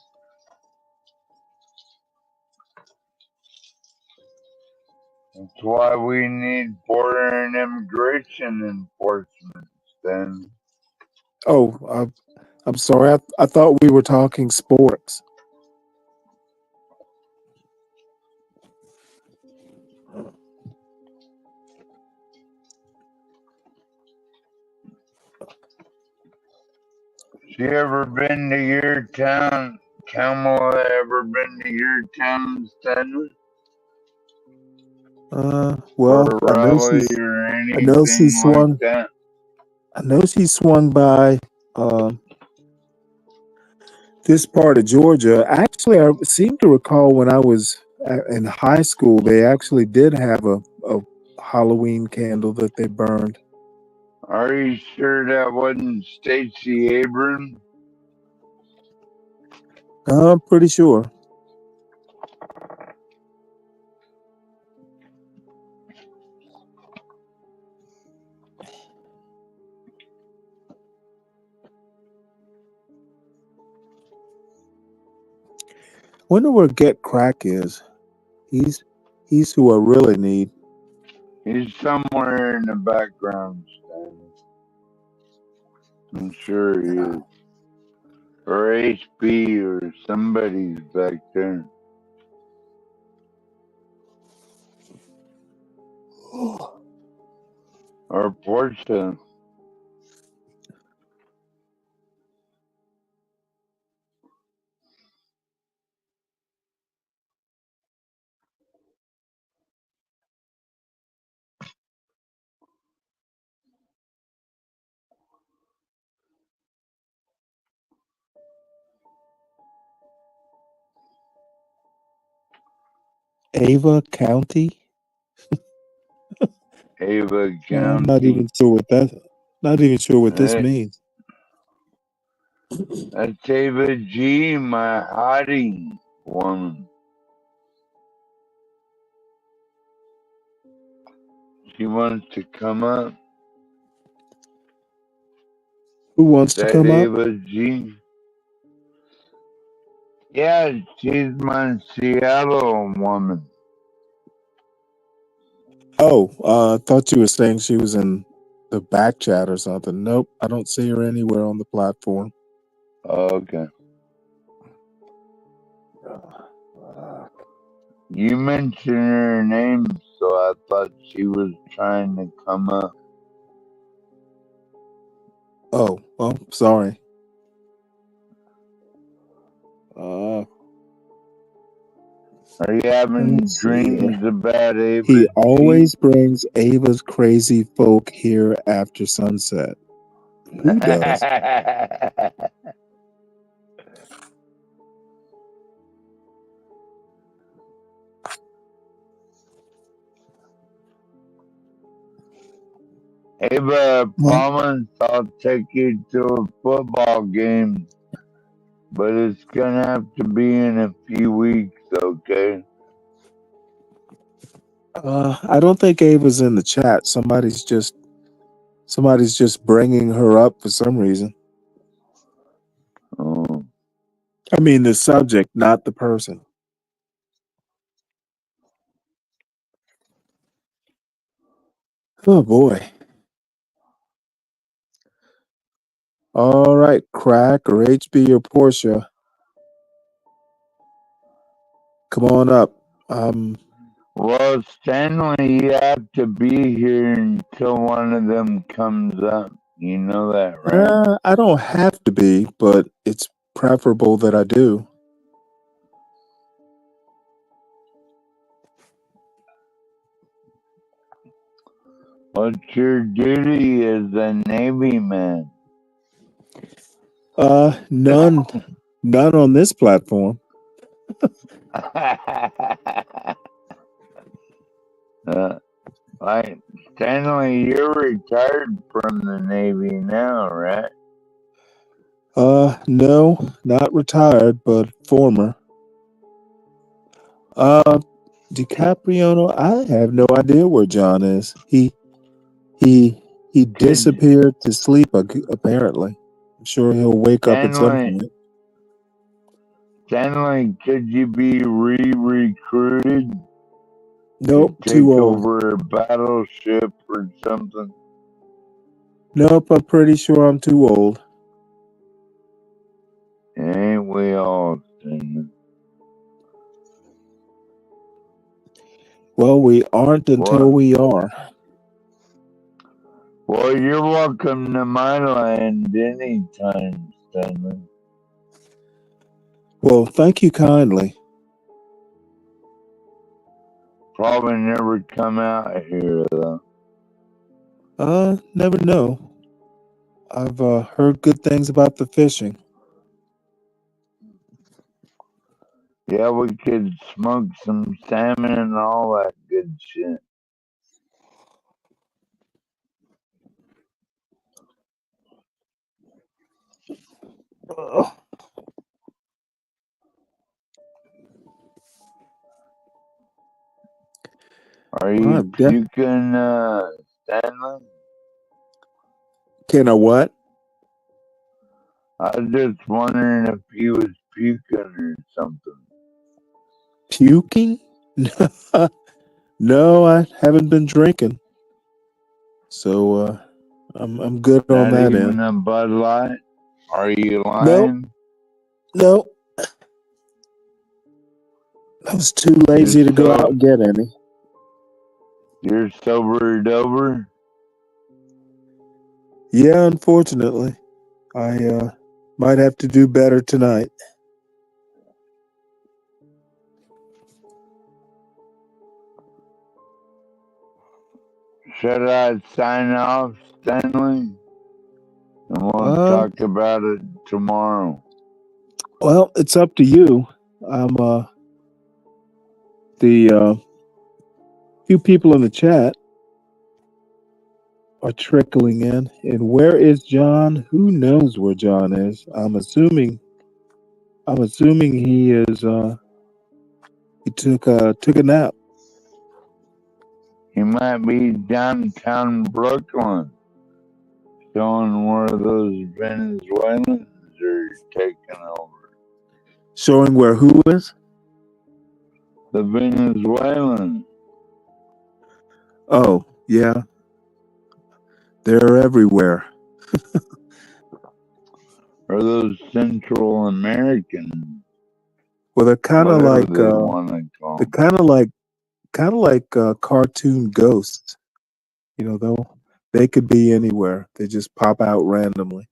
That's why we need border and immigration enforcement, Stanley. Oh, I'm sorry. I thought we were talking sports. She ever been to your town? Kamala ever been to your town, Stanley? Well, For a I know rally she's. or I know she anything like swung. that? I know she swung by this part of Georgia. Actually, I seem to recall when I was in high school, they actually did have a Halloween candle that they burned. Are you sure that wasn't Stacey Abrams? I'm pretty sure. Wonder where Get Crack is. He's who I really need. He's somewhere in the background, Stanley. I'm sure he is. Or HB or somebody's back there. Or Portia. Ava County. Ava I'm not even County. sure what that. Not even sure what this That, means. that's Ava G, my hottie woman. She wants to come up. Who wants to That come up? Ava G. Yeah, she's my Seattle woman. Oh, I thought you were saying she was in the back chat or something. Nope, I don't see her anywhere on the platform. Okay. You mentioned her name, so I thought she was trying to come up. Oh, well, sorry. Are you having Let's see dreams here. about Ava He G? always brings Ava's crazy folk here after sunset. Who does? Ava, What? promise I'll take you to a football game, but it's gonna have to be in a few weeks, okay? I don't think Ava's in the chat. Somebody's just bringing her up for some reason. Oh. I mean, the subject, not the person. Oh boy. All right, Crack or HB or Portia. Come on up. Well, Stanley, you have to be here until one of them comes up. You know that, right? I don't have to be, but it's preferable that I do. What's your duty as a Navy man? None on this platform. Like, Stanley, you're retired from the Navy now, right? No, not retired, but former. DiCapriono, I have no idea where John is. He disappeared to sleep, apparently. I'm sure he'll wake up at some point. Stanley, could you be re-recruited? Nope, to take too old. over a battleship or something? Nope, I'm pretty sure I'm too old. Ain't we all, Stanley? Well, we aren't until we are. Well, you're welcome to my land anytime, Stanley. Well, thank you kindly. Probably never come out here, though. Never know. I've heard good things about the fishing. Yeah, we could smoke some salmon and all that good shit. Are you puking, Stanley? Can I what? I was just wondering if he was puking or something. Puking? No, I haven't been drinking. So I'm good on Not that even end. a Bud Light? Are you lying? Nope. I was too lazy to go out and get any. You're sobered over? Yeah, unfortunately. I might have to do better tonight. Should I sign off, Stanley? And we'll talk about it tomorrow. Well, it's up to you. The few people in the chat are trickling in. And where is John? Who knows where John is? I'm assuming he is he took a nap. He might be downtown Brooklyn, showing where those Venezuelans are taking over. Showing where who is? The Venezuelans. Oh, yeah. They're everywhere. Or those Central Americans. Well, they're kind of Whatever like they wanna call they're them. kind of like cartoon ghosts. You know, they could be anywhere. They just pop out randomly.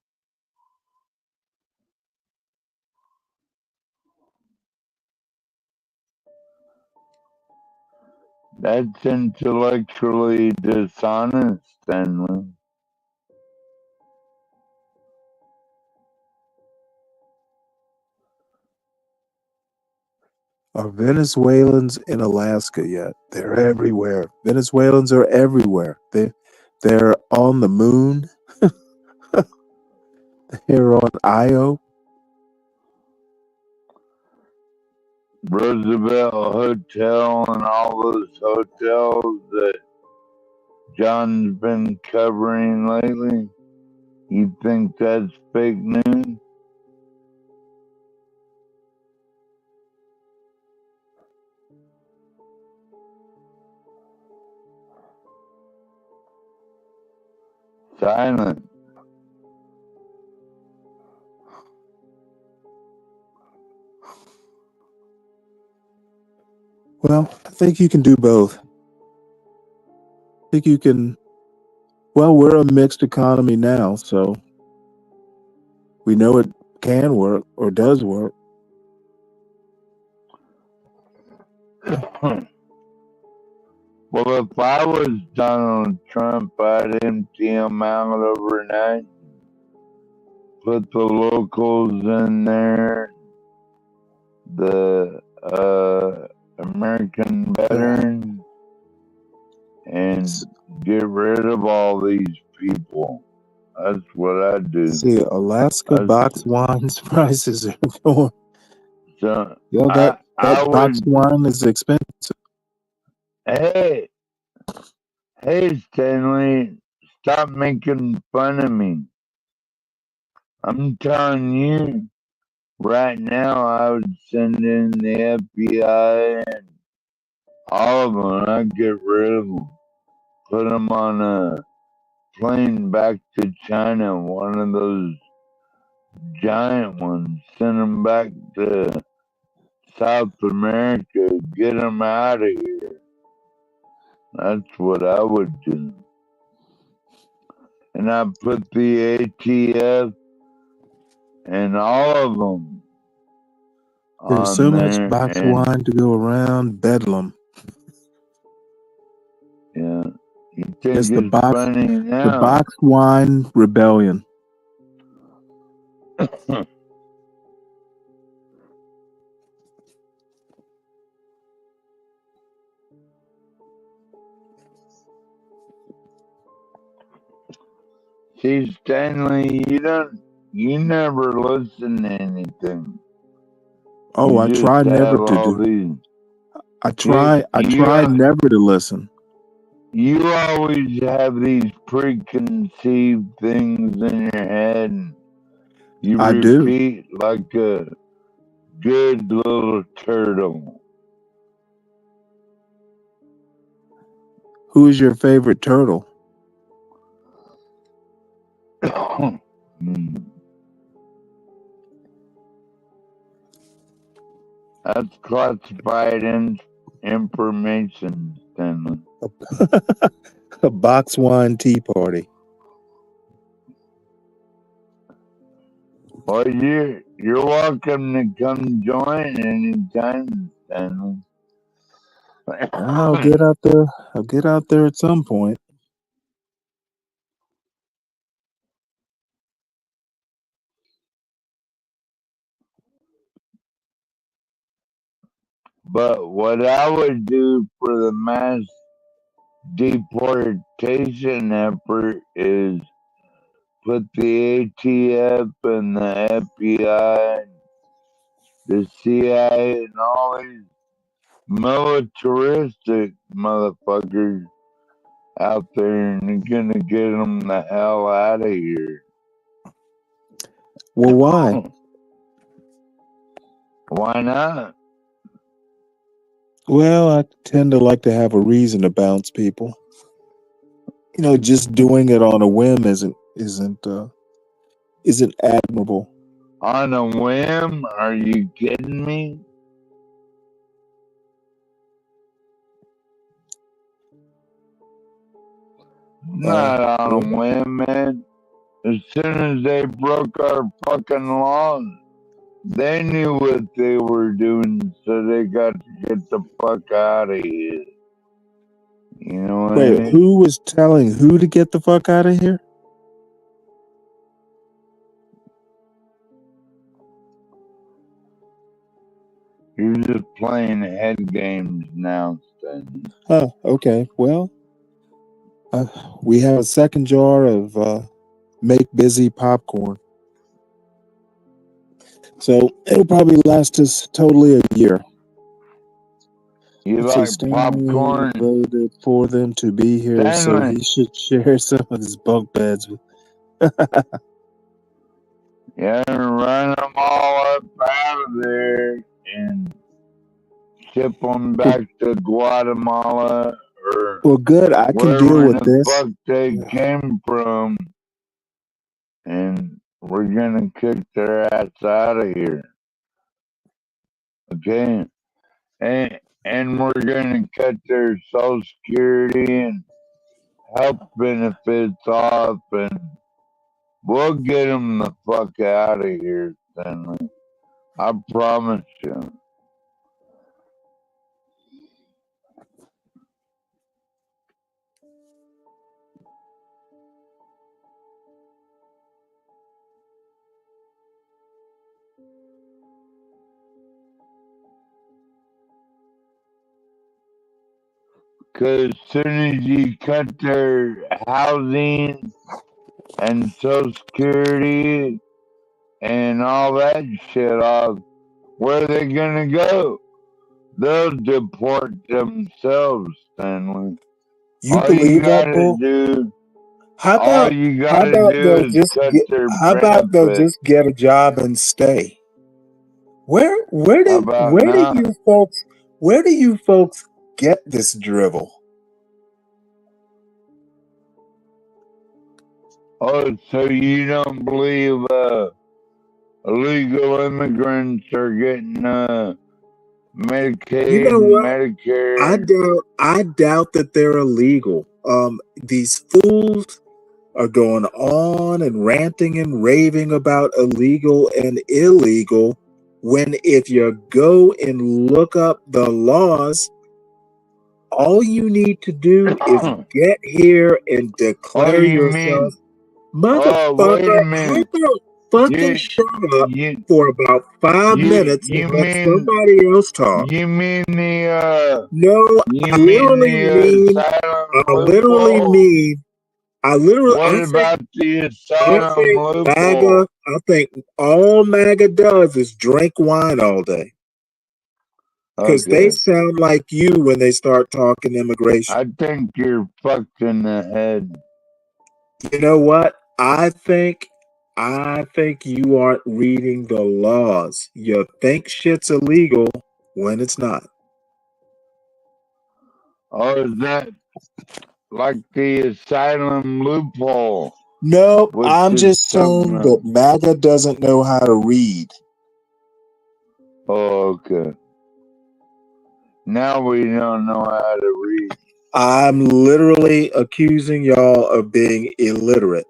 That's intellectually dishonest, Stanley. Are Venezuelans in Alaska yet? They're everywhere. Venezuelans are everywhere. They're on the moon. They're on Io. Roosevelt Hotel and all those hotels that John's been covering lately. You think that's fake news? Silent. think you can do both. I think you can. Well, we're a mixed economy now, so we know it can work or does work. Well, if I was Donald Trump, I'd empty him out overnight, put the locals in there, the American veterans, and get rid of all these people. That's what I'd do. See, Alaska box wine's prices are going. So Yo, that I box would. wine is expensive. Hey, Stanley, stop making fun of me. I'm telling you, right now, I would send in the FBI and all of them. I'd get rid of them. Put them on a plane back to China, one of those giant ones. Send them back to South America. Get them out of here. That's what I would do. And I put the ATF and all of them There's on so much there. box And wine to go around. Bedlam. yeah, you think It's the it's box, funny the now? box wine rebellion. See, Stanley, you never listen to anything. Oh, You I just try never have to all do. these. I try never to listen. You always have these preconceived things in your head. And you I do. repeat like a good little turtle. Who is your favorite turtle? That's classified information, Stanley. A box wine tea party. Well, you're welcome to come join anytime, Stanley. I'll get out there. I'll get out there at some point. But what I would do for the mass deportation effort is put the ATF and the FBI, the CIA, and all these militaristic motherfuckers out there, and you're gonna get them the hell out of here. Well, why? Why not? Well, I tend to like to have a reason to bounce people. You know, just doing it on a whim isn't admirable. On a whim? Are you kidding me? Not on a whim, man. As soon as they broke our fucking laws, they knew what they were doing, so they got to get the fuck out of here. You know what I Wait, mean? who was telling who to get the fuck out of here? You're just playing head games now, Stanley. Oh, okay. Well, we have a second jar of Make Busy popcorn. So it'll probably last us totally a year. You So like Stanley popcorn? voted for them to be here, so Stanley. he should share some of his bunk beds with. Yeah, run them all up out of there and ship them back to Guatemala or Well, good. I can deal wherever with the this. fuck they came from, and we're gonna kick their ass out of here. Okay, and and we're gonna cut their Social Security and health benefits off, and we'll get them the fuck out of here, Stanley. I promise you. Because as soon as you cut their housing and Social Security and all that shit off, where are they gonna go? They'll deport themselves, Stanley. You All you believe that, gotta Bull? do, How all about you how gotta about do they'll is just cut get their how about they'll benefits. just get a job and stay? Where How about do not? you folks get this drivel? Oh, so you don't believe illegal immigrants are getting You Medicaid know and what? Medicare? I doubt that they're illegal. These fools are going on and ranting and raving about illegal and illegal when if you go and look up the laws, all you need to do is get here and Oh, declare you yourself. mean? Oh, wait a Motherfucker, how minute. about fucking You shut up you for about 5 minutes you and let mean somebody else talk? you mean No, you I mean literally the mean, asylum I literally loophole? mean, I What think about the I asylum think loophole? MAGA, I think all MAGA does is drink wine all day. Because they Okay. sound like you when they start talking immigration. I think you're fucked in the head. You know what? I think you aren't reading the laws. You think shit's illegal when it's not. Oh, is that like the asylum loophole? Nope, Which I'm is just saying something that else? MAGA doesn't know how to read. Oh, okay. Now we don't know how to read. I'm literally accusing y'all of being illiterate.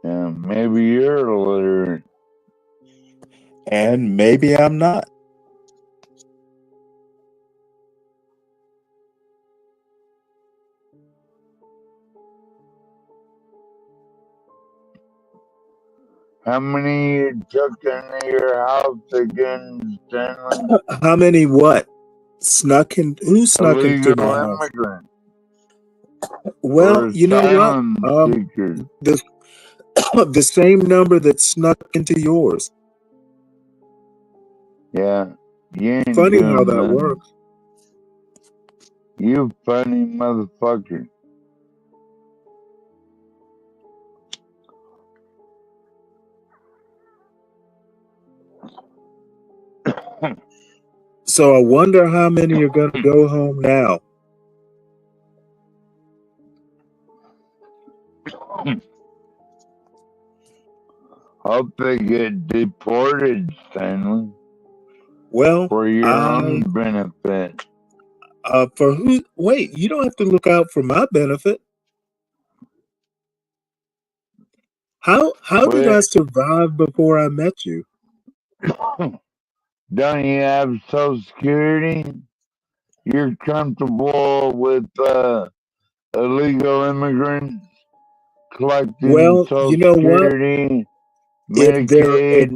Yeah, maybe you're illiterate. And maybe I'm not. How many you took into your house again, Stanley? How many what? Who snuck into my Illegal house? immigrants Well, or you know what? asylum seekers. The same number that snuck into yours. Yeah, you ain't Funny how doing that nothing. works. You funny motherfucker. So I wonder how many are going to go home now. Hope they get deported, Stanley, Well, for your own benefit. for who? Wait, you don't have to look out for my benefit. How did I Well, survive before I met you? don't you have Social Security? You're comfortable with illegal immigrants collecting Well, Social you know what? Security, If Medicaid,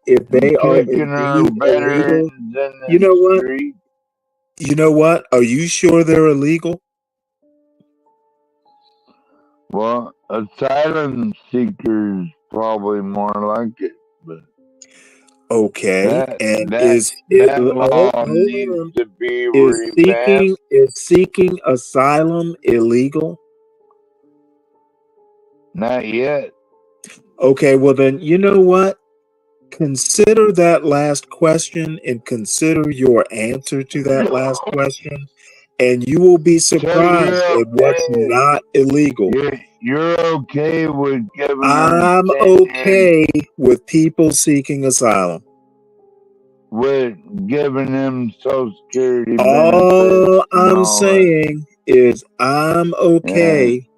if they and are kicking our indeed illegal, veterans in you the know what? street? You know what? Are you sure they're illegal? Well, asylum seekers probably more like it, but Okay, and that law needs to be revamped. is seeking asylum illegal? Not yet. Okay, well then, you know what? Consider that last question and consider your answer to that last question, and you will be So surprised you're at what's okay. not illegal. You're okay with giving her I'm 10 years. okay with people seeking asylum. with giving them Social Security benefits All and I'm all that. saying is I'm Yeah. okay.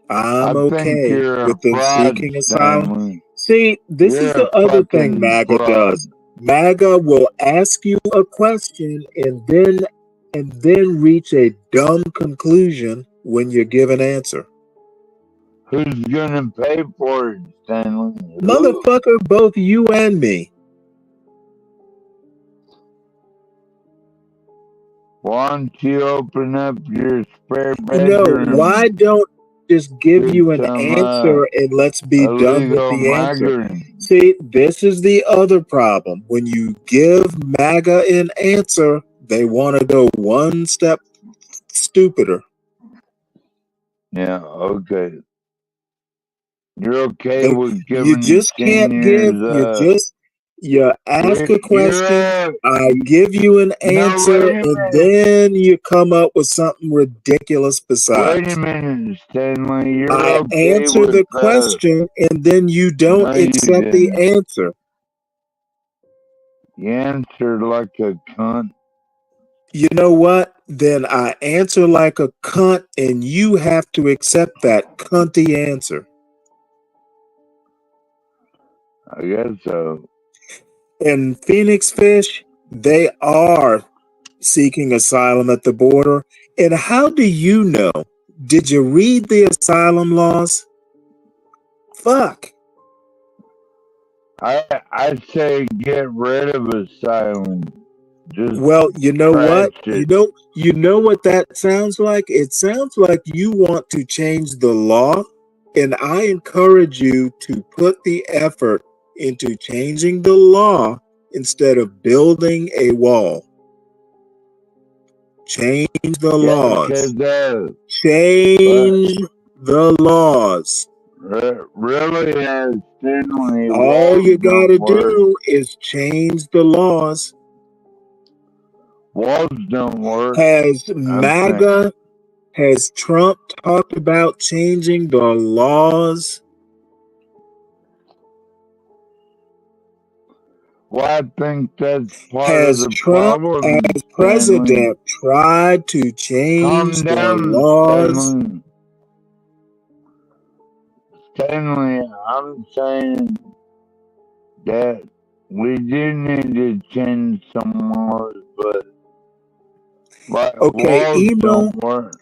I I'm think okay you're a with them fraud, seeking asylum. Stanley. See, this is You're the a other thing fucking MAGA fraud. does. MAGA will ask you a question and then reach a dumb conclusion when you give an answer. Who's gonna pay for it, Stanley? Who? Motherfucker, both you and me. Why don't you open up your spare You know, bedroom? why don't just give Get you an some answer and let's be done with illegal the answer? migrants. See, this is the other problem. When you give MAGA an answer, they want to go one step stupider. Yeah, okay. You're okay They, with you giving just can't give, you ask a question, I give you an answer, wait a and minute. then you come up with something ridiculous Wait besides. a minute, Stanley. You're I okay answer with the question, and then you don't No, you accept the didn't. answer. You answered like a cunt. You know what? Then I answer like a cunt, and you have to accept that cunty answer. I guess so. And Phoenix Fish, they are seeking asylum at the border. And how do you know? Did you read the asylum laws? Fuck. I say get rid of asylum. Just Well, you know what? trash it. You know what that sounds like? It sounds like you want to change the law, and I encourage you to put the effort into changing the law instead of building a wall. Change the laws. Change the laws. Really, Stanley, All you gotta walls don't work. do is change the laws. Walls don't work. Has I'm MAGA, has Trump talked about changing the laws? Well, I think that's part Has of the Trump, problem, as Stanley. president, tried to Calm change the down, laws? Stanley. Stanley, I'm saying that we do need to change some laws, but Okay, walls Emo, don't work.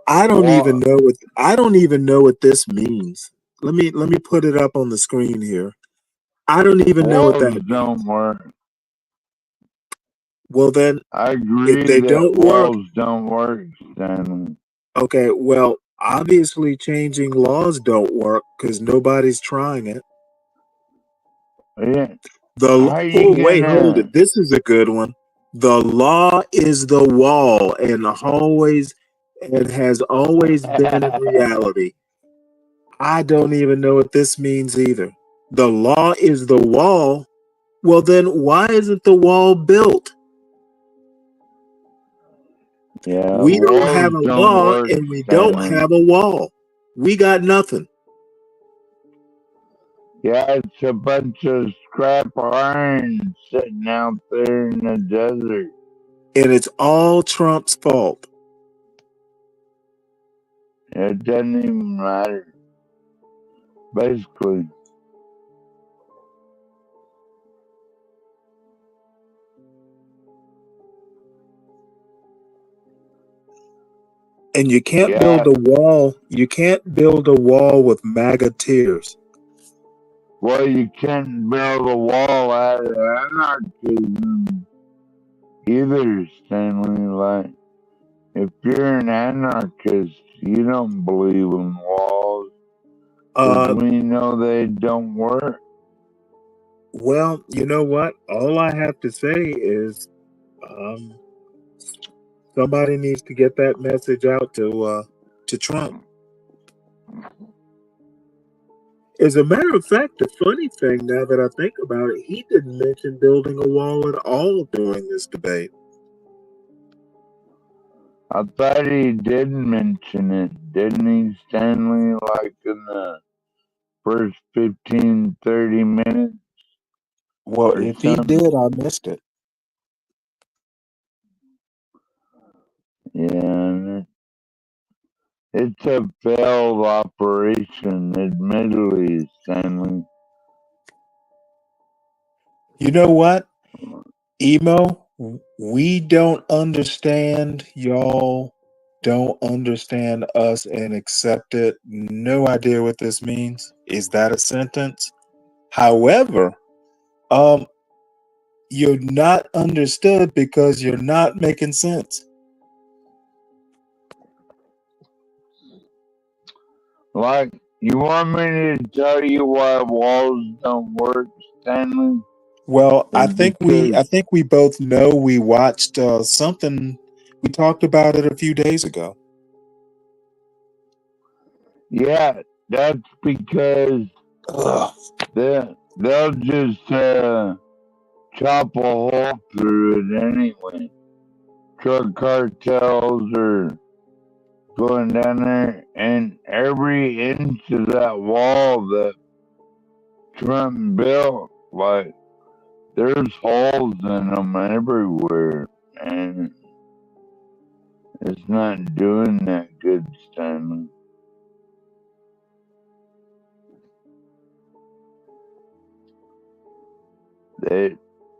I don't even know what this means. Let me put it up on the screen here. I don't even know what Walls that don't means. work. Well then, I agree if they that don't work, walls don't work, Stanley. okay, well, obviously changing laws don't work because nobody's trying it. Yeah. How you Wait, hold gonna? it. This is a good one. The law is the wall, and has always been in reality. I don't even know what this means either. The law is the wall. Well, then why isn't the wall built? Yeah, We don't walls have a don't law, work, and we don't Stanley. have a wall. We got nothing. Yeah, it's a bunch of scrap iron sitting out there in the desert. And it's all Trump's fault. It doesn't even matter. Basically. And you can't Yeah. build a wall. You can't build a wall with MAGA tears. Well, you can't build a wall out of anarchism either, Stanley. Like, if you're an anarchist, you don't believe in walls. 'Cause we know they don't work. Well, you know what? All I have to say is somebody needs to get that message out to Trump. As a matter of fact, the funny thing now that I think about it, he didn't mention building a wall at all during this debate. I thought he did mention it, didn't he, Stanley? Like in the first 15, 30 minutes? Well, or if he something. did, I missed it. Yeah, and it's a failed operation, admittedly, Stanley. You know what, Emo? We don't understand. Y'all don't understand us and accept it. No idea what this means. Is that a sentence? However, you're not understood because you're not making sense. Like, you want me to tell you why walls don't work, Stanley? Well, I It's think because, we both know we watched something. We talked about it a few days ago. yeah, that's because they'll just chop a hole through it anyway. Drug cartels are going down there, and every inch of that wall that Trump built, like, there's holes in them everywhere, and it's not doing that good, Stanley.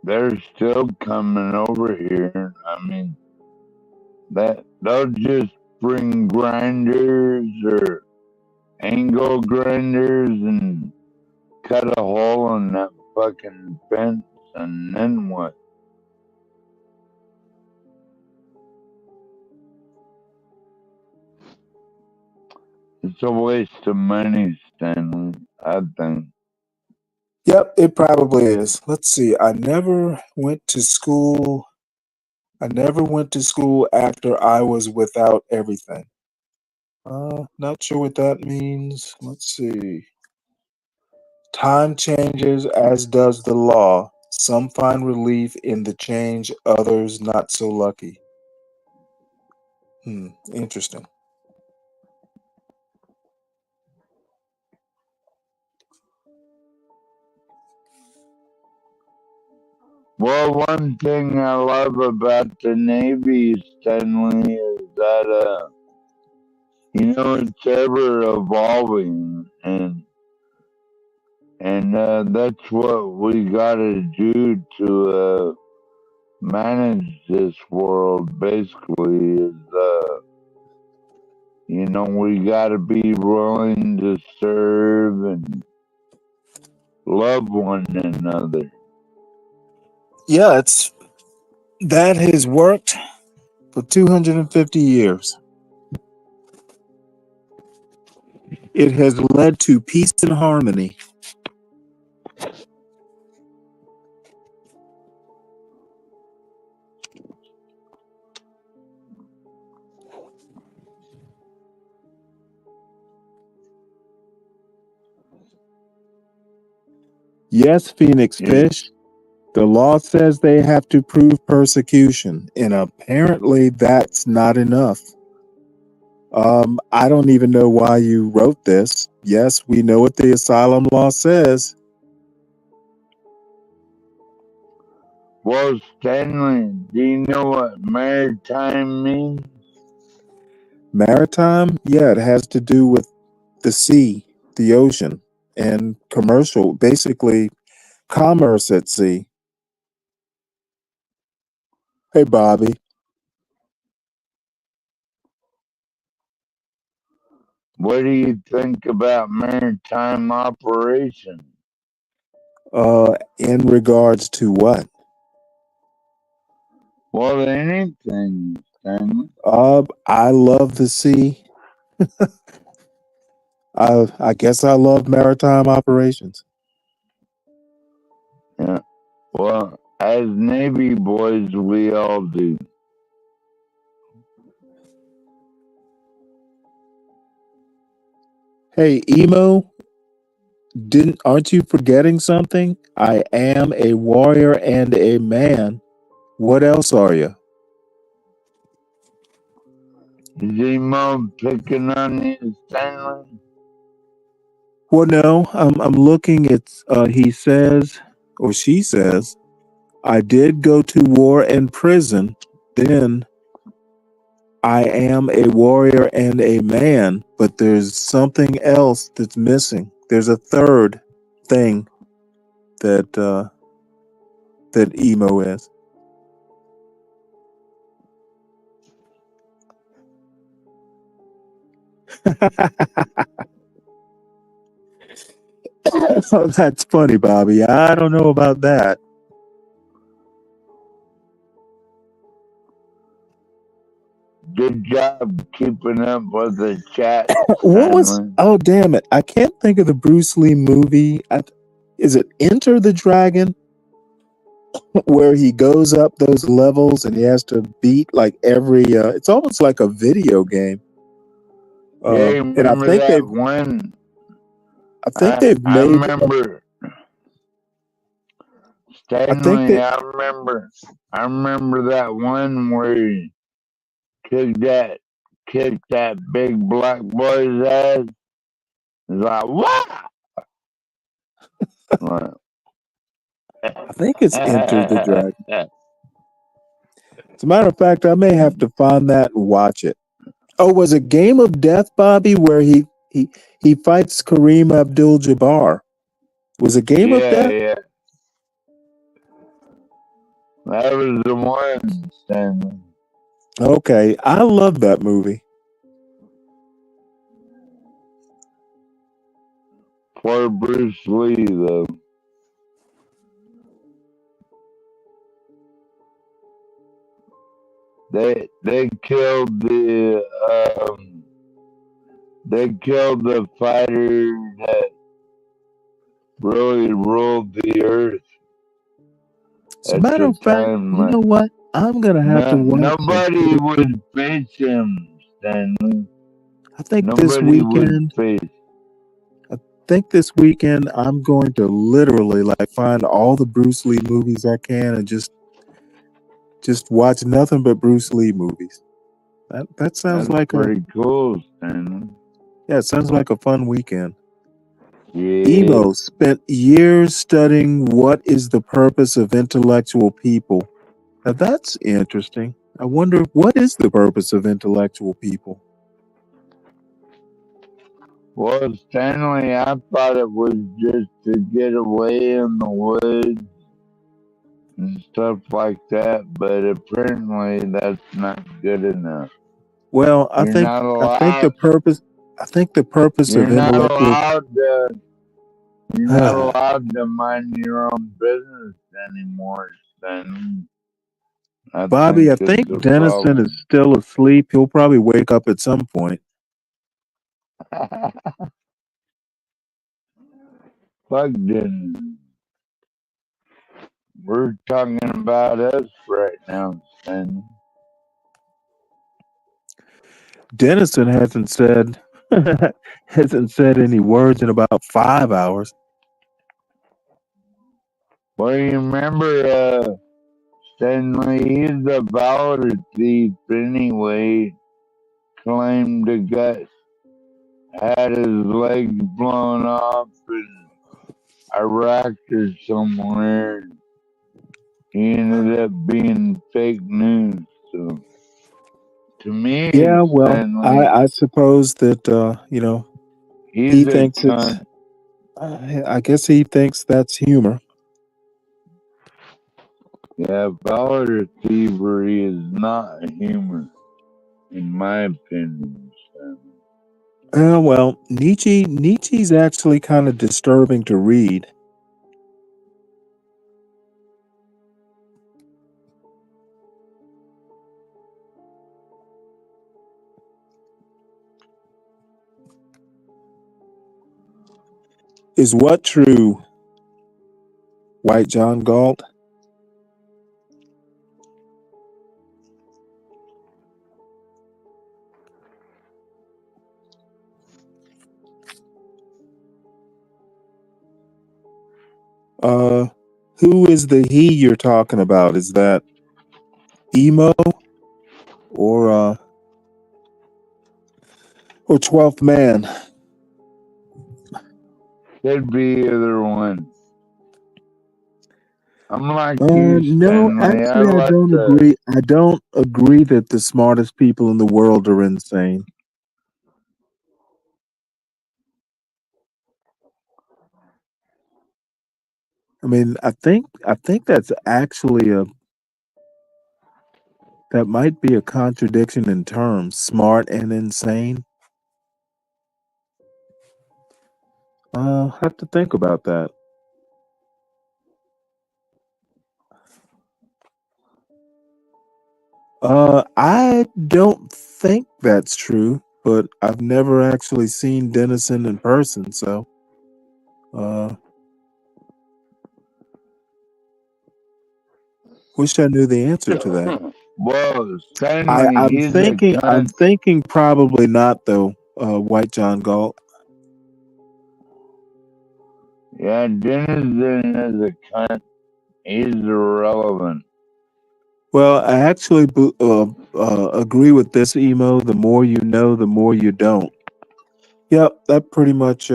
They're still coming over here. I mean, they'll just bring grinders or angle grinders and cut a hole in that fucking fence, and then what? It's a waste of money, Stanley, I think. Yep, it probably is. Let's see. I never went to school after I was without everything. Not sure what that means. Let's see. Time changes, as does the law. Some find relief in the change, others not so lucky. Interesting. Well, one thing I love about the Navy, Stanley, is that it's ever evolving, and that's what we gotta do to manage this world. Basically, is we gotta be willing to serve and love one another. Yeah, that has worked for 250 years. It has led to peace and harmony. Yes, Phoenix Fish. The law says they have to prove persecution, and apparently that's not enough. I don't even know why you wrote this. Yes, we know what the asylum law says. Well, Stanley, do you know what maritime means? Maritime? Yeah, it has to do with the sea, the ocean, and commercial, basically commerce at sea. Hey, Bobby. What do you think about maritime operations? In regards to what? Well, anything, Stanley. I love the sea. I guess I love maritime operations. Yeah. Well, as Navy boys, we all do. Hey, Emo, aren't you forgetting something? I am a warrior and a man. What else are you? Is Emo picking on you, Stanley? Well, no, I'm looking at, he says, or she says, I did go to war and prison, then I am a warrior and a man, but there's something else that's missing. There's a third thing that that emo is. Oh, that's funny, Bobby. I don't know about that. Good job keeping up with the chat, What was? Stanley. Oh, damn it! I can't think of the Bruce Lee movie. Is it Enter the Dragon, where he goes up those levels and he has to beat like every? It's almost like a video game. Yeah, you And I remember think that they've. one? I think they've I made. remember, I think Stanley. they. I remember that one where he kicked that big black boy's ass. It's like what? I think it's Enter the Dragon. As a matter of fact, I may have to find that and watch it. Oh, was it Game of Death, Bobby, where he fights Kareem Abdul-Jabbar? Was it Game of Death? Yeah. That was the one, Stanley. Okay, I love that movie. Poor Bruce Lee, though. They killed the fighter that really ruled the earth. As a matter of fact, you know what? I'm gonna have to watch it. Nobody would face him, Stanley. I think this weekend. I think this weekend I'm going to literally like find all the Bruce Lee movies I can and just watch nothing but Bruce Lee movies. That sounds like pretty cool, Stanley. Yeah, it sounds like a fun weekend. Yeah. Emo spent years studying what is the purpose of intellectual people. Now that's interesting. I wonder what is the purpose of intellectual people? Well, Stanley, I thought it was just to get away in the woods and stuff like that, but apparently that's not good enough. Well, I think the purpose You're of not intellectual allowed to mind your own business anymore, Stanley. Bobby, I it's think a Dennison problem. is still asleep. He'll probably wake up at some point. Fuck Dennis. We're talking about us right now, Stanley. Dennison hasn't said any words in about 5 hours. Well, you remember, Stanley, he's a valor thief anyway. Claimed to had his legs blown off in Iraq or somewhere. He ended up being fake news. So, to me, Yeah, well, Stanley, I suppose that he's he a thinks it's. cunt. I guess he thinks that's humor. Yeah, valor thievery is not humor, in my opinion. Stanley. Well, Nietzsche's actually kind of disturbing to read. Is what true, White John Galt? Who is the he you're talking about? Is that Emo or 12th Man? Could be either one. I'm like you, No, Stanley. I actually, I let don't the agree. I don't agree that the smartest people in the world are insane. I mean, I think that's actually that might be a contradiction in terms, smart and insane. Have to think about that. I don't think that's true, but I've never actually seen Dennison in person, so uh, wish I knew the answer to that. well, Stanley, he's a I'm cunt. thinking probably not though. White John Galt. Yeah, Dennison is a cunt. He's irrelevant. Well, I actually agree with this emo. The more you know, the more you don't. Yep, that pretty much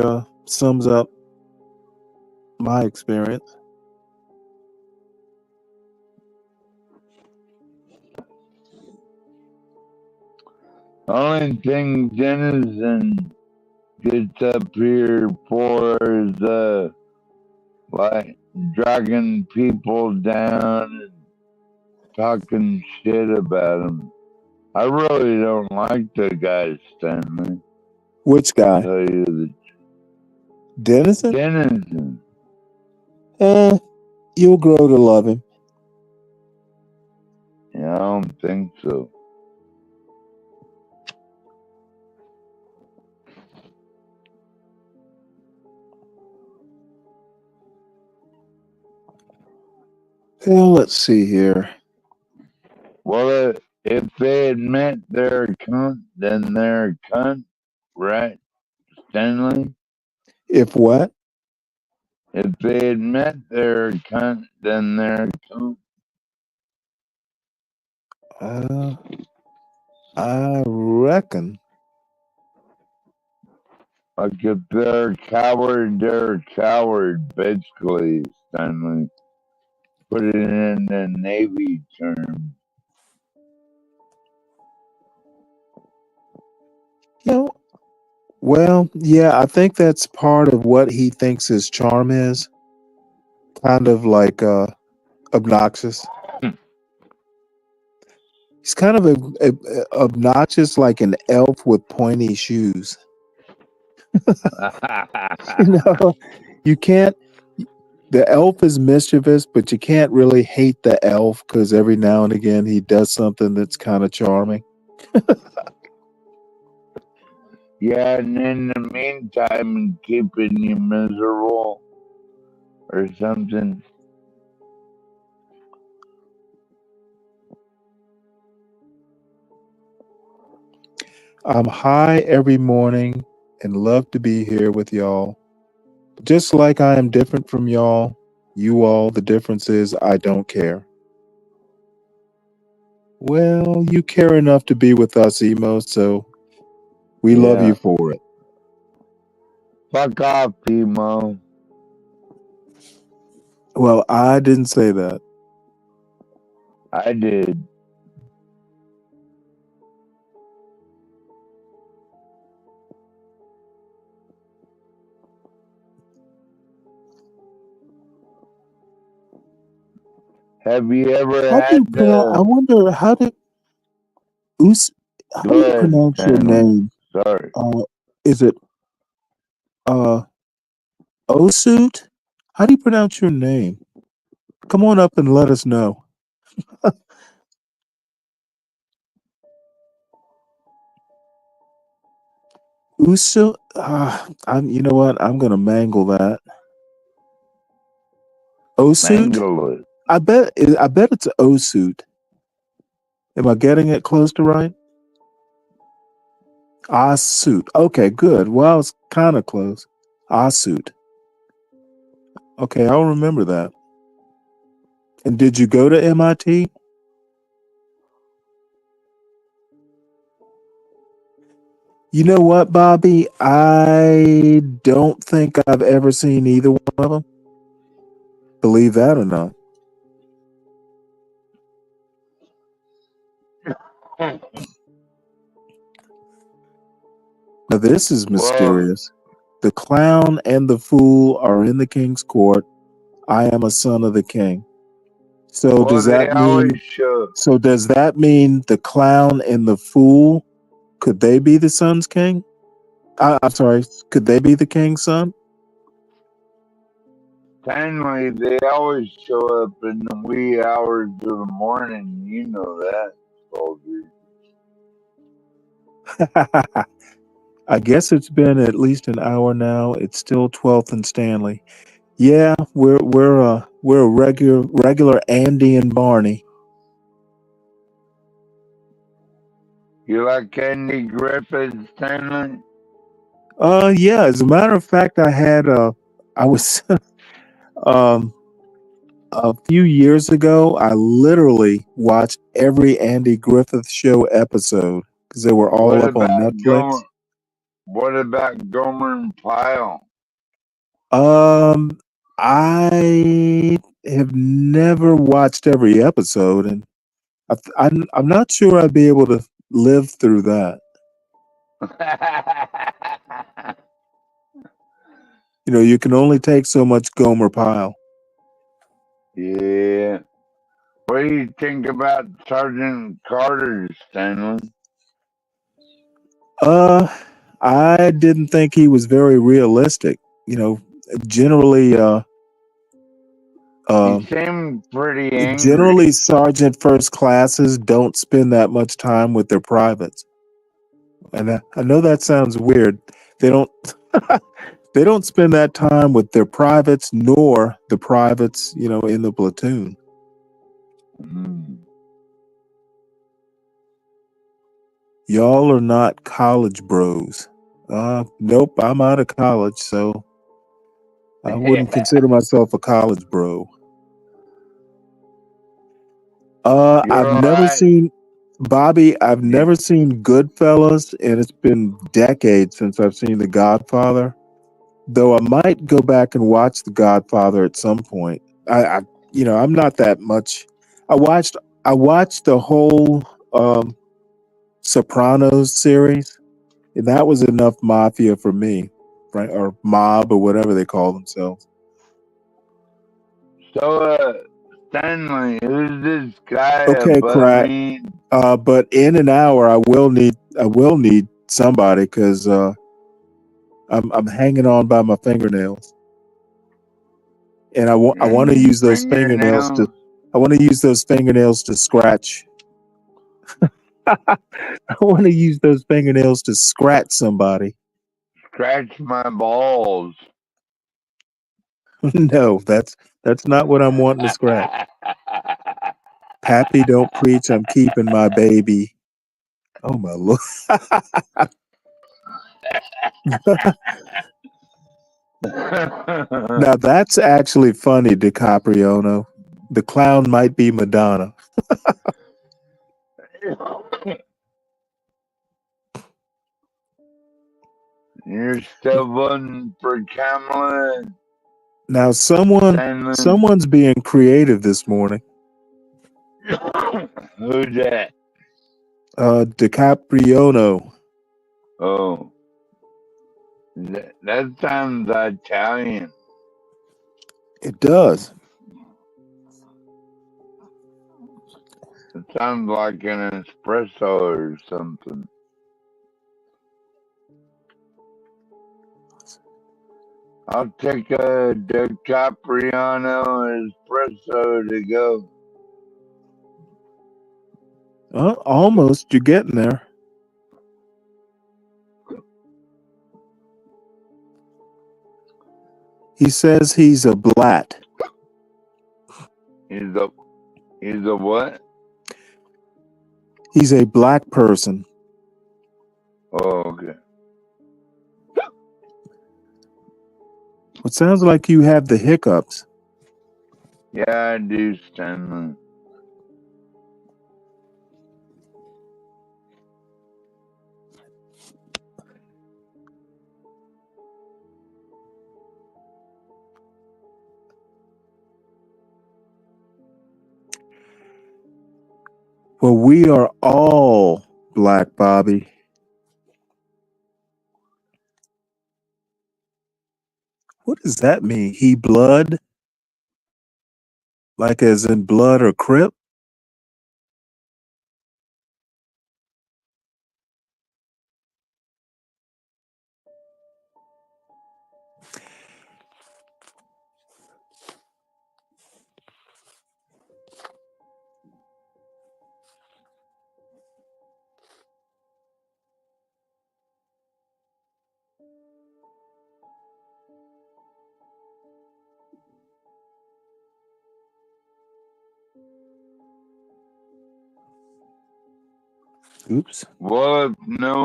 sums up my experience. Only thing Dennison gets up here for is like dragging people down and talking shit about them. I really don't like the guy, Stanley. Which To guy? tell you the Dennison? Dennison. You'll grow to love him. Yeah, I don't think so. Well, let's see here. Well, if they admit they're a cunt, then they're a cunt, right, Stanley? If what? If they admit they're a cunt, then they're a cunt. I reckon. Like if they're a coward, basically, Stanley. Put it in the Navy term. You know, well, yeah, I think that's part of what he thinks his charm is. Kind of like obnoxious. He's kind of obnoxious, like an elf with pointy shoes. You know, you can't. The elf is mischievous, but you can't really hate the elf because every now and again he does something that's kind of charming. Yeah, and in the meantime, keeping you miserable or something. I'm high every morning and love to be here with y'all. Just like I am different from y'all, you all, the difference is I don't care. Well, you care enough to be with us, emo, so we love Yeah. you for it. Fuck off, Emo. Well, I didn't say that. I did. Have you ever How do you had pronounce? I wonder how do how do Go you ahead, pronounce your Stanley. name? Sorry. Is it Osut? How do you pronounce your name? Come on up and let us know. Usu? You know what? I'm gonna mangle that. Osut? Mangle it. I bet it's Osut. Am I getting it close to right? Asut. Okay, good. Well, it's kind of close. Asut. Okay, I'll remember that. And did you go to MIT? You know what, Bobby? I don't think I've ever seen either one of them. Believe that or not. Now this is Well, mysterious. The clown and the fool are in the king's court. I am a son of the king. So well, does they that always mean? show. So does that mean the clown and the fool? Could they be the son's king? I'm sorry. Could they be the king's son? Stanley, they always show up in the wee hours of the morning. You know that, soldier. I guess it's been at least an hour now. It's still 12th and Stanley. Yeah, we're a regular Andy and Barney. You like Andy Griffith, Stanley? Yeah. As a matter of fact, I was um a few years ago. I literally watched every Andy Griffith Show episode because they were all What up on about Netflix. Gomer and Pyle? I have never watched every episode, and I'm not sure I'd be able to live through that. You know, you can only take so much Gomer Pyle. Yeah. What do you think about Sergeant Carter, Stanley? I didn't think he was very realistic. You know, generally, He seemed pretty angry. generally, sergeant first classes don't spend that much time with their privates. And I know that sounds weird. They don't. They don't spend that time with their privates, nor the privates, you know, in the platoon. Mm. Y'all are not college bros. Nope, I'm out of college, so I wouldn't consider myself a college bro. You're I've never right. seen Bobby. I've never seen Goodfellas, and it's been decades since I've seen The Godfather. Though I might go back and watch The Godfather at some point. You know, I'm not that much. I watched the whole Sopranos series, and that was enough mafia for me, right? Or mob, or whatever they call themselves. So, Stanley, who's this guy Okay, above crack. me? But in an hour, I will need somebody because I'm hanging on by my fingernails, and I want to use those fingernails to. I want to use those fingernails to scratch. I want to use those fingernails to scratch somebody. Scratch my balls. No, that's not what I'm wanting to scratch. Pappy, don't preach. I'm keeping my baby. Oh my Lord. Now that's actually funny, DiCapriono. The clown might be Madonna. You're still voting for Kamala? Now Stanley? someone's being creative this morning. Who's that? DiCapriono. Oh. That sounds Italian. It does. It sounds like an espresso or something. I'll take a DiCapriono espresso to go. Almost. You're getting there. He says he's a blat. He's a what? He's a black person. Oh, okay. It sounds like you have the hiccups. Yeah, I do, Stanley. Well, we are all black, Bobby. What does that mean? He blood? Like as in blood or crip? Oops. Well, if no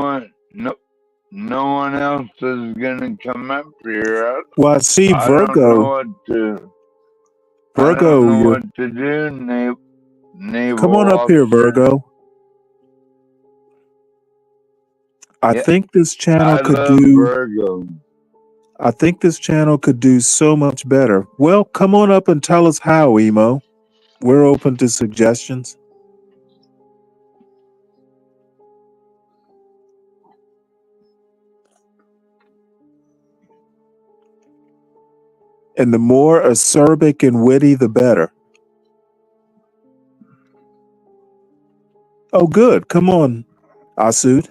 one else is gonna come up here, Well, I see I don't know Virgo. what to. I don't Virgo, know you're. what to do, naval Come on up here, officer. Virgo. I Yeah, think this channel I could love do. Virgo. I think this channel could do so much better. Well, come on up and tell us how, Emo. We're open to suggestions. And the more acerbic and witty, the better. Oh, good. Come on, Asud.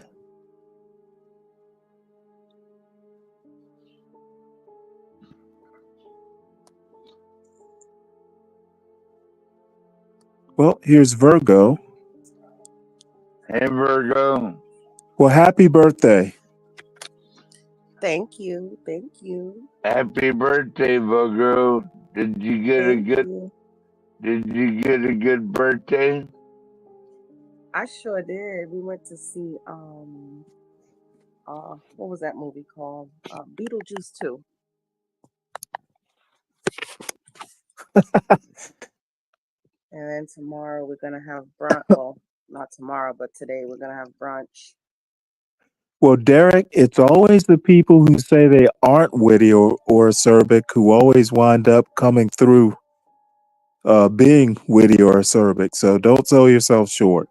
Well, here's Virgo. Hey, Virgo. Well, happy birthday. Thank you. Thank you. Happy birthday, Virgo. Did you get Thank you. Did you get a good birthday? I sure did. We went to see what was that movie called? Beetlejuice 2. And then tomorrow we're gonna have brunch. Well, not tomorrow, but today we're gonna have brunch. Well, Derek, it's always the people who say they aren't witty or acerbic who always wind up coming through being witty or acerbic. So don't sell yourself short.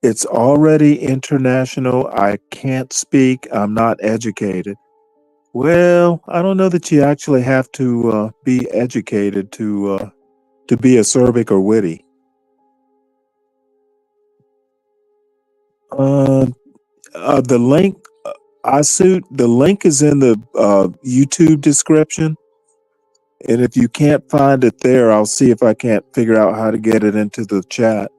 It's already international. I can't speak. I'm not educated. Well, I don't know that you actually have to be educated to be acerbic or witty. The link, the link is in the YouTube description. And if you can't find it there, I'll see if I can't figure out how to get it into the chat.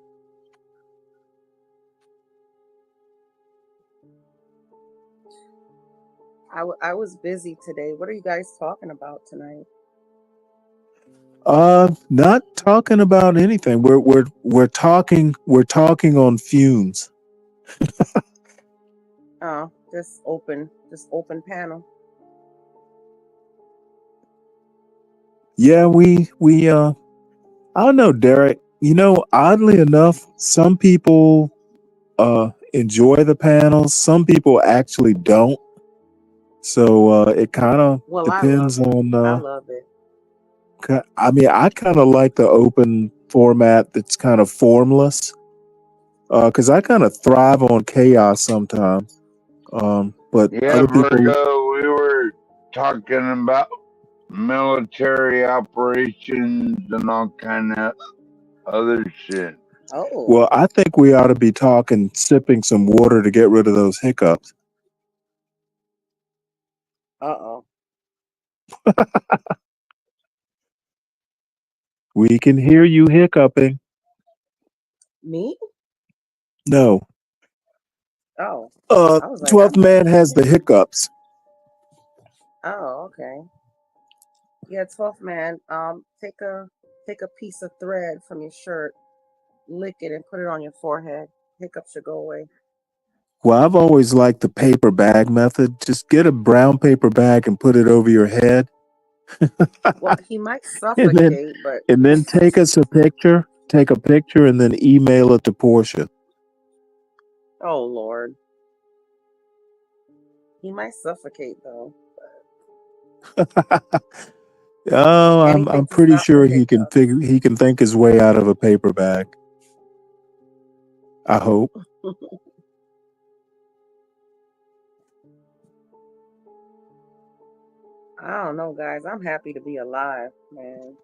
I was busy today. What are you guys talking about tonight? Not talking about anything. We're talking on fumes. Oh, just open panel. Yeah, we I don't know, Derek. You know, oddly enough, some people enjoy the panels, some people actually don't. So it kind of Well, depends on I love it. I mean, I kind of like the open format that's kind of formless. Because I kind of thrive on chaos sometimes. But Yeah, other people, Virgo, we were talking about military operations and all kind of other shit. Oh. well, I think we ought to be talking sipping some water to get rid of those hiccups. Uh-oh. We can hear you hiccuping. Me? No. Oh. I was like, 12th man has the hiccups. oh, okay. Yeah, 12th man. Take a piece of thread from your shirt, lick it, and put it on your forehead. Hiccups should go away. Well, I've always liked the paper bag method. Just get a brown paper bag and put it over your head. Well, he might suffocate, but And then take us a picture. Take a picture and then email it to Portia. oh Lord, he might suffocate though. Oh, I'm Anything to pretty stop the sure he can think his way out of a paper bag. I hope. I don't know, guys. I'm happy to be alive, man.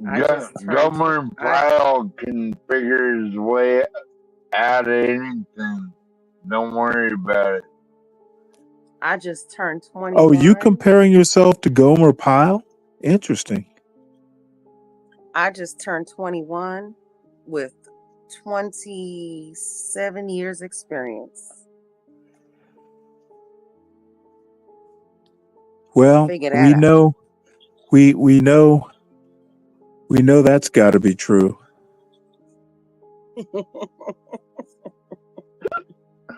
I just turned. Governor Powell can figure his way out of anything. Don't worry about it. I just turned 21. Oh, you comparing yourself to Gomer Pyle? Interesting. I just turned 21 with 27 years experience. Well, Figure that we out. know, we know that's got to be true.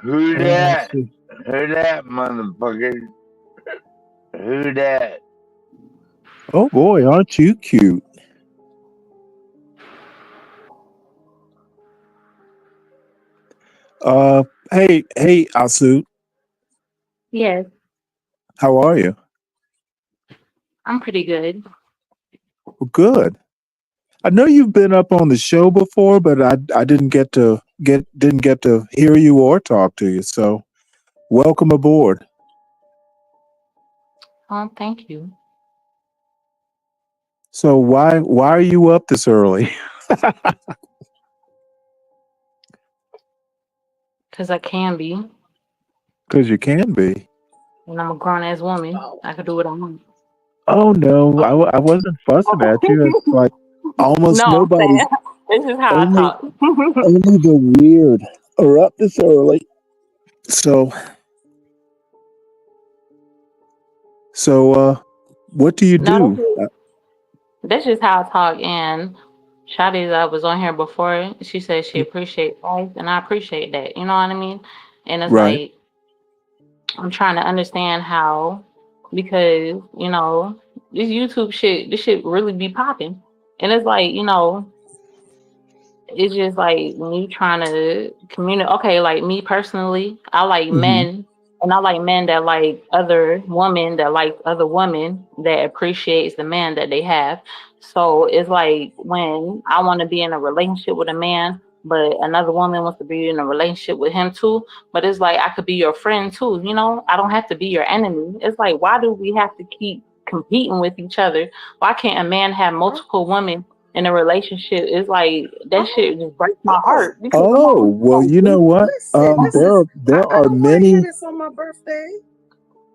Who let's that? see. Who that, motherfucker? Who that? Oh boy, aren't you cute? Hey, Asu, Yes, how are you? I'm pretty good. Well, good. I know you've been up on the show before, but I didn't get to hear you or talk to you. So, welcome aboard. Thank you. So, why are you up this early? Because I can be. Because you can be. And I'm a grown ass woman. I can do what I want. Oh no, I wasn't fussing at you. It's like almost No, I'm nobody, saying this is how I only talk. only the weird are up this early. So, what do you No, do? that's just how I talk. And Shadi that was on here before, she said she appreciates life, and I appreciate that. You know what I mean? And it's Right. like I'm trying to understand how, because this YouTube shit, this shit really be popping, and it's like it's just like when you trying to communicate. Okay, like me personally, I like Mhm. men, and I like men that like other women that like other women that appreciates the man that they have. So it's like when I want to be in a relationship with a man, but another woman wants to be in a relationship with him too. But it's like I could be your friend too. I don't have to be your enemy. It's like, why do we have to keep competing with each other? Why can't a man have multiple women in a relationship? It's like that shit just breaks my heart. Because I'm Oh, always well, you know what? Listen, There I are don't want to hear many this on my birthday.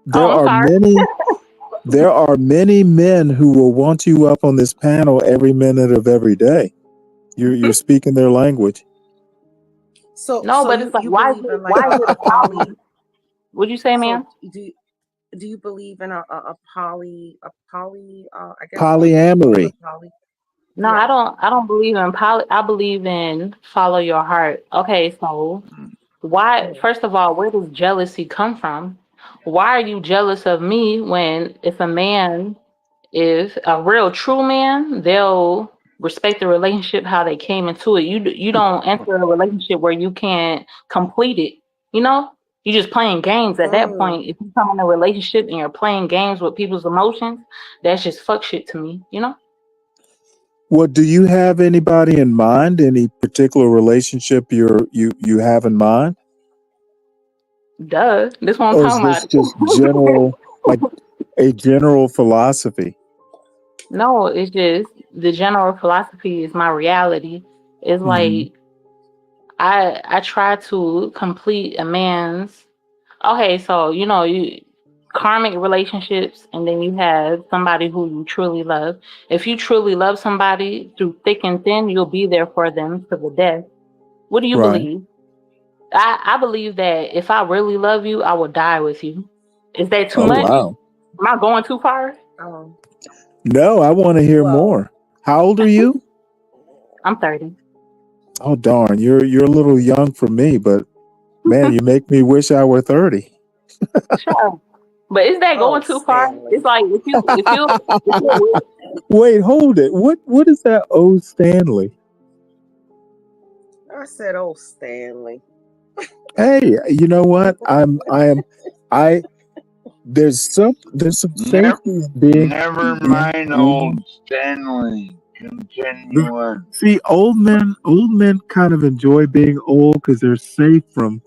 there I'm are sorry. many men who will want you up on this panel every minute of every day. You're speaking their language. So, No, so but you it's like, you why is believe it in like a a poly? poly? What'd you say, man? So do you believe in a poly? I guess you call it Polyamory. a poly. No, Yeah. I don't believe in poly. I believe in follow your heart. Okay, so why, first of all, where does jealousy come from? Why are you jealous of me when if a man is a real true man, they'll respect the relationship how they came into it. You don't enter a relationship where you can't complete it. You're just playing games at that point. If you come in a relationship and you're playing games with people's emotions, that's just fuck shit to me. Well, do you have anybody in mind? Any particular relationship you have in mind? Duh. This what I'm Or is talking this about. just general, like a general philosophy? No, it's just the general philosophy is my reality. It's Mhm. like I try to complete a man's. Okay, so you karmic relationships, and then you have somebody who you truly love. If you truly love somebody through thick and thin, you'll be there for them to the death. What do you Right. believe? I believe that if I really love you, I will die with you. Is that too Oh, much? wow. Am I going too far? No, I want to hear more. How old are you? I'm 30. Oh, darn. You're a little young for me, but man, you make me wish I were 30. Sure. But is that going too far? It's like if you Wait, hold it. What is that? Oh, Stanley. I said, "Oh, Stanley." Hey, you know what? I There's some Never, safety in being. never mind, old Stanley. Continue on. See, old men kind of enjoy being old because they're safe from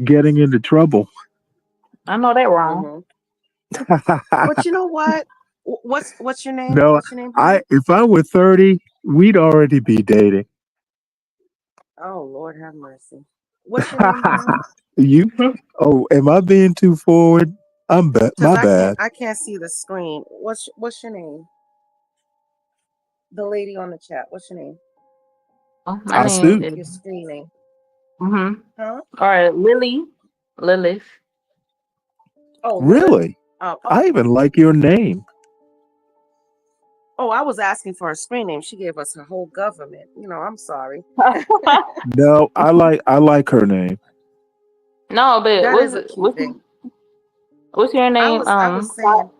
getting into trouble. I know that wrong. But you know what? What's your name? No, What's your name? honey? if I were 30, we'd already be dating. Oh Lord, have mercy. What's your name? honey? You? Oh, am I being too forward? My 'Cause bad. I can't see the screen. What's your name? The lady on the chat. What's your name? Oh, my name is You're screaming. mm-hmm. Huh? All right, Lilith. Oh, Really? Oh, I even like your name. oh, I was asking for a screen name. She gave us her whole government. I'm sorry. No, I like her name. No, but That is a cute name. what's your name? I was saying.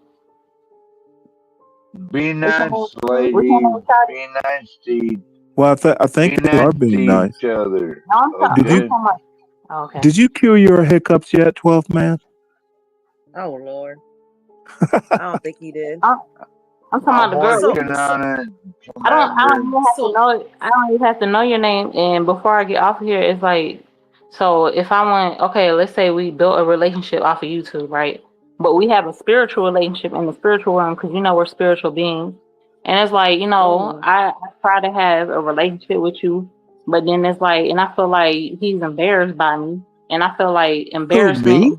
Be What's your nice, name? lady. What's your name, Shadi? Be nice to Well, I think be they are nice being to nice. each other. No, I'm Did you talking about. Oh, okay. did you cure your hiccups yet, 12th man? Oh Lord, I don't think he did. I'm talking about the girl. Working on it. I don't even have So- to know. I don't even have to know your name. And before I get off of here, it's like, so if I want, okay, let's say we built a relationship off of YouTube, right? But we have a spiritual relationship in the spiritual realm because we're spiritual beings. And it's like, I try to have a relationship with you, but then it's like, and I feel like he's embarrassed by me, and I feel like Who, embarrassment. me?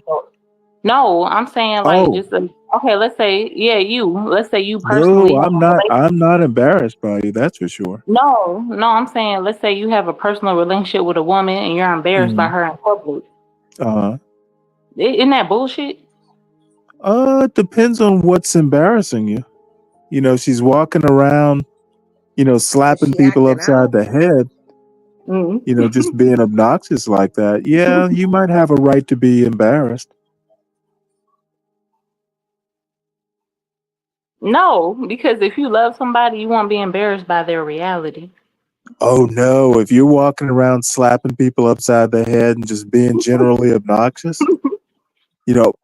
No, I'm saying like Oh, just okay. Let's say you. Let's say you personally no, have a relationship. I'm not embarrassed by you, that's for sure. No, I'm saying let's say you have a personal relationship with a woman and you're embarrassed by Mhm. her in public. Uh-huh. Isn't that bullshit? It depends on what's embarrassing you. She's walking around, slapping she people acting upside out? the head, Mm-hmm. just being obnoxious like that. Yeah, you might have a right to be embarrassed. No, because if you love somebody, you won't be embarrassed by their reality. Oh no, if you're walking around slapping people upside the head and just being generally obnoxious,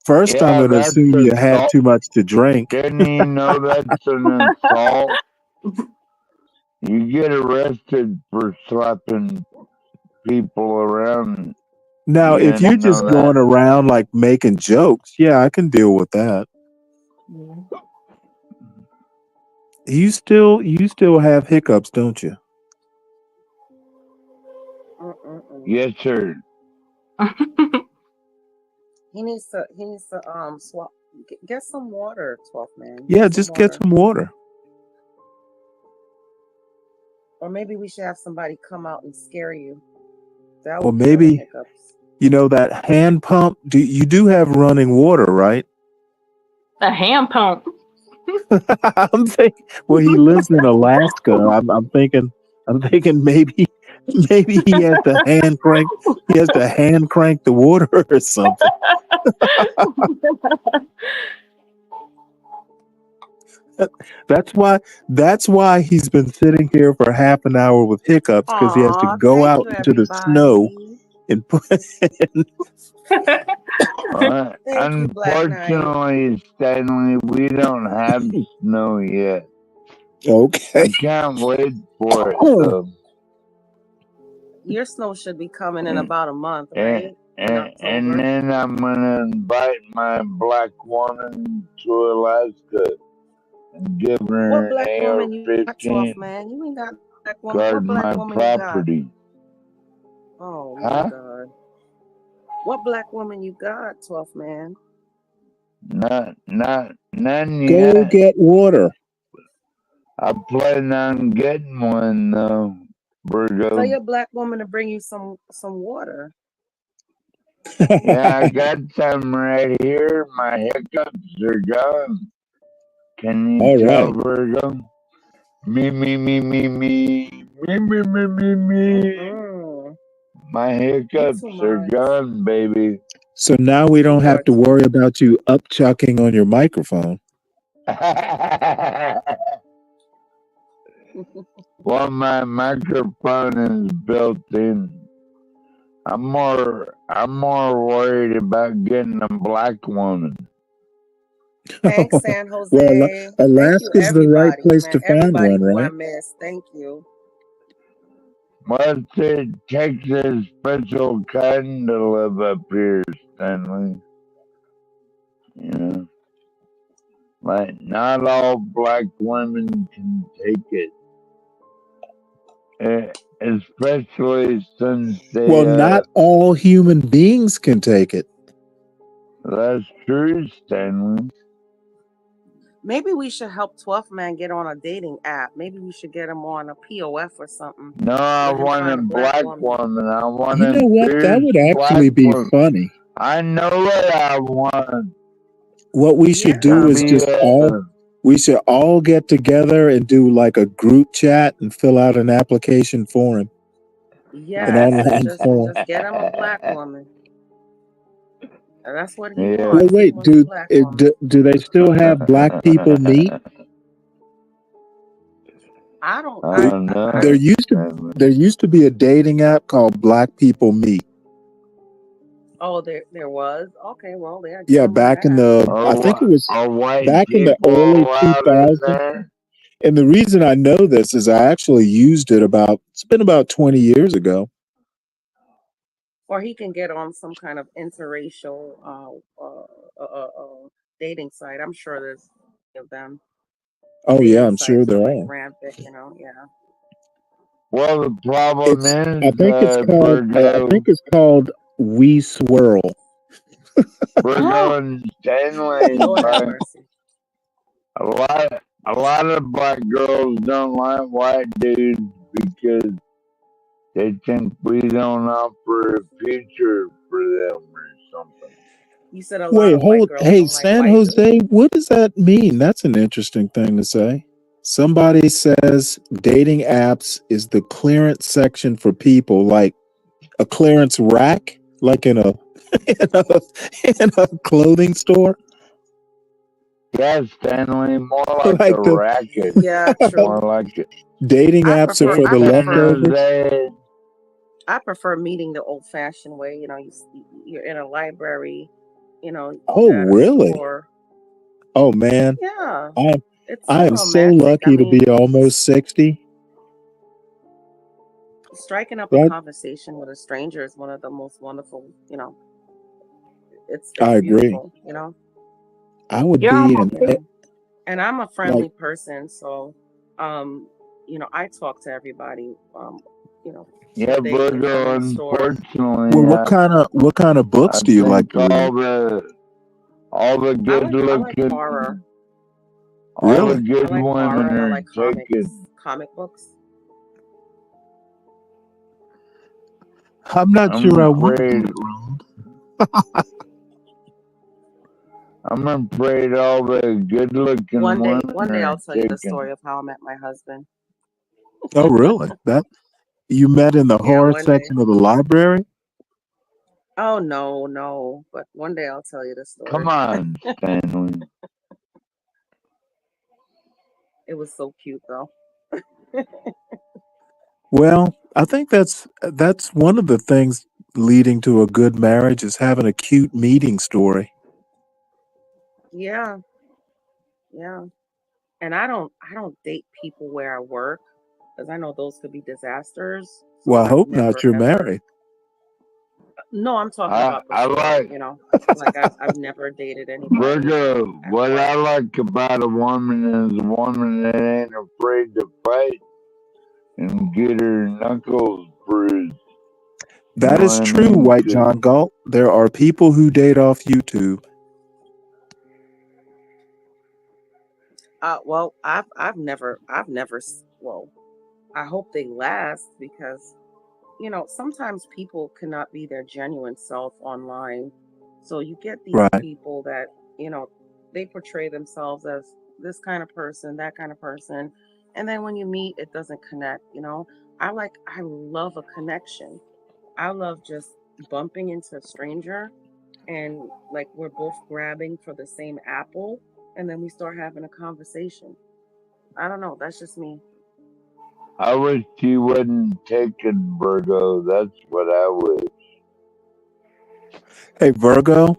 first I'm Yeah, going to that's assume you had assault. too much to drink. Didn't you know that's an assault? You get arrested for slapping people around. Now, You if you're didn't know just that? going around like making jokes, yeah, I can deal with that. You still have hiccups, don't you? Yes, sir. He needs to swap. Get some water, 12th man. Yeah, Get some just get water. some water. Or maybe we should have somebody come out and scare you. That Or would kill the maybe, hiccups. that hand pump. You do have running water, right? A hand pump. I'm thinking. Well, he lives in Alaska. I'm thinking maybe he has to hand crank. He has to hand crank the water or something. That's why he's been sitting here for half an hour with hiccups because he has to Aw, go thank out you, into the snow and put. Thank you, Black Knight. Unfortunately, Stanley, we don't have snow yet. Okay. I can't wait for it though. Your snow should be coming in about a month, right? And then I'm gonna invite my black woman to Alaska and give her What an black woman you got, 12th AR-15. man? You ain't got black woman. Guard What black my woman you got? property. Oh Huh? my God. What black woman you got, 12th man? None Go yet. get water. I plan on getting one though, Tell Virgo. your black woman to bring you some water. Yeah, I got some right here. My hiccups are gone. Can you All tell, right. Virgo? Me. My hiccups are gone, baby. So now we don't have to worry about you upchucking on your microphone. Well, my microphone is built in. I'm more I'm more worried about getting a black woman. Thanks, San Well, Jose. Thank you, Alaska's the right everybody, place man. to find Everybody one, who I right? missed. Thank you. What's it takes a special kind to live up here, Stanley? You know, like not all black women can take it. Especially since Well, not all human beings can take it. that's true, Stanley. Maybe we should help 12th Man get on a dating app. Maybe we should get him on a POF or something. No, I Let him want a find a black black woman. woman. I want You a know what? That fierce would black actually be woman. funny. I know what I want. What we should do To is be just we should all get together and do like a group chat and fill out an application form, an Yes, online form. just get him a black woman. And that's what he Yeah. Well, wants. He wait, wants a do black woman. do they still have black people meet? I don't. I don't know. There used to be a dating app called Black People Meet. Oh, there was. Okay, well, there. Yeah, back in the I think it was white back in the people early allowed in 2000s. there? And the reason I know this is I actually used it it's been about 20 years ago. Or he can get on some kind of interracial dating site. I'm sure there's of them. Oh yeah, Dating I'm sure sites are there like are. rampant, yeah. Well, the problem I is, think it's called We Swirl. Virgo and Stanley, Lord have like, mercy. a lot of black girls don't like white dudes because they think we don't offer a future for them or something. You said a lot Wait, of white girls hey, don't like San white dudes. Jose, what does that mean? That's an interesting thing to say. Somebody says dating apps is the clearance section for people, like a clearance rack, like in a in a clothing store. Yeah, Stanley, more like Like a the racket. Yeah, More true. like it. dating apps are for the leftovers. I prefer meeting the old-fashioned way. You know, you're in a library. You know, Oh, you're at a really? store. Oh man, Yeah, it's I so am so romantic. I lucky to mean, be almost 60. striking up a That conversation with a stranger is one of the most wonderful. It's I agree. beautiful. I would You're be almost an And I'm a like friendly person, so I talk to everybody. Yeah, They come Virgo, in the store. unfortunately, well, what kind of books I do you like think to read? all the good I like looking, horror. all the Really? I good like horror, women and I are like taken. comic books. I'm not I'm sure I want afraid. that, Ron. I'm afraid all the good looking One day women I'll are tell you the taken. story of how I met my husband. Oh, really? That you met in the Yeah, horror one day. section of the library? Oh no, but one day I'll tell you the story. Come on, Stanley. It was so cute though. Well, I think that's one of the things leading to a good marriage is having a cute meeting story. Yeah. And I don't date people where I work because I know those could be disasters. So Well, I I've hope not. never You're ever. married. No, I'm talking I about before. like I've never dated anybody Virgo. at What I work. like about a woman is a woman that ain't afraid to fight and get her knuckles bruised. You That know is what I true, mean? White John Galt. There are people who date off YouTube. Well, I've never. Well, I hope they last because sometimes people cannot be their genuine self online. So you get these Right. people that they portray themselves as this kind of person, that kind of person, and then when you meet, it doesn't connect. I love a connection. I love just bumping into a stranger and like we're both grabbing for the same apple and then we start having a conversation. I don't know. That's just me. I wish she wouldn't take it, Virgo. That's what I wish. Hey, Virgo.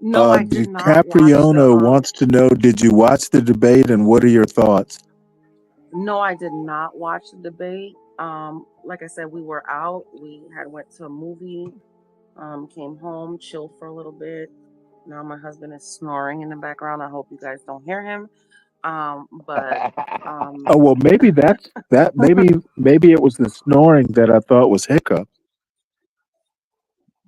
No, I did not watch the. DiCapriano wants to know, did you watch the debate and what are your thoughts? No, I did not watch the debate. Like I said, we were out. We had went to a movie. Came home, chilled for a little bit. Now my husband is snoring in the background. I hope you guys don't hear him. But Oh, well, maybe that's that. Maybe it was the snoring that I thought was hiccup.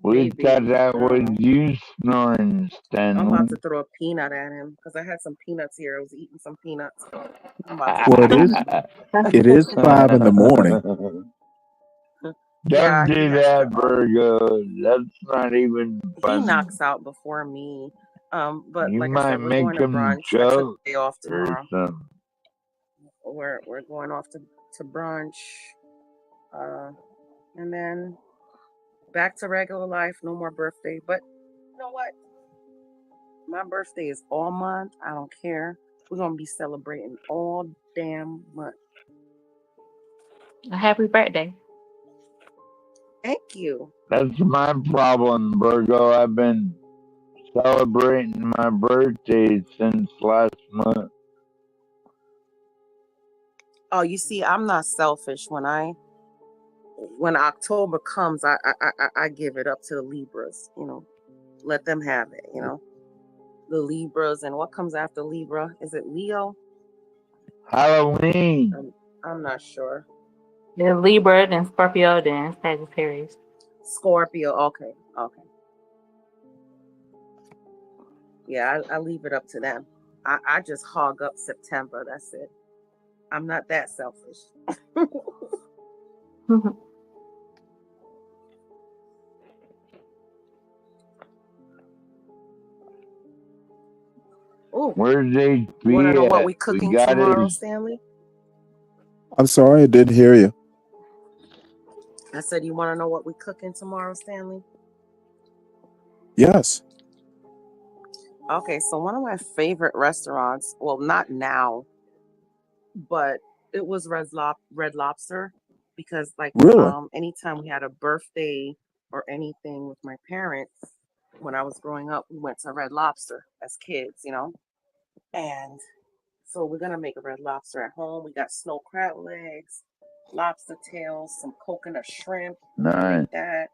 We maybe thought that I was don't know. you snoring, I'm about Stanley. to throw a peanut at him because I had some peanuts here. I was eating some peanuts. I'm about to Well, throw it is 5 in the morning. Yeah, Don't he do has that, to. Virgo. That's not even He funny. knocks out before me. But You like I might said, we're make going to him brunch. I took choke the day off or tomorrow. something. We're going off to brunch. And then back to regular life. No more birthday. But you know what? My birthday is all month. I don't care. We're gonna be celebrating all damn month. A happy birthday. Thank you. That's my problem, Virgo. I've been celebrating my birthday since last month. Oh, you see, I'm not selfish. When October comes, I give it up to the Libras. You know, let them have it. You know, the Libras, and what comes after Libra? Is it Leo? Halloween. I'm not sure. Then Libra, then Scorpio, then Sagittarius. Scorpio. Okay. Yeah, I leave it up to them. I just hog up September. That's it. I'm not that selfish. Ooh. Where's You want to know HP what at? we cooking got tomorrow, his. Stanley? I'm sorry, I didn't hear you. I said, you want to know what we cooking tomorrow, Stanley? Yes. Okay, so one of my favorite restaurants, well, not now, but it was Red Lobster, because like Really? anytime we had a birthday or anything with my parents, when I was growing up, we went to Red Lobster as kids, you know. And so we're gonna make a Red Lobster at home. We got snow crab legs, lobster tails, some coconut shrimp. We're gonna make that.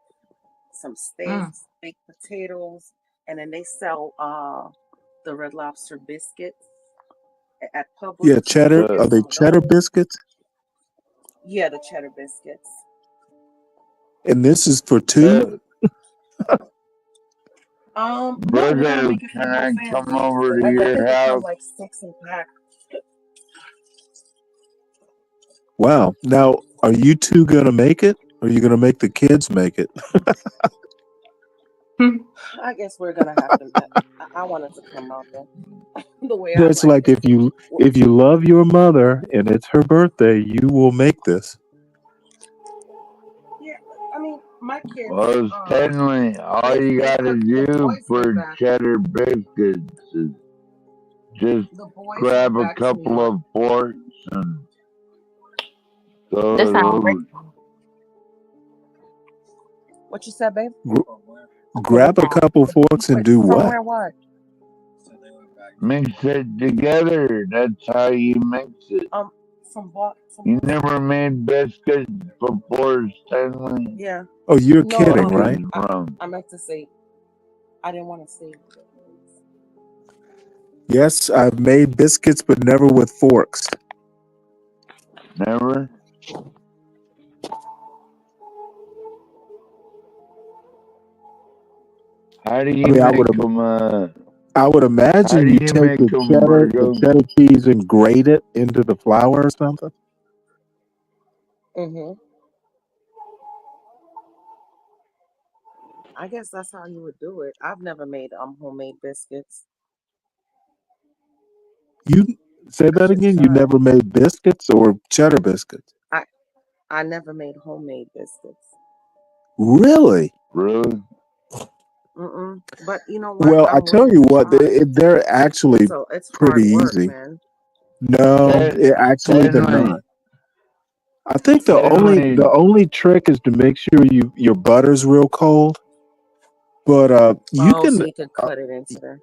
Some steaks, baked potatoes, and then they sell the Red Lobster biscuits at Publix. Yeah, cheddar. Are they cheddar biscuits? Yeah, the cheddar biscuits. And this is for two? No, we're gonna Virgo, make it for can the I whole come family. over to I your think it house? comes like 6 in pack. Wow. Now, are you two going to make it? Or are you going to make the kids make it? I guess we're gonna have to. I want it to come out the way I That's like like if you love your mother and it's her birthday, you will make this. Yeah, I mean, my kids. Well, Stanley, all you gotta do boys for get back. cheddar biscuits is just The boys grab get a back to me. couple of forks and throw That it sounds over. great. What you said, babe? Grab a couple forks and do what? Somewhere what? Mix it together. That's how you mix it. From what? You never made biscuits before, Stanley? Yeah. Oh, you're No, kidding, right? I meant to say. I didn't want to say. Yes, I've made biscuits, but never with forks. Never? How do you I mean, make them? I would imagine How do you you take make the them, cheddar Virgo? cheese and grate it into the flour or something. I guess that's how you would do it. I've never made homemade biscuits. You say that again? You never made biscuits or cheddar biscuits? I never made homemade biscuits. Really? Really? But you know what? Well, I I'm tell willing you to what, try. they're actually So it's pretty hard work, easy. man. No, actually they're Stanley, not. I think Stanley, the only trick is to make sure your butter's real cold. But you Oh, can so you could cut it into the.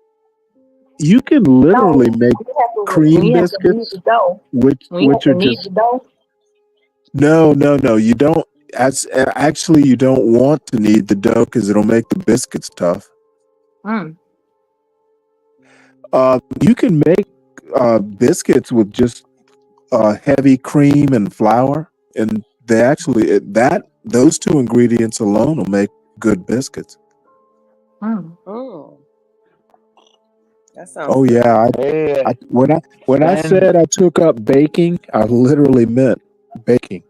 literally make When cream you have to knead biscuits, the dough. which When you have are to knead just the dough. no. You don't. Actually, you don't want to knead the dough because it'll make the biscuits tough. Mm. You can make biscuits with just heavy cream and flour, and they actually those two ingredients alone will make good biscuits. Mm. Oh, that sounds Oh good. yeah, Hey, when I Stan, said I took up baking, I literally meant baking.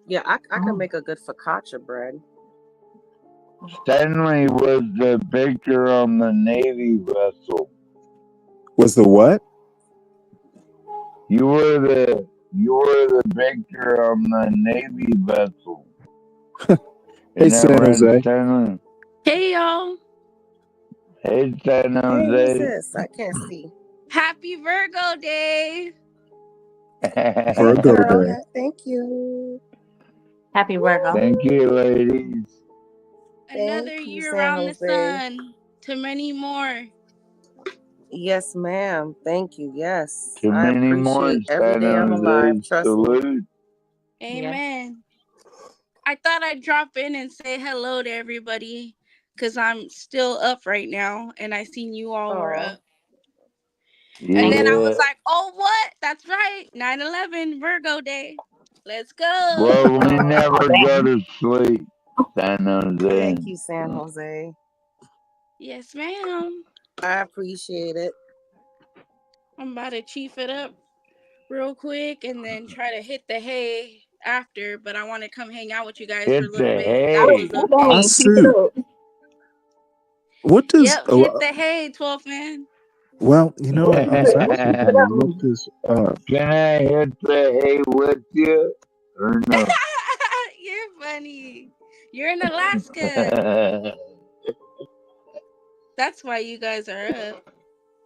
Yeah, I Oh. can make a good focaccia bread. Stanley was the baker on the Navy vessel. Was the what? You were the baker on the Navy vessel. Hey, Isn't that San right, Jose. Stanley? Hey y'all. Hey, San Hey, who's Jose. this? I can't see. Happy Virgo Day. Hey, Virgo girl. Day. Thank you. Happy Virgo. Thank you, ladies. Another Thank you, year San around the Jose. sun. To many more. Yes, ma'am. Thank you. Yes, Too I many more appreciate every San day I'm alive. Jose. Trust me. Salute. Amen. I thought I'd drop in and say hello to everybody because I'm still up right now and I seen you all were Oh, up. And then I Yeah. was like, oh, what? That's right. 9/11 Virgo Day. Let's go. Well, we never Oh, go damn. to sleep, San Jose. thank you, San Jose. Yes, ma'am. I appreciate it. I'm about to chief it up real quick and then try to hit the hay after, but I want to come hang out with you guys for a Hit little the bit. That was hay. What that okay. mean? Keep it Shoot. up. What does Yep, hit the hay, 12th man. well, you know what? I was What actually keep it going up to look mean? this up. Can I hit the hay with you or no? You're funny. You're in Alaska. That's why you guys are up.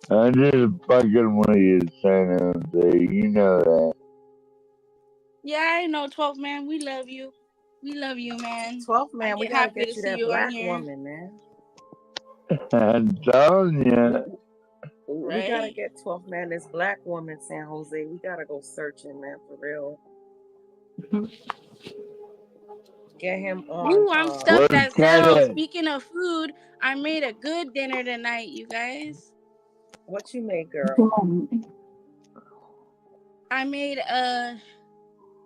I'm just fucking with you, San Jose. You know that. Yeah, I know, 12th man. We love you. We love you, man. 12th I man, we get gotta happy get to you see that you on black here. woman, man. I'm telling you. We gotta Right? get 12th man this black woman, San Jose. We gotta go searching, man, for real. Get him on. Ooh, I'm What stuffed as kind hell. of Speaking of food, I made a good dinner tonight, you guys. What you made, girl? I made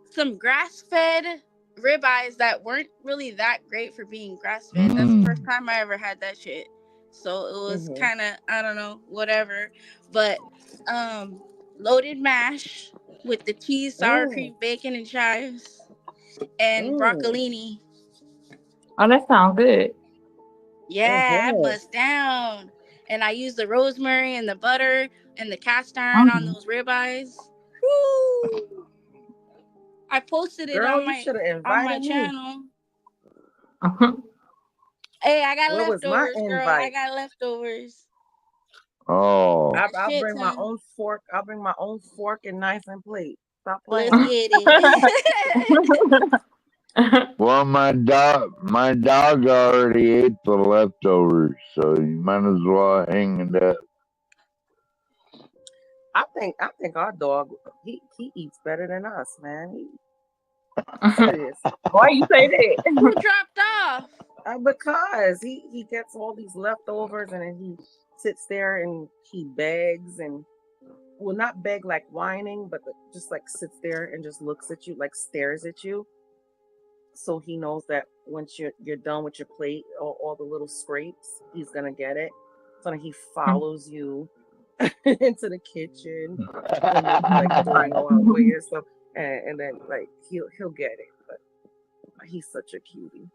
some grass-fed ribeyes that weren't really that great for being grass-fed. That's the first time I ever had that shit. So it was Mhm. kind of, I don't know, whatever. But loaded mash with the cheese, sour cream, bacon, and chives, and broccolini. Oh, that sounds good. Yeah, I Mhm. bust down. And I used the rosemary and the butter and the cast iron on those ribeyes. Woo! I posted it Girl, on you my should have invited me. channel. Hey, I got Where was my leftovers, girl. I invite? got leftovers. Oh. I'll Shit bring my ton. own fork. I'll bring my own fork and knife and plate. Stop Let's playing. get it. Well, my dog already ate the leftovers, so you might as well hang it up. I think our dog he eats better than us, man. Serious. Why you say that? Who dropped off? Because he gets all these leftovers and then he sits there and he begs and will not beg like whining, but just like sits there and just looks at you, like stares at you. So he knows that once you're done with your plate, all the little scrapes, he's gonna get it. So then he follows you into the kitchen when you're like doing all your stuff, and then like he'll get it. But he's such a cutie.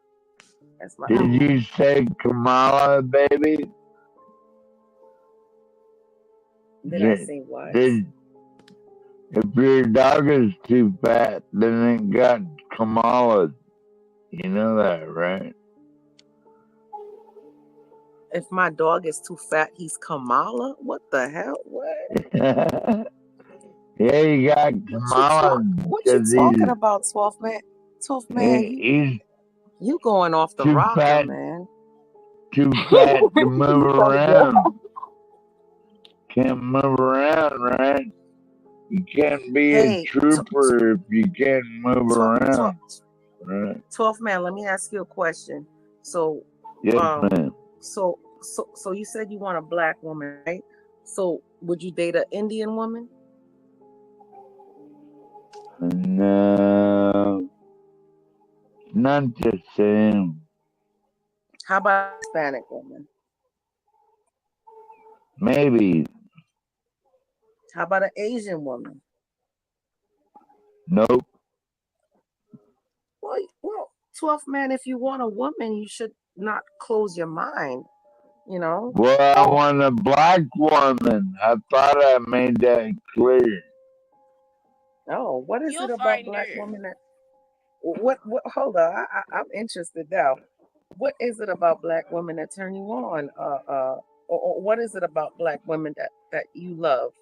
That's my Did you say Kamala, baby? Did I say what? If your dog is too fat, then it got Kamala. You know that, right? If my dog is too fat, he's Kamala? What the hell? What? Yeah, you got Kamala. What you talking about, 12th man? 12th man, you going off the too rocker, fat. man. too fat to move around. Can't move around, right? You can't be a Hey, trooper if you can't move around, right? 12th man, let me ask you a question. So, Yes, ma'am. so you said you want a black woman, right? So, would you date an Indian woman? No, not the same. How about a Hispanic woman? Maybe. How about an Asian woman? Nope. Well, 12th man, if you want a woman, you should not close your mind, you know? Well, I want a black woman. I thought I made that clear. Oh, what is You'll it about find black her. women that what hold on, I'm interested now. What is it about black women that turn you on? Or what is it about black women that you love,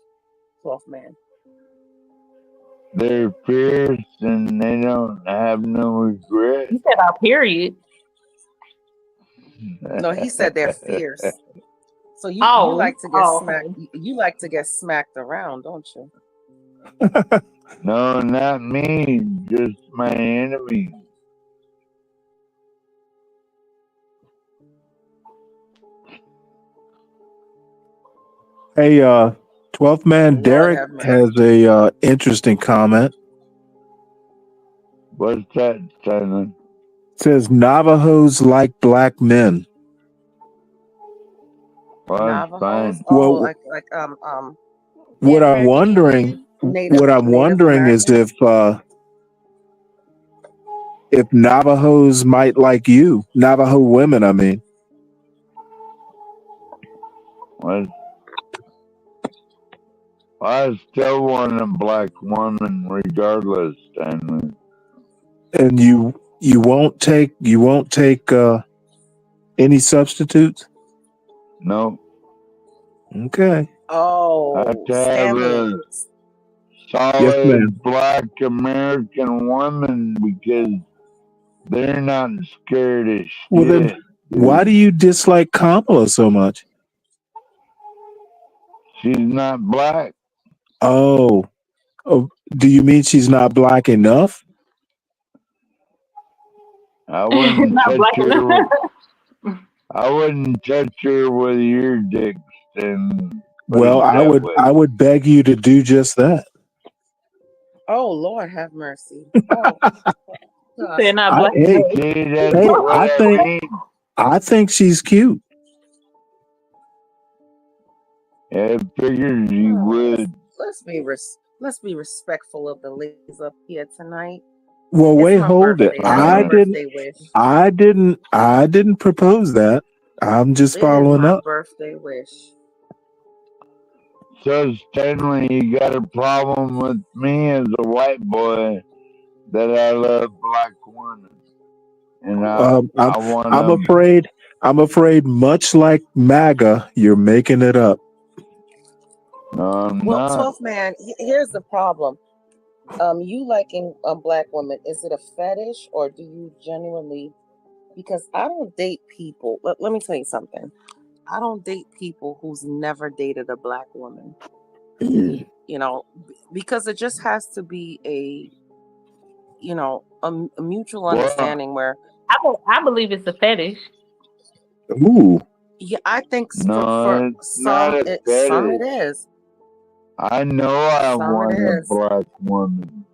12th man? They're fierce and they don't have no regret. You said our period. No, he said they're fierce. So you Oh, like to get oh, smacked. okay. You like to get smacked around, don't you? No, not me, just my enemy. Hey, 12th man, Lord Derek have mercy. has a interesting comment. What's that, Simon? Says Navajos like black men. Well, that's Navajos. fine. Oh, Well, like what I'm American wondering, Indian. Native is American. if Navajos might like you, Navajo women, I mean. What? I still want a black woman regardless, Simon. And you won't take any substitutes? No. Okay. I Oh, have to have Stanley. a Yes, solid ma'am. black American woman because they're not scared of Well then, shit, why do dude. you dislike Kamala so much? She's not black. Oh, do you mean she's not black enough? I wouldn't Not touch black her. enough. I wouldn't touch her with your dick, and put Well, it that way. I would beg you to do just that. Oh, Lord have mercy. Oh, God. They're not black Hey, enough. See, that's hey, what I mean. I think she's cute. I figured you would. Let's be respectful of the ladies up here tonight. Well, It's wait, my hold it. birthday. Happy birthday wish. I didn't propose that. I'm just It is following my up. birthday wish. So, Stanley, you got a problem with me as a white boy that I love black women. And I want I'm afraid, much like MAGA, you're making it up. No, I'm Well, not. 12th man, here's the problem. You liking a black woman, is it a fetish or do you genuinely? Because I don't date people. Let me tell you something. I don't date people who's never dated a black woman. You know, because it just has to be a mutual understanding where I believe it's a fetish. Ooh. yeah, I think No, for it's not some a some it fetish. is. I know I Some want it a is. black woman.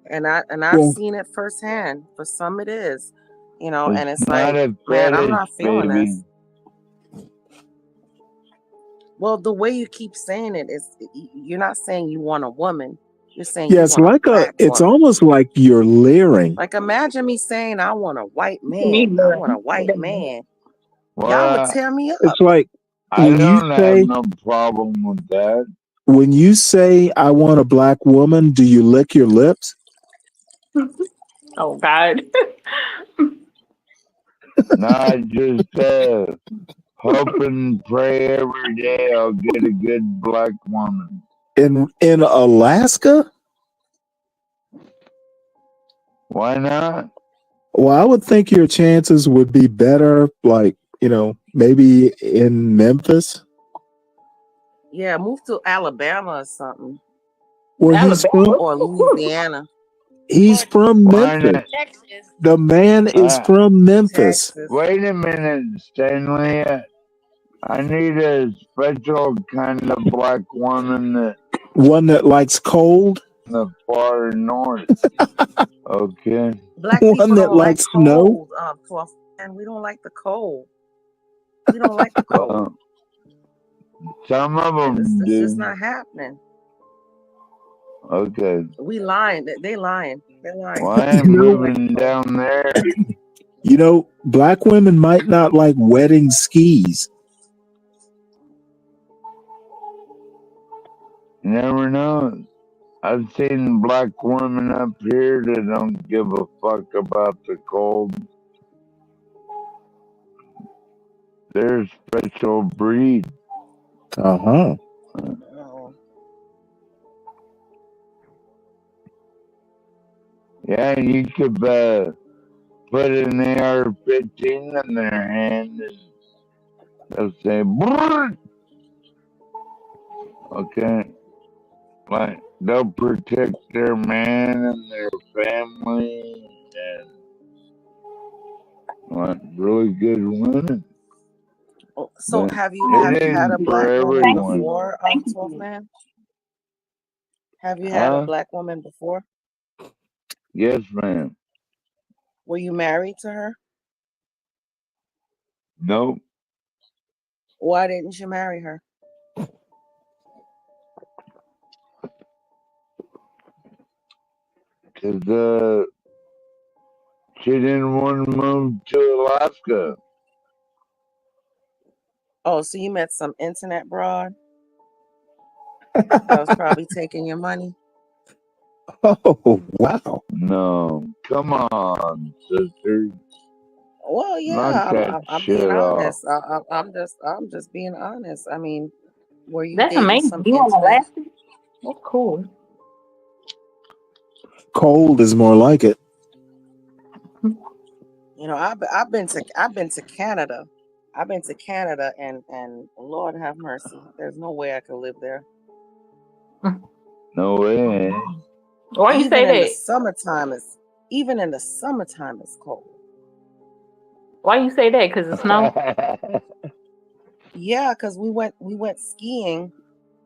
And I've Well, seen it firsthand. For some it is. And It's it's not like, a man, I'm fetish, not feeling baby. this. Well, the way you keep saying it is you're not saying you want a woman. You're saying yeah, you it's want a like black it's woman. almost like you're leering. Like imagine me saying I want a white You mean man. I want a learn. white man. Y'all would Well, tear me up. It's like I when you don't have say no problem with that. I want a black woman, do you lick your lips? Oh God. No, I just hope and pray every day I'll get a good black woman. In Alaska? Why not? Well, I would think your chances would be better, like, Maybe in Memphis. Yeah, move to Alabama or something, Well, he's from or Louisiana, he's from Why Memphis. not? Texas. The man is from Memphis. Texas. Wait a minute, Stanley. I need a special kind of black woman that One that likes cold. the far north. Okay. Black One people that don't like likes snow. cold, and we don't like the cold. We don't like the cold. Some of them It's do. just not happening. Okay. We lying. They lying. They're lying. Well, I am moving down there. You know, black women might not like wetting skis. You never know. I've seen black women up here that don't give a fuck about the cold. They're a special breed. Uh-huh. Oh. Yeah, you could put an AR-15 in their hand and they'll say, "Brrr!" Okay. Like, they'll protect their man and their family and like really good women. So But have it you had a ain't for black woman everyone. before, 12th man? Have you had a Huh? black woman before? Yes, ma'am. Were you married to her? Nope. Why didn't you marry her? Because she didn't want to move to Alaska. Oh, so you met some internet broad that was probably taking your money? Oh, wow. No. Come on, sister. Well, yeah, Knock that I'm shit being off. honest. I'm just being honest. I mean, were you That's dating amazing. some You on internet? Alaska? That's cool. Cold is more like it. You know, I've been to Canada. I've been to Canada, and Lord have mercy, there's no way I could live there. No way. Why you say Even in the that? summertime, it's cold. Why you say that? Because it's snow? Yeah, because we went skiing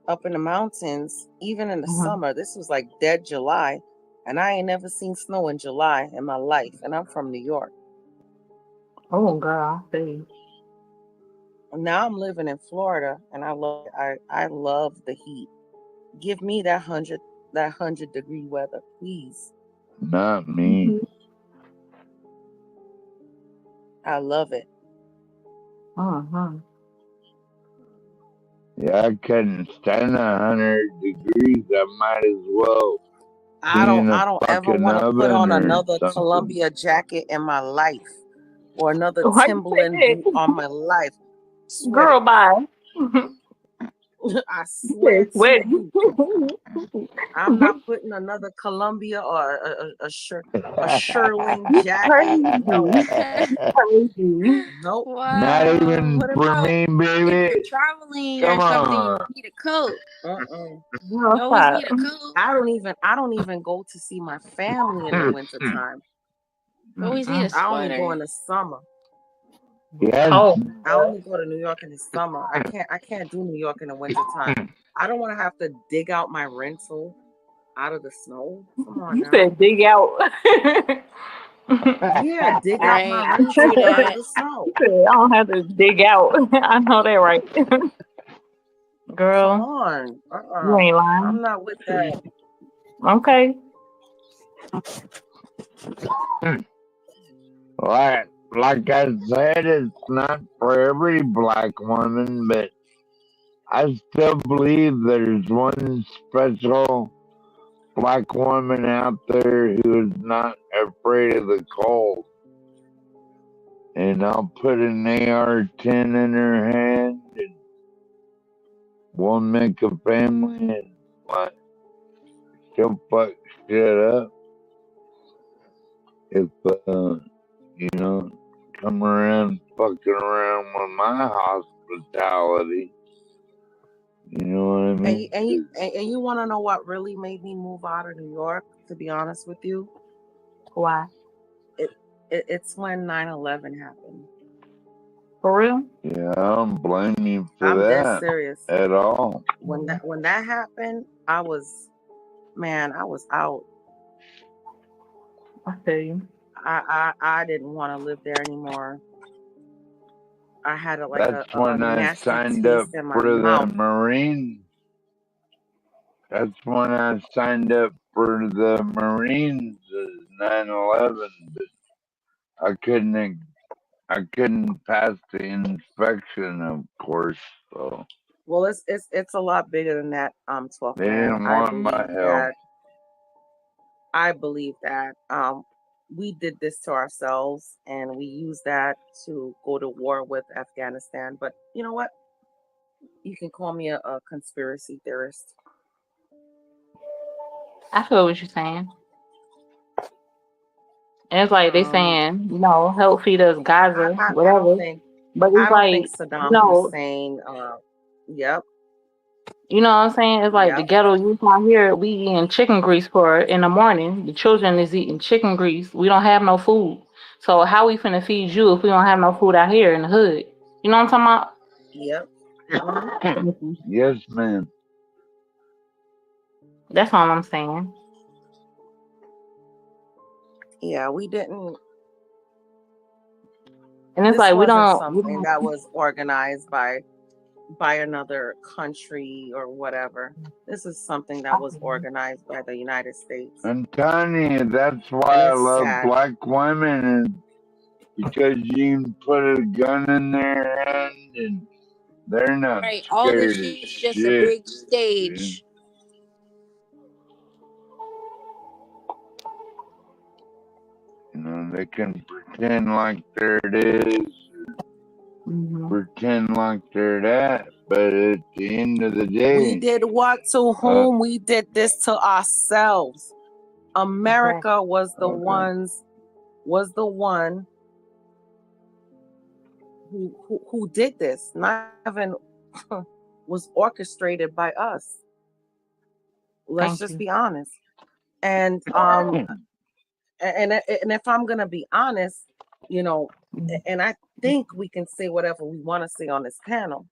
up in the mountains, even in the summer. This was like dead July, and I ain't never seen snow in July in my life. And I'm from New York. Oh, girl, I see. Now I'm living in Florida, and I love the heat. Give me that 100-degree weather, please. Not me. I love it. Yeah, I couldn't stand 100 degrees. I might as well I be don't in a ever fucking want to put on oven or another something. Columbia jacket in my life, or another Why you say Timberland that? boot on my life. Swear Girl, to bye. I swear to Sweat. you, I'm not putting another Columbia or a Sherling You jacket. No, crazy. Crazy. nope. Not even What for about me, if baby. you're traveling Come or something? You on. need a coat. Uh-uh. You always need a coat. I don't even go to see my family in the wintertime. You always need a I only go sweater. in the summer. Yes. I only go to New York in the summer. I can't do New York in the wintertime. I don't want to have to dig out my rental out of the snow. Come on You now. said dig out. Yeah, dig out Right, my I rental see out that. of the snow. You said, I don't have to dig out. I know that right. Come Girl, on. you ain't I'm lying. not with that. Okay. Like I said, it's not for every black woman, but I still believe there's one special black woman out there who is not afraid of the cold. And I'll put an AR-10 in her hand and we'll make a family and like, she'll fuck shit up if, come around fucking around with my hospitality. You know what I And mean? you want to know what really made me move out of New York? To be honest with you, Why? it's when 9/11 happened. For real? Yeah, I don't blame you for I'm dead that serious. at all. When that happened, I was out. I feel you. I didn't want to live there anymore. I had a That's when I nasty signed up taste in my for the mouth. Marines. That's when I signed up for the Marines as 9/11, but I couldn't pass the inspection, of course. So Well, it's a lot bigger than that. 12th they man. didn't want my help. I believe that we did this to ourselves, and we used that to go to war with Afghanistan. But you know what? You can call me a conspiracy theorist. I feel what you're saying. And it's like they saying, help feed us Gaza, I whatever. don't think But it's like, Saddam Hussein. Yep. You know what I'm saying? It's like the ghetto youth out here, we eating chicken grease in the morning. The children is eating chicken grease. We don't have no food. So how we finna feed you if we don't have no food out here in the hood? You know what I'm talking Yep. about? Yes, ma'am. That's all I'm saying. Yeah, we didn't. And it's This like we wasn't don't something that was organized by another country or whatever. This is something that was organized by the United States. I'm telling you, that's why And I it's love sad. black women, is because you can put a gun in their hand and they're not Right. All scared this of shit's just a shit. big stage. You know, they can pretend like they're this, pretend like they're that, but at the end of the day, We did what to whom? We did this to ourselves. America was the one who did this. Not even was orchestrated by us. Let's just be honest. And and if I'm gonna be honest, and I think we can say whatever we want to say on this panel.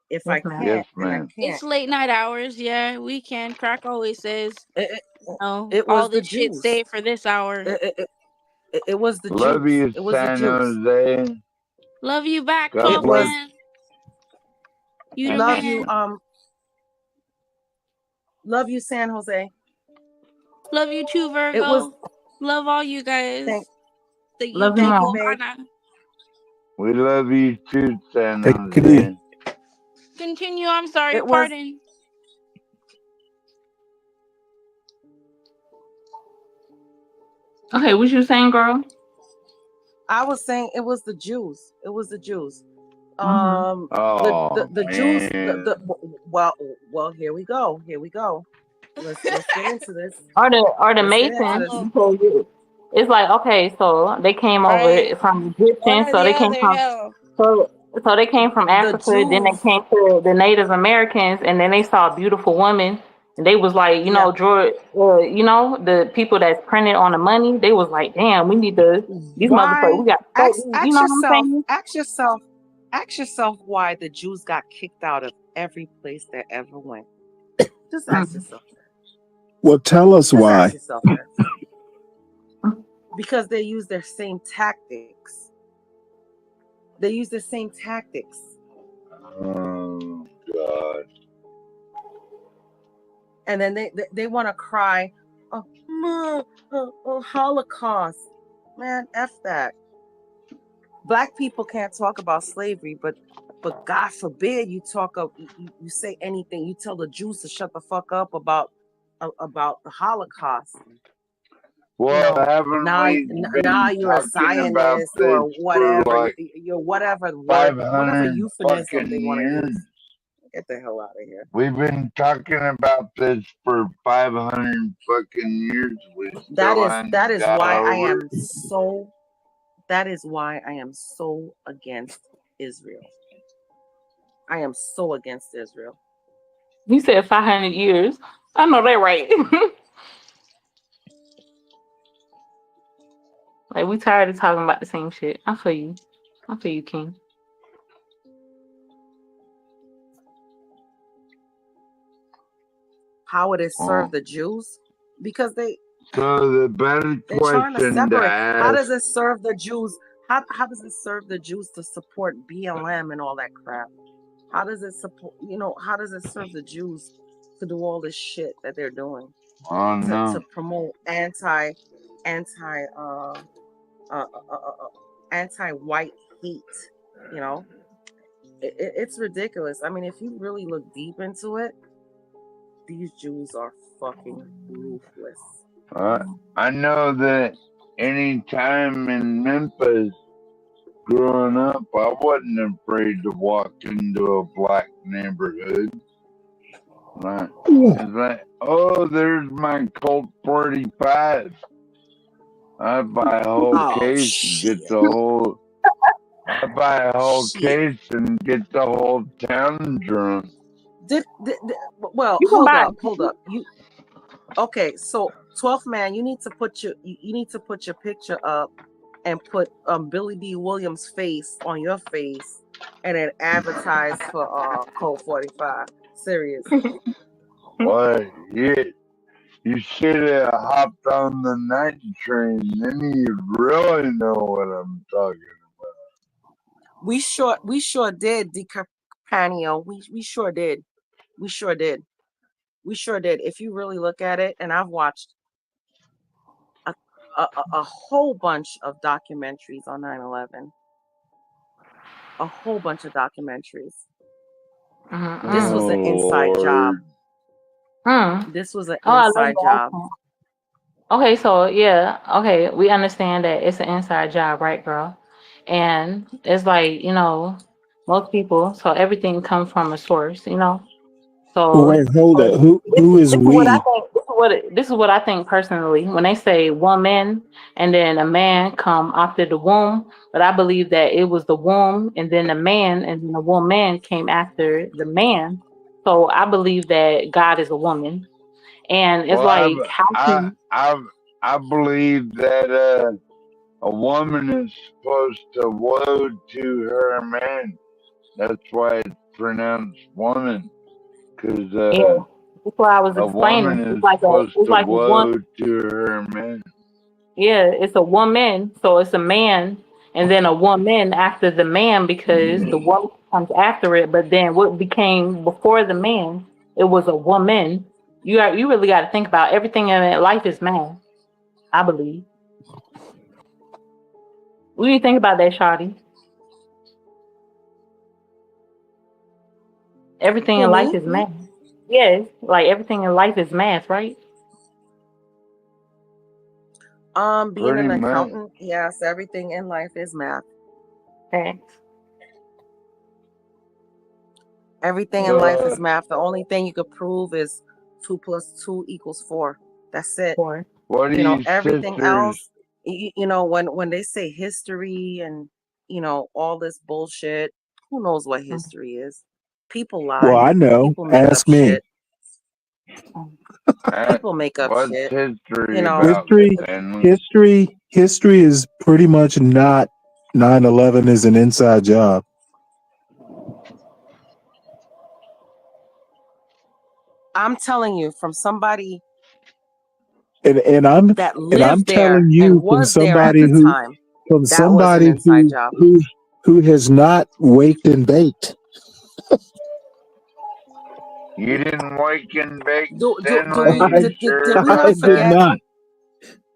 If I can't, yes, then I ma'am. can't. It's late night hours. Yeah, we can. Crack always says, it all was the this shit Jews. stay for this hour. It was the Love Jews. you, It was the San Jews. Jose. Love you back, God 12 bless. man. You the Love man. you, love you, San Jose. Love you too, Virgo. It was. Love all you guys. Love you Thank more. you, babe. We love you too, San Take it Jose. easy. Continue. I'm sorry. It was. Pardon. Okay, what you saying, girl? I was saying it was the Jews. It was the Jews. Oh, the Jews. man. Well, here we go. Let's get into this. Or the Let's get Masons. into this. Because it's like, okay, so they came over Right. from One Egyptians, or so the they came other. from Hell. so they came from Africa, then they Jews. came to the Native Americans, and then they saw beautiful women. And they was like, George, the people that's printed on the money, they was like, damn, we need these motherfuckers, we got, Ask you know what I'm saying? Ask yourself why the Jews got kicked out of every place they ever went. Just ask yourself that. Well, tell us Just why. ask yourself that. Because they use their same tactics. Oh, God. And then they want to cry, Holocaust. Man, F that. Black people can't talk about slavery, but God forbid you say anything. You tell the Jews to shut the fuck up about the Holocaust. Well, haven't we been Now you're a talking about Zionist this or whatever. for like You're whatever word, 500 euphemism fucking they want to years? use. Get the hell out of here. We've been talking about this for 500 fucking years. We That still is ain't got why I over am it. so. That is why I am so against Israel. I am so against Israel. You said 500 years. I know that right. Like we tired of talking about the same shit. I feel you. I feel you, King. How would it serve the Jews? Because So the better they're trying to question to separate. How does ask, it serve the Jews? How does it serve the Jews to support BLM and all that crap? How does it support? How does it serve the Jews to do all this shit that they're doing oh to no. promote anti-white hate? It's ridiculous. I mean, if you really look deep into it, these Jews are fucking ruthless. I know that any time in Memphis growing up, I wasn't afraid to walk into a black neighborhood. It's like, oh, there's my Colt 45. I buy a whole case and get the whole. I buy a whole case and get the whole town drunk. Well, You can hold up. Okay? So 12th man, you need to put your picture up and put Billy D. Williams' face on your face, and then advertise for Colt 45. Serious. What? You should have hopped on the night train. Then you really know what I'm talking about. We sure did, DiCaprio. We sure did. We sure did. If you really look at it, and I've watched a whole bunch of documentaries on 9/11. A whole bunch of documentaries. This was an inside job. This was an inside job. Okay, so yeah, okay, we understand that it's an inside job, right, girl? And it's like, most people, so everything comes from a source, So Wait, hold it. Who is this is what I we? think. This is what I think personally. When they say woman and then a man come after the womb, but I believe that it was the womb and then the man and then the woman came after the man. So I believe that God is a woman, and it's like how can I believe that a woman is supposed to woe to her man. That's why it's pronounced woman. Because that's what I was a woman explaining. is It's like supposed to a woe one. to her man. Yeah, it's a woman, so it's a man, and then a woman after the man because the woman comes after it. But then what became before the man? It was a woman. You really got to think about everything in life is man. I believe. What do you think about that, Shawty? Everything Who, in life me? is math. Yes, like everything in life is math, right? Being Pretty an much. accountant, yes, everything in life is math. Thanks. Everything in life is math. The only thing you could prove is 2 + 2 = 4. That's it. Four. What do you Everything sisters? else, when they say history and all this bullshit, who knows what history is? People Well, lie. I know. People make up Ask me. shit. People make up What's shit. history You know, about? History is pretty much not 9/11 is an inside job. I'm telling you, from somebody And I'm that lived there telling and you was there at the time, that was an inside job. who has not waked and baked. You didn't wake and bake Did Stanley, sure. we not did not.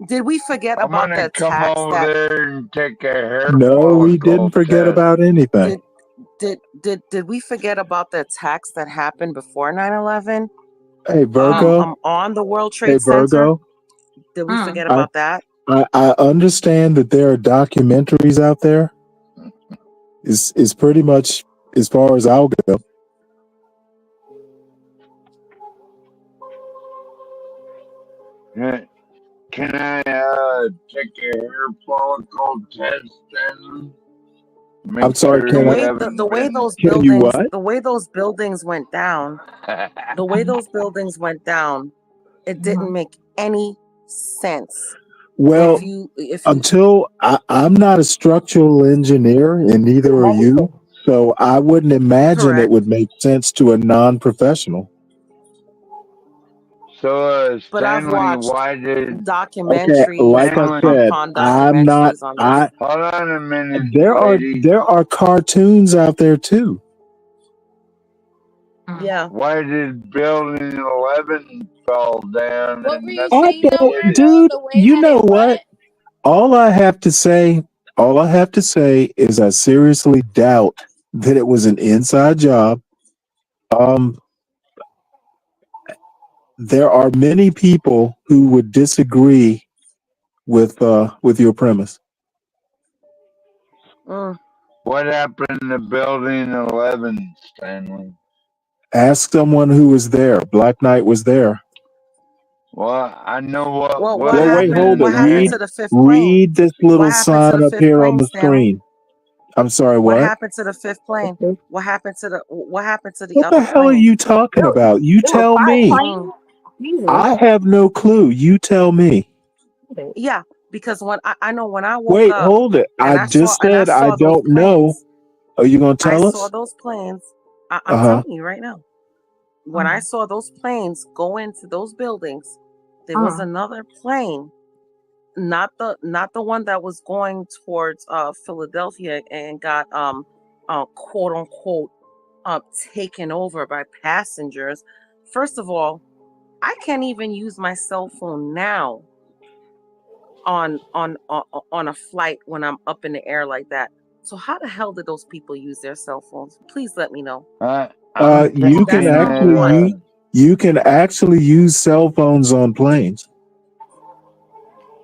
Did we forget I'm about gonna the come tax over that there and take a hair No, we didn't follicle forget test. about anything. did we forget about the attacks that happened before 9/11? Hey, Virgo. On the World Hey, Trade Center? Virgo. Did we forget I, about that? I understand that there are documentaries out there. Is pretty much as far as I'll go. can I take a hair follicle test then? I'm sorry, The can I? way the way those Can you buildings what? the way those buildings went down, the way those buildings went down, it didn't make any sense. Well, If you until I'm not a structural engineer, and neither are you, so I wouldn't imagine it correct. would make sense to a non-professional. So, But I've Stanley, watched why did Okay, documentaries like I said, upon I'm not. documentaries on this. hold on a minute, There lady. are cartoons out there too. Yeah. Why did building 11 fall down? What and were you nothing saying though, did? Mario? Dude, The way you that know it what? went? All I have to say is I seriously doubt that it was an inside job. Um, there are many people who would disagree with your premise. What happened to building 11, Stanley? Ask someone who was there. Black Knight was there. Well, I know what Well, what Well, wait, hold happened it. what happened Read to the fifth plane? read this What little happened to sign the up fifth here on plane, the Stanley? screen. I'm sorry, What what? happened to the fifth plane? What happened to the What the other hell are plane? you talking about? You There were tell 5 me. planes. Jesus. I have no clue. You tell me. Yeah, because when I know when I woke Wait, up hold it. I and just said I saw those don't know. planes, Are you going to I tell saw us? those planes. I'm Uh-huh. telling you right now. When I saw those planes go into those buildings, there was another plane, not the one that was going towards Philadelphia and got quote unquote taken over by passengers. First of all, I can't even use my cell phone now on a flight when I'm up in the air like that. So how the hell did those people use their cell phones? Please let me know. You can That's number actually one. you can actually use cell phones on planes.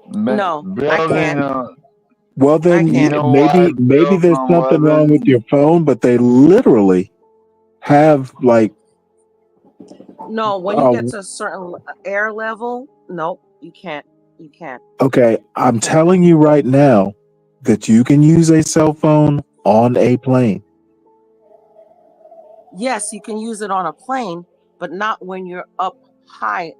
No, I building can't. Well, then you can't. know why maybe there's building something wrong with 11 your phone, but they literally have like No, when you get to a certain air level, nope, you can't. You can't. okay, I'm telling you right now that you can use a cell phone on a plane. Yes, you can use it on a plane, but not when you're up high,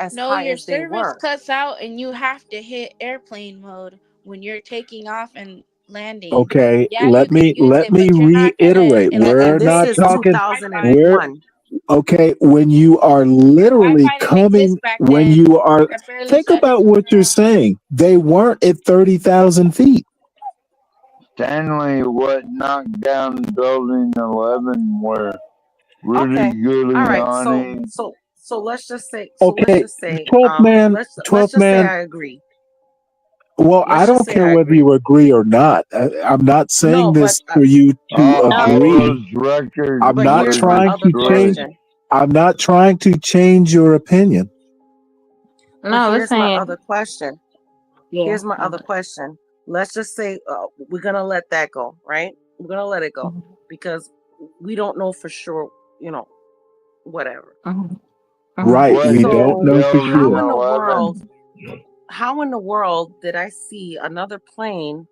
as No, high your as they service were. cuts out and you have to hit airplane mode when you're taking off and landing. Okay, Yeah, you let can me use it, but you're not gonna reiterate. We're And this not is talking. 2001. Okay, when you are literally Wi-Fi didn't exist back when then. you are, I barely think said about what you're saying. They weren't at 30,000 feet. Stanley, what knocked down building 11 were Rudy Okay. All right. Giuliani. So let's just say. Okay, 12th man, Let's 12th just say man. I agree. Well, I Let's just don't say care I whether agree. you agree or not. I'm not saying No, this but for you to All agree. those records I'm but not here's my trying other to change. question. I'm not trying to change your opinion. But No, here's my listen. other question. Yeah. Here's my other question. Let's just say we're gonna let that go, right? We're gonna let it go because we don't know for sure. Whatever. Right, What we did don't So know for building sure. how in the world did I see another plane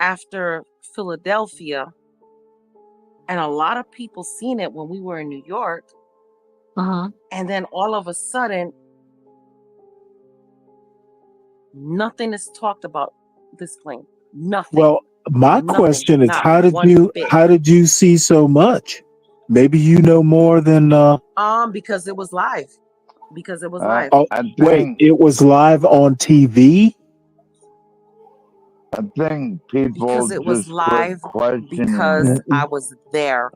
after Philadelphia, and a lot of people seen it when we were in New York, and then all of a sudden nothing is talked about this plane. Nothing. Well, my Nothing. question is, Not how did one bit. you see so much? Maybe you know more than. Because it was live. Because it was live. Oh, wait, it was live on TV. I think people Because it was just quit live questioning because it. I was there.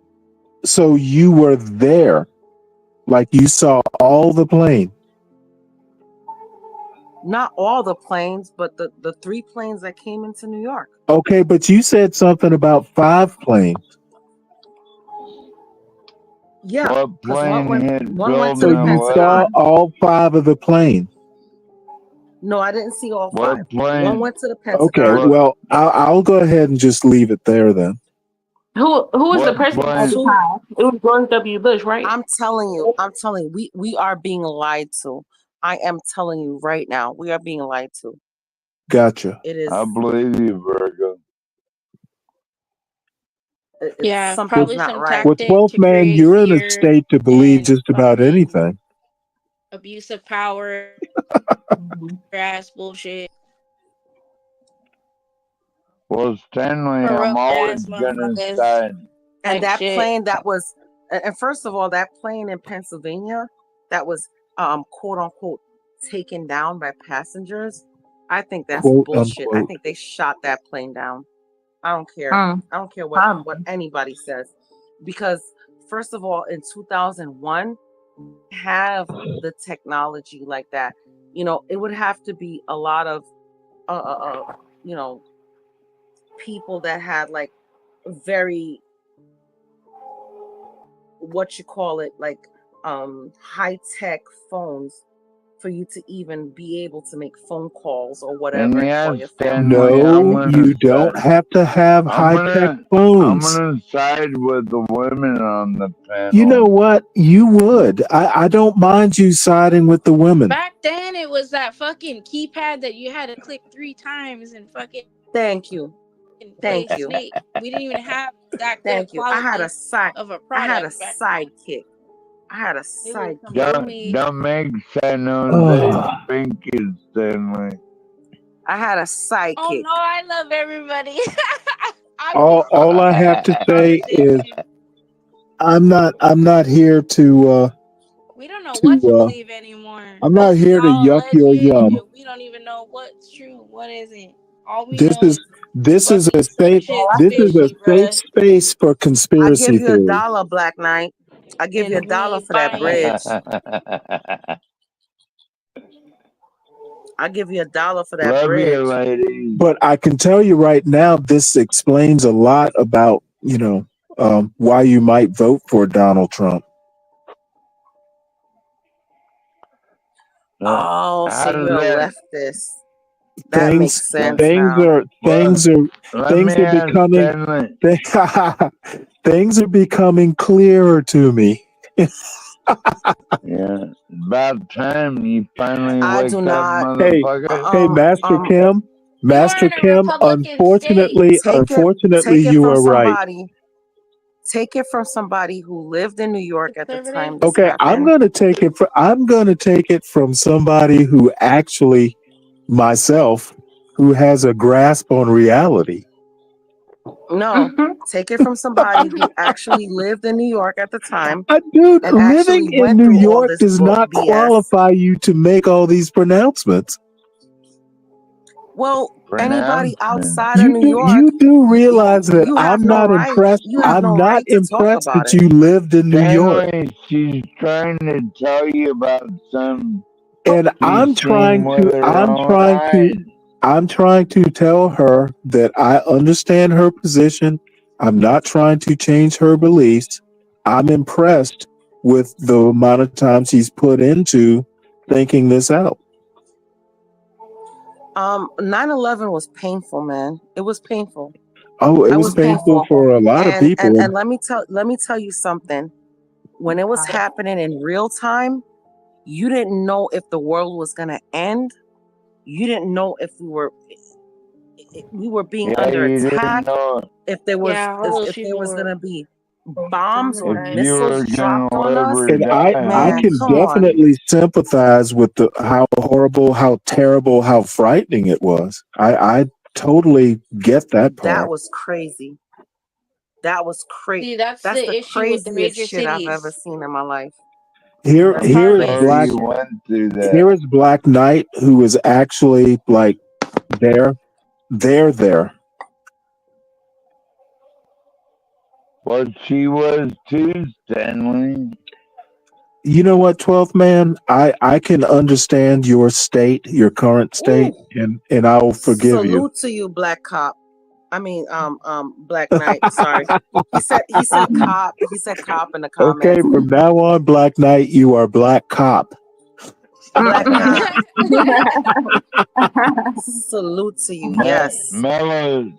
So you were there, like you saw all the plane. Not all the planes, but the 3 planes that came into New York. Okay, but you said something about 5 planes. Yeah, What because plane hit one went to So the building you saw 11? all 5 of the planes. No, I didn't see all What 5. plane? One went to the Okay, Pentagon. well, I'll go ahead and just leave it there then. Who was the What president at the plane? time? It was George W. Bush, right? I'm telling you, we are being lied to. I am telling you right now, we are being lied to. Gotcha. It is. I believe you, Virgo. Yeah, Something's probably not some right. Well, tactic 12th to man, create you're in a fear state to believe and just about fucking anything. abuse of power, grass bullshit, Well, Stanley, I'm corrupt always ass gonna motherfuckers side. And type that shit. plane that was, and first of all, that plane in Pennsylvania that was quote unquote taken down by passengers, I think that's Quote bullshit. I unquote. think they shot that plane down. I don't care. Mm, I don't care what probably. anybody says, because first of all, in 2001, we have the technology like that. You know, it would have to be a lot of you know, people that had like very, what you call it, like high tech phones for you to even be able to make phone calls or And whatever and yeah, call your family or Stanley, your I'm No, gonna you don't side. have to have I'm high tech gonna phones. side with the women on the You know panel. what? You would. I don't mind you siding with the women. Back then, it was that fucking keypad that you had to click 3 times and fucking Thank you. play Thank you. Snake. We didn't even have that good Thank you. I had a quality of a I had a product back then. sidekick. I had a It was sidekick. completely. Don't make Sano Oh, say Pinky, Stanley. I had a Oh sidekick. no, I love everybody. I'm all I have to say is I'm not here to we don't know what to believe anymore. I'm not This is here to all yuck your alleged, yum. and we don't even know what's true, what isn't. All we This know is is a fucking some safe shit's this is a fishy, safe bruh. space for I conspiracy give you theories. $1, Black Knight. I give you And $1 we for that buying bridge. I give you $1 for that Love bridge. you, ladies. But I can tell you right now, this explains a lot about, why you might vote for Donald Trump. Oh, How so does you're a that? leftist. That Things makes sense things now. are Well, let me ask becoming Stanley. things are becoming clearer to me. Yeah, about time you finally I wake do up, not. Hey, motherfucker. Master Kim, You are in a Republican state. unfortunately, Take it you from are right. somebody. Take it from somebody who lived in New York at the time this Okay, I'm happened. gonna take it from somebody who actually, myself, who has a grasp on reality. No, take it from somebody who actually lived in New York at the time Dude, and living actually in went New through all York this does not BS. qualify you to make all these pronouncements. Well, anybody Pronouncements. outside of New York, You do realize that you have I'm no not right. impressed. You have I'm no not right to talk impressed about that it. you lived in New York. Stanley, she's trying to tell you about some And she's seen with her own eyes. I'm trying to tell her that I understand her position. I'm not trying to change her beliefs. I'm impressed with the amount of time she's put into thinking this out. 9/11 was painful, man. It was painful. Oh, it It was was painful painful. for a lot of people. And let me tell you something. When it was happening in real time, you didn't know if the world was gonna end. You didn't know if we were being Yeah, under you didn't attack. know If there was Yeah, all those if there people was were gonna be bombs or if you were missiles gonna dropped on live us. or And die. I Man, can come on. definitely sympathize with how horrible, how terrible, how frightening it was. I totally get that That part. was crazy. That was crazy. See, that's That's the the issue with the craziest major shit I've ever cities. seen in my life. Here That's here is crazy Black shit. went through that. here is Black Knight, who is actually like there. Well, she was too, Stanley. You know what, 12th man? I can understand your state, your current state, and I will forgive you. Salute to you, Black Cop. I mean, Black Knight. Sorry, he said cop. He said cop in the comments. Okay, from now on, Black Knight, you are Black Cop. Black Cop. Salute to you. Yes. Mellow's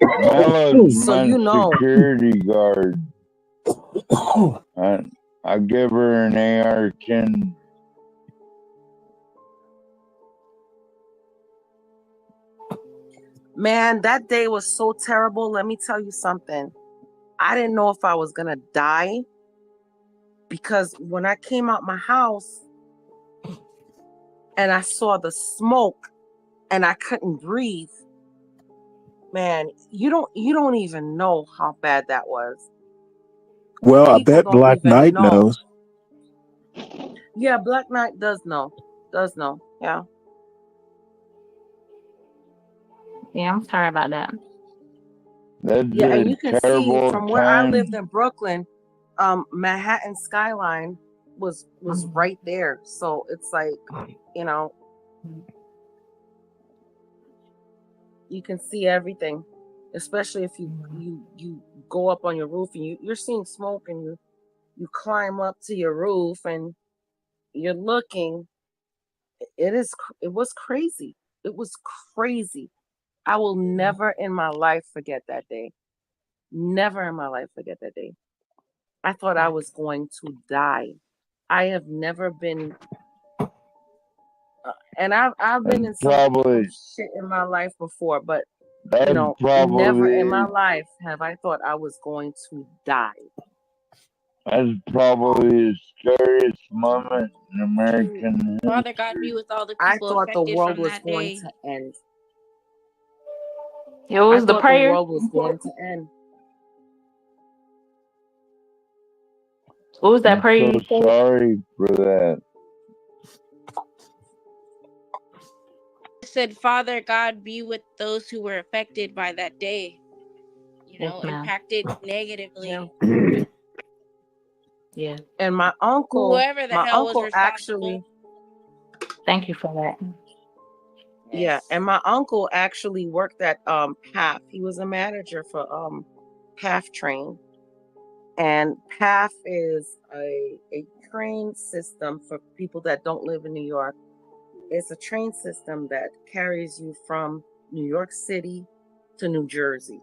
So my you know. security guard. I give her an AR-10. Man, that day was so terrible. Let me tell you something. I didn't know if I was gonna die because when I came out my house and I saw the smoke and I couldn't breathe, man, you don't even know how bad that was. Well, I People bet don't Black even Knight know. knows. Yeah, Black Knight does know. Does know. Yeah. Yeah, I'm sorry about that. That's Yeah, and a you can see terrible from where I time. lived in Brooklyn, Manhattan skyline was right there. So it's like, you know, you can see everything, especially if you go up on your roof and you're seeing smoke and you climb up to your roof and you're looking. It was crazy. It was crazy. I will never in my life forget that day. Never in my life forget that day. I thought I was going to die. I have never been, and I've been in some Probably shit in my life before, but that's never in my probably life have I thought I was going to die. that's probably the scariest moment in American history. Father God be with all the I people thought the affected world from was that going day. to end. It I was the thought the prayer. world was going to end. What was that I'm prayer so you said? sorry for that. I said, Father God be with those who were affected by that day. You Yes, know, ma'am. impacted negatively. Yeah. And my uncle Whoever the hell was responsible. actually, Thank you for that. yeah, and my uncle actually worked at PAF. He was a manager for PAF Train. And PAF is a train system for people that don't live in New York. It's a train system that carries you from New York City to New Jersey.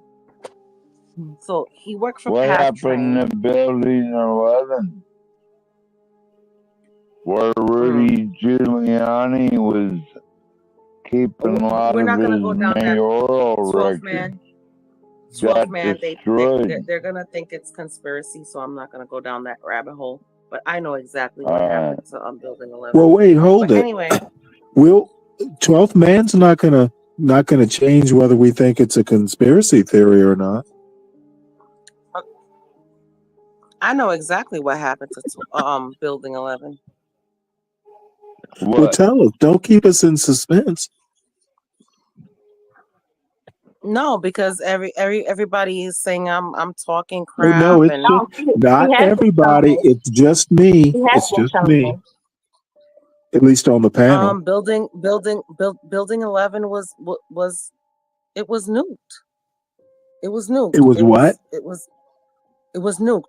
So he worked for What PAF happened Train. to Building 11? Where Rudy Giuliani was keeping a lot We're of not gonna his go down that mayoral 12 records. man. Got 12 man. destroyed. They're gonna think it's conspiracy, so I'm not gonna go down that rabbit hole. But I know exactly what Alright. happened to Building 11. Well, wait, hold But it. anyway, Will 12th man's not gonna change whether we think it's a conspiracy theory or not. I know exactly what happened to Building 11. Well, tell us. Don't keep us in suspense. No, because everybody is saying I'm talking Oh, crap. no, it's And just not everybody. It's just me. It's just me. At least on the panel. Building 11 was it was nuked. It was nuked. It was what? It was nuked.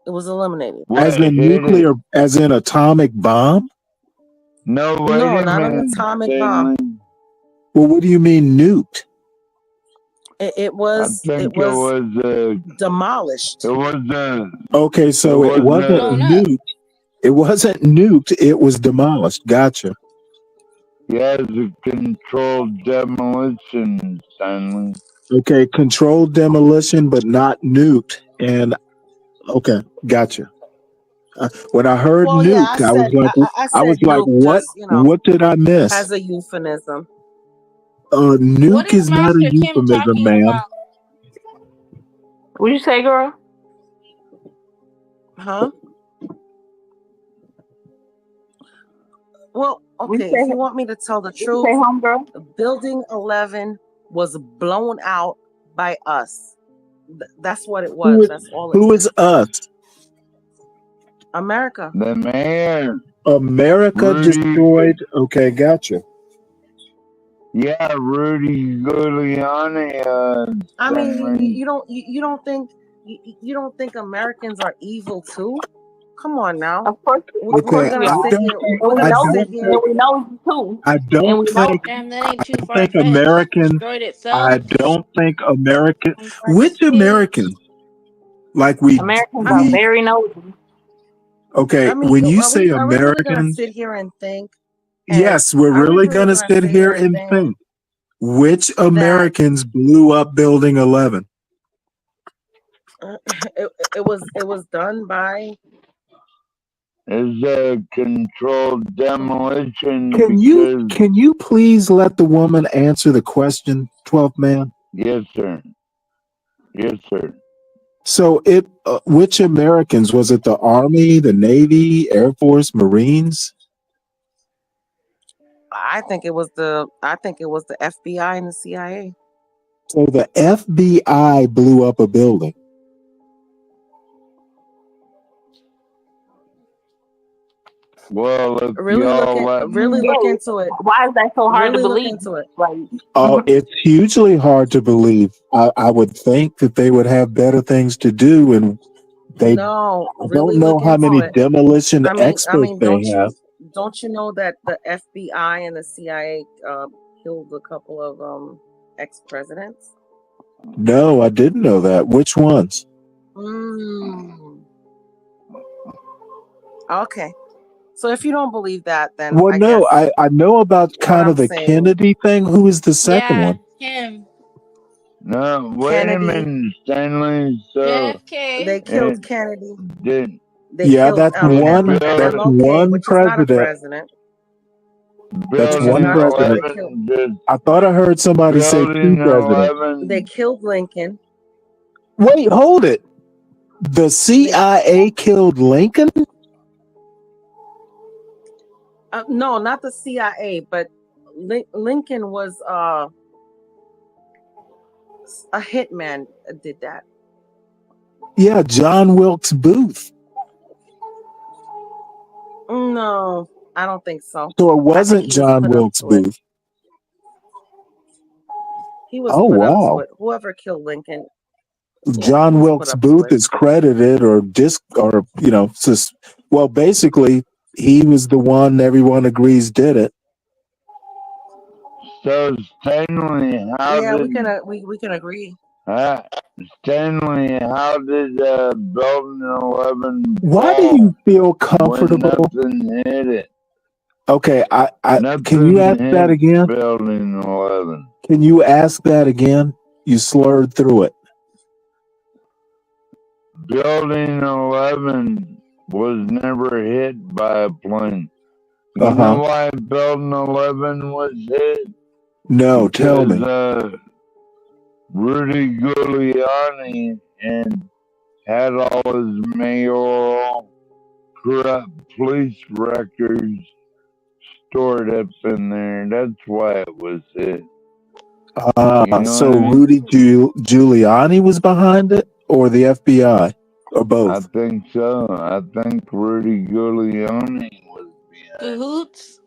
It was eliminated. As in nuclear, as in atomic bomb? No, wait No, a not an minute, atomic Stanley. bomb. Well, what do you mean nuked? It was I think it was demolished. it was Okay, so it wasn't nuked. It wasn't nuked. It was demolished. Gotcha. yeah, it's a controlled demolition, Stanley. Okay, controlled demolition, but not nuked. And okay, gotcha. When I heard Well, yeah, nuked, I was like, I I was said like, nuke, what? just, you know, What did I miss? as a euphemism. Nuke is not a euphemism, ma'am. What you say, girl? Huh? Well, okay, say- if you want me to tell the you truth, say homegirl? Building 11 was blown out by us. That's what it was. That's all it Who was. is us? America. The man. America Rudy. destroyed. Okay, gotcha. Yeah, Rudy Giuliani. I mean, Stanley. you don't think Americans are evil too? Come on now. Of course, We're gonna sit here. We're we gonna know sit you, here. and we know you too. I And don't we know think. Damn, that ain't too I far think fetched. American. Destroyed itself. I don't think American. Which American? Like Americans are very nosy. Okay, I mean, when you are say we really gonna American, sit here and think? yes, we're Are we really really gonna gonna sit sit here here and and think? think. Which Americans blew up Building 11? It was done by. It's a controlled demolition Can you please let the woman answer the question, 12th man? Yes, sir. Yes, sir. So which Americans? Was it the Army, the Navy, Air Force, Marines? I think it was the FBI and the CIA. So the FBI blew up a building. Well, if Really look into it. Why is that so hard Really to look believe? into it. Like, Oh, it's hugely hard to believe. I would think that they would have better things to do, and they No, I really don't know look how into many it. demolition I experts mean, they have. don't you know that the FBI and the CIA killed a couple of ex-presidents? No, I didn't know that. Which ones? Okay. So if you don't believe that, then Well, I no, guess I know about what kind I'm of the saying. Kennedy thing. Who is the second Yeah, one? him. No, wait a Kennedy. minute, Stanley. So JFK. They killed Kennedy. did They Yeah, killed that's one. That's MLK, one which is not a president. president. That's Which is one not a president. they killed. 11 I thought I heard somebody say two Building presidents. 11 They killed Lincoln. Wait, hold it. The CIA killed Lincoln? No, not the CIA, but Lincoln was a hitman. Did that? Yeah, John Wilkes Booth. No, I don't think so. So it I think wasn't he was John put up Wilkes to it. Booth. He was Oh, put up to wow. it. Whoever killed Lincoln, John he was Wilkes put up to Booth it. is credited well, basically, he was the one everyone agrees did it. So Stanley, how Yeah, did we can agree. Stanley? How did Building 11 Why do fall you feel when comfortable? nothing hit it? Okay, can Nothing you ask that hit again? Building 11. Can you ask that again? You slurred through it. Building 11 was never hit by a plane. You know Uh-huh. why Building 11 was hit? No, tell me. Because Rudy Giuliani and had all his mayoral corrupt police records stored up in there. That's why it was hit. You know So what I mean? Rudy Giuliani was behind it, or the FBI, or I both? think so. I think Rudy Giuliani was Cahoots.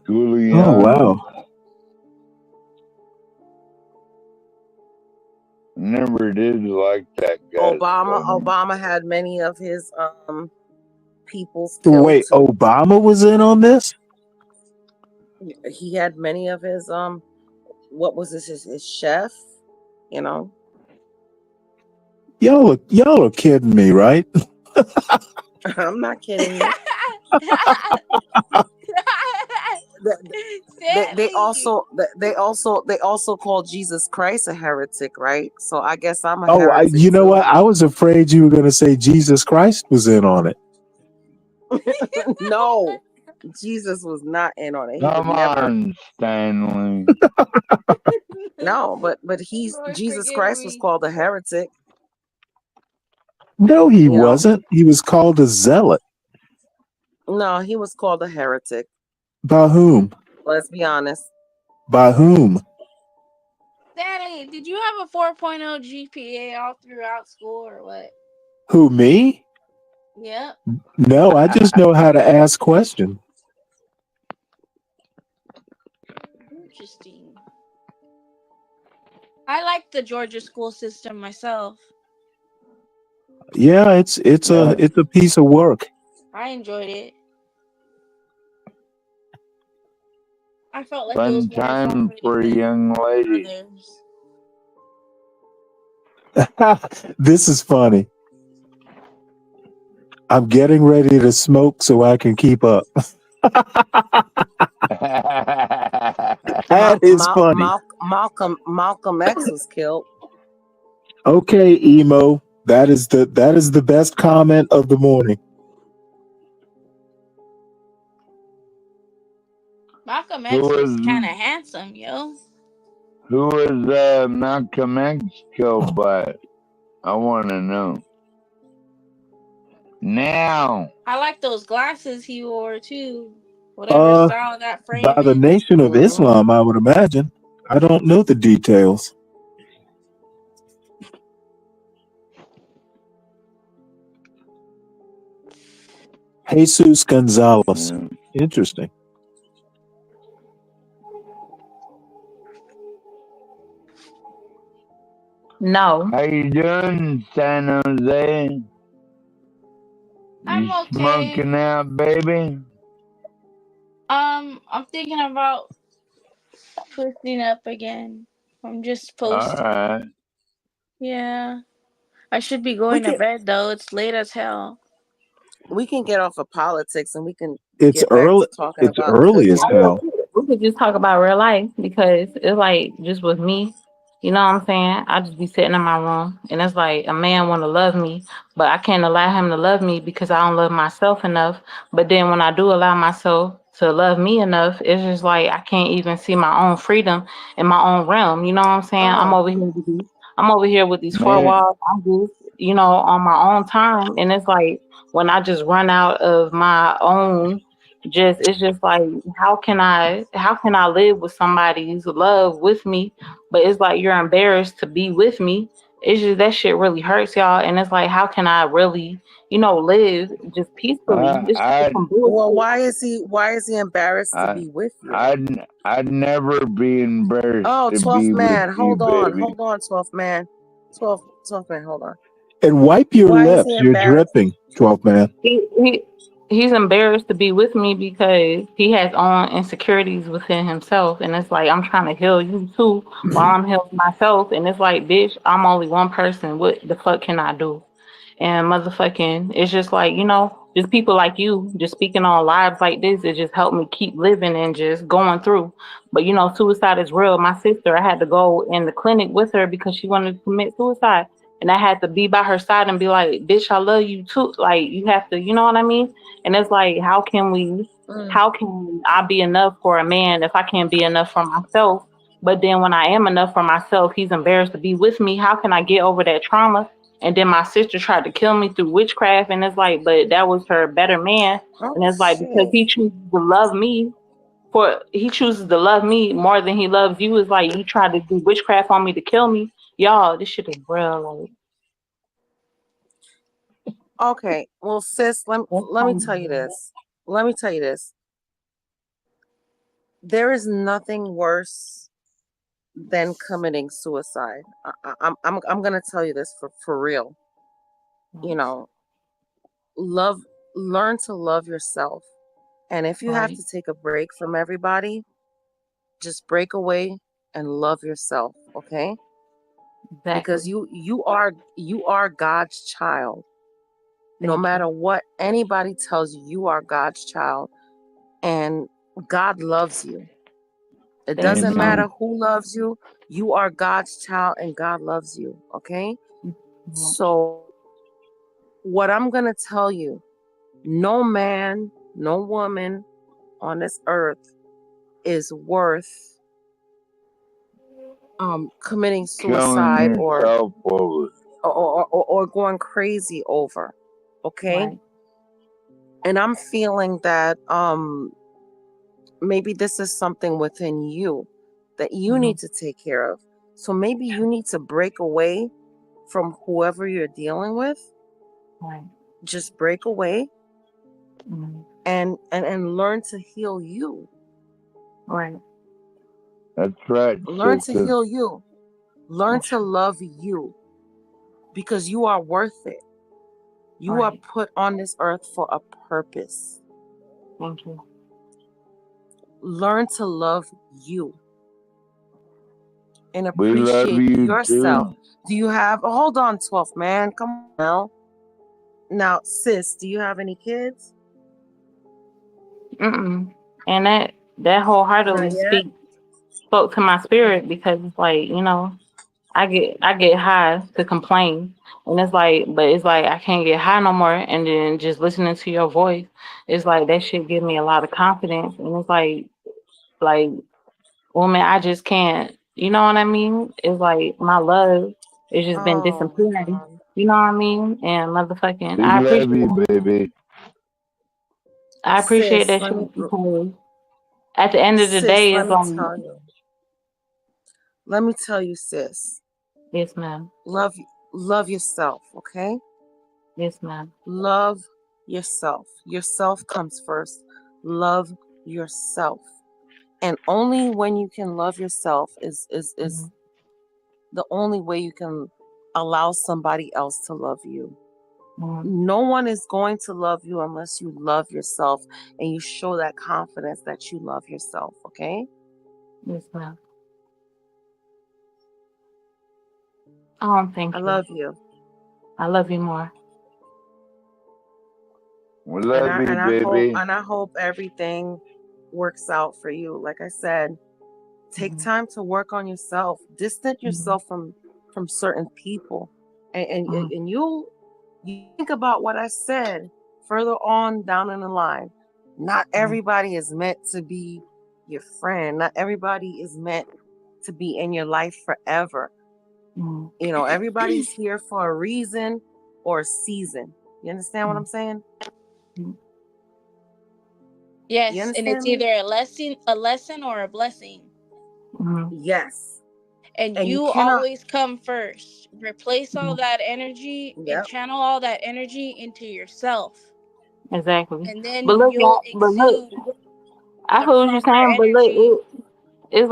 Giuliani. Oh, wow. Never did like that guy. Obama had many of his peoples So killed wait, too. Obama was in on this? He had many of his what was this? His chef, you know. Y'all are kidding me, right? I'm not kidding you. They also called Jesus Christ a heretic, right? So I guess I'm a Oh, heretic you know too. what? I was afraid you were going to say Jesus Christ was in on it. No, Jesus was not in on it. He Come would never. on, Stanley. No, but Jesus Christ was called a heretic. No, he You know. wasn't. He was called a zealot. No, he was called a heretic. By whom? Let's be honest. By whom? Daddy, did you have a 4.0 GPA all throughout school or what? Who, me? Yep. No, I just know how to ask questions. Interesting. I like the Georgia school system myself. Yeah, it's a piece of work. I enjoyed it. I felt like it Fun was more time informative for a than young lady. others. This is funny. I'm getting ready to smoke so I can keep up. That is funny. Malcolm X was killed. Okay, emo. That is the best comment of the morning. Malcolm Who X was was kind of handsome, yo. Malcolm X killed by? I want to know. Now. I like those glasses he wore too. Whatever style that frame By the is. Nation of Islam, I would imagine. I don't know the details. Jesus Gonzalez. Interesting. No. How you doing, San Jose? I'm You okay. smoking out, baby? I'm thinking about twisting up again. I'm just All post. right. Yeah. I should be going to bed though. It's late as hell. We can get off of politics and we can It's get back early. to talking It's about early as cooking. hell. We could just talk about real life because it's like just with me. You know what I'm saying? I just be sitting in my room and it's like a man want to love me, but I can't allow him to love me because I don't love myself enough. But then when I do allow myself to love me enough, it's just like I can't even see my own freedom in my own realm. You know what I'm saying? I'm over here with these four Man, walls. I'm just, on my own time. And it's like when I just run out of my own it's just like how can I live with somebody's love with me, but it's like you're embarrassed to be with me. It's just that shit really hurts, y'all, and it's like how can I really live just peacefully? It's just some Well, bullshit. why is he embarrassed to be with you? I'd never be embarrassed Oh, to 12th be man, with you, hold on, baby. 12th man. 12th man, hold on. And wipe your Why is lips. he You're embarrassed? dripping, 12th man. He's embarrassed to be with me because he has own insecurities within himself, and it's like I'm trying to heal you too while I'm healing myself, and it's like, bitch, I'm only one person. What the fuck can I do? And motherfucking, it's just like, just people like you just speaking on lives like this, it just helped me keep living and just going through. But suicide is real. My sister, I had to go in the clinic with her because she wanted to commit suicide. And I had to be by her side and be like, bitch, I love you too. Like, you have to, you know what I mean? And it's like, how can I be enough for a man if I can't be enough for myself? But then when I am enough for myself, he's embarrassed to be with me. How can I get over that trauma? And then my sister tried to kill me through witchcraft. And it's like, but that was her better man. And it's like, because he chooses to love me more than he loves you. It's like you tried to do witchcraft on me to kill me. Y'all, this shit is real. Okay, well, sis, let me tell you this. Let me tell you this. There is nothing worse than committing suicide. I'm gonna tell you this for real. Learn to love yourself. And if you have Right. to take a break from everybody, just break away and love yourself, okay? Exactly. Because you are God's child. No matter what anybody tells you, you are God's child, and God loves you. It doesn't matter who loves you. You are God's child, and God loves you. Okay. So, what I'm gonna tell you, no man, no woman on this earth is worth committing suicide or going crazy over. Okay. Right. And I'm feeling that maybe this is something within you that you need to take care of. So maybe you need to break away from whoever you're dealing with. Right. Just break away and learn to heal you. Right. That's right. Learn to sister. heal you. Learn to love you because you are worth it. You are put on this earth for a purpose. Thank you. Learn to love you and We love appreciate you yourself. too. Do you have, hold on, 12th man, come on now. Now, sis, do you have any kids? And that wholeheartedly Not yet? speaks spoke to my spirit because it's like, you know, I get high to complain. And it's like, but it's like I can't get high no more. And then just listening to your voice, it's like that shit give me a lot of confidence. And it's like, woman, I just can't. You know what I mean? It's like my love has just been Oh my disappearing. God. You know what I mean? And motherfucking, We I love appreciate you, that. baby. I appreciate Sis, that shit because at the end of the sis, day, let it's me like, tell you. Let me tell you, sis. yes, ma'am. Love yourself, okay? Yes, ma'am. Love yourself. Yourself comes first. Love yourself. And only when you can love yourself is the only way you can allow somebody else to love you. No one is going to love you unless you love yourself and you show that confidence that you love yourself, okay? Yes, ma'am. Oh, thank I you. love you. I love you more. We love you, And baby. I hope everything works out for you. Like I said, take time to work on yourself. Distance yourself from certain people. And you think about what I said further on down in the line. Not everybody is meant to be your friend. Not everybody is meant to be in your life forever. You know, everybody's here for a reason or a season. You understand what I'm saying? Yes, You and understand it's me? either a lesson or a blessing. Yes. And And you you cannot. always come first. Replace all that energy and channel all that energy into yourself. Exactly. And then But look, you'll y'all, but look, exude I the heard what you're proper saying, but energy. look, it's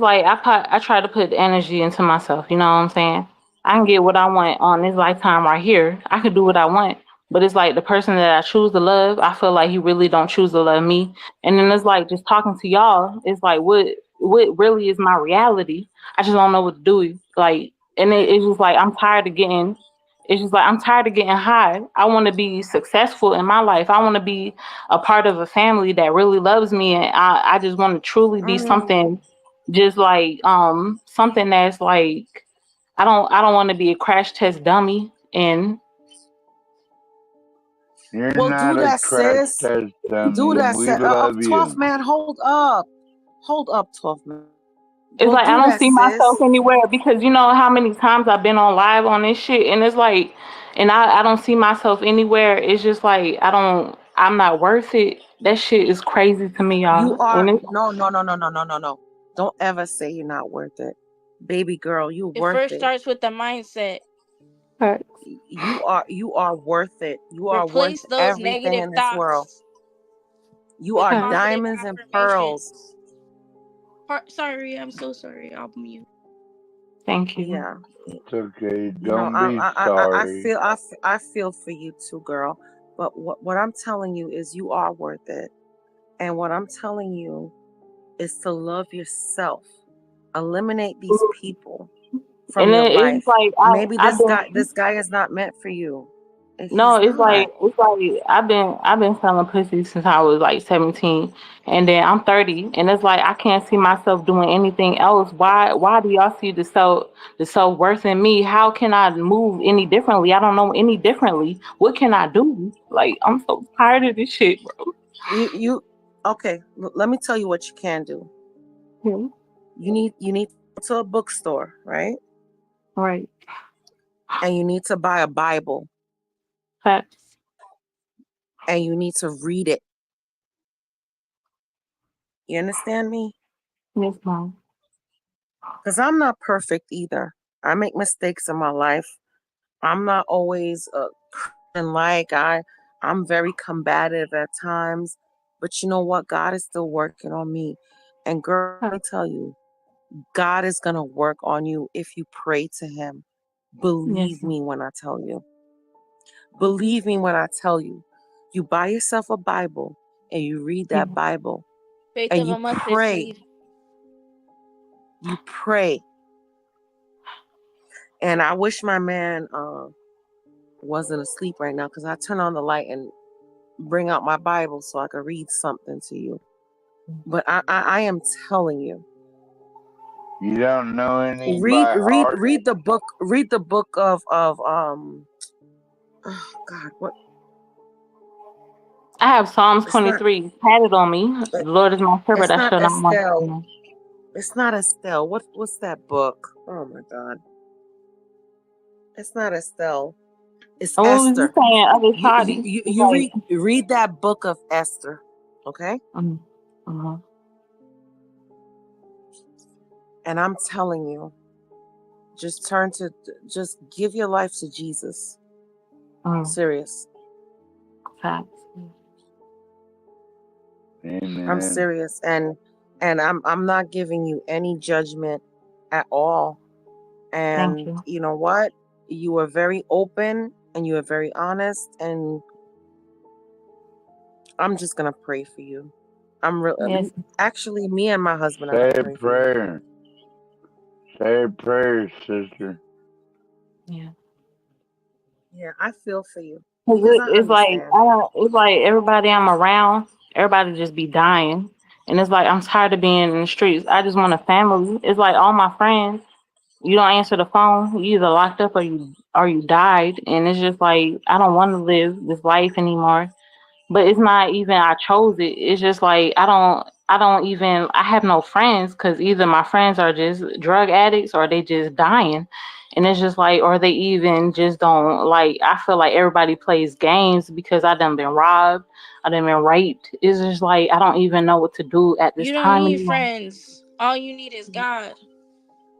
like I try to put energy into myself. You know what I'm saying? I can get what I want on this lifetime right here. I can do what I want, but it's like the person that I choose to love, I feel like he really don't choose to love me. And then it's like just talking to y'all. It's like what really is my reality? I just don't know what to do. Like, and it's just like I'm tired of getting. It's just like I'm tired of getting high. I want to be successful in my life. I want to be a part of a family that really loves me, and I just want to truly be something, just like something that's like I don't want to be a crash test dummy. And You're Well, not do a that, crash sis. test Do dummy. that, We sis. love 12th you. man, hold up. Hold up, 12th man. it's Well, like I do don't that, see myself sis. anywhere because you know how many times I've been on live on this shit, and it's like, and I don't see myself anywhere. It's just like I'm not worth it. That shit is crazy to me, You y'all. are And it's no. Don't ever say you're not worth it. Baby girl, you're It worth first it. starts with the mindset. You are worth it. You are worth Replace those everything negative in this world. thoughts You with are positive diamonds and pearls. affirmations. Sorry, I'm so sorry. I'll mute. Thank you. Yeah. It's okay. You know, Don't be sorry. I feel for you too, girl. But what I'm telling you is you are worth it. And what I'm telling you is to love yourself. Eliminate these people from And your then life. it's like Maybe I've been. this guy is not meant for you. No, He's not. it's like I've been selling pussy since I was like 17, and then I'm 30, and it's like I can't see myself doing anything else. Why do y'all see the self worth in me? How can I move any differently? I don't know any differently. What can I do? Like I'm so tired of this shit, bro. You okay? Let me tell you what you can do. You need to go to a bookstore, right? Right. And you need to buy a Bible. Facts. And you need to read it. You understand me? Yes, mom. Because I'm not perfect either. I make mistakes in my life. I'm not always like I'm very combative at times. But you know what? God is still working on me. And girl, let me tell you, God is gonna work on you if you pray to him. Believe me when I tell you. Believe me when I tell you. You buy yourself a Bible and you read that Bible. Faith And of you a mustard pray. seed. You pray. And I wish my man wasn't asleep right now because I turn on the light and bring out my Bible so I could read something to you. But I am telling you, You don't know any Read by read heart? read the book. Read the book of oh God, what I have Psalms it's not 23 tatted on me. The Lord is my shepherd, it's I not shall not want. Estelle. It's not Estelle. What's that book? Oh my God. It's not Estelle. It's And what was you Esther. saying, other You you, shoddy? you, It's you like, read that book of Esther, okay? uh-huh. And I'm telling you, just give your life to Jesus. Serious. Facts. Amen. I'm serious, and I'm not giving you any judgment at all. And Thank you. you know what? You were very open and you were very honest, and I'm just gonna pray for you. I'm Yes. actually, me and my husband are Say gonna a pray for you. prayer. Say a prayer, sister. Yeah. Yeah, I feel for you 'Cause because I it's like understand. it's like everybody I'm around, everybody just be dying, and it's like I'm tired of being in the streets. I just want a family. It's like all my friends, you don't answer the phone, you either locked up or you died, and it's just like I don't want to live this life anymore. But it's not even I chose it. It's just like I have no friends because either my friends are just drug addicts or they just dying. And it's just like, or they even just don't like, I feel like everybody plays games because I done been robbed, I done been raped. It's just like, I don't even know what to do at this You don't time need anymore. friends. All you need is God.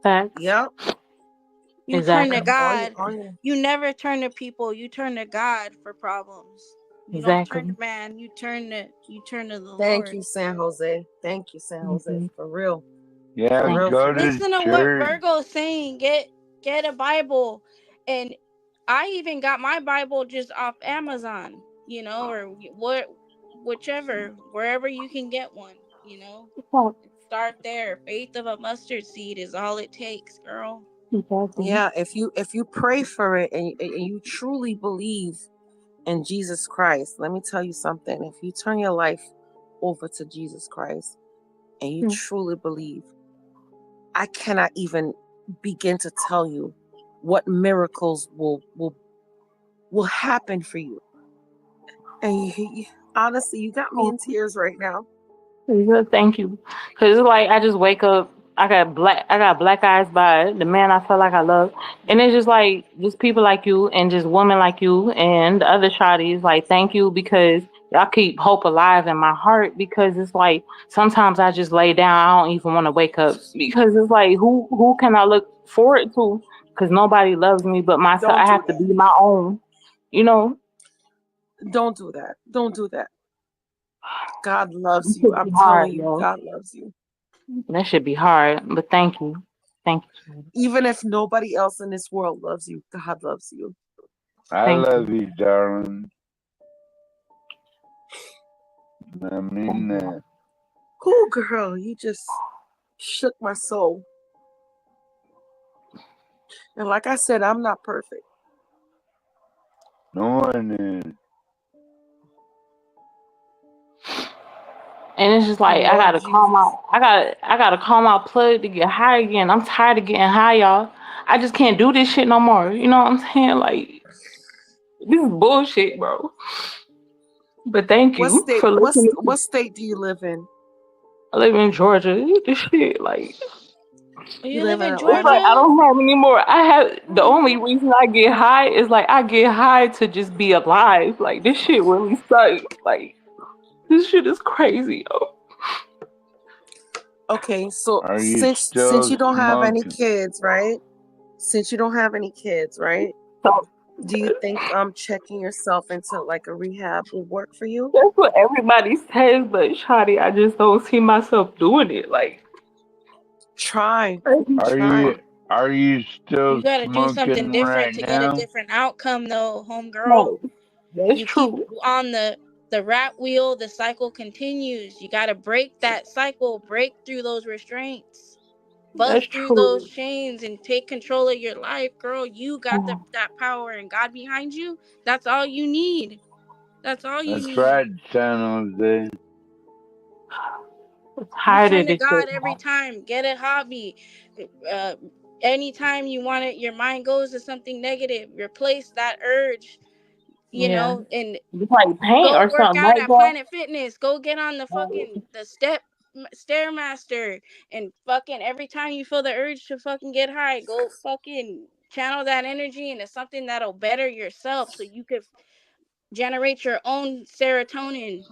Facts. Yep. You turn to Exactly. God. You never turn to people. You turn to God for problems. You don't turn Exactly. to man. You turn to the Thank Lord. you, San Jose. Thank you, San Jose. Mhm. For real. Yeah, For real. go to Listen to what church. Virgo's saying. Get a Bible, and I even got my Bible just off Amazon. You know, or whichever, wherever you can get one. You know, start there. Faith of a mustard seed is all it takes, girl. Yeah, if you pray for it and you truly believe in Jesus Christ, let me tell you something. If you turn your life over to Jesus Christ and you truly believe, I cannot even begin to tell you what miracles will happen for you. And honestly, you got me in tears right now. Good, thank you. Cause it's like I just wake up, I got black eyes by the man I feel like I love, and it's just like just people like you and just women like you and the other shawties. Like thank you because y'all keep hope alive in my heart. Because it's like sometimes I just lay down, I don't even want to wake up because it's like who can I look forward to? Because nobody loves me but myself. Don't I do have to that. be my own. You know. Don't do that. Don't do that. God loves It you. should I'm be hard, telling you, yo. God loves you. That should be hard, but thank you. Thank you. Even if nobody else in this world loves you, God loves you. I Thank love you, darling. I mean that. Cool girl, you just shook my soul. And like I said, I'm not perfect. No one is. And it's just like Lord Jesus. I gotta call my plug to get high again. I'm tired of getting high, y'all. I just can't do this shit no more. You know what I'm saying? Like this is bullshit, bro. But thank What you state for listening. what state do you live in? I live in Georgia. This shit, like You live live in in it's like I Georgia? don't have any more. I have the only reason I get high is like I get high to just be alive. Like this shit really sucks. Like this shit is crazy, yo. Okay, so Are you since still you don't have any smoking? kids, right? Since you don't have any kids, right? So Do you think checking yourself into like a rehab would work for you? that's what everybody says, but Shadi, I just don't see myself doing it. Like, Try. Are you still You gotta do something smoking different right to get a now? different outcome though, homegirl. No, that's You keep true. on the rat wheel, the cycle continues. You gotta break that cycle, break through those restraints, That's bust through those true. chains and take control of your life, girl. You got that power and God behind you. That's all you need. That's all you That's need. right, San Jose. tired turn of to this shit. God every time. Get a hobby. Anytime you want it, your mind goes to something negative. Replace that urge, Yeah. and Just like paint go or work something, out right, at girl? Planet Fitness. Go get on the Stairmaster, and fucking every time you feel the urge to fucking get high, go fucking channel that energy into something that'll better yourself, so you could generate your own serotonin.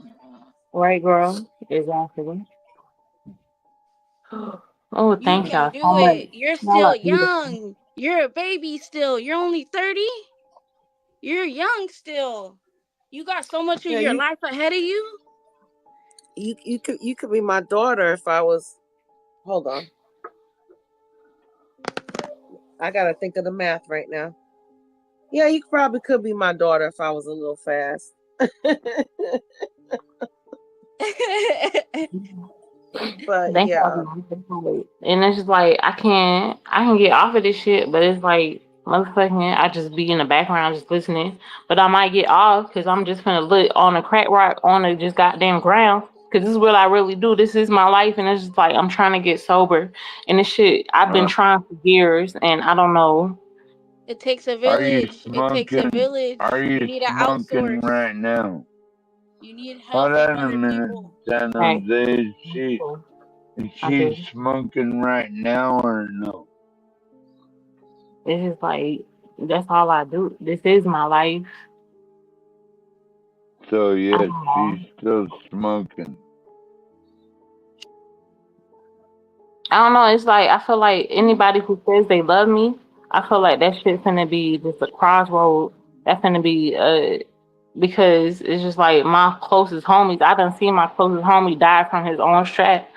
Right, girl? Exactly. Oh, You thank can y'all so do much. it. You're Y'all still are beautiful. young. You're a baby still. You're only 30. You're young still. You got so much of Yeah, your life ahead of you. you could be my daughter if I was. Hold on, I gotta think of the math right now. Yeah, you probably could be my daughter if I was a little fast. But Thank yeah, y'all. And it's just like I can get off of this shit, but it's like motherfucking I just be in the background just listening. But I might get off because I'm just gonna look on a crack rock on the just goddamn ground. Cause this is what I really do. This is my life, and it's just like I'm trying to get sober. And this shit I've been trying for years, and I don't know. it takes a Are you village. It takes a village. Are You you need to smoking outsource. right now? You need Hold help from on a other minute, people. San Hey, Jose. Is I she do. smoking right now or no? It's just like that's all I do. This is my life. So I yes, don't know. she's still smoking. I don't know. It's like I feel like anybody who says they love me, I feel like that shit's gonna be just a crossroad. That's gonna be because it's just like my closest homies. I done seen my closest homie die from his own strap.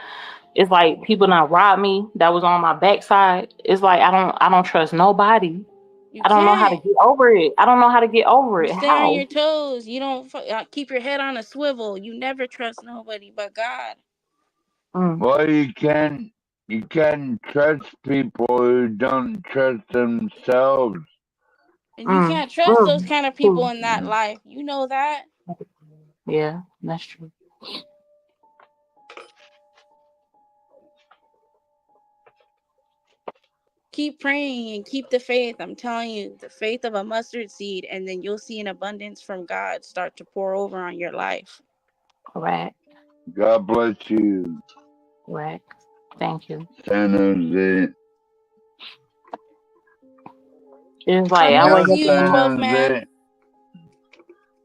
It's like people done robbed me that was on my backside. It's like I don't trust nobody. You I don't know how to can't. get over it. I don't know how to get over You it. stay on How? your toes. You don't keep your head on a swivel. You never trust nobody but God. Well, you can trust people who don't trust themselves. And you can't trust those kind of people in that life. You know that. Yeah, that's true. Keep praying and keep the faith. I'm telling you, the faith of a mustard seed, and then you'll see an abundance from God start to pour over on your life. Correct. God bless you. Correct. Thank you. San Jose. It's like God I bless wake up in you, the 12th man.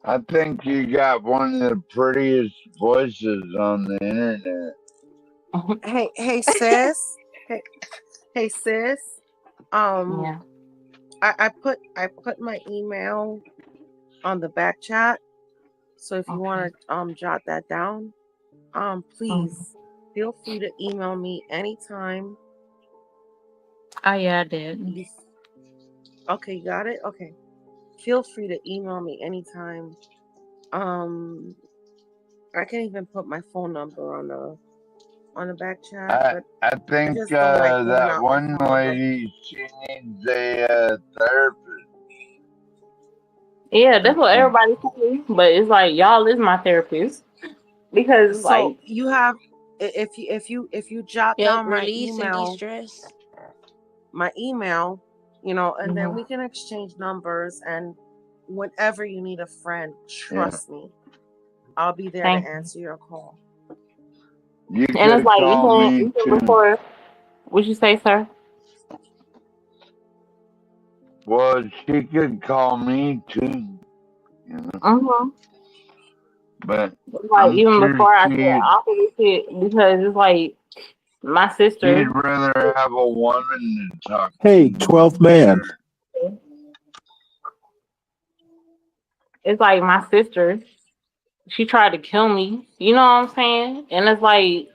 I think you got one of the prettiest voices on the internet. hey sis, hey sis. Yeah. I put my email on the back chat, so if you want to jot that down, please feel free to email me anytime. Oh yeah, I did. Okay, you got it. Okay, feel free to email me anytime. I can even put my phone number on the back chat, but I think just don't like giving that out my one phone number. lady, she needs a therapist. Yeah, that's what everybody says. But it's like y'all is my therapist because So like you have, if you jot down my Release and email, de-stress. and then we can exchange numbers, and whenever you need a friend, trust me, I'll be there Thank to you. answer your call. You And it's could like call me even too. before. What'd you say, sir? Well, she could call me too. But Like I'm even sure before I get off of this shit, because it's like my sister. she'd rather have a woman to talk Hey, to. 12th man. It's like my sister. She tried to kill me. You know what I'm saying? And it's like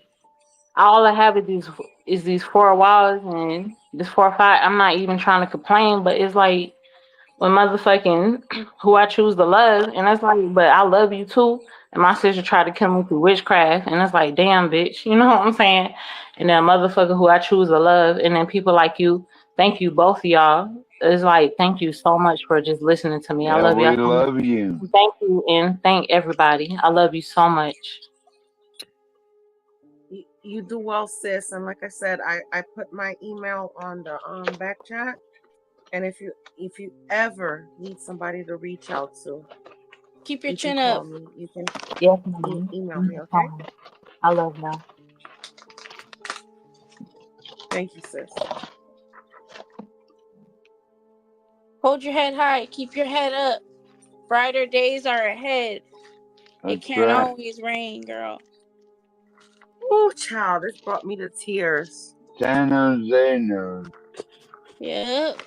all I have is these 4 walls and this 4 or 5. I'm not even trying to complain, but it's like when motherfucking who I choose to love, and it's like, but I love you too. And my sister tried to kill me through witchcraft, and it's like, damn, bitch, you know what I'm saying? And then motherfucker who I choose to love, and then people like you, thank you, both of y'all. It's like, thank you so much for just listening to me. I Yeah, love y'all we so much. love you. Thank you, and thank everybody. I love you so much. You do well, sis. And like I said, I put my email on the back chat. And if you ever need somebody to reach out to, Keep your you can chin call up. me. You can Yes, ma'am. email me, okay? I love that. Thank you, sis. Hold your head high. Keep your head up. Brighter days are ahead. It That's can't right. always rain, girl. Oh, child, this brought me to tears. San Jose knows. Yep.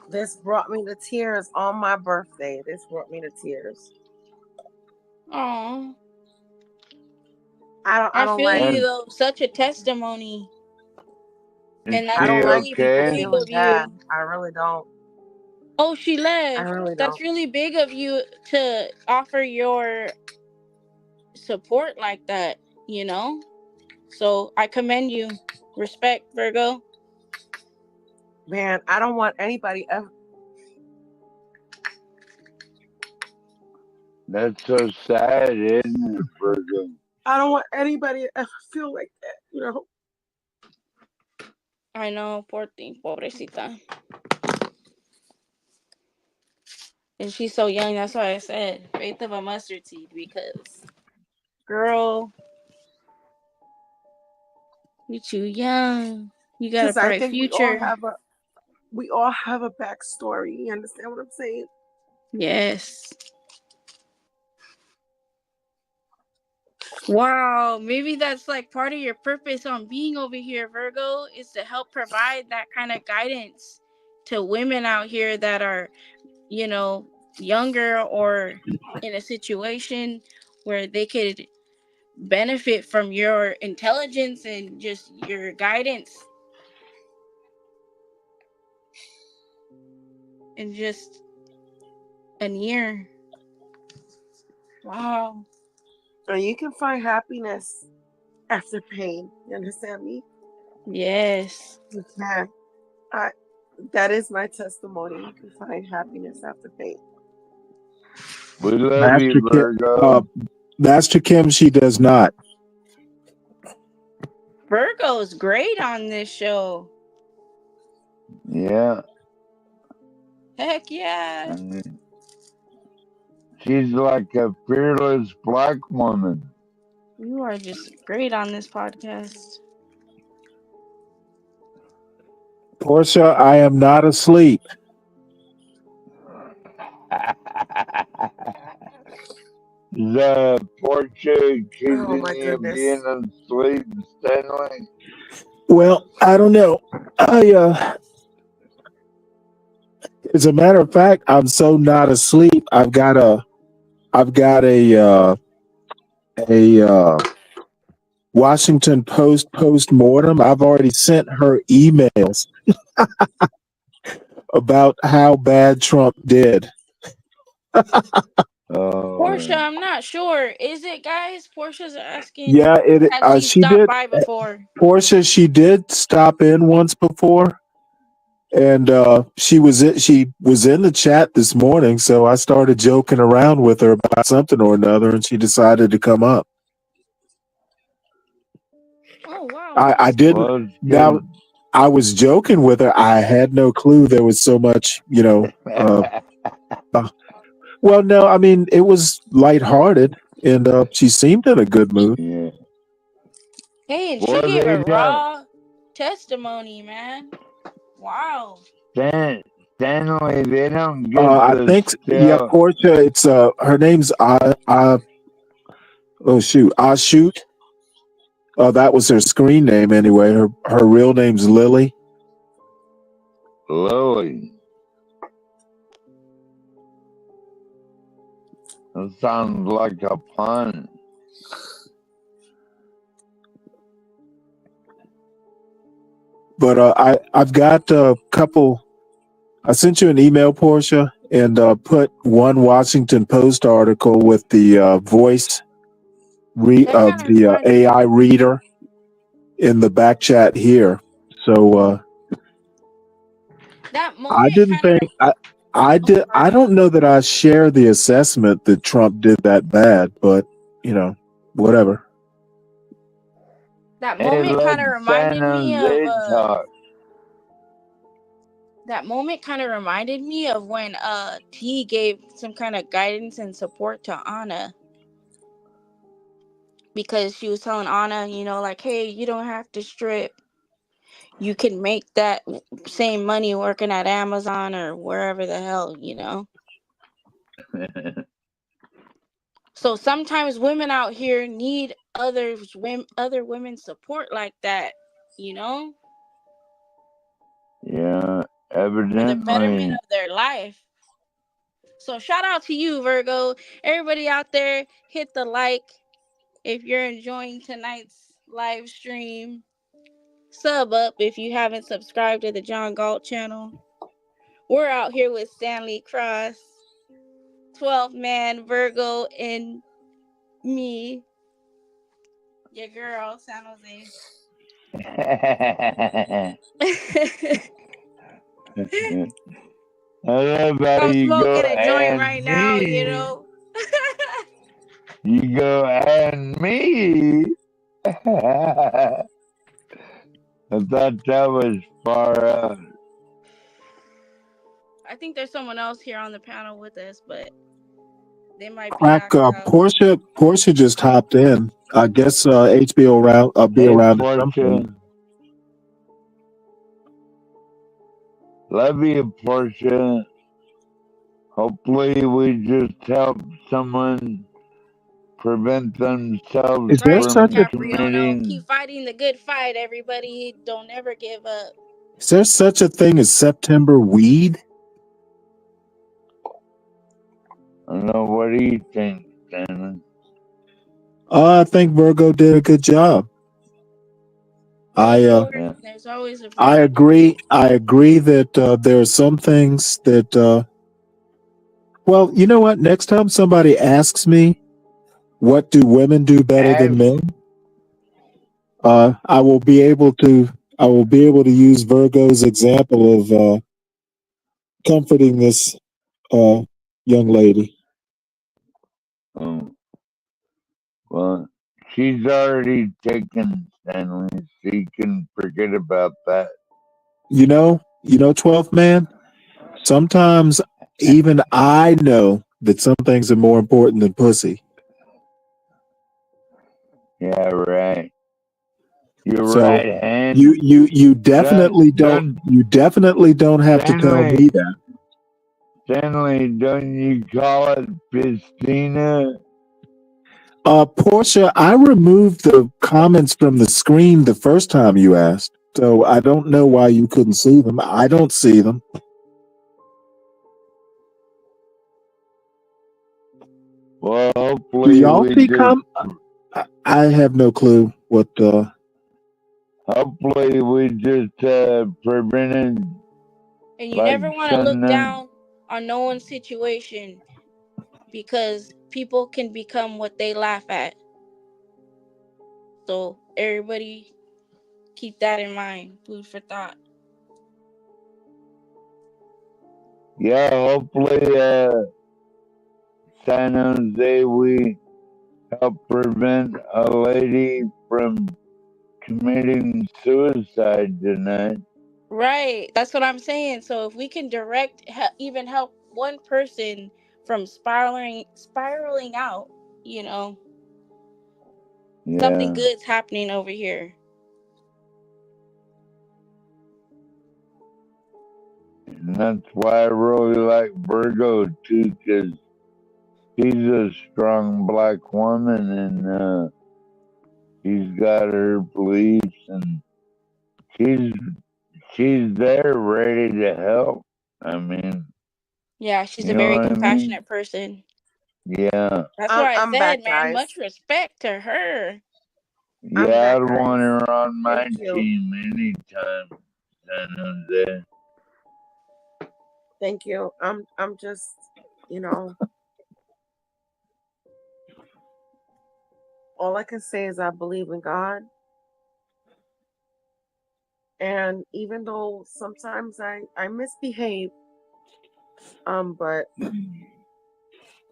This brought me to tears on my birthday. This brought me to tears. Aw. I I don't feel like. you though. Such a testimony. Is And I that's she don't like really people okay? big feeling of bad. you. I really don't. Oh, she I left. really That's don't. really big of you to offer your support like that, you know? So I commend you. Respect, Virgo. Man, I don't want anybody ever. That's so sad, isn't it, Virgo? I don't want anybody to ever feel like that. You know. I know, poor thing, pobrecita. And she's so young, that's why I said faith of a mustard seed, because girl, you're too young. You got a Because I bright think we all future. have a backstory. You understand what I'm saying? Yes. Wow, maybe that's like part of your purpose on being over here, Virgo, is to help provide that kind of guidance to women out here that are, you know, younger or in a situation where they could benefit from your intelligence and just your guidance in just an year. Wow. And you can find happiness after pain. You understand me? Yes. You can. That is my testimony. You can find happiness after pain. We love you, Virgo. Master Kim, she does not. Virgo's great on this show. Yeah. Heck yeah. I mean, she's like a fearless black woman. You are just great on this podcast. Portia, I am not asleep. The Portia accusing Oh my you of goodness. being asleep, Stanley. Well, I don't know. As a matter of fact, I'm so not asleep. I've got a Washington Post post-mortem. I've already sent her emails about how bad Trump did. Portia, I'm not sure. Is it, guys? Portia's asking. Yeah, Has she she stopped did. by before? Portia, she did stop in once before, and she was in the chat this morning. So I started joking around with her about something or another, and she decided to come up. Oh wow. I didn't. Well, Now I was joking with her. I had no clue there was so much, you know. Well, no, I mean it was lighthearted, and she seemed in a good mood. Yeah. Hey, and Well, she gave they a got raw testimony, man. Wow. Stanley. They don't get I the think, yeah, stuff. Portia. It's her name's Ashut. That was her screen name anyway. Her real name's Lily. Lily. That sounds like a pun. But I've got a couple. I sent you an email, Portia, and put one Washington Post article with the voice of the AI reader in the back chat here. So That I moment didn't think I did. I don't know that I share the assessment that Trump did that bad, but you know. whatever. That Hey, moment let kind of reminded me of San Jose talk. that moment kind of reminded me of when T gave some kind of guidance and support to Anna, because she was telling Anna, you know, like, hey, you don't have to strip. You can make that same money working at Amazon or wherever the hell, you know. So sometimes women out here need other women's support like that, you know, Yeah, for the betterment evidently. of their life. So shout out to you, Virgo. Everybody out there, hit the like if you're enjoying tonight's live stream. Sub up if you haven't subscribed to the John Galt channel. We're out here with Stanley Cross, 12th Man, Virgo, and me, your girl, San Jose. I love how I'm you go smoking a joint and right now, you me. know. You go and me. I thought that was far out. I think there's someone else here on the panel with us, but they might be Crack, knocked out. Portia just hopped in. I guess HBO be Hey, around at some Portia. point. Love you, Portia. Hopefully, we just help someone prevent themselves Is there Right, such from a Capriano. Keep committing. fighting the good fight, everybody. Don't ever give up. Is there such a thing as September weed? I don't know. What do you think, Stanley? I think Virgo did a good job. Yeah. There's always a I agree. I agree that there are some things that. Well, you know what? Next time somebody asks me, "What do women do better than men?" I will be able to. I will be able to use Virgo's example of comforting this young lady. Oh, well, she's already taken, Stanley, so you can forget about that. You know, 12th man. Sometimes even I know that some things are more important than pussy. Yeah, right. You're So right, and you definitely don't have to tell Stanley, me that. Stanley, don't you call it Pistina? Portia, I removed the comments from the screen the first time you asked, so I don't know why you couldn't see them. I don't see them. Well, Do hopefully y'all we see just I have no clue what hopefully we just prevented And you like never want to look down on no one's situation, because people can become what they laugh at. So everybody keep that in mind. Food for thought. yeah, hopefully San Jose we help prevent a lady from committing suicide tonight. Right. That's what I'm saying. So if we can even help one person from spiraling out, you know, something Yeah. good's happening over here. And that's why I really like Virgo too, because she's a strong black woman and she's got her beliefs and she's there ready to help. I mean, Yeah, she's you a know very what I mean? compassionate person. Yeah. That's why I I'm said, back, man, guys. much respect to her. I'm Yeah, back, I'd want guys. her on my Thank you. team anytime, San Jose. Thank you. I'm just, you know, all I can say is I believe in God. And even though sometimes I misbehave, but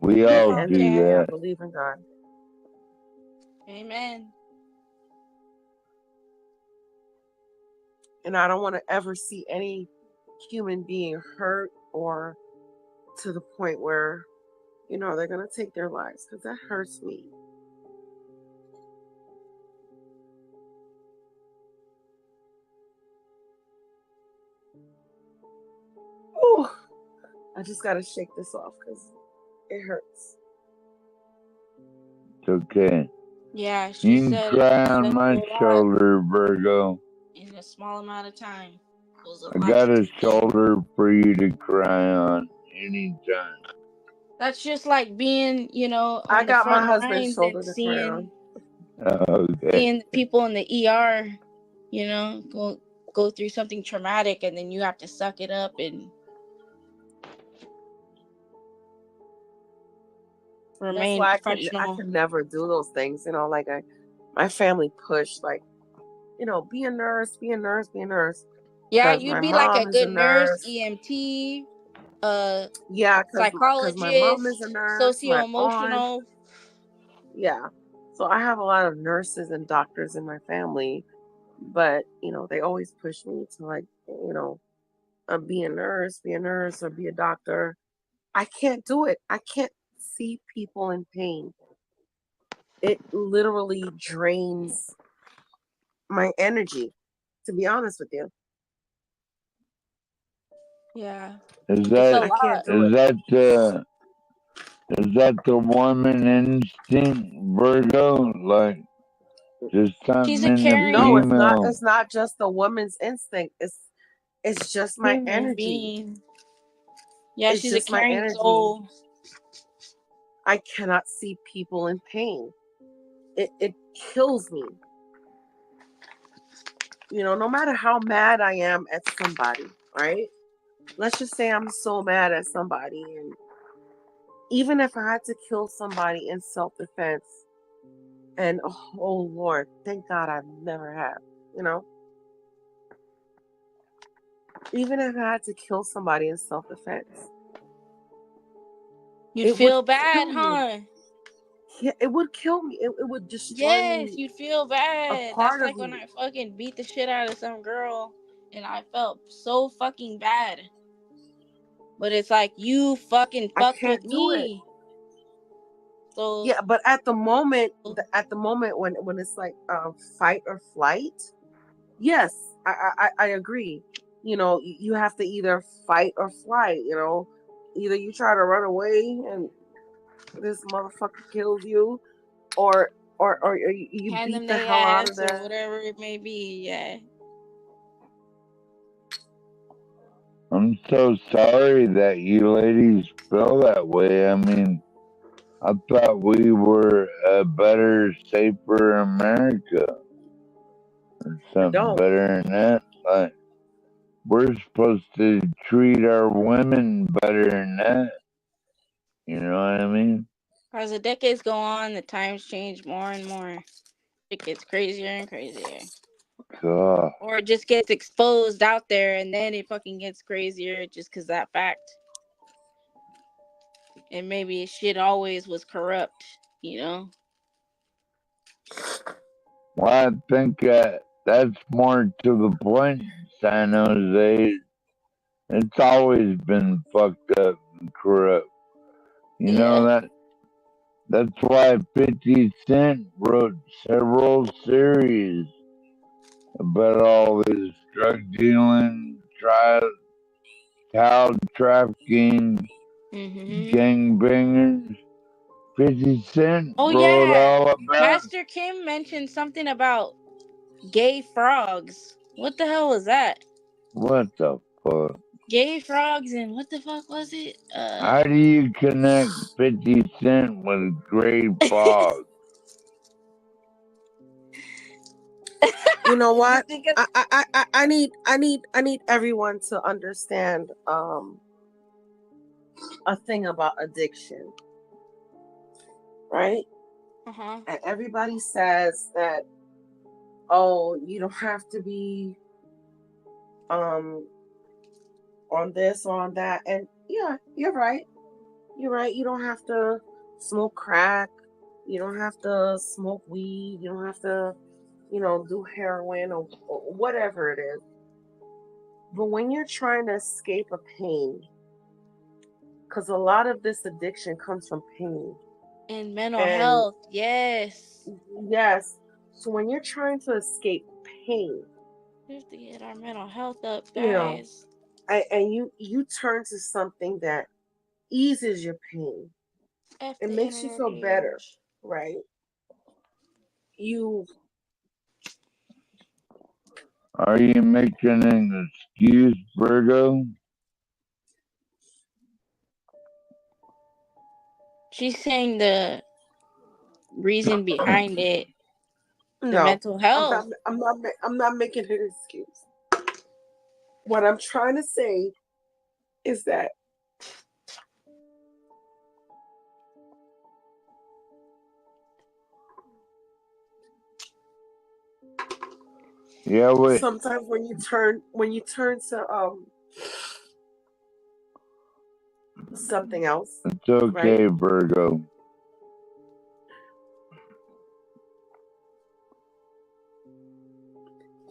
We at all the end of do the day, I that. believe in God. Amen. And I don't want to ever see any human being hurt or to the point where, they're going to take their lives, because that hurts me. Ooh, I just got to shake this off because it hurts. It's okay. Yeah, she You can said cry it on says a my lot shoulder, Virgo. in a small amount of time. Goes a I lot got a deeper. shoulder for you to cry on anytime. That's just like being, I on the got my front husband's lines shoulder and to cry on. Okay. seeing the people in the ER, go through something traumatic, and then you have to suck it up and That's remain why I professional. could never do those things. My family pushed, be a nurse, be a nurse, be a nurse. Yeah, Because you'd my be like a mom is a good nurse, nurse. EMT, Yeah, because my mom is psychologist, a nurse. My aunt. socio-emotional. Yeah. So I have a lot of nurses and doctors in my family, but they always push me to be a nurse, or be a doctor. I can't do it. I can't see people in pain. It literally drains my energy, to be honest with you. Yeah, Is it's a that I can't lot. do is it. that the is that the woman instinct, Virgo? Like just She's something a in the caring No, it's not. female? It's not just the woman's instinct. It's just my human energy. being. Yeah, It's she's a just my caring energy. soul. I cannot see people in pain. It kills me. No matter how mad I am at somebody, right? Let's just say I'm so mad at somebody, and even if I had to kill somebody in self-defense, and oh Lord, thank God I've never have, even if I had to kill somebody in self-defense, You'd it would feel bad, kill me. huh? Yeah, it would kill me. It would destroy Yes, me, you'd feel a bad. That's part of like when me. I fucking beat the shit out of some girl and I felt so fucking bad. But it's like, you fucking I fucked can't with do it. me. So Yeah, but at the moment when it's like fight or flight, yes, I agree. You have to either fight or flight. Either you try to run away and this motherfucker kills you, or you hand beat them the their hell out of ass or them. whatever it may be. Yeah. I'm so sorry that you ladies feel that way. I mean, I thought we were a better, safer America or I something don't. better than that. Like we're supposed to treat our women better than that. You know what I mean? As the decades go on, the times change more and more. It gets crazier and crazier. God. Or it just gets exposed out there and then it fucking gets crazier just because that fact. And maybe shit always was corrupt, Well, I think that's more to the point, San Jose. It's always been fucked up and corrupt. You know Yeah. that's why 50 Cent wrote several series about all this drug dealing, child trafficking, gangbangers. 50 Cent Oh wrote yeah. all about Pastor Kim mentioned something about gay frogs. What the hell was that? what the fuck. Gay frogs and what the fuck was it? How do you connect 50 Cent with Gray Fog? You know what? I need everyone to understand a thing about addiction, right? Uh-huh. And everybody says that, oh, you don't have to be on this or on that, and yeah, you're right. You don't have to smoke crack. You don't have to smoke weed. You don't have to, do heroin or whatever it is. But when you're trying to escape a pain, because a lot of this addiction comes from pain. And mental And health, yes. yes, so when you're trying to escape pain, We have to get our mental health up, you know, guys. and you turn to something that eases your pain. F It the makes you feel internet better, age. right? You Are you making an excuse, Virgo? She's saying the reason behind it, the no, mental health. I'm not making an excuse. What I'm trying to say is that Yeah, wait. sometimes when you turn to something else, It's okay, right? Virgo.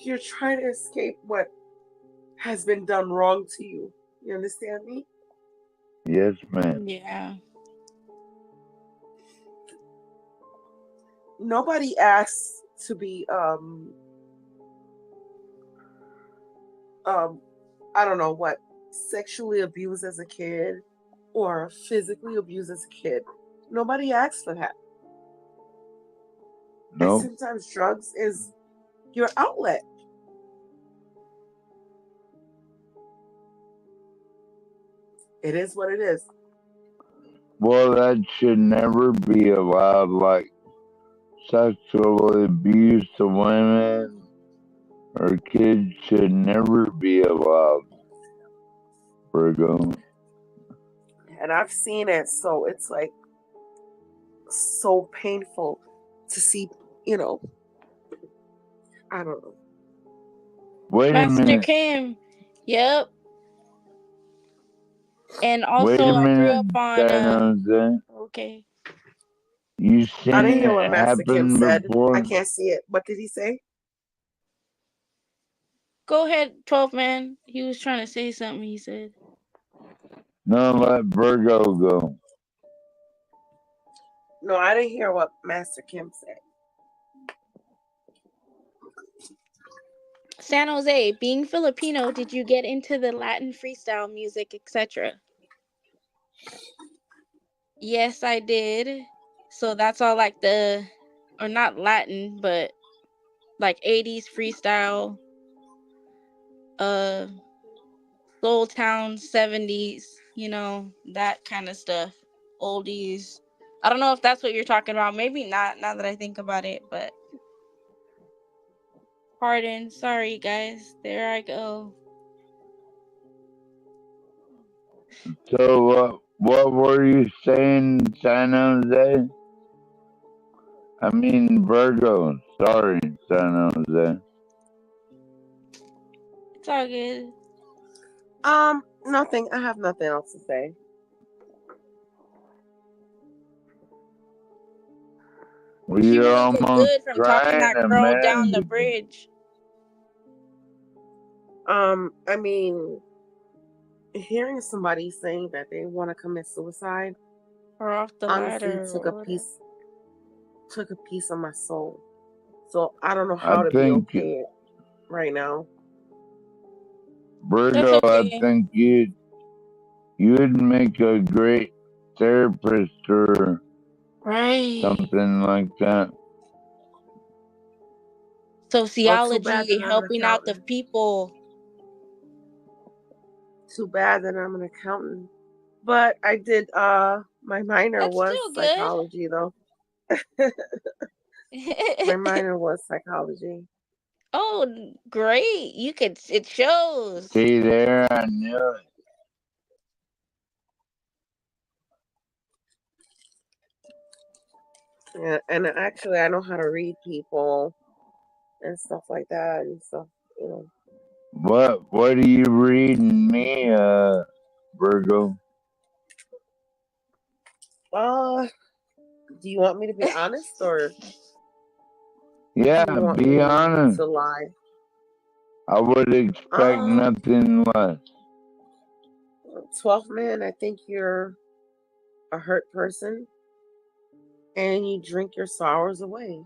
You're trying to escape what has been done wrong to you. You understand me? Yes, ma'am. Yeah. Nobody asks to be I don't know what, sexually abused as a kid or physically abused as a kid. Nobody asks for that. And No. sometimes drugs is your outlet. It is what it is. Well, that should never be allowed, like sexual abuse to women or kids should never be allowed, Virgo. And I've seen it, so it's like so painful to see, I don't know. Wait a Master minute. Kim. Yep. And Wait also a I grew minute, up on San Jose. okay. You I seen didn't hear what it Master Kim happen said. before? I can't see it. What did he say? Go ahead, 12 man. He was trying to say something, he said. No, let Virgo go. No, I didn't hear what Master Kim said. San Jose, being Filipino, did you get into the Latin freestyle music, etc.? Yes, I did. So that's all like or not Latin, but like 80s freestyle, Soul Town 70s, that kind of stuff. Oldies. I don't know if that's what you're talking about. Maybe not, now that I think about it, but pardon. Sorry, guys. There I go. So, what were you saying, San Jose? I mean, Virgo. Sorry, San Jose. It's all good. Nothing. I have nothing else to say. Well, She you're really looked almost good from talking trying that to girl down the manage. bridge. I mean, hearing somebody saying that they want to commit suicide, Or off the honestly ladder. took a Or piece of my soul. So I don't know I how to be think, okay right now. Virgo, okay. I think you'd make a great therapist or Right. something like that. Well, too Sociology, bad that I'm an helping out the accountant. people. Too bad that I'm an accountant. But I did my minor That's was still good. psychology though. My minor was psychology. Oh, great. It shows. See there, I knew it. Yeah, and actually I know how to read people and stuff like that and stuff, What are you reading me, Virgo? Do you want me to be honest, or Yeah, do you want be me honest. to lie? I would expect nothing less. 12th man, I think you're a hurt person, and you drink your sorrows away.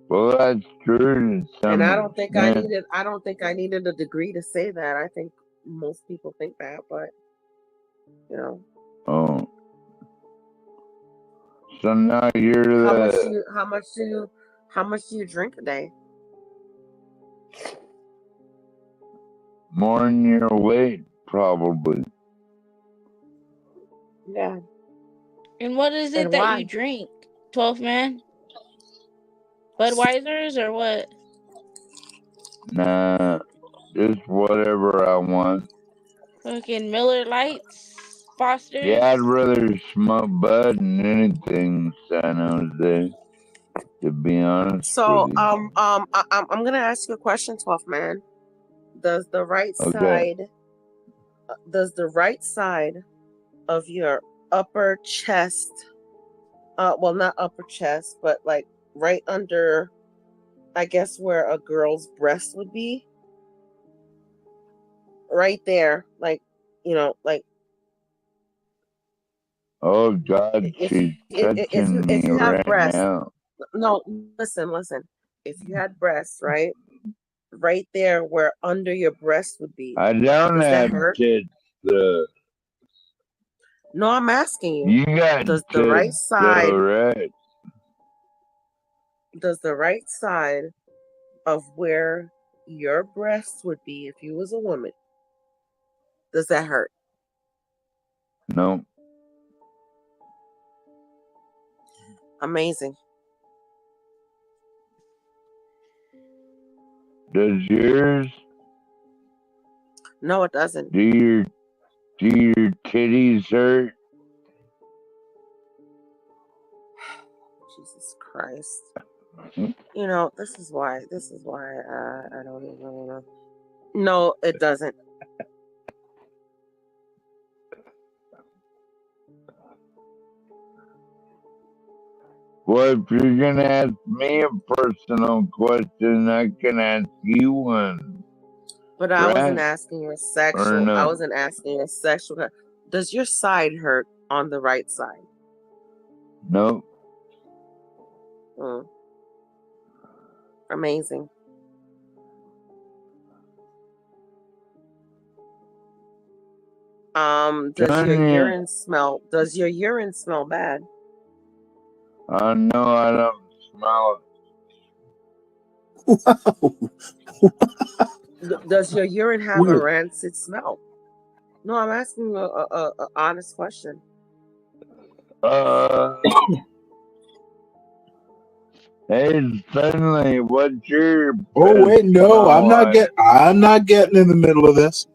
Well, that's true to some And I don't think extent. I don't think I needed a degree to say that. I think most people think that, but you know. Oh. So now you're How much do you drink a day? more than your weight, probably. Yeah. And what is it And that why? you drink, 12th man? Budweisers or what? Nah, just whatever I want. Fucking Miller Lights, Fosters. Yeah, I'd rather smoke bud than anything, San Jose. To be honest So with you. I'm gonna ask you a question, 12th man. Does the right side of your upper chest, well, not upper chest, but like right under, I guess where a girl's breast would be, right there, like, you know, like, Oh God, she's touching me if you have right breasts, now. no, listen. If you had breasts, right there where under your breast would be, I don't does that have hurt? tits. No, I'm asking you. You got Does the right tits, side, right? does the right side of where your breast would be if you was a woman, does that hurt? No. Amazing. Does yours? No, it doesn't. Do your titties hurt? Jesus Christ. You know, this is why I don't even know. No, it doesn't. Well, if you're gonna ask me a personal question, I can ask you one. But I wasn't Right? asking you a Or sexual. I no? wasn't asking you a sexual. Does your side hurt on the right side? No. Amazing. Does your Tanya. urine smell? Does your urine smell bad? No, I don't smell Does your urine have a Weird. rancid smell? No, I'm asking you a honest question. it. Hey, Stanley, what's your Oh wait, no, I'm not like? getting in the middle of this.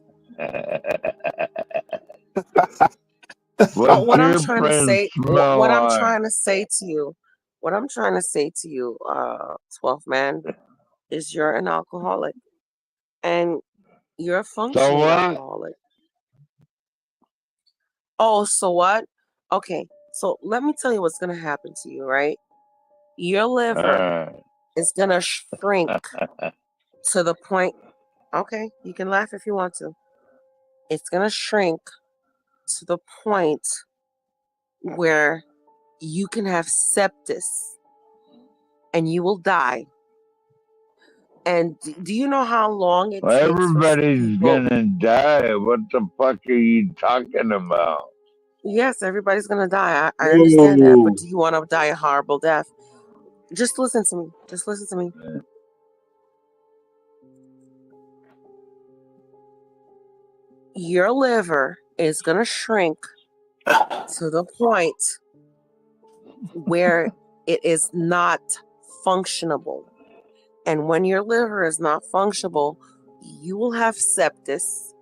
What's What I'm your trying to breath say, smell what I'm like? trying to say to you, 12th man, is you're an alcoholic, and you're a So functioning what? alcoholic. Oh, so what? Okay, so let me tell you what's gonna happen to you, right? Your liver is gonna shrink to the point. Okay, you can laugh if you want to. It's gonna shrink to the point where you can have sepsis and you will die. And do you know how long it Well, takes for everybody's people? gonna die. What the fuck are you talking about? Yes, everybody's gonna die. I understand that, but Whoa. do you want to die a horrible death? Just listen to me. Just listen to me. Your liver is gonna shrink to the point where it is not functionable. And when your liver is not functionable, you will have sepsis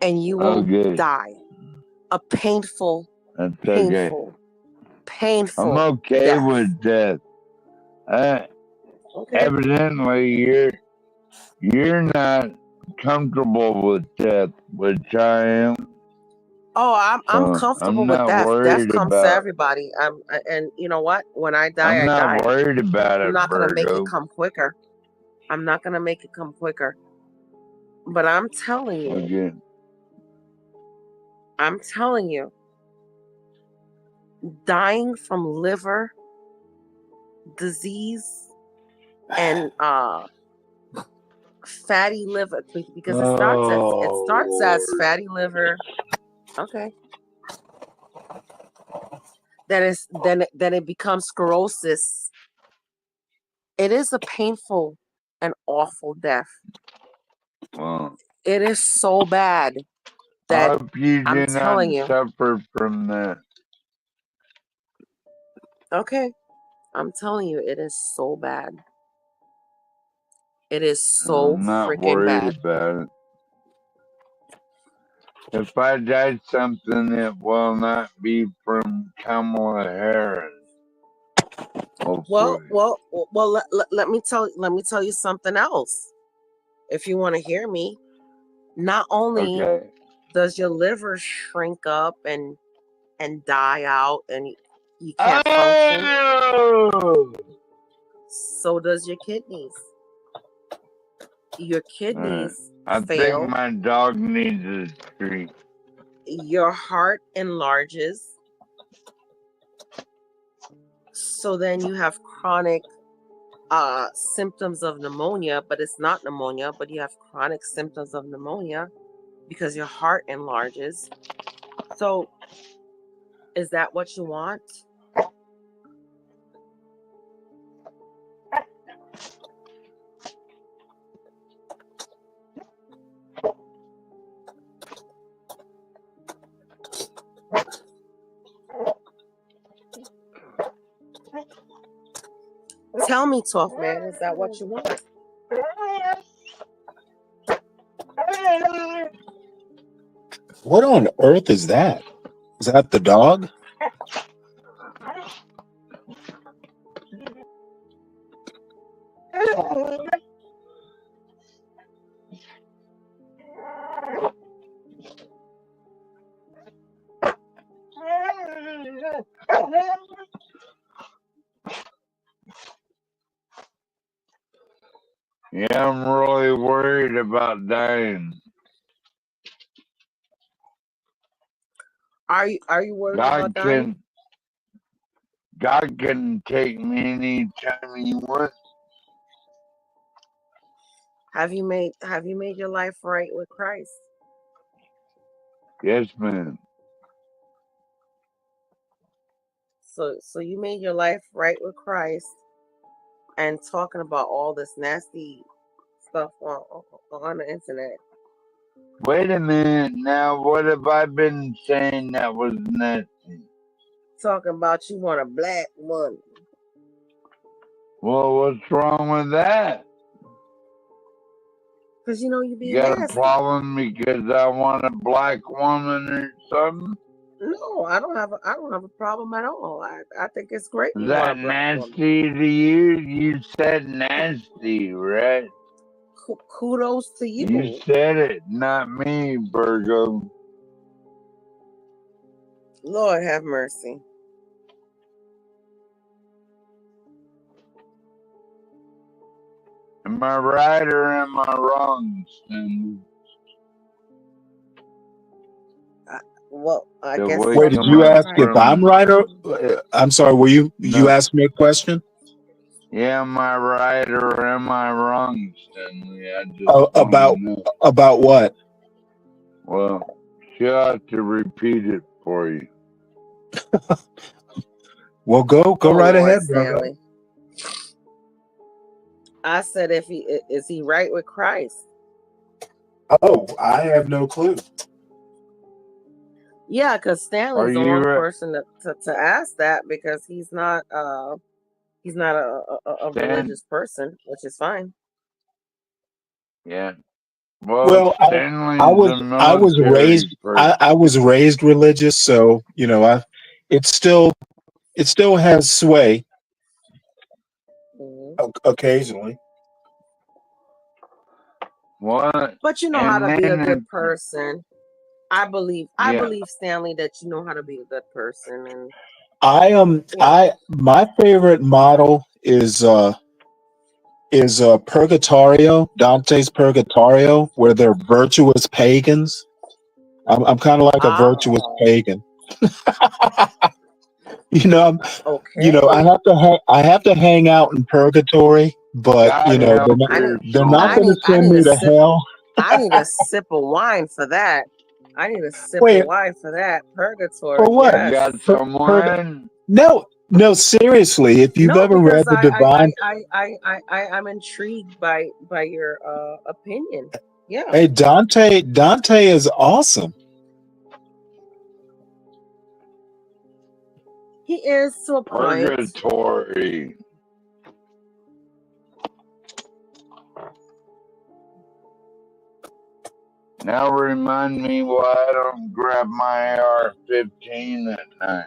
and you will Okay. die. A painful, That's okay. painful I'm okay death. with death. Okay. Evidently, you're not comfortable with death, which I am. Oh, I'm comfortable I'm with not that. Death worried comes to about. everybody. And you know what? When I die, I'm I not die. worried about I'm it, not gonna make it Virgo. come quicker. I'm not gonna make it come quicker. But I'm telling you, Again, dying from liver disease and fatty liver, because it starts as fatty liver. Okay. Then it becomes sclerosis. It is a painful and awful death. well, It is so bad I that hope you I'm do not telling you. suffer from that. Okay. I'm telling you, it is so bad. It is so I'm not freaking worried bad. about it. If I die something, it will not be from Kamala Harris. Well, Hopefully. let me tell you something else. If you want to hear me, not only Okay. does your liver shrink up and die out and you can't function, Oh! so does your kidneys. Your kidneys I think fail. my dog needs a treat. Your heart enlarges. So then you have chronic symptoms of pneumonia, but it's not pneumonia, but you have chronic symptoms of pneumonia because your heart enlarges. So is that what you want? Tell me, Tough Man, is that what you want? What on earth is that? Is that the dog? Yeah, I'm really worried about dying. Are you worried about dying? God can take me anytime He wants. Have you made your life right with Christ? Yes, ma'am. So you made your life right with Christ, and talking about all this nasty stuff on the internet. Wait a minute now. What have I been saying that was nasty? Talking about you want a black woman. Well, what's wrong with that? Because you You be got nasty. a problem because I want a black woman or something? No, I don't have a problem at all. I think it's great Is you want a that black woman. nasty to you? You said nasty, right? Kudos to you. You said it, not me, Virgo. Lord have mercy. Am I right or am I wrong, Cindy? Well, I The guess way Wait, did come you up ask if I'm from right or I'm sorry, were you no. asked me a question? Yeah, am I right or am I wrong, Stanley? I just want to know. About what? Well, she'll have to repeat it for you. Well, go right Lord ahead, brother. Stanley. I said, is he right with Christ? Oh, I have no clue. Yeah, because Stanley's the you wrong right? person to ask that, because he's not a religious person, which is fine. Yeah. Well, Well, Stanley's I a was raised military person. I was raised religious, so it still has sway occasionally. What? But you know And how to be a then good person. I believe Yeah. Stanley that you know how to be a good person, and My favorite model is Purgatorio, Dante's Purgatorio, where they're virtuous pagans. I'm kind of like a virtuous pagan. You know, okay. I have to hang out in purgatory, but God help your they're not I going to need send me a to sip. hell. I need a sip of wine for that. I need a sip Wait, of wine for that. Purgatory, for what? You yes. got some wine? No, seriously. If you've No, ever because read the Divine, I'm intrigued by your opinion. Yeah. hey, Dante is awesome. He is to a point. Purgatory. Now remind me why I don't grab my AR-15 at night.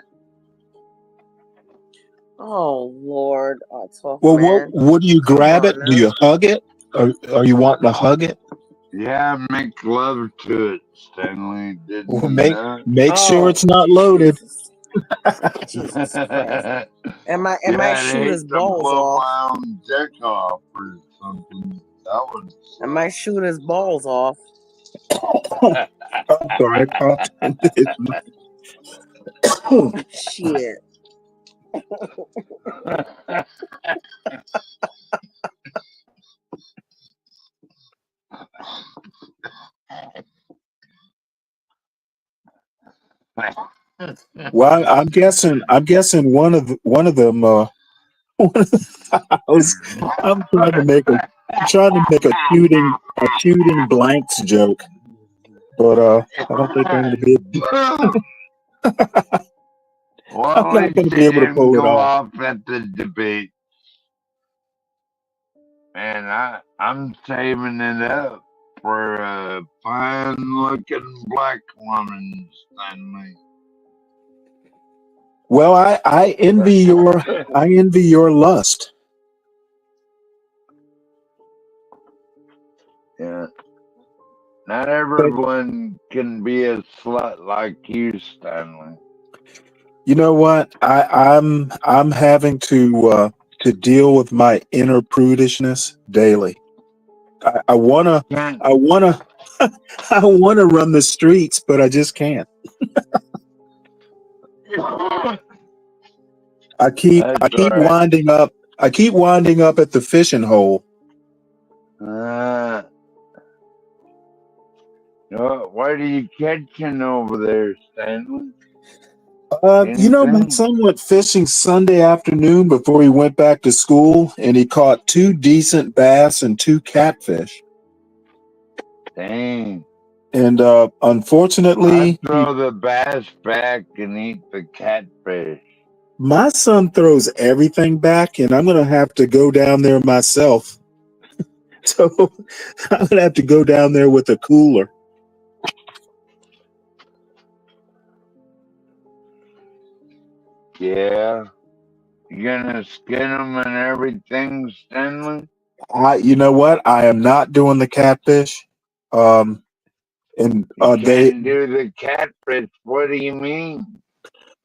Oh Lord, tough Well, man. what do you Come grab on it? Do now. you hug it? Or are you wanting to hug it? Yeah, make love to it, Stanley. Didn't Well, you make know? make sure Oh it's not loaded. Jesus Christ. And my Yeah, I'd shoot hate his to balls blow off. my own dick off or something. That would And my shoot his balls off. I'm sorry, I coughed. Shit. Well, I'm guessing one of them. I'm trying to make a shooting blanks joke, but I don't think I'm going to be. Well, I'm at not going least to be you able to didn't pull it go off. off at the debate. Man, I'm saving it up for a fine-looking black woman, Stanley. Well, I envy your lust. Yeah. Not everyone can be a slut like you, Stanley. You know what? I'm having to deal with my inner prudishness daily. I wanna I wanna I wanna run the streets, but I just can't. I keep That's all right. winding up at the fishing hole. What are you catching over there, Stanley? My Anything? son went fishing Sunday afternoon before he went back to school, and he caught 2 decent bass and 2 catfish. Dang. And I'd unfortunately, throw the bass back and eat the catfish. my son throws everything back, and I'm gonna have to go down there myself. So I'm gonna have to go down there with a cooler. Yeah. You gonna skin them and everything, Stanley? You know what? I am not doing the catfish. And You they can't do the catfish. What do you mean?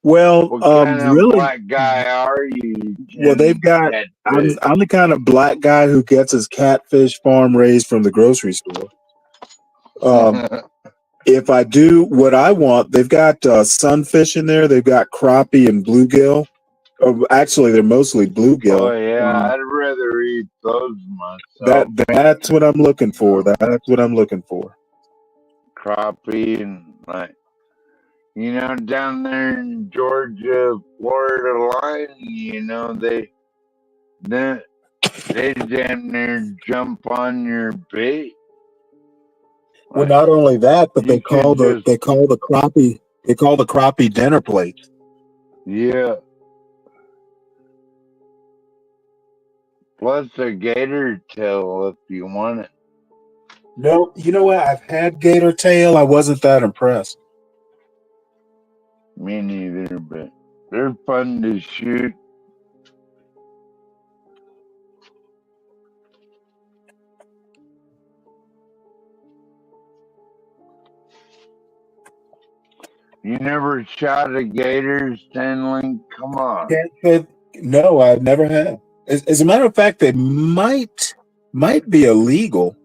well, What kind of really, black guy are you? well, they've got. Catfish. I'm the kind of black guy who gets his catfish farm raised from the grocery store. If I do what I want, they've got sunfish in there. They've got crappie and bluegill. Actually, they're mostly bluegill. Oh yeah, I'd rather eat those myself. That's what I'm looking for. That's what I'm looking for. Crappie and down there in Georgia, Florida line, they damn near jump on your bait. Well, not only that, but they call the just crappie dinner plate. Yeah. Plus a gator tail if you want it. No, you know what? I've had gator tail. I wasn't that impressed. Me neither, but they're fun to shoot. You never shot a gator, Stanley? Come on. No, I never have. As a matter of fact, they might be illegal.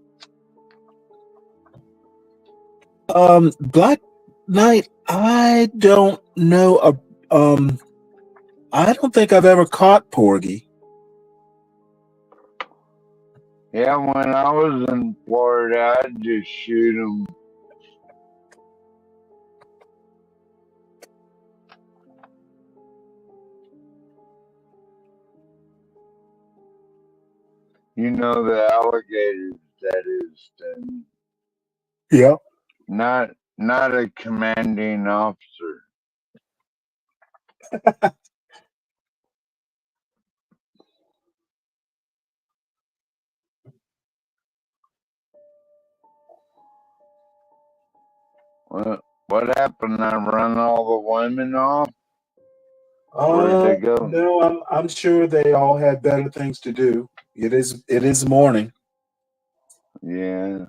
Black Knight, I don't know. I don't think I've ever caught porgy. Yeah, when I was in Florida, I'd just shoot them. You know the alligators, that is, then. Yeah. Not a commanding officer. What happened? I run all the women off? Where'd they go? No, I'm sure they all had better things to do. It is morning. Yeah.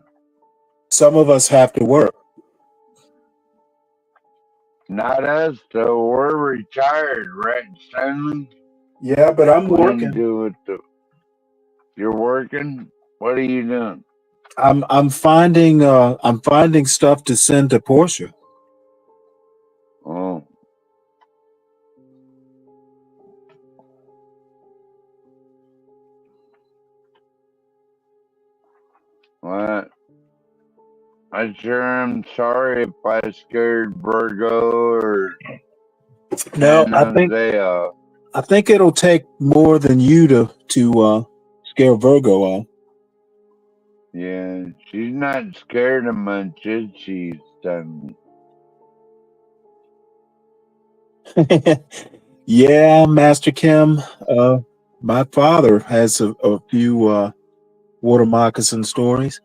Some of us have to work. Not us, though. We're retired, right, Stanley? Yeah, but I'm We didn't working. do it, though. You're working? What are you doing? I'm finding stuff to send to Portia. Oh. What? I sure am sorry if I scared Virgo or No, San I Jose. think it'll take more than you to scare Virgo off. Yeah, she's not scared of much, is she, Stanley? Yeah, Master Kim. My father has a few water moccasin stories.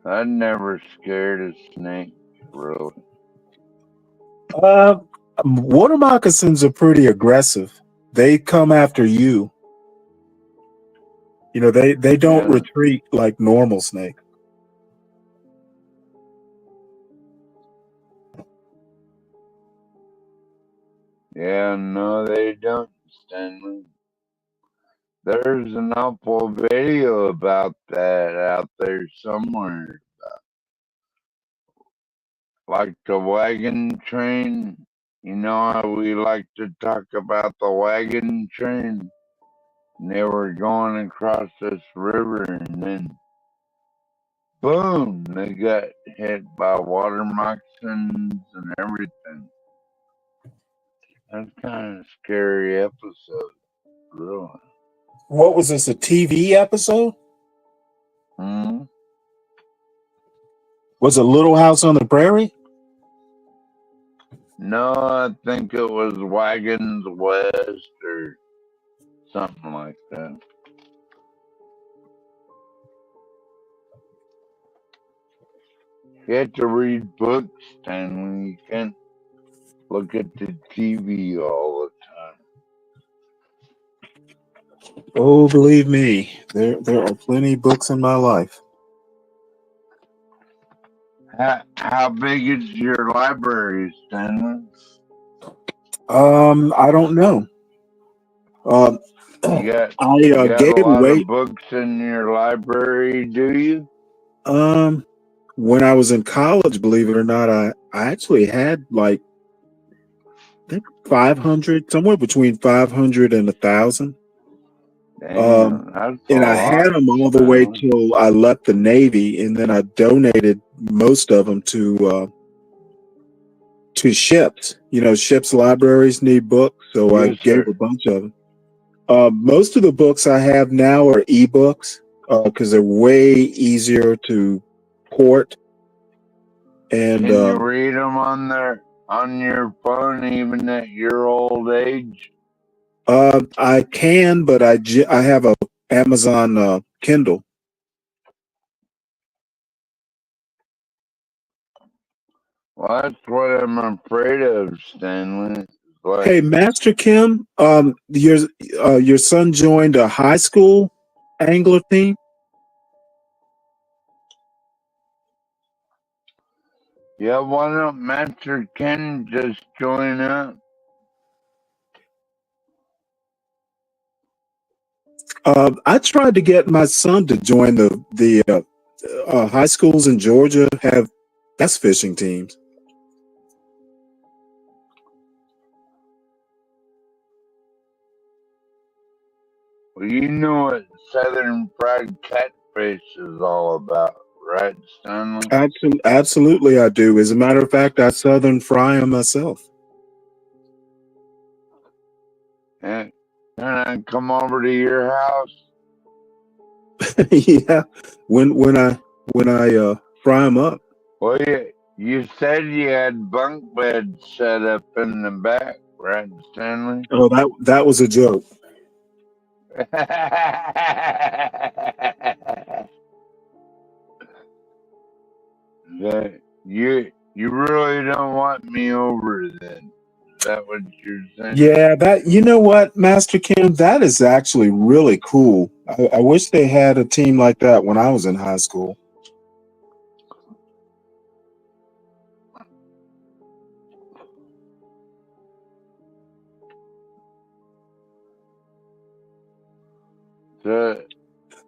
I'd never scared a snake, really. Water moccasins are pretty aggressive. They come after you. You know, they don't Yeah. retreat like normal snakes. Yeah, no, they don't, Stanley. There's an awful video about that out there somewhere. Like the wagon train. You know how we like to talk about the wagon train? And they were going across this river and then boom, they got hit by water moccasins and everything. That's kind of a scary episode, really. What was this, a TV episode? Hmm? Was it Little House on the Prairie? No, I think it was Wagons West or something like that. You have to read books, Stanley. You can't look at the TV all the time. Oh, believe me, there are plenty of books in my life. How big is your library, Stanley? I don't know. You got gave a lot away. of books in your library, do you? When I was in college, believe it or not, I actually had like I think 500, somewhere between 500 and 1,000. Damn, And I had them all the way till I left the Navy, and then I donated most of them to ships. You know, ships' libraries need books, so I Yes, gave sir. a bunch of them. Most of the books I have now are ebooks because they're way easier to port. And Can you read them on your phone, even at your old age? I can, but I have a Amazon Kindle. Well, that's what I'm afraid of, Stanley. Like, Hey, Master Kim, your son joined a high school angler team. Yeah, why don't Master Ken just join up? I tried to get my son to join the high schools in Georgia have bass fishing teams. Well, you know what southern fried catfish is all about, right, Stanley? Absolutely, I do. As a matter of fact, I southern fry them myself. Can I come over to your house? Yeah, when I fry them up. Well, you said you had bunk beds set up in the back, right, Stanley? Oh, that was a joke. That you really don't want me over then? Is that what you're saying? Yeah, you know what, Master Kim, that is actually really cool. I wish they had a team like that when I was in high school. So,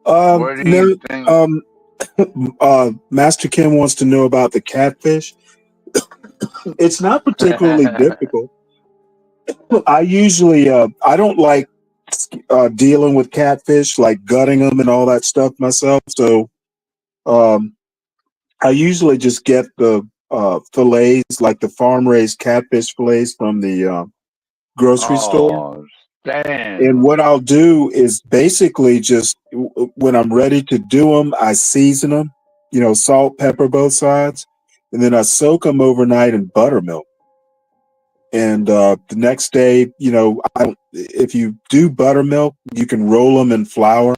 what do No, you think? Master Kim wants to know about the catfish. It's not particularly difficult. I usually I don't like dealing with catfish, like gutting them and all that stuff myself. So I usually just get the fillets, like the farm raised catfish fillets from the grocery store. Oh, Stan. And what I'll do is basically just when I'm ready to do them, I season them, salt, pepper, both sides, and then I soak them overnight in buttermilk. And the next day, if you do buttermilk, you can roll them in flour.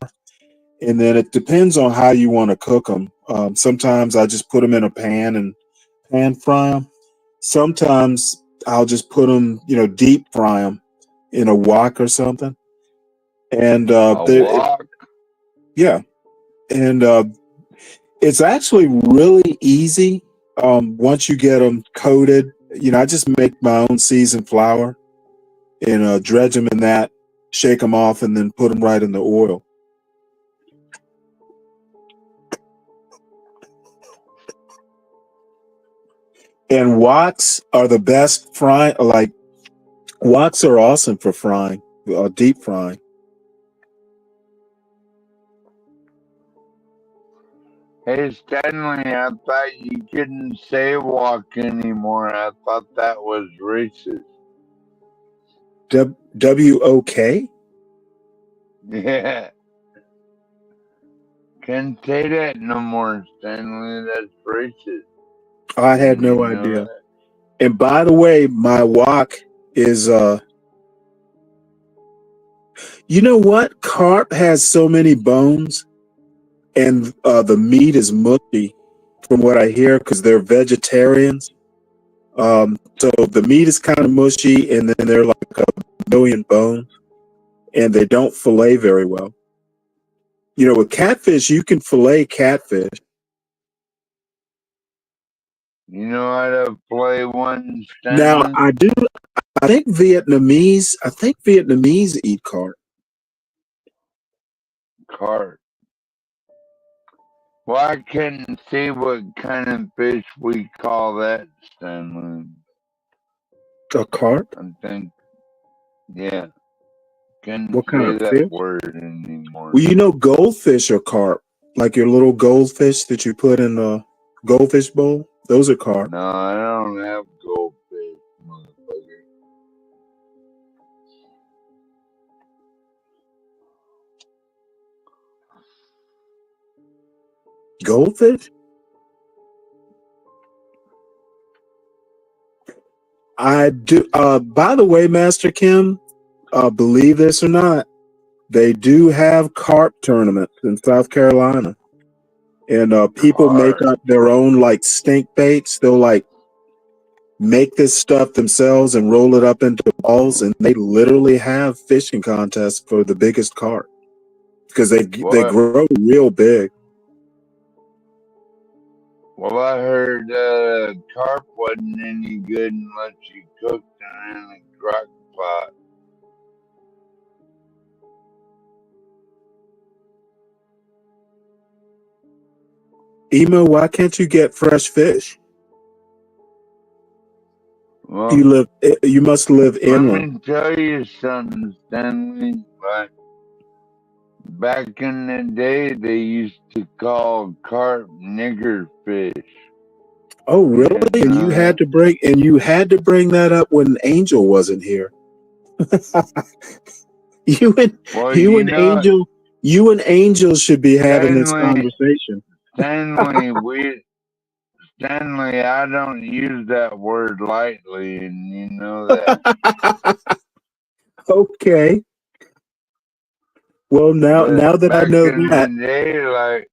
And then it depends on how you want to cook them. Sometimes I just put them in a pan and pan fry them. Sometimes I'll just put them, deep fry them in a wok or something. And yeah, and it's actually really easy once you get them coated. I just make my own seasoned flour and dredge them in that, shake them off, and then put them right in the oil. And woks are the best frying. Like woks are awesome for frying, deep frying. Hey, Stanley, I thought you couldn't say walk anymore. I thought that was racist. WOK? Yeah. Can't say that no more, Stanley. That's racist. I had no idea. And by the way, my wok is you know what? Carp has so many bones, and the meat is mushy, from what I hear, because they're vegetarians. So the meat is kind of mushy, and then they're like a million bones, and they don't fillet very well. With catfish, you can fillet catfish. You know how to play one, Now Stanley? I think Vietnamese eat carp. Carp. Well, I couldn't see what kind of fish we call that, Stanley. A carp? I think, yeah. Couldn't What kind say of that fish? word anymore. Well, goldfish are carp, like your little goldfish that you put in a goldfish bowl. Those are carp. No, I don't have goldfish, motherfucker. Goldfish? I do. By the way, Master Kim, believe this or not, they do have carp tournaments in South Carolina, and people make up their own like stink baits. They'll like make this stuff themselves and roll it up into balls, and they literally have fishing contests for the biggest carp because they grow real big. Well, I heard carp wasn't any good unless you cooked it in a crock pot. Emo, why can't you get fresh fish? Well, You must live let inland. me tell you something, Stanley. Like, back in the day, they used to call carp nigger fish. Oh, really? You And know you had to bring that up when Angel wasn't here. you and Well, you you and know, Angel should be having this Stanley, conversation. Stanley, I don't use that word lightly, and you know that. Okay. Well, now But that I back know in that, the day, like,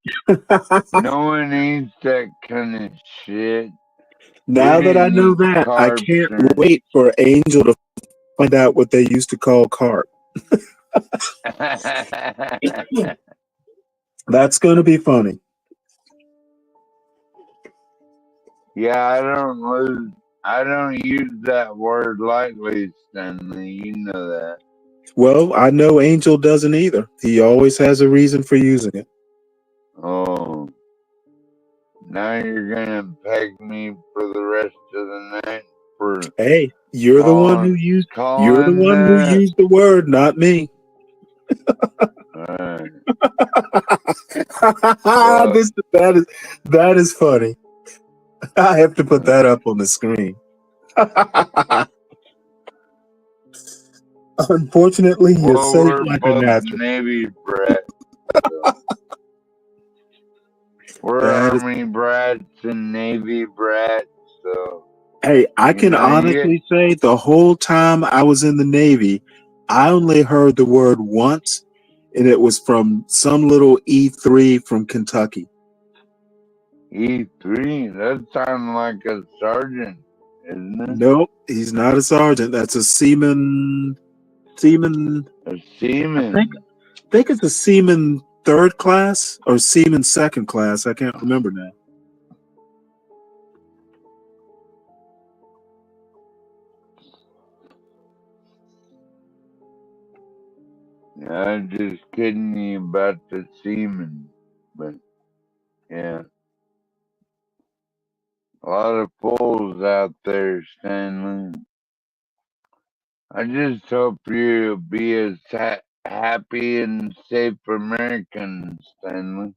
no one eats that kind of shit. now We that I didn't know eat that, I carbs can't or wait for Angel to find out what they used to call carp. That's going to be funny. Yeah, I don't use that word lightly, Stanley. You know that. Well, I know Angel doesn't either. He always has a reason for using it. Oh, now you're gonna peg me for the rest of the night for Hey, you're the one who used the word, not me. That is funny. I have to put that up on the screen. Unfortunately, you're Well, safe we're like a both natural. Navy brats. So. We're Army brats and Navy brats, so. Hey, I can honestly say the whole time I was in the Navy, I only heard the word once, and it was from some little E3 from Kentucky. E3? That sounds like a sergeant, isn't it? Nope, he's not a sergeant. That's a seaman. A seaman. I think it's a seaman third class or seaman second class. I can't remember now. I'm just kidding you about the seaman, but yeah. A lot of fools out there, Stanley. I just hope you'll be as happy and safe American, Stanley.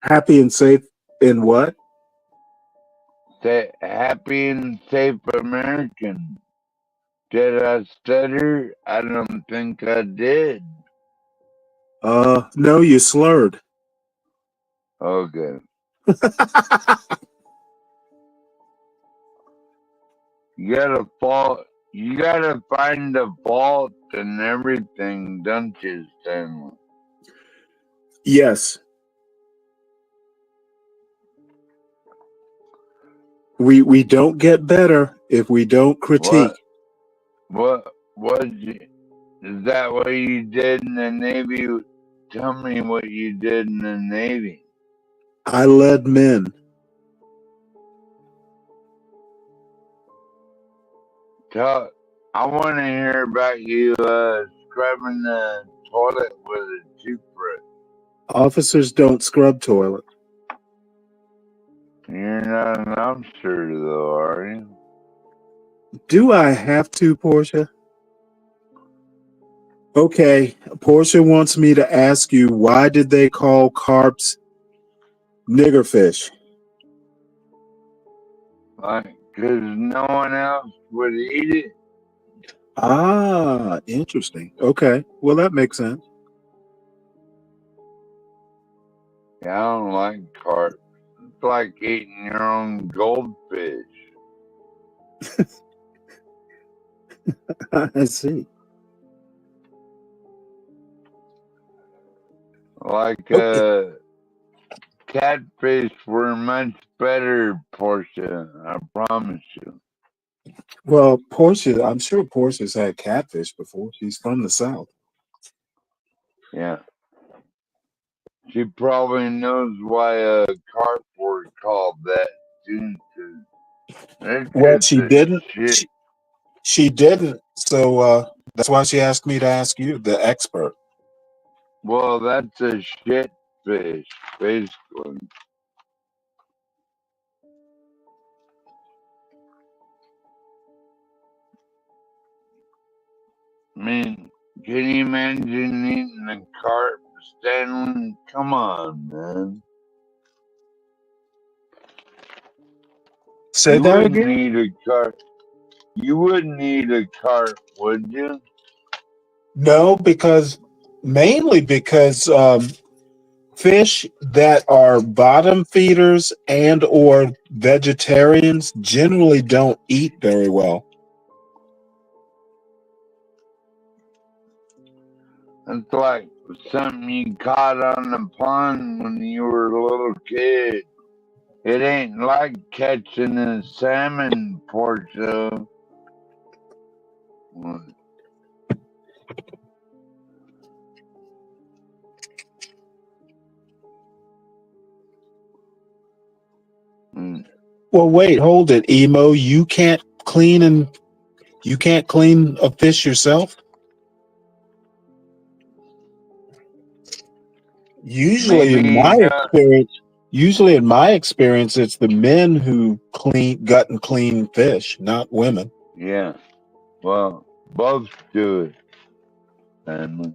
Happy and safe in what? Happy and safe American. Did I stutter? I don't think I did. No, you slurred. Okay. You gotta find the fault in everything, don't you, Stanley? Yes. We don't get better if we don't critique. Is that what you did in the Navy? Tell me what you did in the Navy. I led men. I want to hear about you scrubbing the toilet with a toothbrush. Officers don't scrub toilets. You're not an officer, though, are you? Do I have to, Portia? Okay, Portia wants me to ask you, why did they call carps nigger fish? Because no one else would eat it. Ah, interesting. Okay, well, that makes sense. Yeah, I don't like carp. It's like eating your own goldfish. I see. Like catfish were much better, Portia. I promise you. Well, Portia, I'm sure Portia's had catfish before. She's from the South. Yeah. She probably knows why carp were call that stupid. That's Well, just she a didn't. shit. She didn't. So that's why she asked me to ask you, the expert. Well, that's a shit fish, basically. I mean, can you imagine eating a carp, Stanley? Come on, man. Say You that wouldn't again? eat a carp. You wouldn't eat a carp, would you? No, mainly because fish that are bottom feeders and or vegetarians generally don't eat very well. It's like something you caught on the pond when you were a little kid. It ain't like catching a salmon, Portia. Well, wait, hold it, Emo. You can't clean a fish yourself? Usually Maybe in you my don't. experience, it's the men who gut and clean fish, not women. Yeah. Well, both do it. And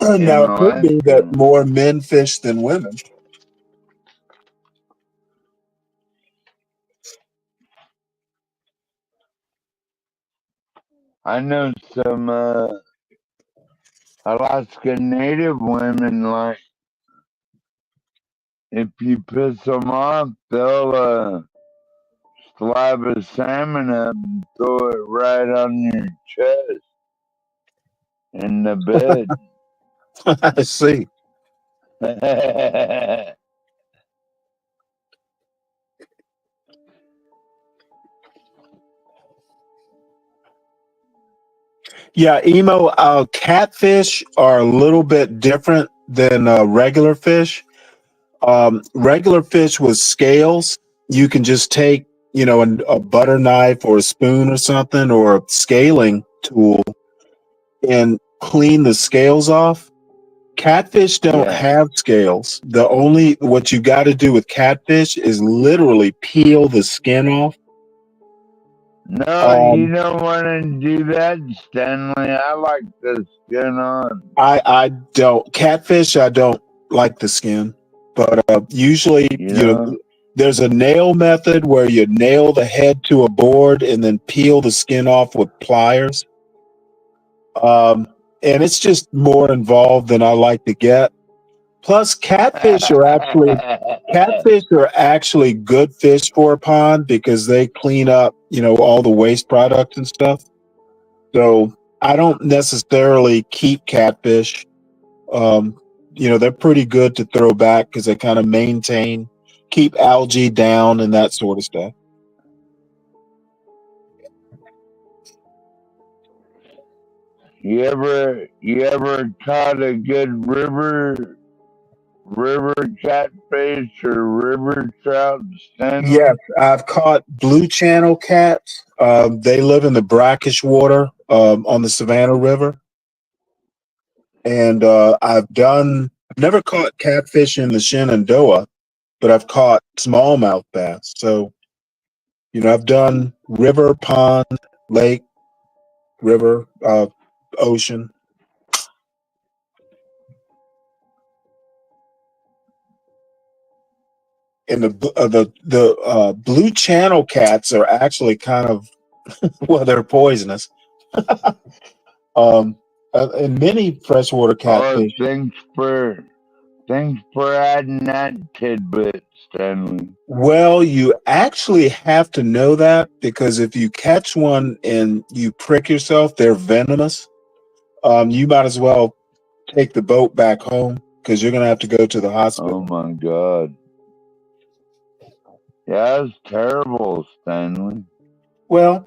in Now, it could be that Alaska, more men fish than women. I know some Alaska Native women, like, if you piss them off, they'll slab a salmon up and throw it right on your chest in the bed. I see. Yeah, Emo, catfish are a little bit different than regular fish. Regular fish with scales, you can just take, a butter knife or a spoon or something or a scaling tool and clean the scales off. Catfish don't Yeah. have scales. What you got to do with catfish is literally peel the skin off. No, you don't want to do that, Stanley. I like the skin on. I don't catfish. I don't like the skin, but usually, there's a nail method where you nail the head to a board and then peel the skin off with pliers. And it's just more involved than I like to get. Plus, catfish are actually good fish for a pond because they clean up, all the waste products and stuff. So I don't necessarily keep catfish. They're pretty good to throw back because they kind of keep algae down and that sort of stuff. You ever caught a good river catfish or river trout, Stanley? Yes, I've caught blue channel cats. They live in the brackish water on the Savannah River. And I've never caught catfish in the Shenandoah, but I've caught smallmouth bass. So, I've done river, pond, lake, river, ocean. And the blue channel cats are actually kind of they're poisonous. And many freshwater catfish. Thanks for adding that tidbit, Stanley. Well, you actually have to know that because if you catch one and you prick yourself, they're venomous. You might as well take the boat back home because you're going to have to go to the hospital. Oh my God. Yeah, that's terrible, Stanley. Well,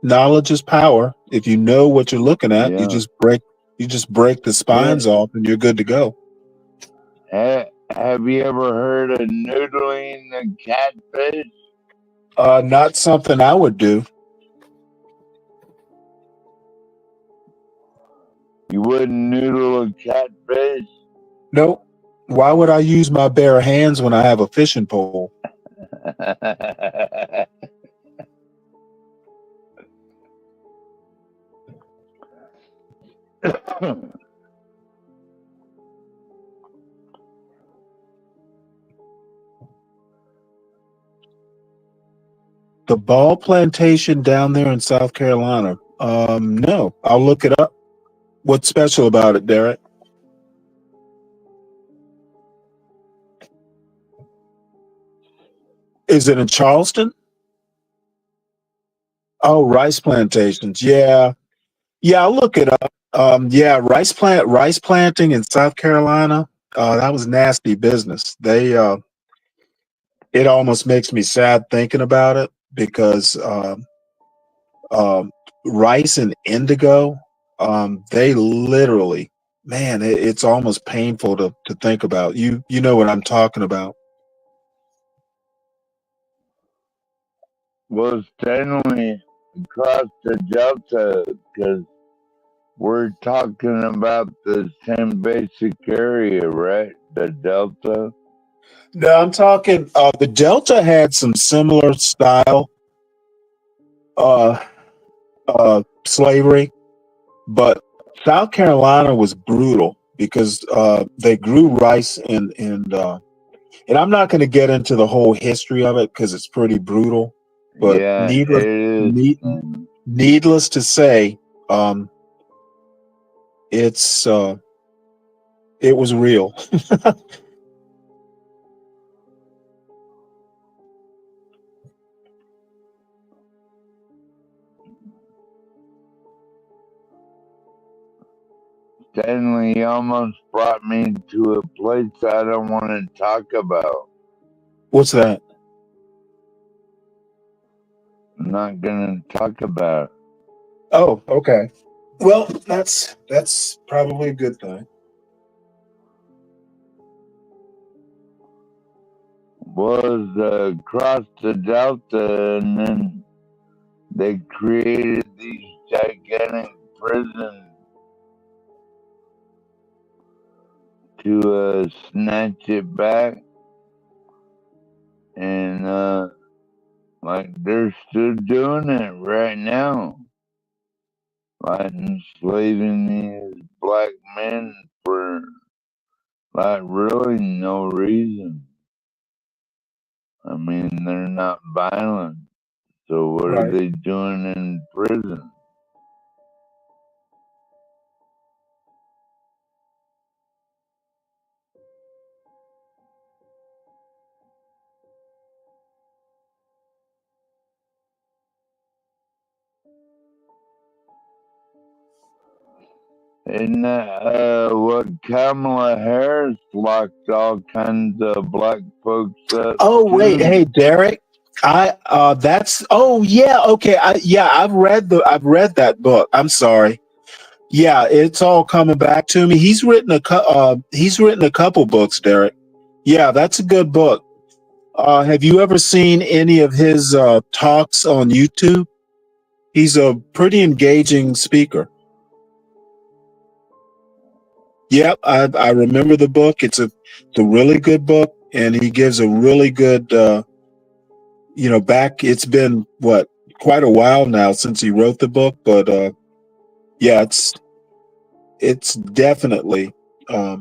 knowledge is power. If you know what you're looking at, you just break the spines off and you're good to go. Have Have you ever heard of noodling a catfish? Not something I would do. You wouldn't noodle a catfish? Nope. Why would I use my bare hands when I have a fishing pole? The ball plantation down there in South Carolina. No, I'll look it up. What's special about it, Derek? Is it in Charleston? Oh, rice plantations. Yeah. Yeah, I'll look it up. Yeah, rice planting in South Carolina. That was nasty business. It almost makes me sad thinking about it because rice and indigo, they literally, man, it's almost painful to think about. You know what I'm talking about. Well, Stanley, across the Delta, because we're talking about the same basic area, right? The Delta. No, I'm talking. The Delta had some similar style slavery, but South Carolina was brutal because they grew rice and I'm not going to get into the whole history of it because it's pretty brutal. But Yeah, needless to say, it was real. Stanley almost brought me to a place I don't want to talk about. What's that? I'm not going to talk about it. Oh, okay. Well, that's probably a good thing. Was across the Delta, and then they created these gigantic prisons to snatch it back, and like they're still doing it right now, like enslaving these black men for like really no reason. I mean, they're not violent, so what are Right. they doing in prison? Isn't that what Kamala Harris locked all kinds of black folks up? Oh wait, too? hey Derek, oh yeah, okay, I've read that book. I'm sorry. Yeah, it's all coming back to me. He's written a couple books, Derek. Yeah, that's a good book. Have you ever seen any of his talks on YouTube? He's a pretty engaging speaker. Yep, I remember the book. It's a really good book, and he gives a really good back. It's been quite a while now since he wrote the book, but yeah, it's definitely a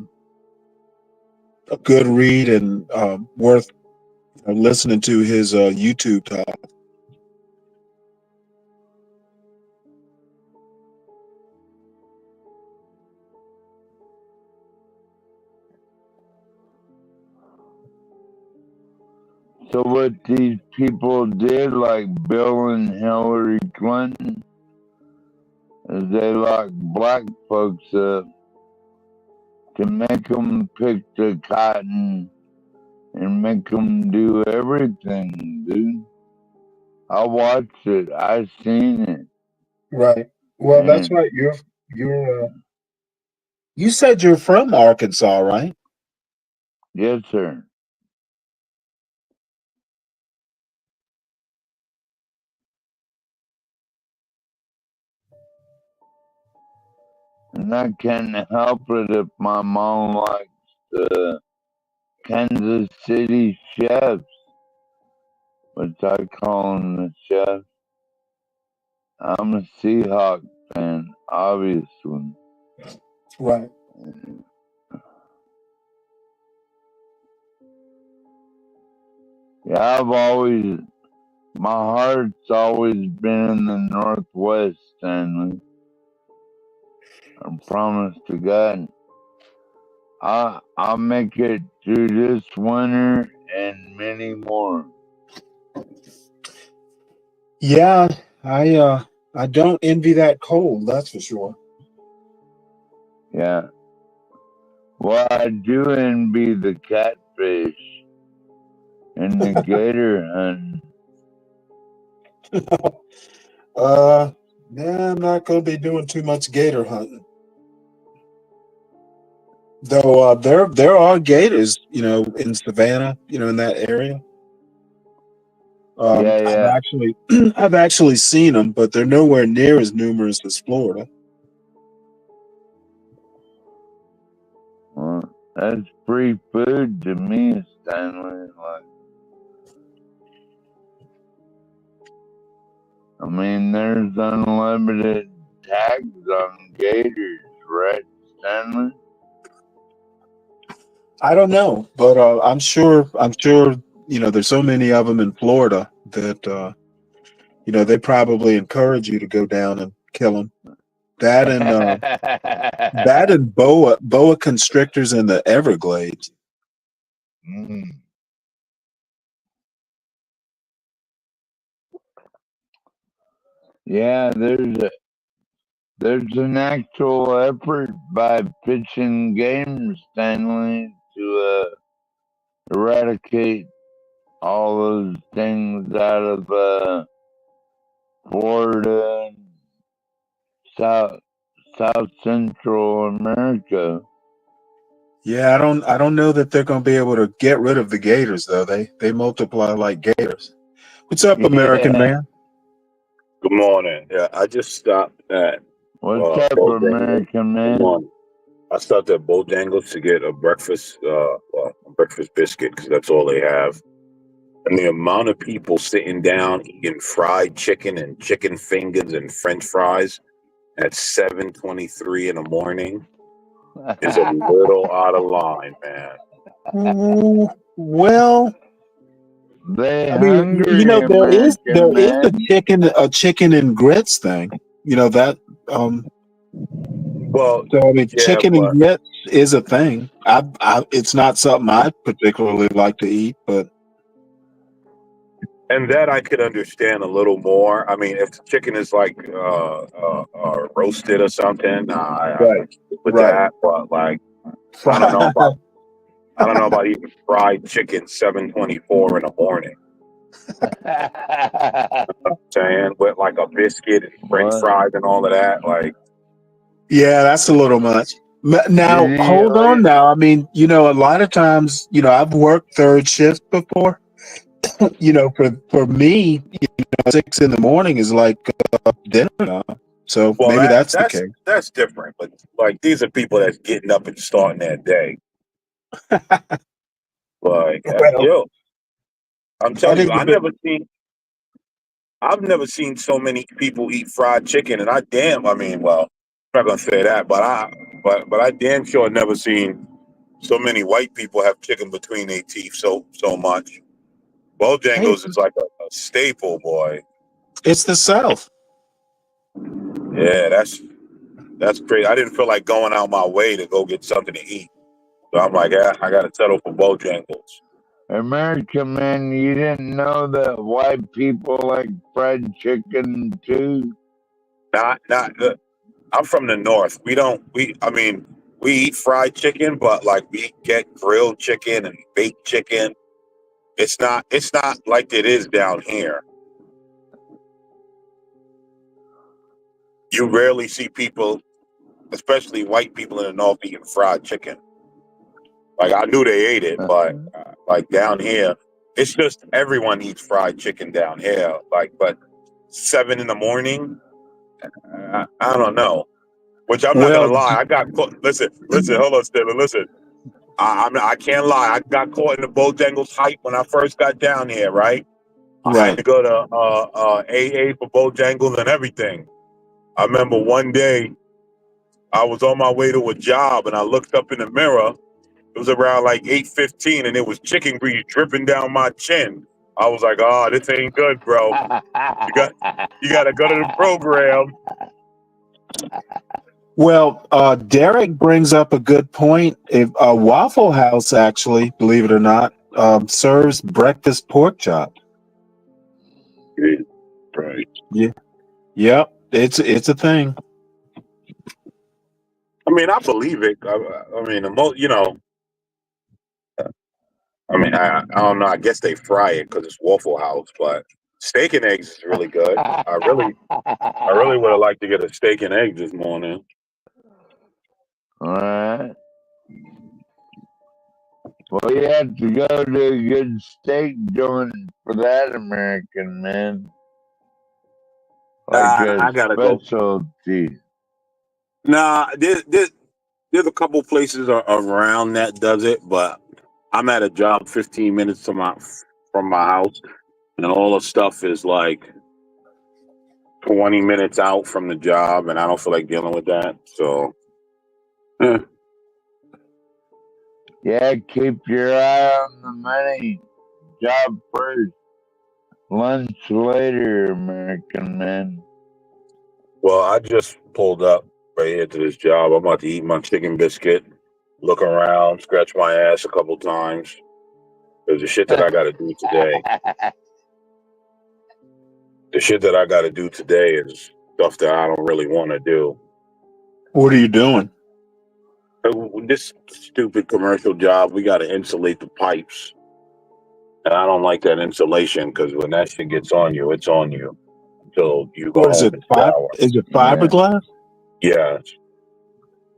good read and worth listening to his YouTube talk. So what these people did, like Bill and Hillary Clinton, is they locked black folks up to make them pick the cotton and make them do everything, dude. I watched it. I seen it. Right. Well, that's And right. You said you're from Arkansas, right? Yes, sir. And I can't help it if my mom likes the Kansas City Chefs, which I call them the chefs. I'm a Seahawks fan, obviously. Right. Yeah, my heart's always been in the Northwest, Stanley. I promise to God. I'll make it through this winter and many more. Yeah, I don't envy that cold, that's for sure. Yeah. Well, I do envy the catfish and the gator hunting. Yeah, I'm not gonna be doing too much gator hunting. Though there are gators, in Savannah, in that area. Yeah. I've actually seen them, but they're nowhere near as numerous as Florida. Well, that's free food to me, Stanley. I mean, there's unlimited tags on gators, right, Stanley? I don't know, but I'm sure. There's so many of them in Florida that they probably encourage you to go down and kill them. That and boa constrictors in the Everglades. Mm. Yeah, there's an actual effort by Fish and Game, Stanley, to eradicate all those things out of Florida and South Central America. Yeah, I don't know that they're going to be able to get rid of the gators though. They multiply like gators. What's up, American Yeah. man? Good morning. Yeah, I just stopped at What's up, Bojangles. American Good man? morning. I stopped at Bojangles to get a breakfast biscuit because that's all they have. And the amount of people sitting down eating fried chicken and chicken fingers and French fries at 7:23 in the morning is a little out of line, man. Well, they I mean, hungry, there is American man. a chicken and grits thing. That Well, so I mean, yeah, chicken and but grits is a thing. It's not something I particularly like to eat, but and that I could understand a little more. I mean, if the chicken is like roasted or something, I right, can with right. that. But like, I don't know about eating fried chicken 7:24 in the morning. I'm saying with like a biscuit and French What? fries and all of that. Like, Yeah, that's a little much. Now, Did he hold on. Now, I mean, a lot of times, I've worked third shift before. For me, 6 in the morning is like dinner time. So well, maybe that's the case. that's different. But like, these are people that's getting up and starting their day. Like, Well, yo, I'm that telling is you, a bit. I've never seen so many people eat fried chicken, and I mean, well, I'm not gonna say that, but I damn sure never seen so many white people have chicken between their teeth so much. Hey, Bojangles is like a staple, boy. it's the South. Yeah, that's crazy. I didn't feel like going out my way to go get something to eat, so I'm like, I gotta settle for Bojangles. American man, you didn't know that white people like fried chicken too? Not I'm from the north. I mean, we eat fried chicken, but like we get grilled chicken and baked chicken. It's not like it is down here. You rarely see people, especially white people in the north, eating fried chicken. Like I knew they ate it, but like down here, it's just everyone eats fried chicken down here. Like, but 7 in the morning, I don't know. Which I'm not gonna Well, lie, I got caught. Listen, hold on, Steven, listen. I can't lie. I got caught in the Bojangles hype when I first got down here. Right, I had to go to AA for Bojangles and everything. I remember one day I was on my way to a job and I looked up in the mirror. It was around like 8:15 and it was chicken grease dripping down my chin. I was like, "Oh, this ain't good, bro. You got to go to the program." Well, Derek brings up a good point. If Waffle House, actually, believe it or not, serves breakfast pork chop. Right. Yeah. Yep. It's a thing. I mean, I believe it. I mean, the most, I mean, I don't know. I guess they fry it because it's Waffle House, but steak and eggs is really good. I really would have liked to get a steak and eggs this morning. All right. Well, you have to go to a good steak joint for that, American man. Like I gotta go. specialty. Nah, there's a couple places around that does it, but I'm at a job 15 minutes from my house, and all the stuff is like 20 minutes out from the job, and I don't feel like dealing with that. So, Yeah, keep your eye on the money. Job first. Lunch later, American man. well, I just pulled up right here to this job. I'm about to eat my chicken biscuit, look around, scratch my ass a couple times. There's the shit that I got to do today. The shit that I got to do today is stuff that I don't really want to do. What are you doing? This stupid commercial job, we got to insulate the pipes. And I don't like that insulation because when that shit gets on you, it's on you until you go What is home it? and shower. Is it fiberglass? Yeah.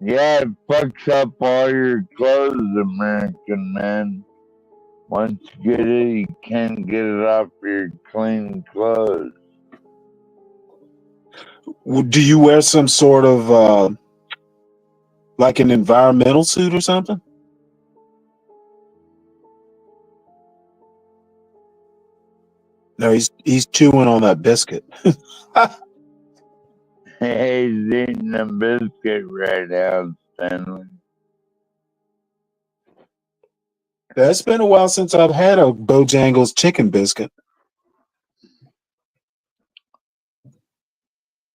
Yeah, it fucks up all your clothes, American man. Once you get it, you can't get it off your clean clothes. Do you wear some sort of like an environmental suit or something? No, he's chewing on that biscuit. Hey, he's eating a biscuit right now, Stanley. Yeah, it's been a while since I've had a Bojangles chicken biscuit.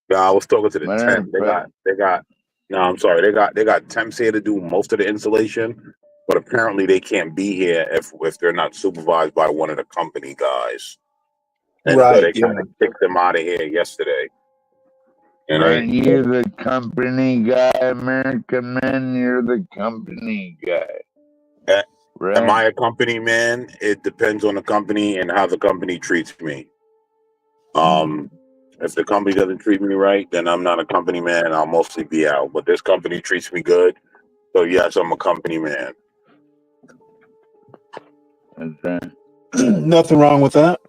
Yeah, I was talking to the temp. They got temps here to do most of the insulation, but apparently they can't be here if they're not supervised by one of the company guys. And so they kind of kicked them out of here yesterday. Aren't you the company guy, American man? You're the company guy. Right. Am I a company man? It depends on the company and how the company treats me. If the company doesn't treat me right, then I'm not a company man. I'll mostly be out. But this company treats me good, so yes, I'm a company man. Okay. Nothing wrong with that.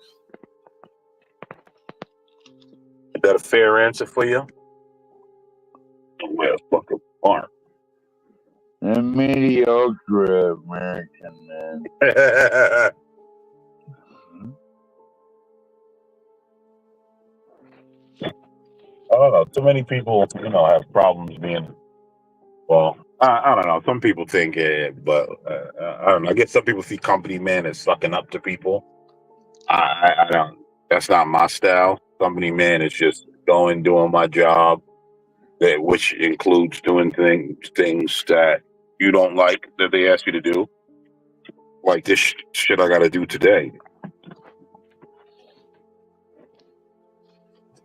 Is that a fair answer for you? Well, fucking far. A mediocre American man. I don't know. Too many people, have problems being. Well, I don't know. Some people think it, but I don't know. I guess some people see company man as sucking up to people. I don't. That's not my style. Company man is just doing my job, which includes doing things that you don't like that they ask you to do, like this shit I got to do today.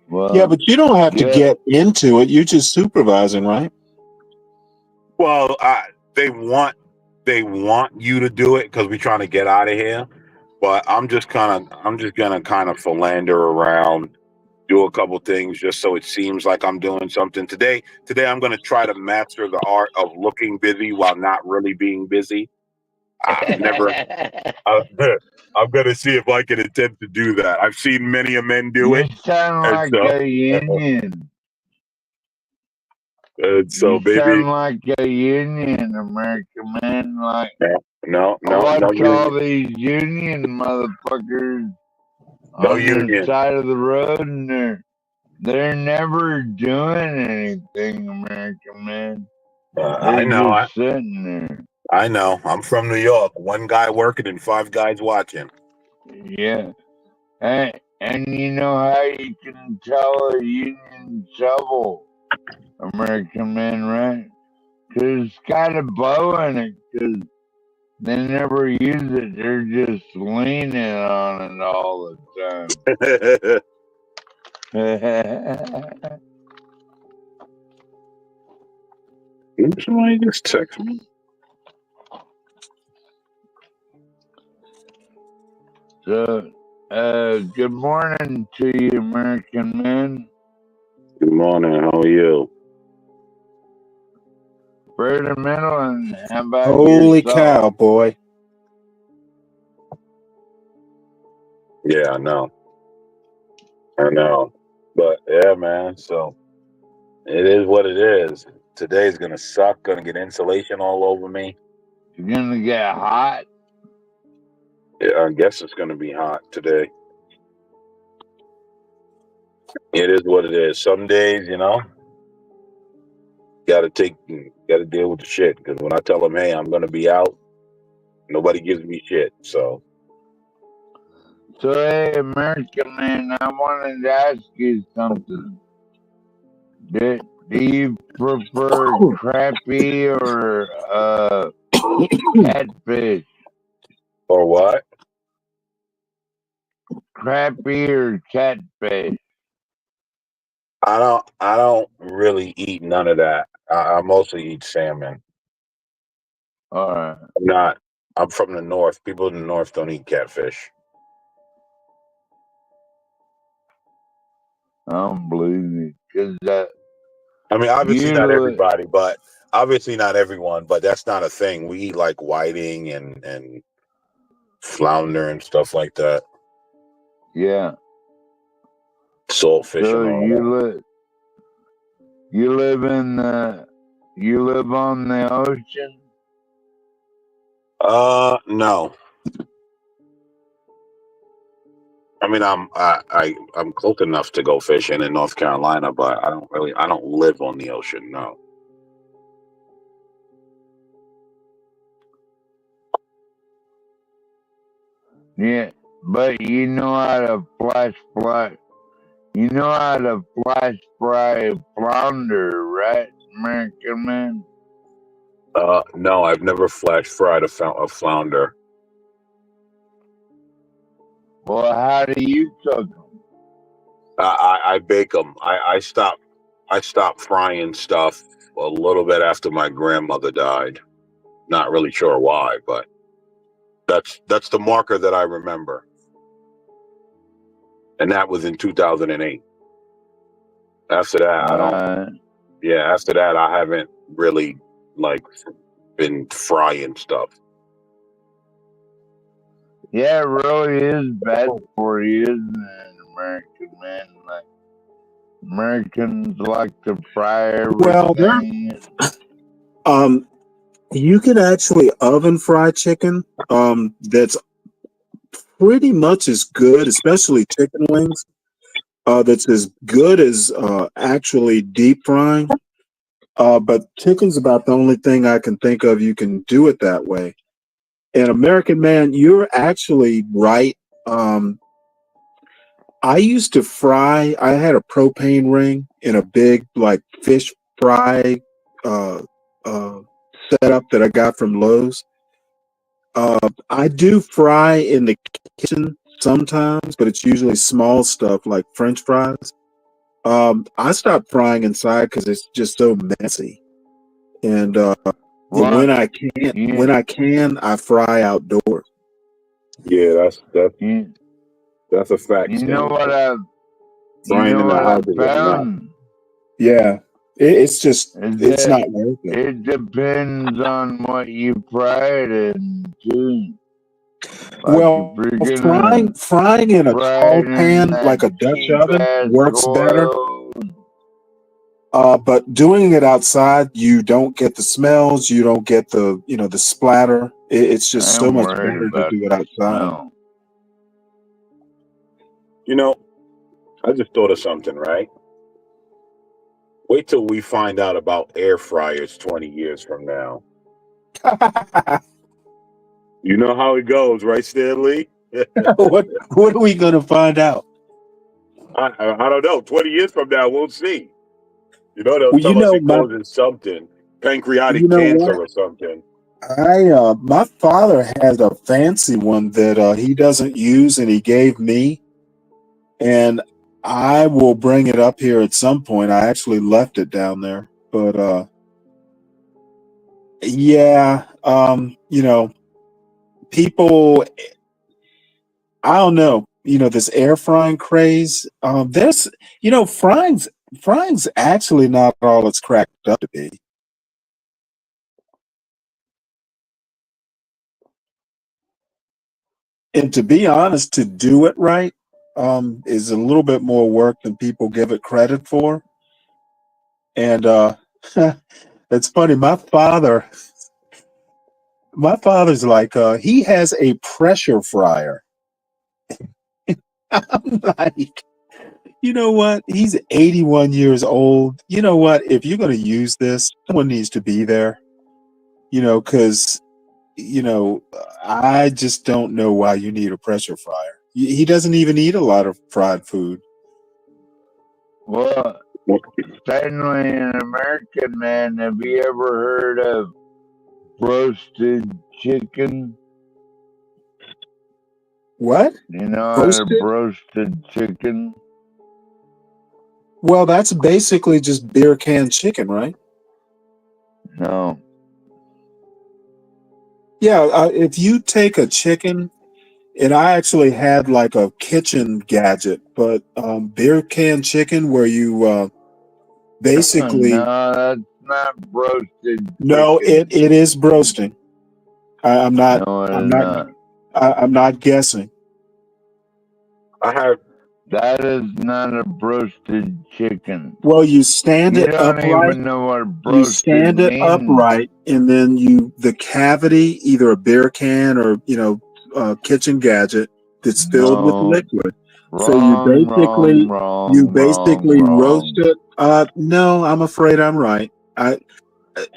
Well, yeah, but you don't have to get into it. You're just supervising, right? Well, they want you to do it because we're trying to get out of here. But I'm just gonna kind of philander around, do a couple things just so it seems like I'm doing something. Today I'm gonna try to master the art of looking busy while not really being busy. I've never. I'm gonna see if I can attempt to do that. I've seen many a men do You it, sound and like so a union. and so You maybe sound like a union, American man. Like no I watch all union, these union motherfuckers no on the union. side of the road, and they're never doing anything, American man. I They're know. just sitting there. I know. I'm from New York. One guy working and 5 guys watching. Yeah. And you know how you can tell a union shovel, American man, right? Because it's got a bow in it, because they never use it. They're just leaning on it all the time. Somebody just text me. So, good morning to you, American man. Good morning. How are you? Bird in the middle, and how about Holy yourself? cow, boy. Yeah, I know. But yeah, man. So it is what it is. Today's gonna suck. Gonna get insulation all over me. You're gonna get hot. Yeah, I guess it's gonna be hot today. It is what it is. Some days, gotta deal with the shit. Because when I tell them, hey, I'm gonna be out, nobody gives me shit. So So, hey, American man, I wanted to ask you something. Do you prefer crappie or catfish? or what? Crappie or catfish? I don't really eat none of that. I mostly eat salmon. All right. I'm from the north. People in the north don't eat catfish. I don't believe you. Because I mean, obviously not usually, everybody, but obviously not everyone. But that's not a thing. We eat like whiting and flounder and stuff like that. yeah. Saltfish So and all you live on the ocean? that. No. I mean, I'm close enough to go fishing in North Carolina, but I don't live on the ocean. No. Yeah, but you know how to flash fry. You know how to flash fry flounder, right, American man? No, I've never flash fried a flounder. Well, how do you cook them? I bake them. I stopped frying stuff a little bit after my grandmother died. Not really sure why, but that's the marker that I remember. And that was in 2008. After that, after that I haven't really been frying stuff. Yeah, it really is bad for you, isn't it, American man? Like Americans like to fry Well, everything. you can actually oven fry chicken. That's pretty much as good, especially chicken wings. That's as good as actually deep frying. But chicken's about the only thing I can think of you can do it that way. And American man, you're actually right. I used to fry. I had a propane ring in a big fish fry setup that I got from Lowe's. I do fry in the kitchen sometimes, but it's usually small stuff like French fries. I stopped frying inside because it's just so messy. And when I can, I fry outdoors. Yeah, that's a fact. You know what frying in the house is a nut. found? Yeah, It's just It, it's de- not worth it. it depends on what you fry it in, too. Like Well, if you're gonna frying in a fry tall it in pan that like a Dutch cheap oven ass works better. oil, But doing it outside, you don't get the smells. You don't get the the splatter. It's I just so ain't much worried better to about do it the outside. smell. You know, I just thought of something, right? Wait till we find out about air fryers 20 years from now. You know how it goes, right, Stanley? what are we gonna find out? I don't know. 20 years from now, we'll see. You know, they'll Well, tell us it causes something, pancreatic you know cancer what? or something. My father has a fancy one that he doesn't use, and he gave me, and I will bring it up here at some point. I actually left it down there, but yeah, people, I don't know, this air frying craze. There's, frying's actually not all it's cracked up to be. And to be honest, to do it right, is a little bit more work than people give it credit for. And it's funny, my father's like, he has a pressure fryer. I'm like, you know what? He's 81 years old. You know what? If you're going to use this, someone needs to be there, because, I just don't know why you need a pressure fryer. He doesn't even eat a lot of fried food. Well, Stanley, an American man, have you ever heard of roasted chicken? What? You know how to Roasted? roasted chicken? Well, that's basically just beer can chicken, right? No. Yeah, if you take a chicken, and I actually had like a kitchen gadget, but beer can chicken where you basically No, that's not roasted no, chicken. it is broasting. I'm not No, it I'm is not not. I'm not guessing. I have. That is not a roasted chicken. Well, you stand You it don't upright. even know what You roasted stand it means. upright, and then the cavity, either a beer can or kitchen gadget that's filled with No. liquid. So you basically roast Wrong. it. No, I'm afraid I'm right. You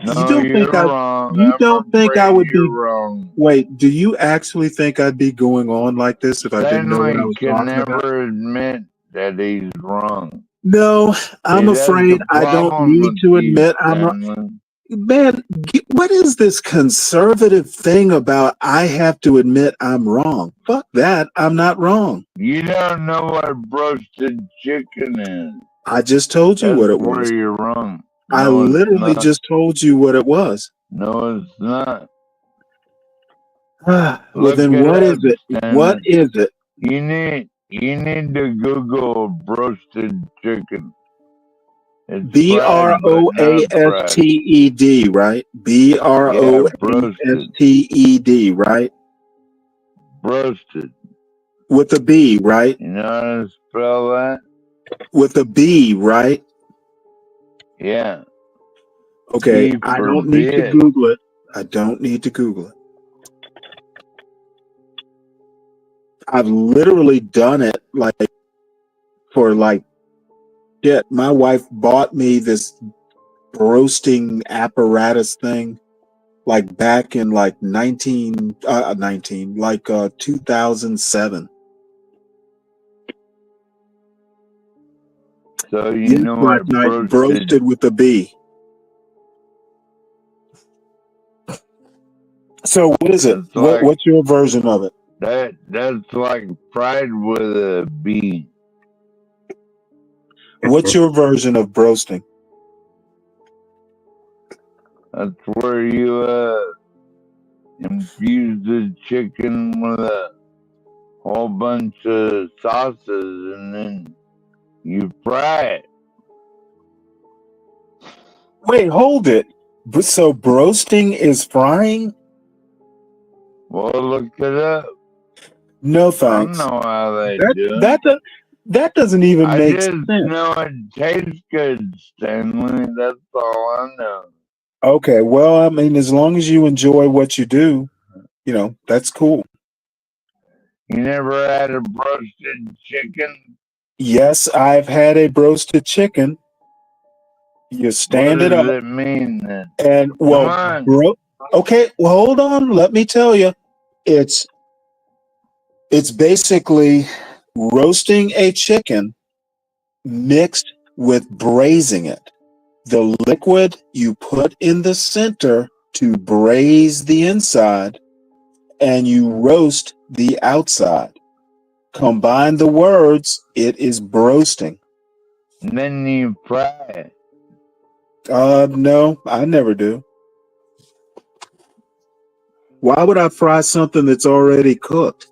No, don't think you're wrong. you I'm don't think I afraid would you're be? wrong. Wait, do you actually think I'd be going on like this if I didn't know what I Stanley was can talking about? never admit that he's wrong. No, I'm See, that's afraid the I don't problem need with to you, admit I'm wrong. Stanley. Man, what is this conservative thing about I have to admit I'm wrong? Fuck that. I'm not wrong. You don't know what roasted chicken is. I just told you That's what it where was. you're wrong. I No, it's literally not. just told you what it was. No, it's not. Well, Look then it what up, is it? What Stanley. is it? You need to Google roasted chicken. It's fried but not fried. BROASTED, right? Yeah, roasted. BROASTED, right? Roasted. With a B, right? You know how to spell that? With a B, right? Yeah. Okay, B I for don't need to bit. Google it. I don't need to Google it. I've literally done it shit. My wife bought me this roasting apparatus thing back in 2007. So you Yes, know Black what Knight, broasted with a B. So what is it? What's your version of it? That's like fried with a B. What's your version of broasting? That's where you infuse the chicken with a whole bunch of sauces and then you fry it. Wait, hold it. So broasting is frying? Well, look it up. No I thanks. know how they That do it. that doesn't even I make just sense. know it tastes good, Stanley. That's all I know. Okay, well, I mean, as long as you enjoy what you do, that's cool. You never had a roasted chicken? Yes, I've had a broasted chicken. You What stand it does up it mean then? and Come on. okay, well, hold on, let me tell you. It's basically roasting a chicken mixed with braising it. The liquid you put in the center to braise the inside, and you roast the outside. Combine the words, it is broasting. And then you fry it. No, I never do. Why would I fry something that's already cooked?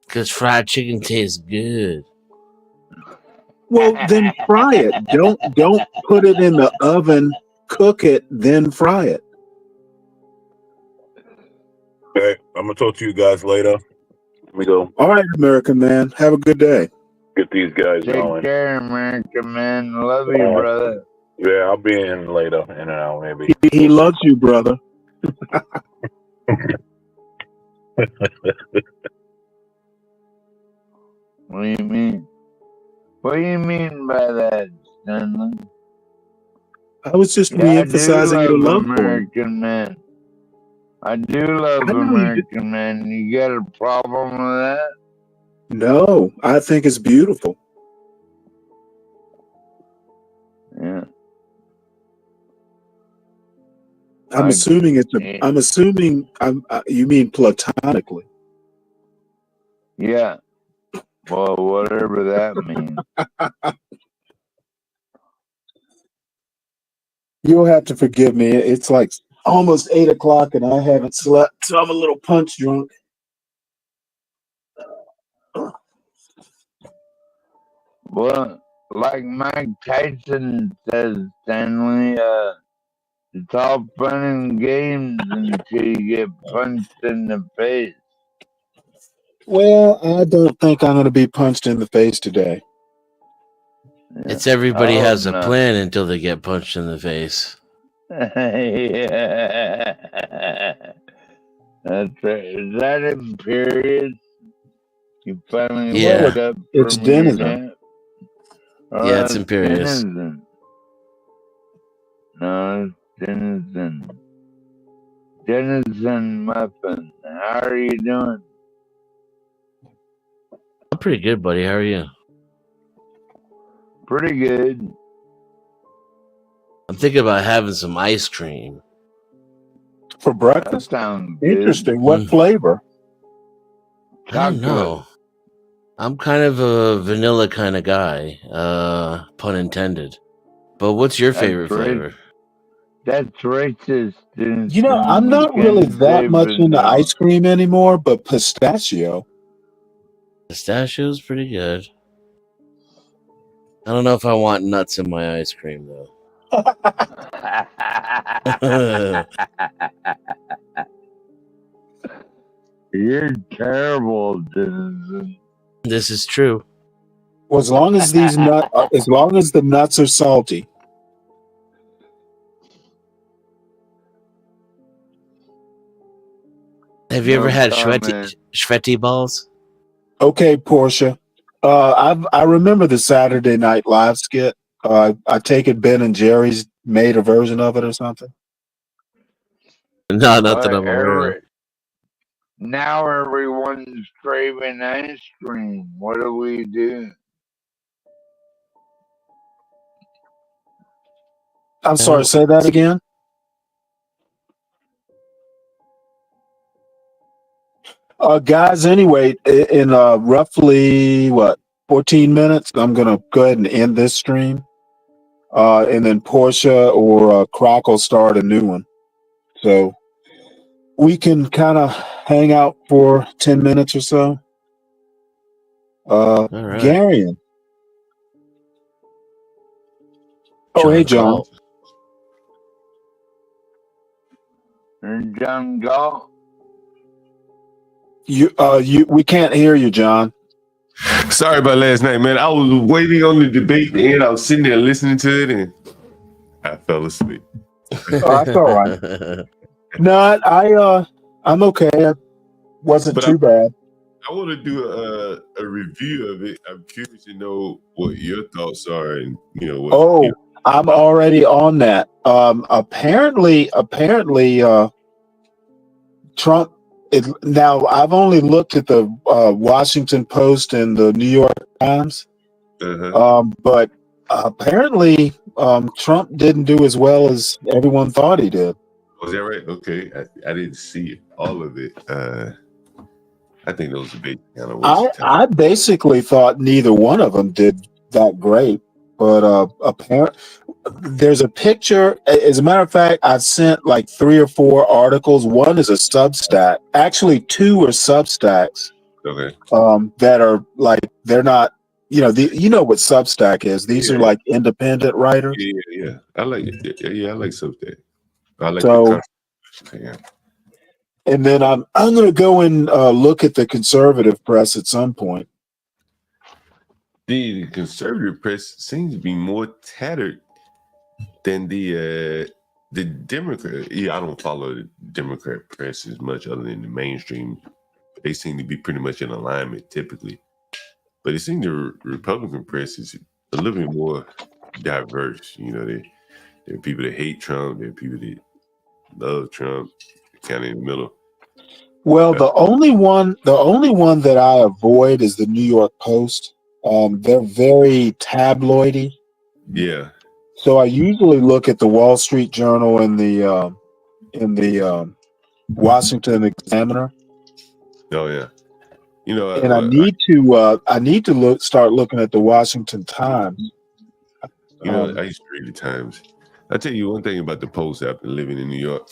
Because fried chicken tastes good. Well, then fry it. Don't put it in the oven, cook it, then fry it. Okay, I'm gonna talk to you guys later. Let me go All right, American man. Have a good day. get these guys Take going. care, America, man. Love you, brother. Yeah, I'll be in later, in and out maybe. He loves you, brother. What do you mean? What do you mean by that, Stanley? I was just Yeah, I do re-emphasizing your love love for him. American man. I do love I know you do. American man. You got a problem with that? No, I think it's beautiful. Yeah. I'm assuming you mean platonically. Yeah. Well, whatever that means. You'll have to forgive me. It's like almost 8 o'clock and I haven't slept, so I'm a little punch drunk. Well, like Mike Tyson says, Stanley, it's all fun and games until you get punched in the face. Well, I don't think I'm going to be punched in the face today. It's everybody Oh, has a no. plan until they get punched in the face. Yeah. That's right. Is that Imperious? You finally Yeah. woke up It's from your Denizen. nap? Oh, Yeah, it's that's Imperious. Denizen. No, it's Denizen. Denizen Muffin. How are you doing? I'm pretty good, buddy. How are you? Pretty good. I'm thinking about having some ice cream. For That breakfast? sounds good. Interesting. What flavor? I don't know. I'm kind of a vanilla kind of guy, pun intended. But what's your That's favorite right. flavor? That's racist. I'm not really that much into ice cream anymore, but pistachio. Pistachio's pretty good. I don't know if I want nuts in my ice cream though. You're terrible, Denizen. This is true. Well, as long as the nuts are salty. Have you ever No had comment. Shveti balls? Okay, Portia. I remember the Saturday Night Live skit. I take it Ben and Jerry's made a version of it or something. No, not that I'm aware of. Now everyone's craving ice cream. What do we do? I'm sorry, say that again. Guys, anyway, in roughly 14 minutes, I'm gonna go ahead and end this stream. And then Portia or Croc will start a new one. So we can kind of hang out for 10 minutes or so. right. Garion, Oh, hey, John. And John Galt. We can't hear you, John. Sorry about last night, man. I was waiting on the debate to end. I was sitting there listening to it, and I fell asleep. Oh, that's all right. No, I'm okay. It wasn't too bad. I want to do a review of it. I'm curious to know what your thoughts are, and what. I'm already on that. Apparently, Trump. Now, I've only looked at the Washington Post and the New York Times, but apparently Trump didn't do as well as everyone thought he did. Was that right? Okay, I didn't see all of it. I think those debates kind of wasted time. I basically thought neither one of them did that great, but apparently there's a picture. As a matter of fact, I've sent like 3 or 4 articles. One is a Substack. Actually, 2 are Substacks. Okay. That are like they're not. You know what Substack is. These are like independent writers. Yeah. I like it. Yeah, I like Substack. I like So, the yeah. and then I'm going to go and look at the conservative press at some point. The conservative press seems to be more tattered than the Democrat. Yeah, I don't follow the Democrat press as much, other than the mainstream. They seem to be pretty much in alignment typically. But it seems the Republican press is a little bit more diverse. There are people that hate Trump. There are people that love Trump. Kind of in the middle. Well, the only one that I avoid is the New York Post. They're very tabloidy. Yeah. So I usually look at the Wall Street Journal and the Washington Examiner. Oh yeah. And I need to start looking at the Washington Times. I used to read the Times. I'll tell you one thing about the Post after living in New York.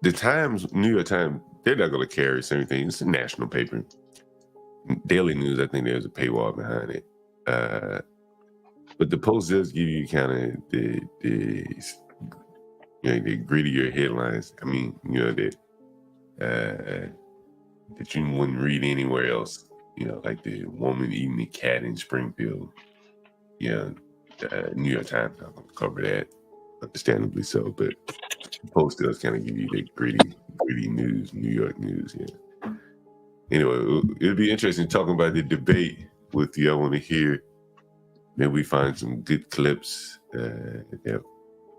The Times, New York Times, they're not going to carry the same thing. It's a national paper. Daily News, I think there's a paywall behind it. But the Post does give you kind of the grittier headlines. I mean, that you wouldn't read anywhere else. Like the woman eating the cat in Springfield. Yeah, New York Times not going to cover that, understandably so. But the Post does kind of give you the gritty news, New York news. Yeah. Anyway, it'll be interesting talking about the debate with you. I want to hear. Maybe we find some good clips that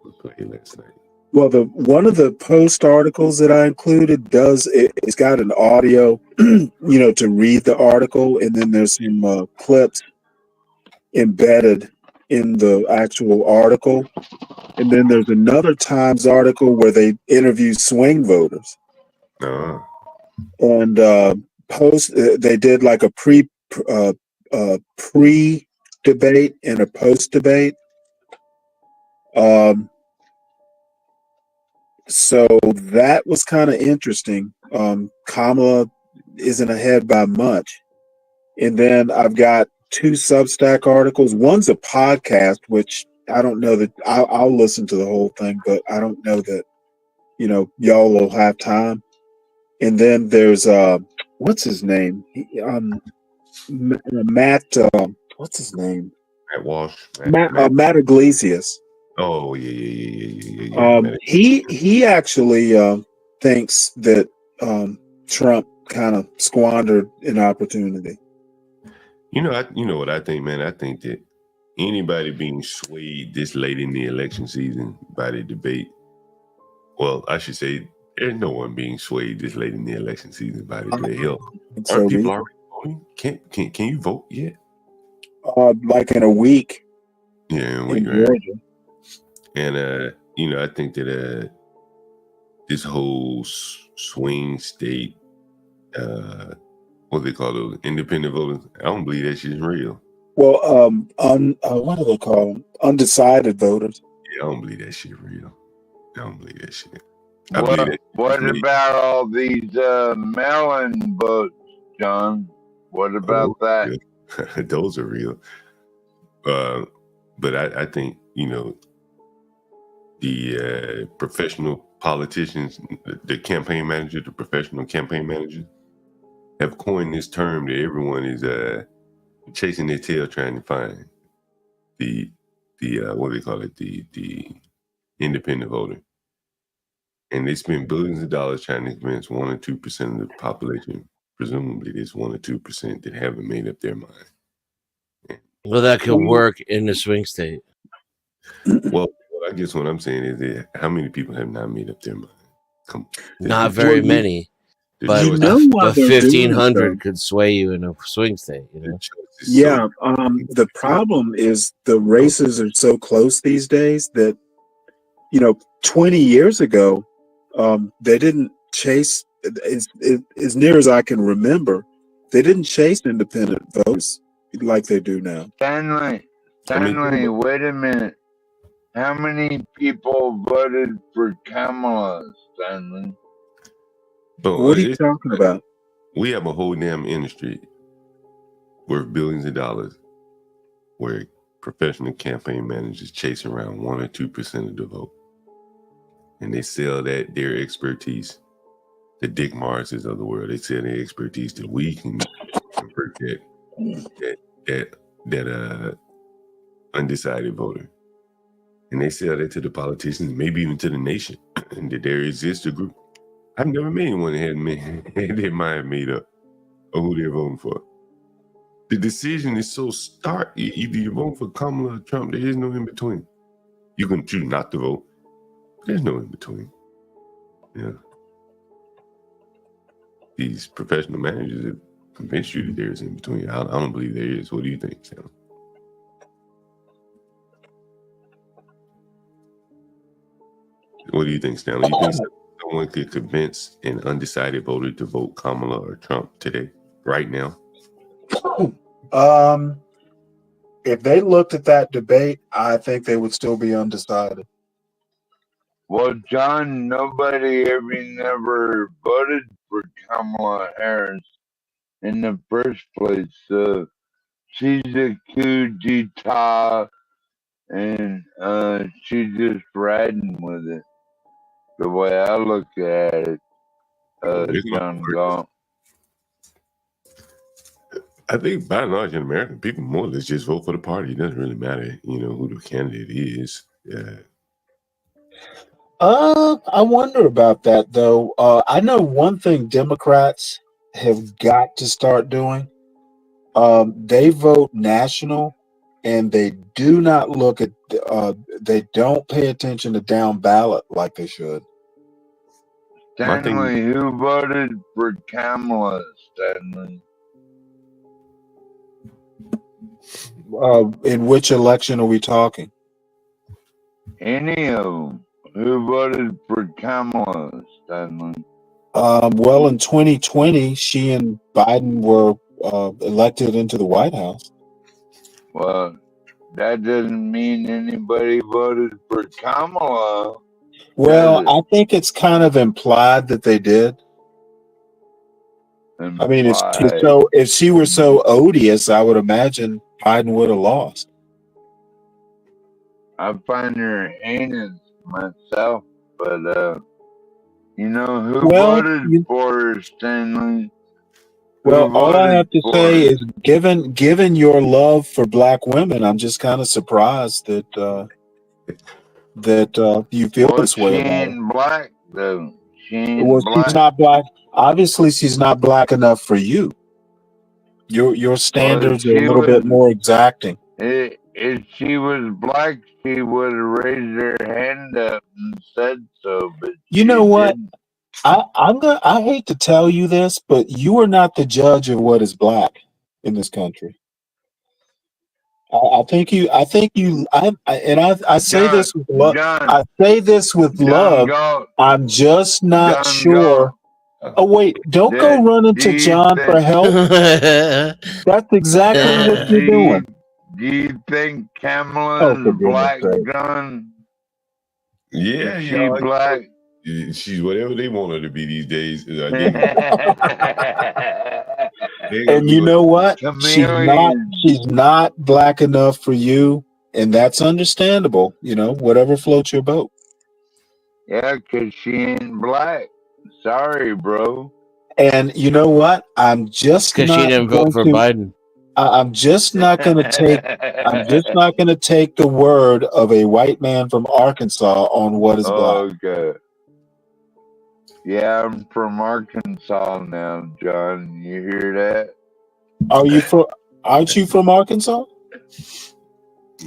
we played last night. Well, one of the Post articles that I included it's got an audio, to read the article, and then there's some clips embedded in the actual article, and then there's another Times article where they interview swing voters. And Post they did like a pre debate and a post debate. So that was kind of interesting. Kamala isn't ahead by much. And then I've got 2 Substack articles. One's a podcast, which I don't know that I'll listen to the whole thing, but I don't know that, y'all will have time. And then there's, what's his name? Matt, what's his name? Matt Walsh. Matt Iglesias. Oh, yeah. He actually thinks that Trump kind of squandered an opportunity. You know what I think, man? I think that anybody being swayed this late in the election season by the debate, well, I should say there's no one being swayed this late in the election season by the debate. Hell, aren't people already voting? Can you vote yet? Like in a week. Yeah, in a in week, right? Georgia. And I think that this whole swing state, what they call those independent voters, I don't believe that shit's real. Well, what do they call them? Undecided voters. Yeah, I don't believe that shit real. I don't believe that shit. What about all these mail-in votes, John? What about that? Yeah. Those are real. But I think, the professional politicians, the campaign manager, the professional campaign managers have coined this term that everyone is chasing their tail trying to find the what do they call it, the independent voter. And they spend billions of dollars trying to convince 1 or 2% of the population, presumably there's 1 or 2% that haven't made up their mind. Well, that could work in the swing state. Well, I guess what I'm saying is that how many people have not made up their mind? Not very many. But, choice- but 1,500 could sway you in a swing state. Yeah, the problem is the races are so close these days that 20 years ago, they didn't chase, as near as I can remember, they didn't chase independent votes like they do now. Stanley, wait a minute. How many people voted for Kamala, Stanley? But What are you talking about? We have a whole damn industry worth billions of dollars where professional campaign managers chase around 1 or 2% of the vote. And they sell their expertise, the Dick Morrises of the world. They sell their expertise that we can convert that undecided voter. And they sell that to the politicians, maybe even to the nation, and that there exists a group. I've never met anyone that had their mind made up of who they're voting for. The decision is so stark. Either you're voting for Kamala or Trump. There is no in between. You can choose not to vote. There's no in between. Yeah. These professional managers have convinced you that there's in between. I don't believe there is. What do you think, Sam? What do you think, Stanley? You think someone could convince an undecided voter to vote Kamala or Trump today, right now? If they looked at that debate, I think they would still be undecided. Well, John, nobody never voted for Kamala Harris in the first place. She's a coup d'etat, and she's just riding with it. The way I look at it, John Galt. I think by and large in America, people more or less just vote for the party. It doesn't really matter, who the candidate is. Yeah. I wonder about that though. I know one thing Democrats have got to start doing. They vote national, and they do not look at. They don't pay attention to down ballot like they should. Stanley, who voted for Kamala, Stanley? In which election are we talking? Any of them. Who voted for Kamala, Stanley? Well, in 2020, she and Biden were elected into the White House. Well, that doesn't mean anybody voted for Kamala. Well, I think it's kind of implied that they did. I mean, if she were so odious, I would imagine Biden would have lost. I find her heinous myself, but who voted for her, Stanley? Well, all I have to say is, given your love for black women, I'm just kind of surprised that you feel this way She about ain't her. black, though. She ain't Well, black. she's not black. Obviously, she's not black enough for you. Your standards are a little bit more exacting. If she was black, she would have raised her hand up and said so. But You know what? I hate to tell you this, but you are not the judge of what is black in this country. I say this with love. I say this with love. I'm just not sure. Oh wait! Don't go running to John for help. That's exactly what you're doing. Do you think Kamala's black, John? Yeah, Is she black? She's whatever they want her to be these days. And you know what? She's not black enough for you, and that's understandable. You know, whatever floats your boat. Yeah, 'cause she ain't black. Sorry, bro. And you know what? I'm just Because she not didn't going vote for to. Biden. I'm just not going to take. I'm just not going to take the word of a white man from Arkansas on what is black. Okay. Yeah, I'm from Arkansas now, John. You hear that? Are you from? Aren't you from Arkansas?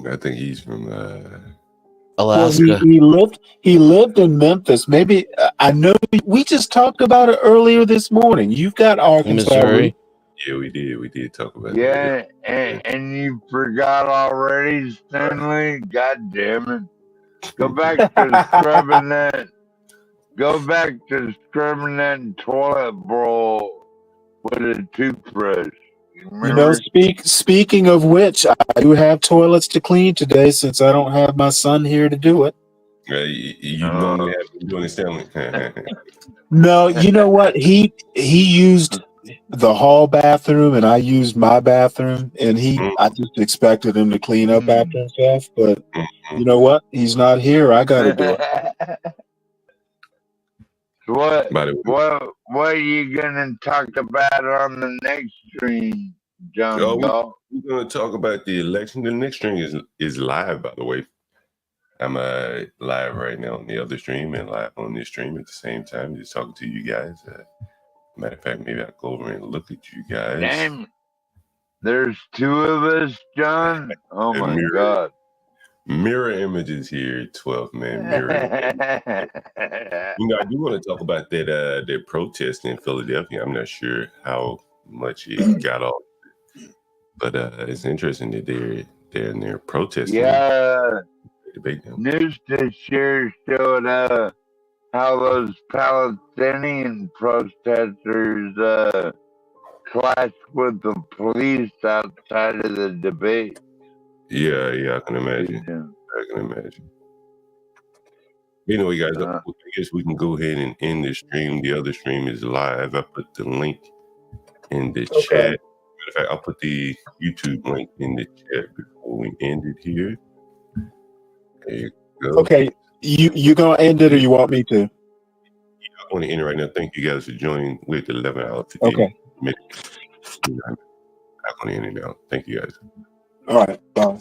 I think he's from Well, Alaska. he lived in Memphis. Maybe I know we just talked about it earlier this morning. You've got Arkansas. Missouri. Yeah, we did talk about that. Yeah, and you forgot already, Stanley? God damn it. Go back to scrubbing that. Go back to scrubbing that toilet bowl with a toothbrush. You know, speaking of which, I do have toilets to clean today since I don't have my son here to do it. You normally have been doing it, Stanley. No, you know what? He used the hall bathroom and I used my bathroom, and I just expected him to clean up after himself. But you know what? He's not here. I got to do it. What are you gonna talk about on the next stream, John? We're gonna talk about the election. The next stream is live, by the way. I'm live right now on the other stream and live on this stream at the same time, just talking to you guys. Matter of fact, maybe I'll go over and look at you guys. Damn, there's two of us, John. Oh my God! Mirror images here, 12 man mirror. You know, I do want to talk about that protest in Philadelphia. I'm not sure how much it got off, but it's interesting that they're in there protesting. Yeah, debate them. News this year showed how those Palestinian protesters clashed with the police outside of the debate. Yeah, I can imagine. I can imagine. Anyway, guys, I guess we can go ahead and end the stream. The other stream is live. I put the link in the chat. Matter of fact, I'll put the YouTube link in the chat before we end it here. There you go. Okay, you gonna end it, or you want me to? Yeah, I want to end it right now. Thank you guys for joining with 11 hours today. Okay. I'm going to end it now. Thank you guys. All right. Bye.